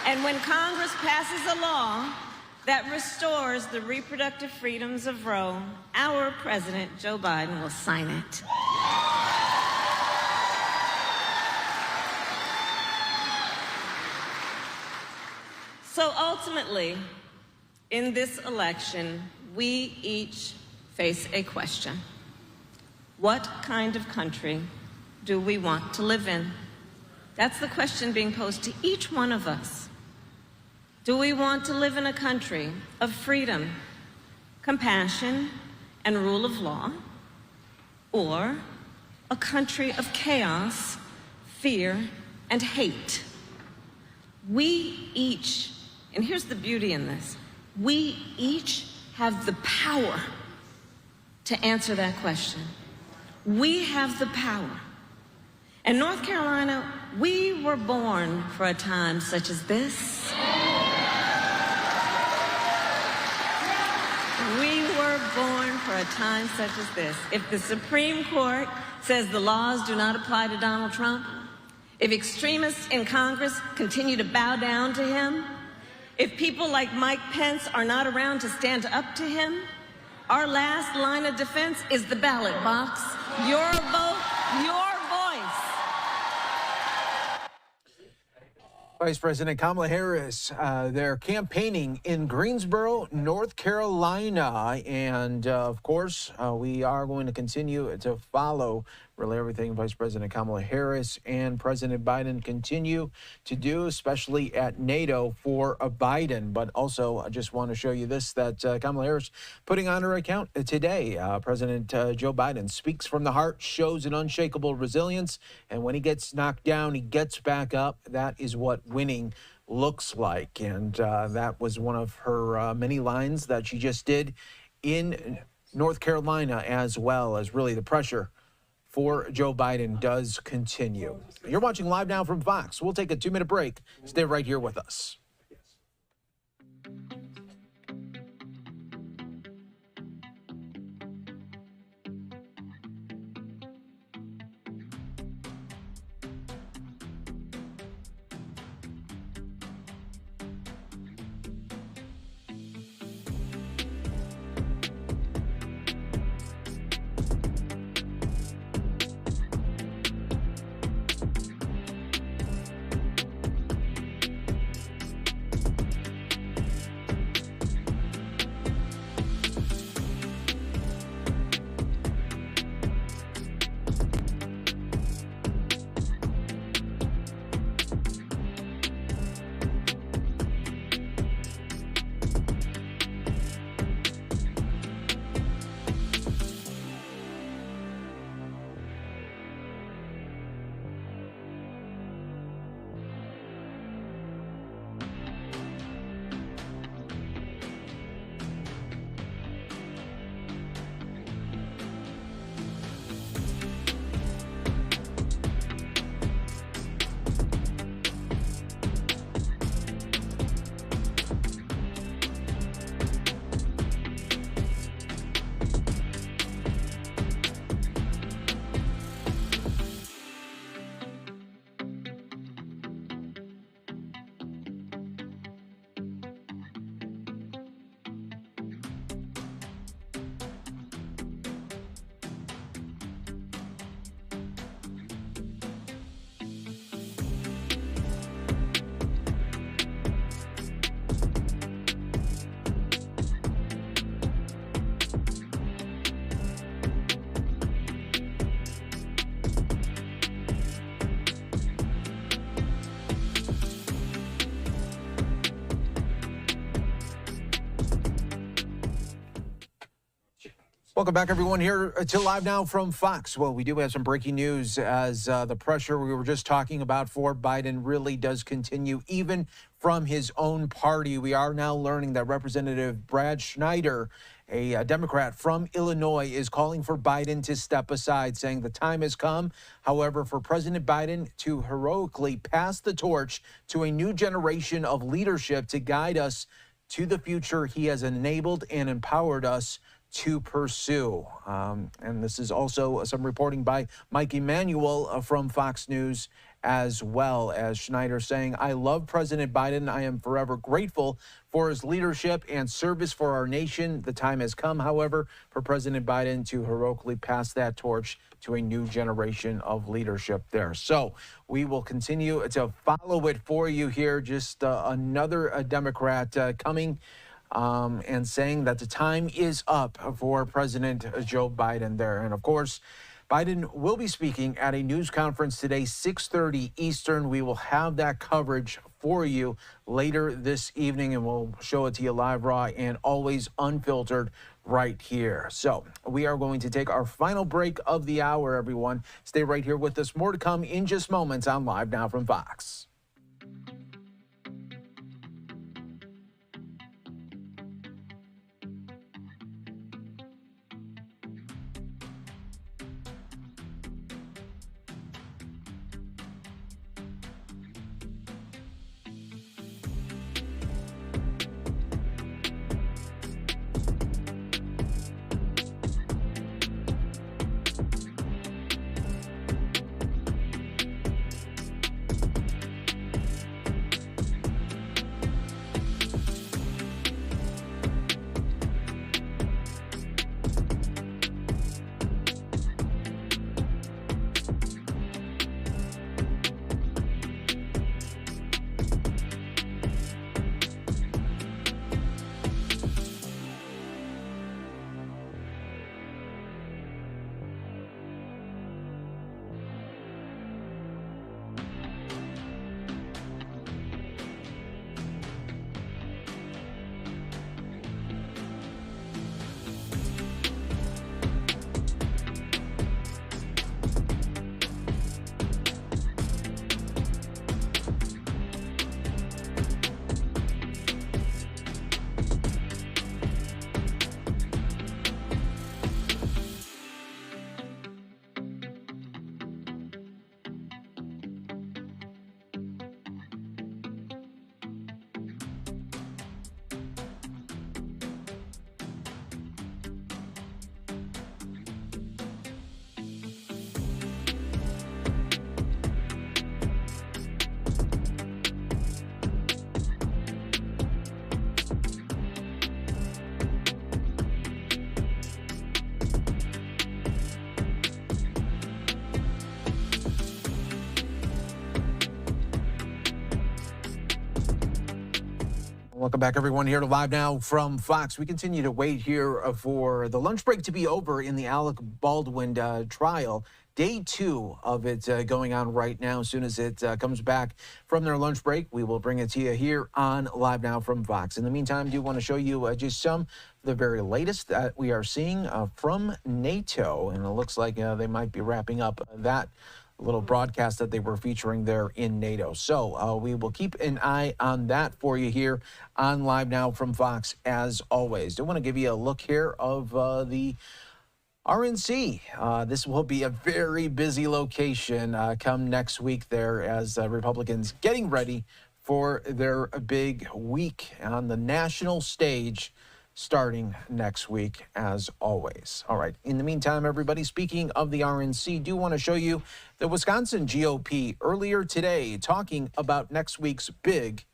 And when Congress passes a law that restores the reproductive freedoms of Roe, our President, Joe Biden, will sign it. So ultimately, in this election, we each face a question. What kind of country do we want to live in? That's the question being posed to each one of us. Do we want to live in a country of freedom, compassion, and rule of law, or a country of chaos, fear, and hate? We each, and here's the beauty in this, we each have the power to answer that question. We have the power. In North Carolina, we were born for a time such as this. We were born for a time such as this. If the Supreme Court says the laws do not apply to Donald Trump, if extremists in Congress continue to bow down to him, if people like Mike Pence are not around to stand up to him, our last line of defense is the ballot box. Your vote, your voice. Vice President Kamala Harris, they're campaigning in Greensboro, North Carolina. And, of course, we are going to continue to follow really everything Vice President Kamala Harris and President Biden continue to do, especially at NATO for Biden. But also, I just want to show you this, that Kamala Harris putting on her account today. President Joe Biden speaks from the heart, shows an unshakable resilience, and when he gets knocked down, he gets back up. That is what winning looks like. And that was one of her many lines that she just did in North Carolina, as well as really the pressure for Joe Biden does continue. You're watching Live Now from Fox. We'll take a 2-minute break. Stay right here with us. Welcome back, everyone, here to Live Now from Fox. Well, we do have some breaking news as the pressure we were just talking about for Biden really does continue, even from his own party. We are now learning that Representative Brad Schneider, a Democrat from Illinois, is calling for Biden to step aside, saying the time has come, however, for President Biden to heroically pass the torch to a new generation of leadership to guide us to the future he has enabled and empowered us to pursue. And this is also some reporting by Mike Emanuel from Fox News, as well as Schneider saying, I love President Biden. I am forever grateful for his leadership and service for our nation. The time has come, however, for President Biden to heroically pass that torch to a new generation of leadership there. So we will continue to follow it for you here. Just another Democrat coming and saying that the time is up for President Joe Biden there. And of course, Biden will be speaking at a news conference today, 6:30 Eastern. We will have that coverage for you later this evening, and we'll show it to you live, raw, and always unfiltered right here. So we are going to take our final break of the hour, everyone. Stay right here with us. More to come in just moments on Live Now from Fox. Welcome back, everyone, here to Live Now from Fox. We continue to wait here for the lunch break to be over in the Alec Baldwin trial. Day 2 of it going on right now. As soon as it comes back from their lunch break, we will bring it to you here on Live Now from Fox. In the meantime, I do want to show you just some of the very latest that we are seeing from NATO. And it looks like they might be wrapping up that little broadcast that they were featuring there in NATO. So we will keep an eye on that for you here on Live Now from Fox, as always. I want to give you a look here of the RNC. This will be a very busy location come next week there as Republicans getting ready for their big week on the national stage starting next week, as always. All right. In the meantime, everybody, speaking of the RNC, do want to show you the Wisconsin GOP earlier today talking about next week's big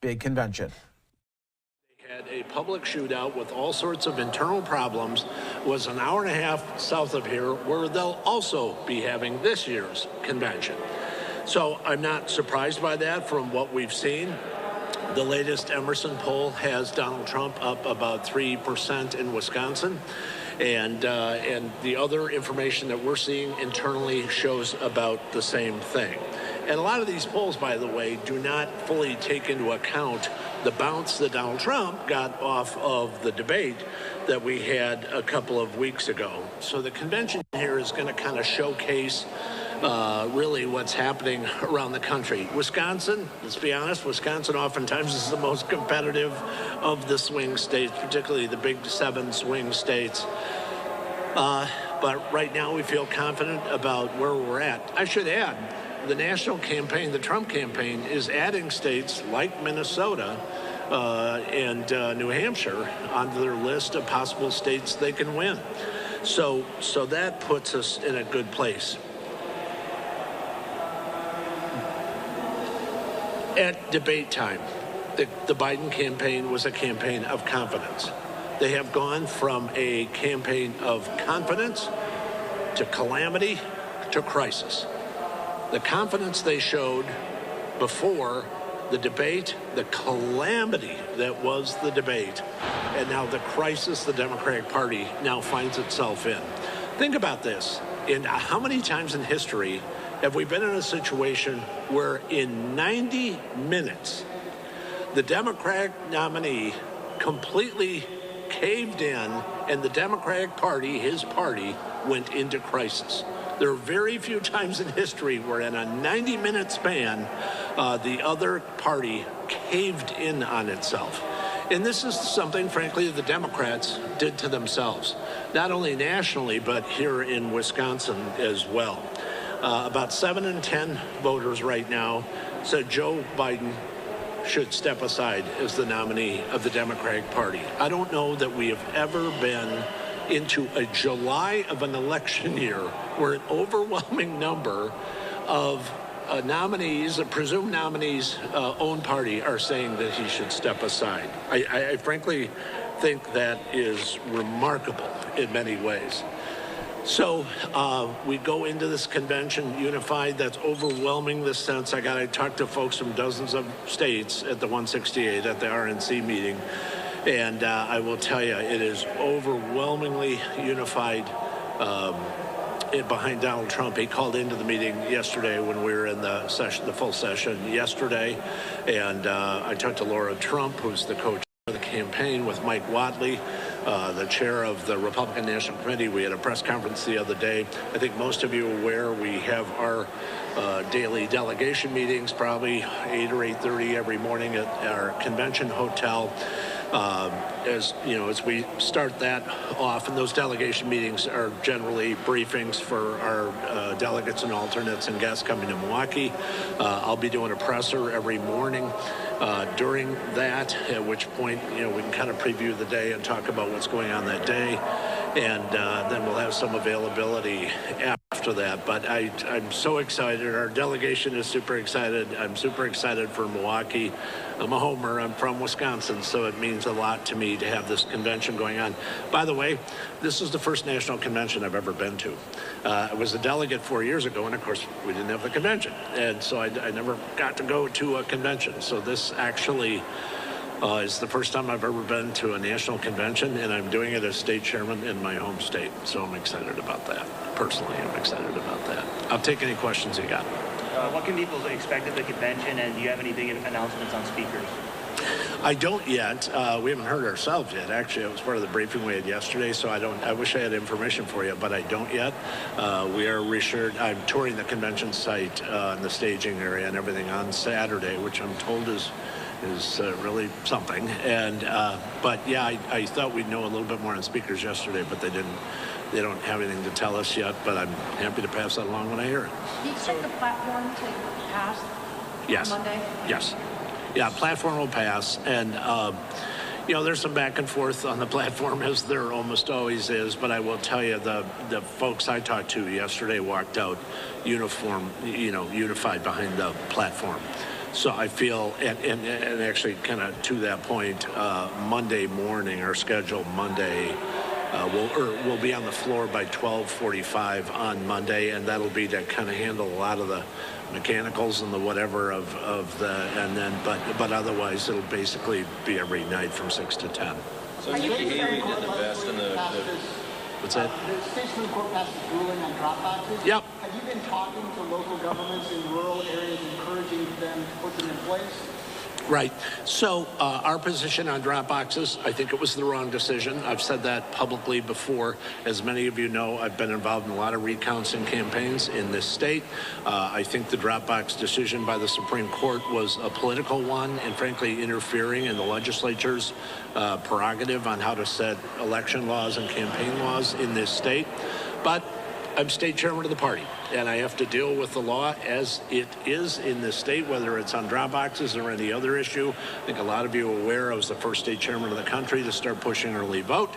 convention. Had a public shootout with all sorts of internal problems, was an hour and a half south of here, where they'll also be having this year's convention. So I'm not surprised by that from what we've seen. The latest Emerson poll has Donald Trump up about 3% in Wisconsin. And the other information that we're seeing internally shows about the same thing. And a lot of these polls, by the way, do not fully take into account the bounce that Donald Trump got off of the debate that we had a couple of weeks ago. So the convention here is going to kind of showcase really what's happening around the country. Wisconsin, let's be honest, Wisconsin oftentimes is the most competitive of the swing states, particularly the big 7 swing states. But right now we feel confident about where we're at. I should add, the national campaign, the Trump campaign, is adding states like Minnesota and New Hampshire onto their list of possible states they can win. So that puts us in a good place. At debate time, the Biden campaign was a campaign of confidence. They have gone from a campaign of confidence to calamity to crisis. The confidence they showed before the debate, the calamity that was the debate, and now the crisis the Democratic Party now finds itself in. Think about this. And how many times in history have we been in a situation where in 90 minutes, the Democratic nominee completely caved in and the Democratic Party, his party, went into crisis? There are very few times in history where in a 90-minute span, the other party caved in on itself. And this is something, frankly, the Democrats did to themselves, not only nationally, but here in Wisconsin as well. About 7 in 10 voters right now said Joe Biden should step aside as the nominee of the Democratic Party. I don't know that we have ever been into a July of an election year where an overwhelming number of nominees, presumed nominees' own party are saying that he should step aside. I frankly think that is remarkable in many ways. So we go into this convention unified. That's overwhelming the sense. I got to talk to folks from dozens of states at the 168 at the RNC meeting. And I will tell you, it is overwhelmingly unified behind Donald Trump. He called into the meeting yesterday when we were in the session, the full session yesterday. And I talked to Laura Trump, who's the co-chair of the campaign, with Mike Whatley, the chair of the Republican National Committee. We had a press conference the other day. I think most of you are aware we have our daily delegation meetings, probably 8 or 8:30 every morning at our convention hotel. As you know, as we start that off, and those delegation meetings are generally briefings for our delegates and alternates and guests coming to Milwaukee. I'll be doing a presser every morning during that, at which point, you know, we can kind of preview the day and talk about what's going on that day, and then we'll have some availability after that. But I'm so excited. Our delegation is super excited. I'm super excited for Milwaukee. I'm a homer. I'm from Wisconsin, so it means a lot to me to have this convention going on. By the way, this is the first national convention I've ever been to. I was a delegate 4 years ago, and of course, we didn't have the convention. And so I never got to go to a convention. So this actually is the first time I've ever been to a national convention, and I'm doing it as state chairman in my home state. So I'm excited about that. Personally, I'm excited about that. I'll take any questions you got. What can people expect at the convention, and do you have any big announcements on speakers? I don't yet. We haven't heard ourselves yet. Actually, it was part of the briefing we had yesterday, so I wish I had information for you, but I don't yet. We are reassured. I'm touring the convention site and the staging area and everything on Saturday, which I'm told is really something. And but yeah, I thought we'd know a little bit more on speakers yesterday, but they didn't. They don't have anything to tell us yet, but I'm happy to pass that along when I hear it. Do you expect the platform to pass Yes. on Monday? Yes. Yeah, platform will pass. And, you know, there's some back and forth on the platform, as there almost always is. But I will tell you, the folks I talked to yesterday walked out unified behind the platform. So I feel, and actually kind of to that point, Monday morning, our schedule Monday, we'll be on the floor by 12:45 on Monday, and that'll be to kind of handle a lot of the mechanicals and the whatever of the, and then, but otherwise it'll basically be every night from 6 to 10. So is Haley did the best in the what's that? The state Supreme Court passed a ruling on drop boxes. Yep. Have you been talking to local governments in rural areas, encouraging them to put them in place? Right. So our position on drop boxes, I think it was the wrong decision. I've said that publicly before. As many of you know, I've been involved in a lot of recounts and campaigns in this state. I think the drop box decision by the Supreme Court was a political one and frankly interfering in the legislature's prerogative on how to set election laws and campaign laws in this state. But I'm state chairman of the party, and I have to deal with the law as it is in this state, whether it's on drop boxes or any other issue. I think a lot of you are aware I was the first state chairman of the country to start pushing early vote,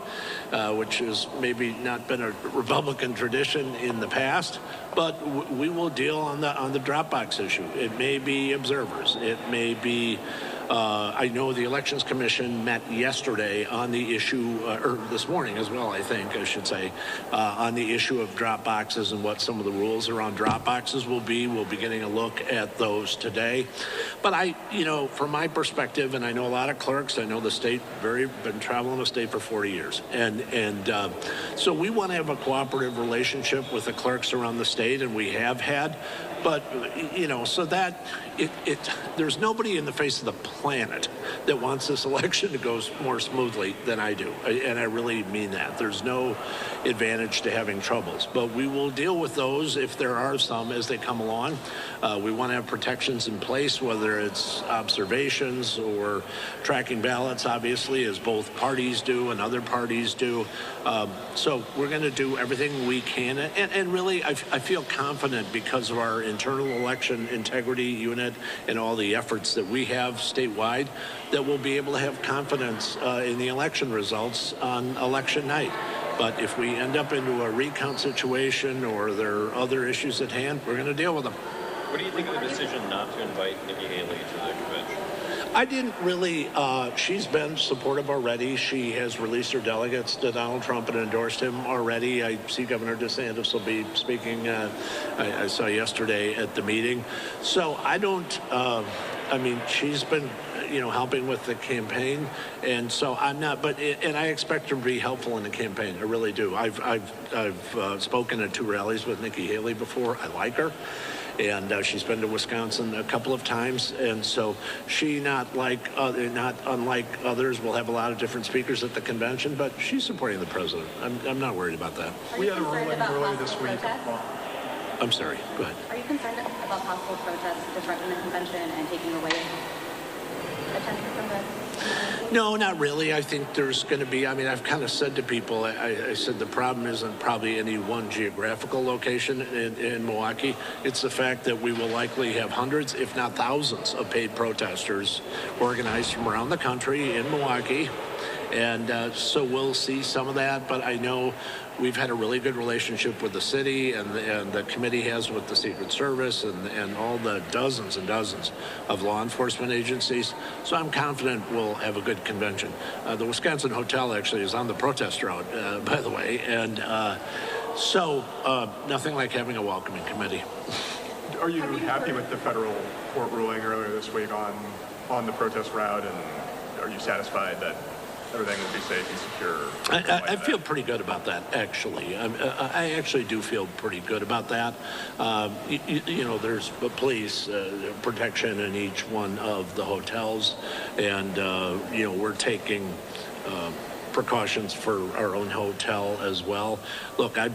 which has maybe not been a Republican tradition in the past, but we will deal on the drop box issue. It may be observers. It may be I know the Elections Commission met yesterday on the issue, or this morning as well, I think I should say, on the issue of drop boxes and what some of the rules around drop boxes will be. We'll be getting a look at those today. But from my perspective, and I know a lot of clerks, I know the state, been traveling the state for 40 years. And so we want to have a cooperative relationship with the clerks around the state, and we have had. But, so that there's nobody in the face of the planet that wants this election to go more smoothly than I do. And I really mean that. There's no advantage to having troubles. But we will deal with those if there are some as they come along. We want to have protections in place, whether it's observations or tracking ballots, obviously, as both parties do and other parties do. So we're going to do everything we can. And really, I feel confident because of our internal election integrity unit and all the efforts that we have statewide that we'll be able to have confidence in the election results on election night. But if we end up into a recount situation or there are other issues at hand, we're going to deal with them. What do you think of the decision not to invite Nikki Haley to the convention? I didn't really, she's been supportive already. She has released her delegates to Donald Trump and endorsed him already. I see Governor DeSantis will be speaking, I saw yesterday at the meeting. So I don't, she's been, helping with the campaign. And so I'm not, and I expect her to be helpful in the campaign. I really do. I've spoken at 2 rallies with Nikki Haley before. I like her. And she's been to Wisconsin a couple of times, and so she, not unlike others, will have a lot of different speakers at the convention, but she's supporting the president. I'm not worried about that. We had a ruling earlier this week. I'm sorry, go ahead. Are you concerned about possible protests disrupting the convention and taking away attention from the? No, not really. I think there's going to be, I've kind of said to people, I said the problem isn't probably any one geographical location in Milwaukee. It's the fact that we will likely have hundreds, if not thousands, of paid protesters organized from around the country in Milwaukee. And so we'll see some of that, but I know we've had a really good relationship with the city, and the committee has with the Secret Service and all the dozens and dozens of law enforcement agencies. So I'm confident we'll have a good convention. The Wisconsin Hotel actually is on the protest route, by the way, and so nothing like having a welcoming committee. Are you happy with the federal court ruling earlier this week on the protest route, and are you satisfied that everything will be safe and secure? I feel pretty good about that, actually. I actually do feel pretty good about that. There's police protection in each one of the hotels, and, we're taking precautions for our own hotel as well. Look, I've,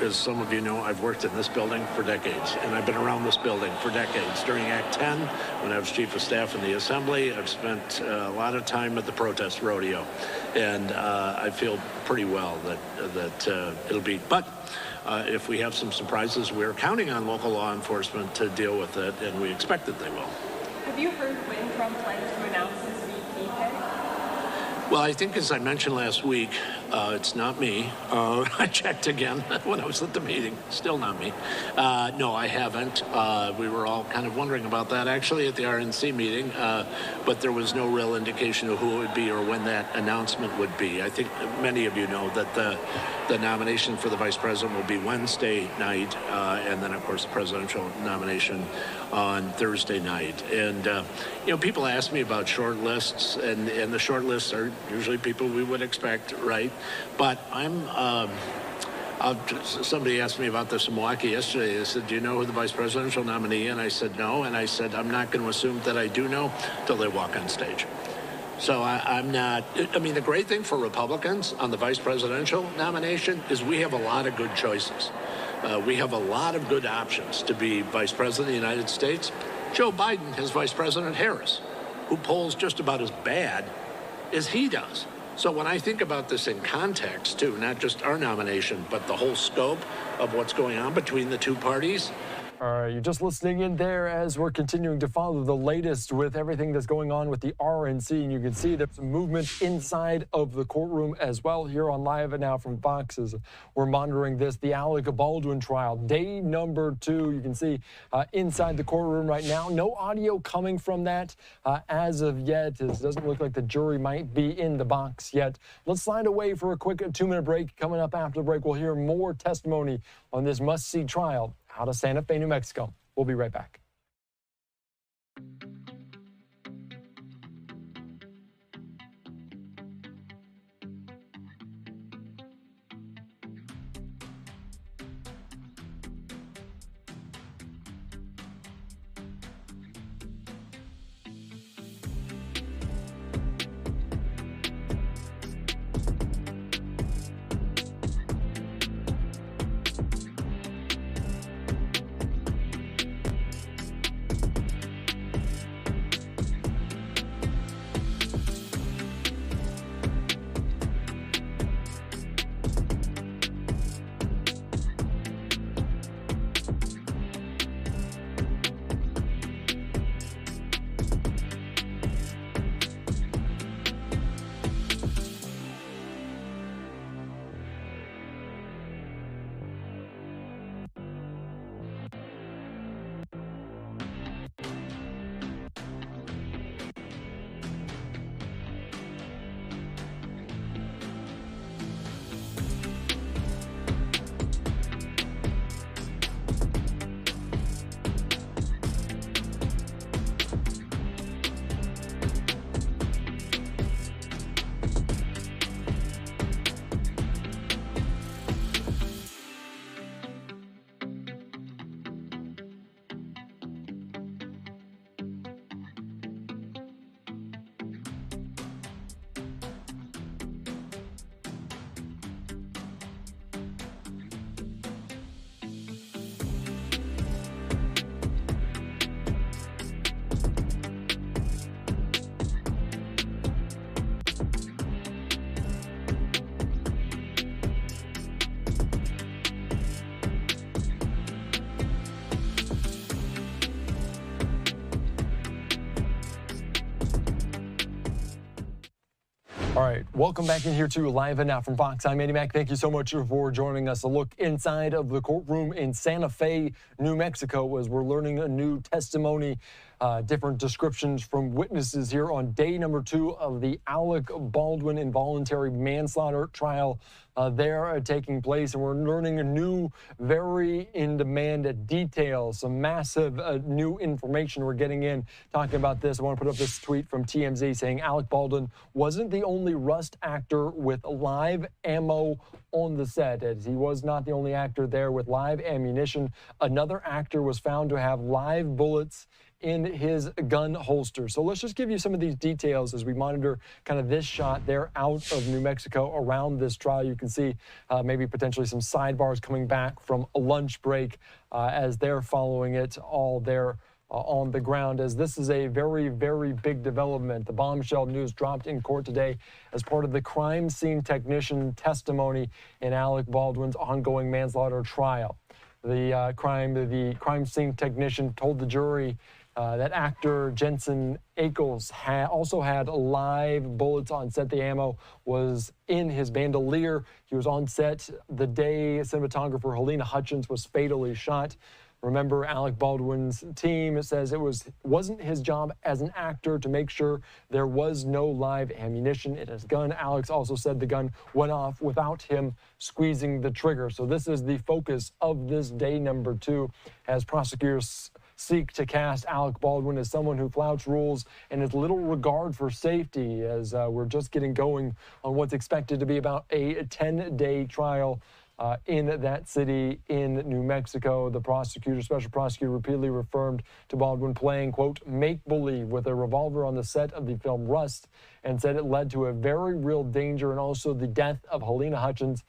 as some of you know, I've worked in this building for decades, and I've been around this building for decades. During Act 10, when I was chief of staff in the Assembly, I've spent a lot of time at the protest rodeo, and I feel pretty well that it'll be. But if we have some surprises, we're counting on local law enforcement to deal with it, and we expect that they will. Have you heard when Trump plans to announce his VP pick? Well, I think, as I mentioned last week, it's not me. I checked again when I was at the meeting. Still not me. No, I haven't. We were all kind of wondering about that, actually, at the RNC meeting, but there was no real indication of who it would be or when that announcement would be. I think many of you know that the nomination for the vice president will be Wednesday night, and then, of course, the presidential nomination on Thursday night. And, people ask me about short lists, and the short lists are usually people we would expect, right? But Somebody asked me about this in Milwaukee yesterday. They said, do you know who the vice presidential nominee is? And I said, no. And I said, I'm not going to assume that I do know till they walk on stage. So I'm not, I mean, the great thing for Republicans on the vice presidential nomination is we have a lot of good choices. We have a lot of good options to be vice president of the United States. Joe Biden has Vice President Harris, who polls just about as bad as he does. So when I think about this in context, too, not just our nomination, but the whole scope of what's going on between the two parties. All right, you're just listening in there as we're continuing to follow the latest with everything that's going on with the RNC. And you can see there's some movement inside of the courtroom as well here on Live Now from Fox as we're monitoring this, the Alec Baldwin trial, day number 2. You can see inside the courtroom right now. No audio coming from that as of yet. It doesn't look like the jury might be in the box yet. Let's slide away for a quick 2-minute break. Coming up after the break, we'll hear more testimony on this must-see trial out of Santa Fe, New Mexico. We'll be right back. All right, welcome back in here to Live Now from Fox. I'm Eddie Mack. Thank you so much for joining us. A look inside of the courtroom in Santa Fe, New Mexico, as we're learning a new testimony, different descriptions from witnesses here on day number 2 of the Alec Baldwin involuntary manslaughter trial. There taking place, and we're learning a new, very in-demand details, some massive new information we're getting in. Talking about this, I want to put up this tweet from TMZ saying Alec Baldwin wasn't the only Rust actor with live ammo on the set, as he was not the only actor there with live ammunition. Another actor was found to have live bullets in his gun holster. So let's just give you some of these details as we monitor kind of this shot there out of New Mexico around this trial. You can see maybe potentially some sidebars coming back from a lunch break as they're following it all there on the ground, as this is a very, very big development. The bombshell news dropped in court today as part of the crime scene technician testimony in Alec Baldwin's ongoing manslaughter trial. The crime scene technician told the jury that actor Jensen Ackles also had live bullets on set. The ammo was in his bandolier. He was on set the day cinematographer Helena Hutchins was fatally shot. Remember, Alec Baldwin's team says it wasn't his job as an actor to make sure there was no live ammunition in his gun. Alex also said the gun went off without him squeezing the trigger. So this is the focus of this day number 2 as prosecutors seek to cast Alec Baldwin as someone who flouts rules and has little regard for safety, as we're just getting going on what's expected to be about a 10-day trial in that city in New Mexico. The special prosecutor, repeatedly referred to Baldwin playing, quote, make-believe with a revolver on the set of the film Rust, and said it led to a very real danger and also the death of Helena Hutchins,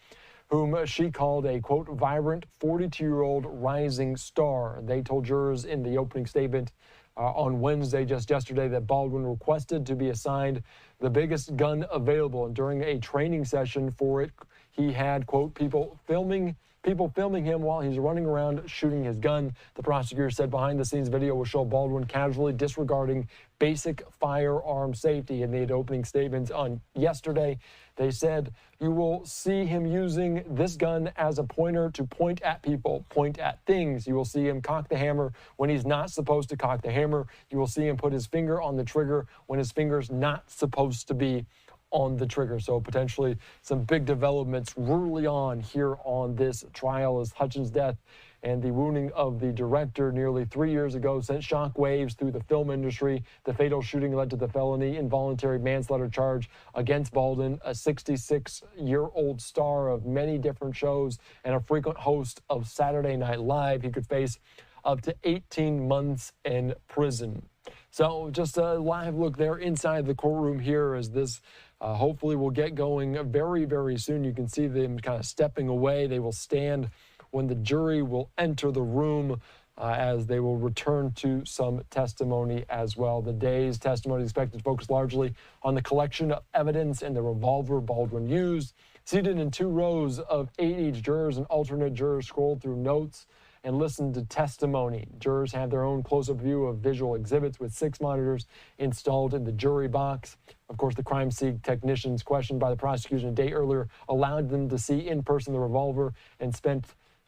whom she called a, quote, vibrant 42-year-old rising star. They told jurors in the opening statement on Wednesday, just yesterday, that Baldwin requested to be assigned the biggest gun available. And during a training session for it, he had, quote, people filming him while he's running around shooting his gun. The prosecutor said behind-the-scenes video will show Baldwin casually disregarding basic firearm safety. In the opening statements on yesterday, they said you will see him using this gun as a pointer to point at people, point at things. You will see him cock the hammer when he's not supposed to cock the hammer. You will see him put his finger on the trigger when his finger's not supposed to be on the trigger. So potentially some big developments early on here on this trial, as Hutchins' death and the wounding of the director nearly 3 years ago sent shockwaves through the film industry. The fatal shooting led to the felony involuntary manslaughter charge against Baldwin, a 66-year-old star of many different shows and a frequent host of Saturday Night Live. He could face up to 18 months in prison. So just a live look there inside the courtroom here as this hopefully will get going very, very soon. You can see them kind of stepping away. They will stand when the jury will enter the room as they will return to some testimony as well. The day's testimony is expected to focus largely on the collection of evidence and the revolver Baldwin used. Seated in 2 rows of 8 each, jurors and alternate jurors scrolled through notes and listened to testimony. Jurors have their own close-up view of visual exhibits with 6 monitors installed in the jury box. Of course, the crime scene technicians questioned by the prosecution a day earlier allowed them to see in person the revolver and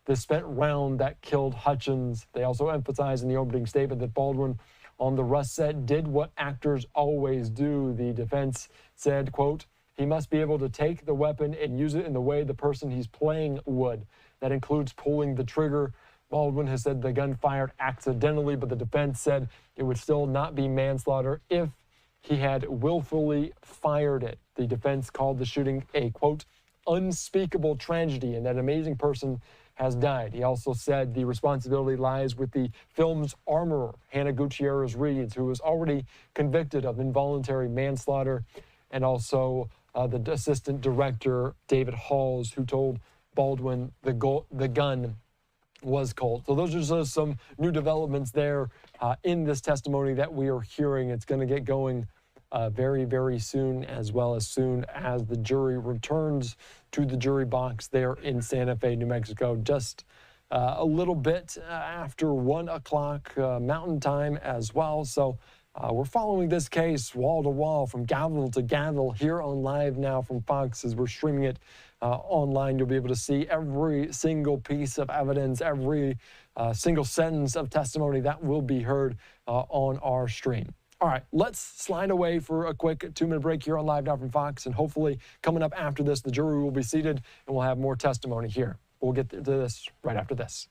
the spent round that killed Hutchins. They also emphasized in the opening statement that Baldwin on the Rust set did what actors always do. The defense said, quote, he must be able to take the weapon and use it in the way the person he's playing would. That includes pulling the trigger. Baldwin has said the gun fired accidentally, but the defense said it would still not be manslaughter if he had willfully fired it. The defense called the shooting a, quote, unspeakable tragedy, and that amazing person has died. He also said the responsibility lies with the film's armorer, Hannah Gutierrez-Reeds, who was already convicted of involuntary manslaughter, and also the assistant director, David Halls, who told Baldwin the gun was cold. So those are just some new developments there in this testimony that we are hearing. It's going to get going very, very soon as the jury returns to the jury box there in Santa Fe, New Mexico, just a little bit after 1 o'clock Mountain Time as well. So we're following this case wall to wall, from gavel to gavel, here on Live Now from Fox. As we're streaming it online, you'll be able to see every single piece of evidence, every single sentence of testimony that will be heard on our stream. All right, let's slide away for a quick 2-minute break here on Live Now from Fox, and hopefully coming up after this, the jury will be seated and we'll have more testimony here. We'll get to this right after this.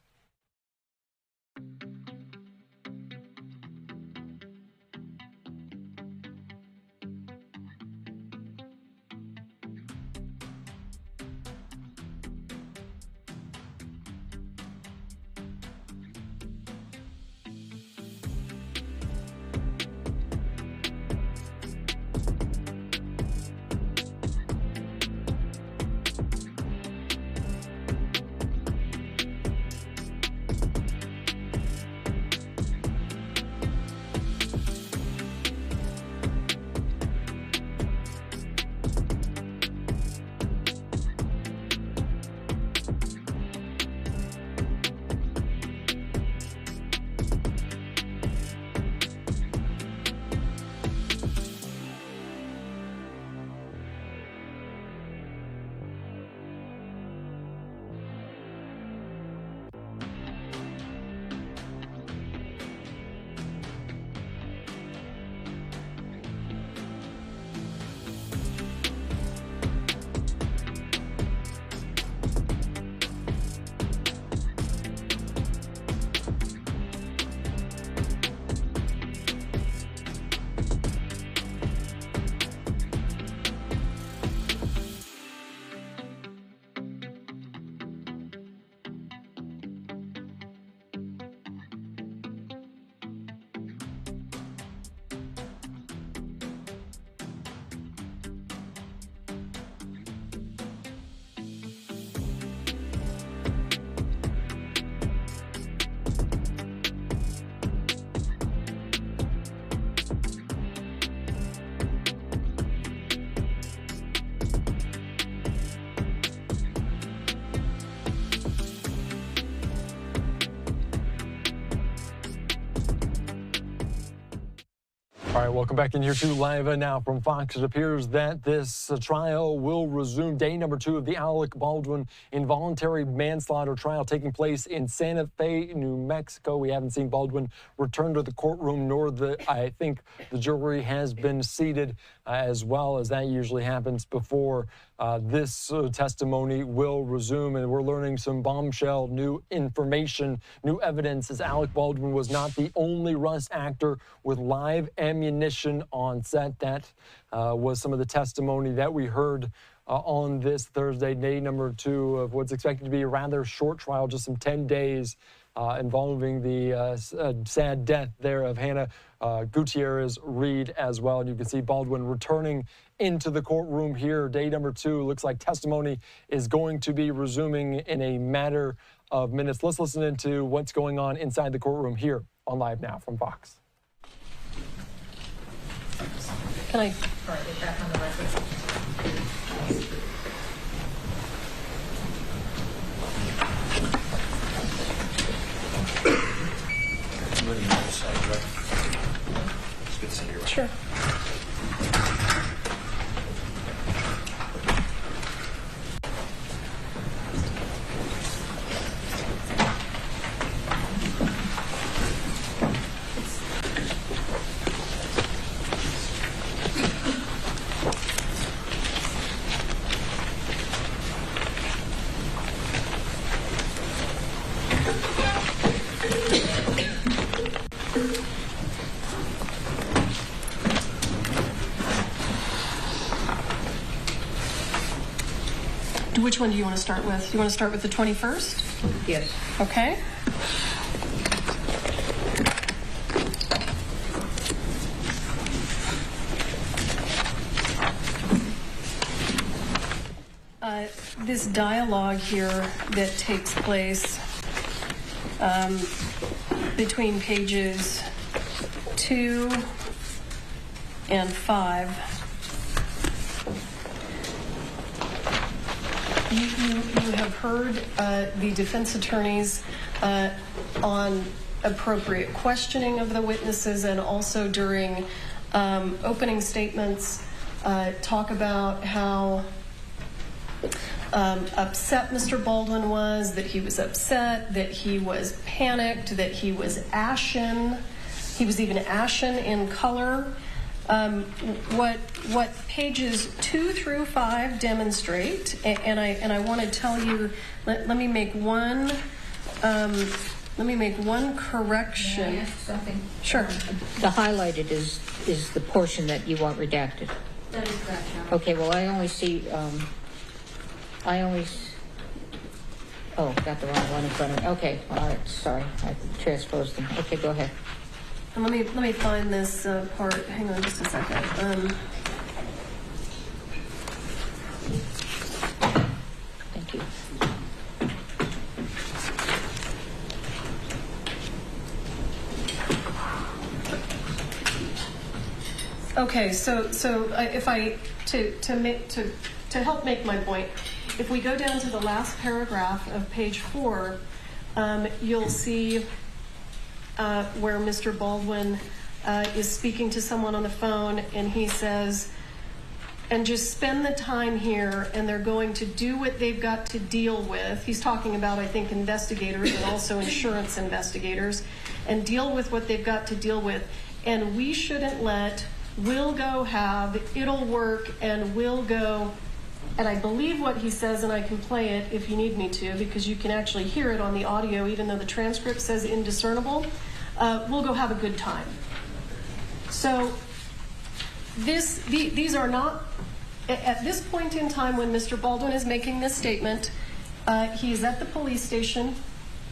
welcome back in here to Live Now from Fox. It appears that this trial will resume day number 2 of the Alec Baldwin involuntary manslaughter trial taking place in Santa Fe, New Mexico. We haven't seen Baldwin return to the courtroom, nor I think the jury has been seated as well, as that usually happens before this testimony will resume. And we're learning some bombshell new information, new evidence, as Alec Baldwin was not the only Rust actor with live ammunition on set. That was some of the testimony that we heard on this Thursday, day number 2 of what's expected to be a rather short trial, just some 10 days involving the sad death there of Hannah Gutierrez Reed as well. And you can see Baldwin returning into the courtroom here. Day number 2 looks like testimony is going to be resuming in a matter of minutes. Let's listen into what's going on inside the courtroom here on Live Now from Fox. Can I get back on the record? Sure. Which one do you want to start with? You want to start with the 21st? Yes. Okay. This dialogue here that takes place between pages 2 and 5. You have heard the defense attorneys on appropriate questioning of the witnesses, and also during opening statements talk about how upset Mr. Baldwin was, that he was upset, that he was panicked, that he was ashen. He was even ashen in color. What pages 2 through 5 demonstrate, and I want to tell you, let me make one correction. May I ask something? Sure. The highlighted is the portion that you want redacted. That is correct. Okay. Well, I only see. Oh, got the wrong one in front of me. Okay. All right. Sorry, I transposed them. Okay, go ahead. And let me find this part. Hang on just a second. Thank you. Okay, so if I to help make my point, if we go down to the last paragraph of page 4, you'll see where Mr. Baldwin is speaking to someone on the phone, and he says, and just spend the time here, and they're going to do what they've got to deal with. He's talking about, I think, investigators and also insurance investigators, and deal with what they've got to deal with. And we shouldn't let, we'll go have, it'll work, and we'll go. And I believe what he says, and I can play it if you need me to, because you can actually hear it on the audio, even though the transcript says indiscernible. We'll go have a good time. So these are not, at this point in time when Mr. Baldwin is making this statement, he is at the police station.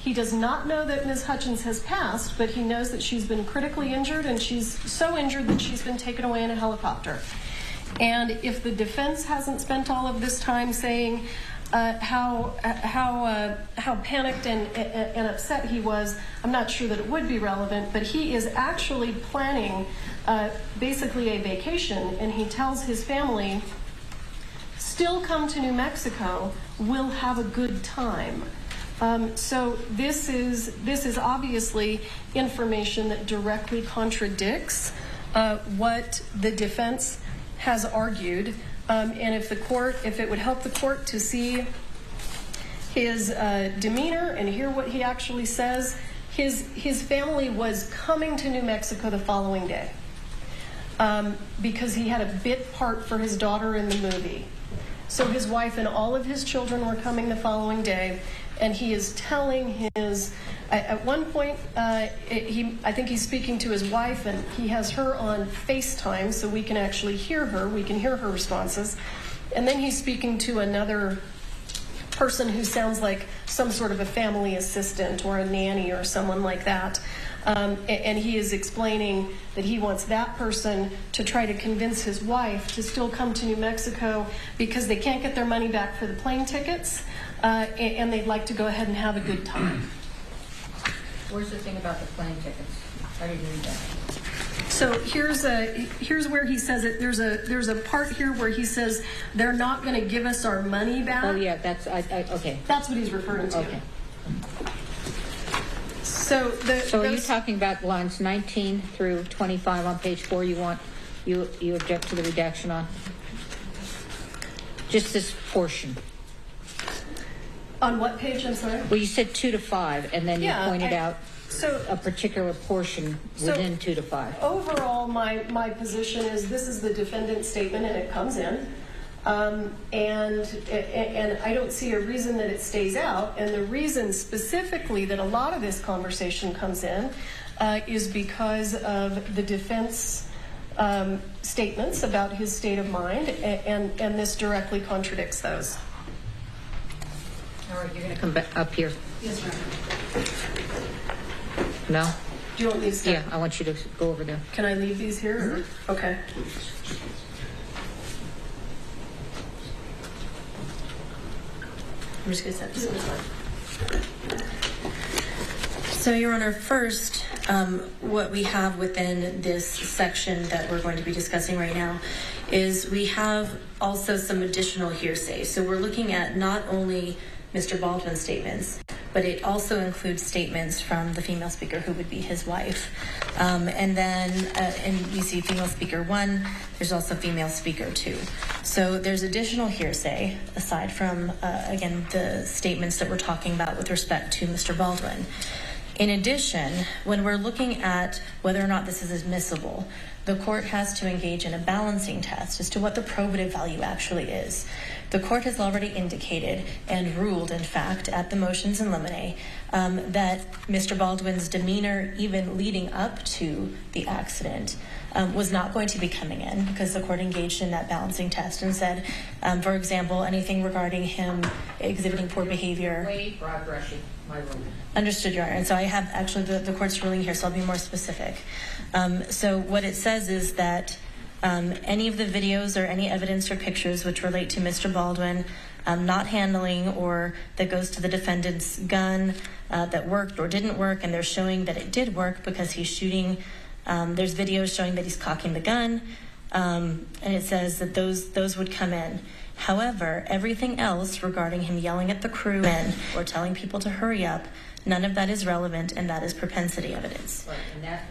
He does not know that Ms. Hutchins has passed, but he knows that she's been critically injured, and she's so injured that she's been taken away in a helicopter. And if the defense hasn't spent all of this time saying how panicked and upset he was, I'm not sure that it would be relevant, but he is actually planning basically a vacation, and he tells his family, still come to New Mexico, we'll have a good time. So this is obviously information that directly contradicts what the defense has argued, and if it would help the court to see his demeanor and hear what he actually says, his family was coming to New Mexico the following day because he had a bit part for his daughter in the movie. So his wife and all of his children were coming the following day, and he is telling at one point, I think he's speaking to his wife, and he has her on FaceTime so we can actually hear her. We can hear her responses. And then he's speaking to another person who sounds like some sort of a family assistant or a nanny or someone like that. And he is explaining that he wants that person to try to convince his wife to still come to New Mexico because they can't get their money back for the plane tickets, and they'd like to go ahead and have a good time. Where's the thing about the plane tickets? How do you read that? So here's where he says it. There's a part here where he says they're not going to give us our money back. Oh yeah, that's okay. That's what he's referring to. Okay. So are you talking about lines 19 through 25 on page 4? You object to the redaction on just this portion. On what page? I'm sorry. Well, you said 2 to 5, and then you pointed out a particular portion within 2 to 5. Overall, my position is this is the defendant's statement, and it comes in, and I don't see a reason that it stays out. And the reason specifically that a lot of this conversation comes in is because of the defense statements about his state of mind, and this directly contradicts those. All right, you're going to come back up here. Yes, ma'am. No? Do you want these? Yeah, I want you to go over there. Can I leave these here? Mm-hmm. Okay. I'm just going to set this aside. So, Your Honor, first, what we have within this section that we're going to be discussing right now is we have also some additional hearsay. So we're looking at not only Mr. Baldwin's statements, but it also includes statements from the female speaker who would be his wife. And then you see female speaker 1, there's also female speaker 2. So there's additional hearsay aside from, again, the statements that we're talking about with respect to Mr. Baldwin. In addition, when we're looking at whether or not this is admissible, the court has to engage in a balancing test as to what the probative value actually is. The court has already indicated and ruled, in fact, at the motions in limine, that Mr. Baldwin's demeanor, even leading up to the accident, was not going to be coming in because the court engaged in that balancing test and said, for example, anything regarding him exhibiting poor behavior. Way broad brushing, my ruling. Understood, Your Honor. And so I have actually the court's ruling here, so I'll be more specific. So what it says is that any of the videos or any evidence or pictures which relate to Mr. Baldwin not handling or that goes to the defendant's gun that worked or didn't work, and they're showing that it did work because he's shooting. There's videos showing that he's cocking the gun, and it says that those would come in. However, everything else regarding him yelling at the crew or telling people to hurry up, none of that is relevant, and that is propensity evidence. Right, and that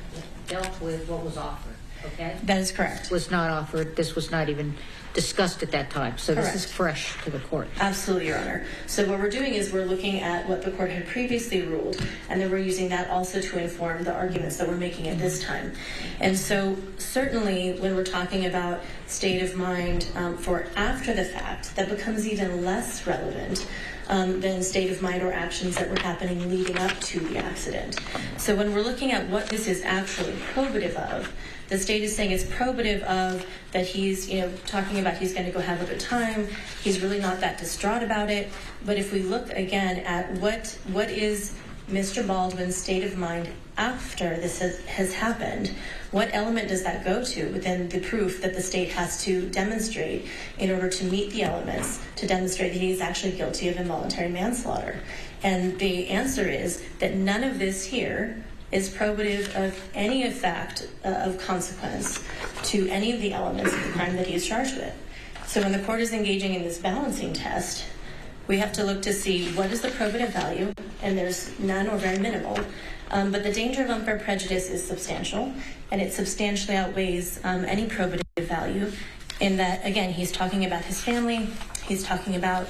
dealt with what was offered, okay? That is correct. This was not offered. This was not even discussed at that time. So Correct. This is fresh to the court. Absolutely, Your Honor. So what we're doing is we're looking at what the court had previously ruled, and then we're using that also to inform the arguments that we're making at this time. And so certainly when we're talking about state of mind for after the fact, that becomes even less relevant than state of mind or actions that were happening leading up to the accident. So when we're looking at what this is actually probative of, the state is saying it's probative of that he's, talking about he's going to go have a good time. He's really not that distraught about it. But if we look again at what is Mr. Baldwin's state of mind after this has happened, what element does that go to within the proof that the state has to demonstrate in order to meet the elements to demonstrate that he is actually guilty of involuntary manslaughter? And the answer is that none of this here is probative of any effect of consequence to any of the elements of the crime that he is charged with. So when the court is engaging in this balancing test, We have to look to see what is the probative value, and there's none or very minimal. But the danger of unfair prejudice is substantial, and it substantially outweighs any probative value in that, again, he's talking about his family, he's talking about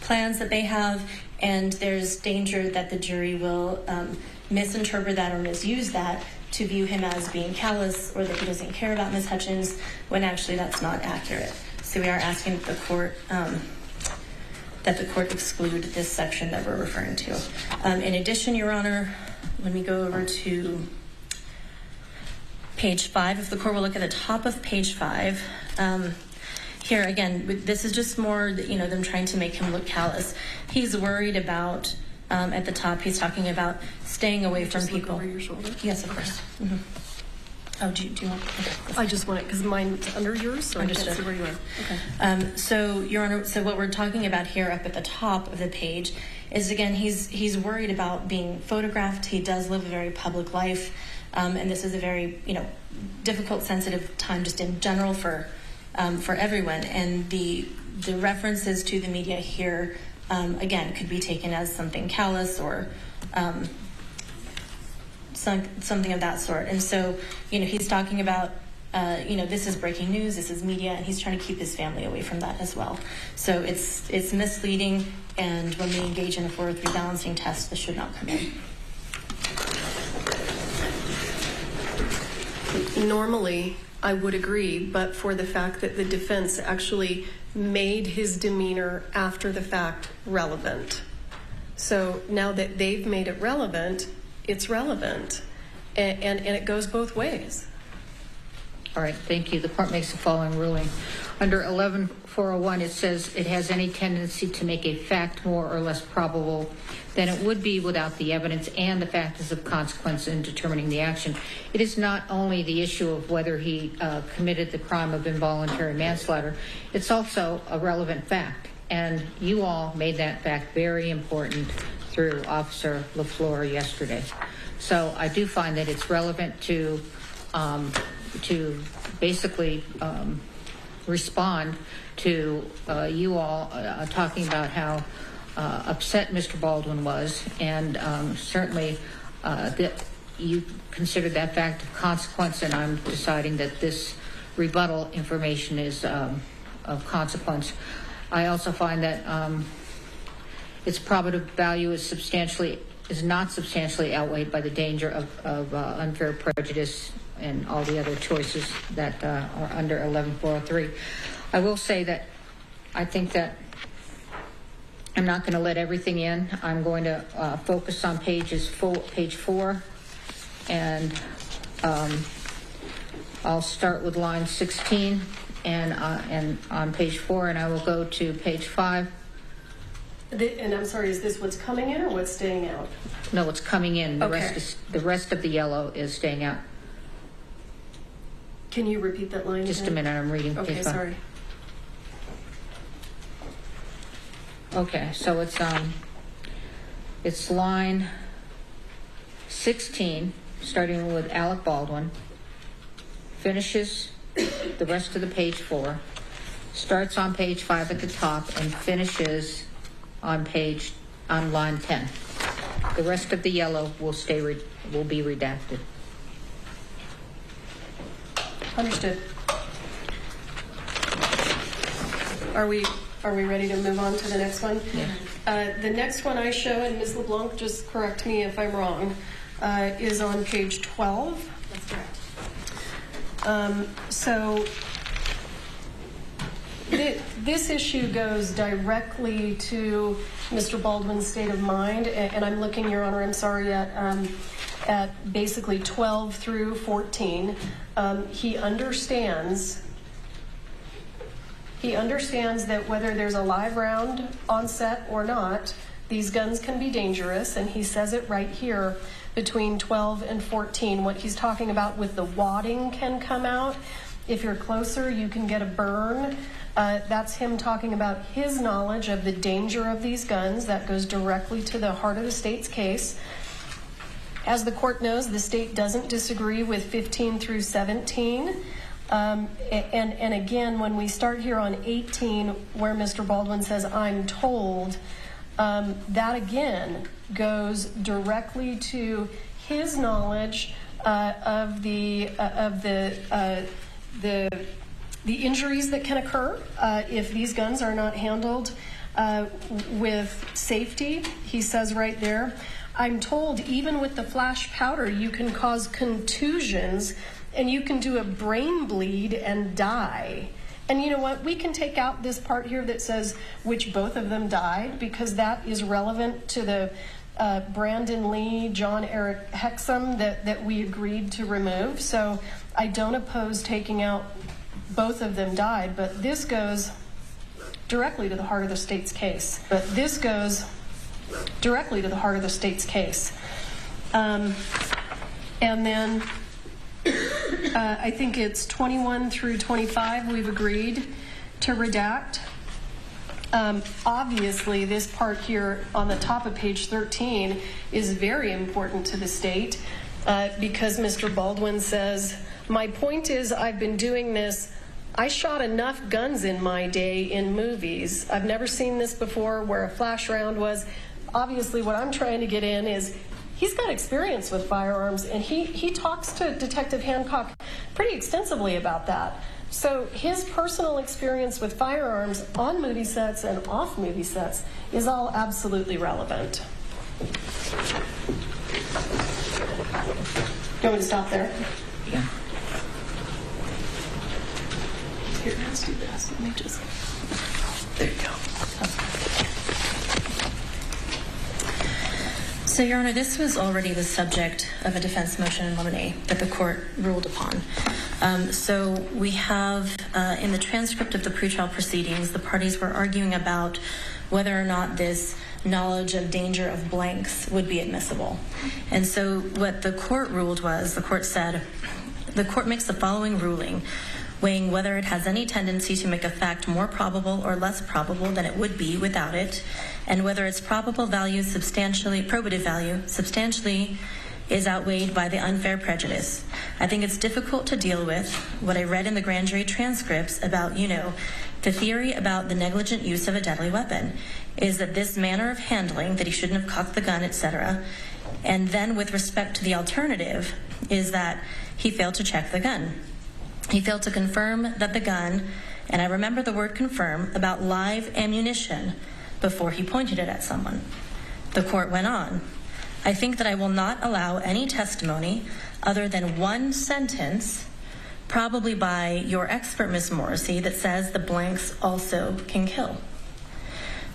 plans that they have, and there's danger that the jury will misinterpret that or misuse that to view him as being callous or that he doesn't care about Ms. Hutchins, when actually that's not accurate. So we are asking that the court exclude this section that we're referring to. In addition, Your Honor, when we go over to page 5, if the court will look at the top of page 5, here again, this is just more, them trying to make him look callous. He's worried about, at the top, he's talking about staying away from people. Over your shoulder? Yes, of course. Mm-hmm. Oh, do you want? Okay. I just want it because mine's under yours, so Understood. I can't see where you are. Okay. So, Your Honor, so what we're talking about here up at the top of the page is, again, he's worried about being photographed. He does live a very public life, and this is a very, difficult, sensitive time just in general for everyone. And the references to the media here, again, could be taken as something callous or something of that sort. And so, he's talking about, this is breaking news, this is media, and he's trying to keep his family away from that as well. So it's misleading, and when we engage in a 403 balancing test, this should not come in. Normally, I would agree, but for the fact that the defense actually made his demeanor after the fact relevant. So now that they've made it relevant, it's relevant, and it goes both ways. All right, thank you. The court makes the following ruling. Under 11-401, it says it has any tendency to make a fact more or less probable than it would be without the evidence and the factors of consequence in determining the action. It is not only the issue of whether he committed the crime of involuntary manslaughter, it's also a relevant fact. And you all made that fact very important through Officer LaFleur yesterday. So I do find that it's relevant to basically respond to you all talking about how upset Mr. Baldwin was, and certainly that you considered that fact of consequence, and I'm deciding that this rebuttal information is of consequence. I also find that its probative value is not substantially outweighed by the danger of unfair prejudice and all the other choices that are under 11-403. I will say that I think that I'm not going to let everything in. I'm going to focus on page 4, and I'll start with line 16 and on page 4, and I will go to page 5. And I'm sorry, is this what's coming in or what's staying out? No, it's coming in. Okay. The rest of the yellow is staying out. Can you repeat that line Just again? a minute, I'm reading Okay, page 5. sorry. Okay, so it's line 16, starting with Alec Baldwin, finishes the rest of the page 4, starts on page 5 at the top, and finishes on line 10. The rest of the yellow will be redacted. Understood. Are we ready to move on to the next one? Yeah. The next one I show, and Ms. LeBlanc, just correct me if I'm wrong, is on page 12. That's correct. So this issue goes directly to Mr. Baldwin's state of mind, and I'm looking, Your Honor, I'm sorry, at basically 12 through 14. He understands that whether there's a live round on set or not, these guns can be dangerous, and he says it right here between 12 and 14. What he's talking about with the wadding can come out. If you're closer, you can get a burn. That's him talking about his knowledge of the danger of these guns. That goes directly to the heart of the state's case. As the court knows, the state doesn't disagree with 15 through 17. And again, when we start here on 18, where Mr. Baldwin says, "I'm told," that again goes directly to his knowledge of the injuries that can occur if these guns are not handled with safety. He says right there, "I'm told even with the flash powder, you can cause contusions and you can do a brain bleed and die." And you know what? We can take out this part here that says which both of them died, because that is relevant to the Brandon Lee, John Eric Hexum that we agreed to remove. So I don't oppose taking out both of them died, but this goes directly to the heart of the state's case. And then I think it's 21 through 25 we've agreed to redact. Obviously, this part here on the top of page 13 is very important to the state because Mr. Baldwin says, "My point is I've been doing this. I shot enough guns in my day in movies. I've never seen this before where a flash round was." Obviously, what I'm trying to get in is he's got experience with firearms, and he talks to Detective Hancock pretty extensively about that. So his personal experience with firearms on movie sets and off movie sets is all absolutely relevant. Do you want me to stop there? Yeah. Here, let's do this. Let me just... There you go. So, Your Honor, this was already the subject of a defense motion in limine that the court ruled upon. So we have, in the transcript of the pretrial proceedings, the parties were arguing about whether or not this knowledge of danger of blanks would be admissible. And so what the court ruled was, the court said, the court makes the following ruling, weighing whether it has any tendency to make a fact more probable or less probable than it would be without it, and whether its probative value substantially is outweighed by the unfair prejudice. I think it's difficult to deal with what I read in the grand jury transcripts about, the theory about the negligent use of a deadly weapon is that this manner of handling, that he shouldn't have cocked the gun, etc., and then with respect to the alternative is that he failed to check the gun. He failed to confirm that the gun, and I remember the word confirm, about live ammunition before he pointed it at someone. The court went on. I think that I will not allow any testimony other than one sentence, probably by your expert, Ms. Morrissey, that says the blanks also can kill.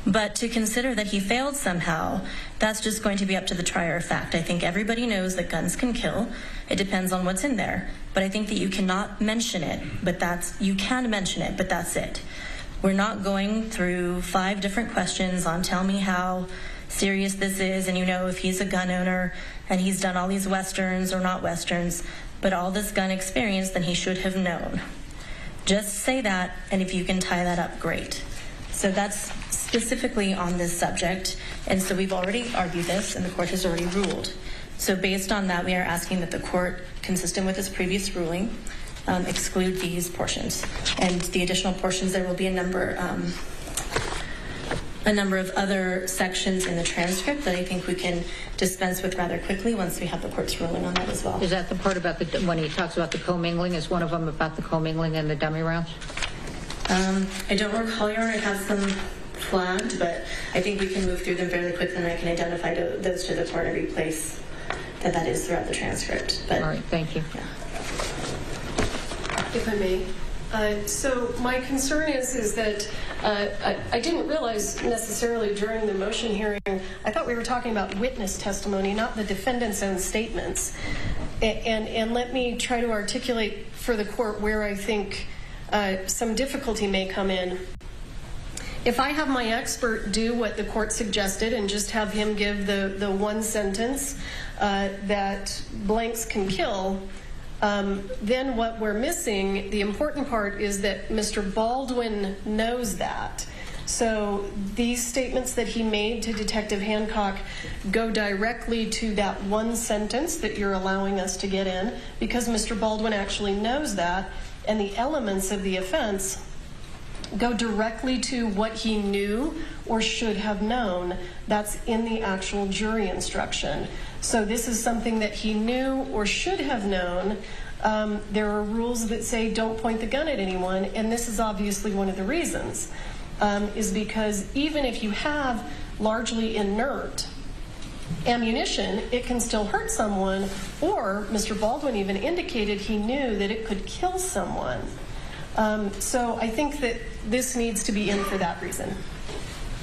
But to consider that he failed somehow, that's just going to be up to the trier of fact. I think everybody knows that guns can kill. It depends on what's in there. But I think that you cannot mention it, you can mention it, but that's it. We're not going through 5 different questions on tell me how serious this is, and if he's a gun owner and he's done all these westerns or not westerns, but all this gun experience, then he should have known. Just say that, and if you can tie that up, great. So that's specifically on this subject, and so we've already argued this, and the court has already ruled. So based on that, we are asking that the court, consistent with its previous ruling, exclude these portions. And the additional portions, there will be a number of other sections in the transcript that I think we can dispense with rather quickly once we have the court's ruling on that as well. Is that the part about when he talks about the commingling? Is one of them about the commingling and the dummy rounds? I don't recall, Your Honor. I have them flagged, but I think we can move through them fairly quickly, and I can identify those to the court every place that is throughout the transcript. But, all right, thank you. Yeah. If I may. So my concern is that I didn't realize necessarily during the motion hearing, I thought we were talking about witness testimony, not the defendant's own statements. And let me try to articulate for the court where I think some difficulty may come in. If I have my expert do what the court suggested and just have him give the one sentence that blanks can kill, then what we're missing, the important part is that Mr. Baldwin knows that. So these statements that he made to Detective Hancock go directly to that one sentence that you're allowing us to get in, because Mr. Baldwin actually knows that, and the elements of the offense go directly to what he knew or should have known. That's in the actual jury instruction. So this is something that he knew or should have known. There are rules that say don't point the gun at anyone, and this is obviously one of the reasons, is because even if you have largely inert ammunition, it can still hurt someone, or Mr. Baldwin even indicated he knew that it could kill someone. So I think that this needs to be in for that reason.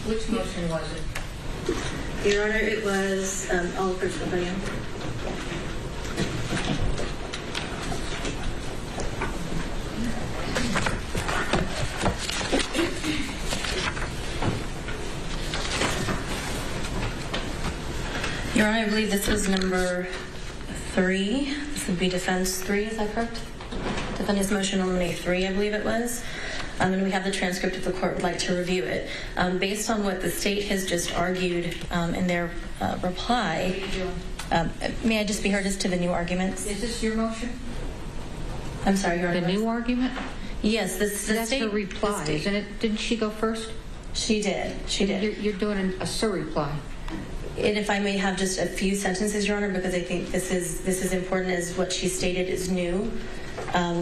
Which motion was it? Your Honor, it was all personal by you. Your Honor, I believe this was number 3. This would be defense 3, is that correct? Defendant's motion on eliminate 3, I believe it was. And we have the transcript if the court would like to review it. Based on what the state has just argued in their reply, may I just be heard as to the new arguments? Is this your motion? I'm sorry, Your Honor. The new argument? Yes, that's the reply, isn't it? Didn't she go first? She did. She did. You're doing a surreply. And if I may have just a few sentences, Your Honor, because I think this is important, as what she stated is new,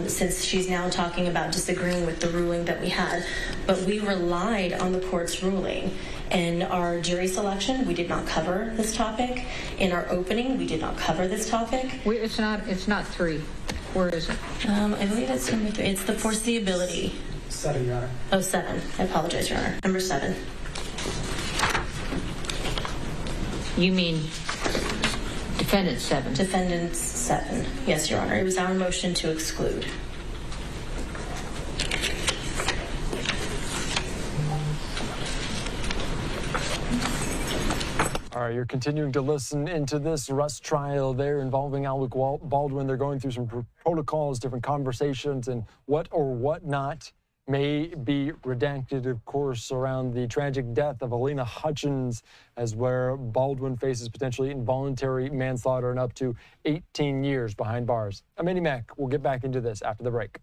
since she's now talking about disagreeing with the ruling that we had. But we relied on the court's ruling. In our jury selection, we did not cover this topic. In our opening, we did not cover this topic. It's not 3. Where is it? I believe it's number 3. It's the foreseeability. 7, Your Honor. Oh, 7. I apologize, Your Honor. Number 7. You mean defendant 7? Defendant 7. Yes, Your Honor. It was our motion to exclude. All right, you're continuing to listen into this arrest trial there involving Alec Baldwin. They're going through some protocols, different conversations, and what or what not may be redacted, of course, around the tragic death of Alina Hutchins, as where Baldwin faces potentially involuntary manslaughter and up to 18 years behind bars. I'm Andy Mack. We'll get back into this after the break.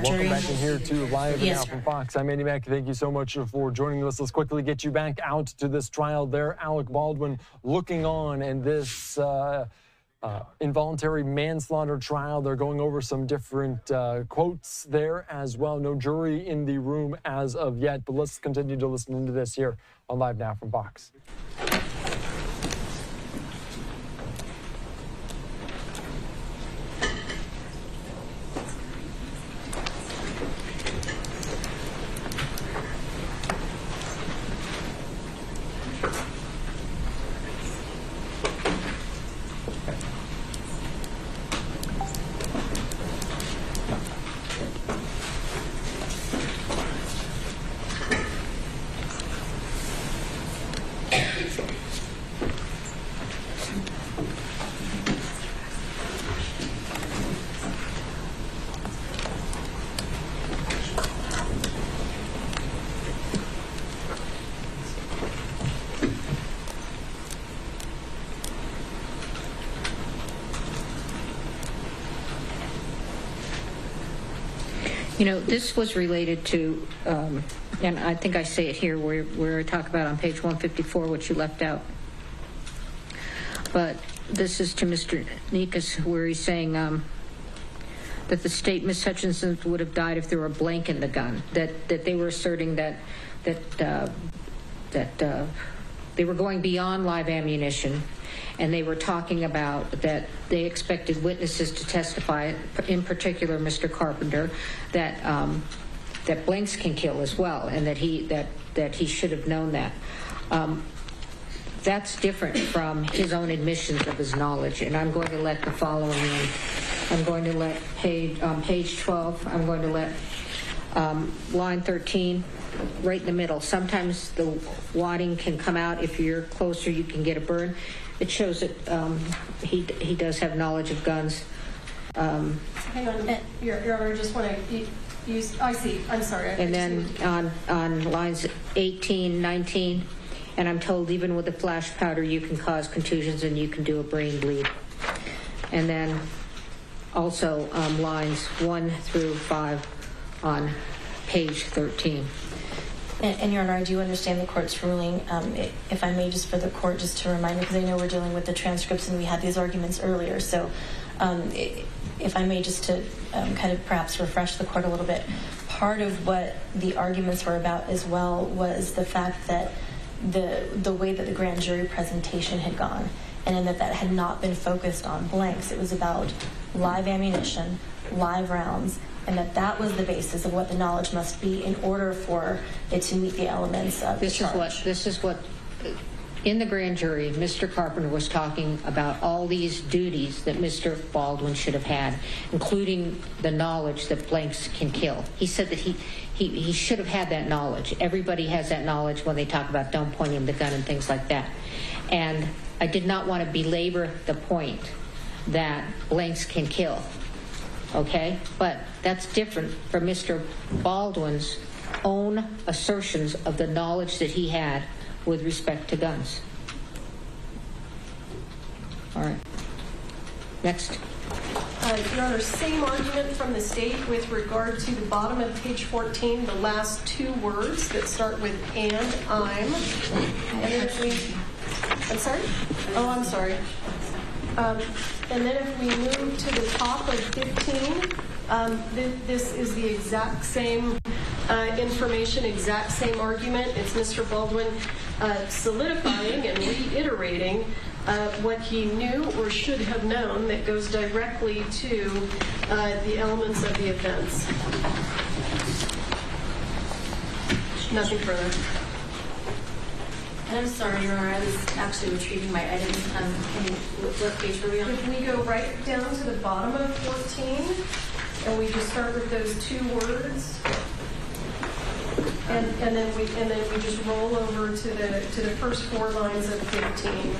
Welcome back in here to Live Now from Fox. I'm Andy Mack. Thank you so much for joining us. Let's quickly get you back out to this trial there. Alec Baldwin looking on in this involuntary manslaughter trial. They're going over some different quotes there as well. No jury in the room as of yet, but let's continue to listen into this here on Live Now from Fox. You know, this was related to, and I think I say it here where I talk about on page 154, which you left out. But this is to Mr. Nikas, where he's saying that the statement such instance would have died if there were a blank in the gun. That they were asserting that they were going beyond live ammunition, and they were talking about that they expected witnesses to testify, in particular Mr. Carpenter, that that blanks can kill as well, and that he should have known that. That's different from his own admissions of his knowledge, and I'm going to let the following in. I'm going to let page 12, I'm going to let line 13, right in the middle. Sometimes the wadding can come out. If you're closer, you can get a burn. It shows that he does have knowledge of guns. Hang on, Your Honor, I just want to use, I see, I'm sorry. And then on lines 18, 19, and I'm told even with the flash powder you can cause contusions and you can do a brain bleed. And then also lines 1 through 5 on page 13. And Your Honor, I do understand the court's ruling. If I may, just for the court, just to remind me, because I know we're dealing with the transcripts and we had these arguments earlier. So if I may, just to kind of perhaps refresh the court a little bit, part of what the arguments were about as well was the fact that the way that the grand jury presentation had gone, and in that had not been focused on blanks. It was about live ammunition, live rounds, and that was the basis of what the knowledge must be in order for it to meet the elements of the charge. This is what in the grand jury, Mr. Carpenter was talking about all these duties that Mr. Baldwin should have had, including the knowledge that blanks can kill. He said that he should have had that knowledge. Everybody has that knowledge when they talk about don't point him the gun and things like that. And I did not want to belabor the point that blanks can kill. Okay? But that's different from Mr. Baldwin's own assertions of the knowledge that he had with respect to guns. All right. Next. Your Honor, same argument from the state with regard to the bottom of page 14, the last two words that start with and, I'm. And then if we, I'm sorry? Oh, I'm sorry. And then if we move to the top of 15, this is the exact same information, exact same argument. It's Mr. Baldwin solidifying and reiterating what he knew or should have known that goes directly to the elements of the offense. Nothing further. And I'm sorry, Your Honor, I was actually retrieving my items. What page were we on? If we go right down to the bottom of 14, and we just start with those two words, and then we just roll over to the first 4 lines of 15.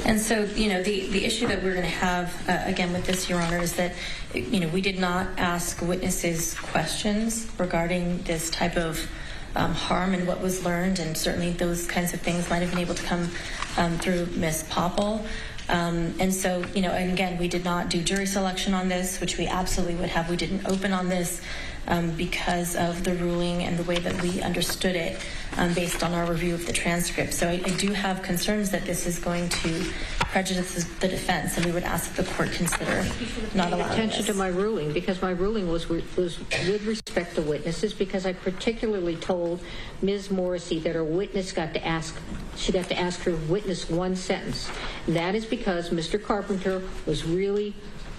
And so, the issue that we're going to have, again, with this, Your Honor, is that, we did not ask witnesses questions regarding this type of harm and what was learned, and certainly those kinds of things might have been able to come through Ms. Popple. And so, and again, we did not do jury selection on this, which we absolutely would have. We didn't open on this because of the ruling and the way that we understood it based on our review of the transcript. So I do have concerns that this is going to prejudice the defense, and we would ask that the court consider not allowing attention to my ruling, because my ruling was with respect to witnesses, because I particularly told Ms. Morrissey that her witness she got to ask her witness one sentence. And that is because Mr. Carpenter was really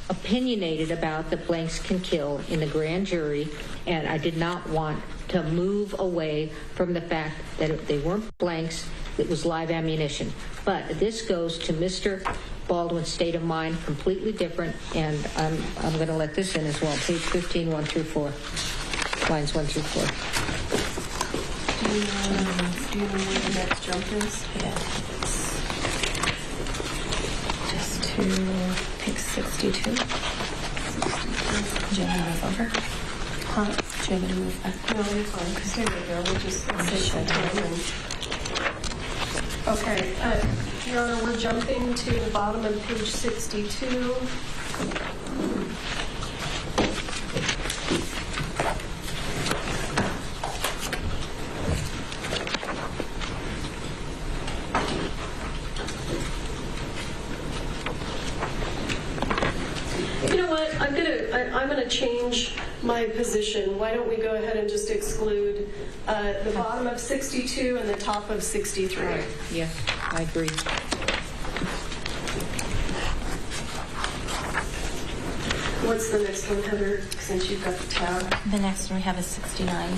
opinionated about that blanks can kill in the grand jury, and I did not want to move away from the fact that they weren't blanks, it was live ammunition. But this goes to Mr. Baldwin's state of mind, completely different, and I'm going to let this in as well. Page 15, 1 through 4. Lines 1 through 4. Do you know where the next jump is? Yeah. Just to, I think, 62. Jimmy move over. Do you want me to move back? No, you're fine. Stay right there. We'll just save that time. Okay. Your Honor, we're jumping to the bottom of page 62. You know what? I'm gonna change my position. Why don't we go ahead and just exclude the bottom of 62 and the top of 63? Right. Yeah, I agree. What's the next one, Heather, since you've got the tab? The next one we have is 69.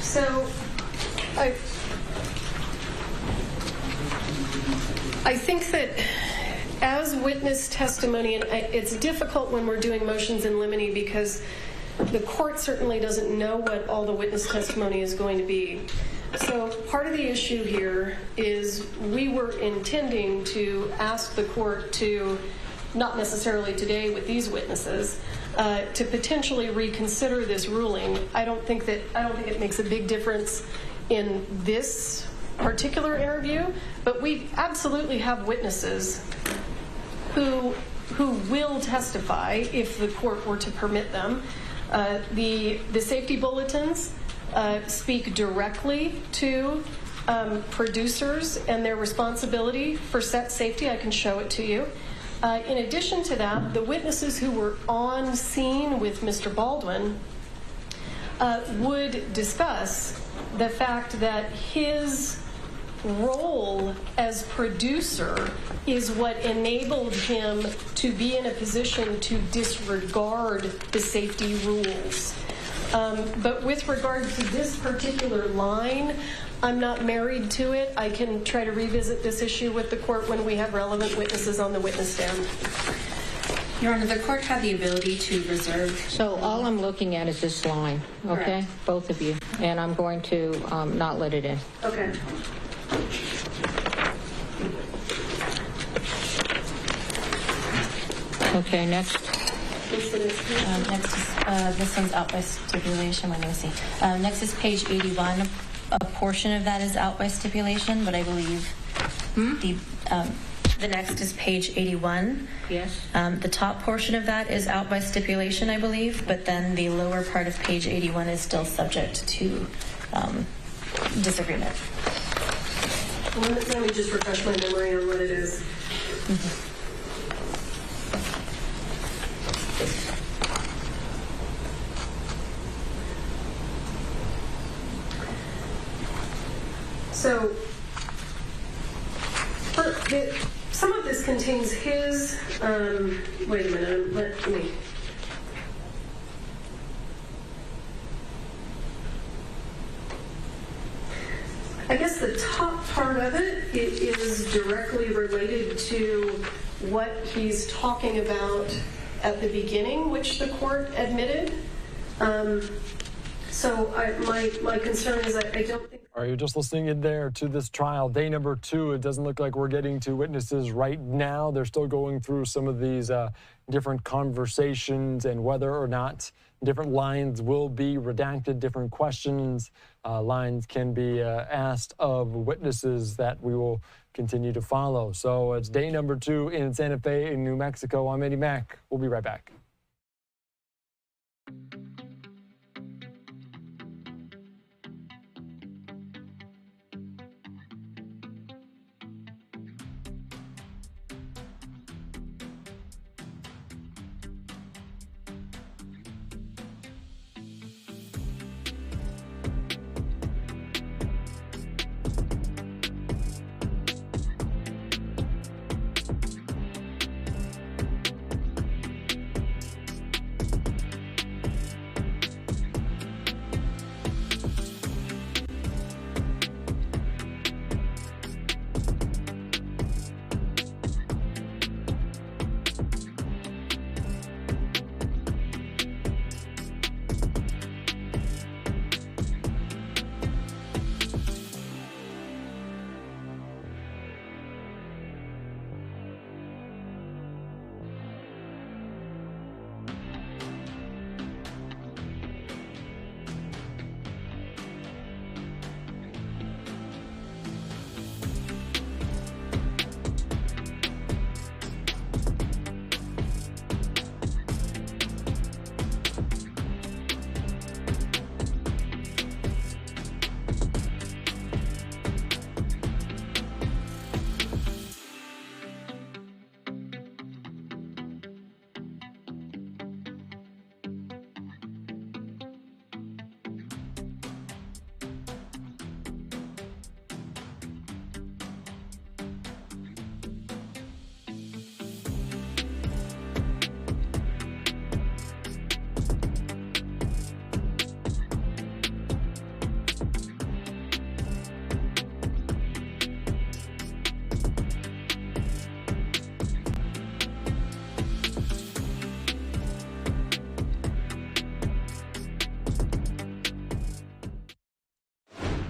So, I think that as witness testimony, and it's difficult when we're doing motions in limine because the court certainly doesn't know what all the witness testimony is going to be. So part of the issue here is we were intending to ask the court to, not necessarily today with these witnesses, to potentially reconsider this ruling. I don't think it makes a big difference in this particular interview, but we absolutely have witnesses who will testify if the court were to permit them. The safety bulletins speak directly to producers and their responsibility for set safety. I can show it to you. In addition to that, the witnesses who were on scene with Mr. Baldwin would discuss the fact that his role as producer is what enabled him to be in a position to disregard the safety rules. But with regard to this particular line, I'm not married to it. I can try to revisit this issue with the court when we have relevant witnesses on the witness stand. Your Honor, the court had the ability to reserve. So all I'm looking at is this line, okay? Correct. Both of you. And I'm going to not let it in. Okay. Okay, next. Next is, this one's out by stipulation. Let me see. Next is page 81. A portion of that is out by stipulation, but I believe the next is page 81. Yes. The top portion of that is out by stipulation, I believe, but then the lower part of page 81 is still subject to disagreement. Let me just refresh my memory on what it is. So, some of this contains his, wait a minute, let me. I guess the top part of it is directly related to what he's talking about at the beginning, which the court admitted. So my concern is I don't think... Are you just listening in there to this trial, day number 2? It doesn't look like we're getting to witnesses right now. They're still going through some of these different conversations and whether or not different lines will be redacted, different questions, lines can be asked of witnesses that we will continue to follow. So it's day number 2 in Santa Fe in New Mexico. I'm Eddie Mack. We'll be right back.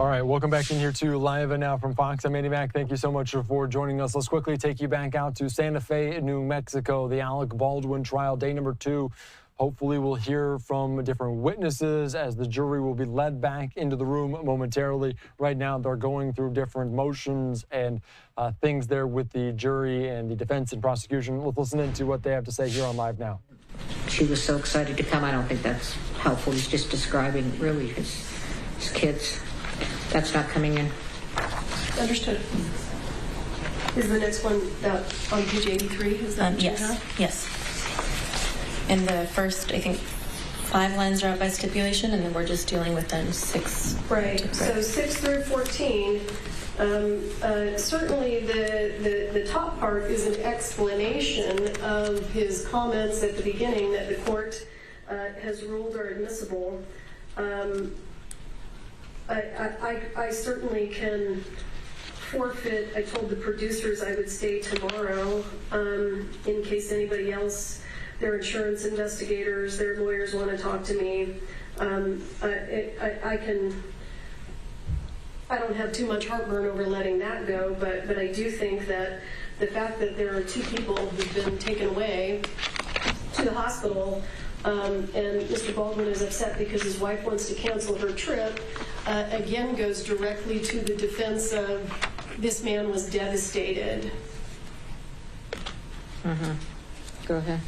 All right, welcome back in here to Live and Now from Fox. I'm Andy Mack. Thank you so much for joining us. Let's quickly take you back out to Santa Fe, New Mexico, the Alec Baldwin trial, day number 2. Hopefully we'll hear from different witnesses as the jury will be led back into the room momentarily. Right now, they're going through different motions and things there with the jury and the defense and prosecution. Let's listen into what they have to say here on Live Now. She was so excited to come. I don't think that's helpful. He's just describing really his kids. That's not coming in. Understood. Is the next one that on page 83? Is that what you yes. have? Yes. And the first, I think, 5 lines are out by stipulation, and then we're just dealing with then 6. Right. So 6 through 14. Certainly, the top part is an explanation of his comments at the beginning that the court has ruled are admissible. I certainly can forfeit. I told the producers I would stay tomorrow in case anybody else, their insurance investigators, their lawyers want to talk to me. I don't have too much heartburn over letting that go, but I do think that the fact that there are 2 people who've been taken away to the hospital, and Mr. Baldwin is upset because his wife wants to cancel her trip, again goes directly to the defense of this man was devastated. Go ahead.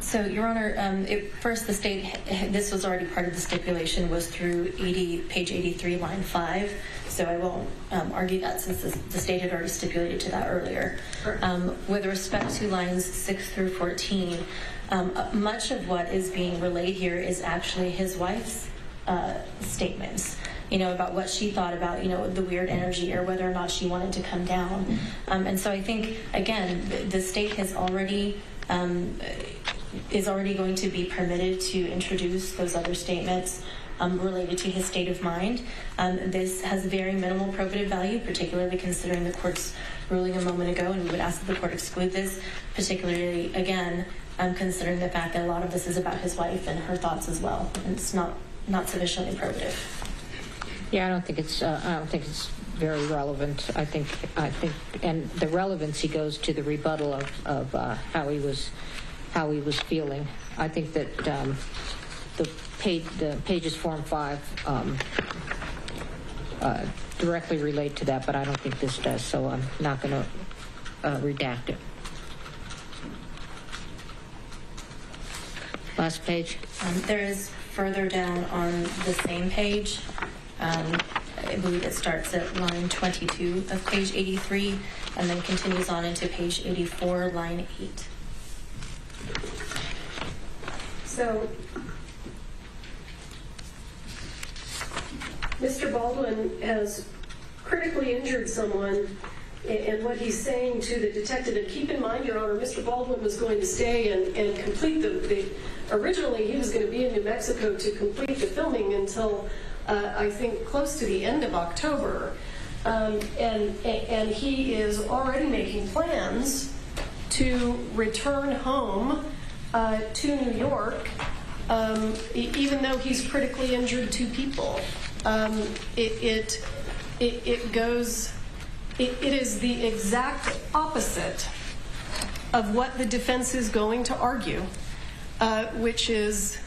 So, Your Honor, first the state, this was already part of the stipulation, was through page 83, line 5. So I won't argue that since the state had already stipulated to that earlier. With respect to lines 6 through 14, much of what is being relayed here is actually his wife's statements, about what she thought about, the weird energy or whether or not she wanted to come down. And so I think, again, the state has already is already going to be permitted to introduce those other statements related to his state of mind. This has very minimal probative value, particularly considering the court's ruling a moment ago, and we would ask that the court exclude this, particularly, again, considering the fact that a lot of this is about his wife and her thoughts as well, and it's not sufficiently probative. Yeah, I don't think it's very relevant. I think, and the relevancy goes to the rebuttal of how he was feeling. I think that the pages 4 and 5 directly relate to that, but I don't think this does, so I'm not going to redact it. Last page. There is further down on the same page. I believe it starts at line 22 of page 83 and then continues on into page 84, line 8. So, Mr. Baldwin has critically injured someone, and what he's saying to the detective, and keep in mind, Your Honor, Mr. Baldwin was going to stay and complete originally he was going to be in New Mexico to complete the filming until I think close to the end of October, and he is already making plans to return home to New York, even though he's critically injured 2 people. It is the exact opposite of what the defense is going to argue, which is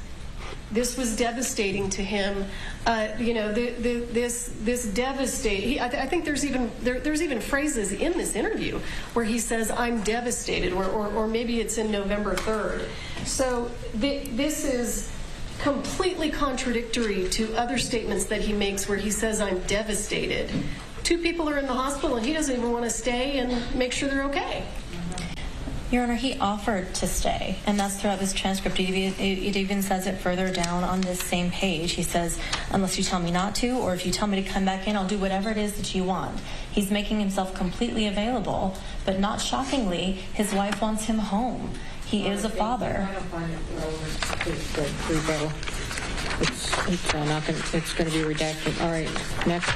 this was devastating to him. This devastating. I think there's even phrases in this interview where he says, "I'm devastated," or maybe it's in November 3rd. So this is completely contradictory to other statements that he makes where he says, "I'm devastated." 2 people are in the hospital and he doesn't even want to stay and make sure they're okay. Your Honor, he offered to stay, and that's throughout this transcript. It even says it further down on this same page. He says, "Unless you tell me not to, or if you tell me to come back in, I'll do whatever it is that you want." He's making himself completely available, but not shockingly, his wife wants him home. He is a father. I don't find it relevant to the rebuttal. It's going to be redacted. All right, next.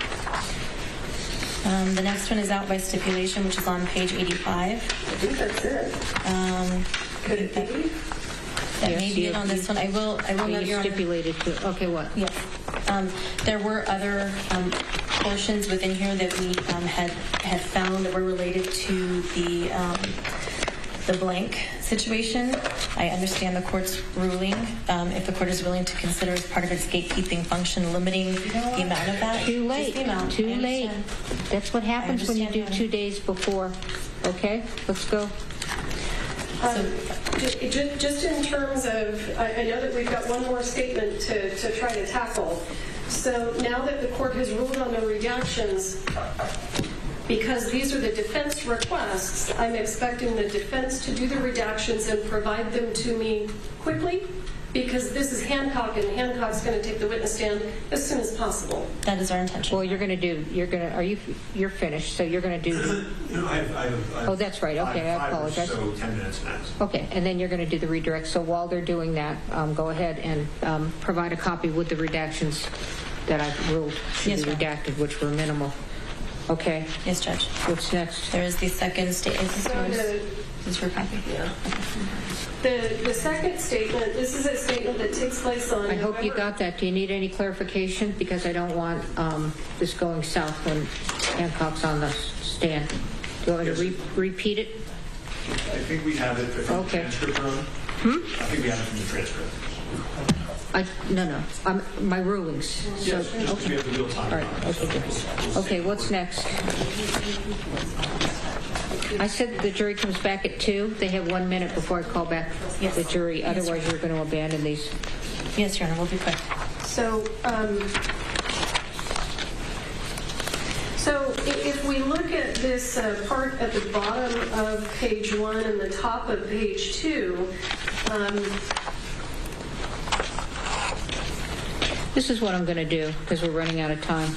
The next one is out by stipulation, which is on page 85. I think that's it. Could it be? That may be it on this one. I will note, Your Honor. Stipulated to. Okay, what? Yes. There were other portions within here that we had found that were related to the blank situation. I understand the court's ruling. If the court is willing to consider as part of its gatekeeping function limiting the amount of that. Too late. Just the amount. Too late. That's what happens when you do 2 days before. Okay, let's go. Just in terms of, I know that we've got one more statement to try to tackle. So now that the court has ruled on the redactions, because these are the defense requests, I'm expecting the defense to do the redactions and provide them to me quickly, because this is Hancock, and Hancock's going to take the witness stand as soon as possible. That is our intention. Well, you're finished, so you're going to do... No, I have oh, that's right. Okay, I apologize. So 10 minutes next. Okay, and then you're going to do the redirect. So while they're doing that, go ahead and provide a copy with the redactions that I've ruled to be redacted, which were minimal. Okay. Yes, Judge. What's next? There is the second statement. Is your copy? Yeah. The second statement, this is a statement that takes place on I hope you got that. Do you need any clarification? Because I don't want this going south when Hancock's on the stand. Do you want me to repeat it? I think we have it from the transcript room. I think we have it from the transcript. No. My rulings. Yes, so, okay. We have the real time. All right. Okay, good. Okay, what's next? I said the jury comes back at 2. They have 1 minute before I call back the jury. Otherwise, you're going to abandon these. Yes, Your Honor. We'll be quick. So if we look at this part at the bottom of page 1 and the top of page 2, this is what I'm going to do because we're running out of time.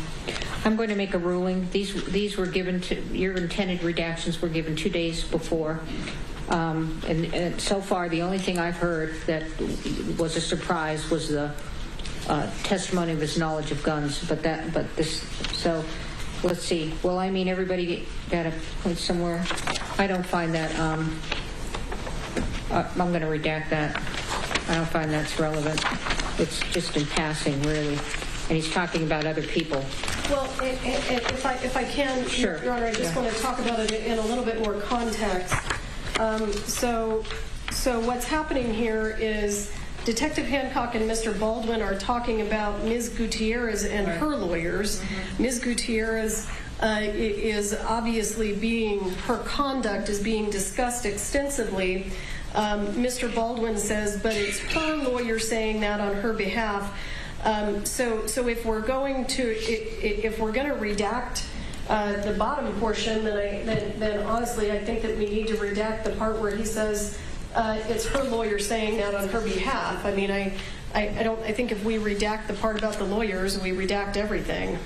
I'm going to make a ruling. These were given to your intended redactions were given 2 days before, and so far the only thing I've heard that was a surprise was the testimony of his knowledge of guns. But this. So let's see. Well, I mean, everybody got a point somewhere. I don't find that. I'm going to redact that. I don't find that's relevant. It's just in passing, really. And he's talking about other people. Well, if I can, sure. Your Honor, I just want to talk about it in a little bit more context. So what's happening here is Detective Hancock and Mr. Baldwin are talking about Ms. Gutierrez and her lawyers. Ms. Gutierrez is obviously her conduct is being discussed extensively. Mr. Baldwin says, but it's her lawyer saying that on her behalf. So if we're going to redact the bottom portion, then honestly, I think that we need to redact the part where he says it's her lawyer saying that on her behalf. I mean, I think if we redact the part about the lawyers, we redact everything.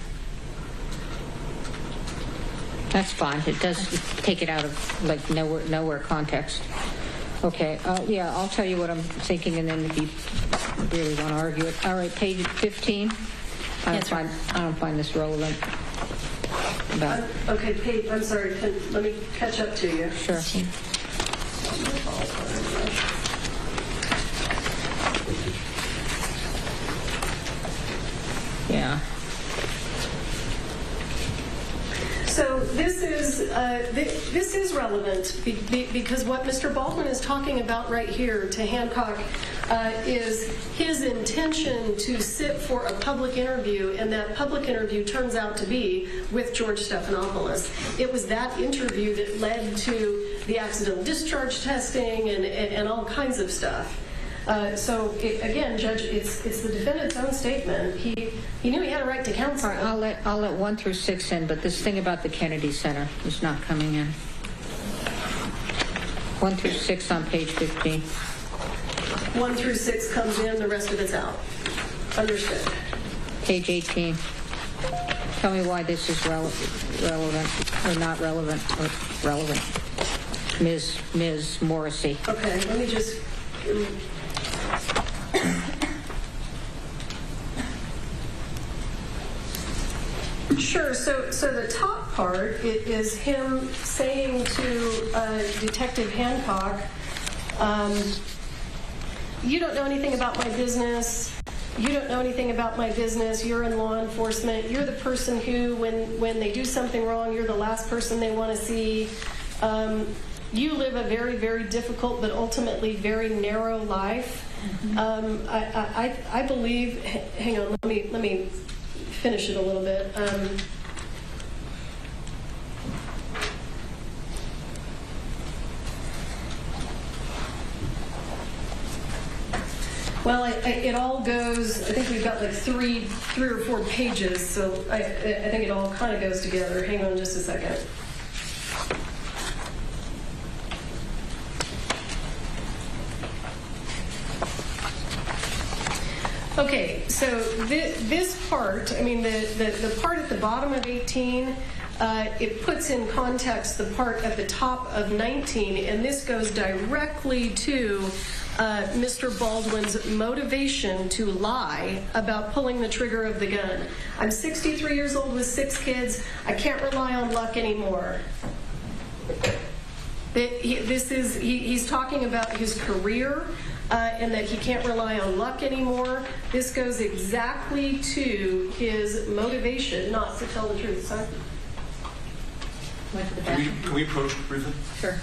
That's fine. It does take it out of like nowhere context. Okay, yeah, I'll tell you what I'm thinking, and then if you really want to argue it. All right, page 15. I don't find this relevant. Okay, I'm sorry. Let me catch up to you. Sure. Yeah. So this is relevant because what Mr. Baldwin is talking about right here to Hancock is his intention to sit for a public interview, and that public interview turns out to be with George Stephanopoulos. It was that interview that led to the accidental discharge testing and all kinds of stuff. Again, Judge, it's the defendant's own statement. He knew he had a right to counsel. All right, I'll let 1 through 6 in, but this thing about the Kennedy Center is not coming in. 1 through 6 on page 15. 1 through 6 comes in, the rest of it's out. Understood. Page 18. Tell me why this is relevant or not relevant or relevant. Ms. Morrissey. Okay, let me just... Sure. So the top part is him saying to Detective Hancock, "You don't know anything about my business. you don't know anything about my business, you're in law enforcement, you're the person who, when they do something wrong, you're the last person they want to see. You live a very, very difficult but ultimately very narrow life. I believe, hang on, let me finish it a little bit. Well, it all goes, I think we've got like three or four pages, so I think it all kind of goes together. Hang on just a second. Okay, so this part, I mean, the part at the bottom of 18, it puts in context the part at the top of 19, and this goes directly to Mr. Baldwin's motivation to lie about pulling the trigger of the gun. I'm 63 years old with 6 kids. I can't rely on luck anymore. He's talking about his career and that he can't rely on luck anymore. This goes exactly to his motivation not to tell the truth. Sorry. Can we approach briefly? Sure.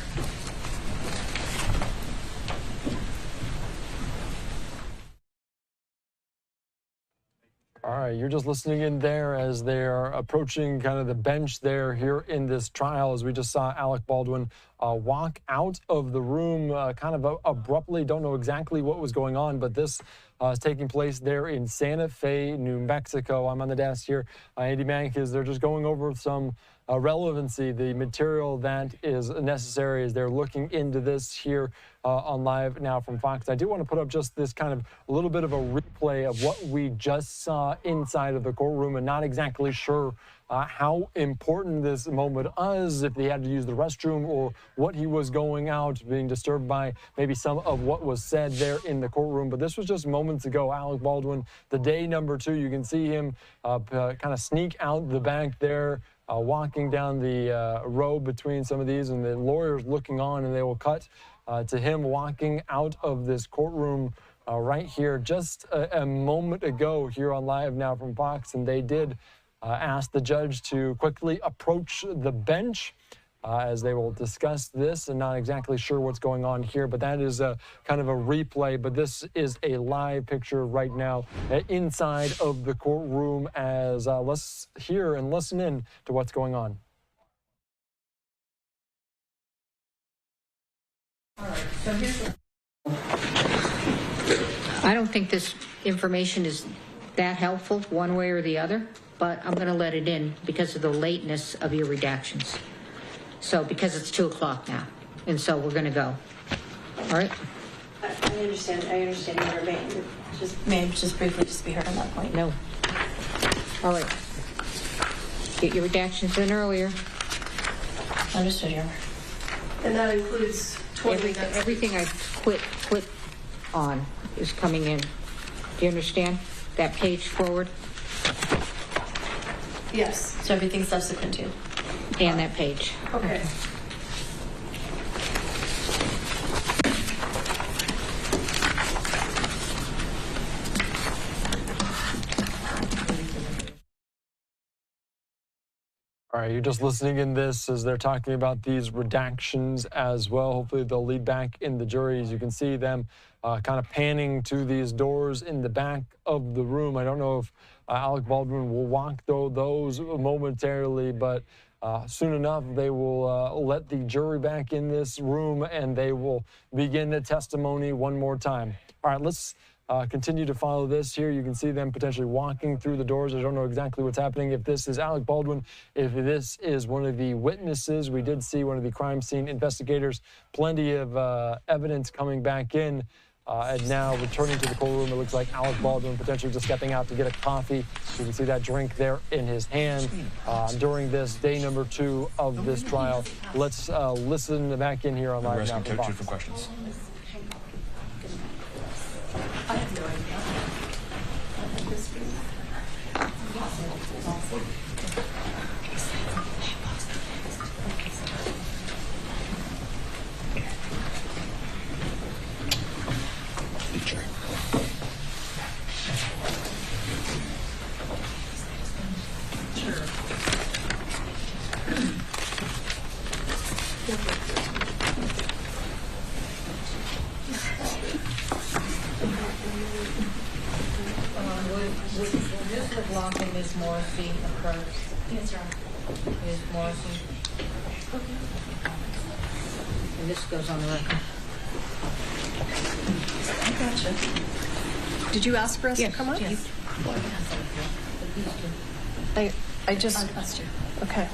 All right, you're just listening in there as they are approaching kind of the bench there here in this trial, as we just saw Alec Baldwin walk out of the room kind of abruptly. Don't know exactly what was going on, but this is taking place there in Santa Fe, New Mexico. I'm on the desk here. Andy Mank is they're just going over some relevancy, the material that is necessary as they're looking into this here on Live Now from Fox. I do want to put up just this kind of a little bit of a replay of what we just saw inside of the courtroom, and not exactly sure how important this moment was, if they had to use the restroom or what he was going out, being disturbed by maybe some of what was said there in the courtroom. But this was just moments ago. Alec Baldwin, the day number 2, you can see him kind of sneak out the back there, walking down the row between some of these, and the lawyers looking on, and they will cut to him walking out of this courtroom right here just a moment ago here on Live Now from Fox. And they did ask the judge to quickly approach the bench as they will discuss this, and not exactly sure what's going on here, but that is a kind of a replay. But this is a live picture right now inside of the courtroom, as let's hear and listen in to what's going on. All right, so here's I don't think this information is that helpful one way or the other, but I'm going to let it in because of the lateness of your redactions. So, because it's 2 o'clock now, and so we're going to go. All right? I understand. Your may I just briefly just be heard on that point? No. All right. Get your redactions in earlier. Understood, Your Honor. And that includes 20 everything I quit on is coming in. Do you understand? That page forward? Yes. So everything subsequent to? And that page. Okay. All right, you're just listening in this as they're talking about these redactions as well. Hopefully they'll lead back in the jury. As you can see them kind of panning to these doors in the back of the room. I don't know if Alec Baldwin will walk through those momentarily, but soon enough they will let the jury back in this room and they will begin the testimony one more time. All right, let's continue to follow this here. You can see them potentially walking through the doors. I don't know exactly what's happening, if this is Alec Baldwin, if this is one of the witnesses. We did see one of the crime scene investigators. Plenty of evidence coming back in. And now returning to the courtroom, it looks like Alec Baldwin potentially just stepping out to get a coffee. You can see that drink there in his hand during this day number 2 of this trial. Let's listen back in here on Live Now for Fox. For questions. I have no idea. This McLaughlin, Ms. Morrissey approach. Yes, Your Honor. Ms. Morrissey. And this goes on the record. I gotcha. Did you ask for us to come up? Yes. I just. Okay.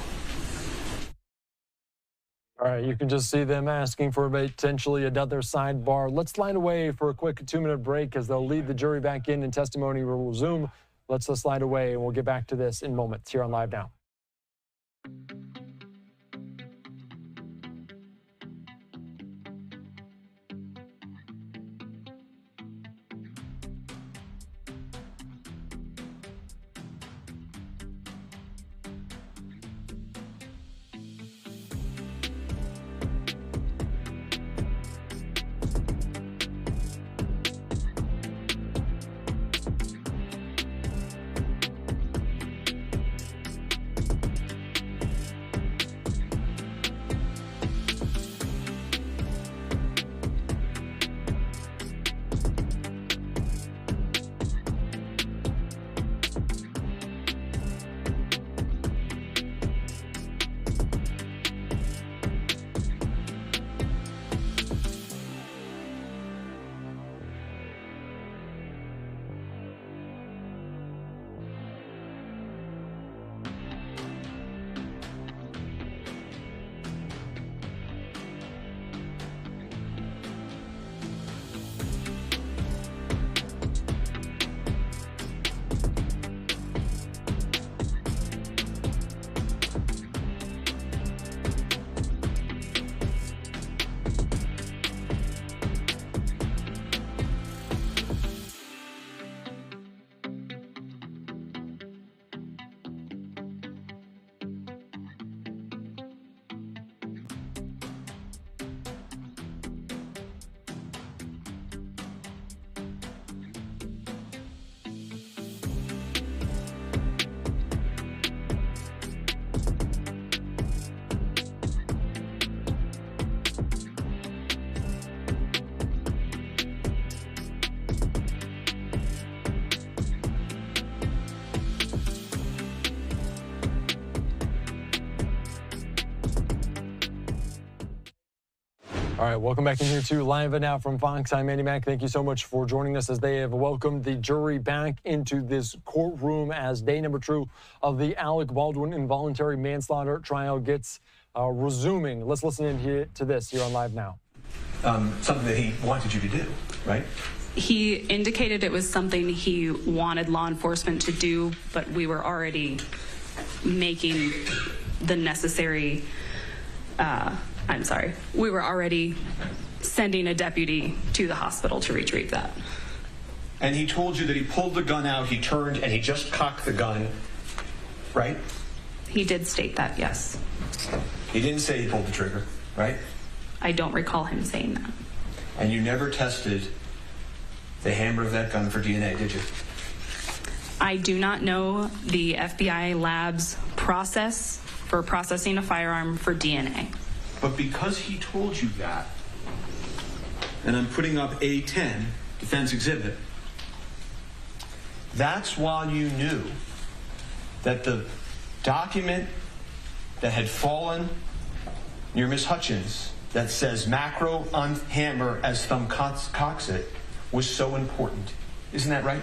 All right, you can just see them asking for potentially another sidebar. Let's line away for a quick 2-minute break as they'll lead the jury back in and testimony will resume. Let's slide away and we'll get back to this in moments here on Live Now. All right, welcome back in here to Live Now from Fox. I'm Andy Mack. Thank you so much for joining us as they have welcomed the jury back into this courtroom as day number 2 of the Alec Baldwin involuntary manslaughter trial gets resuming. Let's listen in here to this here on Live Now. Something that he wanted you to do, right? He indicated it was something he wanted law enforcement to do, but we were already making the necessary we were already sending a deputy to the hospital to retrieve that. And he told you that he pulled the gun out, he turned, and he just cocked the gun, right? He did state that, yes. He didn't say he pulled the trigger, right? I don't recall him saying that. And you never tested the hammer of that gun for DNA, did you? I do not know the FBI lab's process for processing a firearm for DNA. But because he told you that, and I'm putting up A10, defense exhibit, that's why you knew that the document that had fallen near Miss Hutchins that says macro on hammer as thumb cocks it was so important. Isn't that right?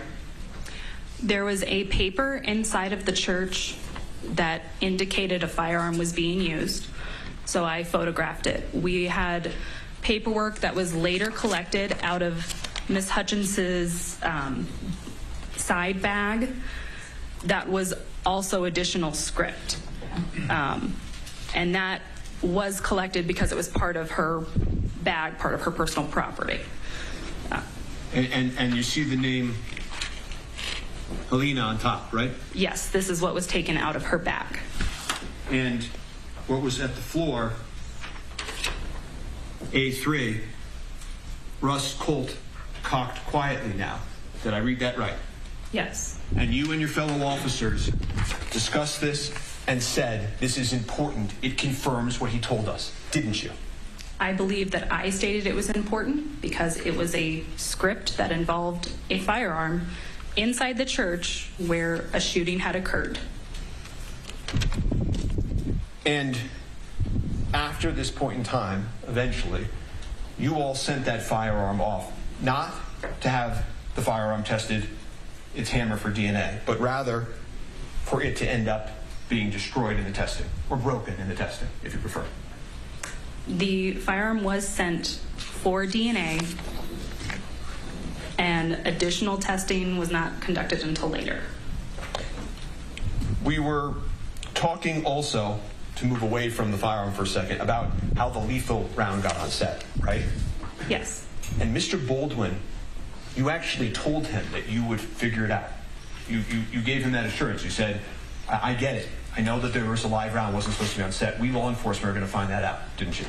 There was a paper inside of the church that indicated a firearm was being used, so I photographed it. We had paperwork that was later collected out of Miss Hutchins's side bag that was also additional script. And that was collected because it was part of her bag, part of her personal property. And you see the name Helena on top, right? Yes, this is what was taken out of her bag. And what was at the floor, A3, Russ Colt cocked quietly now. Did I read that right? Yes. And you and your fellow officers discussed this and said, this is important. It confirms what he told us, didn't you? I believe that I stated it was important because it was a script that involved a firearm, inside the church where a shooting had occurred. And after this point in time, eventually, you all sent that firearm off, not to have the firearm tested, its hammer for DNA, but rather for it to end up being destroyed in the testing, or broken in the testing, if you prefer. The firearm was sent for DNA, and additional testing was not conducted until later. We were talking also, to move away from the firearm for a second, about how the lethal round got on set, right? Yes. And Mr. Baldwin, you actually told him that you would figure it out. You gave him that assurance. You said, I get it. I know that there was a live round, wasn't supposed to be on set. We law enforcement are going to find that out, didn't you?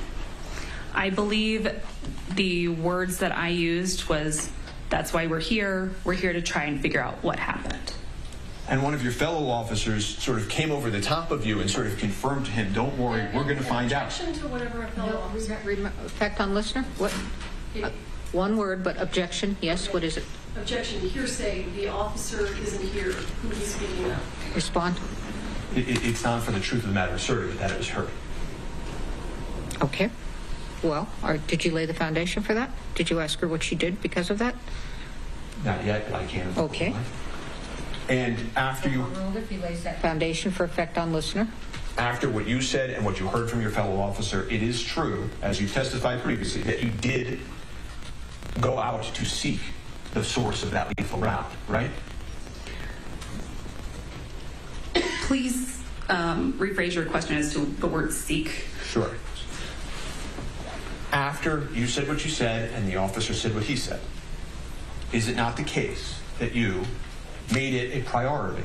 I believe the words that I used was, that's why we're here. We're here to try and figure out what happened. And one of your fellow officers sort of came over the top of you and sort of confirmed to him, don't worry, we're going to find out. Objection to whatever a fellow officer. Effect on listener? What? One word, but objection. Yes, what is it? Objection to hearsay. The officer isn't here. Who he's speaking of. Respond. It's not for the truth of the matter asserted, but that it was heard. Okay. Well, did you lay the foundation for that? Did you ask her what she did because of that? Not yet, but I can. Okay. And after you... If he lays that foundation for effect on listener? After what you said and what you heard from your fellow officer, it is true, as you testified previously, that you did go out to seek the source of that lethal round, right? Please rephrase your question as to the word seek. Sure. After you said what you said and the officer said what he said, is it not the case that you made it a priority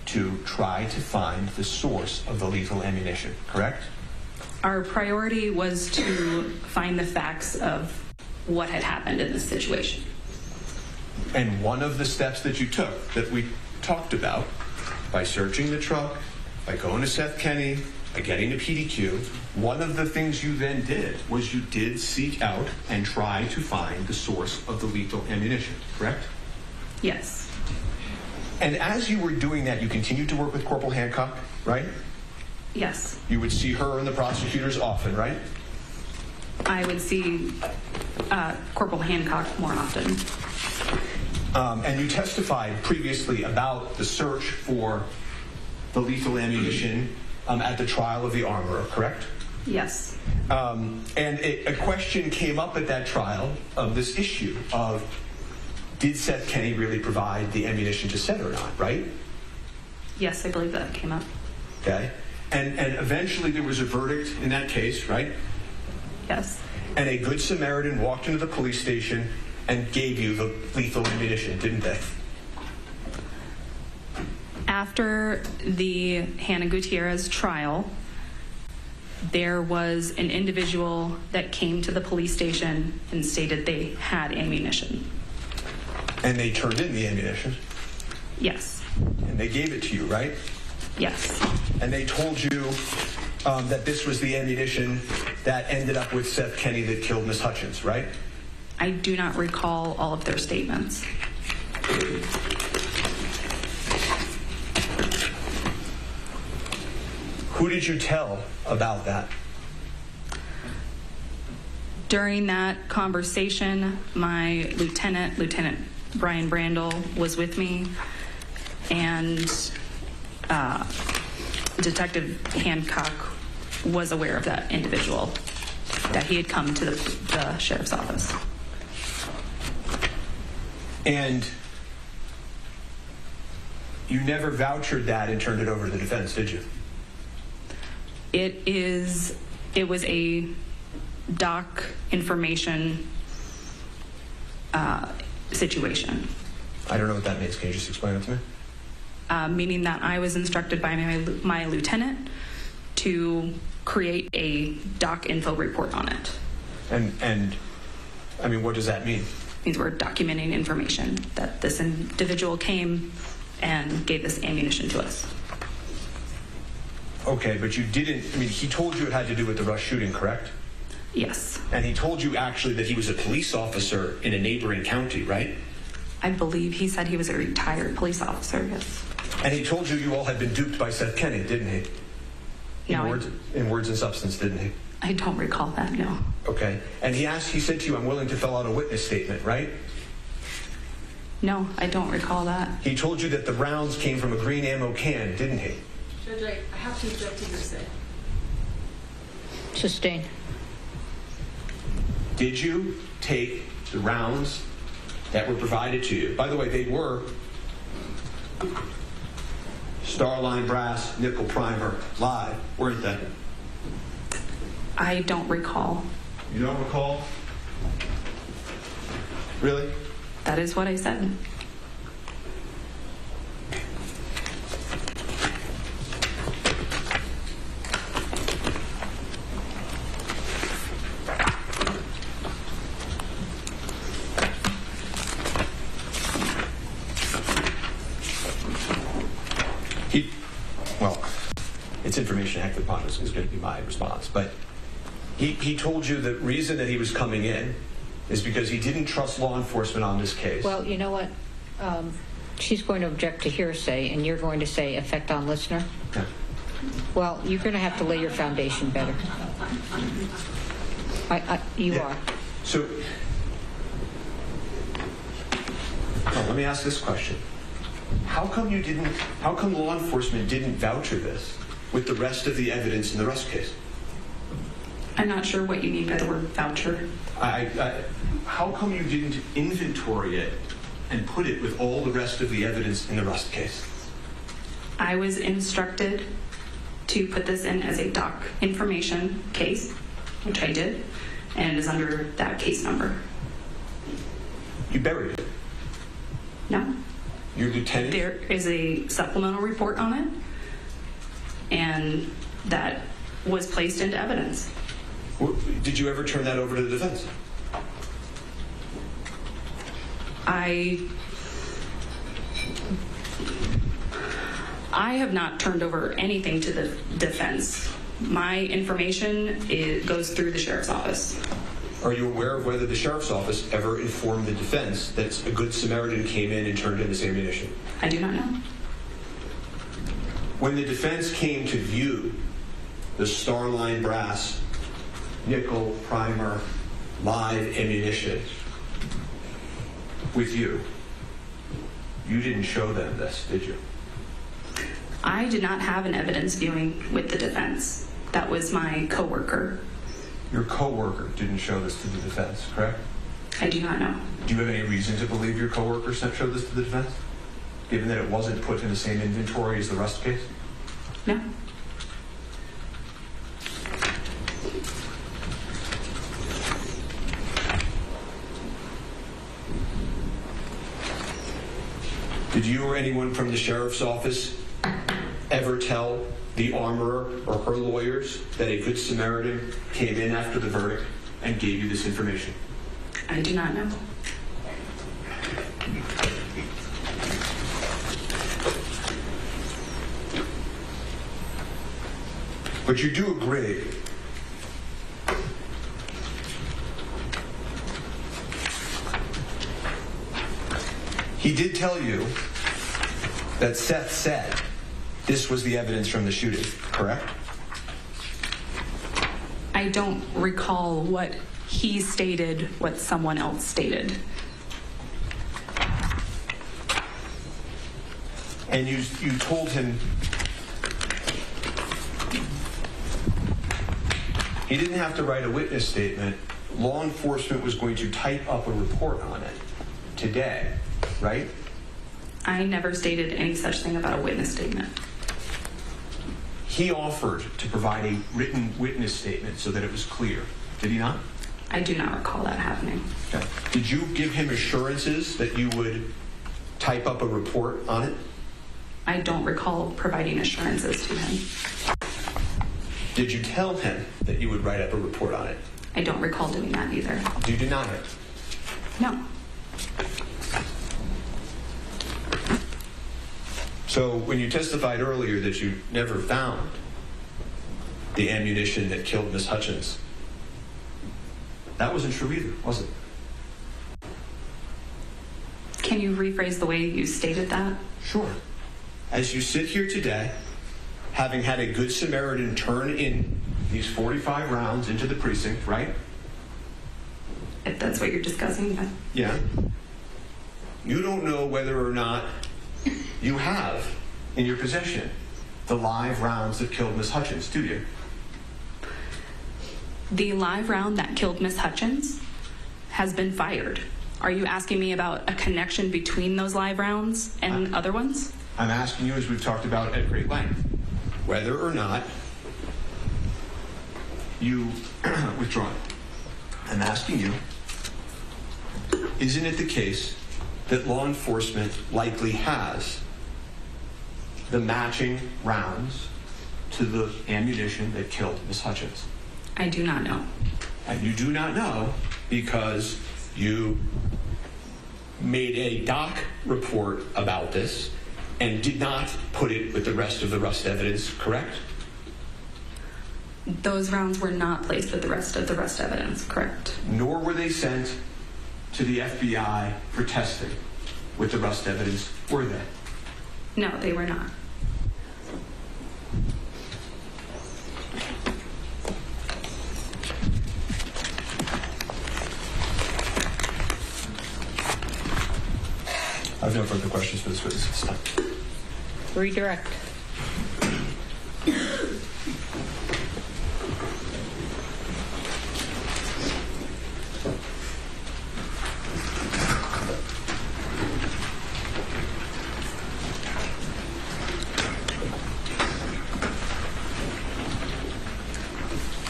to try to find the source of the lethal ammunition, correct? Our priority was to find the facts of what had happened in this situation. And one of the steps that you took that we talked about, by searching the truck, by going to Seth Kenney, by getting to PDQ, one of the things you then did was you did seek out and try to find the source of the lethal ammunition, correct? Yes. And as you were doing that, you continued to work with Corporal Hancock, right? Yes. You would see her and the prosecutors often, right? I would see Corporal Hancock more often. And you testified previously about the search for the lethal ammunition at the trial of the armorer, correct? Yes. And a question came up at that trial of this issue of, did Seth Kenney really provide the ammunition to Seth or not, right? Yes, I believe that came up. Okay. And eventually there was a verdict in that case, right? Yes. And a good Samaritan walked into the police station and gave you the lethal ammunition, didn't they? After the Hannah Gutierrez trial, there was an individual that came to the police station and stated they had ammunition. And they turned in the ammunition? Yes. And they gave it to you, right? Yes. And they told you that this was the ammunition that ended up with Seth Kenney that killed Miss Hutchins, right? I do not recall all of their statements. Who did you tell about that? During that conversation, my Lieutenant Brian Brandel, was with me, and Detective Hancock was aware of that individual, that he had come to the sheriff's office. And you never vouchered that and turned it over to the defense, did you? It was a doc information situation. I don't know what that means. Can you just explain it to me? Meaning that I was instructed by my lieutenant to create a doc info report on it. And I mean, what does that mean? It means we're documenting information that this individual came and gave this ammunition to us. Okay, but you didn't, I mean, he told you it had to do with the Rush shooting, correct? Yes. And he told you actually that he was a police officer in a neighboring county, right? I believe he said he was a retired police officer, yes. And he told you all had been duped by Seth Kenny, didn't he? No, In words and substance, didn't he? I don't recall that, no. Okay. And he said to you, I'm willing to fill out a witness statement, right? No, I don't recall that. He told you that the rounds came from a green ammo can, didn't he? Judge, I have to object to hearsay. Sustained. Did you take the rounds that were provided to you? By the way, they were Starliner brass, nickel primer, live, weren't they? I don't recall. You don't recall? Really? That is what I said. Well, it's information acted upon is going to be my response, but he told you the reason that he was coming in is because he didn't trust law enforcement on this case. Well, you know what? She's going to object to hearsay, and you're going to say effect on listener? Yeah. Well, you're going to have to lay your foundation better. You are. So, let me ask this question. How come law enforcement didn't voucher this with the rest of the evidence in the Rust case? I'm not sure what you mean by the word voucher. How come you didn't inventory it and put it with all the rest of the evidence in the Rust case? I was instructed to put this in as a doc information case, which I did, and it is under that case number. You buried it? No. Your lieutenant? There is a supplemental report on it, and that was placed into evidence. Did you ever turn that over to the defense? I have not turned over anything to the defense. My information goes through the sheriff's office. Are you aware of whether the sheriff's office ever informed the defense that a good Samaritan came in and turned in this ammunition? I do not know. When the defense came to view the Starliner brass, nickel primer, live ammunition with you didn't show them this, did you? I did not have an evidence viewing with the defense. That was my coworker. Your coworker didn't show this to the defense, correct? I do not know. Do you have any reason to believe your coworker showed this to the defense, given that it wasn't put in the same inventory as the Rust case? No. Did you or anyone from the sheriff's office ever tell the armorer or her lawyers that a good Samaritan came in after the verdict and gave you this information? I do not know. But you do agree he did tell you that Seth said this was the evidence from the shooting, correct? I don't recall what he stated, what someone else stated. And you told him he didn't have to write a witness statement. Law enforcement was going to type up a report on it today, right? I never stated any such thing about a witness statement. He offered to provide a written witness statement so that it was clear. Did he not? I do not recall that happening. Okay. Did you give him assurances that you would type up a report on it? I don't recall providing assurances to him. Did you tell him that you would write up a report on it? I don't recall doing that either. Do you deny it? No. So when you testified earlier that you never found the ammunition that killed Miss Hutchins, that wasn't true either, was it? Can you rephrase the way you stated that? Sure. As you sit here today, having had a Good Samaritan turn in these 45 rounds into the precinct, right? If that's what you're discussing, then. Yeah. You don't know whether or not you have in your possession the live rounds that killed Miss Hutchins, do you? The live round that killed Miss Hutchins has been fired. Are you asking me about a connection between those live rounds and other ones? I'm asking you, as we've talked about at great length, whether or not you withdraw it. I'm asking you, isn't it the case that law enforcement likely has the matching rounds to the ammunition that killed Miss Hutchins? I do not know. And you do not know because you made a doc report about this and did not put it with the rest of the rust evidence, correct? Those rounds were not placed with the rest of the rust evidence, correct? Nor were they sent to the FBI for testing with the rust evidence, were they? No, they were not. I have no further questions for this witness at this time. Redirect.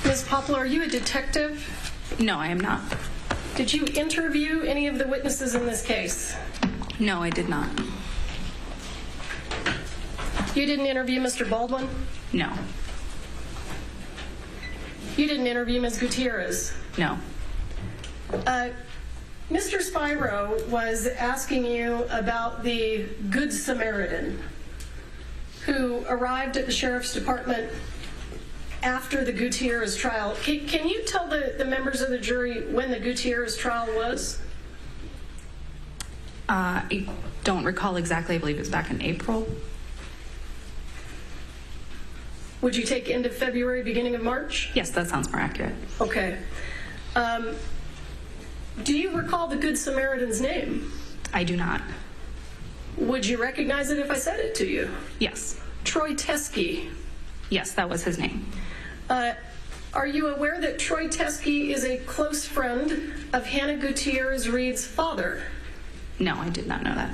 Ms. Poplar, are you a detective? No, I am not. Did you interview any of the witnesses in this case? No, I did not. You didn't interview Mr. Baldwin? No. You didn't interview Ms. Gutierrez? No. Mr. Spiro was asking you about the Good Samaritan who arrived at the Sheriff's Department after the Gutierrez trial. Can you tell the members of the jury when the Gutierrez trial was? I don't recall exactly. I believe it was back in April. Would you take end of February, beginning of March? Yes, that sounds more accurate. Okay. Do you recall the Good Samaritan's name? I do not. Would you recognize it if I said it to you? Yes. Troy Teskey. Yes, that was his name. Are you aware that Troy Teskey is a close friend of Hannah Gutierrez Reed's father? No, I did not know that.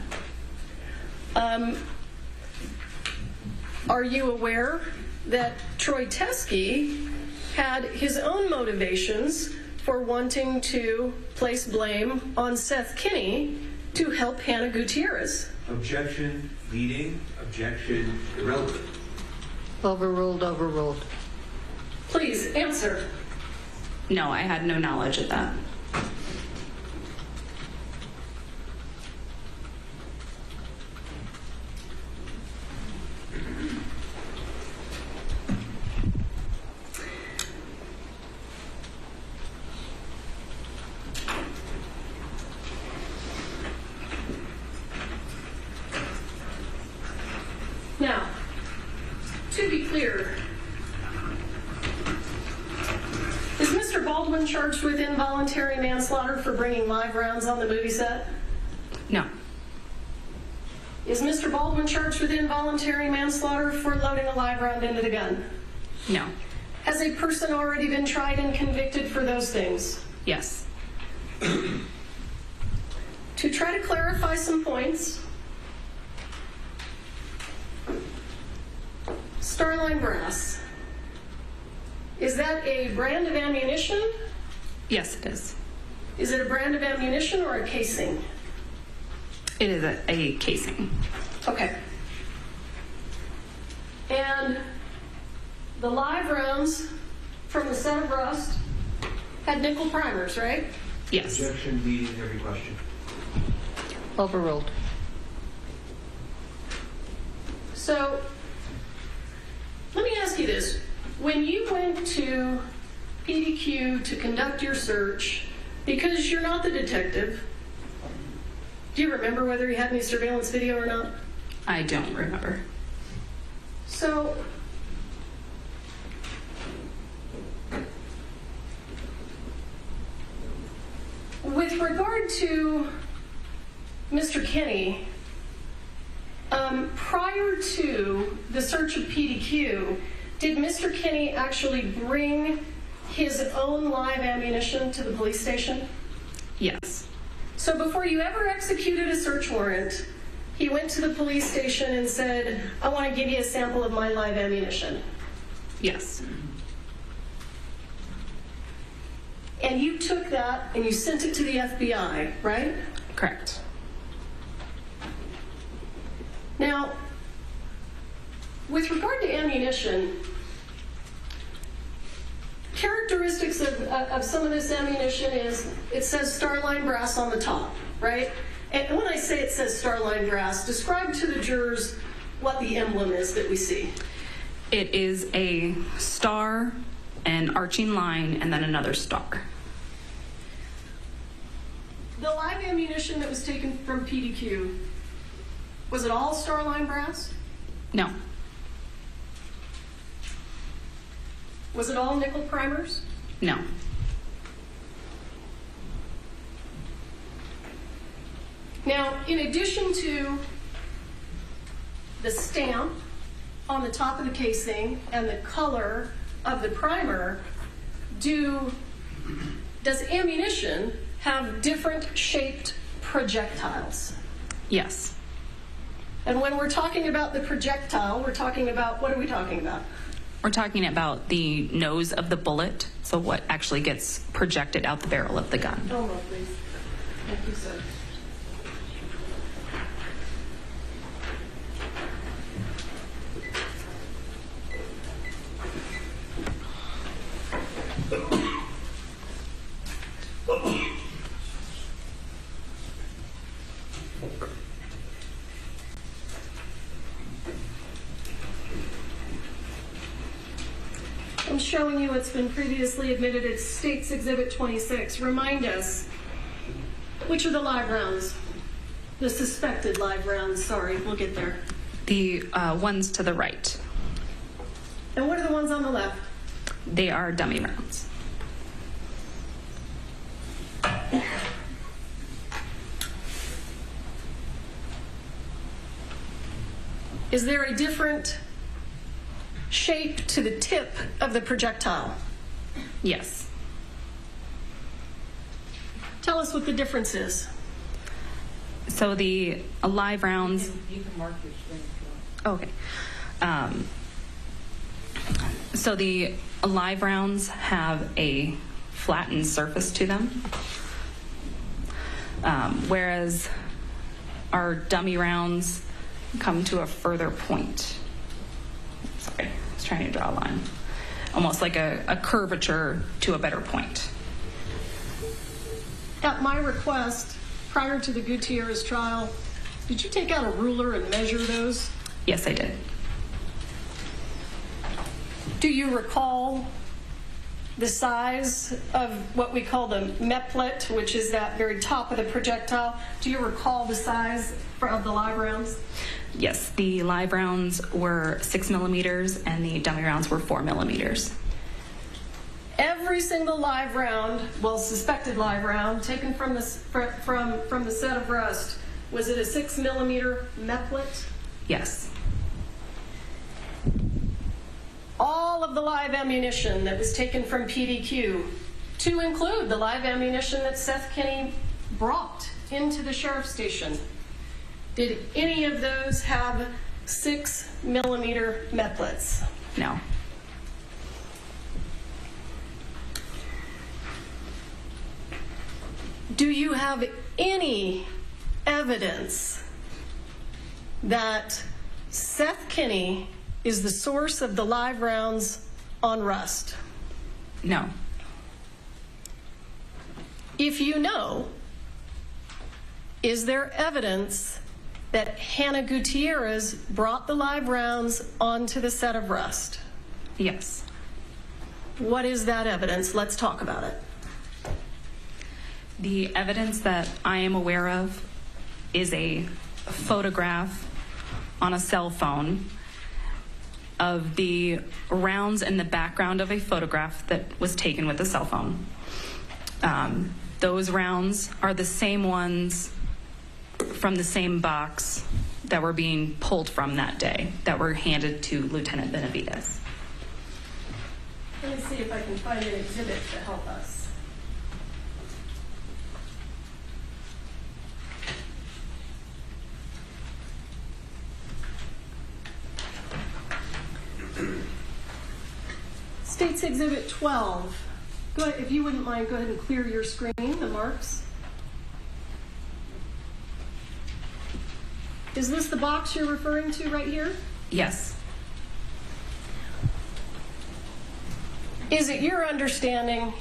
Are you aware that Troy Teskey had his own motivations for wanting to place blame on Seth Kinney to help Hannah Gutierrez? Objection, leading, objection, irrelevant. Overruled, overruled. Please answer. No, I had no knowledge of that. Now, to be clear, is Mr. Baldwin charged with involuntary manslaughter for bringing live rounds on the movie set? No. Is Mr. Baldwin charged with involuntary manslaughter for loading a live round into the gun? No. Has a person already been tried and convicted for those things? Yes. To try to clarify some points, Starline brass, is that a brand of ammunition? Yes, it is. Is it a brand of ammunition or a casing? It is a casing. Okay. And the live rounds from the set of rust had nickel primers, right? Yes. Objection, leading, every question. Overruled. So, let me ask you this. When you went to PDQ to conduct your search, because you're not the detective, Do you remember whether he had any surveillance video or not? I don't remember. So, with regard to Mr. Kinney, prior to the search of PDQ, did Mr. Kinney actually bring his own live ammunition to the police station? Yes. So before you ever executed a search warrant, he went to the police station and said, I want to give you a sample of my live ammunition. Yes. And you took that and you sent it to the FBI, right? Correct. Now, with regard to ammunition, characteristics of some of this ammunition is it says Starliner brass on the top, right? And when I say it says Starliner brass, describe to the jurors what the emblem is that we see. It is a star, an arching line, and then another star. The live ammunition that was taken from PDQ, was it all Starliner brass? No. Was it all nickel primers? No. Now, in addition to the stamp on the top of the casing and the color of the primer, does ammunition have different shaped projectiles? Yes. And when we're talking about the projectile, we're talking about, what are we talking about? We're talking about the nose of the bullet, so what actually gets projected out the barrel of the gun. Oh, no, please. Thank you, sir. I'm showing you what's been previously admitted as State's Exhibit 26. Remind us, which are the live rounds? The suspected live rounds, sorry, we'll get there. The ones to the right. And what are the ones on the left? They are dummy rounds. Is there a different shape to the tip of the projectile? Yes. Tell us what the difference is. So the live rounds. You can mark your screen if you want. Okay. So the live rounds have a flattened surface to them, whereas our dummy rounds come to a further point. Sorry, I was trying to draw a line. Almost like a curvature to a better point. At my request, prior to the Gutierrez trial, did you take out a ruler and measure those? Yes, I did. Do you recall the size of what we call the meplet, which is that very top of the projectile? Do you recall the size of the live rounds? Yes, the live rounds were 6 millimeters and the dummy rounds were 4 millimeters. Every single live round, well, suspected live round, taken from the set of rust, was it a 6 millimeter meplet? Yes. All of the live ammunition that was taken from PDQ, to include the live ammunition that Seth Kinney brought into the sheriff's station, did any of those have 6 millimeter meplets? No. Do you have any evidence that Seth Kinney is the source of the live rounds on rust? No. If you know, is there evidence that Hannah Gutierrez brought the live rounds onto the set of rust? Yes. What is that evidence? Let's talk about it. The evidence that I am aware of is a photograph on a cell phone of the rounds in the background of a photograph that was taken with a cell phone. Those rounds are the same ones from the same box that were being pulled from that day, that were handed to Lieutenant Benavides. Let me see if I can find an exhibit to help us. States Exhibit 12. Go ahead, if you wouldn't mind, go ahead and clear your screen, the marks. Is this the box you're referring to right here? Yes. Is it your understanding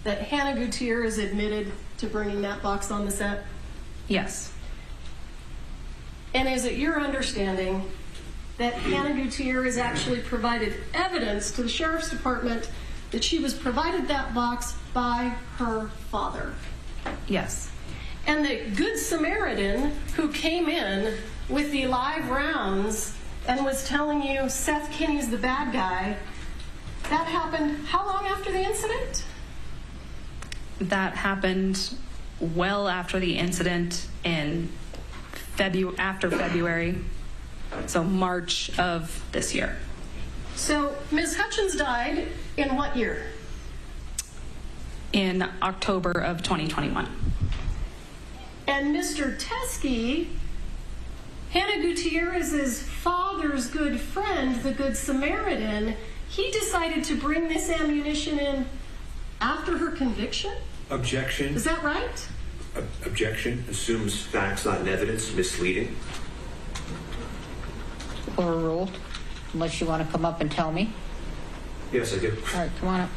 that Hannah Gutierrez admitted to bringing that box on the set? Yes. And is it your understanding that Hannah Gutierrez actually provided evidence to the Sheriff's Department that she was provided that box by her father? Yes. And the Good Samaritan who came in with the live rounds and was telling you Seth Kinney's the bad guy, that happened how long after the incident? That happened well after the incident in after February, so March of this year. So Ms. Hutchins died in what year? In October of 2021. And Mr. Teskey, Hannah Gutierrez's father's good friend, the Good Samaritan, he decided to bring this ammunition in after her conviction? Objection. Is that right? Objection. Assumes facts, not evidence. Misleading. Overruled. Unless you want to come up and tell me. Yes, I do. All right, come on up.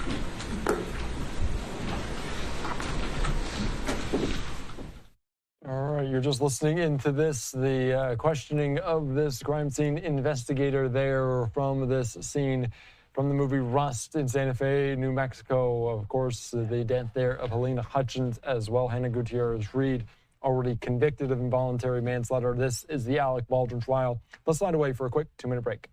All right, you're just listening into this, the questioning of this crime scene investigator there from this scene from the movie Rust in Santa Fe, New Mexico. Of course, the death there of Helena Hutchins as well. Hannah Gutierrez-Reed already convicted of involuntary manslaughter. This is the Alec Baldwin trial. Let's slide away for a quick 2-minute break.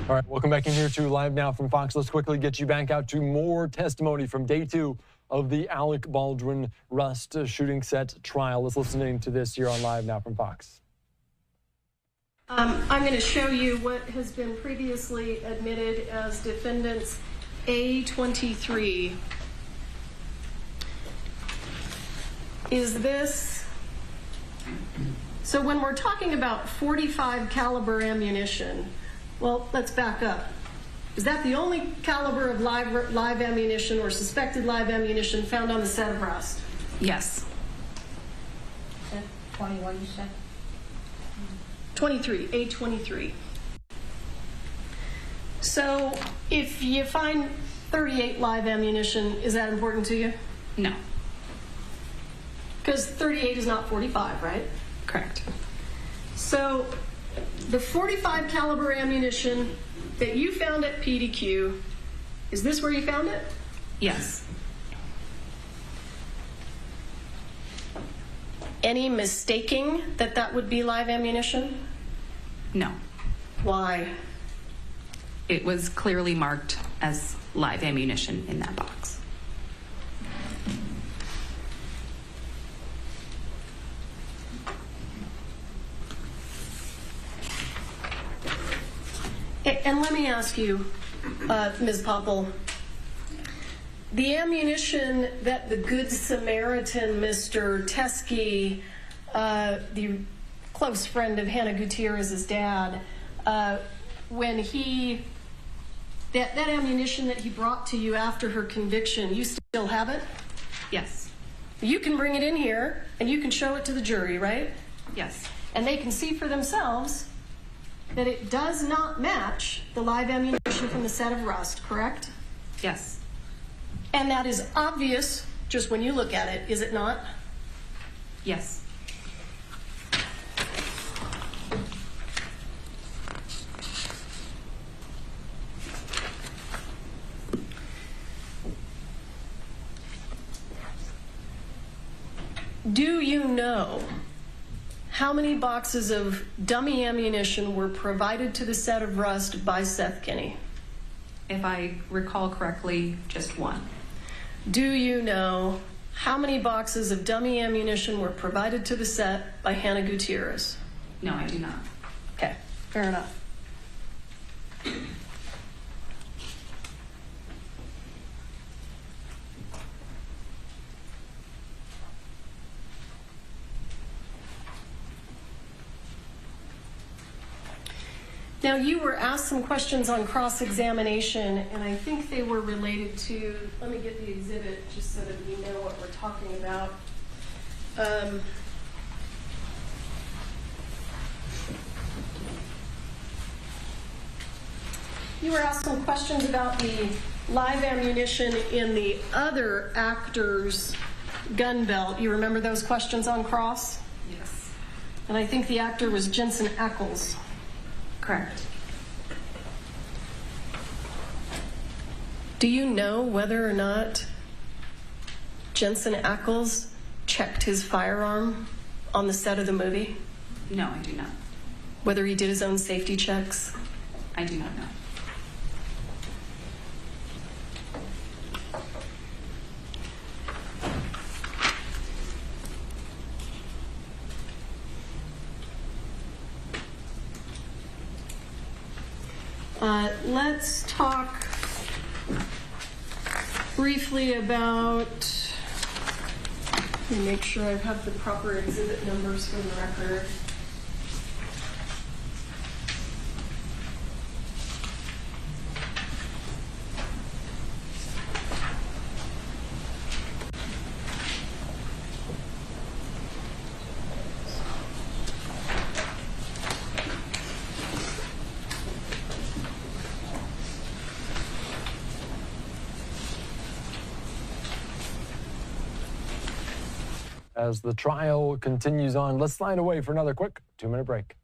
All right, welcome back in here to Live Now from Fox. Let's quickly get you back out to more testimony from day 2 of the Alec Baldwin Rust shooting set trial. Let's listen into this here on Live Now from Fox. I'm going to show you what has been previously admitted as defendants A23. is this, so when we're talking about 45 caliber ammunition, well, let's back up. Is that the only caliber of live ammunition or suspected live ammunition found on the set of Rust? Yes. 21, you said? 23, A23. So if you find 38 live ammunition, is that important to you? No. Because 38 is not 45, right? Correct. So the 45 caliber ammunition that you found at PDQ, is this where you found it? Yes. Any mistaking that that would be live ammunition? No. Why? It was clearly marked as live ammunition in that box. And let me ask you, Ms. Popple, the ammunition that the Good Samaritan, Mr. Teskey, the close friend of Hannah Gutierrez's dad, when that ammunition that he brought to you after her conviction, you still have it? Yes. You can bring it in here and you can show it to the jury, right? Yes. And they can see for themselves that it does not match the live ammunition from the set of Rust, correct? Yes. And that is obvious just when you look at it, is it not? Yes. Do you know how many boxes of dummy ammunition were provided to the set of Rust by Seth Kinney? If I recall correctly, just one. Do you know how many boxes of dummy ammunition were provided to the set by Hannah Gutierrez? No, I do not. Okay, fair enough. Now, you were asked some questions on cross-examination, and I think they were related to, let me get the exhibit just so that we know what we're talking about. You were asked some questions about the live ammunition in the other actor's gun belt. You remember those questions on cross? Yes. And I think the actor was Jensen Ackles. Correct. Do you know whether or not Jensen Ackles checked his firearm on the set of the movie? No, I do not. Whether he did his own safety checks? I do not know. Let's talk briefly about, let me make sure I have the proper exhibit numbers for the record. As the trial continues on, let's slide away for another quick 2-minute break.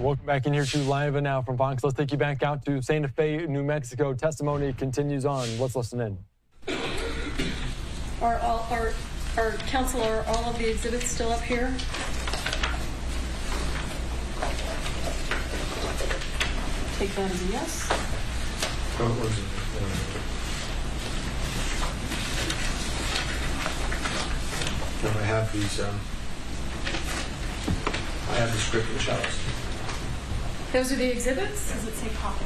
welcome back in here to Live Now from Fox. Let's take you back out to Santa Fe, New Mexico. Testimony continues on. Let's listen in. Our counsel, are all of the exhibits still up here? Take that as a yes. No, I have these. I have the script and shells. Those are the exhibits? Does it say copy?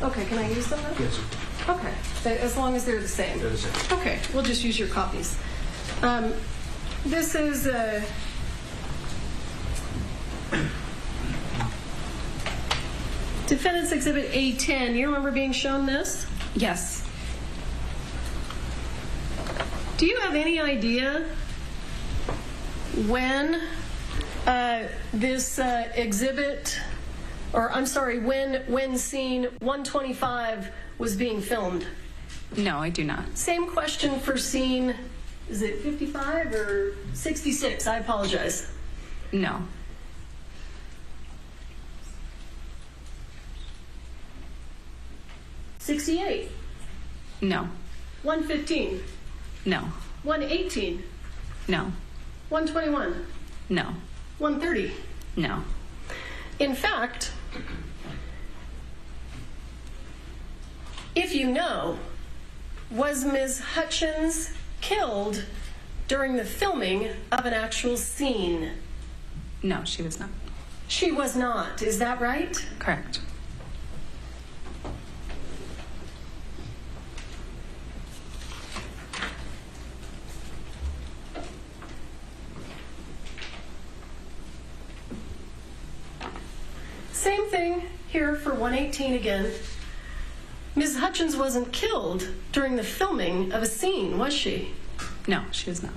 Okay, can I use them then? Yes. Okay, as long as they're the same. They're the same. Okay, we'll just use your copies. This is Defendant's Exhibit A10. You remember being shown this? Yes. Do you have any idea when this exhibit, or I'm sorry, when scene 125 was being filmed? No, I do not. Same question for scene, is it 55 or 66? I apologize. No. '68? No. 115? No. 118? No. 121? No. 130? No. In fact, if you know, was Ms. Hutchins killed during the filming of an actual scene? No, she was not. She was not. Is that right? Correct. Same thing here for 118 again. Ms. Hutchins wasn't killed during the filming of a scene, was she? No, she was not.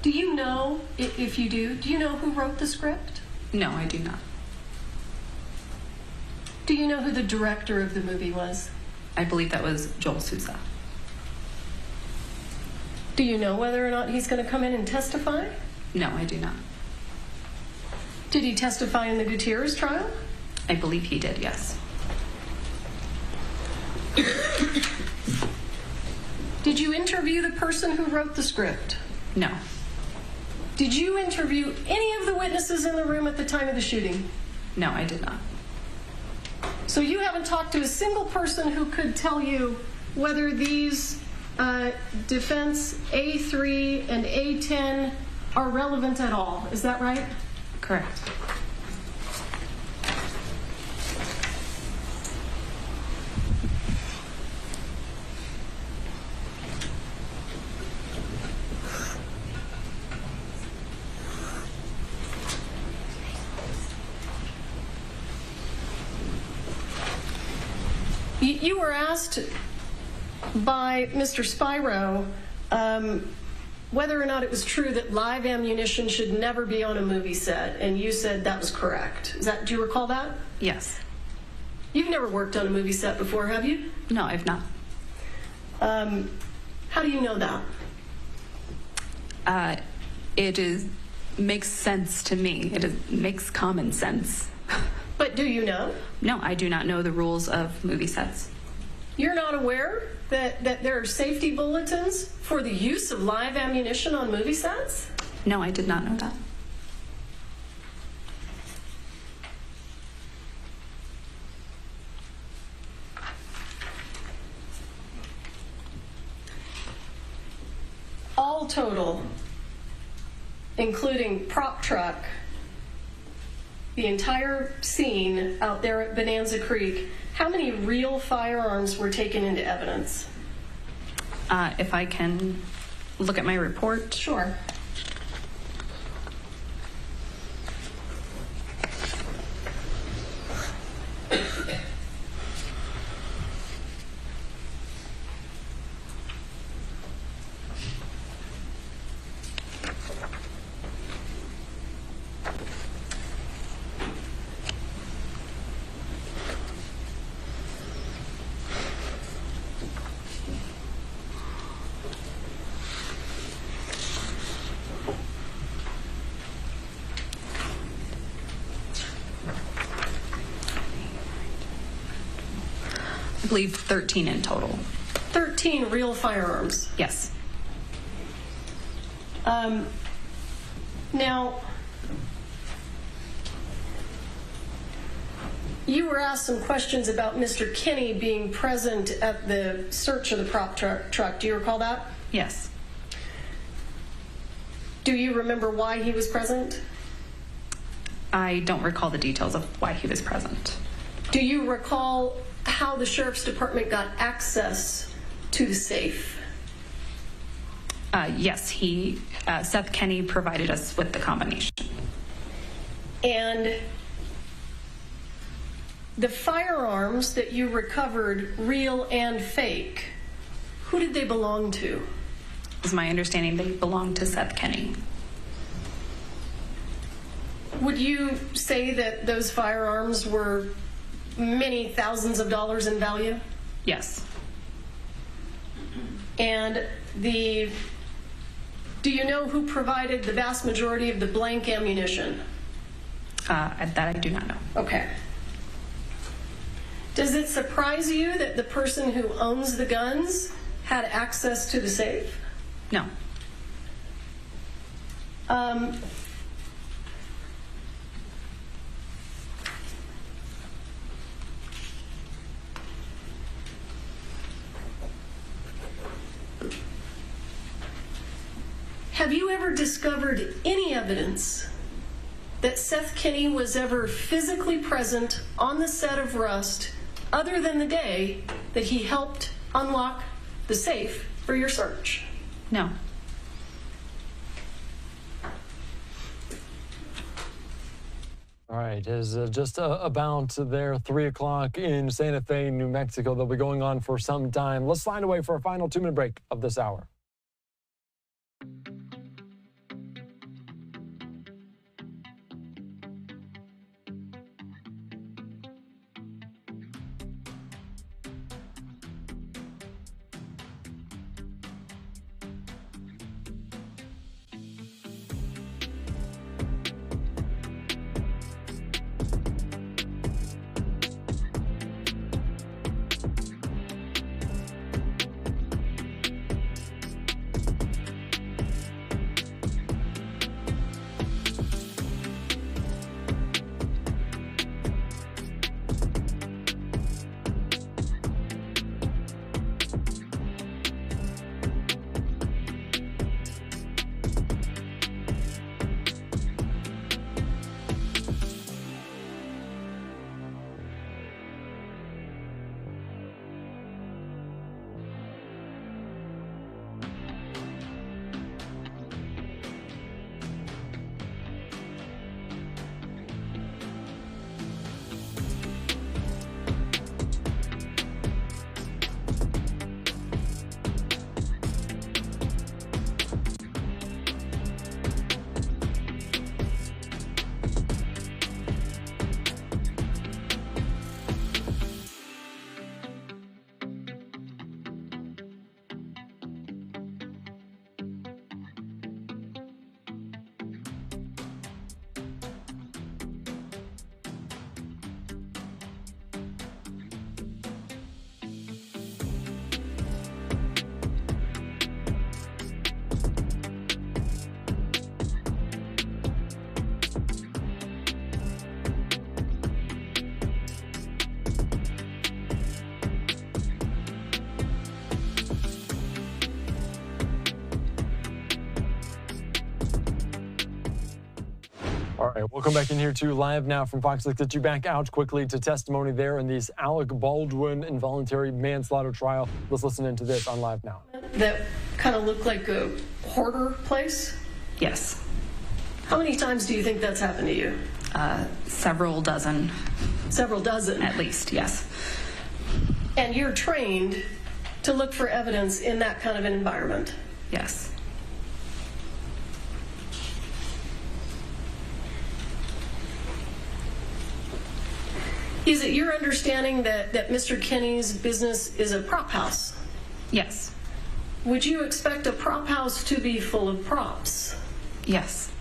Do you know, if you do you know who wrote the script? No, I do not. Do you know who the director of the movie was? I believe that was Joel Sousa. Do you know whether or not he's going to come in and testify? No, I do not. Did he testify in the Gutierrez trial? I believe he did, yes. Did you interview the person who wrote the script? No. Did you interview any of the witnesses in the room at the time of the shooting? No, I did not. So you haven't talked to a single person who could tell you whether these defense A3 and A10 are relevant at all. Is that right? Correct. You were asked by Mr. Spiro whether or not it was true that live ammunition should never be on a movie set, and you said that was correct. Do you recall that? Yes. You've never worked on a movie set before, have you? No, I've not. How do you know that? It makes sense to me. It makes common sense. But do you know? No, I do not know the rules of movie sets. You're not aware that there are safety bulletins for the use of live ammunition on movie sets? No, I did not know that. All total, including prop truck, the entire scene out there at Bonanza Creek, how many real firearms were taken into evidence? If I can look at my report. Sure. believe 13 in total. 13 real firearms? Yes. Now, you were asked some questions about Mr. Kinney being present at the search of the prop truck. Do you recall that? Yes. Do you remember why he was present? I don't recall the details of why he was present. Do you recall how the Sheriff's Department got access to the safe? Yes, Seth Kenney provided us with the combination. And the firearms that you recovered, real and fake, who did they belong to? It's my understanding they belonged to Seth Kenney. Would you say that those firearms were many thousands of dollars in value? Yes. And do you know who provided the vast majority of the blank ammunition? That I do not know. Okay. Does it surprise you that the person who owns the guns had access to the safe? No. Have you ever discovered any evidence that Seth Kenney was ever physically present on the set of Rust other than the day that he helped unlock the safe for your search? No. All right, is just about there, 3 o'clock in Santa Fe, New Mexico. They'll be going on for some time. Let's slide away for a final 2-minute break of this hour. All right, welcome back in here to Live Now from Fox. Let's get you back out quickly to testimony there in this Alec Baldwin involuntary manslaughter trial. Let's listen into this on Live Now. That kind of looked like a hoarder place? Yes. How many times do you think that's happened to you? Several dozen. Several dozen? At least, yes. And you're trained to look for evidence in that kind of an environment? Yes. Is it your understanding that Mr. Kenney's business is a prop house? Yes. Would you expect a prop house to be full of props? Yes.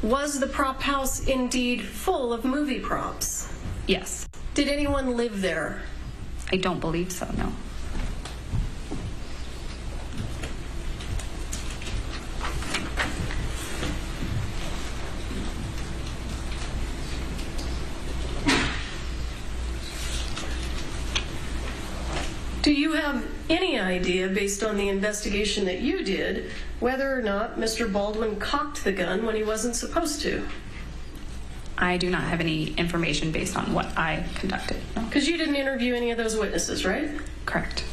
Was the prop house indeed full of movie props? Yes. Did anyone live there? I don't believe so, no. Do you have any idea, based on the investigation that you did, whether or not Mr. Baldwin cocked the gun when he wasn't supposed to? I do not have any information based on what I conducted. Because you didn't interview any of those witnesses, right? Correct.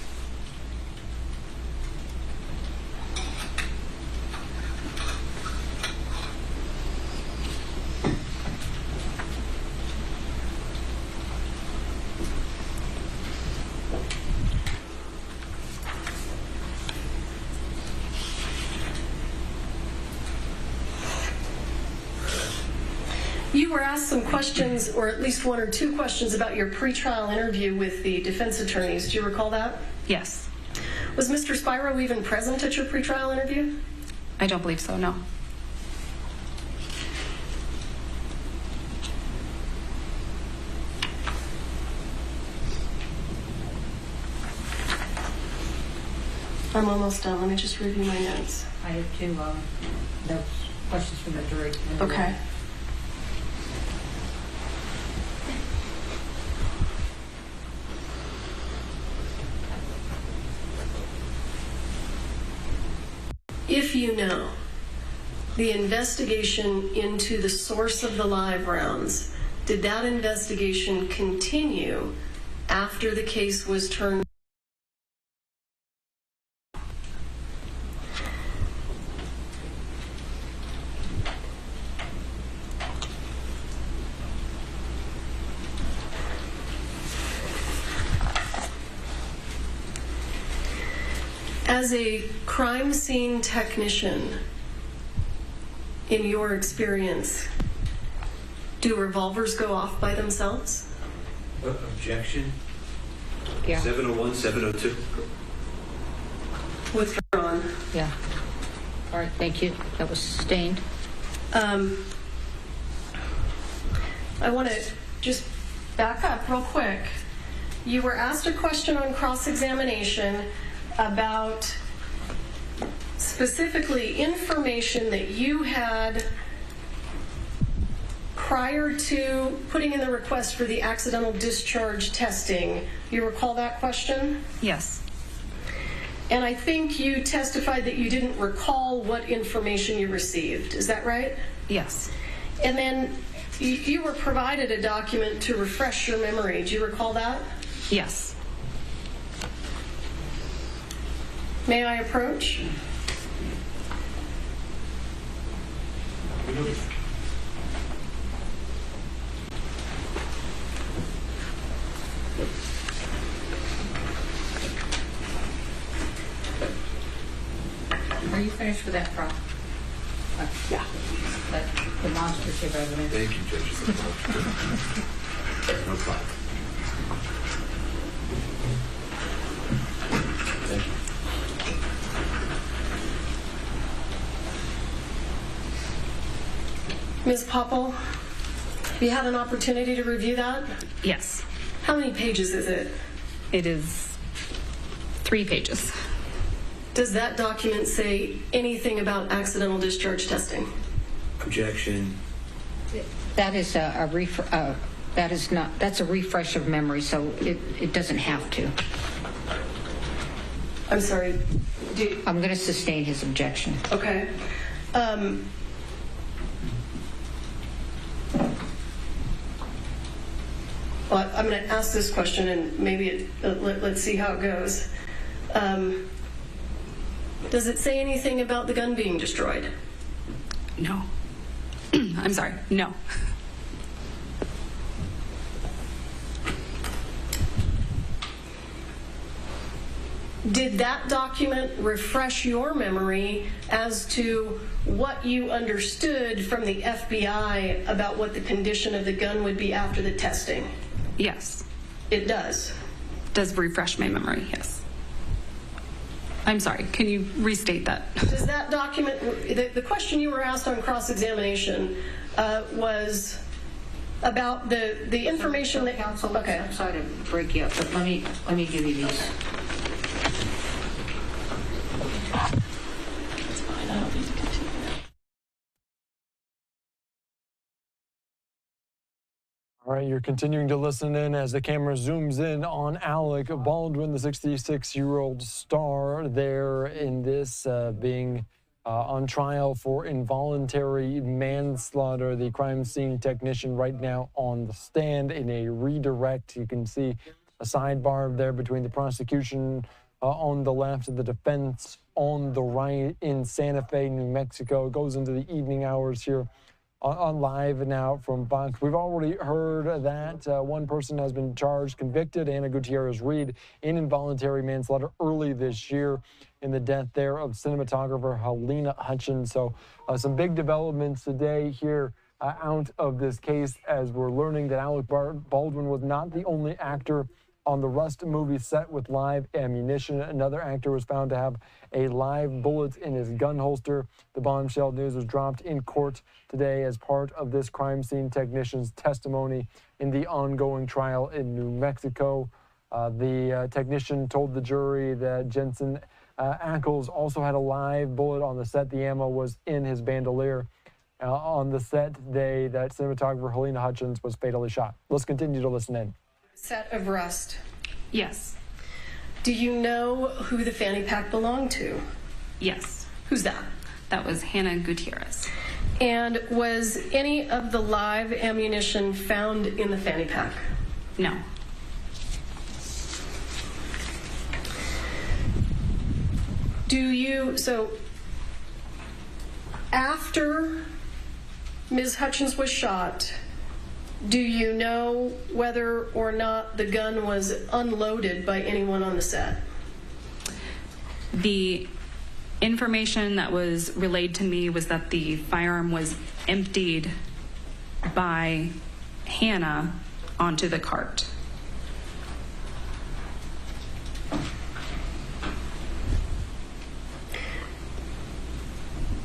You were asked some questions, or at least one or two questions, about your pretrial interview with the defense attorneys. Do you recall that? Yes. Was Mr. Spiro even present at your pretrial interview? I don't believe so, no. I'm almost done. Let me just review my notes. I have two notes, questions from the jury. Okay. If you know the investigation into the source of the live rounds, did that investigation continue after the case was turned? As a crime scene technician, in your experience, do revolvers go off by themselves? Objection. Yeah. 701, 702. Withdrawn. Yeah. All right, thank you. That was sustained. I want to just back up real quick. You were asked a question on cross-examination about specifically information that you had prior to putting in the request for the accidental discharge testing. You recall that question? Yes. And I think you testified that you didn't recall what information you received. Is that right? Yes. And then you were provided a document to refresh your memory. Do you recall that? Yes. May I approach? Are you finished with that prop? Yeah. That demonstrative evidence. Thank you, Judge. No problem. Thank you. Ms. Popple, have you had an opportunity to review that? Yes. How many pages is it? It is 3 pages. Does that document say anything about accidental discharge testing? Objection. That is that's a refresh of memory, so it doesn't have to. I'm sorry. I'm going to sustain his objection. Okay. Well, I'm going to ask this question, and maybe let's see how it goes. Does it say anything about the gun being destroyed? No. I'm sorry. No. Did that document refresh your memory as to what you understood from the FBI about what the condition of the gun would be after the testing? Yes. It does? Does refresh my memory, yes. I'm sorry, can you restate that? Does that document, the question you were asked on cross-examination was, about the information that council. Okay. I'm sorry to break you up, but let me give you these. It's fine. I don't need to continue. All right, you're continuing to listen in as the camera zooms in on Alec Baldwin, the 66-year-old star there in this being on trial for involuntary manslaughter. The crime scene technician right now on the stand in a redirect. You can see a sidebar there between the prosecution on the left and the defense on the right in Santa Fe, New Mexico. It goes into the evening hours here on Live Now from Fox. We've already heard that one person has been charged, convicted, Ana Gutierrez-Reed, in involuntary manslaughter early this year in the death there of cinematographer Helena Hutchins. So some big developments today here out of this case as we're learning that Alec Baldwin was not the only actor on the Rust movie set with live ammunition. Another actor was found to have a live bullet in his gun holster. The bombshell news was dropped in court today as part of this crime scene technician's testimony in the ongoing trial in New Mexico. The technician told the jury that Jensen Ackles also had a live bullet on the set. The ammo was in his bandolier. On the set day that cinematographer Helena Hutchins was fatally shot. Let's continue to listen in. Set of Rust. Yes. Do you know who the fanny pack belonged to? Yes. Who's that? That was Hannah Gutierrez. And was any of the live ammunition found in the fanny pack? No. So after Ms. Hutchins was shot, do you know whether or not the gun was unloaded by anyone on the set? The information that was relayed to me was that the firearm was emptied by Hannah onto the cart.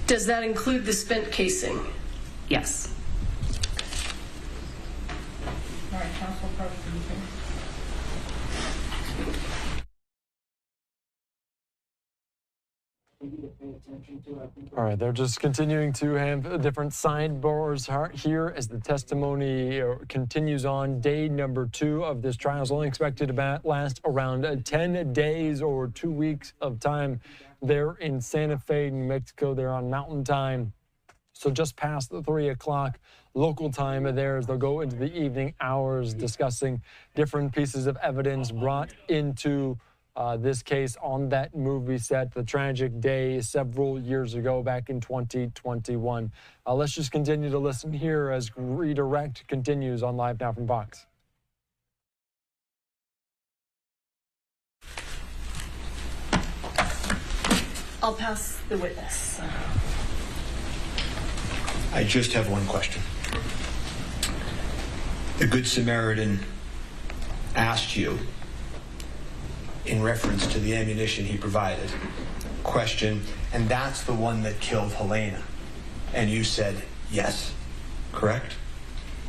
Does that include the spent casing? Yes. All right, Council President. All right, they're just continuing to have different sidebars here as the testimony continues on. Day number 2 of this trial is only expected to last around 10 days or 2 weeks of time there in Santa Fe, New Mexico. They're on Mountain Time. So just past the 3 o'clock local time there as they'll go into the evening hours discussing different pieces of evidence brought into this case on that movie set, the tragic day several years ago back in 2021. Let's just continue to listen here as Redirect continues on Live Now from Fox. I'll pass the witness. I just have one question. The Good Samaritan asked you, in reference to the ammunition he provided, question, and that's the one that killed Helena. And you said yes, correct?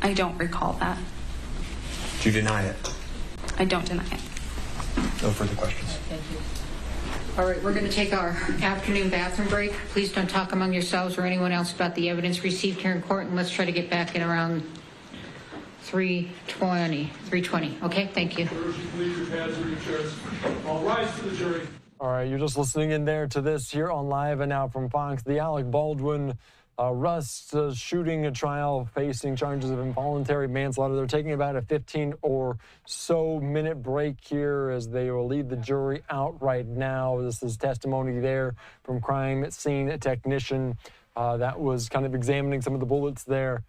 I don't recall that. Do you deny it? I don't deny it. No further questions. Thank you. All right, we're going to take our afternoon bathroom break. Please don't talk among yourselves or anyone else about the evidence received here in court, and let's try to get back in around 3:20. Okay, thank you. All rise to the jury. All right, you're just listening in there to this here on Live and Now from Fox. The Alec Baldwin Rust shooting trial facing charges of involuntary manslaughter. They're taking about a 15 or so minute break here as they will lead the jury out right now. This is testimony there from crime scene technician that was kind of examining some of the bullets there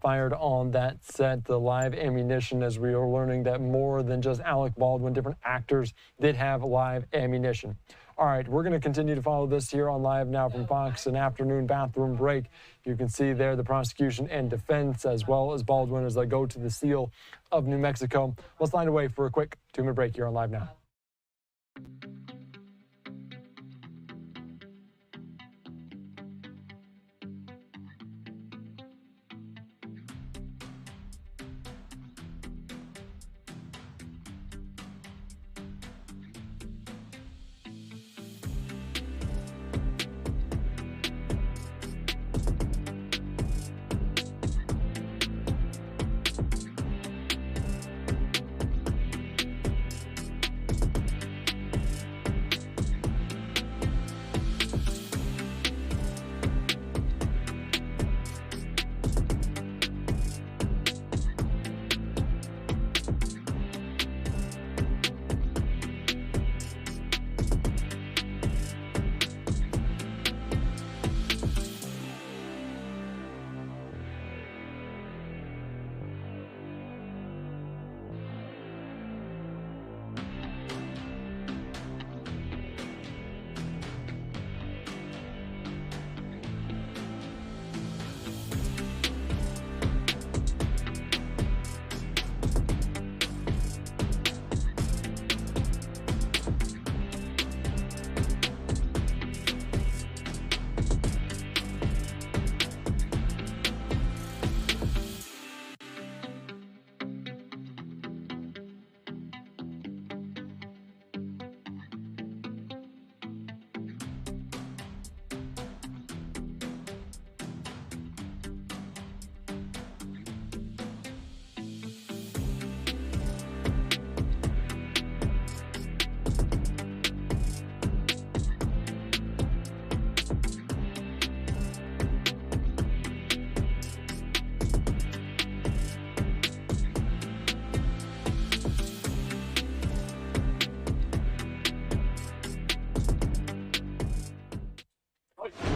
fired on that set, the live ammunition, as we are learning that more than just Alec Baldwin, different actors did have live ammunition. All right, we're going to continue to follow this here on Live Now from Fox, an afternoon bathroom break. You can see there the prosecution and defense, as well as Baldwin, as they go to the seal of New Mexico. Let's line away for a quick 2-minute break here on Live Now.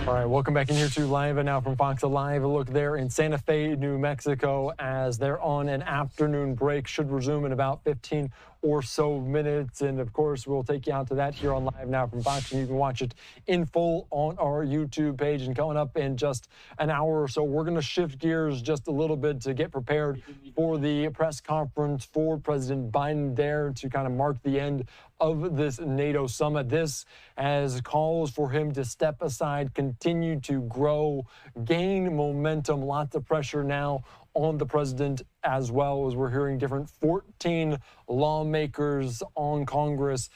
All right, welcome back in here to Live and Now from Fox Alive. A look there in Santa Fe, New Mexico, as they're on an afternoon break. Should resume in about 15 or so minutes. And of course, we'll take you out to that here on Live Now from Fox, and you can watch it in full on our YouTube page. And coming up in just an hour or so, we're going to shift gears just a little bit to get prepared for the press conference for President Biden there to kind of mark the end of this NATO summit. This, as calls for him to step aside, continue to grow, gain momentum, lots of pressure now on the president, as well as we're hearing different 14 lawmakers on Congress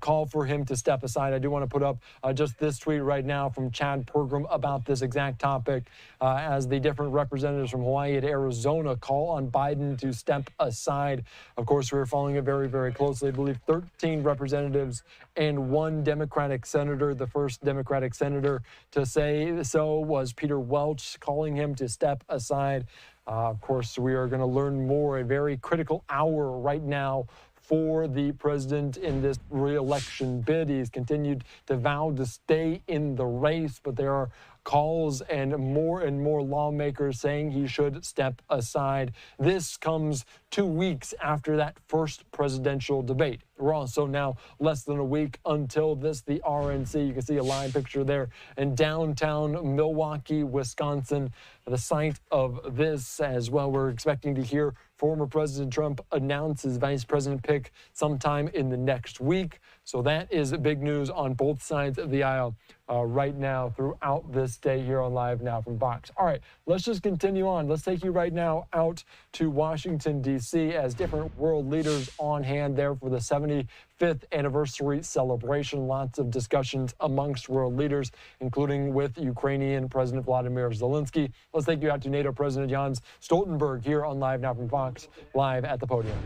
call for him to step aside. I do want to put up just this tweet right now from Chad Pergram about this exact topic as the different representatives from Hawaii and Arizona call on Biden to step aside. Of course, we're following it very, very closely. I believe 13 representatives and 1 Democratic senator. The first Democratic senator to say so was Peter Welch, calling him to step aside. Of course, we are going to learn more. A very critical hour right now for the president in this re-election bid. He's continued to vow to stay in the race, but there are calls and more lawmakers saying he should step aside. This comes 2 weeks after that first presidential debate. We're also now less than a week until this, the RNC. You can see a live picture there in downtown Milwaukee, Wisconsin, the site of this as well. We're expecting to hear former President Trump announce his vice president pick sometime in the next week. So that is big news on both sides of the aisle right now throughout this day here on Live Now from Fox. All right, let's just continue on. Let's take you right now out to Washington, D.C. as different world leaders on hand there for the 75th anniversary celebration. Lots of discussions amongst world leaders, including with Ukrainian President Vladimir Zelensky. Let's take you out to NATO President Jens Stoltenberg here on Live Now from Fox, live at the podium.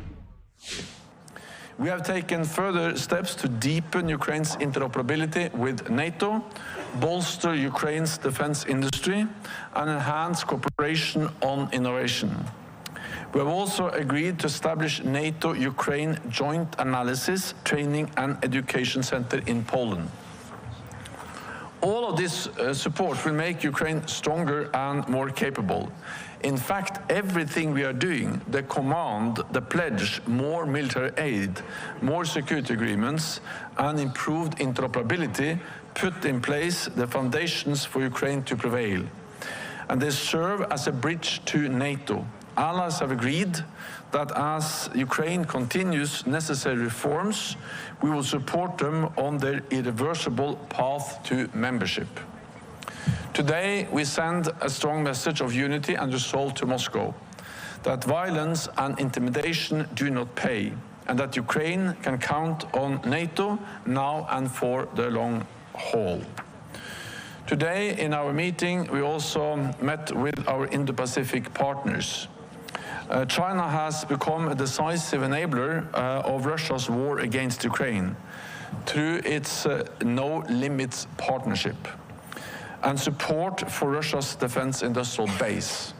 We have taken further steps to deepen Ukraine's interoperability with NATO, bolster Ukraine's defense industry, and enhance cooperation on innovation. We have also agreed to establish NATO-Ukraine Joint Analysis, Training and Education Center in Poland. All of this support will make Ukraine stronger and more capable. In fact, everything we are doing, the command, the pledge, more military aid, more security agreements, and improved interoperability, put in place the foundations for Ukraine to prevail. And they serve as a bridge to NATO. Allies have agreed that as Ukraine continues necessary reforms, we will support them on their irreversible path to membership. Today, we send a strong message of unity and resolve to Moscow, that violence and intimidation do not pay, and that Ukraine can count on NATO now and for the long haul. Today, in our meeting, we also met with our Indo-Pacific partners. China has become a decisive enabler of Russia's war against Ukraine through its No Limits partnership and support for Russia's defense industrial base.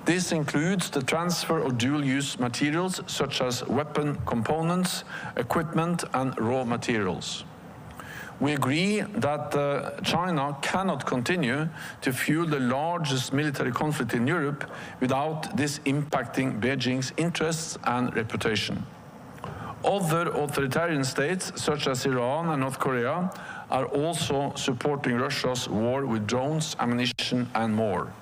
This includes the transfer of dual-use materials such as weapon components, equipment, and raw materials. We agree that China cannot continue to fuel the largest military conflict in Europe without this impacting Beijing's interests and reputation. Other authoritarian states, such as Iran and North Korea, are also supporting Russia's war with drones, ammunition, and more.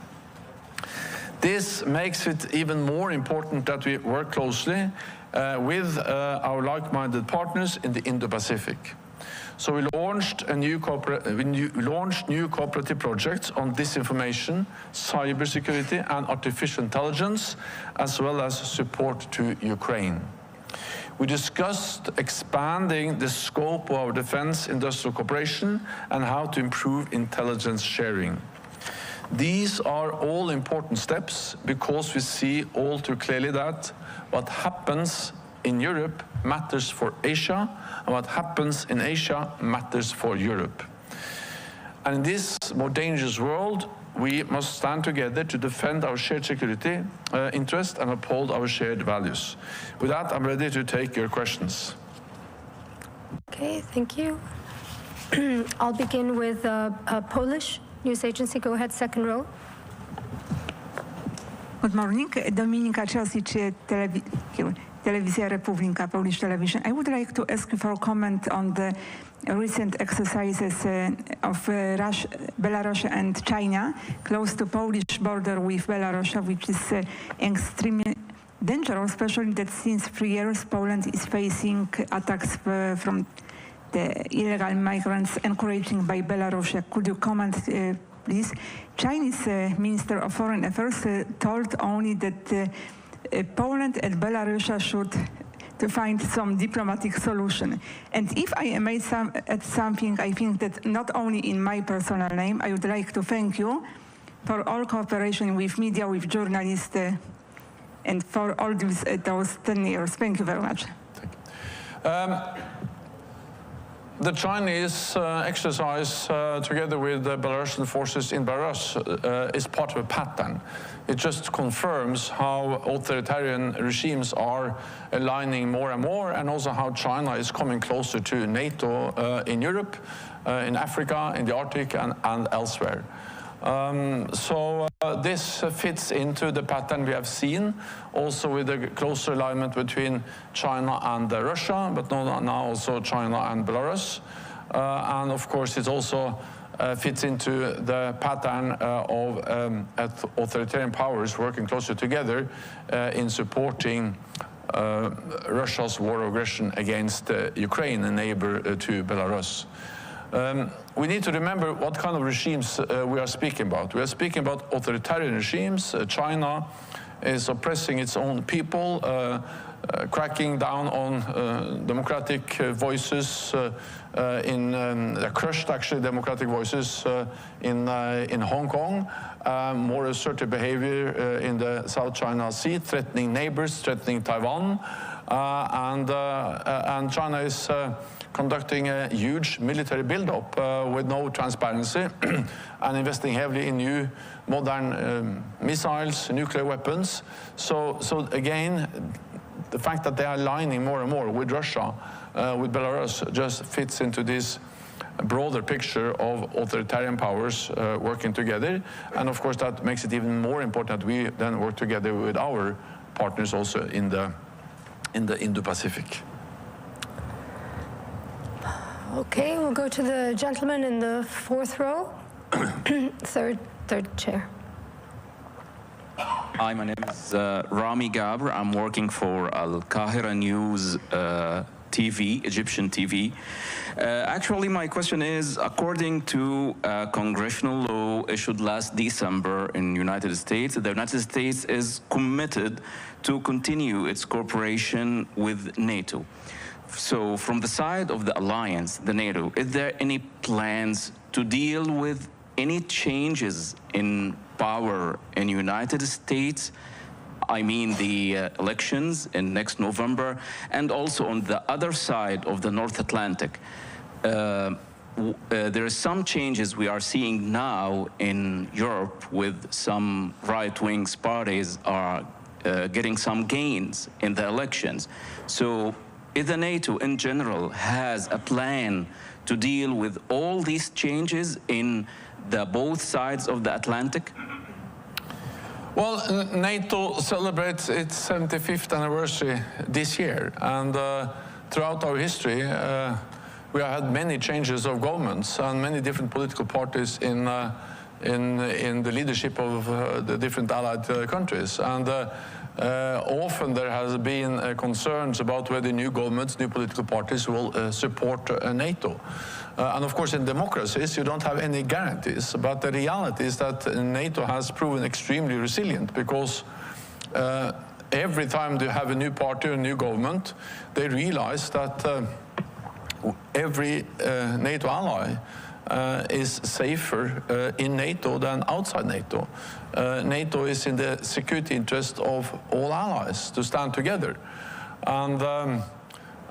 This makes it even more important that we work closely with our like-minded partners in the Indo-Pacific. So we launched new cooperative projects on disinformation, cybersecurity, and artificial intelligence, as well as support to Ukraine. We discussed expanding the scope of our defense industrial cooperation and how to improve intelligence sharing. These are all important steps because we see all too clearly that what happens in Europe matters for Asia, and what happens in Asia matters for Europe. And in this more dangerous world, we must stand together to defend our shared security interest and uphold our shared values. With that, I'm ready to take your questions. Okay, thank you. I'll begin with Polish. news agency. Go ahead, second row. Good morning, Dominika Chelsea, Telewizja Republika, Polish television. I would like to ask you for a comment on the recent exercises of Belarus and China close to Polish border with Belarus, which is extremely dangerous, especially that since 3 years Poland is facing attacks from the illegal migrants encouraged by Belarus. Could you comment, please? Chinese Minister of Foreign Affairs told only that Poland and Belarus should to find some diplomatic solution. And if I may add something, I think that not only in my personal name, I would like to thank you for all cooperation with media, with journalists, and for all those 10 years. Thank you very much. The Chinese exercise together with the Belarusian forces in Belarus is part of a pattern. It just confirms how authoritarian regimes are aligning more and more, and also how China is coming closer to NATO in Europe, in Africa, in the Arctic, and elsewhere. This fits into the pattern we have seen, also with a closer alignment between China and Russia, but now also China and Belarus. And of course, it also fits into the pattern of authoritarian powers working closer together in supporting Russia's war of aggression against Ukraine, a neighbor to Belarus. We need to remember what kind of regimes we are speaking about. We are speaking about authoritarian regimes. China is oppressing its own people, cracking down on democratic voices, crushed actually democratic voices in Hong Kong, more assertive behavior in the South China Sea, threatening neighbors, threatening Taiwan, and China is conducting a huge military build-up with no transparency and investing heavily in new modern missiles, nuclear weapons. So again, the fact that they are aligning more and more with Russia, with Belarus, just fits into this broader picture of authoritarian powers working together. And of course, that makes it even more important that we then work together with our partners also in the Indo-Pacific. Okay, we'll go to the gentleman in the fourth row, third chair. Hi, my name is Rami Gabr. I'm working for Al Qahira News TV, Egyptian TV. Actually, my question is, according to a congressional law issued last December in the United States, the United States is committed to continue its cooperation with NATO. So from the side of the alliance, the NATO, is there any plans to deal with any changes in power in the United States? I mean the elections in next November, and also on the other side of the North Atlantic. There are some changes we are seeing now in Europe with some right-wing parties are getting some gains in the elections. So if the NATO in general has a plan to deal with all these changes in the both sides of the Atlantic? Well, NATO celebrates its 75th anniversary this year, and throughout our history, we have had many changes of governments and many different political parties in the leadership of the different allied countries. And often there has been concerns about whether new governments, new political parties will support NATO. And of course, in democracies, you don't have any guarantees. But the reality is that NATO has proven extremely resilient, because every time they have a new party or a new government, they realize that every NATO ally is safer in NATO than outside NATO. NATO is in the security interest of all allies to stand together. And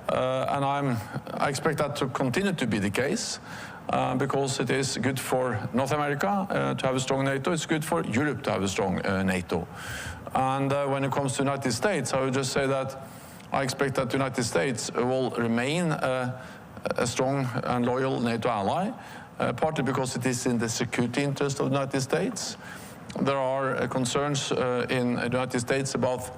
I expect that to continue to be the case, because it is good for North America to have a strong NATO. It's good for Europe to have a strong NATO. And when it comes to the United States, I would just say that I expect that the United States will remain a strong and loyal NATO ally, partly because it is in the security interest of the United States. There are concerns in the United States about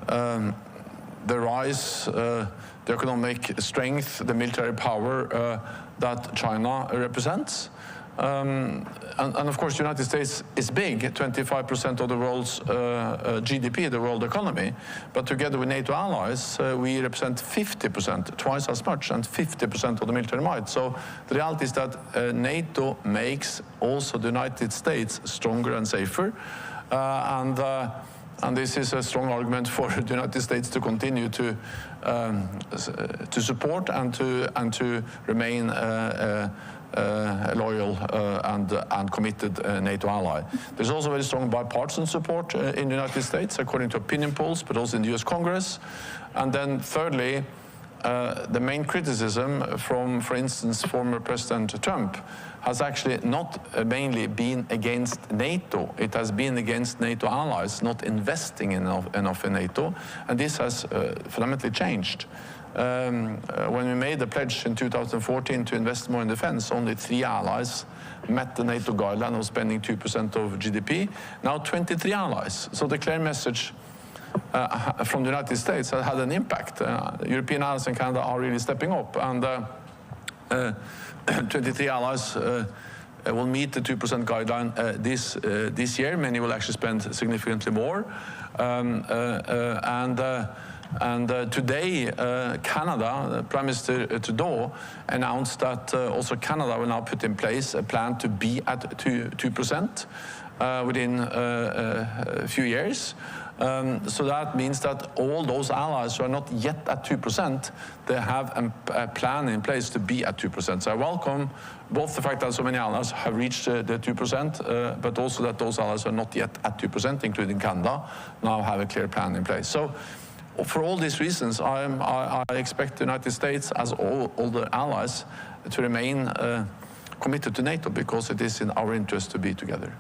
the rise, the economic strength, the military power that China represents. And of course, the United States is big, 25% of the world's GDP, the world economy. But together with NATO allies, we represent 50%, twice as much, and 50% of the military might. So the reality is that NATO makes also the United States stronger and safer. And this is a strong argument for the United States to continue to support and to remain a loyal and committed NATO ally. There's also very strong bipartisan support in the United States, according to opinion polls, but also in the US Congress. And then thirdly, the main criticism from, for instance, former President Trump has actually not mainly been against NATO. It has been against NATO allies not investing enough in NATO, and this has fundamentally changed. When we made the pledge in 2014 to invest more in defense, only 3 allies met the NATO guideline of spending 2% of GDP. Now 23 allies. So the clear message from the United States has had an impact. European allies and Canada are really stepping up, and 23 allies will meet the 2% guideline this year. Many will actually spend significantly more. Today, Canada, Prime Minister Trudeau announced that also Canada will now put in place a plan to be at 2% within a few years. So that means that all those allies who are not yet at 2%, they have a plan in place to be at 2%. So I welcome both the fact that so many allies have reached the 2%, but also that those allies are not yet at 2%, including Canada, now have a clear plan in place. So for all these reasons, I expect the United States, as all the allies, to remain committed to NATO, because it is in our interest to be together.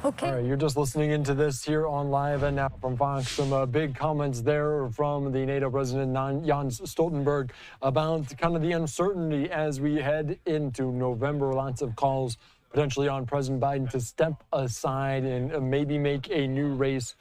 Okay. All right, you're just listening into this here on Live and Now from Fox. Some big comments there from the NATO President Jens Stoltenberg about kind of the uncertainty as we head into November. Lots of calls potentially on President Biden to step aside and maybe make a new race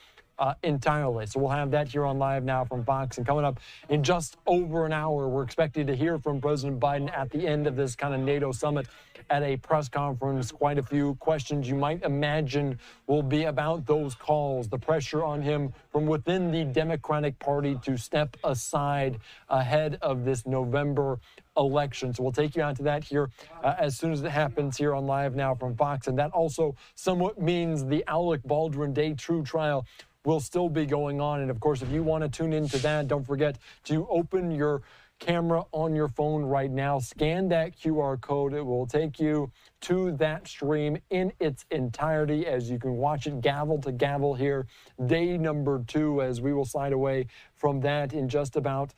entirely. So we'll have that here on Live Now from Fox. And coming up in just over an hour, we're expected to hear from President Biden at the end of this kind of NATO summit at a press conference. Quite a few questions you might imagine will be about those calls, the pressure on him from within the Democratic Party to step aside ahead of this November election. So we'll take you on to that here as soon as it happens here on Live Now from Fox. And that also somewhat means the Alec Baldwin Day True trial will still be going on. And of course, if you want to tune into that, don't forget to open your camera on your phone right now, scan that QR code. It will take you to that stream in its entirety as you can watch it gavel to gavel here. Day number 2, as we will slide away from that in just about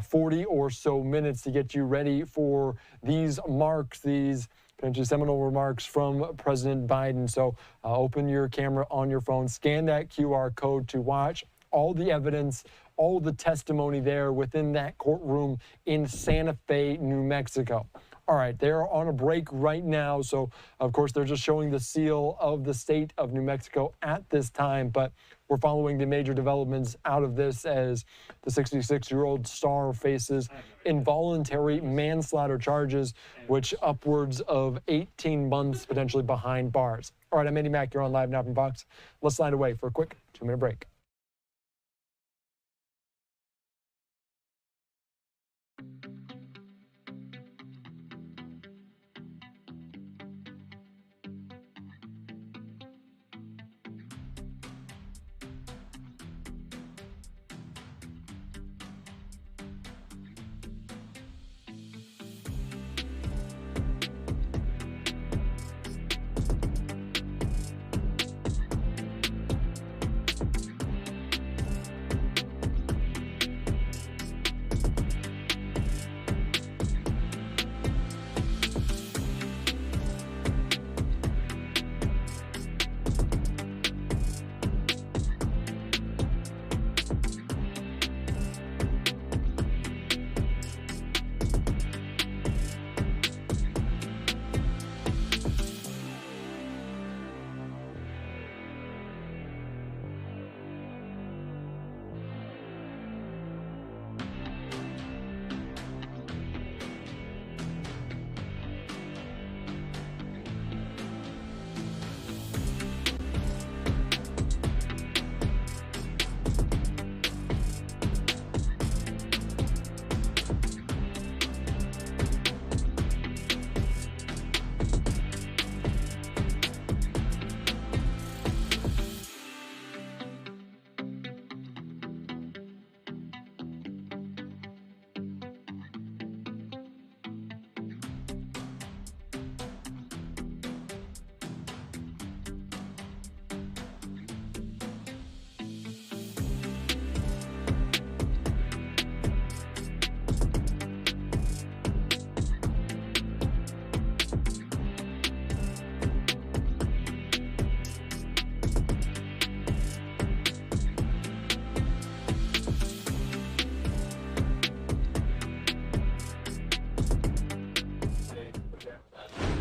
40 or so minutes to get you ready for these marks, these potentially seminal remarks from President Biden. So open your camera on your phone, scan that QR code to watch all the evidence, all the testimony there within that courtroom in Santa Fe, New Mexico. All right, they're on a break right now. So, of course, they're just showing the seal of the state of New Mexico at this time. But we're following the major developments out of this as the 66-year-old star faces involuntary manslaughter charges, which upwards of 18 months potentially behind bars. All right, I'm Andy Mack. You're on Live Now from Fox. Let's slide away for a quick 2-minute break.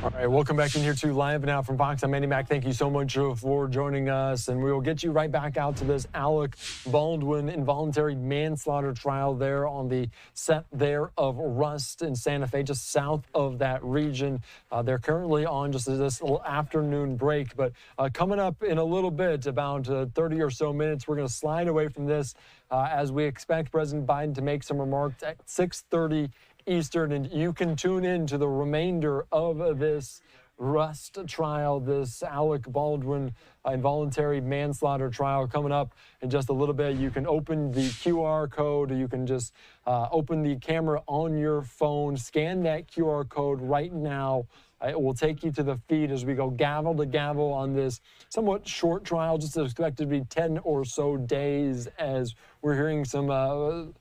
All right, welcome back in here to Live Now from Fox. I'm Andy Mack. Thank you so much for joining us, and we will get you right back out to this Alec Baldwin involuntary manslaughter trial there on the set there of Rust in Santa Fe, just south of that region. They're currently on just this little afternoon break, but coming up in a little bit, about 30 or so minutes, we're going to slide away from this as we expect President Biden to make some remarks at 6:30 Eastern, and you can tune in to the remainder of this Rust trial, this Alec Baldwin involuntary manslaughter trial coming up in just a little bit. You can open the QR code. You can just open the camera on your phone, scan that QR code right now. It will take you to the feed as we go gavel to gavel on this somewhat short trial, just expected to be 10 or so days, as we're hearing some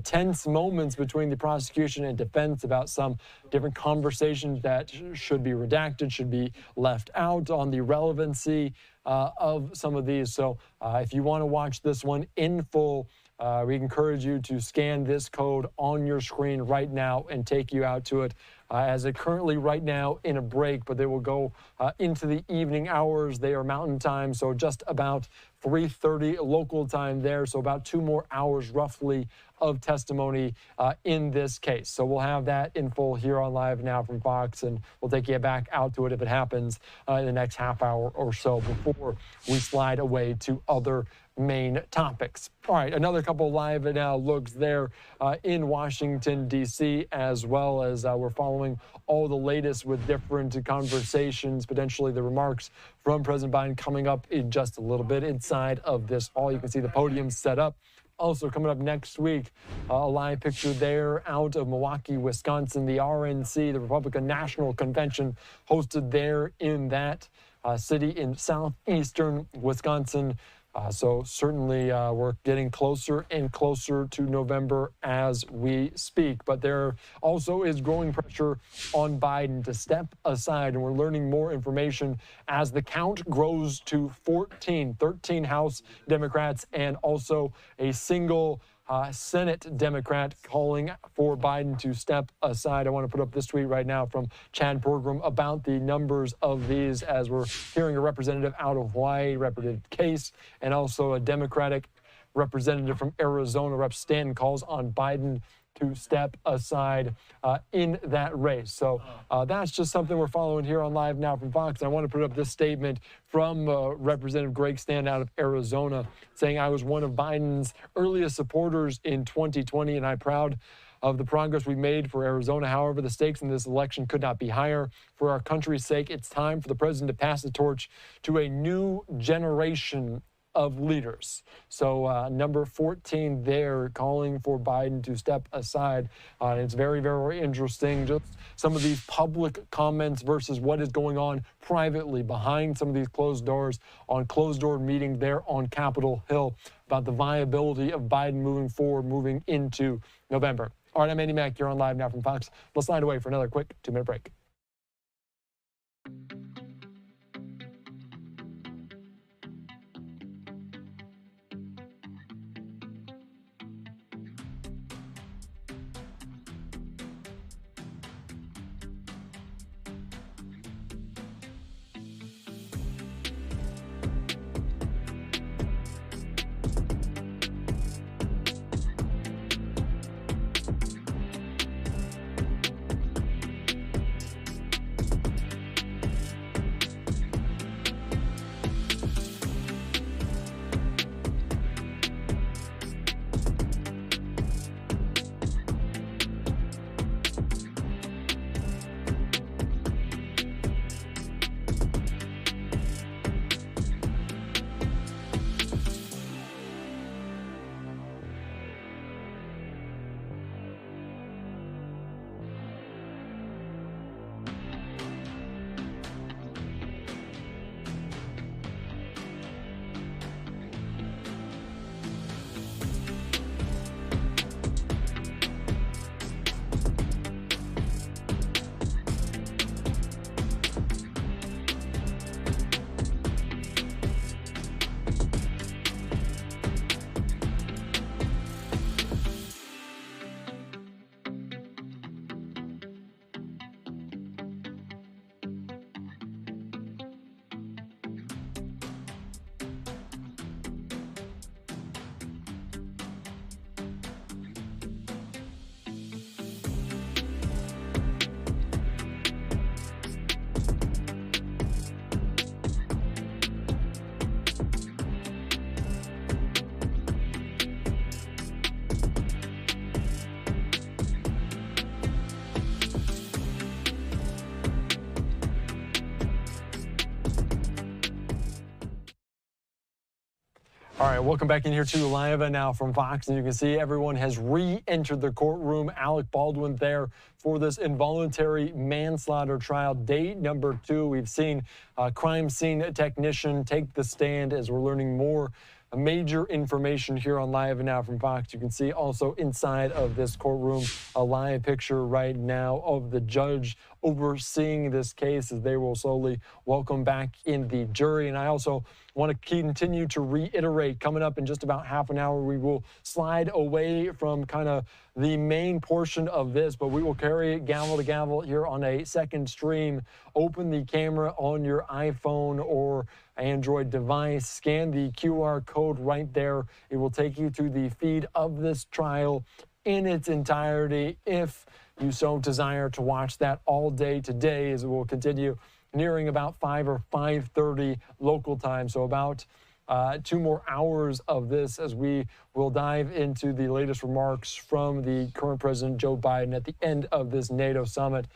tense moments between the prosecution and defense about some different conversations that should be redacted, should be left out on the relevancy of some of these. So if you want to watch this one in full, we encourage you to scan this code on your screen right now and take you out to it. As it currently right now in a break, but they will go into the evening hours. They are Mountain Time, so just about 3:30 local time there, so about 2 more hours roughly of testimony in this case. So we'll have that in full here on Live Now from Fox, and we'll take you back out to it if it happens in the next half hour or so before we slide away to other main topics. All right, another couple Live Now looks there in Washington, D.C., as well as we're following all the latest with different conversations, potentially the remarks from President Biden coming up in just a little bit inside of this hall. You can see the podium set up. Also coming up next week, a live picture there out of Milwaukee, Wisconsin, the RNC, the Republican National Convention, hosted there in that city in southeastern Wisconsin. So certainly we're getting closer and closer to November as we speak. But there also is growing pressure on Biden to step aside, and we're learning more information as the count grows to 13 House Democrats and also a single Senate Democrat calling for Biden to step aside. I want to put up this tweet right now from Chad Pergram about the numbers of these, as we're hearing a representative out of Hawaii, Representative Case, and also a Democratic representative from Arizona, Rep. Stanton, calls on Biden to step aside in that race. So that's just something we're following here on Live Now from Fox. I want to put up this statement from Representative Greg Stanton out of Arizona, saying, "I was one of Biden's earliest supporters in 2020, and I'm proud of the progress we made for Arizona. However, the stakes in this election could not be higher. For our country's sake, it's time for the president to pass the torch to a new generation of leaders." So number 14 there, calling for Biden to step aside. It's very, very interesting, just some of these public comments versus what is going on privately behind some of these closed doors on closed-door meetings there on Capitol Hill about the viability of Biden moving forward, moving into November. All right, I'm Andy Mack. You're on Live Now from Fox. Let's slide away for another quick 2-minute break. All right, welcome back in here to Live Now from Fox, and you can see everyone has re-entered the courtroom. Alec Baldwin there for this involuntary manslaughter trial, day number 2. We've seen a crime scene technician take the stand as we're learning more major information here on Live Now from Fox. You can see also inside of this courtroom a live picture right now of the judge overseeing this case as they will slowly welcome back in the jury. And I also want to continue to reiterate, coming up in just about half an hour, we will slide away from kind of the main portion of this, but we will carry it gavel to gavel here on a second stream. Open the camera on your iPhone or Android device, scan the QR code right there. It will take you to the feed of this trial in its entirety if you so desire to watch that all day today, as it will continue nearing about 5 or 5:30 local time. So about 2 more hours of this as we will dive into the latest remarks from the current President Joe Biden at the end of this NATO summit.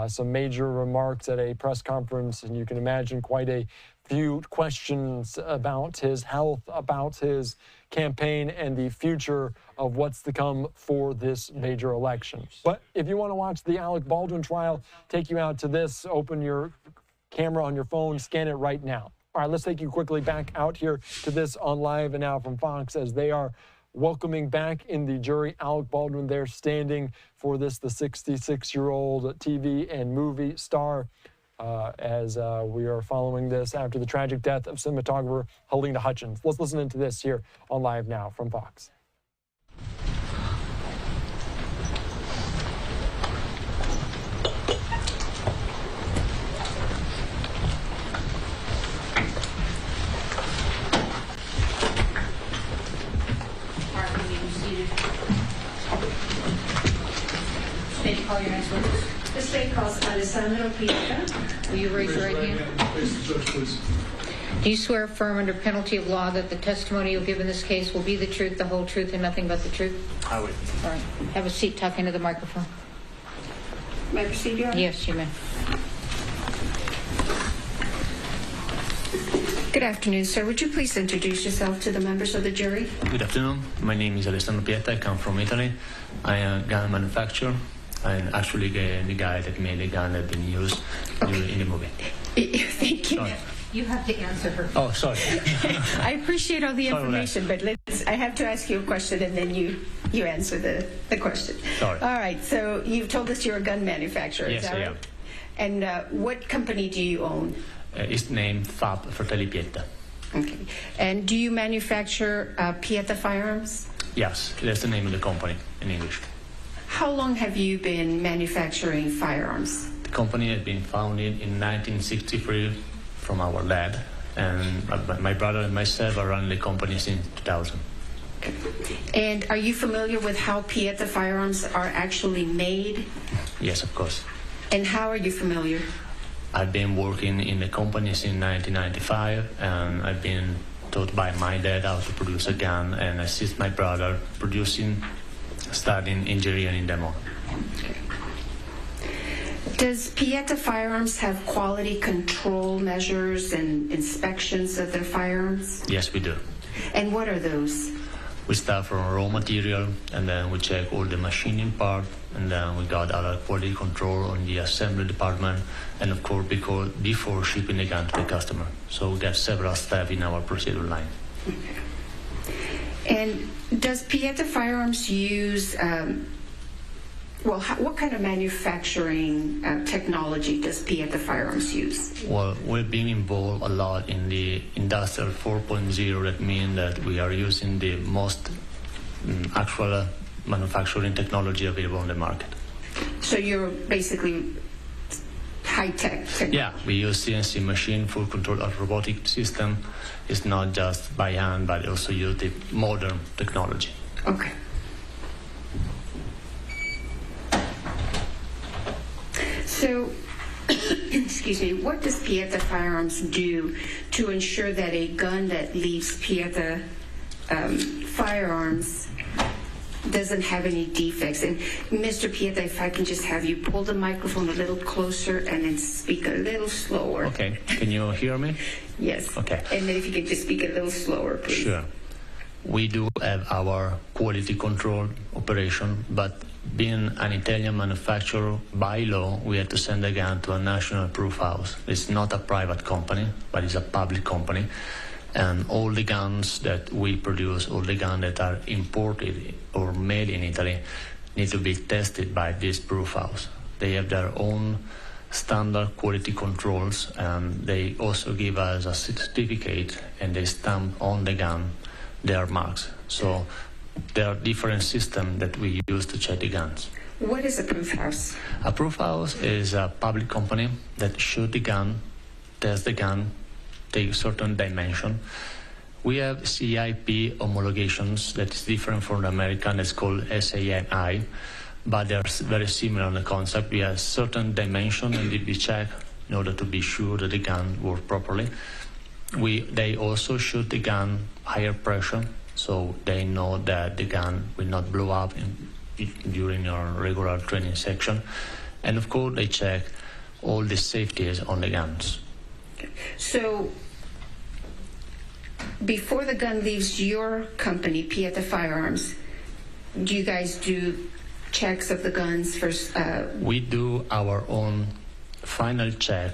Some major remarks at a press conference, and you can imagine quite a few questions about his health, about his campaign, and the future of what's to come for this major election. But if you want to watch the Alec Baldwin trial, take you out to this. Open your camera on your phone, scan it right now. All right, let's take you quickly back out here to this on Live and Now from Fox as they are welcoming back in the jury Alec Baldwin there standing for this, the 66-year-old TV and movie star, as we are following this after the tragic death of cinematographer Helena Hutchins. Let's listen into this here on Live Now from Fox. Call your next witness. The state calls Alessandro Pieta. Will you raise your right hand? Face the judge, please. Do you swear affirm under penalty of law that the testimony you'll give in this case will be the truth, the whole truth, and nothing but the truth? I would. All right. Have a seat. Talk into the microphone. May I proceed, Your Honor? Yes, you may. Good afternoon, sir. Would you please introduce yourself to the members of the jury? Good afternoon. My name is Alessandro Pieta. I come from Italy. I am a gun manufacturer. I'm actually the guy that made the gun that been used in the movie. Thank you. Sorry. You have to answer her. Oh, sorry. I appreciate all the information, but I have to ask you a question, and then you answer the question. Sorry. All right. So you've told us you're a gun manufacturer. Yes, is that I right? am. And what company do you own? It's named Fab Fratelli Pieta. Okay. And do you manufacture Pieta firearms? Yes, that's the name of the company in English. How long have you been manufacturing firearms? The company has been founded in 1963 from our lab, and my brother and myself are running the company since 2000. And are you familiar with how Pieta firearms are actually made? Yes, of course. And how are you familiar? I've been working in the company since 1995, and I've been taught by my dad how to produce a gun, and assist my brother studying engineering in demo. Okay. Does Pieta Firearms have quality control measures and inspections of their firearms? Yes, we do. And what are those? We start from raw material, and then we check all the machining part, and then we got our quality control on the assembly department, and of course before shipping the gun to the customer. So we got several steps in our procedure line. Okay. And does Pieta Firearms use, what kind of manufacturing technology does Pieta Firearms use? Well, we've been involved a lot in the Industrial 4.0. That means that we are using the most actual manufacturing technology available on the market. So you're basically high-tech technology? Yeah, we use CNC machine, full control of robotic system. It's not just by hand, but also use the modern technology. Okay. So, excuse me, what does Pieta Firearms do to ensure that a gun that leaves Pieta Firearms doesn't have any defects? And Mr. Pieta, if I can just have you pull the microphone a little closer and then speak a little slower. Okay. Can you hear me? Yes. Okay. And then if you could just speak a little slower, please. Sure. We do have our quality control operation, but being an Italian manufacturer, by law, we have to send the gun to a national proof house. It's not a private company, but it's a public company. And all the guns that we produce, all the guns that are imported or made in Italy, need to be tested by this proof house. They have their own standard quality controls, and they also give us a certificate, and they stamp on the gun their marks. So there are different systems that we use to check the guns. What is a proof house? A proof house is a public company that shoot the gun, test the gun, take certain dimension. We have CIP homologations that is different from the American. It's called SANI, but they're very similar on the concept. We have certain dimension and we check in order to be sure that the gun works properly. They also shoot the gun higher pressure, so they know that the gun will not blow up during your regular training section. And of course, they check all the safeties on the guns. So, before the gun leaves your company, Pieta Firearms, do you guys do checks of the guns first? We do our own final check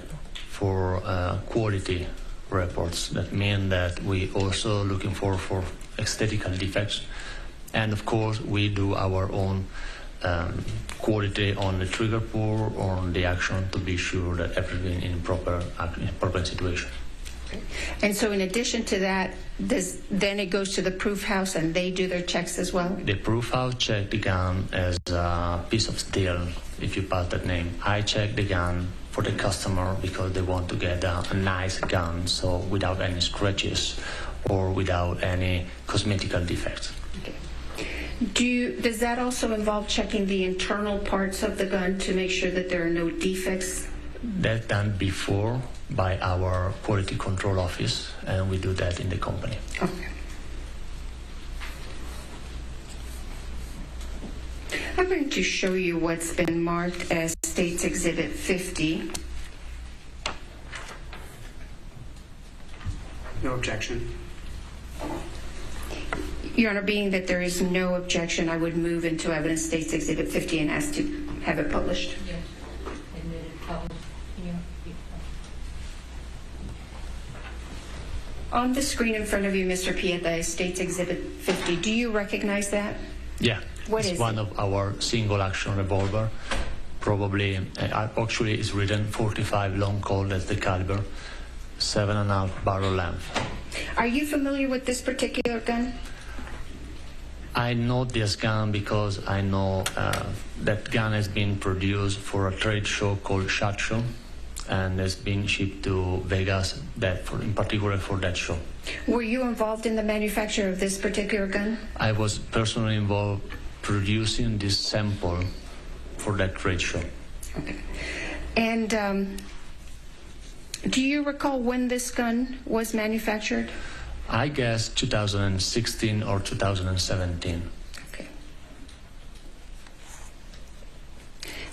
for quality reports. That means that we also looking for aesthetical defects, and of course we do our own quality on the trigger pull or on the action to be sure that everything in proper situation. Okay. And so in addition to that, then it goes to the proof house and they do their checks as well? The proof house check the gun as a piece of steel, if you pass that name. I check the gun for the customer because they want to get a nice gun, so without any scratches or without any cosmetical defects. Okay. Does that also involve checking the internal parts of the gun to make sure that there are no defects? That's done before by our quality control office, and we do that in the company. Okay. I'm going to show you what's been marked as States Exhibit 50. No objection. Your Honor, being that there is no objection, I would move into Evidence States Exhibit 50 and ask to have it published. Yes. Admitted, published. On the screen in front of you, Mr. Pieta, is States Exhibit 50. Do you recognize that? Yeah. What it's is one it? of our single action revolver. Probably, actually it's written 45 long Colt, that's the caliber, 7.5 barrel length. Are you familiar with this particular gun? I know this gun because I know that gun has been produced for a trade show called SHOT Show, and has been shipped to Vegas, in particular for that show. Were you involved in the manufacture of this particular gun? I was personally involved producing this sample for that trade show. Okay. And do you recall when this gun was manufactured? I guess 2016 or 2017. Okay.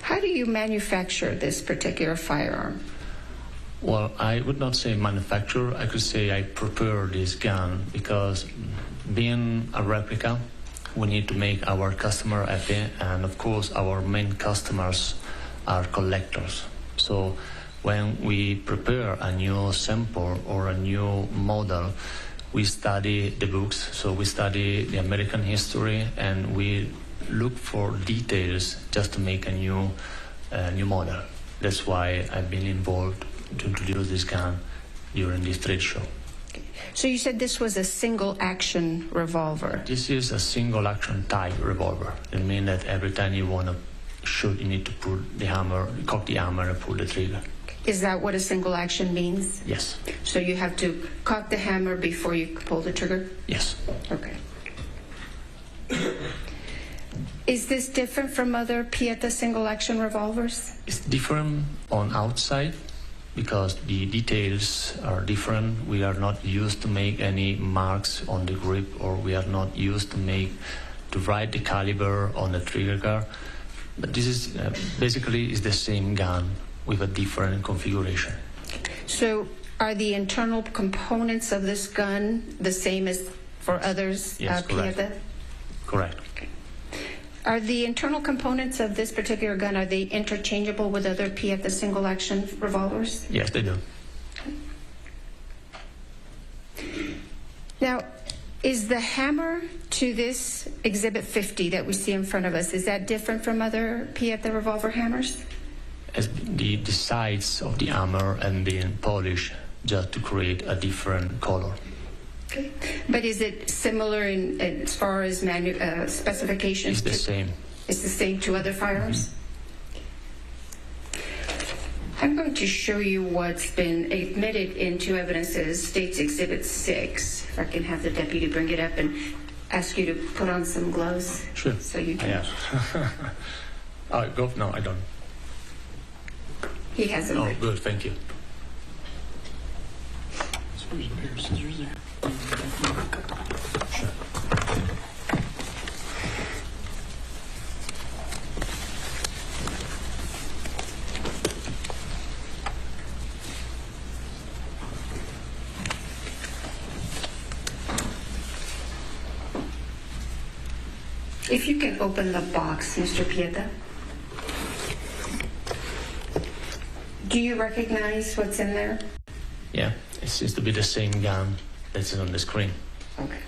How do you manufacture this particular firearm? Well, I would not say manufacture. I could say I prepare this gun because being a replica, we need to make our customer happy, and of course our main customers are collectors. So when we prepare a new sample or a new model, we study the books, so we study the American history, and we look for details just to make a new model. That's why I've been involved to introduce this gun during this trade show. So you said this was a single action revolver. This is a single action type revolver. It means that every time you want to shoot, you need to pull the hammer, cock the hammer and pull the trigger. Is that what a single action means? Yes. So you have to cock the hammer before you pull the trigger? Yes. Okay. Is this different from other Pieta single action revolvers? It's different on outside because the details are different. We are not used to make any marks on the grip, or we are not used to write the caliber on the trigger guard. But this is basically is the same gun with a different configuration. So are the internal components of this gun the same as for others, Yes, correct. Pieta? Correct. Are the internal components of this particular gun, are they interchangeable with other Pieta single-action revolvers? Yes, they do. Now, is the hammer to this Exhibit 50 that we see in front of us, is that different from other Pieta revolver hammers? As the sides of the hammer and being polished just to create a different color. Okay. But is it similar in as far as specifications? It's the same. It's the same to other firearms? I'm going to show you what's been admitted into evidence as State's Exhibit 6. If I can have the deputy bring it up and ask you to put on some gloves. Sure. So you can. Oh, go? No, I don't. He has them. Oh, good. Thank you. If you can open the box, Mr. Pieta. Do you recognize what's in there? Yeah, it seems to be the same gun that's on the screen. Okay.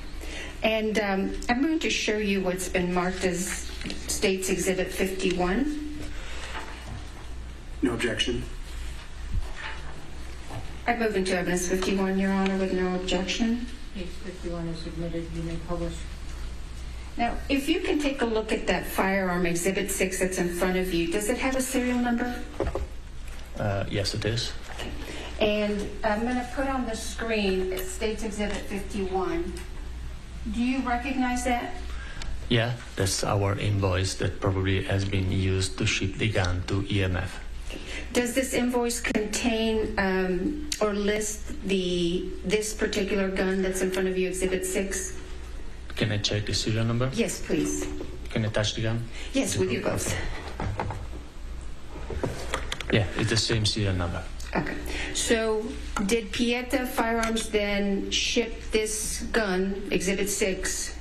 And I'm going to show you what's been marked as State's Exhibit 51. No objection. I move into evidence 51, Your Honor, with no objection. Case 51 is submitted. You may publish. Now, if you can take a look at that firearm, Exhibit 6, that's in front of you, does it have a serial number? Yes, it is. And I'm going to put on the screen State's Exhibit 51. Do you recognize that? Yeah, that's our invoice that probably has been used to ship the gun to EMF. Does this invoice contain or list this particular gun that's in front of you, Exhibit 6? Can I check the serial number? Yes, please. Can I touch the gun? Yes, with your gloves. Yeah, it's the same serial number. Okay. So did Pieta Firearms then ship this gun, Exhibit 6,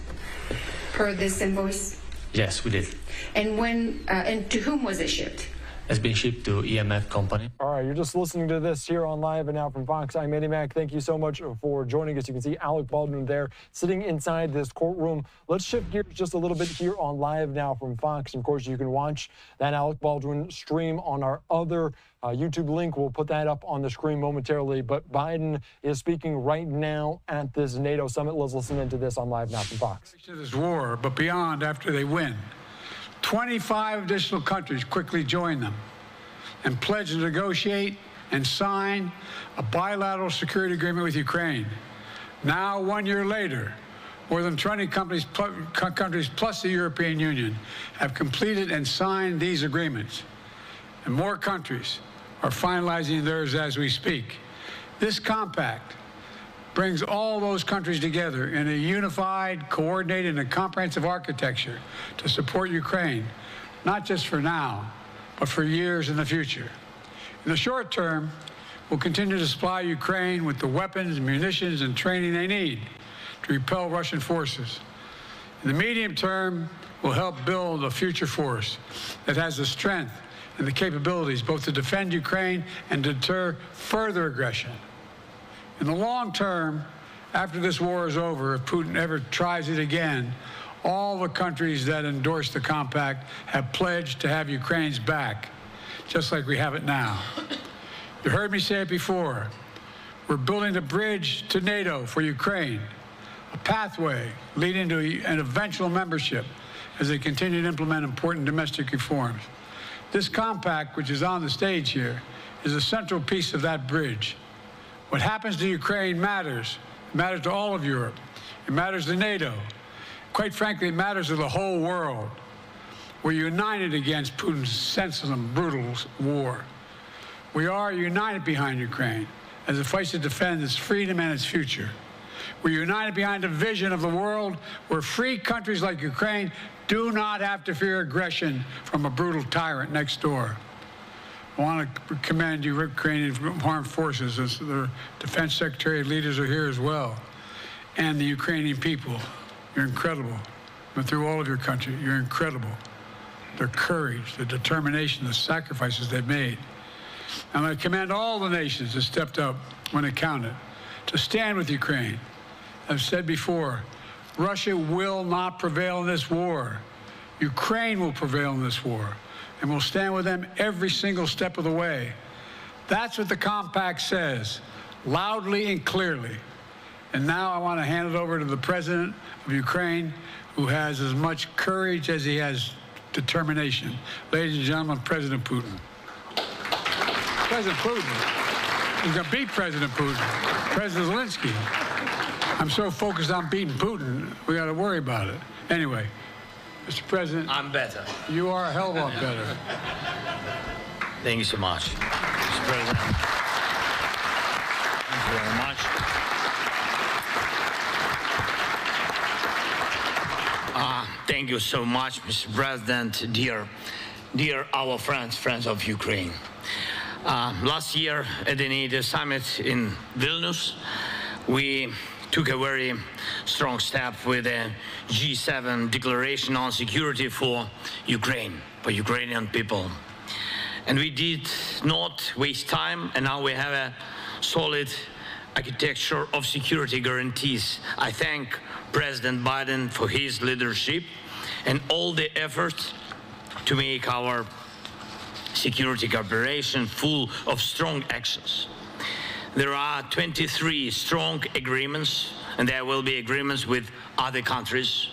per this invoice? Yes, we did. And when and to whom was it shipped? It's been shipped to EMF company. All right, you're just listening to this here on Live and Now from Fox. I'm Eddie Mack. Thank you so much for joining us. You can see Alec Baldwin there sitting inside this courtroom. Let's shift gears just a little bit here on Live Now from Fox. And of course, you can watch that Alec Baldwin stream on our other YouTube link. We'll put that up on the screen momentarily. But Biden is speaking right now at this NATO summit. Let's listen into this on Live Now from Fox. This war, but beyond after they win. 25 additional countries quickly joined them and pledged to negotiate and sign a bilateral security agreement with Ukraine. Now, 1 year later, more than 20 countries plus the European Union have completed and signed these agreements. And more countries are finalizing theirs as we speak. This compact brings all those countries together in a unified, coordinated, and comprehensive architecture to support Ukraine, not just for now, but for years in the future. In the short term, we'll continue to supply Ukraine with the weapons, munitions, and training they need to repel Russian forces. In the medium term, we'll help build a future force that has the strength and the capabilities both to defend Ukraine and deter further aggression. In the long term, after this war is over, if Putin ever tries it again, all the countries that endorsed the compact have pledged to have Ukraine's back, just like we have it now. You heard me say it before. We're building a bridge to NATO for Ukraine, a pathway leading to an eventual membership as they continue to implement important domestic reforms. This compact, which is on the stage here, is a central piece of that bridge. What happens to Ukraine matters. It matters to all of Europe. It matters to NATO. Quite frankly, it matters to the whole world. We're united against Putin's senseless and brutal war. We are united behind Ukraine as it fights to defend its freedom and its future. We're united behind a vision of the world where free countries like Ukraine do not have to fear aggression from a brutal tyrant next door. I want to commend Ukrainian armed forces, as their defense secretary leaders are here as well. and the Ukrainian people. You're incredible. Went through all of your country. You're incredible. Their courage, their determination, the sacrifices they've made. And I commend all the nations that stepped up when it counted to stand with Ukraine. I've said before, Russia will not prevail in this war. Ukraine will prevail in this war, and we'll stand with them every single step of the way. That's what the compact says, loudly and clearly. And now I want to hand it over to the President of Ukraine, who has as much courage as he has determination. Ladies and gentlemen, President Putin. President Putin. He's going to beat President Putin. President Zelensky. I'm so focused on beating Putin, we got to worry about it. Anyway, Mr. President. I'm better. You are a hell of a lot better. Thank you so much, Mr. President. Thank you very much. Thank you so much, Mr. President, dear our friends of Ukraine. Last year at the NATO summit in Vilnius, we took a very strong step with a G7 declaration on security for Ukraine, for Ukrainian people. And we did not waste time, and now we have a solid architecture of security guarantees. I thank President Biden for his leadership and all the efforts to make our security cooperation full of strong actions. There are 23 strong agreements, and there will be agreements with other countries.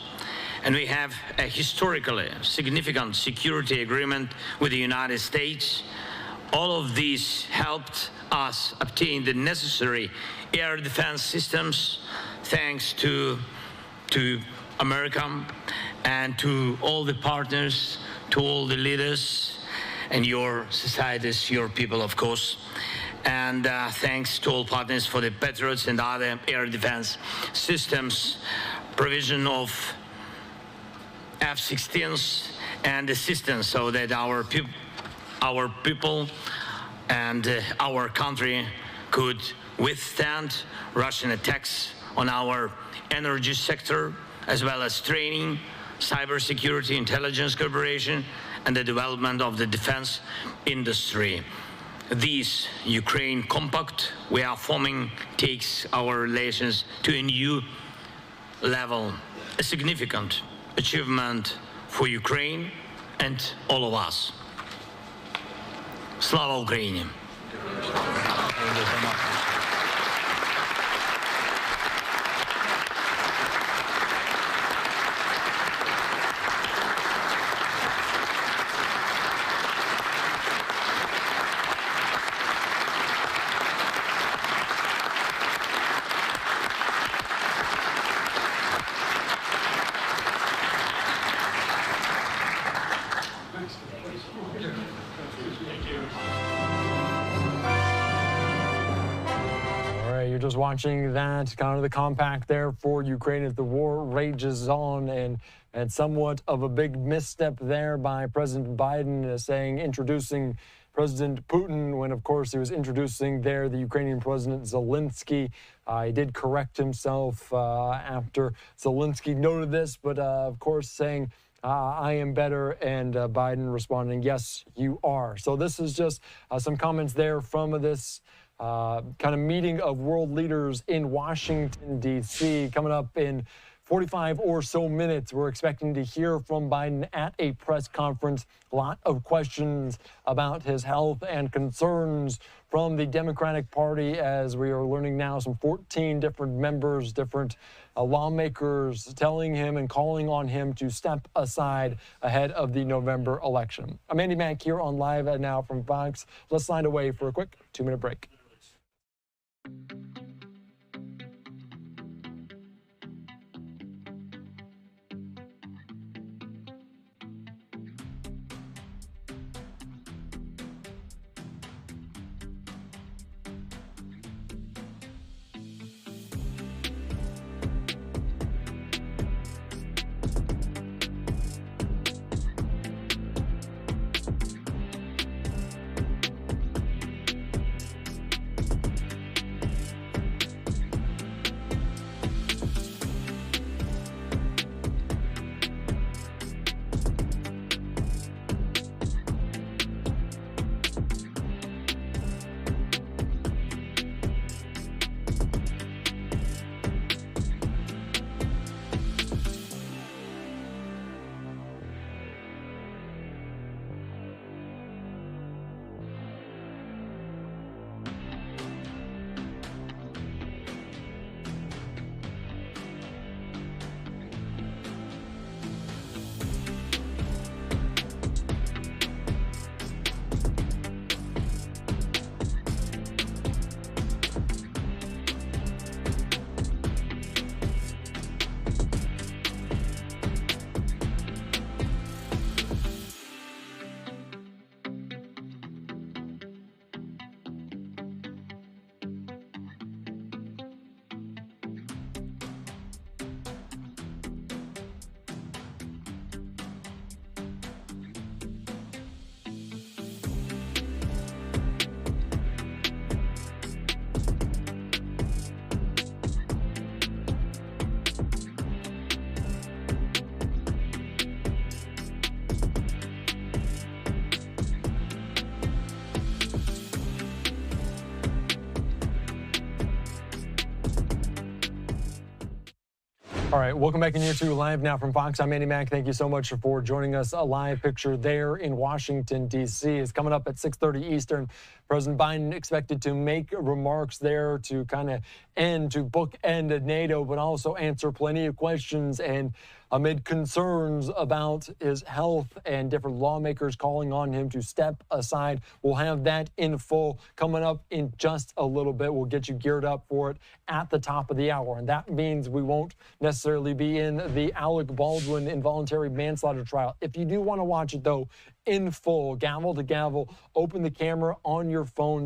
And we have a historically significant security agreement with the United States. All of these helped us obtain the necessary air defense systems, thanks to America and to all the partners, to all the leaders, and your societies, your people, of course. And thanks to all partners for the Patriots and other air defense systems, provision of F-16s and assistance so that our people and our country could withstand Russian attacks on our energy sector, as well as training, cybersecurity, intelligence cooperation, and the development of the defense industry. This Ukraine compact we are forming takes our relations to a new level, a significant achievement for Ukraine and all of us. Slava Ukraini! Just watching that, kind of the compact there for Ukraine as the war rages on, and somewhat of a big misstep there by President Biden, introducing President Putin when, of course, he was introducing there the Ukrainian President Zelensky. He did correct himself after Zelensky noted this, but of course saying, I am better, and Biden responding, yes, you are. So this is just some comments there from this kind of meeting of world leaders in Washington, D.C. Coming up in 45 or so minutes, we're expecting to hear from Biden at a press conference. A lot of questions about his health and concerns from the Democratic Party, as we are learning now some 14 different members, different lawmakers telling him and calling on him to step aside ahead of the November election. I'm Andy Mack here on Live Now from Fox. Let's slide away for a quick 2-minute break. All right, welcome back in here to Live Now from Fox. I'm Andy Mack. Thank you so much for joining us. A live picture there in Washington, D.C. is coming up at 6:30 Eastern. President Biden expected to make remarks there to kind of bookend NATO, but also answer plenty of questions and amid concerns about his health and different lawmakers calling on him to step aside. We'll have that in full coming up in just a little bit. We'll get you geared up for it at the top of the hour. And that means we won't necessarily be in the Alec Baldwin involuntary manslaughter trial. If you do want to watch it, though, in full, gavel to gavel, open the camera on your phone,